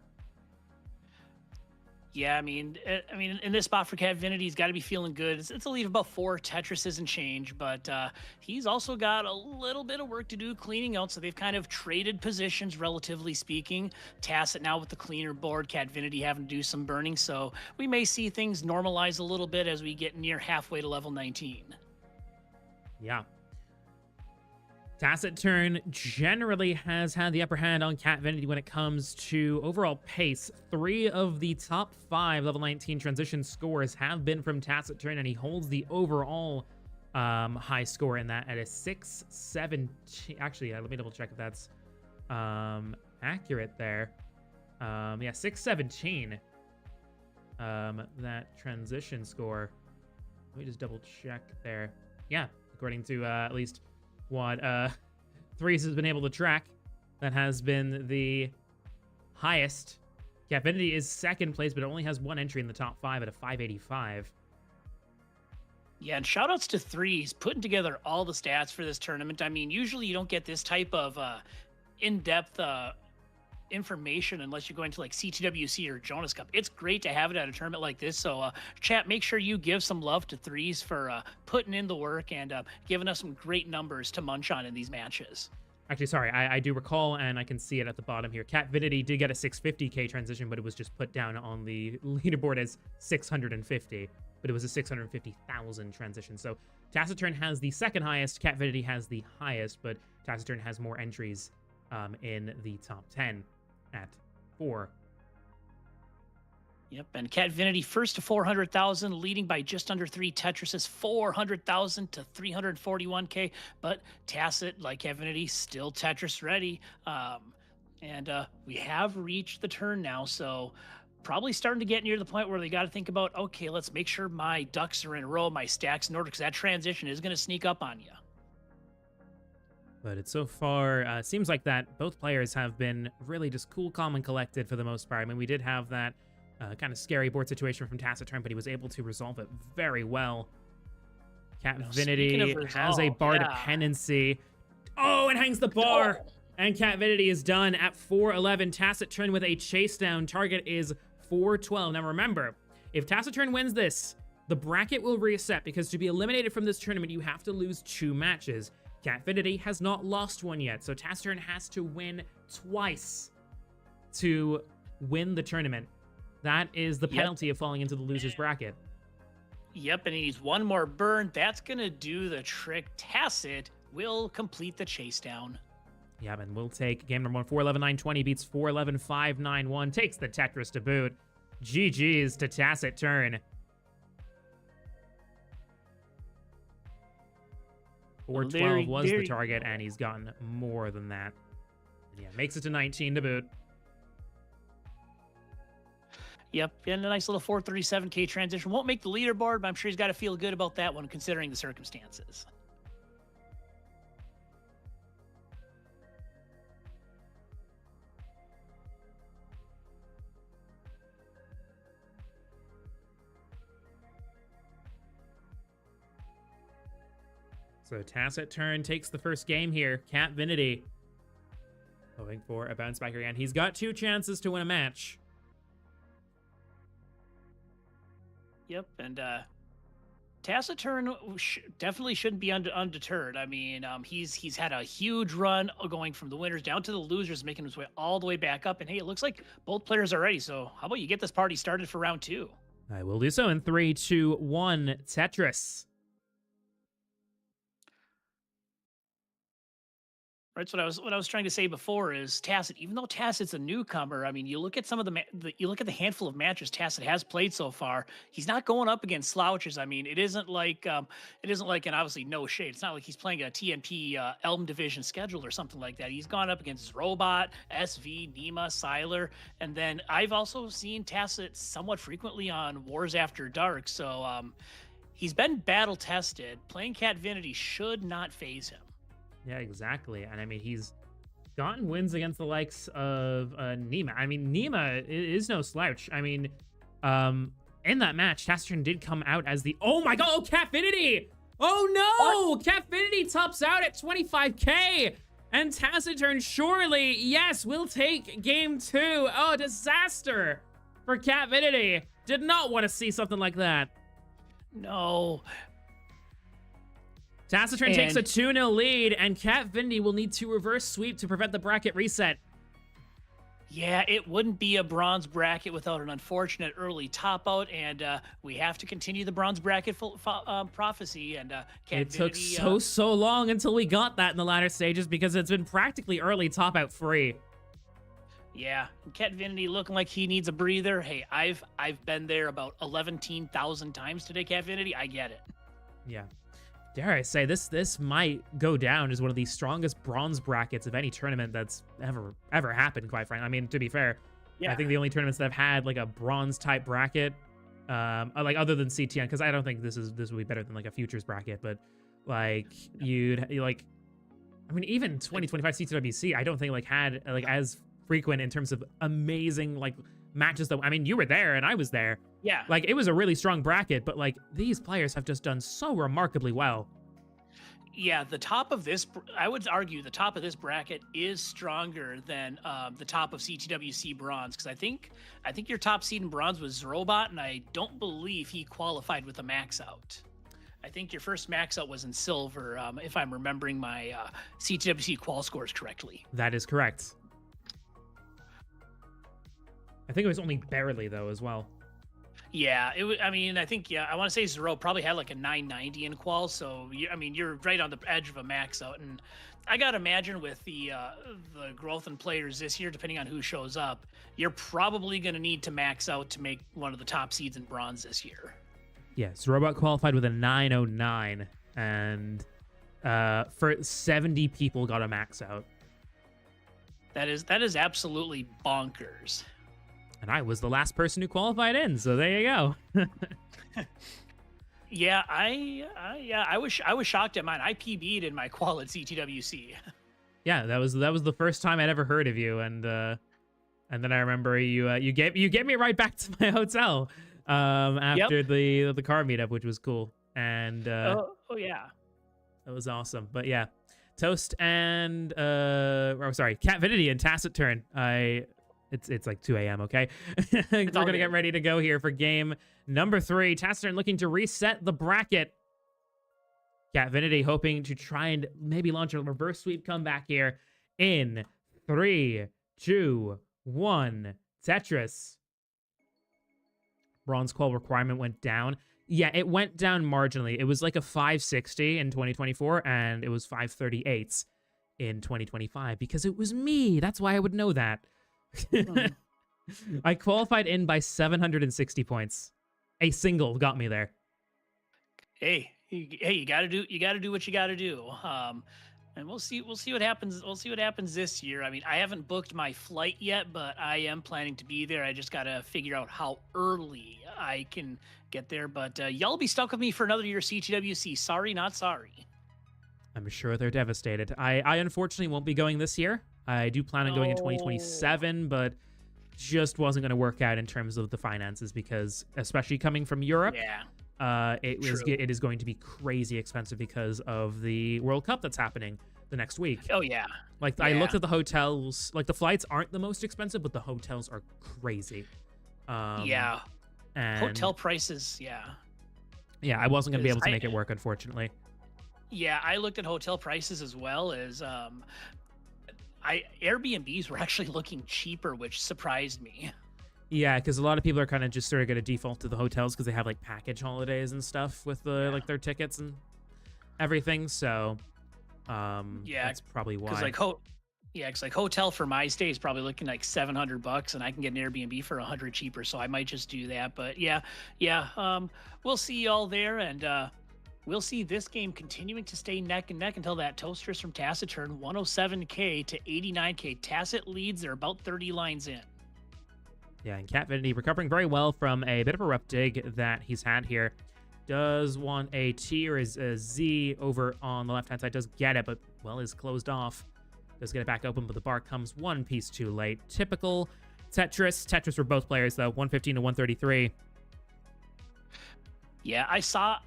Yeah, I mean, in this spot for Cat-Vinity, he's got to be feeling good. It's a lead of about 4 Tetrises and change, but he's also got a little bit of work to do cleaning out, so they've kind of traded positions, relatively speaking. Tacit now with the cleaner board, Cat-Vinity having to do some burning, so we may see things normalize a little bit as we get near halfway to level 19. Yeah. Taciturn generally has had the upper hand on Cat-Vinity when it comes to overall pace. 3 of the top 5 level 19 transition scores have been from Taciturn, and he holds the overall high score in that at a 617. Actually, let me double check if that's accurate there. Yeah, 617. That transition score. Let me just double check there. Yeah, according to at least what Threes has been able to track, that has been the highest. Capfinity is second place, but it only has one entry in the top 5 at a 585. Yeah, and shout outs to Threes putting together all the stats for this tournament. I mean, usually you don't get this type of in-depth information unless you're going to like CTWC or Jonas Cup. It's great to have it at a tournament like this. So chat, make sure you give some love to Threes for putting in the work and giving us some great numbers to munch on in these matches. Actually, sorry, I do recall, and I can see it at the bottom here. Catvinity did get a 650k transition, but it was just put down on the leaderboard as 650, but it was a 650,000 transition. So Taciturn has the second highest, Catvinity has the highest, but Taciturn has more entries in the top 10 at 4. Yep, and Catvinity first to 400,000, leading by just under 3 Tetrises, 400,000 to 341k. But Tacit, like Catvinity, still Tetris ready. And we have reached the turn now, so probably starting to get near the point where they got to think about, okay, let's make sure my ducks are in a row, my stacks in order, because that transition is going to sneak up on you. But it's so far, seems like that both players have been really just cool, calm, and collected for the most part. I mean, we did have that kind of scary board situation from Taciturn, but he was able to resolve it very well. Catvinity has a bar dependency. Oh, and hangs the bar! Oh. And Catvinity is done at 411. Taciturn with a chase down. Target is 412. Now remember, if Taciturn wins this, the bracket will reset, because to be eliminated from this tournament, you have to lose 2 matches. Catvinity has not lost one yet, so Taciturn has to win twice to win the tournament. That is the penalty of falling into the loser's bracket. Yep, and he needs one more burn. That's going to do the trick. Tacit will complete the chase down. Yeah, and we'll take game number 1. 411-920 beats 411-591. Takes the Tetris to boot. GG's to Taciturn. 412 was the target, and he's gotten more than that. And yeah, makes it to 19 to boot. Yep, and a nice little 437k transition. Won't make the leaderboard, but I'm sure he's got to feel good about that one, considering the circumstances. So Taciturn takes the first game here. Catvinity hoping for a bounce back again. He's got 2 chances to win a match. Yep, and Taciturn definitely shouldn't be undeterred. I mean, he's had a huge run going from the winners down to the losers, making his way all the way back up. And hey, it looks like both players are ready. So how about you get this party started for round 2? I will do so in 3, 2, 1. Tetris. Right. So what I was trying to say before is Tacit, even though Tacit's a newcomer, I mean, you look at some of you look at the handful of matches Tacit has played so far. He's not going up against slouches. I mean, it isn't like, and obviously no shade. It's not like he's playing a TNP Elm Division schedule or something like that. He's gone up against Robot, SV, Nima, Siler, and then I've also seen Tacit somewhat frequently on Wars After Dark. So he's been battle tested. Playing Catvinity should not phase him. Yeah, exactly. And I mean, he's gotten wins against the likes of Nima. I mean, Nima is no slouch. I mean, in that match, Taciturn did come out as the... Oh my god, oh, Catvinity! Oh no! Catvinity tops out at 25k! And Taciturn surely, yes, will take game 2. Oh, disaster for Catvinity. Did not want to see something like that. No. Taciturn takes a 2-0 lead, and Catvinity will need to reverse sweep to prevent the bracket reset. Yeah, it wouldn't be a bronze bracket without an unfortunate early top out, and we have to continue the bronze bracket prophecy. And it took so long until we got that in the latter stages, because it's been practically early top out free. Yeah, Catvinity looking like he needs a breather. Hey, I've been there about 11,000 times today, Catvinity. I get it. Yeah. dare I say, this might go down as one of the strongest bronze brackets of any tournament that's ever happened, quite frankly. I mean, to be fair, Yeah. I think the only tournaments that have had like a bronze type bracket, like other than CTN, because I don't think this will be better than like a futures bracket, but like you like, I mean, even 2025 CTWC, I don't think like had like as frequent in terms of amazing like matches that, I mean, you were there and I was there. Yeah. Like, it was a really strong bracket, but like these players have just done so remarkably well. Yeah, the top of this, I would argue the top of this bracket is stronger than the top of CTWC bronze, because I think your top seed in bronze was Zrobot, and I don't believe he qualified with a max out. I think your first max out was in silver, if I'm remembering my CTWC qual scores correctly. That is correct. I think it was only barely though as well. Yeah, I mean, I think I want to say Zero probably had like a 990 in qual, so I mean, you're right on the edge of a max out, and I gotta imagine with the growth in players this year, depending on who shows up, you're probably gonna need to max out to make one of the top seeds in bronze this year. Yes, Robot qualified with a 909, and for 70 people got a max out. That is absolutely bonkers. And I was the last person who qualified in, so there you go. Yeah, I was shocked at mine. I PB'd in my qual at CTWC. Yeah, that was the first time I'd ever heard of you, and then I remember you get me right back to my hotel after the car meetup, which was cool. And oh yeah, that was awesome. But yeah, Toast and Cat Vinity and Tacit Turn. It's like 2 a.m. Okay, we're gonna get ready to go here for game number 3. Tacit Turn looking to reset the bracket. Cat Vinity hoping to try and maybe launch a reverse sweep comeback here in 3, 2, 1. Tetris. Bronze qual requirement went down. Yeah, it went down marginally. It was like a 560 in 2024, and it was 538 in 2025 because it was me. That's why I would know that. I qualified in by 760 points. A single got me there. Hey, you gotta do what you gotta do. And we'll see what happens. We'll see what happens this year. I mean, I haven't booked my flight yet, but I am planning to be there. I just gotta figure out how early I can get there. But y'all be stuck with me for another year, CTWC. Sorry, not sorry. I'm sure they're devastated. I unfortunately won't be going this year. I do plan on going in 2027, but just wasn't going to work out in terms of the finances because, especially coming from Europe, it is going to be crazy expensive because of the World Cup that's happening the next week. Oh yeah. I looked at the hotels. Like, the flights aren't the most expensive, but the hotels are crazy. Yeah. And hotel prices. Yeah. Yeah, I wasn't going to be able to make it work, unfortunately. Yeah, I looked at hotel prices as well as Airbnbs were actually looking cheaper, which surprised me. Yeah, because a lot of people are kind of just sort of going to default to the hotels because they have like package holidays and stuff with the like their tickets and everything. So, that's probably why. Because like hotel for my stay is probably looking like $700, and I can get an Airbnb for $100 cheaper. So I might just do that. But yeah. We'll see y'all there, and we'll see this game continuing to stay neck and neck until that Toasters from Tacit turn 107K to 89K. Tacit leads. They're about 30 lines in. Yeah, and Cat Vinity recovering very well from a bit of a rough dig that he's had here. Does want a T or a Z over on the left-hand side. Does get it, but, well, is closed off. Does get it back open, but the bar comes one piece too late. Typical Tetris. Tetris for both players, though. 115 to 133. Yeah, I saw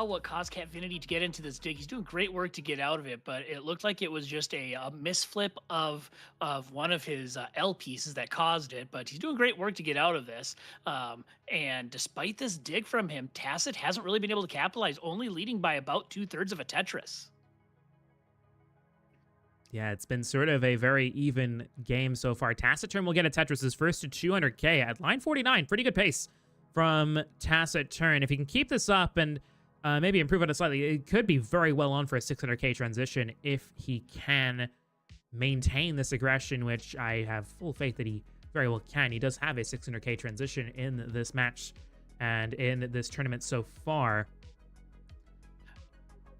what caused Cat Vinity to get into this dig. He's doing great work to get out of it, but it looked like it was just a misflip of one of his L pieces that caused it. But he's doing great work to get out of this. And despite this dig from him, Tacit hasn't really been able to capitalize, only leading by about 2/3 of a Tetris. Yeah, it's been sort of a very even game so far. Tacit turn will get a Tetris' first to 200K at line 49. Pretty good pace from Tacit turn. If he can keep this up and maybe improve on it slightly, it could be very well on for a 600K transition if he can maintain this aggression, which I have full faith that he very well can. He does have a 600K transition in this match and in this tournament so far.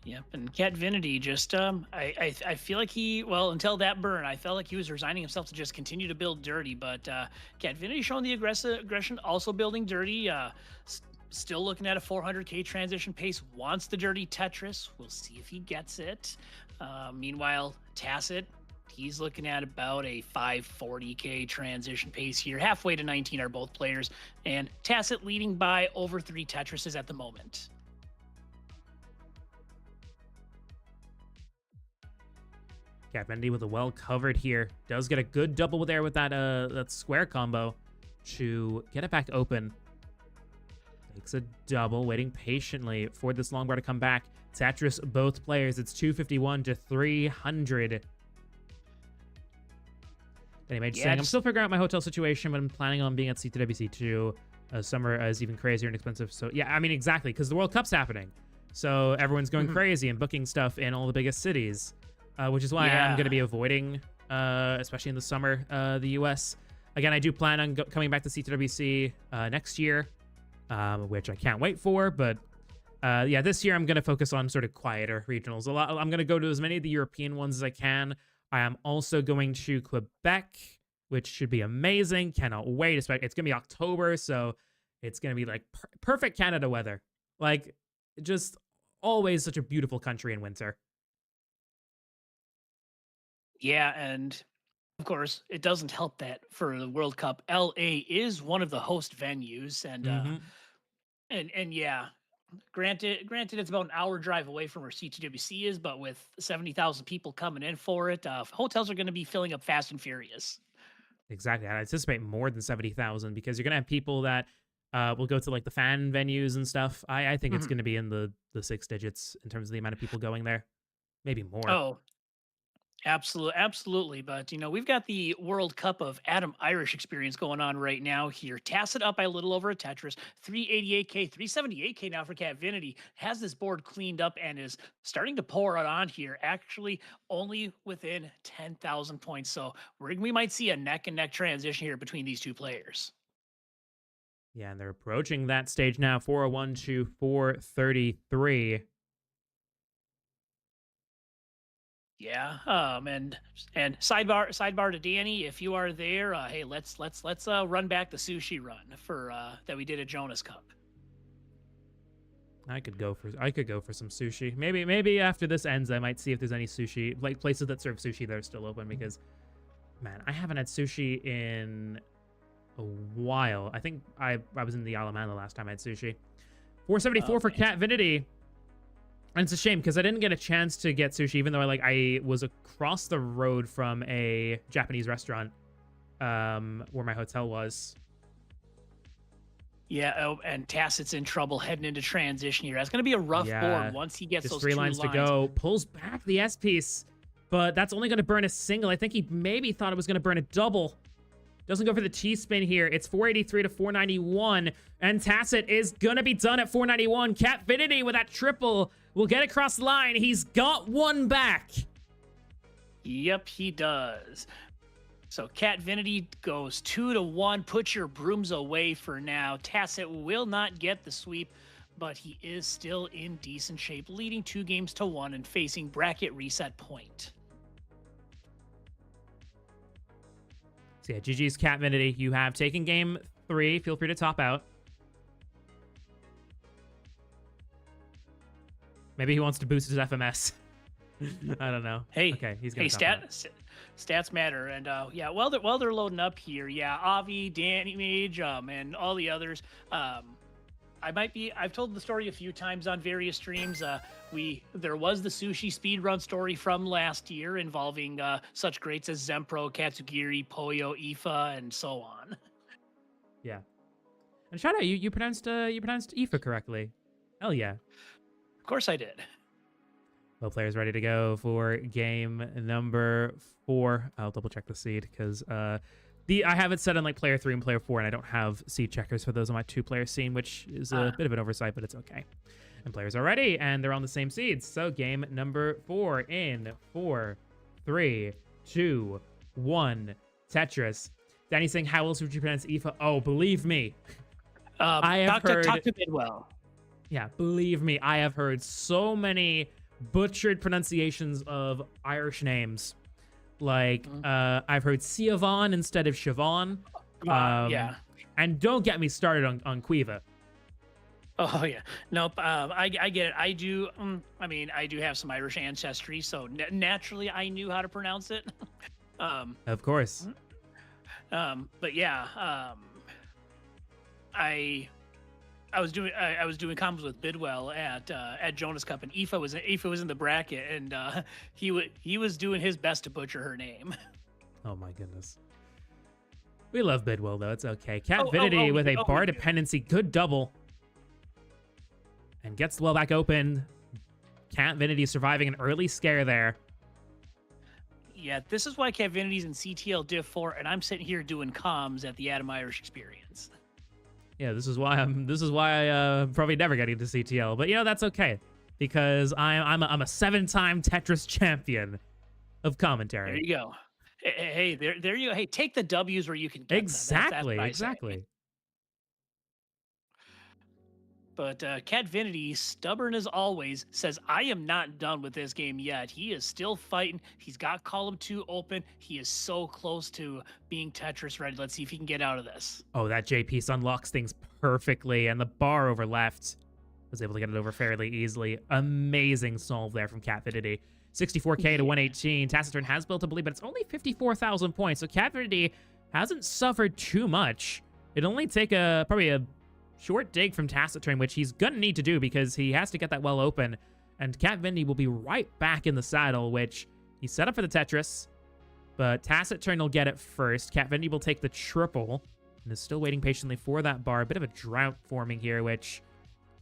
Yep, and Cat Vinity just I feel like until that burn, I felt like he was resigning himself to just continue to build dirty. But Cat Vinity showing the aggression, also building dirty. Still looking at a 400k transition pace. Wants the dirty Tetris. We'll see if he gets it. Meanwhile, Tacit, he's looking at about a 540k transition pace here. Halfway to 19 are both players, and Tacit leading by over 3 Tetrises at the moment. Cat Bendy with a well covered here. Does get a good double there with that square combo to get it back open. Makes a double, waiting patiently for this long bar to come back. Tetris, both players. It's 251 to 300. Anyway, just saying, I'm still figuring out my hotel situation, but I'm planning on being at C2WC2. Summer is even crazier and expensive. So yeah, I mean, exactly, because the World Cup's happening. So everyone's going crazy and booking stuff in all the biggest cities. Which is why I'm going to be avoiding, especially in the summer, the U.S. Again, I do plan on coming back to C2WC next year, which I can't wait for. But yeah, this year I'm going to focus on sort of quieter regionals. I'm going to go to as many of the European ones as I can. I am also going to Quebec, which should be amazing. Cannot wait. It's going to be October, so it's going to be like perfect Canada weather. Like, just always such a beautiful country in winter. Yeah, and of course, it doesn't help that for the World Cup, LA is one of the host venues, and yeah, granted, it's about an hour drive away from where C2WC is, but with 70,000 people coming in for it, hotels are going to be filling up fast and furious. Exactly, I anticipate more than 70,000 because you're going to have people that will go to like the fan venues and stuff. I think it's going to be in the 6 digits in terms of the amount of people going there, maybe more. Oh. Absolutely. But, we've got the World Cup of Adam Irish experience going on right now here. Tacit up by a little over a Tetris, 388k, 378k now for Cat Vinity. Has this board cleaned up and is starting to pour it on here, actually only within 10,000 points. So we might see a neck and neck transition here between these two players. Yeah, and they're approaching that stage now, 401 to 433. Yeah, and sidebar to Danny, if you are there, hey, let's run back the sushi run for that we did at Jonas Cup. I could go for some sushi. Maybe after this ends, I might see if there's any sushi, like places that serve sushi that are still open, because man, I haven't had sushi in a while. I think I was in the Alamán the last time I had sushi. 474 for Cat Vinity. And it's a shame because I didn't get a chance to get sushi, even though I was across the road from a Japanese restaurant where my hotel was. Yeah, and Tacit's in trouble heading into transition here. That's going to be a rough board once he gets just those 3 lines to go. Pulls back the S piece, but that's only going to burn a single. I think he maybe thought it was going to burn a double. Doesn't go for the T-spin here. It's 483 to 491, and Tacit is going to be done at 491. Cat Vinity with that triple will get across the line. He's got one back. Yep, he does. So Cat Vinity goes 2-1. Put your brooms away for now. Tacit will not get the sweep, but he is still in decent shape, leading 2-1 and facing bracket reset point. So yeah, GG's Cat Vinity. You have taken game 3. Feel free to top out. Maybe he wants to boost his FMS. I don't know. Hey, okay, he's gonna stats matter, and yeah, while they're loading up here, yeah, Avi, Danny Mage, and all the others, I've told the story a few times on various streams. There was the sushi speedrun story from last year involving such greats as Zempro, Katsugiri, Poyo, Ifa, and so on. Yeah. And shout out, you pronounced Ifa correctly. Hell yeah. Of course I did. Both players ready to go for game number 4. I'll double check the seed because I have it set on like player 3 and player 4, and I don't have seed checkers for those on my 2-player scene, which is a bit of an oversight, but it's okay. And players are ready, and they're on the same seeds. So game number 4 in 4, 3, 2, 1. Tetris. Danny's saying, how else would you pronounce Ifa? Oh, believe me. I have heard... Talk to Bidwell. Yeah, believe me, I have heard so many butchered pronunciations of Irish names. Like, I've heard Siobhan instead of Siobhan. Yeah. And don't get me started on Quiva. Oh yeah, nope. I get it. I do. I mean, I do have some Irish ancestry, so naturally I knew how to pronounce it. Of course. But yeah, I was doing combos with Bidwell at Jonas Cup, and Aoife was in the bracket, and he was doing his best to butcher her name. Oh my goodness. We love Bidwell though. It's okay. Catvinity with a bar dependency. Good double. And gets the well back open. Catvinity surviving an early scare there. Yeah, this is why Catvinity's in CTL Div 4, and I'm sitting here doing comms at the Adam Irish Experience. Yeah, this is why I probably never getting to CTL. But you know, that's okay. Because I'm a 7-time Tetris champion of commentary. There you go. Hey, there you go. Hey, take the W's where you can get exactly, them. exactly. But Catvinity, stubborn as always, says, I am not done with this game yet. He is still fighting. He's got column 2 open. He is so close to being Tetris ready. Let's see if he can get out of this. Oh, that J piece unlocks things perfectly, and the bar over left was able to get it over fairly easily. Amazing solve there from Catvinity. 64k to 118. Taciturn has built a bleed, but it's only 54,000 points, so Catvinity hasn't suffered too much. It'd only take probably a short dig from Taciturn, which he's gonna need to do because he has to get that well open. And Catvinity will be right back in the saddle, which he set up for the Tetris, but Taciturn will get it first. Catvinity will take the triple and is still waiting patiently for that bar. A bit of a drought forming here, which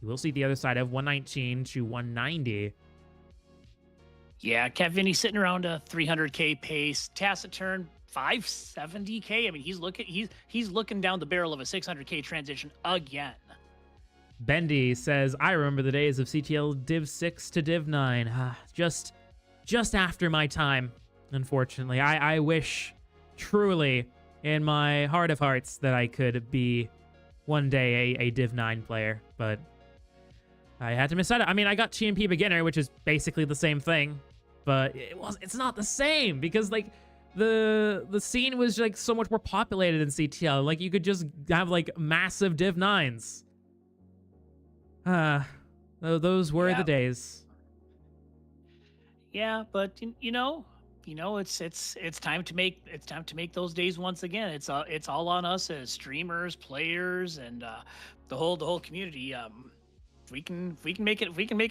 you will see the other side of 119 to 190. Yeah, Catvinity sitting around a 300k pace. Taciturn 570k. I mean, he's looking down the barrel of a 600k transition again. Bendy says, I remember the days of CTL Div 6 to Div 9. Just after my time, unfortunately. I wish truly in my heart of hearts that I could be one day a Div 9 player, but I had to miss out. I mean, I got TMP beginner, which is basically the same thing, but it's not the same because like the scene was like so much more populated in CTL. Like you could just have like massive Div 9s. Those were the days. Yeah, but you know, it's time to make those days once again. It's all on us as streamers, players, and the whole community. If we can make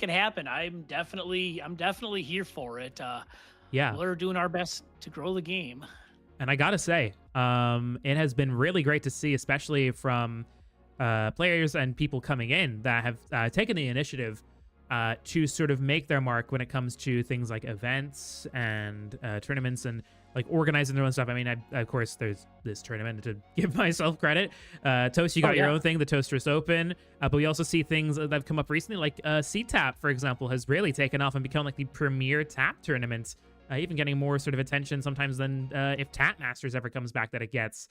it happen, I'm definitely here for it. Yeah, we're doing our best to grow the game. And I gotta say, it has been really great to see, especially from players and people coming in that have taken the initiative to sort of make their mark when it comes to things like events and tournaments and like organizing their own stuff. I mean, of course, there's this tournament to give myself credit. Toast, you got your own thing, the Toasters Open, but we also see things that have come up recently, like C-Tap, for example, has really taken off and become like the premier tap tournament, even getting more sort of attention sometimes than if Tap Masters ever comes back that it gets.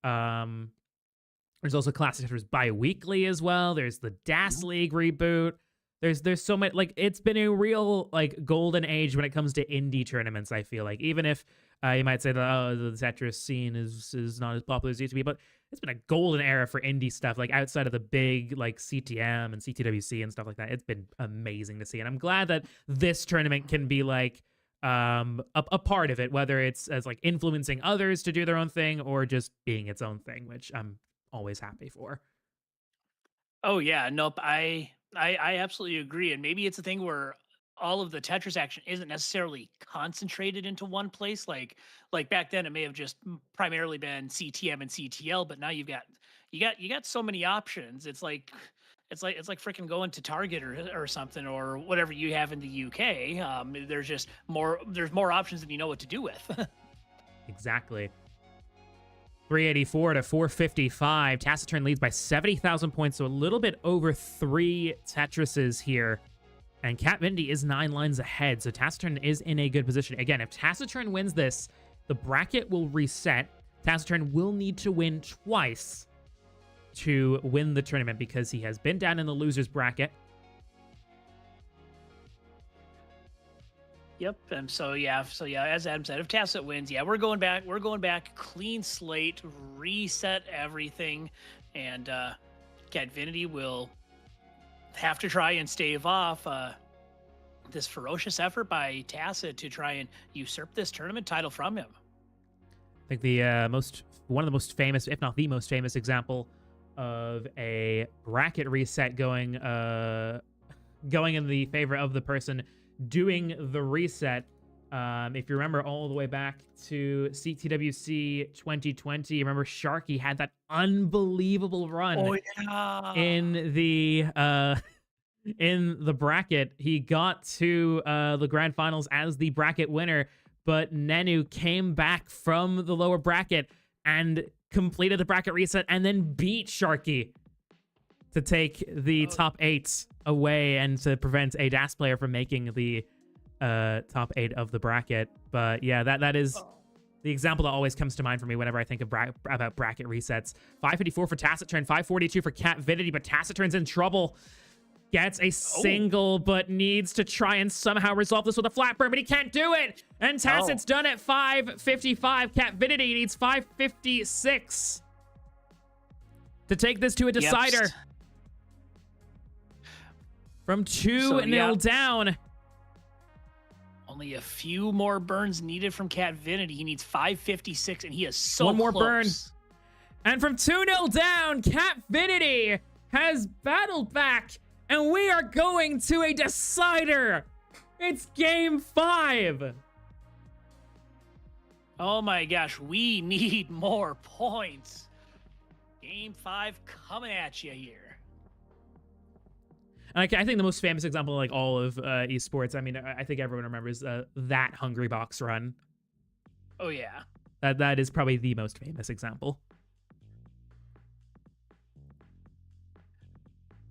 There's also Classic Tetris bi-weekly as well. There's the DAS League reboot. There's so much, like, it's been a real like golden age when it comes to indie tournaments, I feel like. Even if you might say that the Tetris scene is not as popular as it used to be, but it's been a golden era for indie stuff, like outside of the big like CTM and CTWC and stuff like that. It's been amazing to see, and I'm glad that this tournament can be like a part of it, whether it's as like influencing others to do their own thing or just being its own thing, which I'm always happy for. Oh yeah, nope. I absolutely agree, and maybe it's a thing where all of the Tetris action isn't necessarily concentrated into one place. Like back then, it may have just primarily been CTM and CTL, but now you got so many options. It's like freaking going to Target or something or whatever you have in the UK. There's more options than you know what to do with. Exactly. 384 to 455. Taciturn leads by 70,000 points, so a little bit over 3 Tetrises here. And Catvinity is 9 lines ahead, so Taciturn is in a good position. Again, if Taciturn wins this, the bracket will reset. Taciturn will need to win twice to win the tournament because he has been down in the loser's bracket. Yep. And so yeah, as Adam said, if Tacit wins, yeah, we're going back. We're going back, clean slate, reset everything, and Catvinity will have to try and stave off this ferocious effort by Tacit to try and usurp this tournament title from him. I think the one of the most famous, if not the most famous, example of a bracket reset going in the favor of the person doing the reset. If you remember all the way back to CTWC 2020, you remember Sharky had that unbelievable run in the bracket. He got to the grand finals as the bracket winner, but Nenu came back from the lower bracket and completed the bracket reset and then beat Sharky to take the top 8 away and to prevent a DAS player from making the top 8 of the bracket. But yeah, that is the example that always comes to mind for me whenever I think of about bracket resets. 554 for Taciturn, 542 for Catvinity, but Taciturn's in trouble. Gets a single, but needs to try and somehow resolve this with a flat burn, but he can't do it! And Tacit's done at 555. Catvinity needs 556 to take this to a decider. Yep. From 2-0 down. Only a few more burns needed from Catvinity. He needs 556, and he is so One more close. burn. And from 2-0 down, Catvinity has battled back, and we are going to a decider. It's game 5. Oh my gosh, we need more points. Game 5 coming at you here. I think the most famous example, like all of esports, I mean, I think everyone remembers that Hungry Box run. Oh yeah. That is probably the most famous example.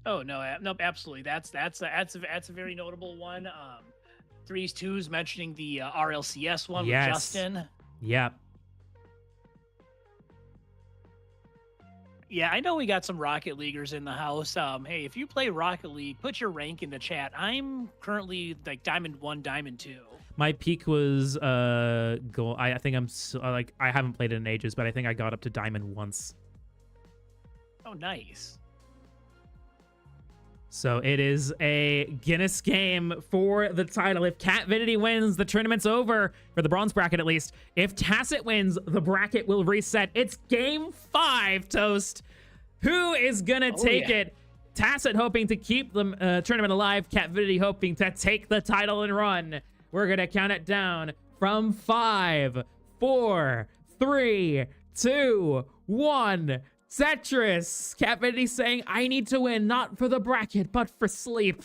Oh no, absolutely. That's a very notable one. 3s 2s mentioning the RLCS one with Justin. Yep. Yeah, I know we got some Rocket Leaguers in the house. Hey, if you play Rocket League, put your rank in the chat. I'm currently like Diamond 1, Diamond 2. My peak was gold. I think I'm like I haven't played it in ages, but I think I got up to Diamond once. Oh, nice. So it is a Guinness game for the title. If Catvinity wins, the tournament's over, for the bronze bracket at least. If Tacit wins, the bracket will reset. It's game 5, Toast. Who is gonna take it? Tacit hoping to keep the tournament alive. Catvinity hoping to take the title and run. We're gonna count it down from 5, 4, 3, 2, 1. Tetris! Catvinity saying, I need to win, not for the bracket, but for sleep.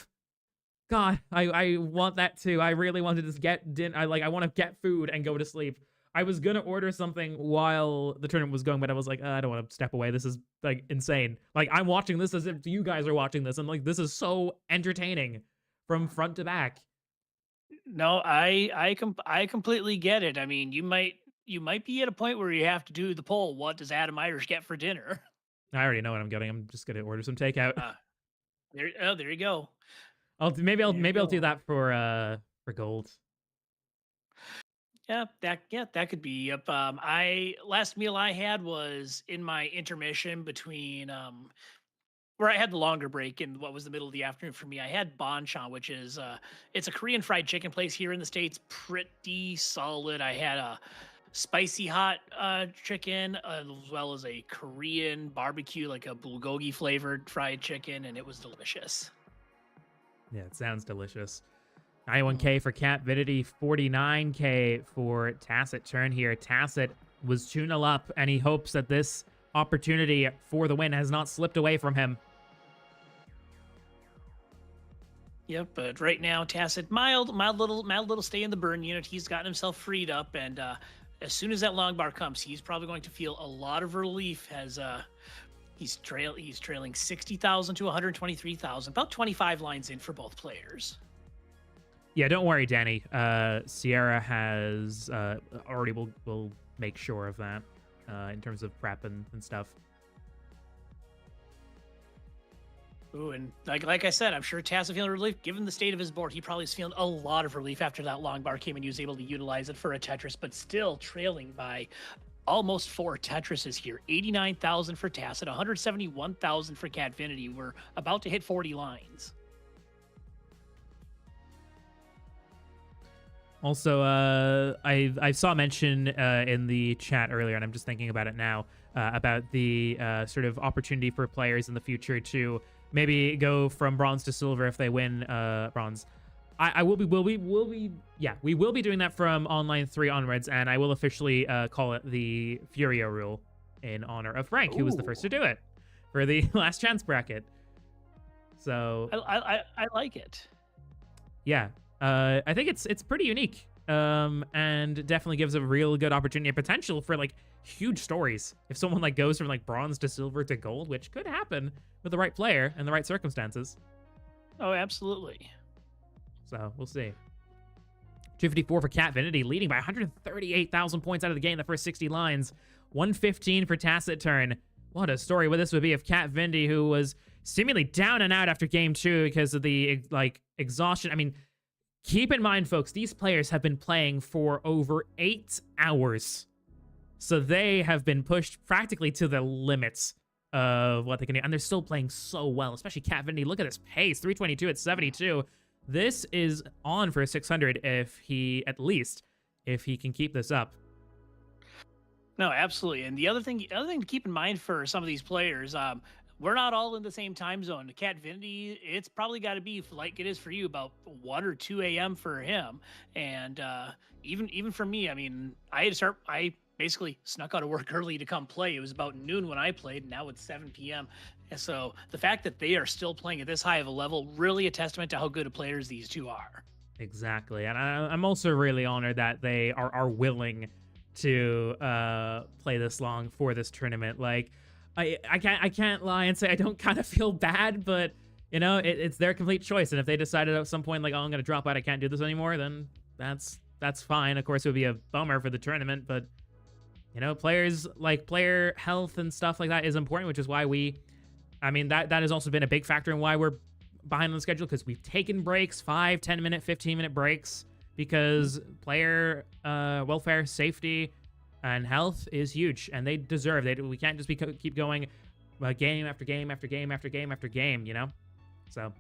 God, I want that too. I really wanted to get dinner. I want to get food and go to sleep. I was gonna order something while the tournament was going, but I was like, I don't want to step away. This is like insane. Like I'm watching this as if you guys are watching this, and like this is so entertaining from front to back. No, I completely get it. I mean, you might be at a point where you have to do the poll. What does Adam Irish get for dinner? I already know what I'm getting. I'm just gonna order some takeout. There you go. I'll do that for gold. Yeah, that could be. Yep. Last meal I had was in my intermission between where I had the longer break in what was the middle of the afternoon for me. I had Banchan, which is it's a Korean fried chicken place here in the States. Pretty solid. I had a spicy hot chicken as well as a Korean barbecue, like a bulgogi flavored fried chicken, and it was delicious. Yeah, it sounds delicious. 91k for Catvinity, 49k for Taciturn here. Tacit was 2-0 up, and he hopes that this opportunity for the win has not slipped away from him. Yep, but right now Tacit, mild little stay in the burn unit. He's gotten himself freed up, and as soon as that long bar comes, he's probably going to feel a lot of relief as he's trailing 60,000 to 123,000, about 25 lines in for both players. Yeah, don't worry, Danny. Sierra has already will make sure of that in terms of prep and stuff. Ooh, and like I said, I'm sure Taz is feeling relief. Given the state of his board, he probably is feeling a lot of relief after that long bar came and he was able to utilize it for a Tetris, but still trailing by almost 4 Tetrises here. 89,000 for Tacit, 171,000 for Catfinity. We're about to hit 40 lines. Also, I saw mention in the chat earlier, and I'm just thinking about it now, about the sort of opportunity for players in the future to maybe go from bronze to silver if they win bronze. We will be doing that from Online 3 onwards, and I will officially call it the Furio rule in honor of Frank, who was the first to do it for the last chance bracket. So I like it. Yeah, I think it's pretty unique, and definitely gives a real good opportunity and potential for like huge stories. If someone like goes from like bronze to silver to gold, which could happen with the right player and the right circumstances. Oh, absolutely. So we'll see. 254 for Catfinity, leading by 138,000 points out of the game the first 60 lines. 115 for Tacit Turn. What a story what this would be if Catfinity, who was seemingly down and out after game 2 because of the like exhaustion. I mean, keep in mind, folks, these players have been playing for over 8 hours. So they have been pushed practically to the limits of what they can do. And they're still playing so well, especially Catfinity. Look at this pace, 322 at 72. This is on for 600 if he can keep this up. No, absolutely. And the other thing to keep in mind for some of these players, we're not all in the same time zone. Catfinity, it's probably got to be like it is for you, about 1 or 2 a.m. for him. And even for me, I mean, I basically snuck out of work early to come play. It was about noon when I played, and now it's 7 p.m. And so the fact that they are still playing at this high of a level, really a testament to how good of players these two are. Exactly. And I'm also really honored that they are willing to play this long for this tournament. Like, I can't lie and say I don't kind of feel bad, but you know, it's their complete choice. And if they decided at some point like, oh, I'm gonna drop out, I can't do this anymore, then that's fine. Of course, it would be a bummer for the tournament, but you know, player health and stuff like that is important, which is why that has also been a big factor in why we're behind on the schedule, because we've taken breaks, 5, 10-minute, 15-minute breaks, because player welfare, safety, and health is huge, and they deserve it. We can't just keep going game after game after game after game after game, you know? So.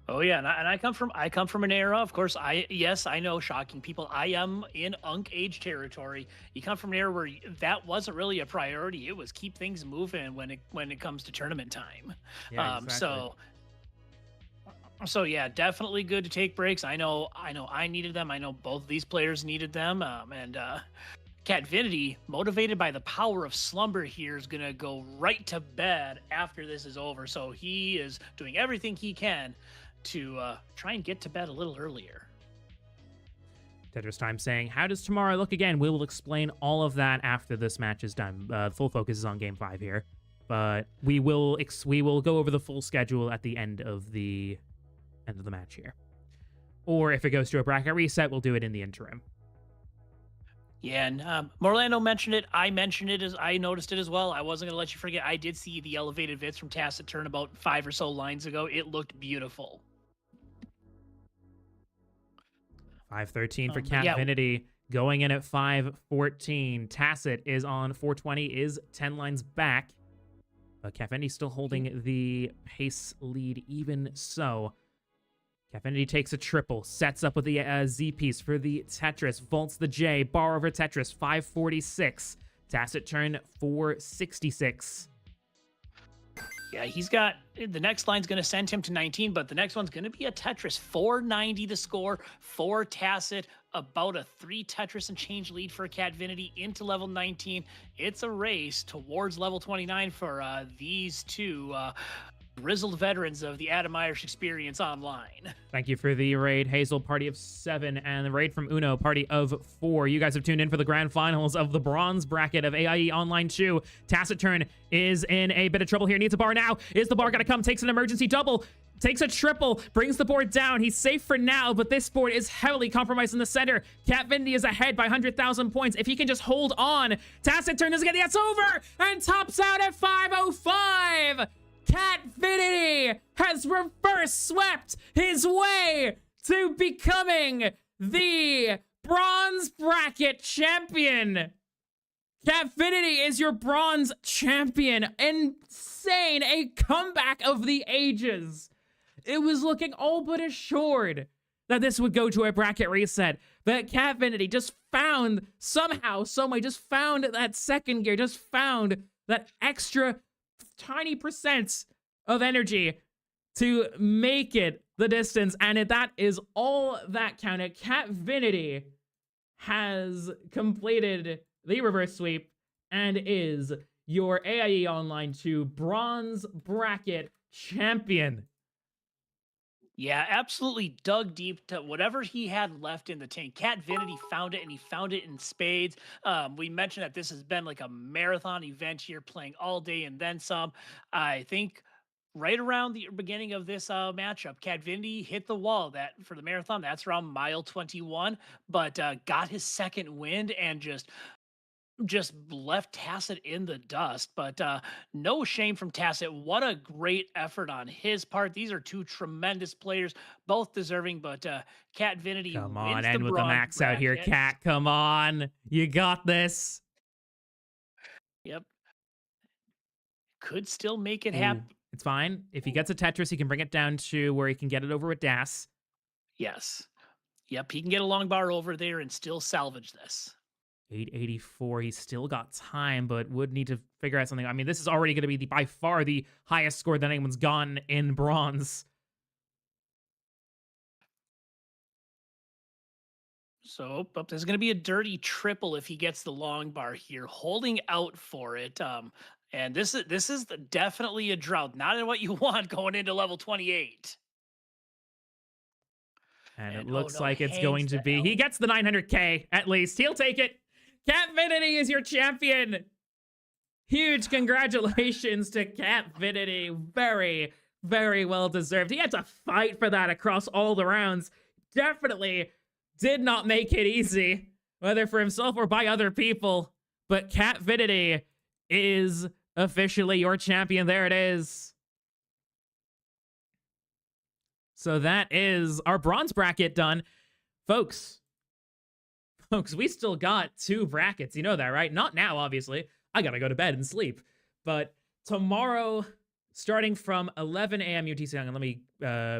Oh yeah, and I come from an era, of course. I know, shocking people. I am in Unk age territory. You come from an era where that wasn't really a priority. It was keep things moving when it comes to tournament time. Yeah, exactly. So yeah, definitely good to take breaks. I know I needed them. I know both of these players needed them. And Catfinity, motivated by the power of slumber here, is gonna go right to bed after this is over. So he is doing everything he can to try and get to bed a little earlier. Tetris Time saying, how does tomorrow look again? We will explain all of that after this match is done. Full focus is on Game 5 here. But we will go over the full schedule at the end of the match here. Or if it goes to a bracket reset, we'll do it in the interim. Yeah, and Morlando mentioned it. I mentioned it as I noticed it as well. I wasn't going to let you forget. I did see the elevated vids from Tacit Turn about 5 or so lines ago. It looked beautiful. 513 for Catfinity, going in at 514. Tacit is on 420, is 10 lines back. But Catfinity still holding the pace lead even so. Catfinity takes a triple, sets up with the Z piece for the Tetris, vaults the J, bar over Tetris, 546. Tacit Turn, 466. Yeah, he's got the next line's going to send him to 19, but the next one's going to be a Tetris. 490 the score for Tacit, about a 3 Tetris and change lead for Catfinity into level 19. It's a race towards level 29 for these two grizzled veterans of the Adam Irish Experience Online. Thank you for the raid, Hazel, party of 7, and the raid from Uno, party of 4. You guys have tuned in for the grand finals of the bronze bracket of AIE Online 2. Tacit Turn is in a bit of trouble here. Needs a bar now. Is the bar gonna come? Takes an emergency double. Takes a triple, brings the board down. He's safe for now, but this board is heavily compromised in the center. Catfinity is ahead by 100,000 points. If he can just hold on, Tacit Turn is gonna get over and tops out at 505. Catfinity Vinity has reverse swept his way to becoming the bronze bracket champion. Catfinity is your bronze champion. Insane. A comeback of the ages. It was looking all but assured that this would go to a bracket reset. But Catfinity just found, somehow, someway, just found that second gear, just found that extra tiny percent of energy to make it the distance. And that is all that counted. Catfinity has completed the reverse sweep and is your AIE Online 2 bronze bracket champion. Yeah, absolutely dug deep to whatever he had left in the tank. Catfinity found it, and he found it in spades. We mentioned that this has been like a marathon event here, playing all day and then some. I think right around the beginning of this matchup, Catvinity hit the wall. That for the marathon, that's around mile 21, but got his second wind and just left Tacit in the dust. But no shame from Tacit. What a great effort on his part. These are two tremendous players, both deserving. But Catvinity Come on, wins end with the bronze max out here, bracket. Cat. Come on. You got this. Yep. Could still make it Ooh, happen. it's fine. If he gets a Tetris, he can bring it down to where he can get it over with Das. Yes. Yep, he can get a long bar over there and still salvage this. 884. He's still got time, but would need to figure out something. I mean, this is already going to be by far the highest score that anyone's gotten in bronze. So there's going to be a dirty triple if he gets the long bar here, holding out for it. And this is definitely a drought, not in what you want going into level 28. And it oh looks no, like it's hangs going to the be. L. He gets the 900K at least. He'll take it. Catfinity is your champion. Huge congratulations to Catfinity. Very, very well deserved. He had to fight for that across all the rounds. Definitely did not make it easy, whether for himself or by other people. But Catfinity is officially your champion. There it is. So that is our bronze bracket done. Folks, we still got 2 brackets. You know that, right? Not now, obviously. I gotta go to bed and sleep. But tomorrow, starting from 11 a.m. UTC, let me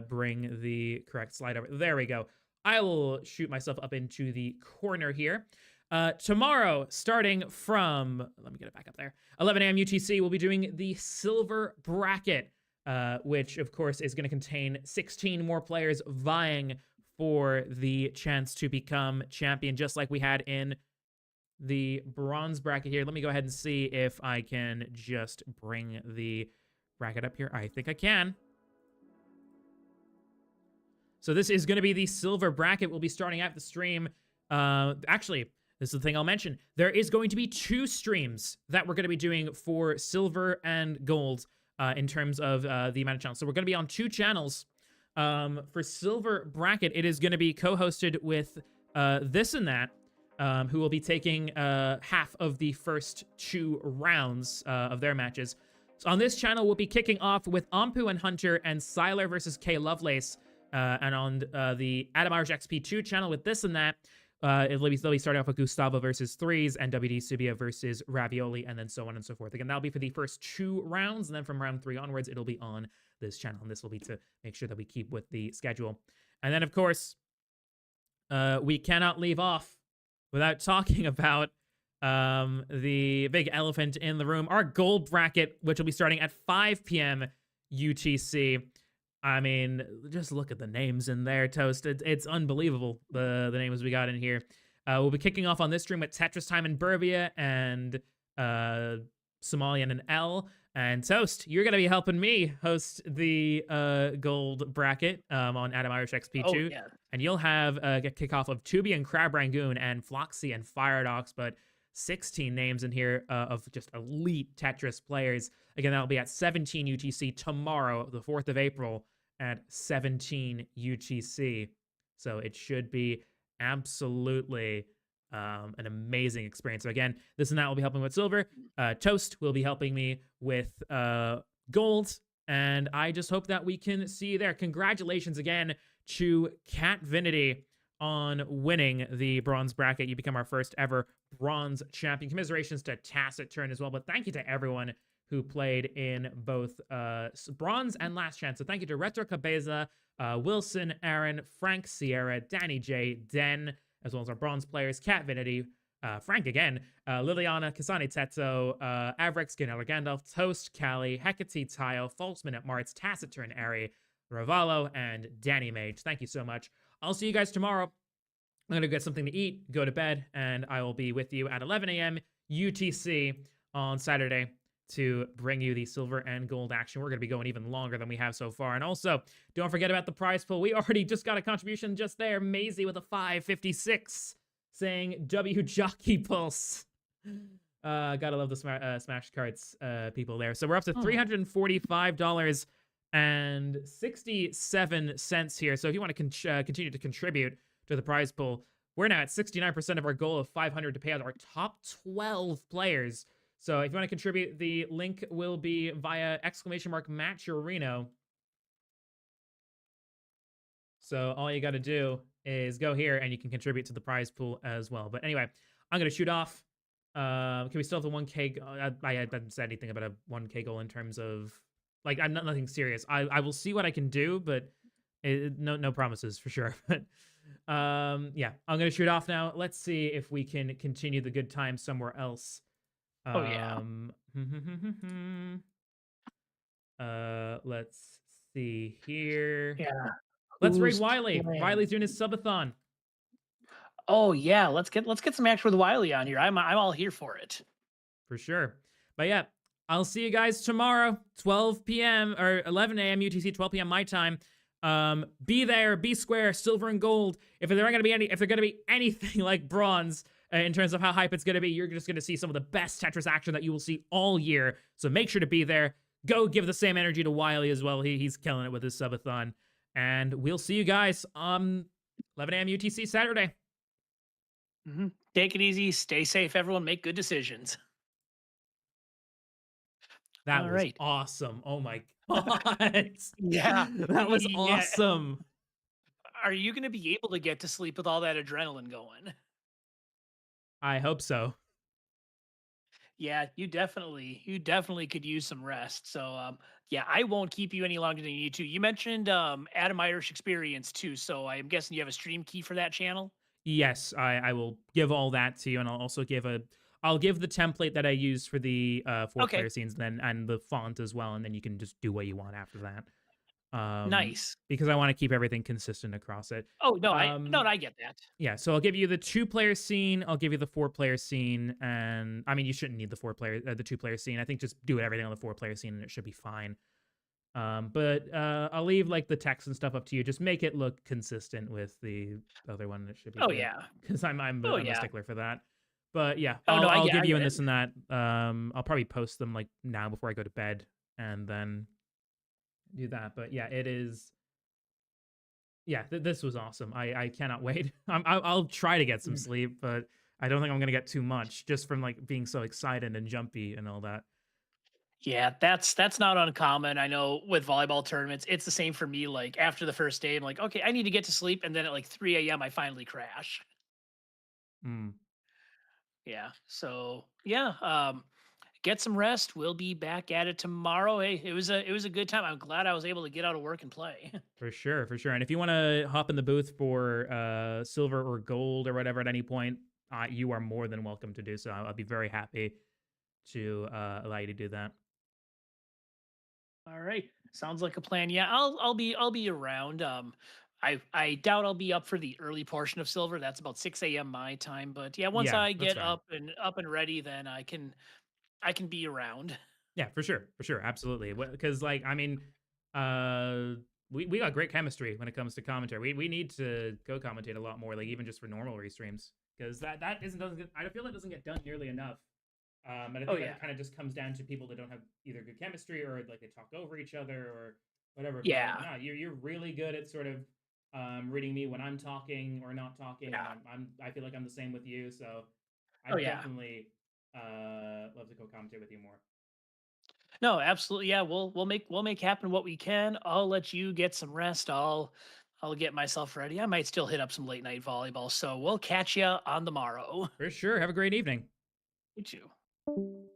bring the correct slide over. There we go. I will shoot myself up into the corner here. Tomorrow, starting from, let me get it back up there, 11 a.m. UTC, we'll be doing the silver bracket, which, of course, is going to contain 16 more players vying for the chance to become champion, just like we had in the bronze bracket here. Let me go ahead and see if I can just bring the bracket up here. I think I can. So this is going to be the silver bracket. We'll be starting out the stream. Actually, this is the thing I'll mention. There is going to be 2 streams that we're going to be doing for silver and gold in terms of the amount of channels. So we're going to be on 2 channels. For silver bracket, it is going to be co-hosted with This and That, who will be taking half of the first 2 rounds of their matches. So on this channel, we'll be kicking off with Ampu and Hunter and Sylar versus K Lovelace. And on the Adam Irish XP2 channel with This and That, they'll be starting off with Gustavo versus Threes and WD Subia versus Ravioli, and then so on and so forth. Again, that'll be for the first 2 rounds, and then from round 3 onwards, it'll be on this channel, and this will be to make sure that we keep with the schedule. And then, of course, we cannot leave off without talking about the big elephant in the room, our gold bracket, which will be starting at 5 p.m. UTC. I mean, just look at the names in there, Toast. It's unbelievable, the names we got in here. We'll be kicking off on this stream with Tetris Time in Burbia and Somalian and L. And Toast, you're going to be helping me host the gold bracket on Adam Irish XP2. Oh, yeah. And you'll have a kickoff of Tubi and Crab Rangoon and Floxy and Firedox, but 16 names in here of just elite Tetris players. Again, that'll be at 17 UTC tomorrow, the 4th of April at 17 UTC. So it should be absolutely an amazing experience. So again, This and That will be helping with silver. Toast will be helping me with gold. And I just hope that we can see you there. Congratulations again to Cat Vinity on winning the bronze bracket. You become our first ever bronze champion. Commiserations to Tacit Turn as well, but thank you to everyone who played in both bronze and last chance. So thank you to Retro Cabeza, Wilson, Aaron, Frank, Sierra, Danny J, Den, as well as our bronze players, Cat Vinity, Frank again, Liliana, Kasani Tetsu, Avrex, Ganella Gandalf, Toast, Callie, Hecate, Tile, Falseman at Martz, Taciturn, Ari, Ravalo, and Danny Mage. Thank you so much. I'll see you guys tomorrow. I'm going to get something to eat, go to bed, and I will be with you at 11 a.m. UTC on Saturday to bring you the silver and gold action. We're going to be going even longer than we have so far. And also, don't forget about the prize pool. We already just got a contribution just there. Maisie with a 556 saying W Jockey Pulse. Gotta love the Smash Carts people there. So we're up to $345.67 here. So if you want to continue to contribute to the prize pool, we're now at 69% of our goal of 500 to pay out our top 12 players. So if you want to contribute, the link will be via !Matcherino. So all you got to do is go here and you can contribute to the prize pool as well. But anyway, I'm going to shoot off. Can we still have the 1K? I hadn't said anything about a 1K goal in terms of, like, I'm nothing serious. I will see what I can do, but no promises for sure. But yeah, I'm going to shoot off now. Let's see if we can continue the good time somewhere else. Oh, yeah. Let's see here. Yeah. Let's raid Who's Wiley. playing? Wiley's doing his subathon. Oh yeah, let's get some action with Wiley on here. I'm all here for it. For sure. But yeah, I'll see you guys tomorrow, 12 p.m. or 11 a.m. UTC, 12 p.m. my time. Be there, be square, silver and gold. If they're gonna be anything like bronze in terms of how hype it's gonna be, you're just gonna see some of the best Tetris action that you will see all year. So make sure to be there. Go give the same energy to Wiley as well. He's killing it with his subathon. And we'll see you guys 11 a.m. UTC Saturday. Mm-hmm. Take it easy. Stay safe, everyone. Make good decisions. That All was right. awesome. Oh my God. Yeah. That was Yeah. awesome. Are you going to be able to get to sleep with all that adrenaline going? I hope so. Yeah, you definitely could use some rest. So, yeah, I won't keep you any longer than you need to. You mentioned Adam Irish Experience too, so I'm guessing you have a stream key for that channel. Yes, I will give all that to you, and I'll also give I'll give the template that I use for the 4-player scenes, and the font as well, and then you can just do what you want after that. Nice. Because I want to keep everything consistent across it. Oh no, I get that. Yeah, so I'll give you the 2-player scene, I'll give you the 4-player scene, and I mean you shouldn't need the 2-player scene. I think just do everything on the 4-player scene and it should be fine. But I'll leave like the text and stuff up to you. Just make it look consistent with the other one. It should be. Oh good. Yeah, because I'm a stickler for that. But yeah, Oh, no, I'll give you I in get this and that. I'll probably post them like now before I go to bed, and then do that. But yeah, it is. Yeah, this was awesome. I cannot wait. I'll try to get some sleep, but I don't think I'm gonna get too much just from like being so excited and jumpy and all that. Yeah, that's not uncommon. I know with volleyball tournaments, it's the same for me. Like after the first day, I'm like, okay, I need to get to sleep, and then at like 3 a.m., I finally crash. Mm. Yeah. So yeah, get some rest. We'll be back at it tomorrow. Hey, it was a good time. I'm glad I was able to get out of work and play. For sure. And if you want to hop in the booth for silver or gold or whatever at any point, you are more than welcome to do so. I'll be very happy to allow you to do that. All right, sounds like a plan. Yeah, I'll be around. I doubt I'll be up for the early portion of silver. That's about 6 a.m. my time. But yeah, once Yeah, I that's get fine. up and ready, then I can be around. Yeah, for sure, absolutely. Because like I mean, we got great chemistry when it comes to commentary. We need to co-commentate a lot more, like even just for normal restreams, because that doesn't get, I feel it doesn't get done nearly enough. And I think that kind of just comes down to people that don't have either good chemistry or like they talk over each other or whatever. Yeah. But, no, you're really good at sort of reading me when I'm talking or not talking. Yeah. I feel like I'm the same with you, so I Oh, yeah. definitely love to co-commentate with you more. No, absolutely. Yeah, we'll make happen what we can. I'll let you get some rest. I'll get myself ready. I might still hit up some late night volleyball. So we'll catch you on the morrow. For sure. Have a great evening. You too.